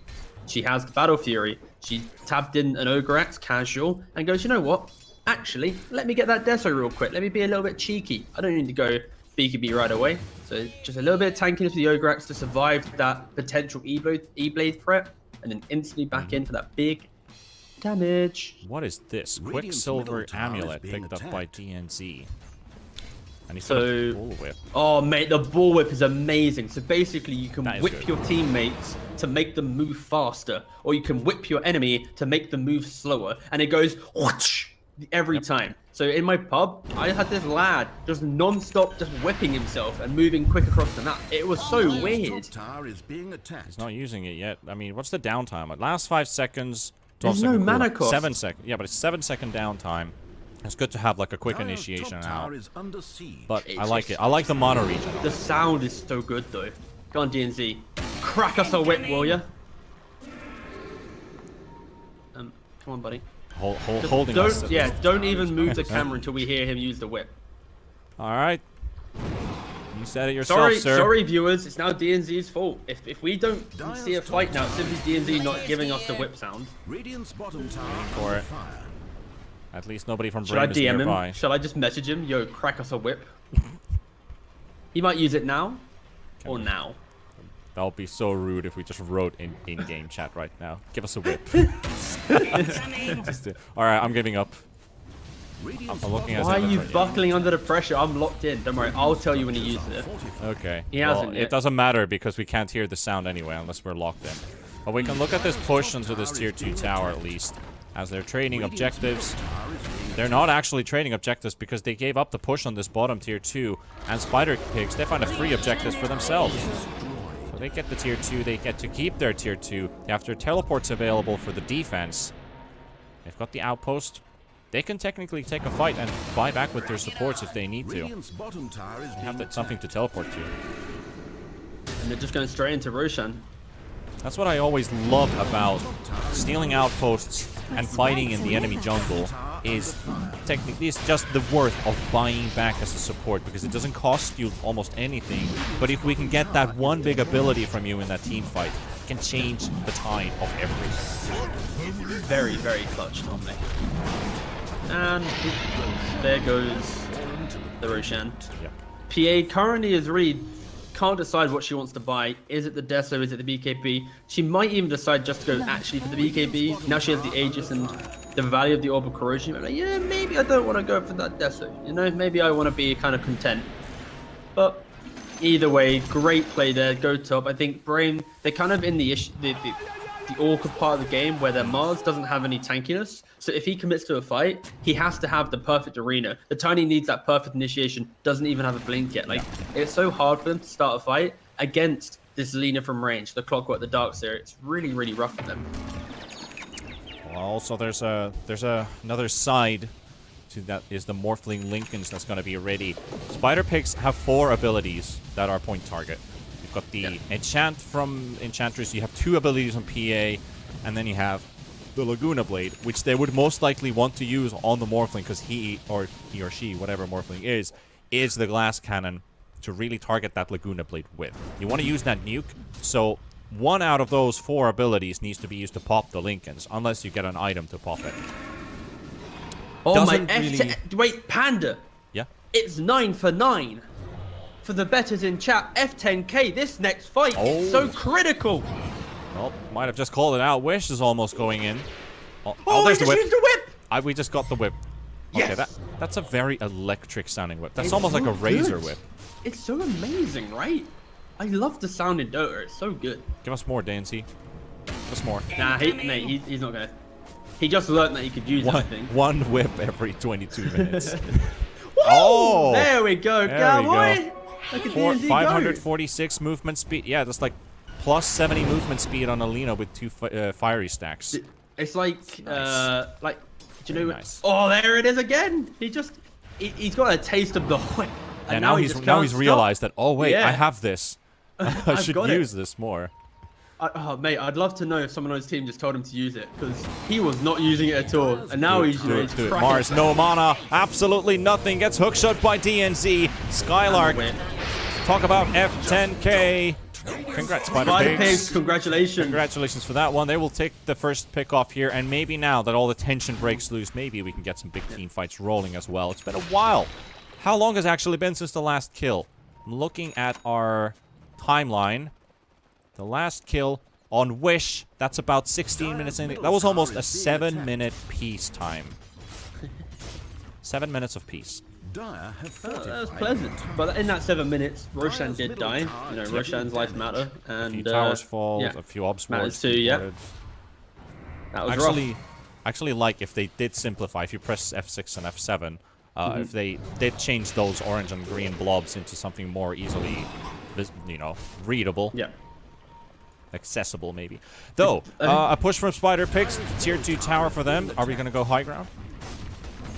she has the Battle Fury. She tapped in an Ogre Axe casual and goes, you know what? Actually, let me get that Deso real quick. Let me be a little bit cheeky. I don't need to go BKB right away. So just a little bit of tankiness for the Ogre Axe to survive that potential E-Blade threat, and then instantly back in for that big damage. What is this? Quicksilver Amulet picked up by DNZ. And he's got a bullwhip. Oh, mate, the bullwhip is amazing. So basically, you can whip your teammates to make them move faster, or you can whip your enemy to make them move slower, and it goes whoosh every time. So in my pub, I had this lad just non-stop just whipping himself and moving quick across the map. It was so weird. He's not using it yet. I mean, what's the downtime? Last 5 seconds. There's no mana cost. 7 seconds. Yeah, but it's 7-second downtime. It's good to have like a quick initiation out. But I like it. I like the mana regen. The sound is so good though. Go on, DNZ. Crack us a whip, will ya? Come on, buddy. Holding us. Us. Yeah, don't even move the camera until we hear him use the whip. All right. You said it yourself, sir. Sorry, viewers. It's now DNZ's fault. If we don't see a fight now, it's simply DNZ not giving us the whip sound. For it. At least nobody from Should I Brame is DM nearby. him? Shall I just message him? Yo, crack us a whip. He might use it now, or now. That would be so rude if we just wrote in-game chat right now. Give us a whip. Alright, I'm giving up. I'm looking at Why are you buckling under the pressure? I'm locked in. Don't worry, I'll tell you when he uses it. Okay. He hasn't yet. It doesn't matter because we can't hear the sound anyway unless we're locked in. But we can look at this push into this tier 2 tower at least. As they're trading objectives. They're not actually trading objectives because they gave up the push on this bottom tier 2. And Spider Pigs, they find a free objectives for themselves. So they get the tier 2, they get to keep their tier 2. They have their teleports available for the defense. They've got the outpost. They can technically take a fight and buy back with their supports if they need to. They have something to teleport to. And they're just going straight into Roshan. That's what I always loved about stealing outposts and fighting in the enemy jungle is technically it's just the worth of buying back as a support because it doesn't cost you almost anything. But if we can get that one big ability from you in that team fight, it can change the tide of everything. Very, very clutch, normally. And there goes the Roshan. Yep. PA currently is really can't decide what she wants to buy. Is it the Deso? Is it the BKB? She might even decide just to go actually for the BKB. Now she has the Aegis and the value of the Orb of Corrosion. Like, yeah, maybe I don't want to go for that Deso. You know, maybe I want to be kind of content. But either way, great play there. Go top. I think Brame, they're kind of in the awkward part of the game where their Mars doesn't have any tankiness. So if he commits to a fight, he has to have the perfect arena. The Tiny needs that perfect initiation, doesn't even have a blink yet. Like, it's so hard for them to start a fight against this Lina from range, the Clockwork, the Darkseer. It's really, really rough for them. Well, also there's another side to that is the Morphling Lincolns that's going to be ready. Spider Pigs have 4 abilities that are point target. You've got the Enchant from Enchantress, you have 2 abilities on PA, and then you have the Laguna Blade, which they would most likely want to use on the Morphling because he or she, whatever Morphling is the glass cannon to really target that Laguna Blade with. You want to use that nuke, so 1 out of those 4 abilities needs to be used to pop the Lincolns, unless you get an item to pop it. Oh Doesn't my really... Wait, Panda! Yeah? It's 9 for 9! For the betters in chat, F10k, this next fight is so critical! Well, might have just called it out. Wish is almost going in. Oh, there's the whip. Used the whip! We just got the whip. Yes. Okay, that's a very electric sounding whip. That's almost like a razor whip. It's so amazing, right? I love the sound in Dota. It's so good. Give us more, DNC. Just more. Nah, mate, he's not gonna. He just learned that he could use everything. One whip every 22 minutes. Oh! There we go, there cowboy! Look at DNZ 546 movement speed. Yeah, that's like plus 70 movement speed on Alina with 2 fiery stacks. It's like, nice. do you know? Nice. Oh, there it is again. He's got a taste of the whip And now he's realized that, oh wait, I have this. I should use this more. Oh, mate, I'd love to know if someone on his team just told him to use it, because he was not using it at all, and now he's do it. Mars, no mana, absolutely nothing. Gets hookshot by DNZ. Skylark, talk about F10K. Congrats, Spider Pigs. Congratulations. Congratulations for that one. They will take the first pick off here, and maybe now that all the tension breaks loose, maybe we can get some big team fights rolling as well. It's been a while. How long has it actually been since the last kill? I'm looking at our timeline. The last kill on Wish, that's about 16 minutes in. That was almost a 7-minute peace time. 7 minutes of peace. That was pleasant. But in that 7 minutes, Roshan did die. You know, Roshan's life matter. And, a few towers fall, a few obs matters too, yeah. That was rough. Actually, like if they did simplify, if you press F6 and F7, if they did change those orange and green blobs into something more easily, you know, readable. Yeah. Accessible, maybe. Though, a push from Spider Pigs, tier 2 tower for them. Are we going to go high ground?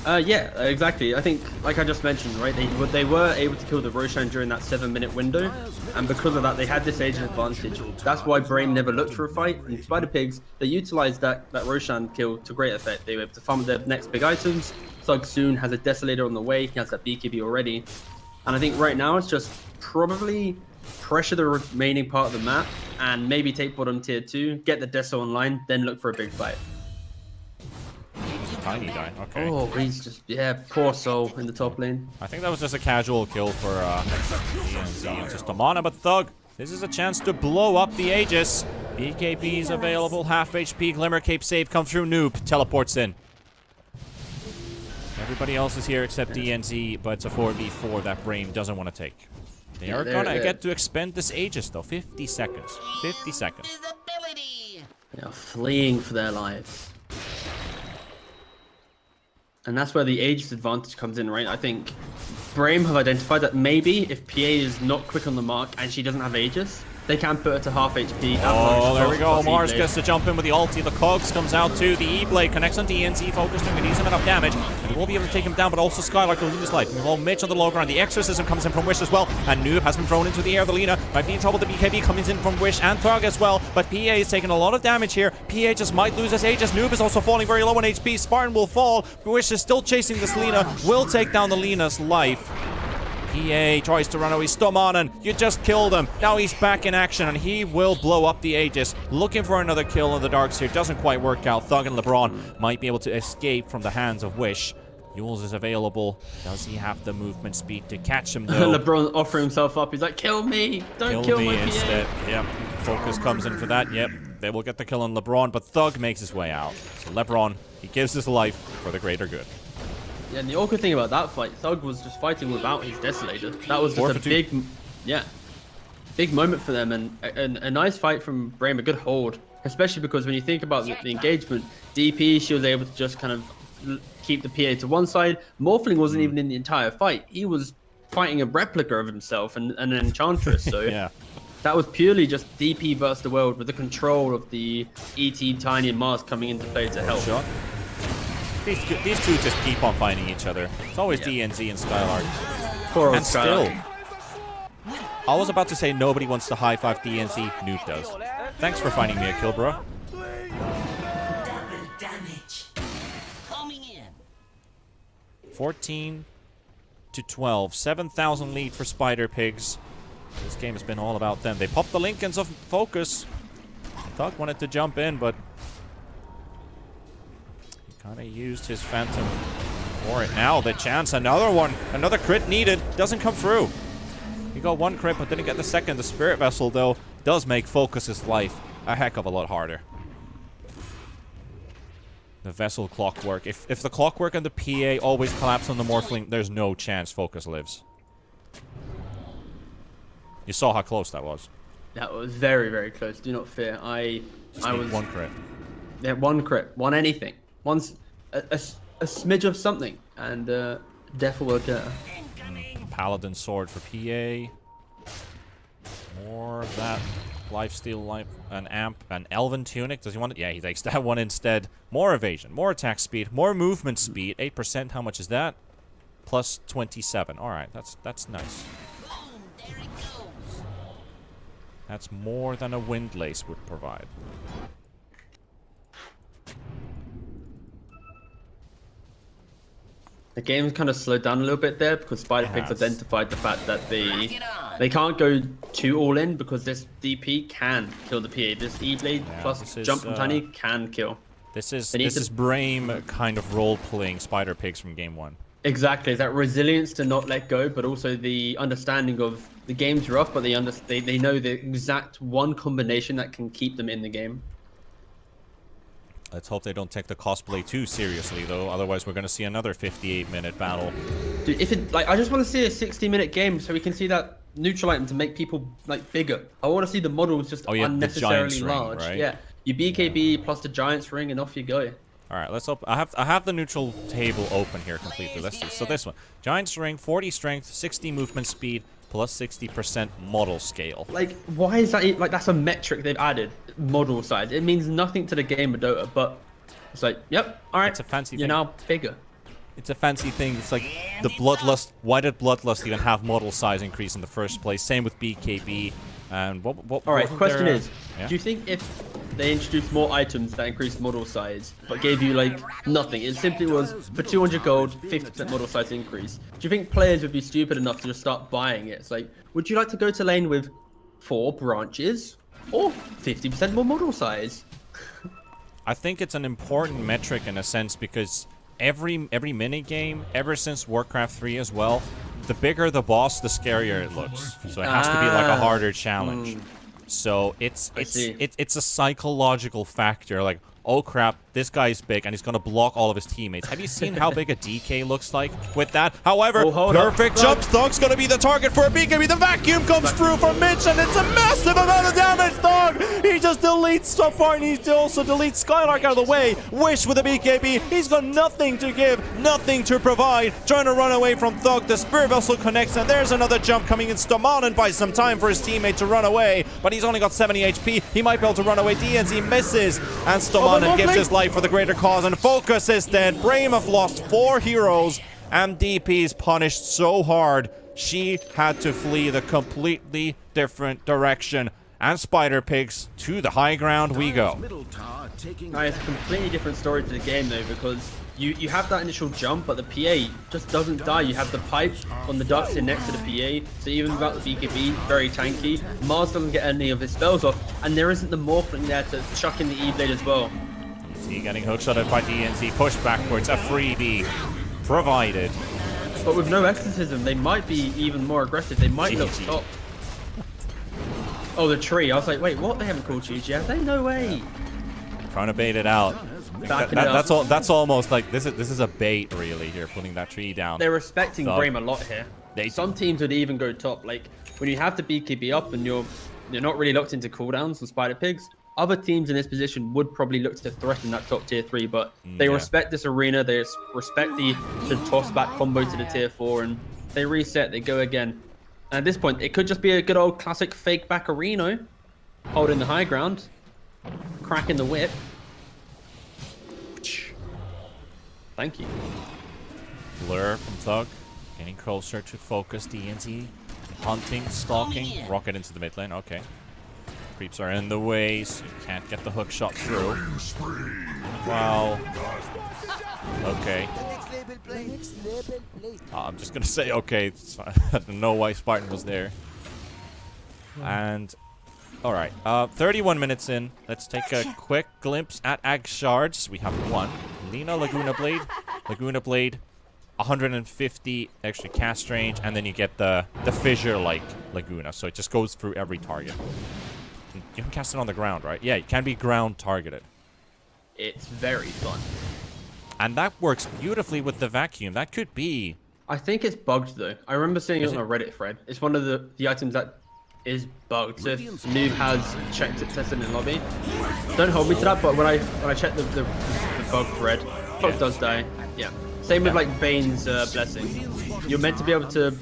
Yeah, exactly. I think, like I just mentioned, right, they were able to kill the Roshan during that 7-minute window, and because of that, they had this agent advantage. That's why Brame never looked for a fight, and Spider Pigs, they utilized that Roshan kill to great effect. They were able to farm their next big items. Thug soon has a Desolator on the way, he has that BKB already, and I think right now it's just probably pressure the remaining part of the map, and maybe take bottom tier 2, get the Deso online, then look for a big fight. Tiny die, okay. Oh, he's just, poor soul in the top lane. I think that was just a casual kill for DNZ. Just a mana, but Thug, this is a chance to blow up the Aegis. BKB is available, half HP, Glimmer Cape save, come through, Noob, teleports in. Everybody else is here except DNZ, but it's a 4v4 that Brame doesn't want to take. They are gonna get to expend this Aegis though, 50 seconds. 50 seconds. They are fleeing for their lives. And that's where the Aegis advantage comes in, right? I think Brame have identified that maybe if PA is not quick on the mark and she doesn't have Aegis, they can put her to half HP. Oh, there we go. Mars gets to jump in with the ulti. The Cogs comes out too. The E-Blade connects on DNC, focused on decent enough damage. And he will be able to take him down, but also Skylark will lose his life. Meanwhile, Mitch on the low ground. The Exorcism comes in from Wish as well. And Noob has been thrown into the air. The Lina might be in trouble. The BKB comes in from Wish and Thug as well. But PA is taking a lot of damage here. PA just might lose his Aegis. Noob is also falling very low on HP. Spartan will fall. Wish is still chasing this Lina. Will take down the Lina's life. PA tries to run away. Stomanen, you just killed him. Now he's back in action, and he will blow up the Aegis. Looking for another kill in the darks here. Doesn't quite work out. Thug and LeBron might be able to escape from the hands of Wish. Yules is available. Does he have the movement speed to catch him, though? LeBron offering himself up. He's like, kill me. Don't kill me instead. Yep. Focus comes in for that. Yep. They will get the kill on LeBron, but Thug makes his way out. So LeBron, he gives his life for the greater good. Yeah, and the awkward thing about that fight, Thug was just fighting without his Desolator. That was just a big moment for them, and a nice fight from Brame, a good hold. Especially because when you think about the engagement, DP, she was able to just kind of keep the PA to one side. Morphling wasn't even in the entire fight. He was fighting a replica of himself and an Enchantress, so yeah. That was purely just DP versus the world with the control of the ET, Tiny, and Mars coming into play to help. Shot. These two just keep on fighting each other. It's always DNZ and Skylark. Poor and still, I was about to say nobody wants to high-five DNZ. Noob does. Thanks for finding me a kill, bro. Damage. Coming in. 14 to 12. 7,000 lead for Spider Pigs. This game has been all about them. They popped the Lincolns of focus. Thug wanted to jump in, but kind of used his Phantom for it. Now the chance, another one, another crit needed, doesn't come through. He got one crit but didn't get the second. The Spirit Vessel though does make Focus's life a heck of a lot harder. The Vessel Clockwork. If the Clockwork and the PA always collapse on the Morphling, there's no chance Focus lives. You saw how close that was. That was very, very close. Do not fear. I was one crit. Yeah, one crit, one anything. Once a smidge of something, and death will occur. Paladin Sword for PA. More of that lifesteal, an amp, an Elven Tunic. Does he want it? Yeah, he takes that one instead. More evasion, more attack speed, more movement speed. 8%, how much is that? plus 27. All right, that's nice. That's more than a windlace would provide. The game's kind of slowed down a little bit there because SpiderPig's identified the fact that they can't go too all in because this DP can kill the PA. This E-Blade plus jump from Tiny can kill. This is Brame kind of role-playing SpiderPigs from game 1. Exactly, that resilience to not let go, but also the understanding of the game's rough, but they know the exact one combination that can keep them in the game. Let's hope they don't take the cosplay too seriously, though. Otherwise, we're going to see another 58-minute battle. Dude, I just want to see a 60-minute game so we can see that neutral item to make people bigger. I want to see the models just unnecessarily large. Ring, right? Yeah, you BKB plus the Giants ring, and off you go. All right, let's open. I have the neutral table open here completely. Let's see. So this one, Giant's ring, 40 strength, 60 movement speed, plus 60% model scale. Like, why is that? Like, that's a metric they've added. Model size. It means nothing to the game of Dota, but it's like, yep, all right. It's a fancy You're thing. now bigger. It's a fancy thing. It's like the Bloodlust. Why did Bloodlust even have model size increase in the first place? Same with BKB. And what all right, question is, yeah? do you think if they introduced more items that increased model size, but gave you like nothing, it simply was for 200 gold, 50% model size increase, do you think players would be stupid enough to just start buying it? It's like, would you like to go to lane with 4 branches or 50% more model size? I think it's an important metric in a sense because every mini game, ever since Warcraft 3 as well, the bigger the boss, the scarier it looks. So it has to be like a harder challenge. So it's a psychological factor. Like, oh crap, this guy's big and he's gonna block all of his teammates. Have you seen how big a DK looks like with that? However, perfect jump. Thug's gonna be the target for a BKB. The vacuum comes through from Mitch and it's a massive amount of damage. Thug, he just deletes so far and he also deletes Skylark out of the way. Wish with a BKB. He's got nothing to give, nothing to provide. Trying to run away from Thug. The Spirit Vessel connects and there's another jump coming in. Stomanen buys some time for his teammate to run away, but he's only got 70 HP. He might be able to run away. DNZ misses and Stomanen gives his life for the greater cause, and Focus is dead. Brame have lost 4 heroes, and DP's punished so hard, she had to flee the completely different direction. And SpiderPigs, to the high ground we go. It's a completely different story to the game, though, because you have that initial jump, but the PA just doesn't die. You have the pipe on the ducks in next to the PA, so even without the BKB, very tanky. Mars doesn't get any of his spells off, and there isn't the morphling there to chuck in the E-Blade as well. Getting hookshotted by DNZ, pushed backwards, a freebie provided. But with no exorcism, they might be even more aggressive. They might look top. Oh, the tree. I was like, wait, what? They haven't called you yet? They no way. Trying to bait it out. That's almost like this is a bait really here, putting that tree down. They're respecting Brame a lot here. Some teams would even go top. Like when you have the BKB up and you're not really locked into cooldowns on SpiderPigs. Other teams in this position would probably look to threaten that top tier 3, but they respect this arena, they respect the toss back combo to the tier 4, and they reset, they go again. And at this point, it could just be a good old classic fake back arena, holding the high ground, cracking the whip. Thank you. Blur from Thug, getting closer to Focus. DNZ, hunting, stalking, rocket into the mid lane, okay. Creeps are in the way, so you can't get the hook shot through. Wow. Okay. I'm just gonna say okay. I don't know why Spartan was there. And alright, 31 minutes in. Let's take a quick glimpse at Ag Shards. We have one. Lina Laguna Blade. Laguna Blade. 150 extra cast range, and then you get the fissure-like Laguna, so it just goes through every target. You can cast it on the ground, right? Yeah, it can be ground targeted. It's very fun. And that works beautifully with the vacuum. That could be... I think it's bugged, though. I remember seeing it on a Reddit thread. It's one of the items that is bugged. So if Noob has checked it, tested in the lobby, don't hold me to that, but when I checked the bug thread, Fox does die. Yeah. Same with, like, Bane's Blessing. You're meant to be able to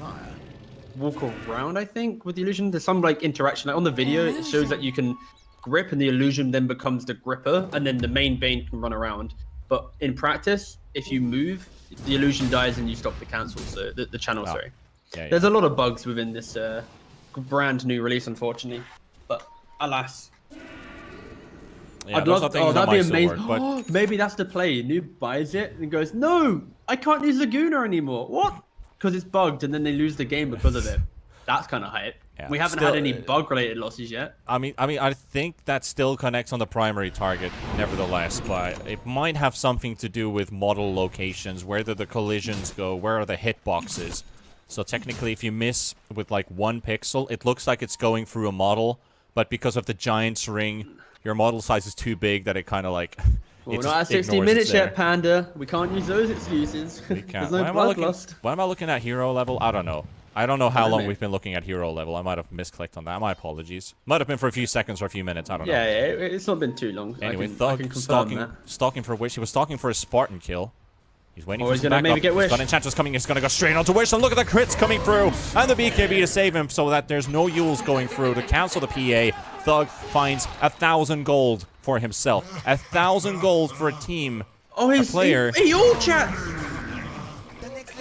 walk around, I think, with the illusion. There's some like interaction. Like on the video, it shows that you can grip and the illusion then becomes the gripper, and then the main Bane can run around. But in practice, if you move, the illusion dies and you stop the cancel, so the channel, Oh. sorry. Yeah, There's a lot of bugs within this brand new release, unfortunately. But alas. Yeah, I'd those love are things that that'd be might still amazing. work, but Maybe that's the play. Noob buys it and goes, no, I can't use Laguna anymore. What? Because it's bugged, and then they lose the game because of it. That's kind of hype. Yeah, We haven't still, had any bug-related losses yet. I mean, I think that still connects on the primary target, nevertheless, but it might have something to do with model locations, where do the collisions go, where are the hitboxes. So technically, if you miss with like 1 pixel, it looks like it's going through a model, but because of the Giant's ring, your model size is too big that it kind of like... We're not at 60 minutes yet, Panda. We can't use those excuses. We can't. There's no bloodlust. Why am I looking at hero level? I don't know. I don't know how long we've been looking at hero level. I might have misclicked on that. My apologies. Might have been for a few seconds or a few minutes. I don't know. Yeah, it's not been too long. Anyway, I can Thug confirm that. stalking for Wish. He was stalking for a Spartan kill. He's waiting for he's some gonna backup. maybe get Wish. He's got Enchantress coming. He's gonna go straight onto Wish. And look at the crits coming through. And the BKB to save him so that there's no Yules going through to cancel the PA. Thug finds 1,000 gold for himself. 1,000 gold for a team. Oh, a player. He all chats.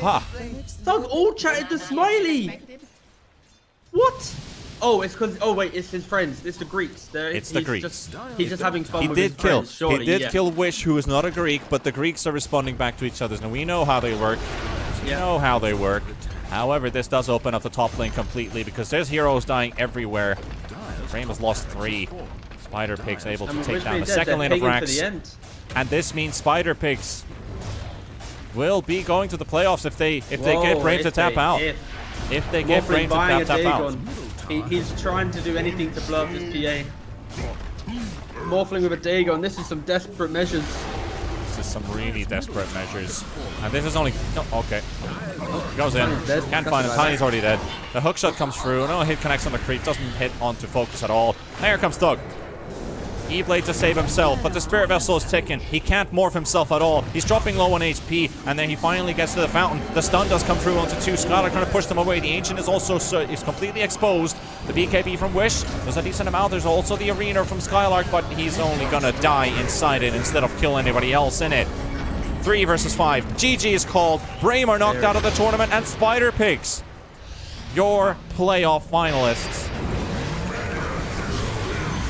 Ha. Thug all chatted to Smiley. What? Oh, it's because. Oh wait, it's his friends. It's the Greeks. It's the Greeks. He's just having fun He with did his kill. friends, surely, He did yeah. kill Wish, who is not a Greek, but the Greeks are responding back to each other. Now we know how they work. We know how they work. However, this does open up the top lane completely because there's heroes dying everywhere. Frame has lost 3. Spider Pig's able to take down the second lane of Rax. And this means Spider Pigs will be going to the playoffs if they get Brave to tap out. If they get Brave to tap out. He's trying to do anything to blow up this PA. Morphling with a Dagon. This is some desperate measures. This is some really desperate measures. And this is only... No, okay. Goes in. Can't find him. Tiny's already dead. The hookshot comes through. No hit connects on the creep. Doesn't hit onto focus at all. And here comes Thug. E-Blade to save himself, but the Spirit Vessel is ticking. He can't morph himself at all. He's dropping low on HP, and then he finally gets to the fountain. The stun does come through onto 2. Skylar trying to push them away. The Ancient is also is completely exposed. The BKB from Wish, there's a decent amount. There's also the Arena from Skylark, but he's only gonna die inside it instead of kill anybody else in it. 3 versus 5. GG is called. Brame are knocked out of the tournament, and Spider Pigs, your playoff finalists.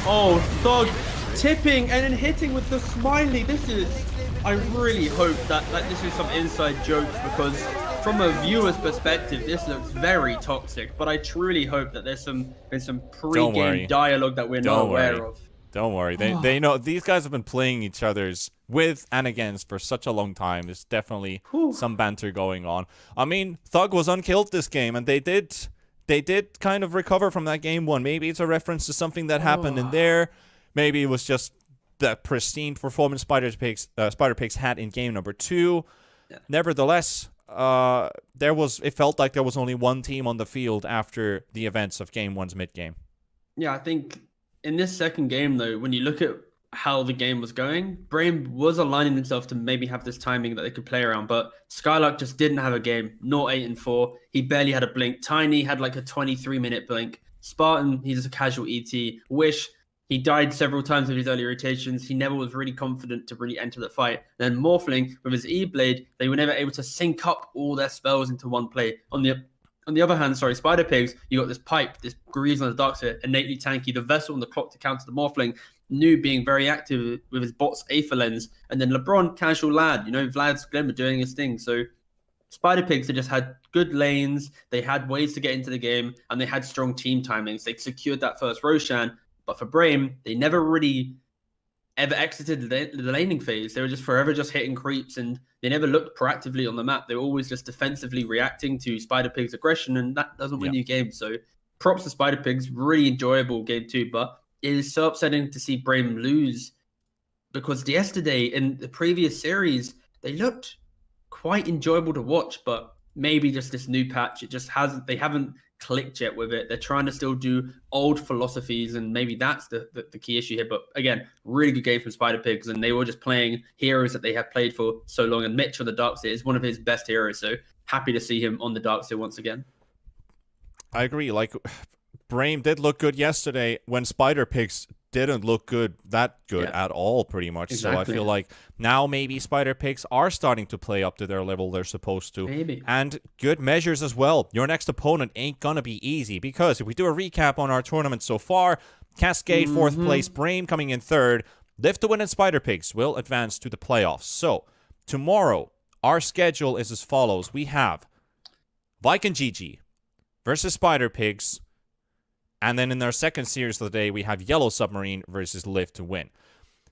Oh, Thug tipping and then hitting with the Smiley. I really hope that this is some inside joke, because from a viewer's perspective, this looks very toxic. But I truly hope that there's some pre-game dialogue that we're not aware of. Don't worry. They know these guys have been playing each other's with and against for such a long time. There's definitely some banter going on. I mean, Thug was unkilled this game, and they did kind of recover from that game 1. Maybe it's a reference to something that happened in there. Maybe it was just the pristine performance Spider Pigs had in game number 2. Yeah. Nevertheless, it felt like there was only one team on the field after the events of game 1's mid game. Yeah, I think in this second game though, when you look at how the game was going, Brame was aligning himself to maybe have this timing that they could play around, but Skylark just didn't have a game. 0-8 and 4. He barely had a blink. Tiny had like a 23-minute blink. Spartan, he's just a casual ET. Wish, he died several times with his early rotations. He never was really confident to really enter the fight. Then Morphling, with his E-Blade, they were never able to sync up all their spells into one play. On the other hand, Spider Pigs, you got this pipe, this Greaves on the Darkseer, innately tanky, the Vessel and the clock to counter the Morphling, New being very active with his bot's Aether Lens, and then LeBron, casual lad, Vlad's Glimmer doing his thing. So Spider Pigs, they just had good lanes, they had ways to get into the game, and they had strong team timings. They secured that first Roshan. But for Brame, they never really ever exited the laning phase. They were just forever just hitting creeps, and they never looked proactively on the map. They were always just defensively reacting to Spider Pig's aggression, and that doesn't win you games. So props to Spider Pigs. Really enjoyable game 2, but it is so upsetting to see Brame lose, because yesterday in the previous series, they looked quite enjoyable to watch, but maybe just this new patch, they haven't clicked yet with it. They're trying to still do old philosophies, and maybe that's the key issue here. But again, really good game from Spider Pigs, and they were just playing heroes that they have played for so long. And Mitch on the Darkseer is one of his best heroes, so happy to see him on the Darkseer once again. I agree. Like, Brame did look good yesterday when Spider Pigs didn't look that good at all, pretty much. Exactly. So I feel like now maybe Spider Pigs are starting to play up to their level they're supposed to. Maybe. And good measures as well. Your next opponent ain't gonna be easy, because if we do a recap on our tournament so far, Cascade 4th place, Brain coming in 3rd, Live to Win and Spider Pigs will advance to the playoffs. So tomorrow, our schedule is as follows. We have Viking GG versus Spider Pigs. And then in our second series of the day, we have Yellow Submarine versus Live to Win.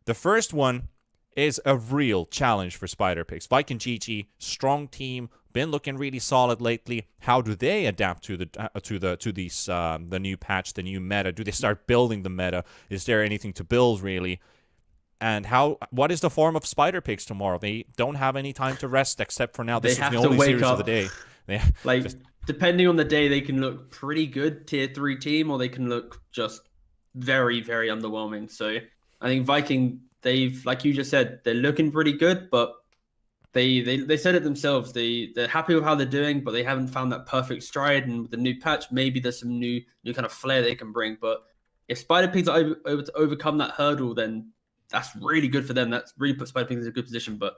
The first one is a real challenge for Spider Pigs. Viking GG, strong team, been looking really solid lately. How do they adapt to the new patch, the new meta? Do they start building the meta? Is there anything to build really? And what is the form of Spider Pigs tomorrow? They don't have any time to rest except for now. This is the only series of the day. Depending on the day, they can look pretty good, tier 3 team, or they can look just very, very underwhelming. So I think Viking, they've, like you just said, they're looking pretty good, but they said it themselves. They're happy with how they're doing, but they haven't found that perfect stride. And with the new patch, maybe there's some new kind of flair they can bring. But if Spider Pigs are able to overcome that hurdle, then that's really good for them. That's really put Spider Pigs in a good position. But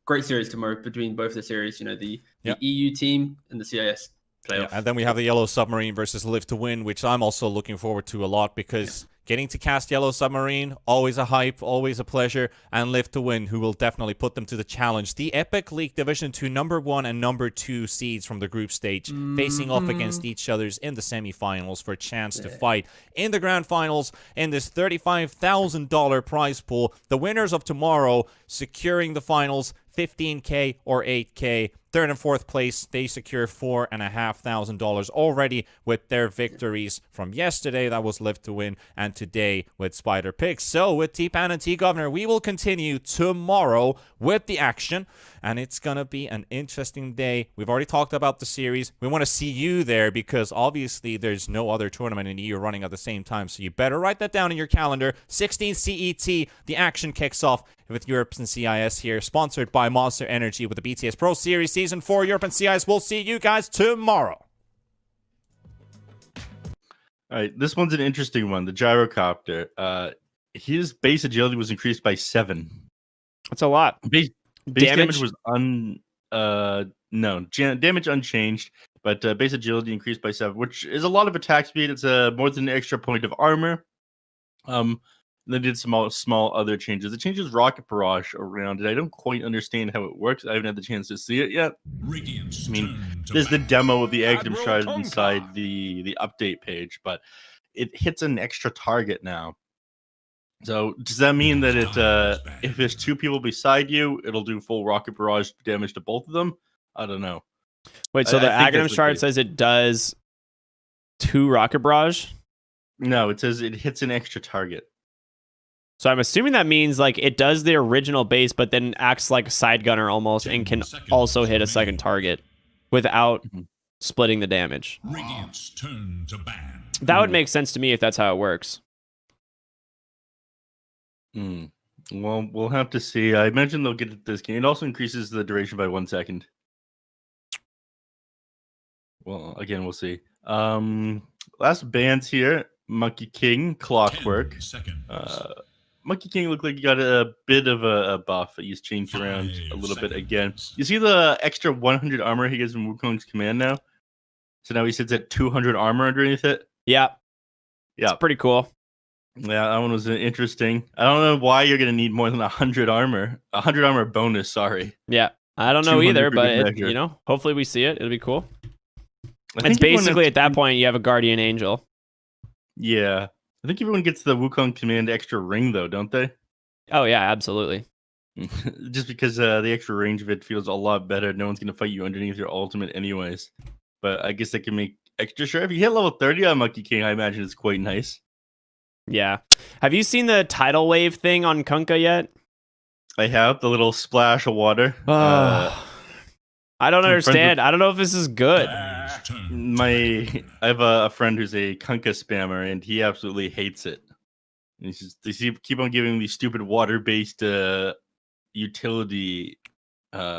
great series tomorrow between both the series. You know, the EU team and the CIS playoff. Yeah, and then we have the Yellow Submarine versus Live to Win, which I'm also looking forward to a lot, because getting to cast Yellow Submarine, always a hype, always a pleasure, and Live to Win, who will definitely put them to the challenge. The Epic League Division 2 number 1 and number 2 seeds from the group stage, facing off against each other in the semifinals for a chance to fight in the grand finals in this $35,000 prize pool. The winners of tomorrow securing the finals, $15K or $8K. 3rd and 4th place, they secure $4,500 already with their victories from yesterday. That was Live to Win, and today with Spider Pigs. So with T-Pan and T-Governor, we will continue tomorrow with the action, and it's going to be an interesting day. We've already talked about the series. We want to see you there, because obviously there's no other tournament in EU running at the same time, so you better write that down in your calendar. 16 CET, the action kicks off with Europe and CIS here, sponsored by Monster Energy with the BTS Pro Series Season 4. Europe and CIS, we'll see you guys tomorrow. All right, this one's an interesting one. The gyrocopter. His base agility was increased by 7. That's a lot. Base damage was damage unchanged, but base agility increased by 7, which is a lot of attack speed. It's more than an extra point of armor. They did some small other changes. It changes rocket barrage around it. I don't quite understand how it works. I haven't had the chance to see it yet. There's the demo of the Agdam Shard inside the update page, but it hits an extra target now. So does that mean that if there's 2 people beside you, it'll do full rocket barrage damage to both of them? I don't know. Wait, so the Agdam Shard says it does 2 rocket barrage? No, it says it hits an extra target. So I'm assuming that means like it does the original base, but then acts like a side gunner almost, and can also hit a second target without splitting the damage. Radiant's turn to ban. That would make sense to me if that's how it works. Well, we'll have to see. I imagine they'll get this game. It also increases the duration by 1 second. Well, again, we'll see. Last bands here: Monkey King, Clockwork. Monkey King looked like he got a bit of a buff. He's changed around a little bit again. You see the extra 100 armor he gets from Wukong's command now? So now he sits at 200 armor underneath it? Yeah. Yeah. It's pretty cool. Yeah, that one was interesting. I don't know why you're going to need more than 100 armor. 100 armor bonus, sorry. Yeah. I don't know either, but, hopefully we see it. It'll be cool. It's basically, at that point, you have a Guardian Angel. Yeah. I think everyone gets the Wukong command extra ring, though, don't they? Oh, yeah, absolutely. Just because the extra range of it feels a lot better. No one's going to fight you underneath your ultimate anyways. But I guess that can make extra sure. If you hit level 30 on Monkey King, I imagine it's quite nice. Yeah. Have you seen the tidal wave thing on Kunkka yet? I have. The little splash of water. I don't understand. I don't know if this is good. I have a friend who's a Kunkka spammer, and he absolutely hates it. And they keep on giving these stupid water-based utility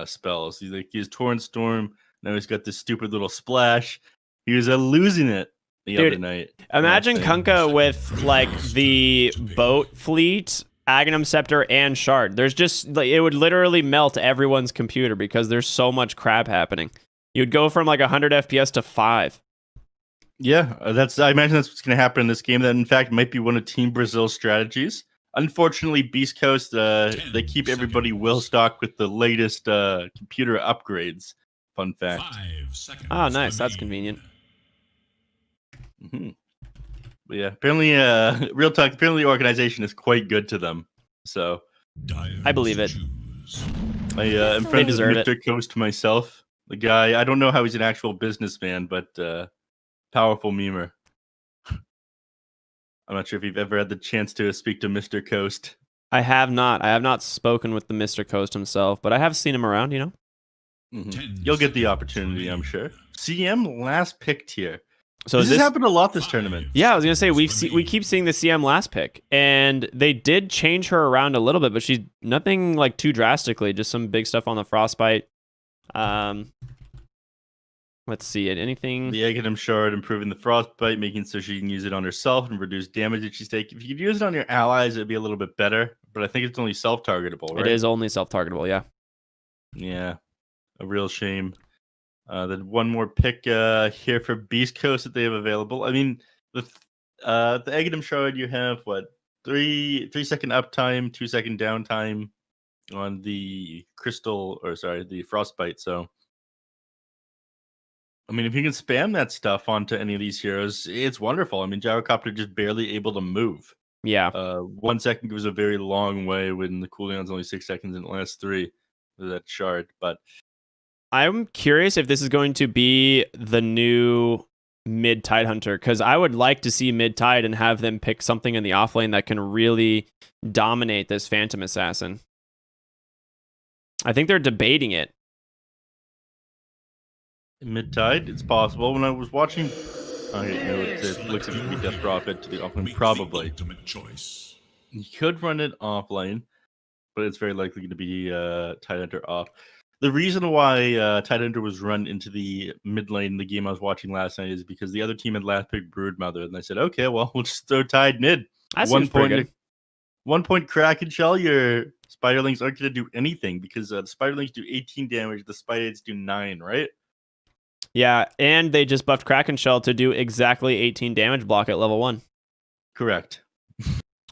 spells. He has Torrent Storm. Now he's got this stupid little splash. He was losing it. the Dude, other night. Imagine last night. Kunkka with like the boat fleet, Aghanim Scepter, and Shard. There's just like it would literally melt everyone's computer because there's so much crap happening. You'd go from like 100 FPS to 5. Yeah, I imagine that's what's going to happen in this game. That in fact might be one of Team Brazil's strategies. Unfortunately, Beastcoast they keep everybody well stocked with the latest computer upgrades. Fun fact. Oh, nice. That's convenient. Mm-hmm. But yeah, apparently, real talk. Apparently, the organization is quite good to them. So I believe it. I am friends with Mr. Coast myself. The guy, I don't know how he's an actual businessman, but powerful memer. I'm not sure if you've ever had the chance to speak to Mr. Coast. I have not. I have not spoken with the Mr. Coast himself, but I have seen him around, you know? Mm-hmm. You'll get the opportunity, I'm sure. CM last picked here. So this has happened a lot this tournament. Yeah, I was gonna say we keep seeing the CM last pick, and they did change her around a little bit, but she's nothing like too drastically. Just some big stuff on the Frostbite. Let's see it. Anything? The Aghanim Shard improving the Frostbite, making so she can use it on herself and reduce damage that she's taking. If you could use it on your allies, it'd be a little bit better. But I think it's only self-targetable, right? It is only self-targetable, yeah. Yeah, a real shame. Then one more pick here for Beastcoast that they have available. I mean, the Aghanim Shard, you have what 3-second uptime, 2-second downtime on the the Frostbite. So, I mean, if you can spam that stuff onto any of these heroes, it's wonderful. I mean, Gyrocopter just barely able to move. Yeah. 1 second goes a very long way when the cooldown's only 6 seconds and it lasts 3 with that shard. But I'm curious if this is going to be the new mid Tide Hunter, because I would like to see mid Tide and have them pick something in the offlane that can really dominate this Phantom Assassin. I think they're debating it. Mid Tide, it's possible. When I was watching, it looks like it could be Death Prophet to the offlane, probably. You could run it offlane, but it's very likely to be Tide Hunter off. The reason why Tide Hunter was run into the mid lane in the game I was watching last night is because the other team had last picked Broodmother, and I said, okay, well, we'll just throw Tide mid. That seems pretty good. 1 point Kraken Shell, your Spiderlings aren't going to do anything because the Spiderlings do 18 damage, the Spideids do 9, right? Yeah, and they just buffed Kraken Shell to do exactly 18 damage block at level 1. Correct.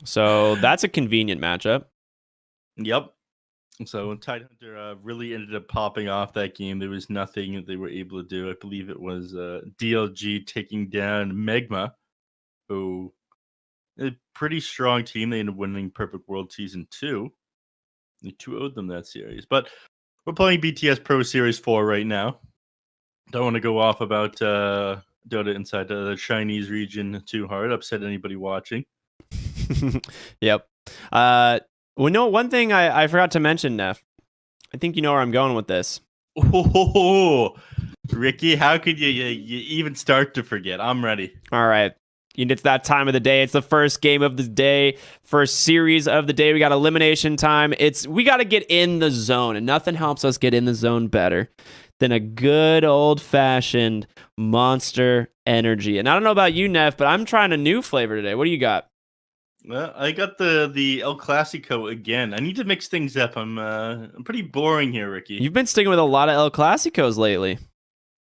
So that's a convenient matchup. Yep. So Tide Hunter really ended up popping off that game. There was nothing that they were able to do. I believe it was DLG taking down Megma, who a pretty strong team. They ended up winning Perfect World Season 2. They 2-0'd them that series. But we're playing BTS Pro Series 4 right now. Don't want to go off about Dota inside the Chinese region too hard. Upset anybody watching. Yep. Well, no, one thing I forgot to mention, Neph. I think you know where I'm going with this. Oh, Ricky, how could you even start to forget? I'm ready. All right. It's that time of the day. It's the first game of the day, first series of the day. We got elimination time. We got to get in the zone, and nothing helps us get in the zone better than a good old-fashioned Monster Energy. And I don't know about you, Neff, but I'm trying a new flavor today. What do you got? Well, I got the El Clasico again. I need to mix things up. I'm pretty boring here, Ricky. You've been sticking with a lot of El Clasicos lately.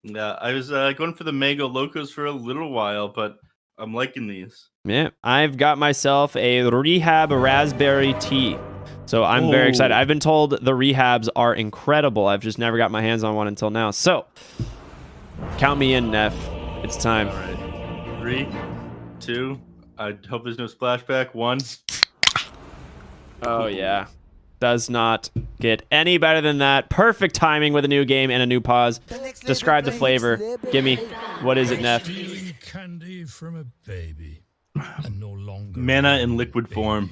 Yeah, I was going for the Mango Locos for a little while, but I'm liking these. Yeah, I've got myself a Rehab Raspberry Tea. So I'm very excited. I've been told the Rehabs are incredible. I've just never got my hands on one until now. So, count me in, Neff. It's time. All right. 3, 2, I hope there's no splashback. 1. Oh, yeah. Does not get any better than that. Perfect timing with a new game and a new pause. Describe the flavor. Give me, what is it, Neff? Candy from a baby. And no longer Mana in liquid form.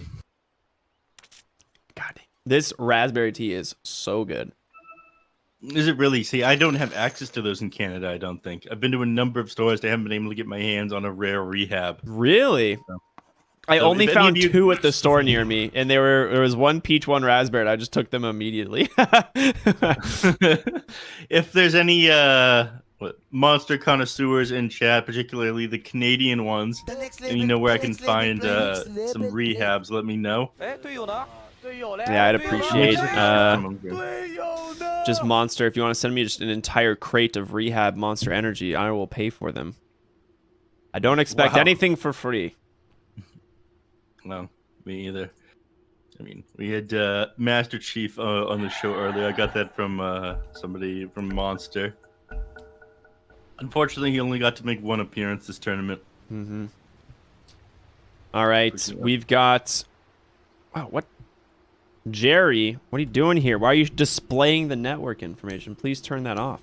God, this raspberry tea is so good. Is it really? See, I don't have access to those in Canada, I don't think. I've been to a number of stores. They haven't been able to get my hands on a rare Rehab. Really? I only found 2 at the store near me, and there was 1 peach, 1 raspberry, and I just took them immediately. If there's any monster connoisseurs in chat, particularly the Canadian ones, and you know where I can find some rehabs, let me know. Yeah, I'd appreciate just Monster. If you want to send me just an entire crate of rehab Monster Energy, I will pay for them. I don't expect anything for free. No, me either. I mean, we had Master Chief on the show earlier. I got that from somebody from Monster. Unfortunately, he only got to make one appearance this tournament. Mm-hmm. All right, we've got... Wow, what? Jerry, what are you doing here? Why are you displaying the network information? Please turn that off.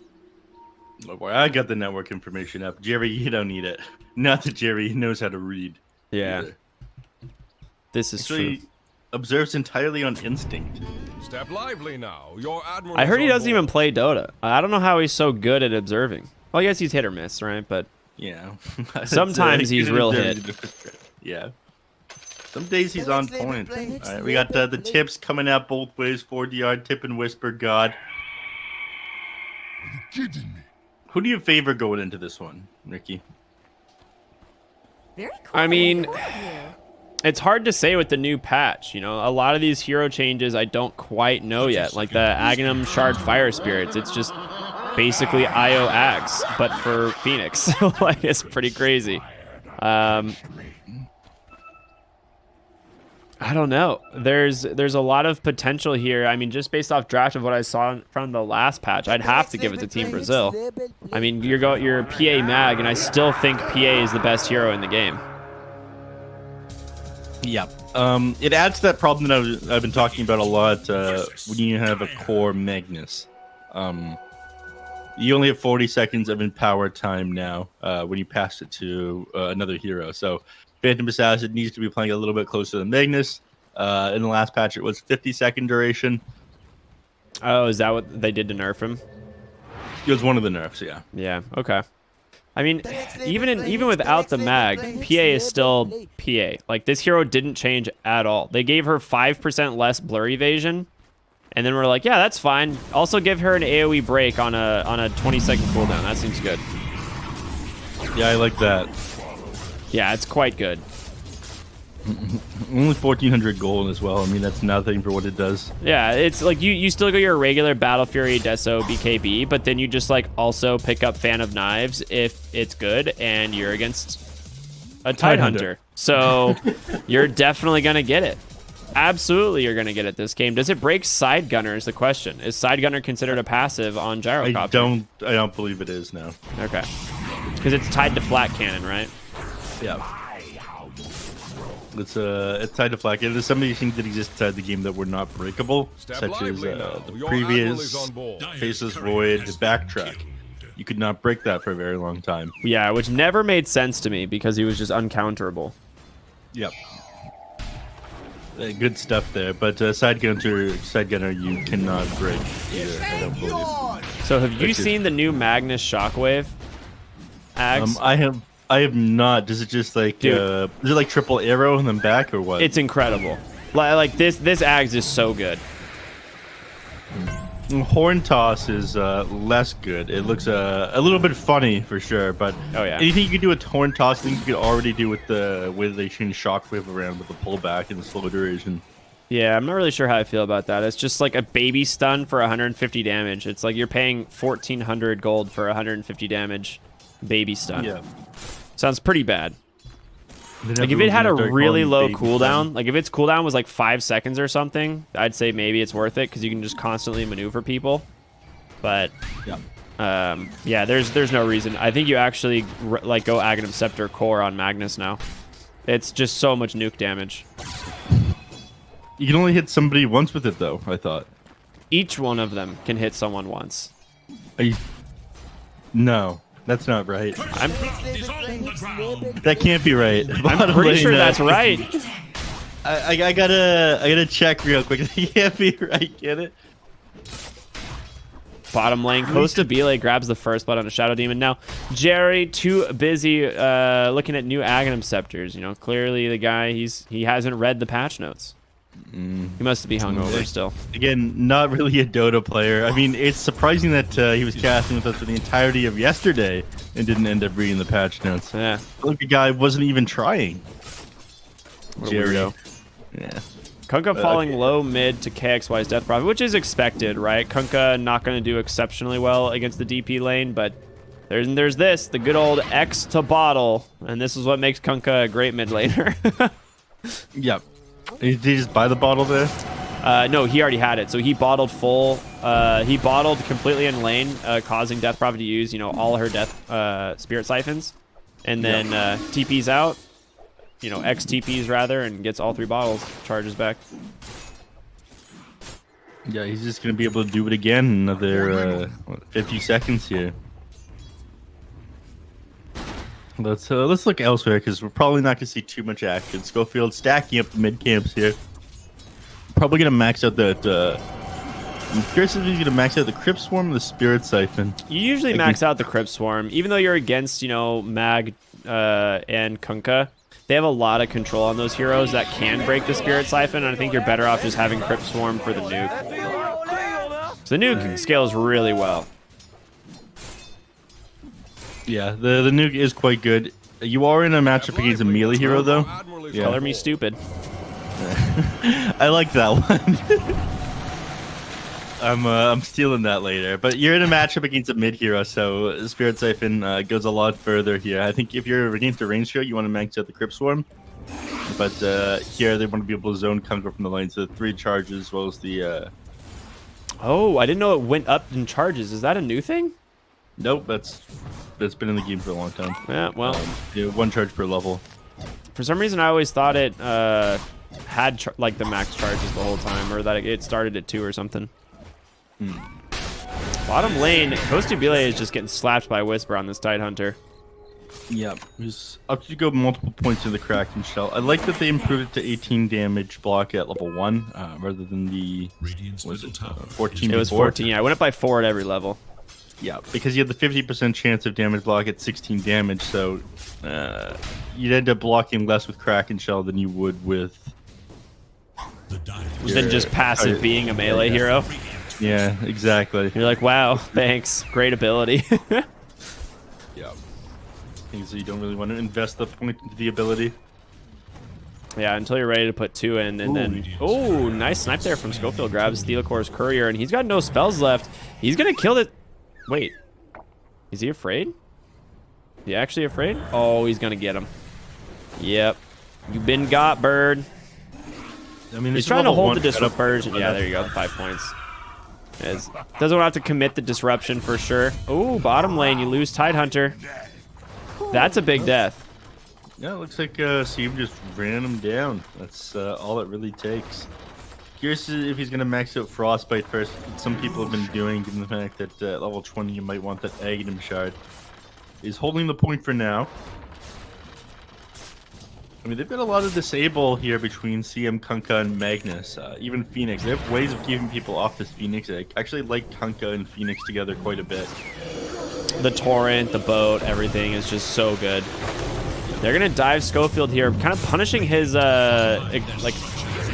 Oh boy, I got the network information up. Jerry, you don't need it. Not that Jerry knows how to read. Yeah. Either. This is Actually, true. Observes entirely on instinct. Step lively now. Your admiral I heard he is on doesn't even play Dota. I don't know how he's so good at observing. Well, I guess he's hit or miss, right? But yeah, sometimes he's real hit. Yeah. Some days he's on point. All right, we got the tips coming out both ways. 4DR tip and whisper god. Are you kidding me? Who do you favor going into this one, Ricky? Very cool. I mean, it's hard to say with the new patch. You know, a lot of these hero changes I don't quite know yet. Like the Aghanim Shard Fire Spirits, it's just basically IO Ags, but for Phoenix. Like, it's pretty crazy. I don't know. There's a lot of potential here. I mean, just based off draft of what I saw from the last patch, I'd have to give it to Team Brazil. I mean, you're PA Mag, and I still think PA is the best hero in the game. Yeah. It adds to that problem that I've been talking about a lot when you have a core Magnus. You only have 40 seconds of empower time now when you pass it to another hero. So Phantom Assassin needs to be playing a little bit closer than Magnus. In the last patch, it was 50-second duration. Oh, is that what they did to nerf him? It was one of the nerfs, yeah. Yeah, okay. I mean, even without the mag, PA is still PA. Like, this hero didn't change at all. They gave her 5% less blur evasion, and then we're like, yeah, that's fine. Also give her an AoE break on a 20-second cooldown. That seems good. Yeah, I like that. Yeah, it's quite good. Only 1,400 gold as well. I mean, that's nothing for what it does. Yeah, it's like you still go your regular Battle Fury, Deso, BKB, but then you just like also pick up Fan of Knives if it's good and you're against a Tide Hunter. So you're definitely going to get it. Absolutely, you're going to get it this game. Does it break Side Gunner is the question. Is Side Gunner considered a passive on Gyrocopter? I don't believe it is now. Okay. Because it's tied to Flat Cannon, right? Yeah. It's tied to flat. There's some of these things that exist inside the game that were not breakable, such as the previous Faceless Void Backtrack. You could not break that for a very long time. Yeah, which never made sense to me because he was just uncounterable. Yep. Good stuff there, but Side Gunner, you cannot break either, I don't believe. So have you seen the new Magnus Shockwave? Ags? I have not. Does it just like is it like triple arrow and then back or what? It's incredible. Like this Ags is so good. Horn toss is less good. It looks a little bit funny for sure, but anything you can do with horn toss, things you could already do with the way they change shockwave around with the pullback and the slow duration. Yeah, I'm not really sure how I feel about that. It's just like a baby stun for 150 damage. It's like you're paying 1,400 gold for 150 damage baby stun. Yeah. Sounds pretty bad. Like if it had a really low cooldown, like if its cooldown was like 5 seconds or something, I'd say maybe it's worth it because you can just constantly maneuver people. But yeah, there's no reason. I think you actually like go Aghanim Scepter Core on Magnus now. It's just so much nuke damage. You can only hit somebody once with it though, I thought. Each one of them can hit someone once. No. That's not right. That can't be right. I'm pretty sure that's right. I gotta check real quick. It can't be right. Get it? Bottom lane, Costa Bile grabs the first blood on a Shadow Demon. Now, Jerry too busy looking at new Aghanim Scepters. You know, clearly the guy he hasn't read the patch notes. He must be hungover still. Again, not really a Dota player. I mean, it's surprising that he was casting with us for the entirety of yesterday and didn't end up reading the patch notes. Yeah. Look, the guy wasn't even trying. What a weirdo. Yeah. Kunkka falling low mid to KXY's Death Prophet, which is expected, right? Kunkka not going to do exceptionally well against the DP lane, but there's this, the good old X to bottle, and this is what makes Kunkka a great mid laner. Yep. Did he just buy the bottle there? No, he already had it. So he bottled full. He bottled completely in lane, causing Death Prophet to use, all her death spirit siphons, and then TP's out. X TPs rather, and gets all 3 bottles. Charges back. Yeah, he's just gonna be able to do it again in another 50 seconds here. Let's look elsewhere because we're probably not gonna see too much action. Schofield stacking up the mid camps here. Probably gonna max out that. I'm curious if he's gonna max out the Crypt Swarm or the Spirit Siphon. You usually max out the Crypt Swarm, even though you're against Mag and Kunkka. They have a lot of control on those heroes that can break the Spirit Siphon, and I think you're better off just having Crypt Swarm for the nuke. So the nuke scales really well. Yeah, the nuke is quite good. You are in a matchup against a melee hero, though. Yeah. Color me stupid. I like that one. I'm stealing that later. But you're in a matchup against a mid hero, so Spirit Siphon goes a lot further here. I think if you're against a range hero, you want to max out the Crypt Swarm. But here they want to be able to zone Kunkka from the lane, so 3 charges as well as the... Oh, I didn't know it went up in charges. Is that a new thing? Nope, that's been in the game for a long time. Yeah, well... 1 charge per level. For some reason, I always thought it had the max charges the whole time, or that it started at 2 or something. Bottom lane, Costabile is just getting slapped by Whisper on this Tidehunter. Yeah, he's up to go multiple points in the Kraken Shell. I like that they improved it to 18 damage block at level 1 rather than the 14. It was 14. Yeah, I went up by 4 at every level. Yeah, because you had the 50% chance of damage block at 16 damage, so you'd end up blocking less with Kraken Shell than you would with... Than just passive being a melee hero. Yeah, exactly. You're like, wow, thanks. Great ability. Yeah. So you don't really want to invest the point into the ability. Yeah, until you're ready to put 2 in, and then... Oh, nice snipe there from Schofield. Grabs Steelacore's Courier, and he's got no spells left. He's going to kill it. Wait. Is he afraid? Is he actually afraid? Oh, he's going to get him. Yep. You been got, bird. I mean, he's trying to hold the disruption. Yeah, there you go. The 5 points. Doesn't have to commit the disruption for sure. Oh, bottom lane, you lose Tidehunter. That's a big death. Yeah, it looks like Seam just ran him down. That's all it really takes. Curious if he's going to max out Frostbite first. Some people have been doing, given the fact that at level 20 you might want that Aghanim Shard. He's holding the point for now. I mean, they've got a lot of disable here between CM, Kunkka, and Magnus. Even Phoenix. They have ways of keeping people off this Phoenix. I actually like Kunkka and Phoenix together quite a bit. The Torrent, the boat, everything is just so good. They're going to dive Schofield here, kind of punishing his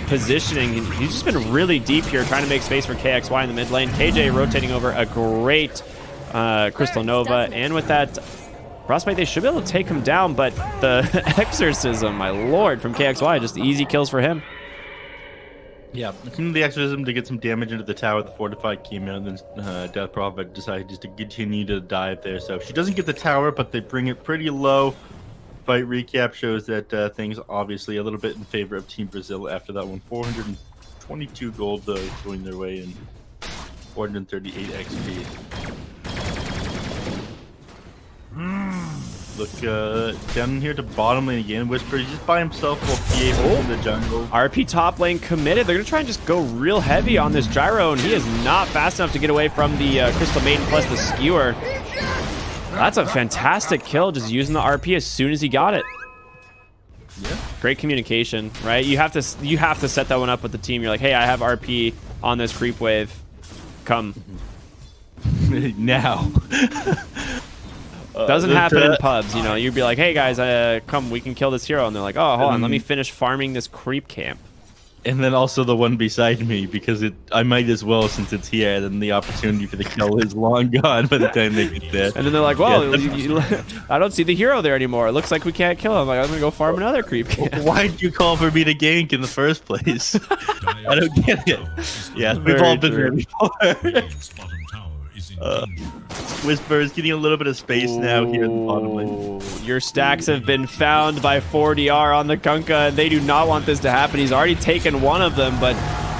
positioning. He's just been really deep here, trying to make space for KXY in the mid lane. KJ rotating over a great Crystal Nova, and with that Frostbite, they should be able to take him down, but the Exorcism, my lord, from KXY, just easy kills for him. Yeah, the Exorcism to get some damage into the tower. The Fortified came out, and then Death Prophet decided just to continue to dive there. So she doesn't get the tower, but they bring it pretty low. Fight recap shows that things obviously a little bit in favor of Team Brazil after that one. 422 gold going their way and 438 XP. Look down here to bottom lane again. Whisper, he's just by himself while PA in the jungle. RP top lane committed. They're going to try and just go real heavy on this Gyro, and he is not fast enough to get away from the Crystal Maiden plus the Skewer. That's a fantastic kill, just using the RP as soon as he got it. Yeah. Great communication, right? You have to set that one up with the team. You're like, hey, I have RP on this creep wave. Come. Now. Doesn't happen in pubs, You'd be like, hey guys, come, we can kill this hero, and they're like, oh, hold on, let me finish farming this creep camp. And then also the one beside me, because I might as well since it's here, then the opportunity for the kill is long gone by the time they get there. And then they're like, well, I don't see the hero there anymore. It looks like we can't kill him. Like, I'm going to go farm another creep. Why'd you call for me to gank in the first place? I don't get it. Yeah, we've all been there before. Whisper is getting a little bit of space now here in the bottom lane. Your stacks have been found by 4DR on the Kunkka, and they do not want this to happen. He's already taken one of them, but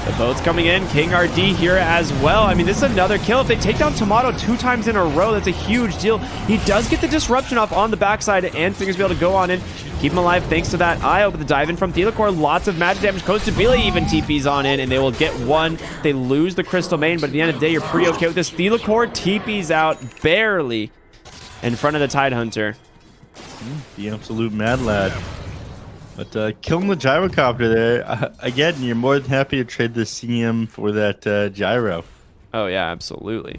the boat's coming in. King RD here as well. I mean, this is another kill. If they take down Tomato 2 times in a row, that's a huge deal. He does get the disruption off on the backside, and Singer's be able to go on in. Keep him alive thanks to that IO, but the dive in from Thelacore, lots of magic damage. Kostabila even TPs on in, and they will get one. They lose the Crystal Main, but at the end of the day, you're pretty okay with this. Thelacore TPs out barely in front of the Tidehunter. The absolute mad lad. But killing the gyrocopter there, again, you're more than happy to trade the CM for that gyro. Oh, yeah, absolutely.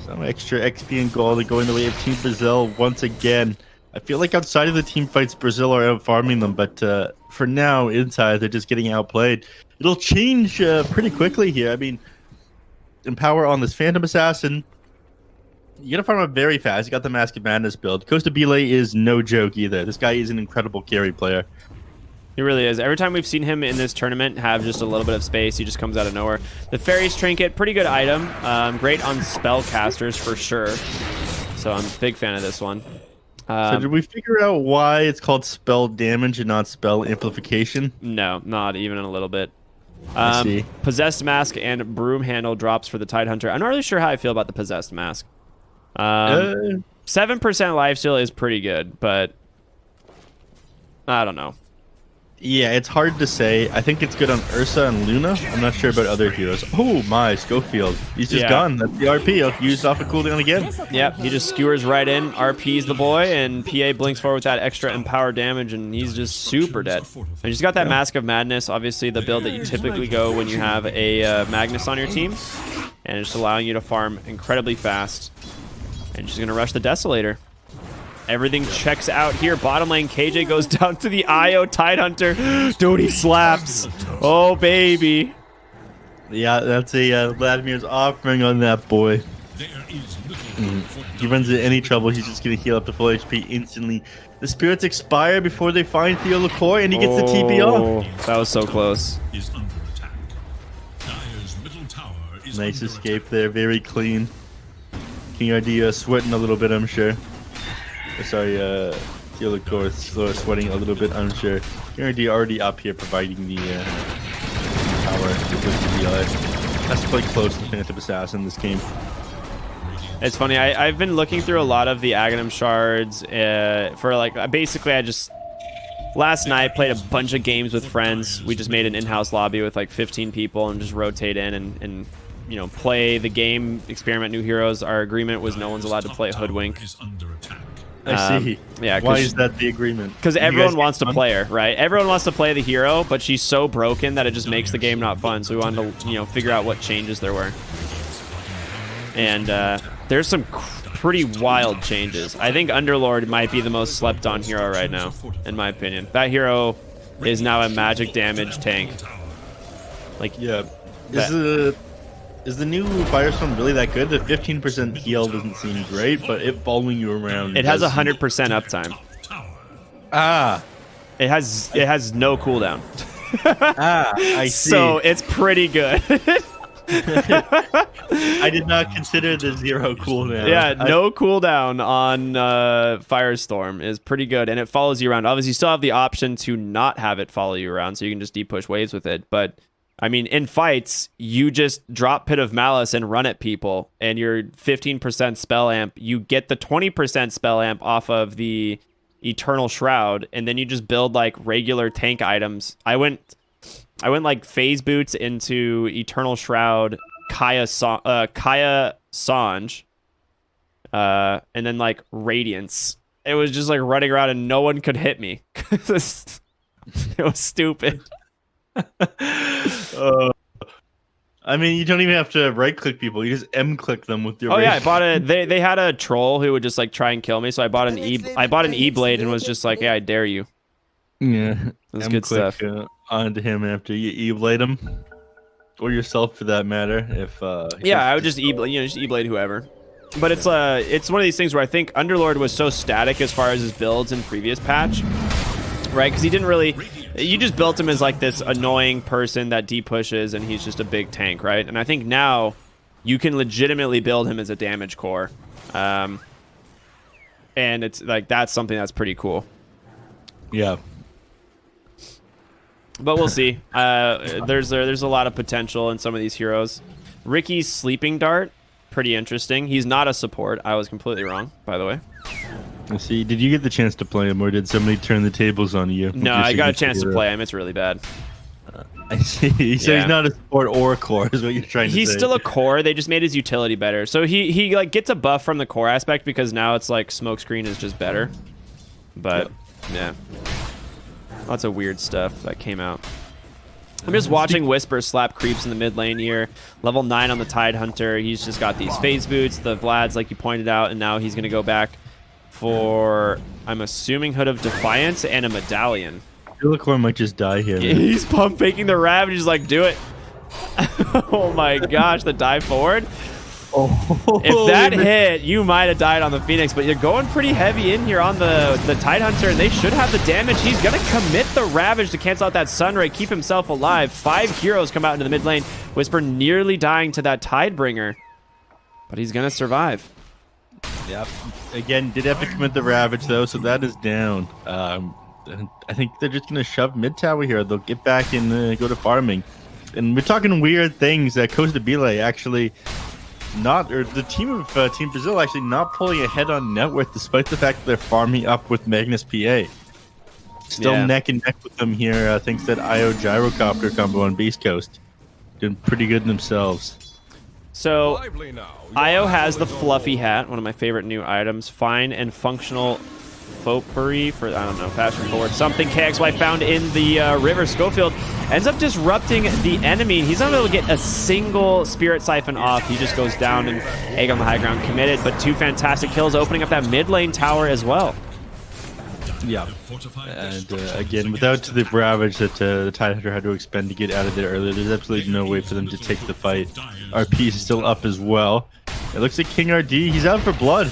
Some extra XP and gold going the way of Team Brazil once again. I feel like outside of the team fights, Brazil are out farming them, but for now, inside, they're just getting outplayed. It'll change pretty quickly here. I mean, Empower on this Phantom Assassin. You gotta farm up very fast. You got the Mask of Madness build. Kostabile is no joke either. This guy is an incredible carry player. He really is. Every time we've seen him in this tournament have just a little bit of space, he just comes out of nowhere. The Fairy's Trinket, pretty good item. Great on spellcasters for sure. So I'm a big fan of this one. So did we figure out why it's called spell damage and not spell amplification? No, not even a little bit. I see. Possessed Mask and Broom Handle drops for the Tidehunter. I'm not really sure how I feel about the Possessed Mask. 7% lifesteal is pretty good, but I don't know. Yeah, it's hard to say. I think it's good on Ursa and Luna. I'm not sure about other heroes. Oh my, Schofield. He's just gone. That's the RP. Used off a cooldown again. Yep, he just skewers right in, RP's the boy, and PA blinks forward with that extra empower damage, and he's just super dead. And he's got that Mask of Madness, obviously the build that you typically go when you have a Magnus on your team, and it's allowing you to farm incredibly fast. And she's going to rush the Desolator. Everything checks out here. Bottom lane, KJ goes down to the IO Tidehunter. Dude, he slaps. Oh, baby. Yeah, that's a Vladimir's offering on that boy. He runs into any trouble, he's just going to heal up to full HP instantly. The spirits expire before they find Thelacore, and he gets the TP off. That was so close. Nice escape there, very clean. King RD sweating a little bit, I'm sure. Sorry, Thelacore sweating a little bit, I'm sure. King RD already up here providing the power with the DI. Has to play close to Phantom Assassin this game. It's funny, I've been looking through a lot of the Aghanim shards for like, basically I just, last night played a bunch of games with friends. We just made an in-house lobby with like 15 people and just rotate in and you know, play the game, experiment new heroes. Our agreement was no one's allowed to play Hoodwink. I see. Yeah. Why is that the agreement? Because everyone wants to play her, right? Everyone wants to play the hero, but she's so broken that it just makes the game not fun. So we wanted to, you know, figure out what changes there were. And there's some pretty wild changes. I think Underlord might be the most slept on hero right now, in my opinion. That hero is now a magic damage tank. Like, yeah. Is the new Firestorm really that good? The 15% heal doesn't seem great, but it following you around. It has 100% uptime. Ah. It has no cooldown. I see. So it's pretty good. I did not consider the 0 cooldown. Yeah, no cooldown on Firestorm is pretty good, and it follows you around. Obviously, you still have the option to not have it follow you around, so you can just deep-push waves with it, but I mean, in fights, you just drop Pit of Malice and run at people, and your 15% spell amp, you get the 20% spell amp off of the Eternal Shroud, and then you just build like regular tank items. I went like phase boots into Eternal Shroud, Kaya Sange, and then like Radiance. It was just like running around and no one could hit me. It was stupid. I mean, you don't even have to right-click people. You just M-click them with your. Oh yeah, I bought a. They had a troll who would just like try and kill me, so I bought an E blade and was just like, yeah, I dare you. Yeah, it was good stuff. onto him after you E-blade him, or yourself for that matter. If yeah, I would just E-blade whoever. But it's one of these things where I think Underlord was so static as far as his builds in previous patch, right? Because he didn't really, you just built him as like this annoying person that D-pushes, and he's just a big tank, right? And I think now you can legitimately build him as a damage core, and it's like that's something that's pretty cool. Yeah. But we'll see. There's a lot of potential in some of these heroes. Ricky's sleeping dart, pretty interesting. He's not a support. I was completely wrong, by the way. Let's see. Did you get the chance to play him, or did somebody turn the tables on you? No, I got a chance to play him. It's really bad. I see. So he's not a support or a core, is what you're trying to say. He's still a core. They just made his utility better. So he like gets a buff from the core aspect because now it's like Smokescreen is just better. But yeah. Lots of weird stuff that came out. I'm just watching Whisper slap creeps in the mid lane here. Level 9 on the Tidehunter. He's just got these phase boots, the Vlads like you pointed out, and now he's going to go back for, I'm assuming, Hood of Defiance and a Medallion. Telecor might just die here. Yeah, he's pump faking the Ravage. He's like, do it. Oh my gosh, the dive forward. Oh, if that hit, you might have died on the Phoenix, but you're going pretty heavy in here on the Tidehunter, and they should have the damage. He's going to commit the Ravage to cancel out that Sunray, keep himself alive. 5 heroes come out into the mid lane. Whisper nearly dying to that Tidebringer, but he's going to survive. Yep. Again, did have to commit the Ravage, though, so that is down. I think they're just going to shove mid tower here. They'll get back and go to farming. And we're talking weird things that Costa Bile actually... the team of Team Brazil actually not pulling ahead on net worth despite the fact that they're farming up with Magnus PA. Still neck and neck with them here thanks to that IO Gyrocopter combo on Beastcoast. Doing pretty good themselves. So IO has the fluffy hat, one of my favorite new items. Fine and functional fauxpery for, I don't know, fashion forward something. KXY found in the river. Schofield ends up disrupting the enemy. He's not able to get a single Spirit Siphon off. He just goes down, and Egg on the high ground committed, but 2 fantastic kills opening up that mid lane tower as well. Yeah, and again, without the Ravage that the Tidehunter had to expend to get out of there earlier, there's absolutely no way for them to take the fight. RP is still up as well. It looks like King RD, he's out for blood.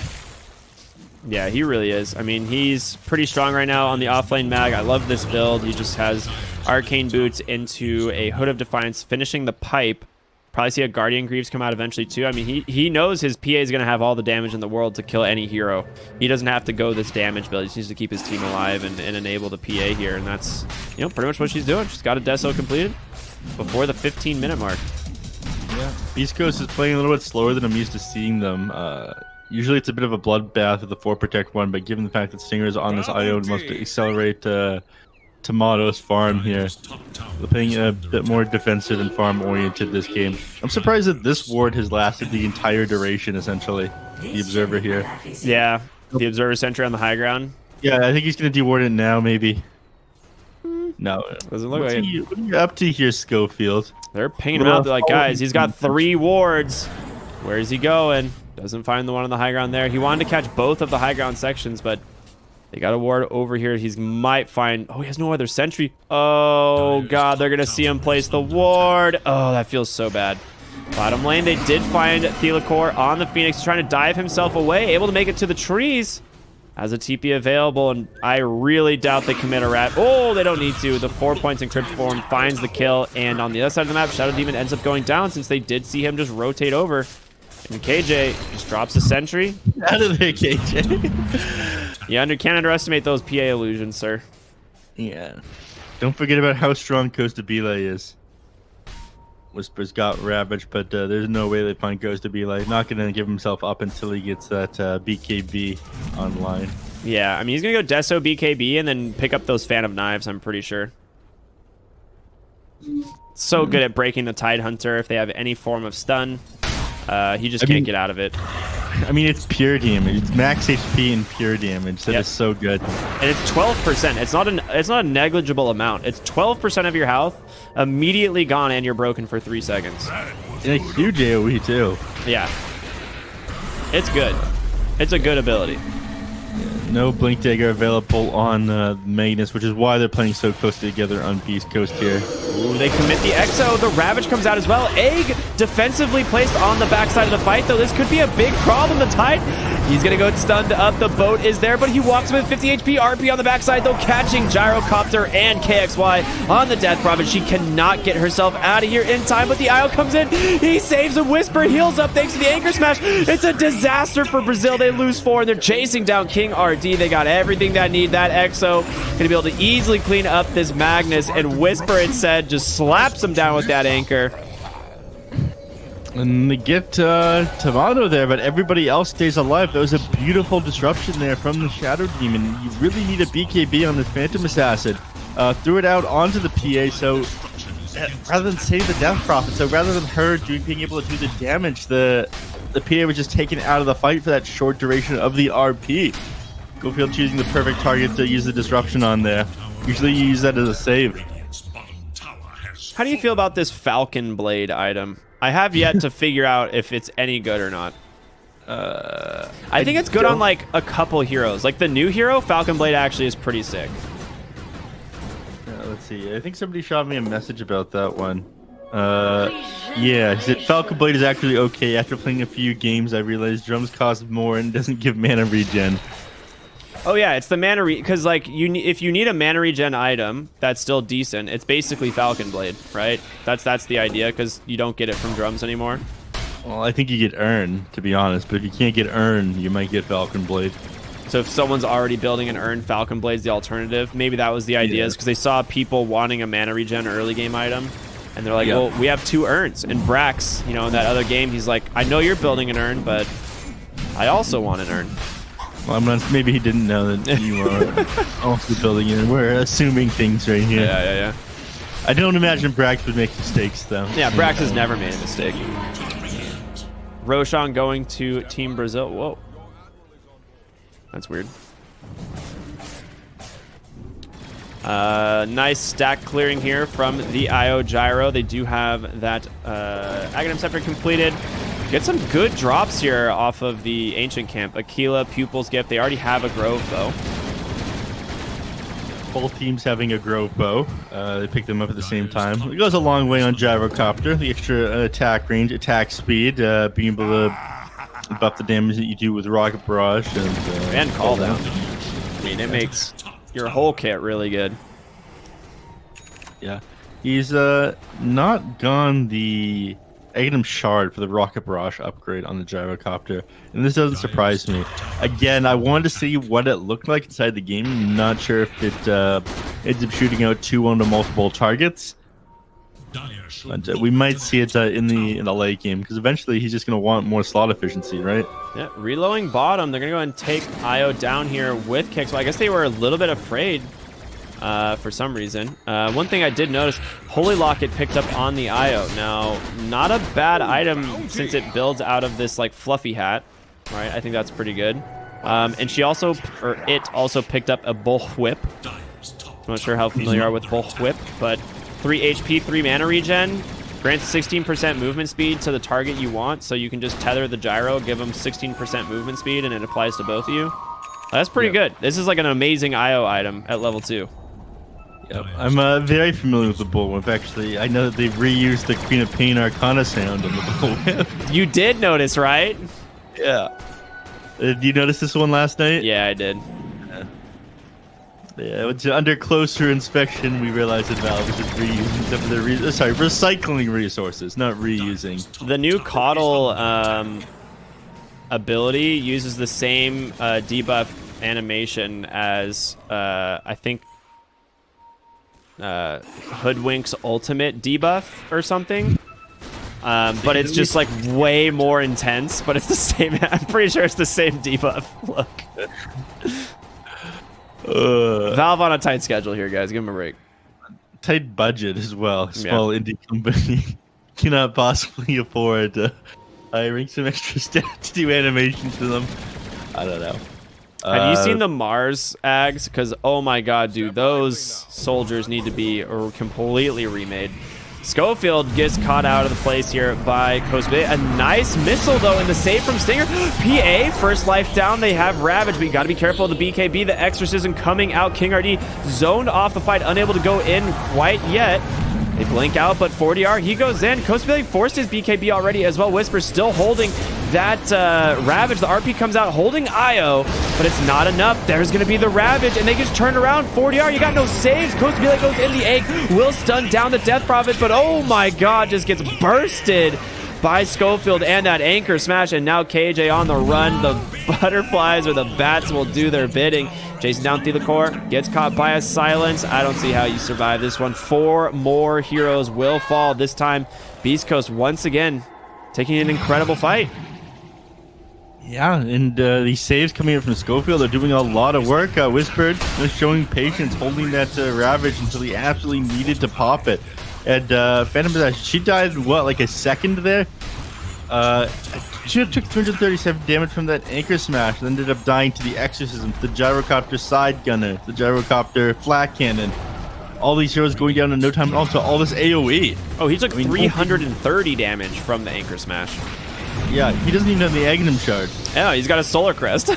Yeah, he really is. I mean, he's pretty strong right now on the offlane mag. I love this build. He just has Arcane Boots into a Hood of Defiance, finishing the pipe. Probably see a Guardian Greaves come out eventually, too. I mean, he knows his PA is going to have all the damage in the world to kill any hero. He doesn't have to go this damage build. He just needs to keep his team alive and enable the PA here, and that's, pretty much what she's doing. She's got a Deso completed before the 15-minute mark. Yeah, Beastcoast is playing a little bit slower than I'm used to seeing them. Usually it's a bit of a bloodbath with the 4 protect one, but given the fact that Stinger is on this IO, it must accelerate Tomato's farm here. They're playing a bit more defensive and farm oriented this game. I'm surprised that this ward has lasted the entire duration, essentially. The Observer here. Yeah, the Observer sentry on the high ground. Yeah, I think he's going to deward it now, maybe. No. Doesn't look like it. What are you up to here, Schofield? They're pinging him out. They're like, guys, he's got 3 wards. Where's he going? Doesn't find the one on the high ground there. He wanted to catch both of the high ground sections, but they got a ward over here. He might find... Oh, he has no other sentry. Oh, God. They're going to see him place the ward. Oh, that feels so bad. Bottom lane, they did find Telecor on the Phoenix, trying to dive himself away, able to make it to the trees. Has a TP available, and I really doubt they commit a rat. Oh, they don't need to. The 4 points in Crypt Form finds the kill, and on the other side of the map, Shadow Demon ends up going down since they did see him just rotate over. And KJ just drops a sentry. Out of there, KJ. You can't underestimate those PA illusions, sir. Yeah. Don't forget about how strong Costa Bile is. Whisper's got Ravage, but there's no way they find Costa Bile. Not going to give himself up until he gets that BKB online. Yeah, I mean, he's going to go Deso BKB and then pick up those Fan of Knives, I'm pretty sure. So good at breaking the Tidehunter if they have any form of stun. He just can't get out of it. I mean, it's pure damage. It's max HP and pure damage. That is so good. And it's 12%. It's not a negligible amount. It's 12% of your health immediately gone, and you're broken for 3 seconds. And a huge AoE too. Yeah. It's good. It's a good ability. No Blink Dagger available on Magnus, which is why they're playing so close together on Beastcoast here. Ooh, they commit the Exo. The Ravage comes out as well. Egg defensively placed on the backside of the fight, though. This could be a big problem. The Tide, he's going to go stunned up. The boat is there, but he walks with 50 HP. RP on the backside, though, catching Gyrocopter and KXY on the Death Prophet. She cannot get herself out of here in time, but the IO comes in. He saves him. Whisper heals up thanks to the Anchor Smash. It's a disaster for Brazil. They lose 4, and they're chasing down King RD. They got everything that need. That Exo going to be able to easily clean up this Magnus, and Whisper, it said, just slaps him down with that Anchor. And they get Tomato there, but everybody else stays alive. That was a beautiful disruption there from the Shadow Demon. You really need a BKB on this Phantom Assassin. Threw it out onto the PA, so rather than save the Death Prophet, so rather than her being able to do the damage, the PA was just taken out of the fight for that short duration of the RP. Gofield choosing the perfect target to use the disruption on there. Usually you use that as a save. How do you feel about this Falcon Blade item? I have yet to figure out if it's any good or not. I think it's good on like a couple heroes. Like the new hero, Falcon Blade actually is pretty sick. Let's see. I think somebody shot me a message about that one. Yeah, he said Falcon Blade is actually okay. After playing a few games, I realized drums cost more and doesn't give mana regen. Oh yeah, it's the mana because like if you need a mana regen item that's still decent, it's basically Falcon Blade, right? That's the idea because you don't get it from drums anymore. Well, I think you get Urn, to be honest, but if you can't get Urn, you might get Falcon Blade. So if someone's already building an Urn, Falcon Blade's the alternative. Maybe that was the idea, is because they saw people wanting a mana regen early game item, and they're like, well, we have 2 Urns. And Brax, you know, in that other game, he's like, I know you're building an Urn, but I also want an Urn. Well, I'm not, maybe he didn't know that you are also building it. We're assuming things right here. Yeah. I don't imagine Brax would make mistakes, though. Yeah, Brax has never made a mistake. Roshan going to Team Brazil. Whoa. That's weird. Nice stack clearing here from the IO Gyro. They do have that Aghanim Scepter completed. Get some good drops here off of the Ancient Camp. Aquila, Pupil's Gift. They already have a Grove Bow. Both teams having a Grove Bow. They picked them up at the same time. It goes a long way on Gyrocopter. The extra attack range, attack speed, being able to buff the damage that you do with Rocket Barrage. And Call Down. I mean, it makes your whole kit really good. Yeah. He's not gone the Aghanim Shard for the Rocket Barrage upgrade on the Gyrocopter, and this doesn't surprise me. Again, I wanted to see what it looked like inside the game. I'm not sure if it ends up shooting out 2 onto multiple targets, but we might see it in the late game, because eventually he's just going to want more slot efficiency, right? Yeah, reloading bottom. They're going to go and take IO down here with kicks. Well, I guess they were a little bit afraid for some reason. One thing I did notice, Holy Locket picked up on the IO. Now, not a bad item since it builds out of this like fluffy hat, right? I think that's pretty good. And it also picked up a Bull Whip. I'm not sure how familiar you are with Bull Whip, but 3 HP, 3 mana regen, grants 16% movement speed to the target you want, so you can just tether the gyro, give them 16% movement speed, and it applies to both of you. That's pretty good. This is like an amazing IO item at level 2. Yep. I'm very familiar with the Bullwhip, actually. I know that they've reused the Queen of Pain Arcana sound on the Bullwhip. You did notice, right? Yeah. Did you notice this one last night? Yeah, I did. Yeah, under closer inspection, we realized that Valve was just reusing some of their recycling resources, not reusing. The new Coddle ability uses the same debuff animation as I think Hoodwink's ultimate debuff or something. But it's just like way more intense, but it's the same. I'm pretty sure it's the same debuff. Look. Valve on a tight schedule here, guys. Give them a break. Tight budget as well. Small indie company cannot possibly afford hiring some extra staff to do animations to them. I don't know. Have you seen the Mars Ags? Because, oh my god, dude, those soldiers need to be completely remade. Schofield gets caught out of the place here by Cosby. A nice missile, though, in the save from Stinger. PA, first life down. They have Ravage, but you got to be careful of the BKB. The Exorcism coming out. King RD zoned off the fight, unable to go in quite yet. They blink out, but 4DR, he goes in. Cosby forced his BKB already as well. Whisper still holding that Ravage. The RP comes out holding IO, but it's not enough. There's going to be the Ravage, and they just turn around. 4DR, you got no saves. Cosby goes in the egg. Will stun down the Death Prophet, but oh my god, just gets bursted by Schofield and that anchor smash, and now KJ on the run. The butterflies or the bats will do their bidding. Chasing down through the core, gets caught by a silence. I don't see how you survive this one. 4 more heroes will fall. This time, Beastcoast once again taking an incredible fight. Yeah, and these saves coming in from Schofield are doing a lot of work. Whispered showing patience, holding that Ravage until he absolutely needed to pop it. And Phantom, she died, what, like a second there? She took 237 damage from that anchor smash and ended up dying to the Exorcism, the Gyrocopter side gunner, the Gyrocopter flat cannon. All these heroes going down in no time, and also all this AoE. Oh, he took 330 damage from the anchor smash. Yeah, he doesn't even have the Aghanim shard. Yeah, he's got a Solar Crest.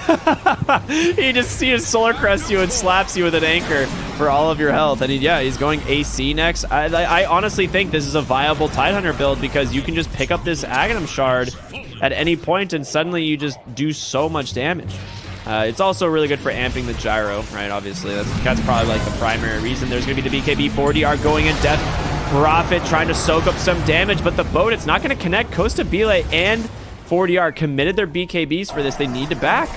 he just Solar Crest you and slaps you with an anchor for all of your health. And he's going AC next. I honestly think this is a viable Tidehunter build because you can just pick up this Aghanim shard at any point and suddenly you just do so much damage. It's also really good for amping the gyro, right? Obviously, that's probably like the primary reason. There's going to be the BKB 4DR going in Death Prophet trying to soak up some damage, but the boat, it's not going to connect. Costa Bile and 4DR committed their BKBs for this. They need to back.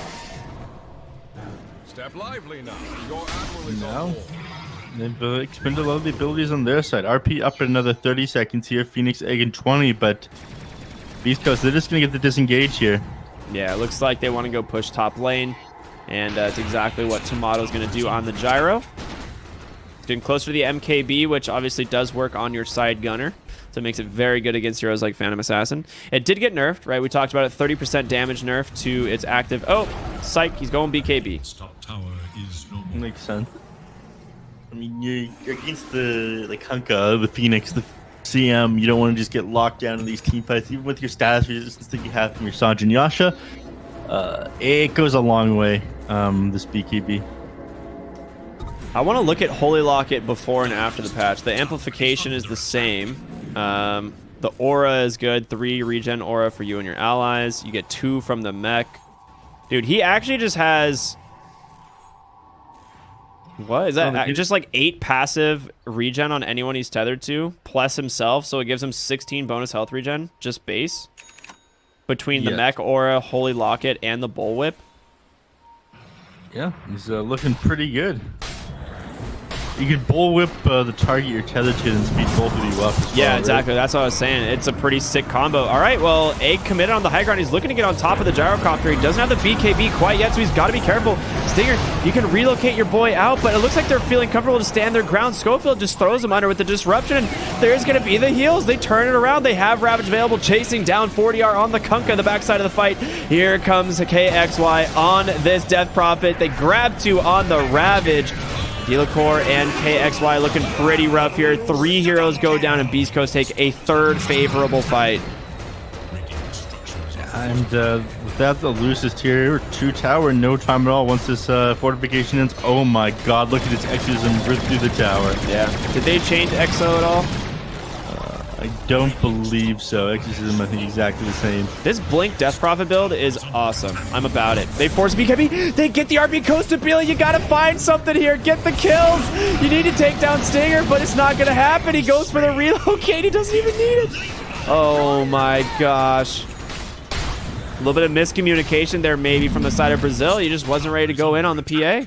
Step lively now. Your admiral is on board. They've expended a lot of the abilities on their side. RP up at another 30 seconds here. Phoenix Egg in 20, but Beast Coast, they're just going to get the disengage here. Yeah, it looks like they want to go push top lane, and it's exactly what Tomato's going to do on the gyro. Getting closer to the MKB, which obviously does work on your side gunner, so it makes it very good against heroes like Phantom Assassin. It did get nerfed, right? We talked about it, 30% damage nerf to its active. Oh, psych, he's going BKB. Top tower is no more. Makes sense. I mean, you're against the Kunkka, the Phoenix, the CM. You don't want to just get locked down in these team fights, even with your status resistance that you have from your Sanjin Yasha. It goes a long way, this BKB. I want to look at Holy Locket before and after the patch. The amplification is the same. The aura is good. 3 regen aura for you and your allies. You get 2 from the mech. Dude, he actually just has... What? Is that just like 8 passive regen on anyone he's tethered to, plus himself, so it gives him 16 bonus health regen, just base? Between the mech aura, Holy Locket, and the bullwhip? Yeah, he's looking pretty good. You can bullwhip the target you're tethered to and speed both of you up as well. Yeah, exactly. Right? That's what I was saying. It's a pretty sick combo. All right, well, Egg committed on the high ground. He's looking to get on top of the Gyrocopter. He doesn't have the BKB quite yet, so he's got to be careful. Stinger, you can relocate your boy out, but it looks like they're feeling comfortable to stand their ground. Schofield just throws him under with the disruption, and there's going to be the heals. They turn it around. They have Ravage available, chasing down 4DR on the Kunkka, the backside of the fight. Here comes KXY on this Death Prophet. They grab 2 on the Ravage. Delacor and KXY looking pretty rough here. 3 heroes go down, and Beast Coast take a 3rd favorable fight. And with that, the loosest tier 2 tower in no time at all. Once this fortification ends, oh my god, look at this Exorcism rip through the tower. Yeah. Did they change Exo at all? I don't believe so. Exorcism, I think, exactly the same. This Blink Death Prophet build is awesome. I'm about it. They force BKB. They get the RP Costa Bile. You gotta find something here. Get the kills. You need to take down Stinger, but it's not gonna happen. He goes for the relocate. He doesn't even need it. Oh my gosh. A little bit of miscommunication there maybe from the side of Brazil. He just wasn't ready to go in on the PA.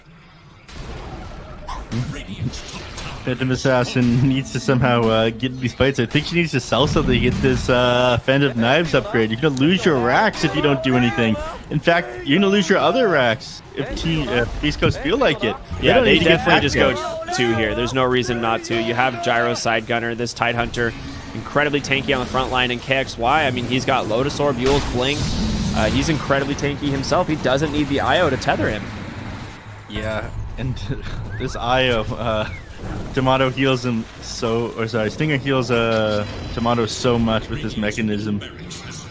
Phantom Assassin needs to somehow get these fights. I think she needs to sell something to get this Phantom Knives upgrade. You're going to lose your racks if you don't do anything. In fact, you're going to lose your other racks if Beast Coast feel like it. Yeah, they definitely just go 2 here. There's no reason not to. You have Gyro Side Gunner, this Tidehunter, incredibly tanky on the front line, and KXY, I mean, he's got Lotus Orb, Yule's Blink. He's incredibly tanky himself. He doesn't need the IO to tether him. Yeah, and this IO... Tomato heals him Stinger heals Tomato so much with this mechanism.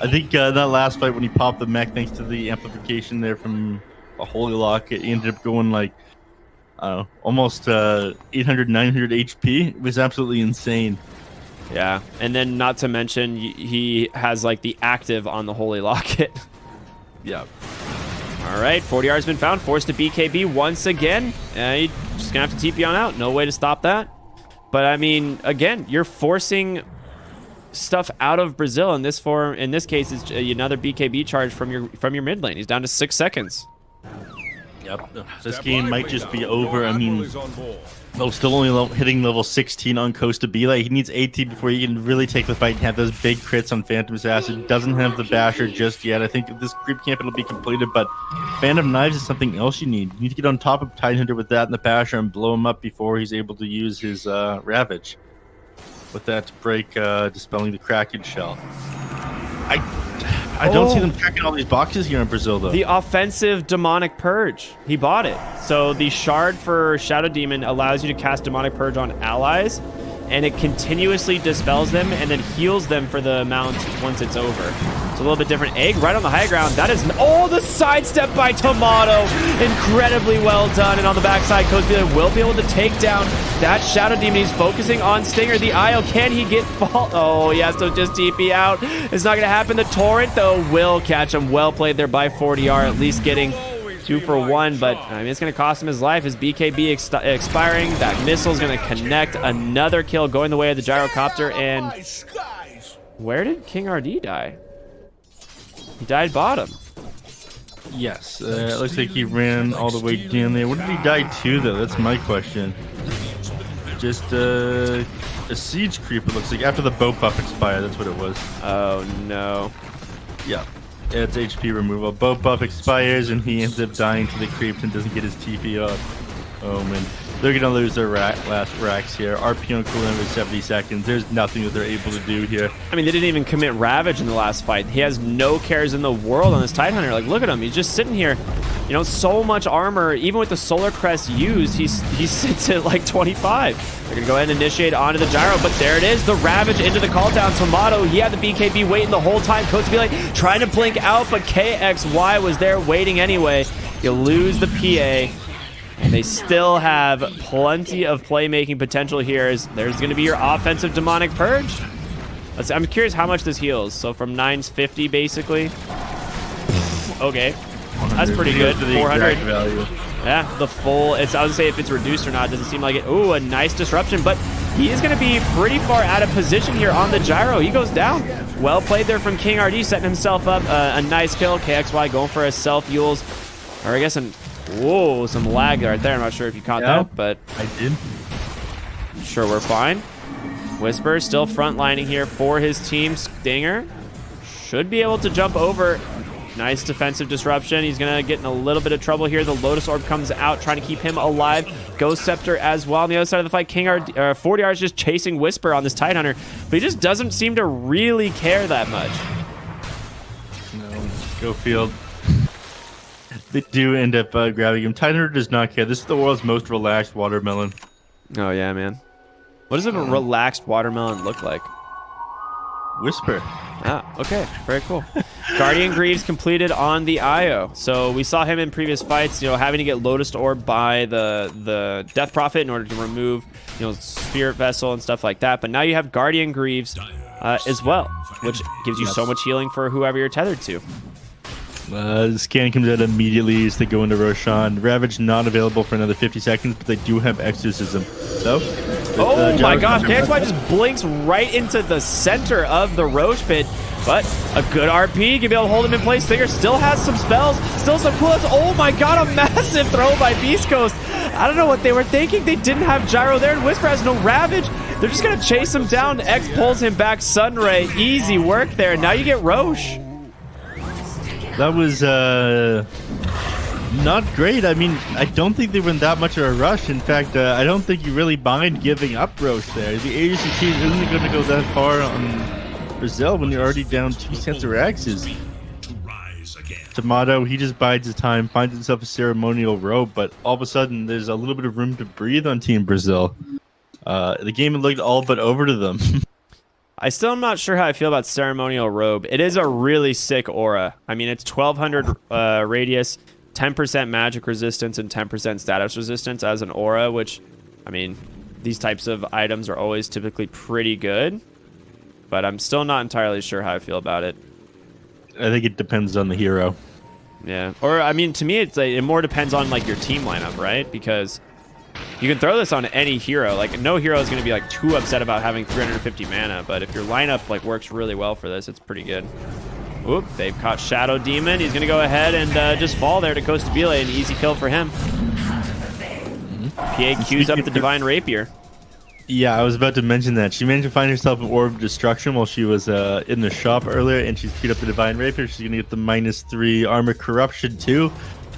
I think that last fight when he popped the mech thanks to the amplification there from a Holy Lock, it ended up going like almost 800, 900 HP. It was absolutely insane. Yeah, and then not to mention he has like the active on the Holy Locket. Yeah. All right, 40R has been found, forced to BKB once again. You're just gonna have to TP on out. No way to stop that. But I mean, again, you're forcing stuff out of Brazil. In this case, it's another BKB charge from your mid lane. He's down to 6 seconds. Yep. This game might just be over. I mean, still only hitting level 16 on Costa Bila. He needs 18 before he can really take the fight and have those big crits on Phantom Assassin. Doesn't have the Basher just yet. I think this creep camp it'll be completed, but Phantom Knives is something else you need. You need to get on top of Tidehunter with that and the Basher and blow him up before he's able to use his Ravage. With that to break Dispelling the Kraken Shell. I don't see them checking all these boxes here in Brazil, though. The offensive Demonic Purge. He bought it. So the shard for Shadow Demon allows you to cast Demonic Purge on allies, and it continuously dispels them and then heals them for the amount once it's over. It's a little bit different. Egg right on the high ground. That is... Oh, the sidestep by Tomato. Incredibly well done. And on the backside, Coach will be able to take down that Shadow Demon. He's focusing on Stinger. The IO, can he get fall? Oh, he has to just TP out. It's not going to happen. The Torrent, though, will catch him. Well played there by 40R, at least getting 2 for 1, but I mean, it's going to cost him his life. His BKB expiring. That missile's going to connect. Another kill going the way of the Gyrocopter. And where did King RD die? He died bottom. Yes, it looks like he ran all the way down there. What did he die to, though? That's my question. Just a siege creep, it looks like. After the boat buff expired, that's what it was. Oh, no. Yeah. It's HP removal. Boat buff expires, and he ends up dying to the creeps and doesn't get his TP up. Oh, man. They're going to lose their last racks here. RP on cooldown for 70 seconds. There's nothing that they're able to do here. I mean, they didn't even commit Ravage in the last fight. He has no cares in the world on this Tidehunter. Like, look at him. He's just sitting here. You know, so much armor. Even with the Solar Crest used, he sits at like 25. They're going to go ahead and initiate onto the Gyro, but there it is. The Ravage into the call down. Tomato, he had the BKB waiting the whole time. Coach be like trying to blink out, but KXY was there waiting anyway. You lose the PA. And they still have plenty of playmaking potential here. There's going to be your offensive Demonic Purge. I'm curious how much this heals. So from 950 basically. Okay. That's pretty good. 400 value. Yeah, the full. I was going to say if it's reduced or not. Doesn't seem like it. Ooh, a nice disruption. But he is going to be pretty far out of position here on the Gyro. He goes down. Well played there from King RD, setting himself up. A nice kill. KXY going for a self-Yules. Or I guess whoa, some lag right there. I'm not sure if you caught that, but I did. Sure, we're fine. Whisper still frontlining here for his team. Stinger should be able to jump over. Nice defensive disruption. He's going to get in a little bit of trouble here. The Lotus Orb comes out, trying to keep him alive. Ghost Scepter as well. On the other side of the fight, 40R is just chasing Whisper on this Tidehunter, but he just doesn't seem to really care that much. No, go field. They do end up grabbing him. Tidehunter does not care. This is the world's most relaxed watermelon. Oh, yeah, man. What does a relaxed watermelon look like? Whisper. Ah, okay. Very cool. Guardian Greaves completed on the IO. So we saw him in previous fights, having to get Lotus Orb by the Death Prophet in order to remove, Spirit Vessel and stuff like that. But now you have Guardian Greaves as well, which gives you so much healing for whoever you're tethered to. The scan comes out immediately as they go into Roshan. Ravage not available for another 50 seconds, but they do have Exorcism. So, oh my gosh, KXY just blinks right into the center of the Roche pit. But a good RP can be able to hold him in place. Stinger still has some spells, still some coolouts. Oh my god, a massive throw by Beastcoast. I don't know what they were thinking. They didn't have Gyro there, and Whisper has no Ravage. They're just going to chase him down. X pulls him back. Sunray, easy work there. Now you get Roche. That was not great. I mean, I don't think they were in that much of a rush. In fact, I don't think you really mind giving up Roche there. The agency team isn't going to go that far on Brazil when you're already down 2 sets of axes. Tomato, he just bides his time, finds himself a ceremonial robe, but all of a sudden there's a little bit of room to breathe on Team Brazil. The game looked all but over to them. I still am not sure how I feel about Ceremonial Robe. It is a really sick aura. I mean, it's 1200 radius, 10% magic resistance, and 10% status resistance as an aura, which, I mean, these types of items are always typically pretty good. But I'm still not entirely sure how I feel about it. I think it depends on the hero. Yeah. Or, I mean, to me, it's like, it more depends on, like, your team lineup, right? Because you can throw this on any hero. Like, no hero is going to be, like, too upset about having 350 mana. But if your lineup, like, works really well for this, it's pretty good. Oop, they've caught Shadow Demon. He's going to go ahead and just fall there to Costabile. An easy kill for him. PA queues up the Divine Rapier. Yeah, I was about to mention that. She managed to find herself an Orb of Destruction while she was in the shop earlier, and she's queued up the Divine Rapier. She's going to get the -3 Armor Corruption too,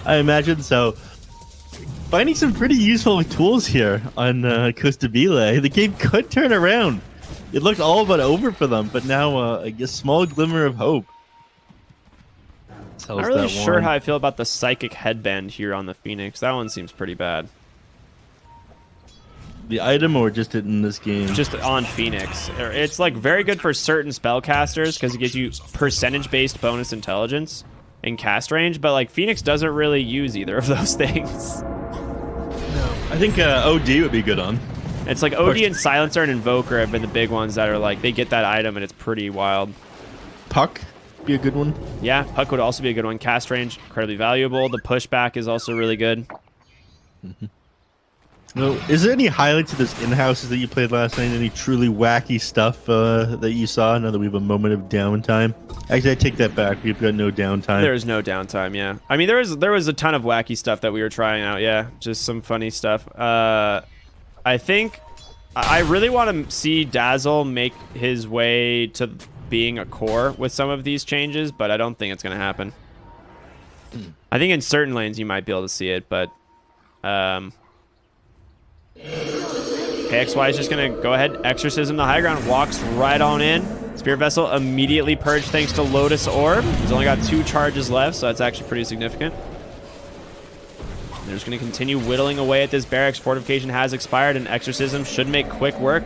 I imagine. So, finding some pretty useful tools here on Costabile. The game could turn around. It looked all but over for them, but now a small glimmer of hope. I'm not really sure how I feel about the Psychic Headband here on the Phoenix. That one seems pretty bad. The item or just it in this game? Just on Phoenix. It's like very good for certain spellcasters because it gives you percentage-based bonus intelligence in cast range, but like Phoenix doesn't really use either of those things. No. I think OD would be good on. It's like OD and Silencer and Invoker have been the big ones that are like, they get that item and it's pretty wild. Puck be a good one. Yeah, Puck would also be a good one. Cast range, incredibly valuable. The pushback is also really good. Mm-hmm. No, is there any highlights of this in-houses that you played last night? Any truly wacky stuff that you saw now that we have a moment of downtime? Actually, I take that back. We've got no downtime. There is no downtime, yeah. I mean, there was a ton of wacky stuff that we were trying out, yeah. Just some funny stuff. I think I really want to see Dazzle make his way to being a core with some of these changes, but I don't think it's going to happen. I think in certain lanes you might be able to see it, but... KXY is just going to go ahead, Exorcism the high ground, walks right on in. Spirit Vessel immediately purged thanks to Lotus Orb. He's only got 2 charges left, so that's actually pretty significant. They're just going to continue whittling away at this barracks. Fortification has expired, and Exorcism should make quick work.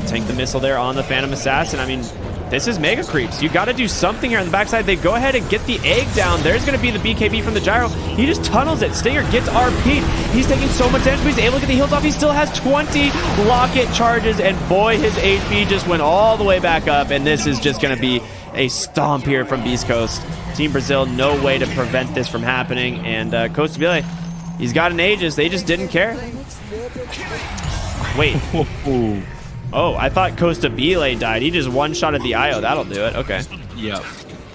Tank the missile there on the Phantom Assassin. I mean, this is Mega Creeps. You got to do something here on the backside. They go ahead and get the egg down. There's going to be the BKB from the gyro. He just tunnels it. Stinger gets RP'd. He's taking so much damage, but he's able to get the heals off. He still has 20 locket charges, and boy, his HP just went all the way back up, and this is just going to be a stomp here from Beastcoast. Team Brazil, no way to prevent this from happening, and Costabile, he's got an Aegis. They just didn't care. Wait. Oh, I thought Costabile died. He just one-shotted the IO. That'll do it. Okay. Yeah.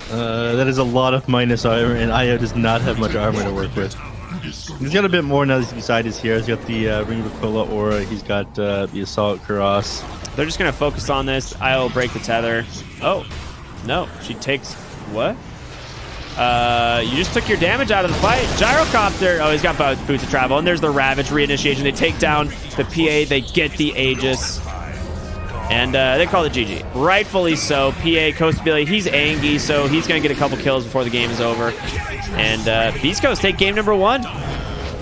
That is a lot of minus armor, and IO does not have much armor to work with. He's got a bit more now that he's beside his here. He's got the Ring of Aquila aura. He's got the Assault Cuirass. They're just going to focus on this. IO will break the tether. Oh, no. She takes... What? You just took your damage out of the fight. Gyrocopter. Oh, he's got boots of travel. And there's the Ravage reinitiation. They take down the PA. They get the Aegis. And they call it GG. Rightfully so. PA, Costabile, he's angry, so he's going to get a couple kills before the game is over. And Beastcoast take game number 1.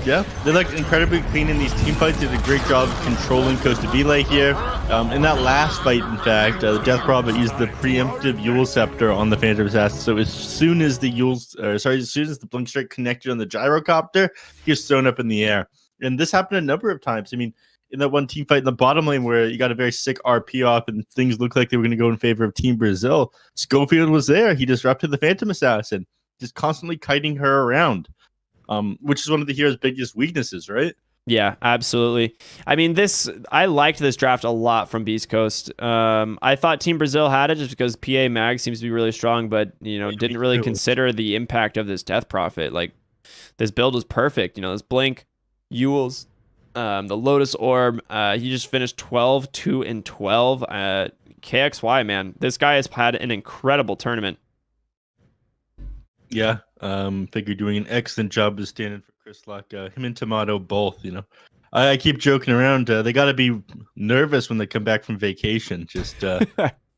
Yeah, they look incredibly clean in these team fights. They did a great job of controlling Costabile here. In that last fight, in fact, the Death Prophet used the preemptive Yule Scepter on the Phantom Assassin. So as soon as the Blink Strike connected on the Gyrocopter, he was thrown up in the air. And this happened a number of times. I mean, in that one team fight in the bottom lane where you got a very sick RP off and things looked like they were going to go in favor of Team Brazil, Schofield was there. He disrupted the Phantom Assassin, just constantly kiting her around, which is one of the hero's biggest weaknesses, right? Yeah, absolutely. I mean, I liked this draft a lot from Beastcoast. I thought Team Brazil had it just because PA Mag seems to be really strong, but, you know, didn't really consider the impact of this Death Prophet. Like, this build was perfect. You know, this Blink, Yules, the Lotus Orb, he just finished 12, 2, and 12. KXY, man, this guy has had an incredible tournament. Yeah, think you're doing an excellent job of standing for Chris Luck. Him and Tomato both, you know. I keep joking around. They got to be nervous when they come back from vacation. Just they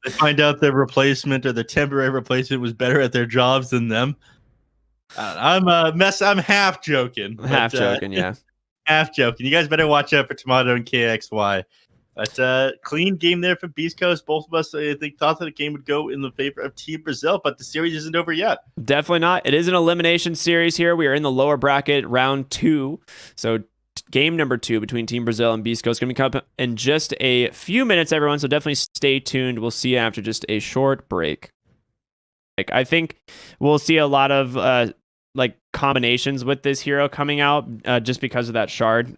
find out their replacement or the temporary replacement was better at their jobs than them. I'm half joking. Half joking, yeah. Half joking. You guys better watch out for Tomato and KXY. That's a clean game there for Beastcoast. Both of us, I think, thought that the game would go in the favor of Team Brazil, but the series isn't over yet. Definitely not. It is an elimination series here. We are in the lower bracket, round 2. So game number 2 between Team Brazil and Beastcoast going to be coming up in just a few minutes, everyone. So definitely stay tuned. We'll see you after just a short break. I think we'll see a lot of combinations with this hero coming out just because of that shard,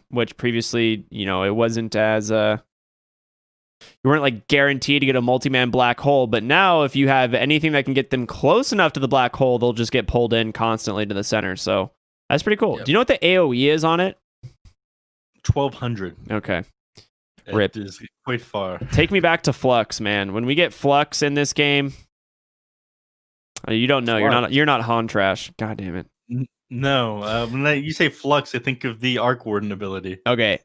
which previously, it wasn't as you weren't like guaranteed to get a multi-man black hole, but now if you have anything that can get them close enough to the black hole, they'll just get pulled in constantly to the center. So that's pretty cool. Yep. Do you know what the AoE is on it? 1200. Okay. Rip is quite far. Take me back to Flux, man. When we get Flux in this game, you don't know. You're not Han trash. God damn it. No. When you say Flux, I think of the Arc Warden ability. Okay.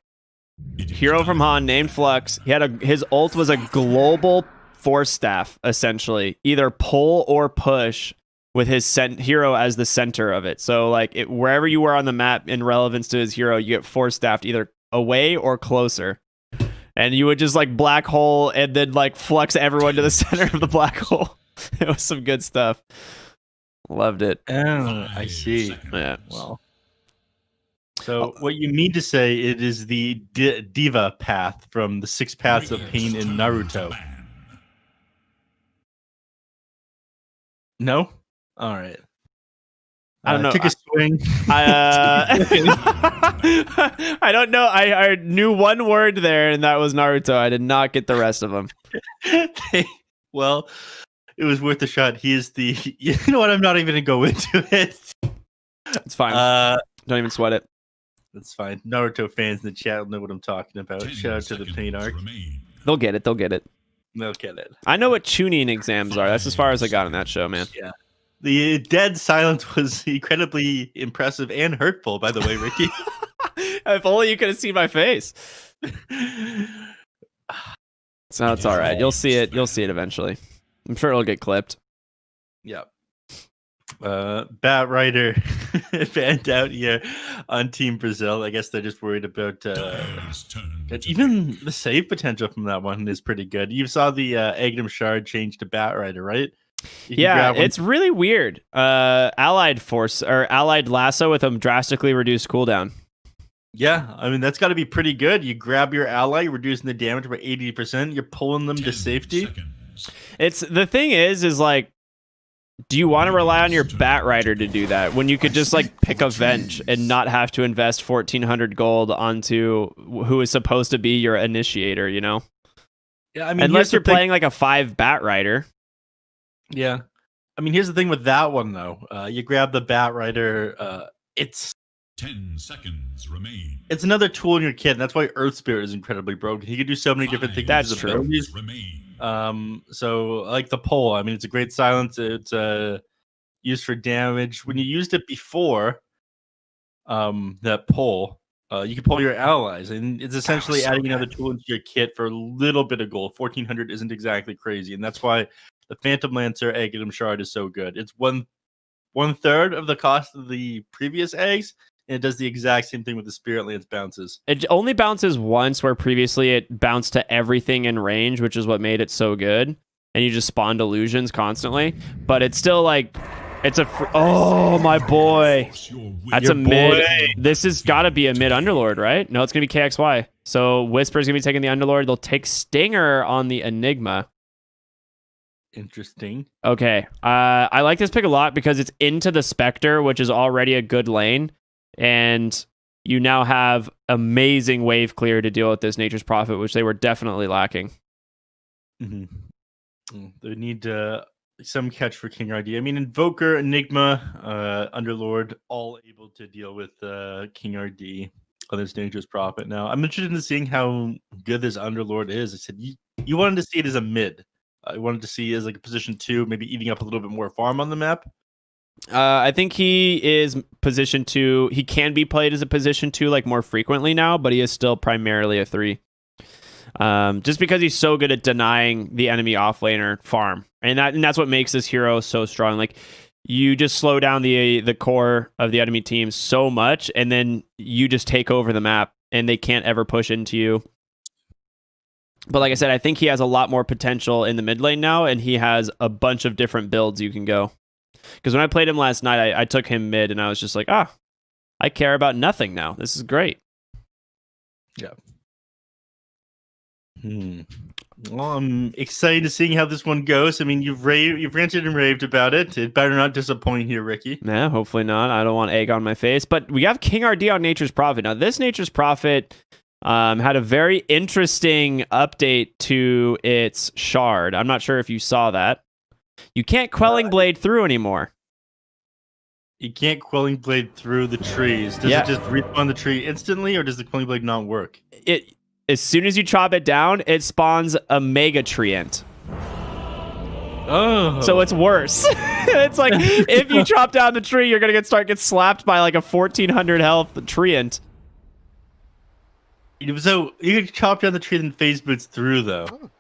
Hero from Han named Flux. His ult was a global force staff, essentially. Either pull or push with his hero as the center of it. So wherever you were on the map in relevance to his hero, you get force staffed either away or closer. And you would just black hole and then flux everyone to the center of the black hole. It was some good stuff. Loved it. Oh, I see. Yeah. Well. So what you mean to say it is the diva path from the 6 Paths of Pain in Naruto? No? All right. I don't know. Take a swing. I don't know. I knew one word there, and that was Naruto. I did not get the rest of them. Well, it was worth a shot. He is the... You know what? I'm not even going to go into it. It's fine. Don't even sweat it. That's fine. Naruto fans in the chat will know what I'm talking about. Shout out to the Pain arc. They'll get it. They'll get it. I know what tuning exams are. That's as far as I got in that show, man. Yeah. The dead silence was incredibly impressive and hurtful, by the way, Ricky. If only you could have seen my face. So it's all right. You'll see it. You'll see it eventually. I'm sure it'll get clipped. Yep. Bat Rider banned out here on Team Brazil. I guess they're just worried about even the save potential from that one is pretty good. You saw the Agnum Shard change to Bat Rider, right? Yeah, it's really weird. Allied Force or Allied Lasso with a drastically reduced cooldown. Yeah, I mean that's got to be pretty good. You grab your ally, you're reducing the damage by 80%. You're pulling them to safety. It's the thing is do you want to rely on your Bat Rider to do that when you could just pick a Venge and not have to invest 1,400 gold onto who is supposed to be your initiator? Yeah, I mean, unless you're playing a 5 Bat Rider. Yeah, I mean, here's the thing with that one though. You grab the Bat Rider. It's 10 seconds remain. It's another tool in your kit, and that's why Earth Spirit is incredibly broken. He can do so many different things. That's true. So like the pole, I mean, it's a great silence. It's used for damage. When you used it before, that pole, you can pull your allies, and it's essentially adding another tool into your kit for a little bit of gold. 1,400 isn't exactly crazy, and that's why the Phantom Lancer Aghanim Shard is so good. It's one third of the cost of the previous eggs, and it does the exact same thing with the Spirit Lance bounces. It only bounces once, where previously it bounced to everything in range, which is what made it so good. And you just spawned illusions constantly. But it's still it's a... Oh, my boy. That's a mid. This has got to be a mid Underlord, right? No, it's going to be KXY. So Whisper's going to be taking the Underlord. They'll take Stinger on the Enigma. Interesting. Okay. I like this pick a lot because it's into the Spectre, which is already a good lane. And you now have amazing wave clear to deal with this Nature's Prophet, which they were definitely lacking. Mm-hmm. They need some catch for King RD. I mean, Invoker, Enigma, Underlord, all able to deal with King RD on this Nature's Prophet. Now, I'm interested in seeing how good this Underlord is. I said you wanted to see it as a mid. I wanted to see it as a position 2, maybe eating up a little bit more farm on the map. I think he is position 2. He can be played as a position 2 more frequently now, but he is still primarily a 3. Just because he's so good at denying the enemy offlaner farm, and that's what makes this hero so strong. You just slow down the core of the enemy team so much, and then you just take over the map, and they can't ever push into you. But like I said, I think he has a lot more potential in the mid lane now, and he has a bunch of different builds you can go. Because when I played him last night, I took him mid, and I was just like, I care about nothing now. This is great. Yeah. Well, I'm excited to seeing how this one goes. I mean, you've ranted and raved about it. It better not disappoint here, Ricky. Yeah, hopefully not. I don't want egg on my face. But we have King RD on Nature's Prophet. Now, this Nature's Prophet had a very interesting update to its shard. I'm not sure if you saw that. You can't Quelling Blade through anymore. You can't Quelling Blade through the trees. Does it just respawn the tree instantly, or does the Quelling Blade not work? As soon as you chop it down, it spawns a Mega Treant. Oh. So it's worse. It's like, if you chop down the tree, you're going to get slapped by like a 1400 health Treant. So you could chop down the tree and phase boots through, though.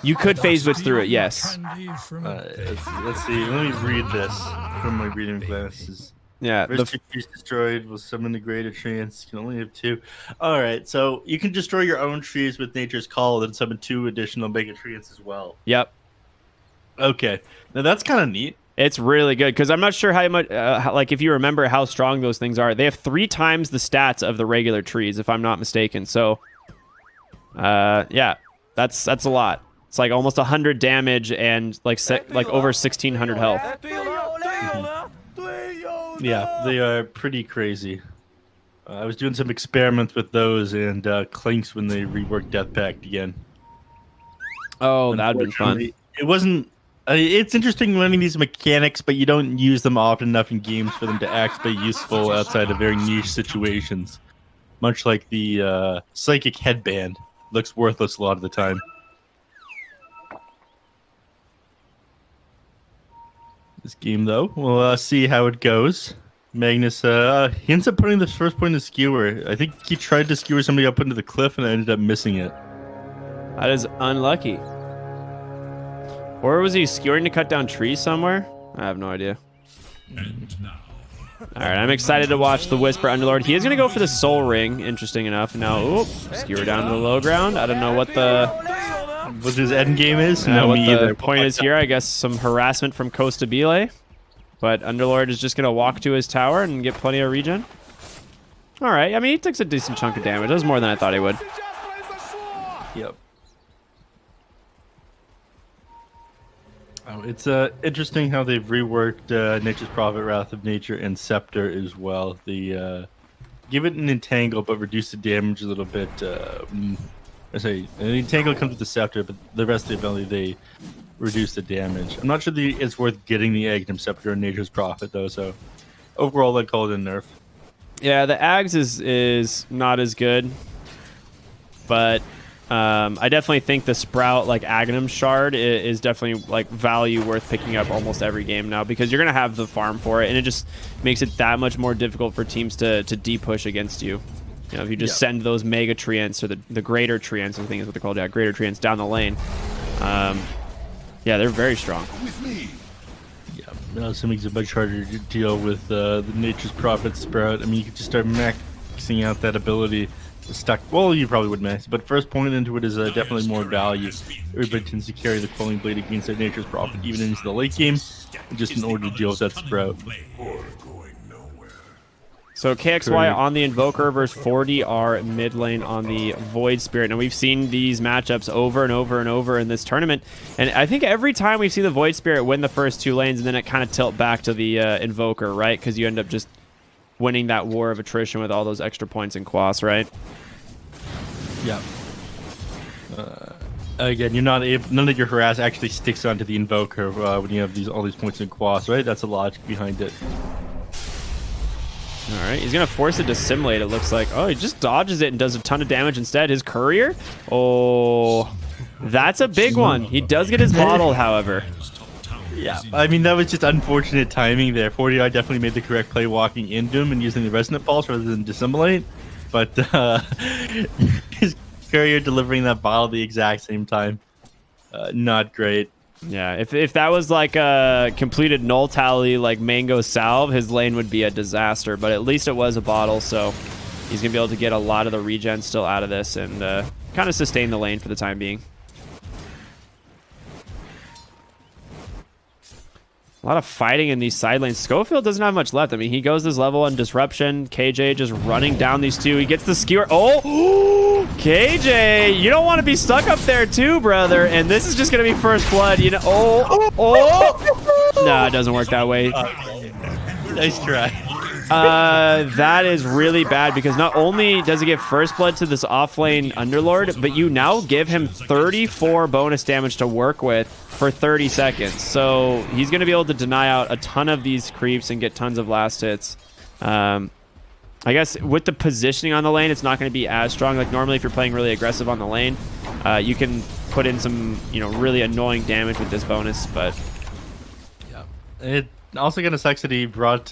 You could phase boots through it, yes. Let's see. Let me read this from my reading glasses. Yeah. First two trees destroyed will summon the greater treants. You can only have 2. All right, so you can destroy your own trees with Nature's Call and summon 2 additional Mega Treants as well. Yep. Okay. Now that's kind of neat. It's really good because I'm not sure how much, like if you remember how strong those things are. They have 3 times the stats of the regular trees, if I'm not mistaken. So, yeah, that's a lot. It's like almost 100 damage and like over 1600 health. Yeah, they are pretty crazy. I was doing some experiments with those and Clinks when they reworked Death Pact again. Oh, that'd been fun. It wasn't. It's interesting learning these mechanics, but you don't use them often enough in games for them to actually be useful outside of very niche situations. Much like the Psychic Headband. Looks worthless a lot of the time. This game, though, we'll see how it goes. Magnus, he ends up putting the first point in the skewer. I think he tried to skewer somebody up into the cliff, and I ended up missing it. That is unlucky. Or was he skewering to cut down trees somewhere? I have no idea. All right, I'm excited to watch the Whisper Underlord. He is going to go for the Soul Ring, interesting enough. Now, skewer down to the low ground. I don't know what his end game is. No, me either. The point is here, I guess, some harassment from Costa Bile. But Underlord is just going to walk to his tower and get plenty of regen. All right, I mean, he takes a decent chunk of damage. That was more than I thought he would. Yep. Oh, it's interesting how they've reworked Nature's Prophet, Wrath of Nature, and Scepter as well. They give it an Entangle, but reduce the damage a little bit. I say an Entangle comes with the Scepter, but the rest of the ability they reduce the damage. I'm not sure it's worth getting the Aghanim Scepter and Nature's Prophet though. So overall, I'd call it a nerf. Yeah, the Ags is not as good, but I definitely think the Sprout like Aghanim Shard is definitely like value worth picking up almost every game now because you're gonna have the farm for it, and it just makes it that much more difficult for teams to de-push against you. You know, if you just send those Mega Treants or the Greater Treants, I think is what they're called, yeah, Greater Treants down the lane. Yeah, they're very strong. Yeah, something's a much harder to deal with the Nature's Prophet Sprout. I mean, you could just start maxing out that ability. Stuck. Well, you probably would max, but first point into it is definitely more value. Everybody tends to carry the Quelling Blade against their Nature's Prophet even into the late game, just in order to deal with that Sprout. So KXY on the Invoker versus 40R mid lane on the Void Spirit. Now we've seen these matchups over and over and over in this tournament, and I think every time we see the Void Spirit win the first 2 lanes, and then it kind of tilt back to the Invoker, right? Because you end up just winning that war of attrition with all those extra points in Quas, right? Yeah. Again, you're not able, none of your harass actually sticks onto the Invoker when you have all these points in Quas, right? That's the logic behind it. All right, he's gonna force it to simulate. It looks like. Oh, he just dodges it and does a ton of damage instead. His courier. Oh, that's a big one. He does get his bottle, however. Yeah, I mean, that was just unfortunate timing there. 40R definitely made the correct play walking into him and using the Resonant Pulse rather than Dissimulate. But his courier delivering that bottle at the exact same time. Not great. Yeah, if that was like a completed null tally like Mango Salve, his lane would be a disaster. But at least it was a bottle, so he's going to be able to get a lot of the regen still out of this and kind of sustain the lane for the time being. A lot of fighting in these side lanes. Schofield doesn't have much left. I mean, he goes this level on Disruption. KJ just running down these two. He gets the skewer. Oh, KJ, you don't want to be stuck up there too, brother. And this is just going to be first blood. You know, oh. No, it doesn't work that way. Nice try. That is really bad because not only does he get first blood to this offlane Underlord, but you now give him 34 bonus damage to work with for 30 seconds. So he's going to be able to deny out a ton of these creeps and get tons of last hits. I guess with the positioning on the lane, it's not going to be as strong. Like normally if you're playing really aggressive on the lane, you can put in some, really annoying damage with this bonus, but... Yeah. It also kind of sucks that he brought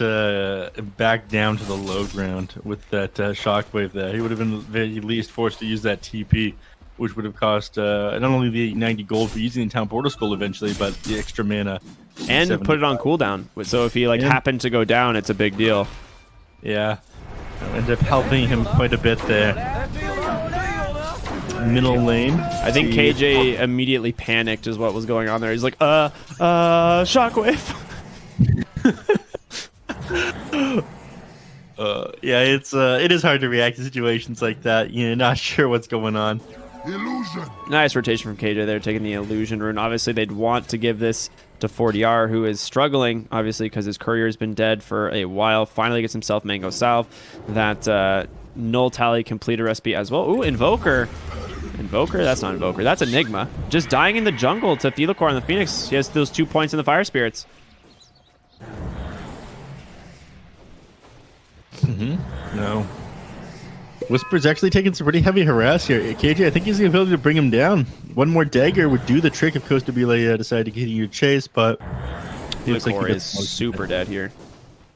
back down to the low ground with that shockwave there. He would have been at the very least forced to use that TP, which would have cost not only the 90 gold for using the Town Portal Skull eventually, but the extra mana. And put it on cooldown. So if he happened to go down, it's a big deal. Yeah. End up helping him quite a bit there. Middle lane. I think KJ immediately panicked is what was going on there. He's like, shockwave. Yeah, it is hard to react to situations like that. You're not sure what's going on. Illusion. Nice rotation from KJ there, taking the illusion rune. Obviously, they'd want to give this to 4DR, who is struggling, obviously, because his courier has been dead for a while. Finally gets himself Mango Salve. That null tally completed recipe as well. Ooh, Invoker. Invoker? That's not Invoker. That's Enigma. Just dying in the jungle to Thelacore on the Phoenix. He has those 2 points in the Fire Spirits. No. Whisper's actually taking some pretty heavy harass here. KJ, I think he's the ability to bring him down. One more dagger would do the trick if Costa Bile decided to continue to chase, but he looks like he is super dead here.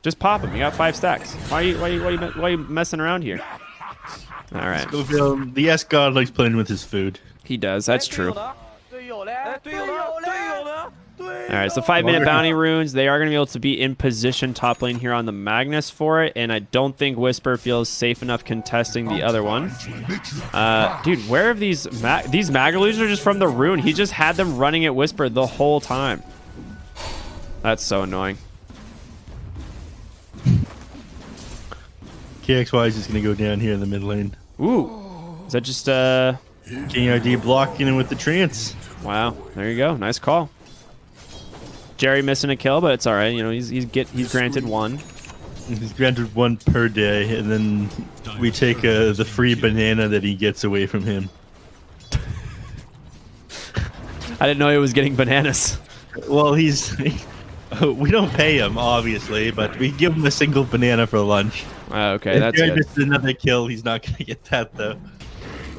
Just pop him. You got 5 stacks. Why are you messing around here? All right. Schofield, the S God likes playing with his food. He does. That's true. All right, so 5-minute bounty runes. They are going to be able to be in position top lane here on the Magnus for it, and I don't think Whisper feels safe enough contesting the other one. Dude, where have these mag illusions are just from the rune? He just had them running at Whisper the whole time. That's so annoying. KXY is just going to go down here in the mid lane. Ooh, is that just King RD blocking him with the trance? Wow, there you go. Nice call. Jerry missing a kill, but it's all right. He's granted 1. He's granted 1 per day, and then we take the free banana that he gets away from him. I didn't know he was getting bananas. Well, we don't pay him, obviously, but we give him a single banana for lunch. Okay, that's good. If another kill, he's not going to get that, though.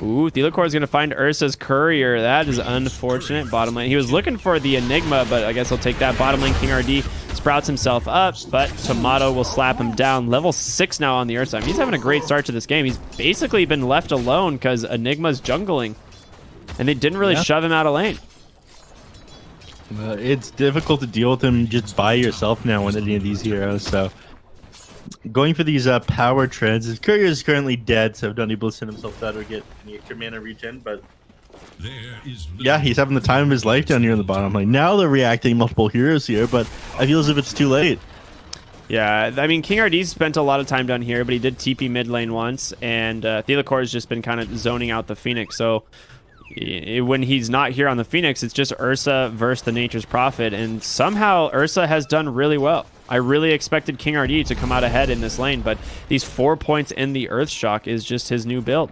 Ooh, Thelacore is going to find Ursa's courier. That is unfortunate. Bottom lane. He was looking for the Enigma, but I guess he'll take that. Bottom lane, King RD sprouts himself up, but Tomato will slap him down. Level 6 now on the Ursa. I mean, he's having a great start to this game. He's basically been left alone because Enigma's jungling, and they didn't really shove him out of lane. It's difficult to deal with him just by yourself now with any of these heroes, so... Going for these power treads. His courier is currently dead, so not able to send himself out or get any extra mana regen, but yeah, he's having the time of his life down here in the bottom lane. Now they're reacting multiple heroes here, but I feel as if it's too late. Yeah, I mean, King RD spent a lot of time down here, but he did TP mid lane once, and Thelacore has just been kind of zoning out the Phoenix, so when he's not here on the Phoenix, it's just Ursa versus the Nature's Prophet, and somehow Ursa has done really well. I really expected King RD to come out ahead in this lane, but these 4 points in the Earth Shock is just his new build.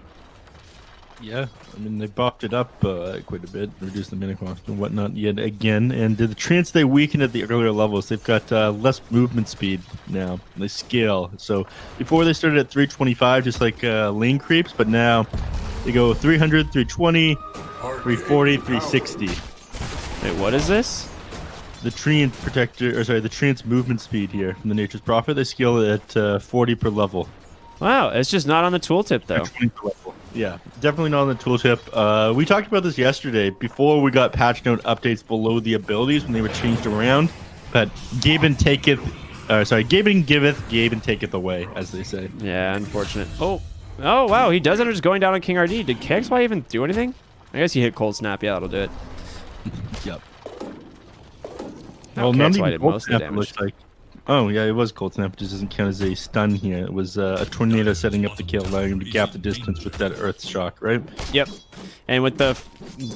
Yeah, I mean, they buffed it up quite a bit, reduced the mana cost and whatnot yet again, and the trance they weakened at the earlier levels. They've got less movement speed now. They scale. So before they started at 325, just like lane creeps, but now they go 300, 320, 340, 360. Wait, what is this? The trance protector, or sorry, the trance movement speed here from the Nature's Prophet. They scale at 40 per level. Wow, it's just not on the tooltip though. 20 per level. Yeah, definitely not on the tooltip. We talked about this yesterday before we got patch note updates below the abilities when they were changed around. But Gaben giveth, Gaben taketh away, as they say. Yeah, unfortunate. Oh, Oh, wow. He does end up just going down on King RD. Did KXY even do anything? I guess he hit Cold Snap. Yeah, that'll do it. Yep. No, Well, KXY none did even most of the snap, it damage. looks like. Oh, yeah, it was Cold Snap. It just doesn't count as a stun here. It was a tornado setting up the kill, allowing him to gap the distance with that Earth Shock, right? Yep. And with the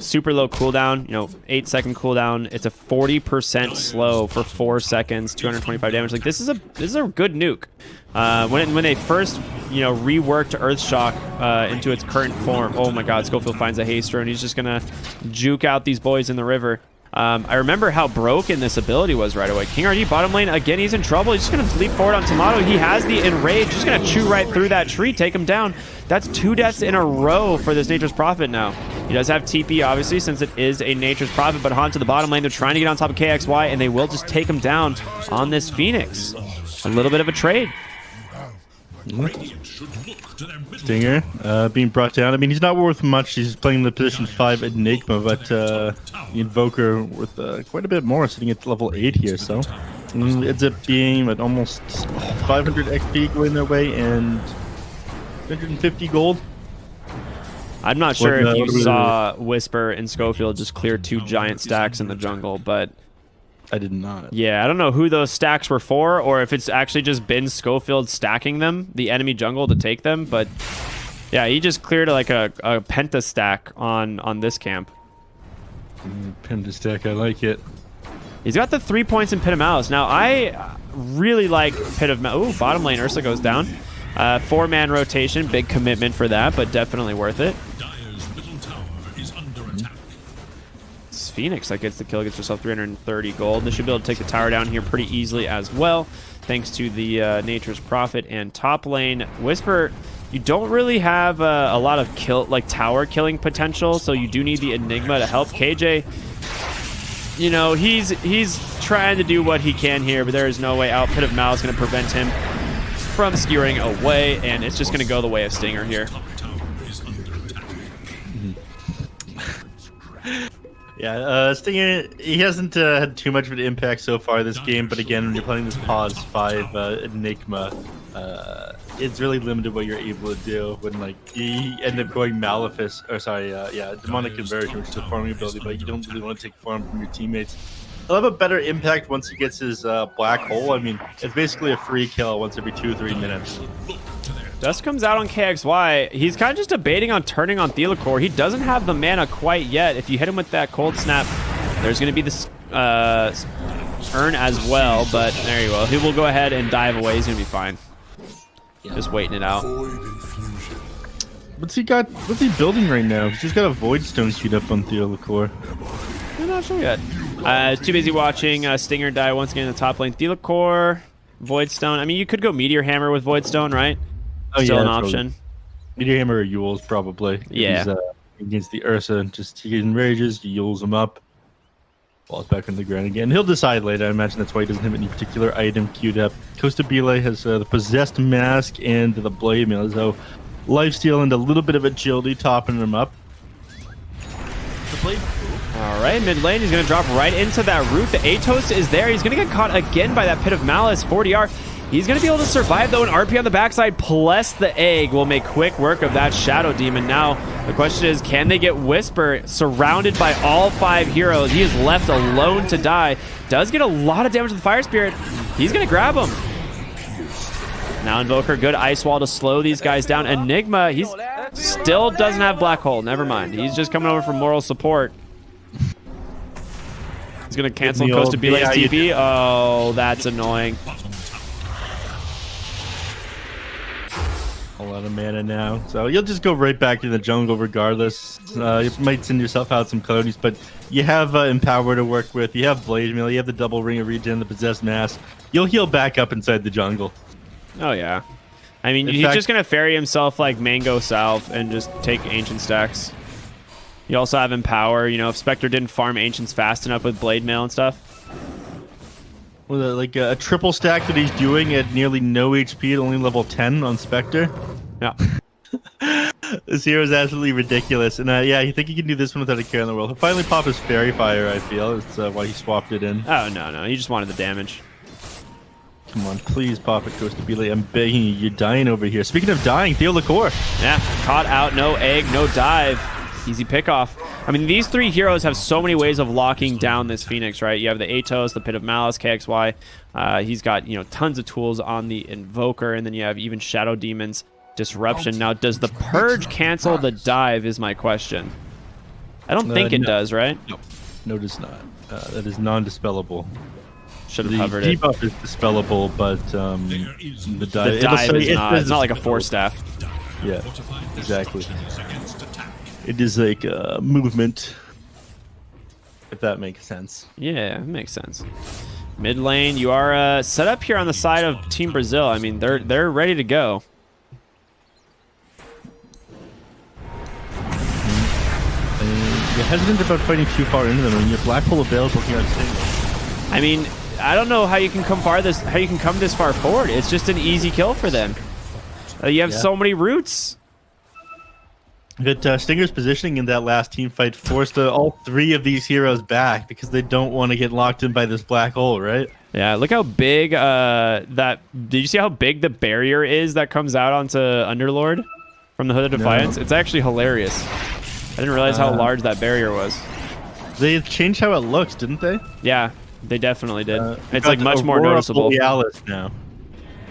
super low cooldown, 8-second cooldown, it's a 40% slow for 4 seconds, 225 damage. Like, this is a good nuke. When they first, reworked Earthshock into its current form, oh my god, Schofield finds a haster and he's just gonna juke out these boys in the river. I remember how broken this ability was right away. King RD bottom lane, again, he's in trouble. He's just going to leap forward on Tomato. He has the Enrage. Just going to chew right through that tree, take him down. That's 2 deaths in a row for this Nature's Prophet now. He does have TP, obviously, since it is a Nature's Prophet, but Han to the bottom lane. They're trying to get on top of KXY, and they will just take him down on this Phoenix. A little bit of a trade. Stinger being brought down. I mean, he's not worth much. He's playing the position 5 Enigma, but the Invoker worth quite a bit more, sitting at level 8 here. So it ends up being almost 500 XP going their way and 150 gold. I'm not sure if you saw Whisper and Schofield just clear 2 giant stacks in the jungle, but I did not. Yeah, I don't know who those stacks were for, or if it's actually just been Schofield stacking them, the enemy jungle, to take them. But yeah, he just cleared like a penta stack on this camp. Penta stack, I like it. He's got the 3 points in Pit of Malice. Now, I really like Pit of Malice. Ooh, bottom lane, Ursa goes down. 4-man rotation, big commitment for that, but definitely worth it. Phoenix that gets the kill, gets herself 330 gold. They should be able to take the tower down here pretty easily as well, thanks to the Nature's Prophet. And top lane, Whisper, you don't really have a lot of tower killing potential, so you do need the Enigma to help. KJ, he's trying to do what he can here, but there is no way out. Pit of Malice is going to prevent him from skewering away, and it's just going to go the way of Stinger here. Yeah, Stinger, he hasn't had too much of an impact so far this game, but again, when you're playing this Pause 5 Enigma, it's really limited what you're able to do when, you end up going Malefice, Demonic Conversion, which is a farming ability, but you don't really want to take farm from your teammates. He'll have a better impact once he gets his Black Hole. I mean, it's basically a free kill once every 2-3 minutes. Dust comes out on KXY. He's kind of just debating on turning on Thelicore. He doesn't have the mana quite yet. If you hit him with that Cold Snap, there's going to be this Urn as well, but there you go. He will go ahead and dive away. He's going to be fine. Just waiting it out. What's he building right now? He's just got a Void Stone queued up on Thelicore. I'm not sure yet. Too busy watching Stinger die once again in the top lane. Thelicore, Void Stone. I mean, you could go Meteor Hammer with Void Stone, right? Still an option. Meteor Hammer or Yules, probably. Yeah. He's, against the Ursa, just he enrages, he Yules him up. Falls back on the ground again. He'll decide later. I imagine that's why he doesn't have any particular item queued up. Costa Bile has the Possessed Mask and the Blade Mail. So lifesteal and a little bit of agility topping him up. The Blade. All right, mid lane. He's going to drop right into that root. The Atos is there. He's going to get caught again by that Pit of Malice. 40R. He's going to be able to survive, though, an RP on the backside, plus the egg will make quick work of that Shadow Demon. Now, the question is, can they get Whisper surrounded by all 5 heroes? He is left alone to die. Does get a lot of damage with the Fire Spirit. He's going to grab him. Now Invoker, good Ice Wall to slow these guys down. Enigma, he's still doesn't have Black Hole. Never mind. He's just coming over for moral support. He's going to cancel Costa Bile's TP. Oh, that's annoying. A lot of mana now, so you'll just go right back to the jungle regardless. You might send yourself out some conies, but you have Empower to work with. You have Blade Mail. You have the double ring of regen, the Possessed Mask. You'll heal back up inside the jungle. Oh yeah, I mean he's just gonna ferry himself like Mango Salve and just take Ancient stacks. You also have Empower. If Spectre didn't farm Ancients fast enough with Blade Mail and stuff. With a triple stack that he's doing at nearly no HP at only level 10 on Spectre. Yeah. This hero is absolutely ridiculous. And yeah, you think he can do this one without a care in the world. He'll finally pop his Fairy Fire, I feel. That's why he swapped it in. Oh, no. He just wanted the damage. Come on, please pop it, Costa Bile. I'm begging you. You're dying over here. Speaking of dying, Theo Licour. Yeah, caught out. No egg, no dive. Easy pickoff. I mean, these three heroes have so many ways of locking down this Phoenix, right? You have the Atos, the Pit of Malice, KXY. He's got, you know, tons of tools on the Invoker, and then you have even Shadow Demons, Disruption. Now, does the Purge cancel the dive is my question. I don't think it does, right? No, it does not. That is non-dispellable. Should have covered it. it. The debuff is dispellable, but the dive, is not. It's not like a Force Staff. Yeah, exactly. It is like movement, if that makes sense. Yeah, it makes sense. Mid lane, you are set up here on the side of Team Brazil. I mean, they're ready to go. You're hesitant about fighting too far into them. I mean, your black hole available here on stage. I mean, I don't know how you can come this far forward. It's just an easy kill for them. You have so many routes. But Stinger's positioning in that last team fight forced all three of these heroes back because they don't want to get locked in by this black hole, right? Yeah, look how big did you see how big the barrier is that comes out onto Underlord from the Hood of Defiance? No. It's actually hilarious. I didn't realize how large that barrier was. They changed how it looks, didn't they? Yeah, they definitely did. It's like much more noticeable. Borealis now.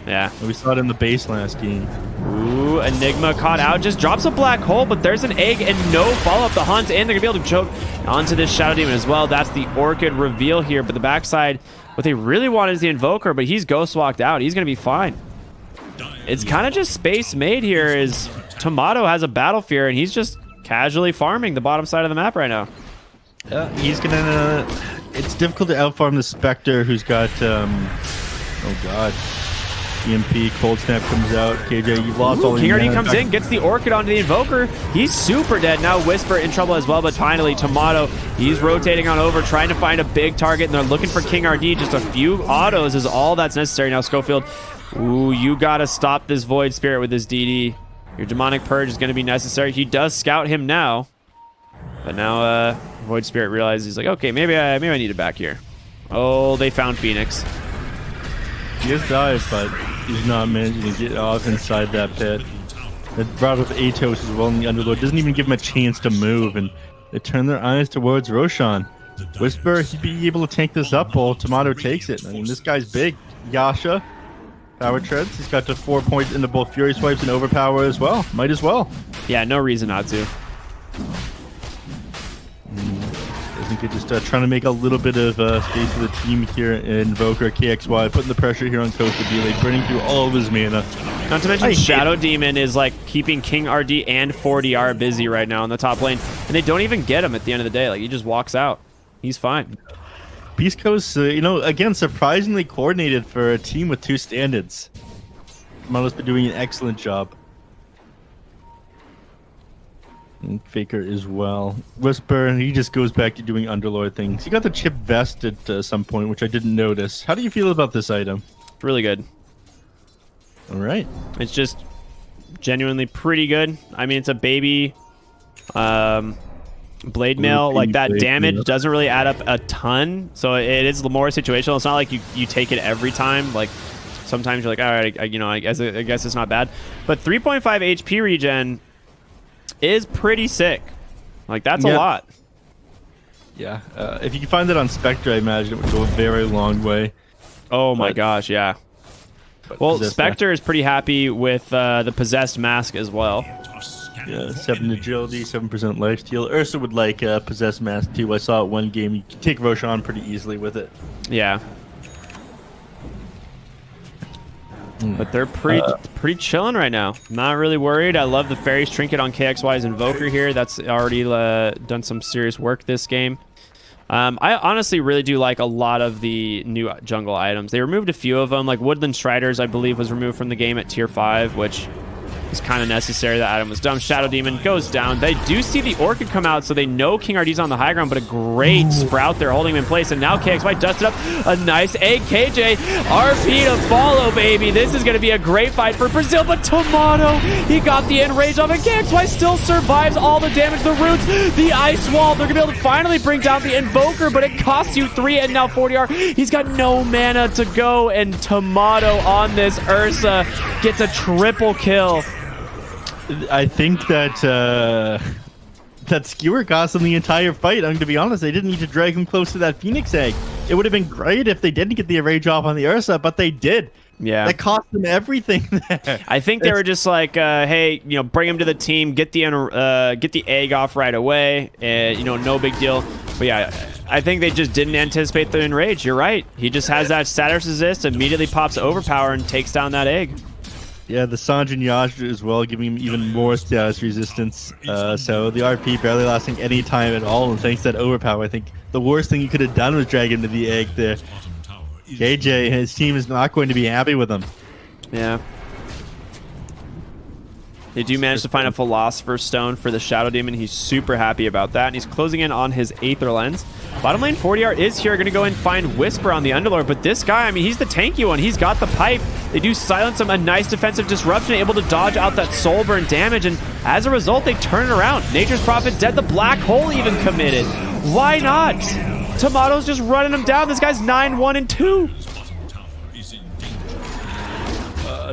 Yeah. We saw it in the base last game. Ooh, Enigma caught out. Just drops a black hole, but there's an egg and no follow-up. The Hunt, and they're going to be able to choke onto this Shadow Demon as well. That's the Orchid reveal here, but the backside, what they really want is the Invoker, but he's ghost walked out. He's going to be fine. It's kind of just space made here is Tomato has a Battle Fear, and he's just casually farming the bottom side of the map right now. He's going to... It's difficult to outfarm the Spectre, who's got... oh, God. EMP, Cold Snap comes out. KJ, you've lost all King RD comes in, gets the Orchid onto the Invoker. He's super dead. Now Whisper in trouble as well, but finally Tomato, he's rotating on over, trying to find a big target, and they're looking for King RD. Just a few autos is all that's necessary. Now Schofield, ooh, you gotta stop this Void Spirit with this DD. Your Demonic Purge is gonna be necessary. He does scout him now, but now Void Spirit realizes he's like, okay, maybe I need it back here. Oh, they found Phoenix. He has dived, but he's not managing to get off inside that pit. It brought up Atos as well, and the Underlord doesn't even give him a chance to move, and they turn their eyes towards Roshan. Whisper, he'd be able to tank this up while Tomato takes it. I mean, this guy's big. Yasha, Power Treads, he's got the 4 points into both Fury Swipes and Overpower as well. Might as well. Yeah, no reason not to. I think they're just trying to make a little bit of space for the team here in Invoker, KXY, putting the pressure here on Costa Bile, burning through all of his mana. Not to mention Shadow Demon is like keeping King RD and 4DR busy right now in the top lane, and they don't even get him at the end of the day. Like, he just walks out. He's fine. Beastcoast, you know, again, surprisingly coordinated for a team with two standards. Tomato's been doing an excellent job. And Faker as well. Whisper, he just goes back to doing Underlord things. He got the chip vest at some point, which I didn't notice. How do you feel about this item? Really good. All right. It's just genuinely pretty good. I mean, it's a baby blade mail. Like, that damage doesn't really add up a ton. So it is more situational. It's not like you take it every time. Like, sometimes you're like, all right, I guess it's not bad. But 3.5 HP regen is pretty sick. Like, that's a lot. Yeah. If you can find that on Spectre, I imagine it would go a very long way. Oh my gosh, yeah. Well, Spectre is pretty happy with the Possessed Mask as well. Yeah, 7 agility, 7% lifesteal. Ursa would like Possessed Mask too. I saw it one game. You can take Roshan pretty easily with it. Yeah. But they're pretty chilling right now. Not really worried. I love the Fairies Trinket on KXY's Invoker here. That's already done some serious work this game. I honestly really do like a lot of the new jungle items. They removed a few of them, like Woodland Striders, I believe, was removed from the game at tier 5, which It's kind of necessary that Adam was dumb. Shadow Demon goes down. They do see the Orchid come out, so they know King RD's on the high ground, but a great Sprout there holding him in place. And now KXY dusted up a nice egg. KJ, RP to follow, baby. This is going to be a great fight for Brazil, but Tomato, he got the enrage off, and KXY still survives all the damage. The roots, the ice wall. They're going to be able to finally bring down the Invoker, but it costs you 3 and now 40R. He's got no mana to go, and Tomato on this Ursa gets a triple kill. I think that that skewer cost them the entire fight. I'm going to be honest, they didn't need to drag him close to that Phoenix egg. It would have been great if they didn't get the rage off on the Ursa, but they did. Yeah, that cost them everything there. I think they were just like, hey, you know, bring him to the team, get the egg off right away, and you know, no big deal. But yeah, I think they just didn't anticipate the enrage. You're right. He just has that status resist, immediately pops overpower and takes down that egg. Yeah, the Sanjin Yasha as well, giving him even more status resistance. So the RP barely lasting any time at all, and thanks to that overpower, I think the worst thing he could have done was drag him to the egg there. KJ, his team is not going to be happy with him. Yeah. They do manage to find a Philosopher's Stone for the Shadow Demon. He's super happy about that, and he's closing in on his Aether Lens. Bottom lane, 40R is here, going to go and find Whisper on the Underlord, but this guy, I mean, he's the tanky one. He's got the pipe. They do silence him, a nice defensive disruption, able to dodge out that soul burn damage, and as a result, they turn it around. Nature's Prophet's dead. The Black Hole even committed. Why not? Tomato's just running him down. This guy's 9-1-2.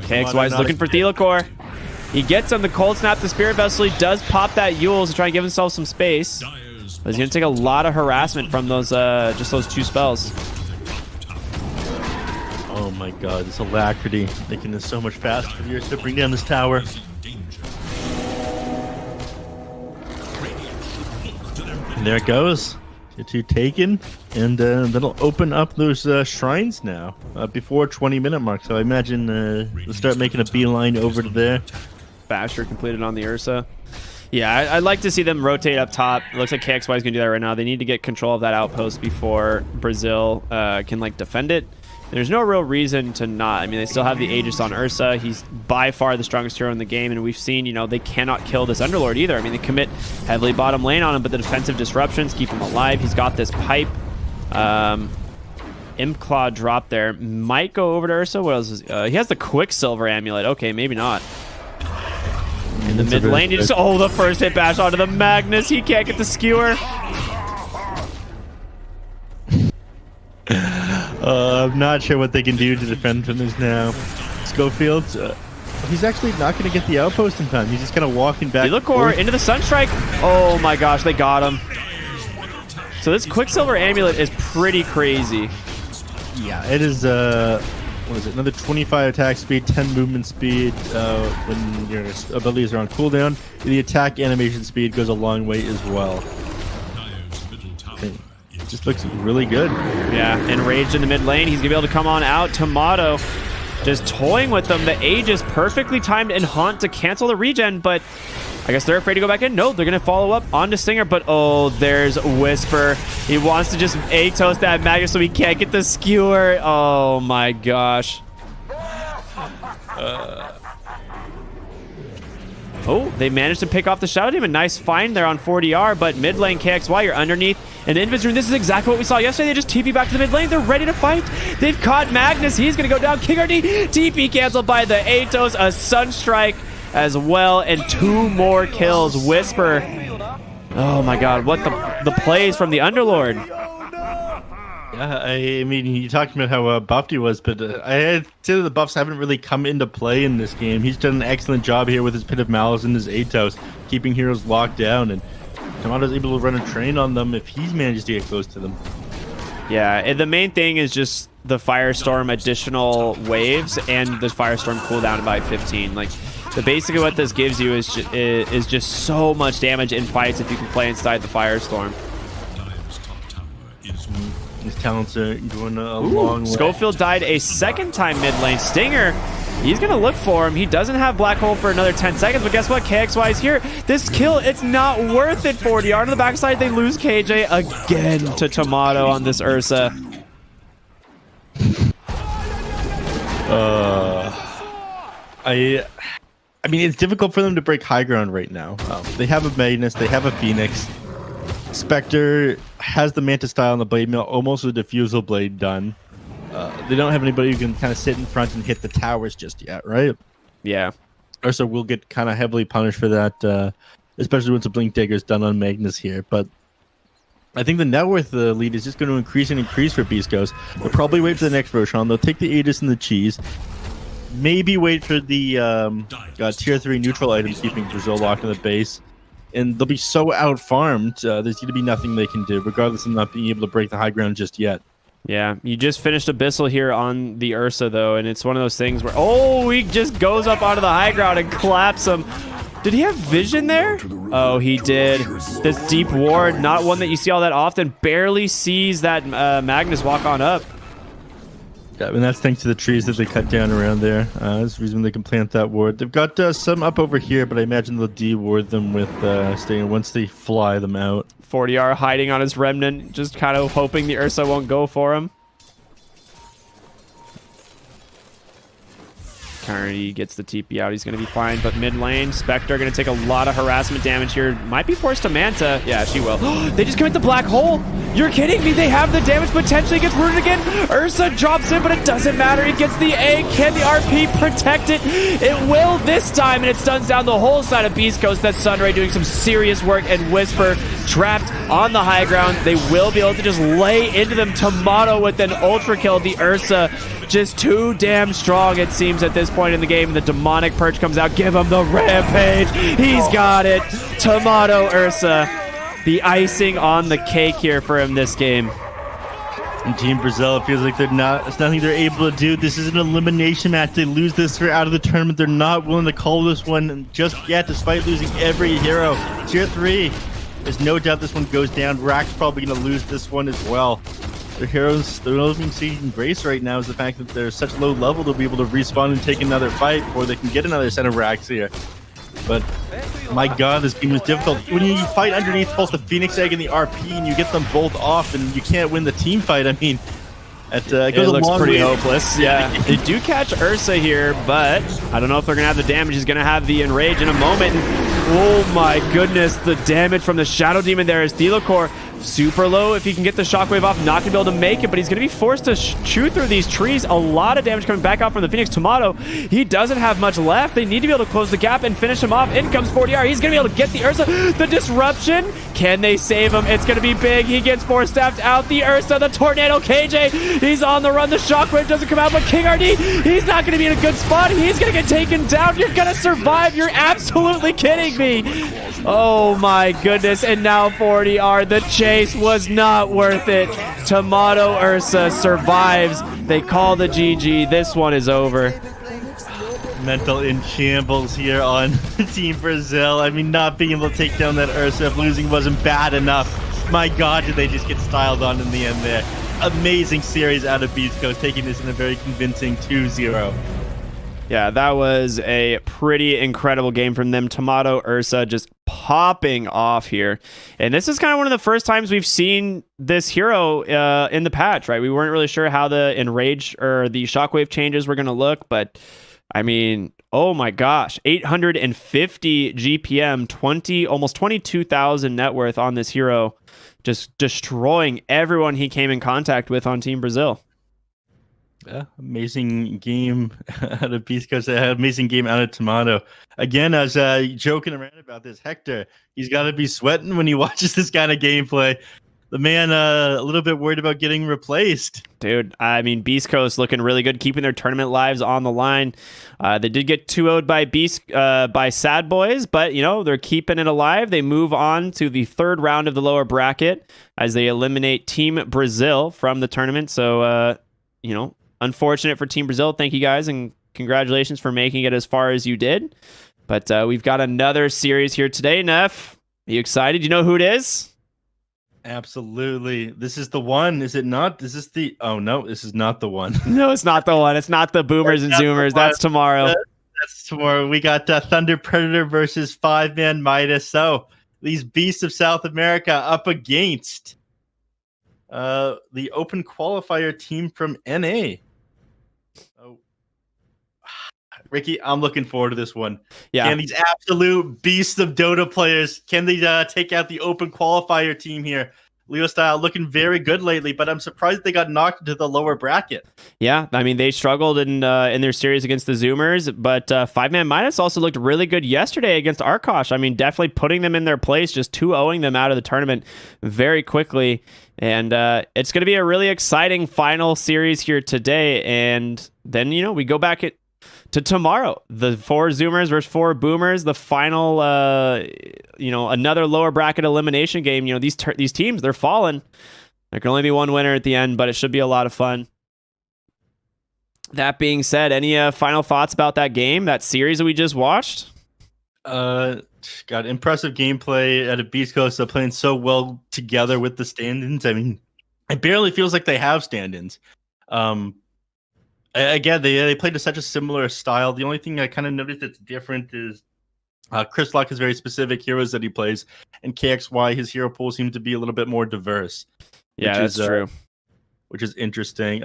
KXY's looking for Thelacore. He gets on the Cold Snap, the Spirit Vessel. He does pop that Yules to try and give himself some space. But he's going to take a lot of harassment from those just those 2 spells. Oh my god, this Alacrity making this so much faster here to bring down this tower. And there it goes. Get 2 taken. And that'll open up those shrines now before 20-minute mark. So I imagine we'll start making a beeline over to there. Basher completed on the Ursa. Yeah, I'd like to see them rotate up top. It looks like KXY is going to do that right now. They need to get control of that outpost before Brazil can like defend it. There's no real reason to not. I mean, they still have the Aegis on Ursa. He's by far the strongest hero in the game, and we've seen, you know, they cannot kill this Underlord either. I mean, they commit heavily bottom lane on him, but the defensive disruptions keep him alive. He's got this pipe. Imp Claw drop there. Might go over to Ursa. What else is he has the Quicksilver amulet. Okay, maybe not. In the mid lane, you just the first hit bash onto the Magnus. He can't get the skewer. I'm not sure what they can do to defend from this now. Schofield, he's actually not going to get the outpost in time. He's just kind of walking back. Thelacore into the Sunstrike. Oh my gosh, they got him. So this Quicksilver amulet is pretty crazy. Yeah, it is. What is it? Another 25 attack speed, 10 movement speed. When your abilities are on cooldown, the attack animation speed goes a long way as well. It just looks really good. Yeah, enraged in the mid lane. He's gonna be able to come on out. Tomato just toying with them. The Aegis perfectly timed and Haunt to cancel the regen, but I guess they're afraid to go back in. No, they're going to follow up onto Stinger, but oh, there's Whisper. He wants to just Atos that Magnus so he can't get the skewer. Oh my gosh. Oh, they managed to pick off the Shadow Demon. Nice find there on 40R, but mid lane KXY, you're underneath an Invis Rune. This is exactly what we saw yesterday. They just TP back to the mid lane. They're ready to fight. They've caught Magnus. He's going to go down. King RD, TP canceled by the Atos. A Sunstrike as well, and 2 more kills. Whisper. Oh my god, what the plays from the Underlord. Yeah, I mean, you talked about how buffed he was, but I'd say that the buffs haven't really come into play in this game. He's done an excellent job here with his Pit of Malice and his Atos, keeping heroes locked down, and Tomato's able to run a train on them if he's managed to get close to them. Yeah, and the main thing is just the Firestorm additional waves and the Firestorm cooldown by 15. Like, basically what this gives you is just so much damage in fights if you can play inside the Firestorm. His talents are going a long way. Schofield died a second time mid lane. Stinger, he's going to look for him. He doesn't have Black Hole for another 10 seconds, but guess what? KXY is here. This kill, it's not worth it. 40R on the backside. They lose KJ again to Tomato on this Ursa. I mean, it's difficult for them to break high ground right now. They have a Magnus, they have a Phoenix. Spectre has the Manta style on the blade mill, almost a diffusal blade done. They don't have anybody who can kind of sit in front and hit the towers just yet, right? Yeah. Ursa will get kind of heavily punished for that, especially once the Blink Dagger's done on Magnus here. But I think the net worth lead is just going to increase and increase for Beastcoast. They'll probably wait for the next Roshan. They'll take the Aegis and the cheese. Maybe wait for the tier 3 neutral items, keeping Brazil locked in the base. And they'll be so out-farmed, there's going to be nothing they can do, regardless of not being able to break the high ground just yet. Yeah, you just finished Abyssal here on the Ursa, though, and it's one of those things where, oh, he just goes up onto the high ground and claps him. Did he have vision there? Oh, he did. This deep ward, not one that you see all that often, barely sees that Magnus walk on up. Yeah, and that's thanks to the trees that they cut down around there. That's the reason they can plant that ward. They've got some up over here, but I imagine they'll de-ward them with staying once they fly them out. 40R hiding on his remnant, just kind of hoping the Ursa won't go for him. Carney gets the TP out. He's going to be fine, but mid lane, Spectre going to take a lot of harassment damage here. Might be forced to Manta. Yeah, she will. They just commit the black hole. You're kidding me. They have the damage. Potentially gets rooted again. Ursa drops in, but it doesn't matter. It gets the A. Can the RP protect it? It will this time, and it stuns down the whole side of Beastcoast. That's Sunray doing some serious work, and Whisper trapped on the high ground. They will be able to just lay into them. Tomato with an ultra kill. The Ursa just too damn strong, it seems, at this point in the game. The demonic perch comes out. Give him the rampage. He's got it. Tomato Ursa. The icing on the cake here for him this game. And Team Brazil, it feels like there's nothing they're able to do. This is an elimination match. They lose this for out of the tournament. They're not willing to call this one just yet, despite losing every hero. Tier 3. There's no doubt this one goes down. Rack's probably going to lose this one as well. Their heroes, they're only being saving grace right now is the fact that they're such low level to be able to respawn and take another fight, or they can get another set of racks here. But my god, this game was difficult. When you fight underneath both the Phoenix Egg and the RP and you get them both off and you can't win the team fight, I mean, it goes it looks a long pretty way. hopeless. Yeah, they do catch Ursa here, but I don't know if they're going to have the damage. He's going to have the Enrage in a moment. Oh my goodness, the damage from the Shadow Demon there is Thelocor. Super low. If he can get the shockwave off, not gonna be able to make it, but he's gonna be forced to chew through these trees. A lot of damage coming back out from the Phoenix Tomato. He doesn't have much left. They need to be able to close the gap and finish him off. In comes 40R. He's gonna be able to get the Ursa. The disruption. Can they save him? It's gonna be big. He gets force staffed out. The Ursa, the tornado. KJ, he's on the run. The shockwave doesn't come out, but King RD, he's not gonna be in a good spot. He's gonna get taken down. You're gonna survive. You're absolutely kidding me. Oh my goodness. And now 40R. The chase was not worth it. Tomato Ursa survives. They call the GG. This one is over. Mental in shambles here on Team Brazil. I mean, not being able to take down that Ursa if losing wasn't bad enough. My god, did they just get styled on in the end there. Amazing series out of Beastcoast, taking this in a very convincing 2-0. Yeah, that was a pretty incredible game from them. Tomato Ursa just popping off here. And this is kind of one of the first times we've seen this hero in the patch, right? We weren't really sure how the Enrage or the Shockwave changes were going to look, but I mean, oh my gosh, 850 GPM, almost 22,000 net worth on this hero, just destroying everyone he came in contact with on Team Brazil. Yeah, amazing game out of Beastcoast. Amazing game out of Tomato. Again, I was joking around about this. Hector, he's got to be sweating when he watches this kind of gameplay. The man a little bit worried about getting replaced. Dude, I mean, Beastcoast looking really good, keeping their tournament lives on the line. They did get 2-0'd by Sad Boys, but, you know, they're keeping it alive. They move on to the third round of the lower bracket as they eliminate Team Brazil from the tournament. So, you know, unfortunate for Team Brazil. Thank you guys, and congratulations for making it as far as you did. But we've got another series here today, Neph. Are you excited? You know who it is? Absolutely. This is the one, is it not? This is the... Oh, no, this is not the one. No, it's not the one. It's not the Boomers and Zoomers. That's tomorrow. That's tomorrow. We got Thunder Predator versus 5-Man Midas. So, these beasts of South America up against the open qualifier team from NA. Oh, Ricky, I'm looking forward to this one. Yeah. Can these absolute beasts of Dota players, can they take out the open qualifier team here? Leo Style looking very good lately, but I'm surprised they got knocked into the lower bracket. Yeah, I mean, they struggled in their series against the Zoomers, but 5-Man Minus also looked really good yesterday against Arkosh. I mean, definitely putting them in their place, just 2-0ing them out of the tournament very quickly. And it's going to be a really exciting final series here today. And then, we go back to tomorrow. The 4 Zoomers versus 4 Boomers, the final, another lower bracket elimination game. These teams, they're falling. There can only be one winner at the end, but it should be a lot of fun. That being said, any final thoughts about that game, that series that we just watched? Got impressive gameplay at a Beastcoast. They're playing so well together with the stand-ins. I mean, it barely feels like they have stand-ins. Again, they played to such a similar style. The only thing I kind of noticed that's different is Chris Lock has very specific heroes that he plays, and KXY, his hero pool seems to be a little bit more diverse. Yeah, that's true. Which is interesting.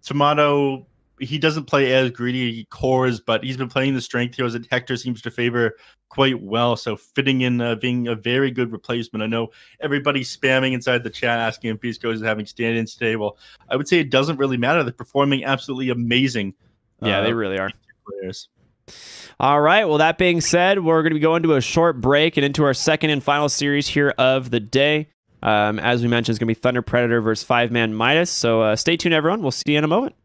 Tomato, he doesn't play as greedy cores, but he's been playing the strength heroes that Hector seems to favor quite well. So fitting in, being a very good replacement. I know everybody's spamming inside the chat asking if Beastcoast is having stand-ins today. Well, I would say it doesn't really matter. They're performing absolutely amazing. Yeah, they really are. Players. All right. Well, that being said, we're going to be going to a short break and into our second and final series here of the day. As we mentioned, it's going to be Thunder Predator versus 5-Man Midas. So stay tuned, everyone. We'll see you in a moment.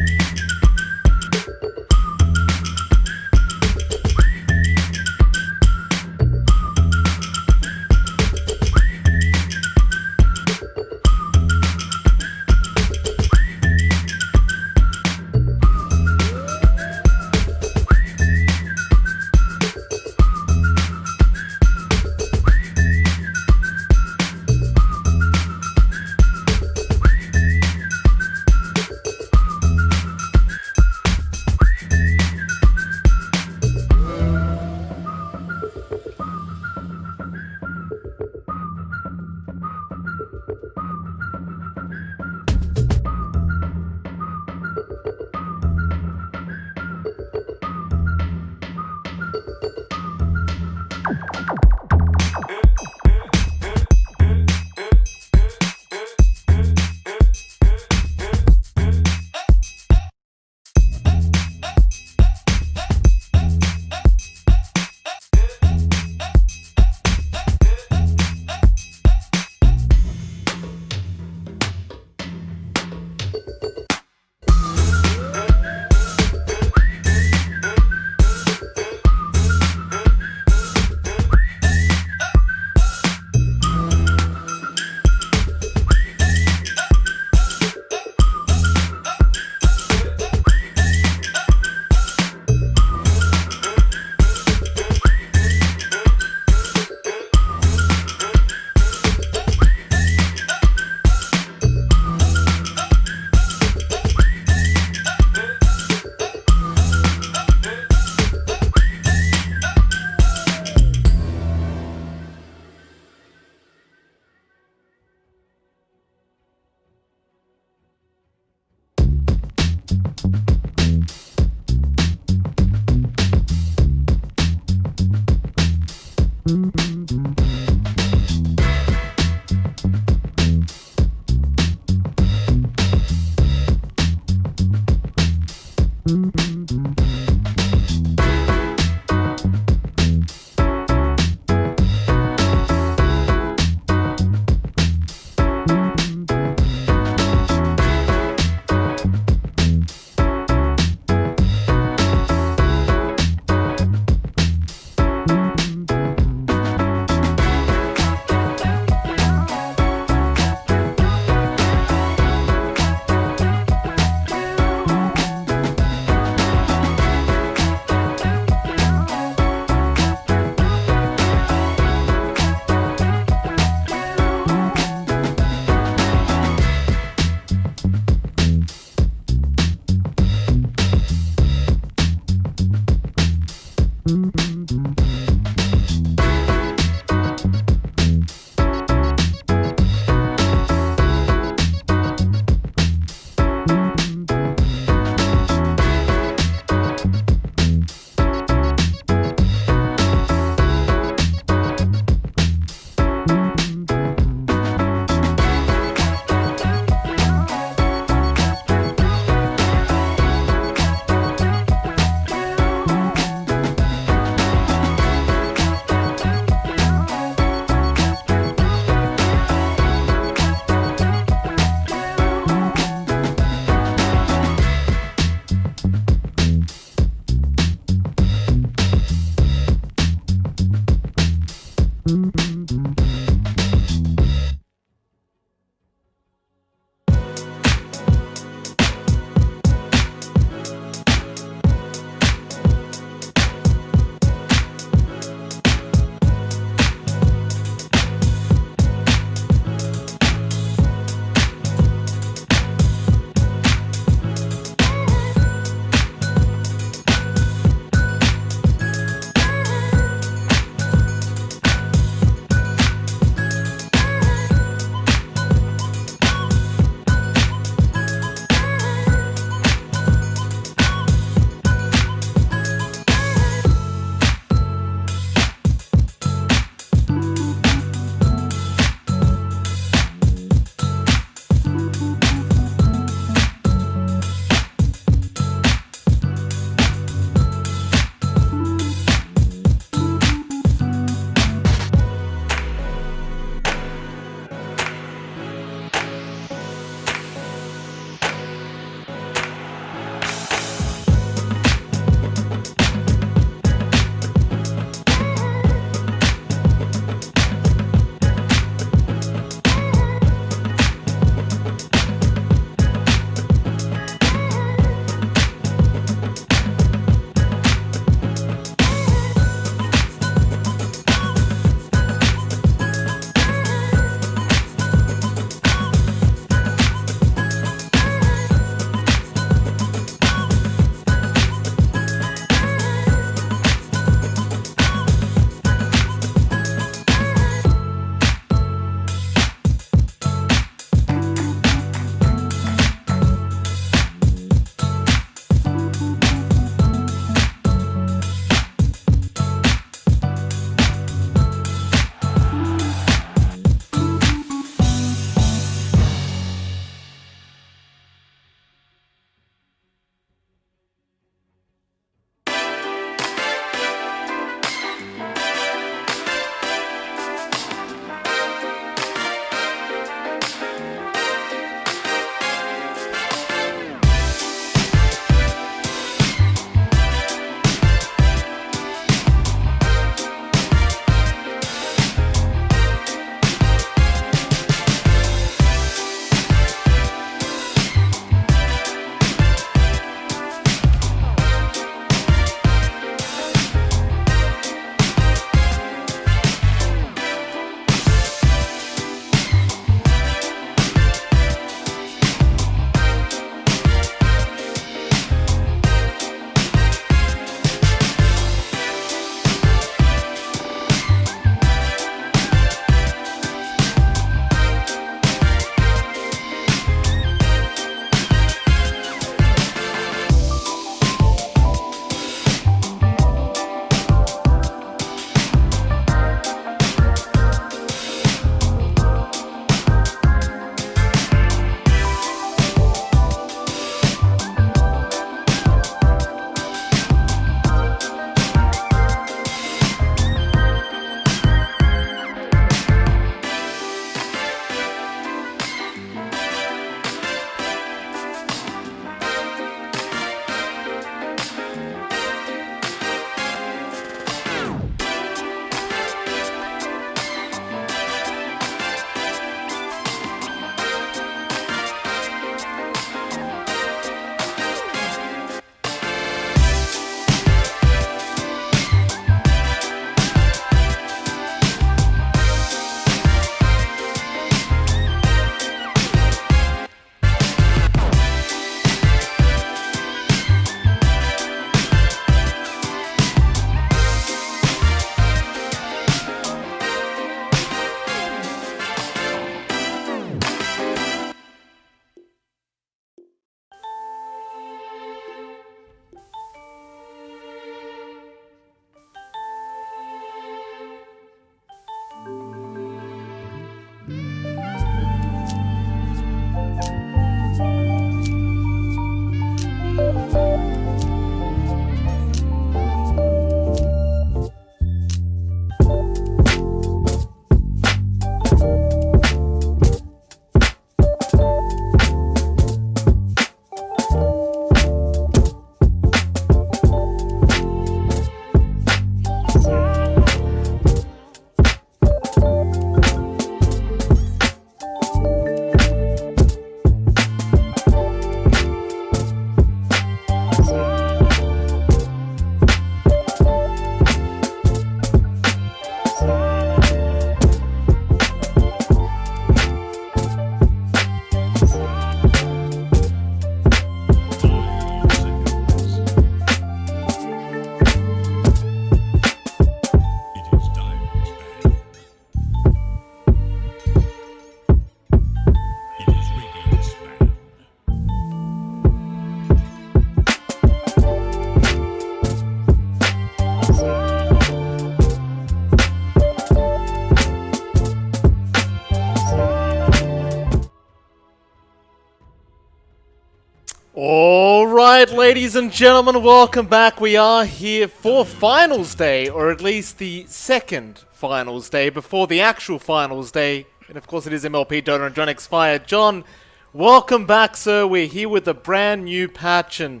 All right, ladies and gentlemen, welcome back. We are here for Finals Day, or at least the second Finals Day before the actual Finals Day. And of course, it is MLP Dota and John X Fire. John, welcome back, sir. We're here with a brand new patch, and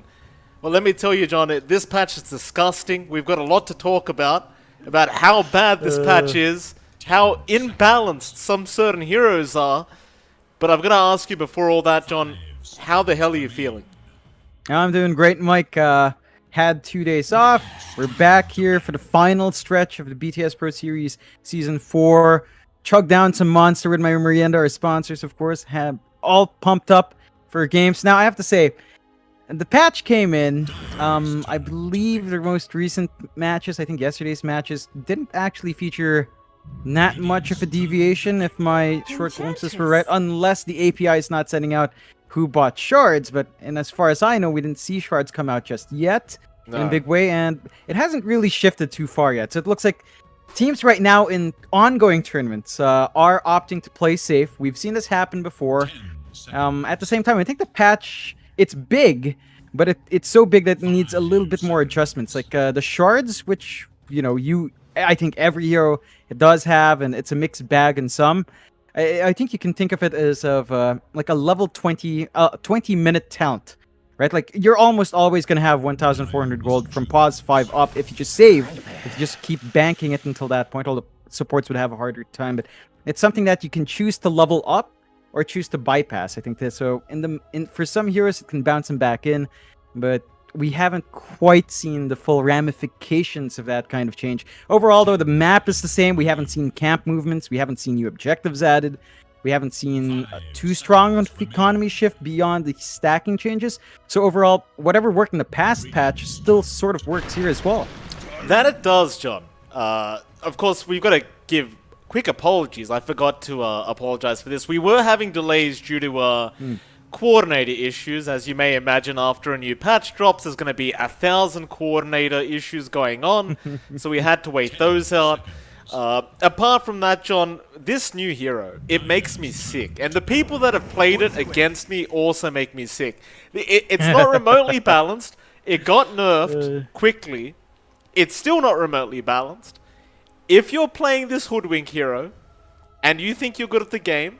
well, let me tell you, John, this patch is disgusting. We've got a lot to talk about how bad this patch is, how imbalanced some certain heroes are. But I'm going to ask you before all that, John, how the hell are you feeling? I'm doing great, Mike. Had 2 days off. We're back here for the final stretch of the BTS Pro Series Season 4. Chugged down some Monster with my Merienda, our sponsors, of course. Have all pumped up for games. Now, I have to say, the patch came in. I believe the most recent matches, I think yesterday's matches, didn't actually feature not much of a deviation, if my short glimpses were right, unless the API is not sending out who bought shards. But and as far as I know, we didn't see shards come out just yet in a big way, and it hasn't really shifted too far yet. So it looks like teams right now in ongoing tournaments are opting to play safe. We've seen this happen before. At the same time, I think the patch, it's big, but it's so big that it needs a little bit more adjustments. Like the shards, which, you know, I think every hero it does have, and it's a mixed bag in some. I think you can think of it as like a level 20-minute talent, right? Like you're almost always going to have 1,400 gold from pause 5 up if you just save, if you just keep banking it until that point. All the supports would have a harder time, but it's something that you can choose to level up or choose to bypass. I think that so for some heroes it can bounce them back in, but we haven't quite seen the full ramifications of that kind of change. Overall, though, the map is the same. We haven't seen camp movements. We haven't seen new objectives added. We haven't seen too strong of economy shift beyond the stacking changes. So overall, whatever worked in the past patch still sort of works here as well. That it does, John. Of course, we've got to give quick apologies. I forgot to apologize for this. We were having delays due to coordinator issues. As you may imagine, after a new patch drops, there's going to be 1,000 coordinator issues going on, so we had to wait those out. Apart from that, John, this new hero, it makes me sick, and the people that have played it against me also make me sick. It's not remotely balanced. It got nerfed quickly. It's still not remotely balanced. If you're playing this hoodwink hero and you think you're good at the game,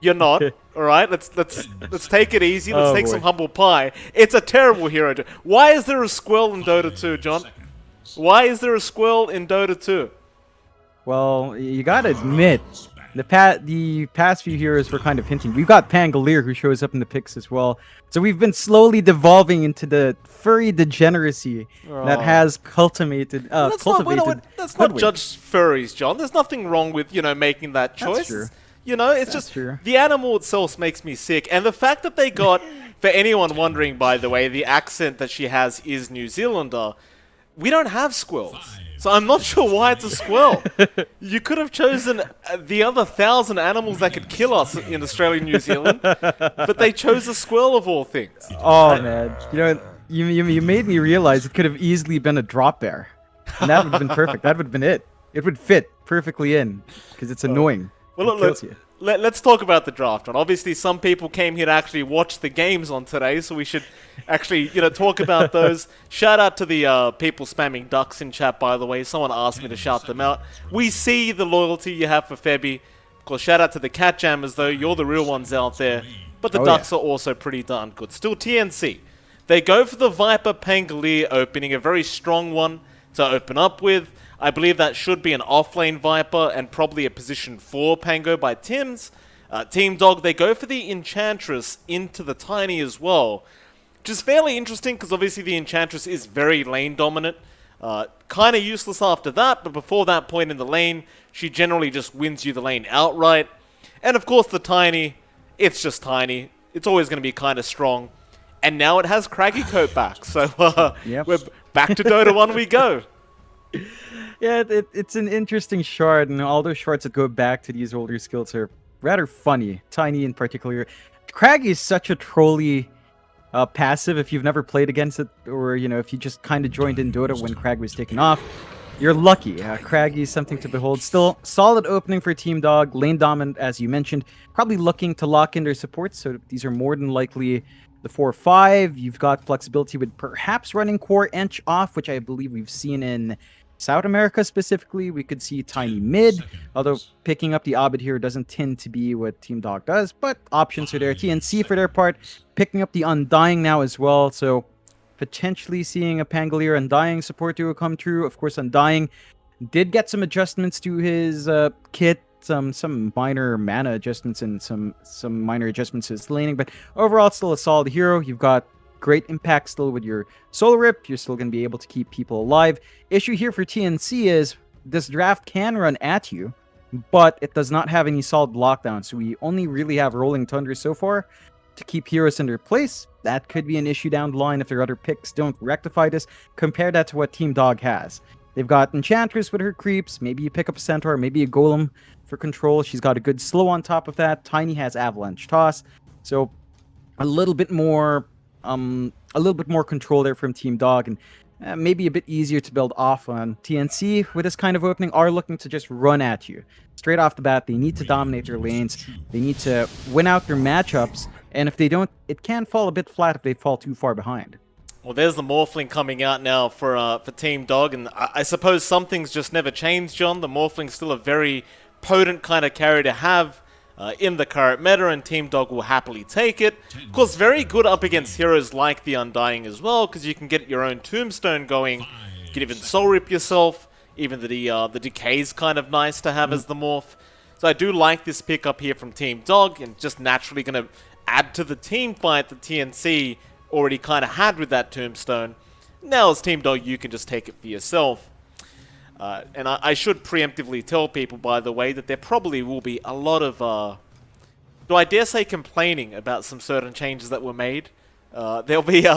you're not. All right, let's take it easy. Let's take some humble pie. It's a terrible hero. Why is there a squirrel in Dota 2, John? Why is there a squirrel in Dota 2? Well, you gotta admit, the past few heroes were kind of hinting. We've got Pangolier, who shows up in the picks as well. So we've been slowly devolving into the furry degeneracy that has cultivated. Let's not judge furries, John. There's nothing wrong with making that choice. That's true. It's just the animal itself makes me sick, and the fact that they got, for anyone wondering, by the way, the accent that she has is New Zealander. We don't have squirrels, so I'm not sure why it's a squirrel. You could have chosen the other 1,000 animals that could kill us in Australia and New Zealand, but they chose a squirrel of all things. Oh man, you made me realize it could have easily been a drop bear, and that would have been perfect. That would have been it. It would fit perfectly in because it's annoying. Well, let's talk about the draft, and obviously some people came here to actually watch the games on today, so we should actually, talk about those. Shout out to the people spamming ducks in chat, by the way. Someone asked me to shout them out. We see the loyalty you have for Febby. Of course, shout out to the cat jammers, though. You're the real ones out there. But the ducks are also pretty darn good. Still TNC. They go for the Viper Pangolier opening, a very strong one to open up with. I believe that should be an offlane Viper and probably a position 4 Pango by Tim's. Team Dog, they go for the Enchantress into the Tiny as well. Which is fairly interesting because obviously the Enchantress is very lane dominant. Kind of useless after that, but before that point in the lane, she generally just wins you the lane outright. And of course the Tiny, it's just Tiny. It's always going to be kind of strong. And now it has Craggy Coat back, so we're back to Dota 1 we go. Yeah, it's an interesting shard, and all those shards that go back to these older skills are rather funny. Tiny in particular. Craggy is such a trolly passive if you've never played against it, or if you just kind of joined in Dota when Crag was taken off. You're lucky. Craggy is something to behold. Still, solid opening for Team Dog. Lane dominant, as you mentioned. Probably looking to lock in their supports, so these are more than likely the 4-5. You've got flexibility with perhaps running core inch off, which I believe we've seen in South America specifically. We could see Tiny mid, although picking up the Abed here doesn't tend to be what Team Dog does, but options are there. TNC, for their part, picking up the Undying now as well, so potentially seeing a Pangolier Undying support duo come true. Of course, Undying did get some adjustments to his kit, some minor mana adjustments and some minor adjustments to his laning, but overall it's still a solid hero. You've got great impact still with your Soul Rip. You're still going to be able to keep people alive. Issue here for TNC is this draft can run at you, but it does not have any solid lockdown, so we only really have Rolling Thunder so far to keep heroes in their place. That could be an issue down the line if their other picks don't rectify this. Compare that to what Team Dog has. They've got Enchantress with her creeps. Maybe you pick up a Centaur, maybe a Golem for control. She's got a good slow on top of that. Tiny has Avalanche Toss. So a little bit more control there from Team Dog, and maybe a bit easier to build off on. TNC, with this kind of opening, are looking to just run at you. Straight off the bat, they need to dominate their lanes. They need to win out their matchups. And if they don't, it can fall a bit flat if they fall too far behind. Well, there's the Morphling coming out now for Team Dog, and I suppose some things just never change, John. The Morphling's still a very potent kind of carry to have in the current meta, and Team Dog will happily take it. Of course, very good up against heroes like the Undying as well, because you can get your own Tombstone going. You can even Soul Rip yourself. Even the Decay's kind of nice to have as the Morph. So I do like this pickup here from Team Dog, and just naturally going to add to the team fight that TNC already kind of had with that Tombstone. Now as Team Dog, you can just take it for yourself. And I should preemptively tell people, by the way, that there probably will be a lot of, do I dare say, complaining about some certain changes that were made. There'll be,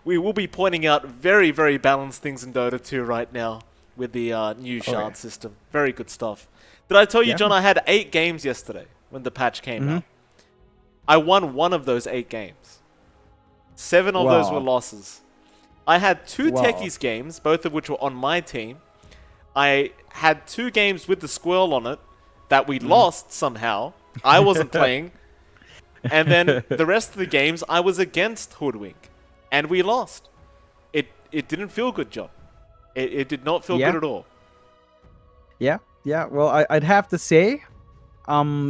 we will be pointing out very, very balanced things in Dota 2 right now with the new shard system. Very good stuff. Did I tell you, John, I had 8 games yesterday when the patch came out. I won 1 of those 8 games. 7 of those were losses. I had 2 Techies games, both of which were on my team. I had 2 games with the Squirrel on it that we lost somehow. I wasn't playing. And then the rest of the games, I was against Hoodwink. And we lost. It didn't feel good, John. It did not feel good at all. Yeah. Well, I'd have to say,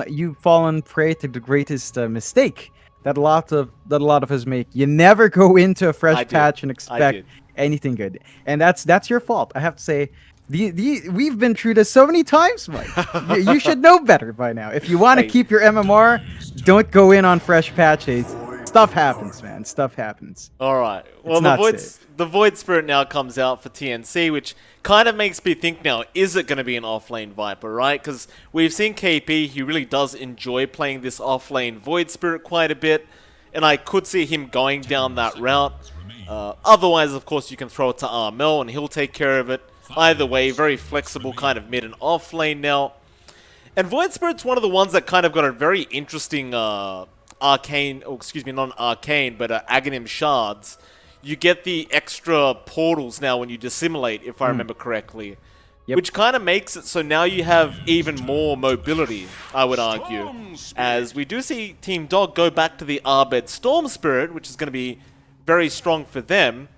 you've fallen prey to the greatest mistake that a lot of us make. You never go into a fresh patch and expect anything good, and that's your fault. I have to say, we've been through this so many times, Mike. you should know better by now. If you want to keep your MMR, don't go in on fresh patches. Stuff happens, man. Stuff happens. All right. Well, the Void Spirit now comes out for TNC, which kind of makes me think now, is it going to be an offlane Viper, right? Because we've seen KP, he really does enjoy playing this offlane Void Spirit quite a bit, and I could see him going down that route. Otherwise, of course, you can throw it to Armel, and he'll take care of it. Either way, very flexible kind of mid and off lane now. And Void Spirit's one of the ones that kind of got a very interesting arcane, oh, excuse me, not arcane, but Aghanim shards. You get the extra portals now when you dissimulate, if I remember correctly. Which kind of makes it so now you have even more mobility, I would argue. As we do see Team Dog go back to the Arbed Storm Spirit, which is going to be very strong for them.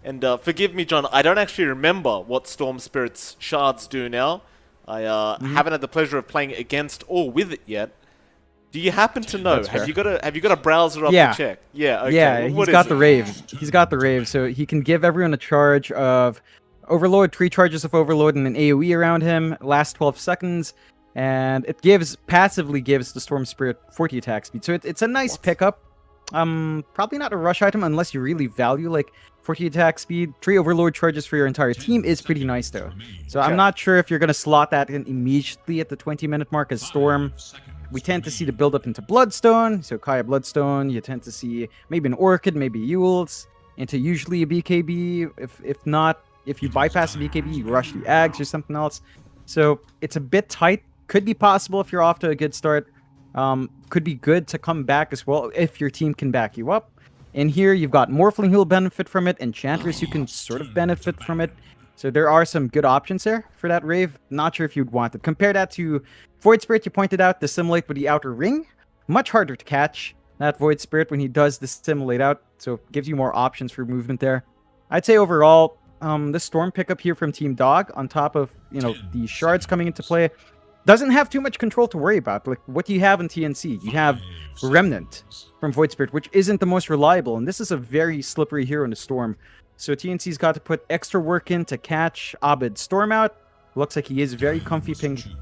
And forgive me, John, I don't actually remember what Storm Spirit's shards do now. I haven't had the pleasure of playing against or with it yet. Do you happen to know? Have you got a browser up to check? Yeah, okay. Yeah, he's got the Rave. He's got the Rave, so he can give everyone a charge of Overload, 3 charges of Overload and an AoE around him, last 12 seconds, and it passively gives the Storm Spirit 40 attack speed. So it's a nice pickup. Probably not a rush item unless you really value like 40 attack speed. 3 Overload charges for your entire team is pretty nice though. So I'm not sure if you're going to slot that in immediately at the 20-minute mark as Storm. We tend to see the build-up into Bloodstone, so Kaya Bloodstone. You tend to see maybe an Orchid, maybe Yules, into usually a BKB. If not, if you bypass a BKB, you rush the Ags or something else. So it's a bit tight. Could be possible if you're off to a good start. Could be good to come back as well if your team can back you up. And here you've got Morphling who will benefit from it, Enchantress who can sort of benefit from it. So there are some good options there for that Rave. Not sure if you'd want it. Compare that to Void Spirit you pointed out, the Simulate with the Outer Ring. Much harder to catch that Void Spirit when he does the Simulate out. So it gives you more options for movement there. I'd say overall, the Storm pickup here from Team Dog on top of, the Shards coming into play doesn't have too much control to worry about. Like, what do you have in TNC? You have Remnant from Void Spirit, which isn't the most reliable. And this is a very slippery hero in the Storm. So TNC's got to put extra work in to catch Abed Storm out. Looks like he is very comfy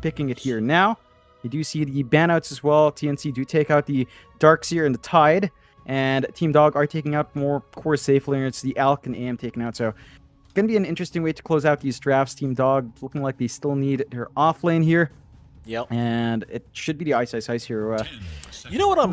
picking it here now. You do see the banouts as well. TNC do take out the Darkseer and the Tide. And Team Dog are taking out more core safe laners. It's the Alk and AM taken out. So it's going to be an interesting way to close out these drafts. Team Dog looking like they still need their off lane here. Yep. And it should be the Ice hero. You know what I'm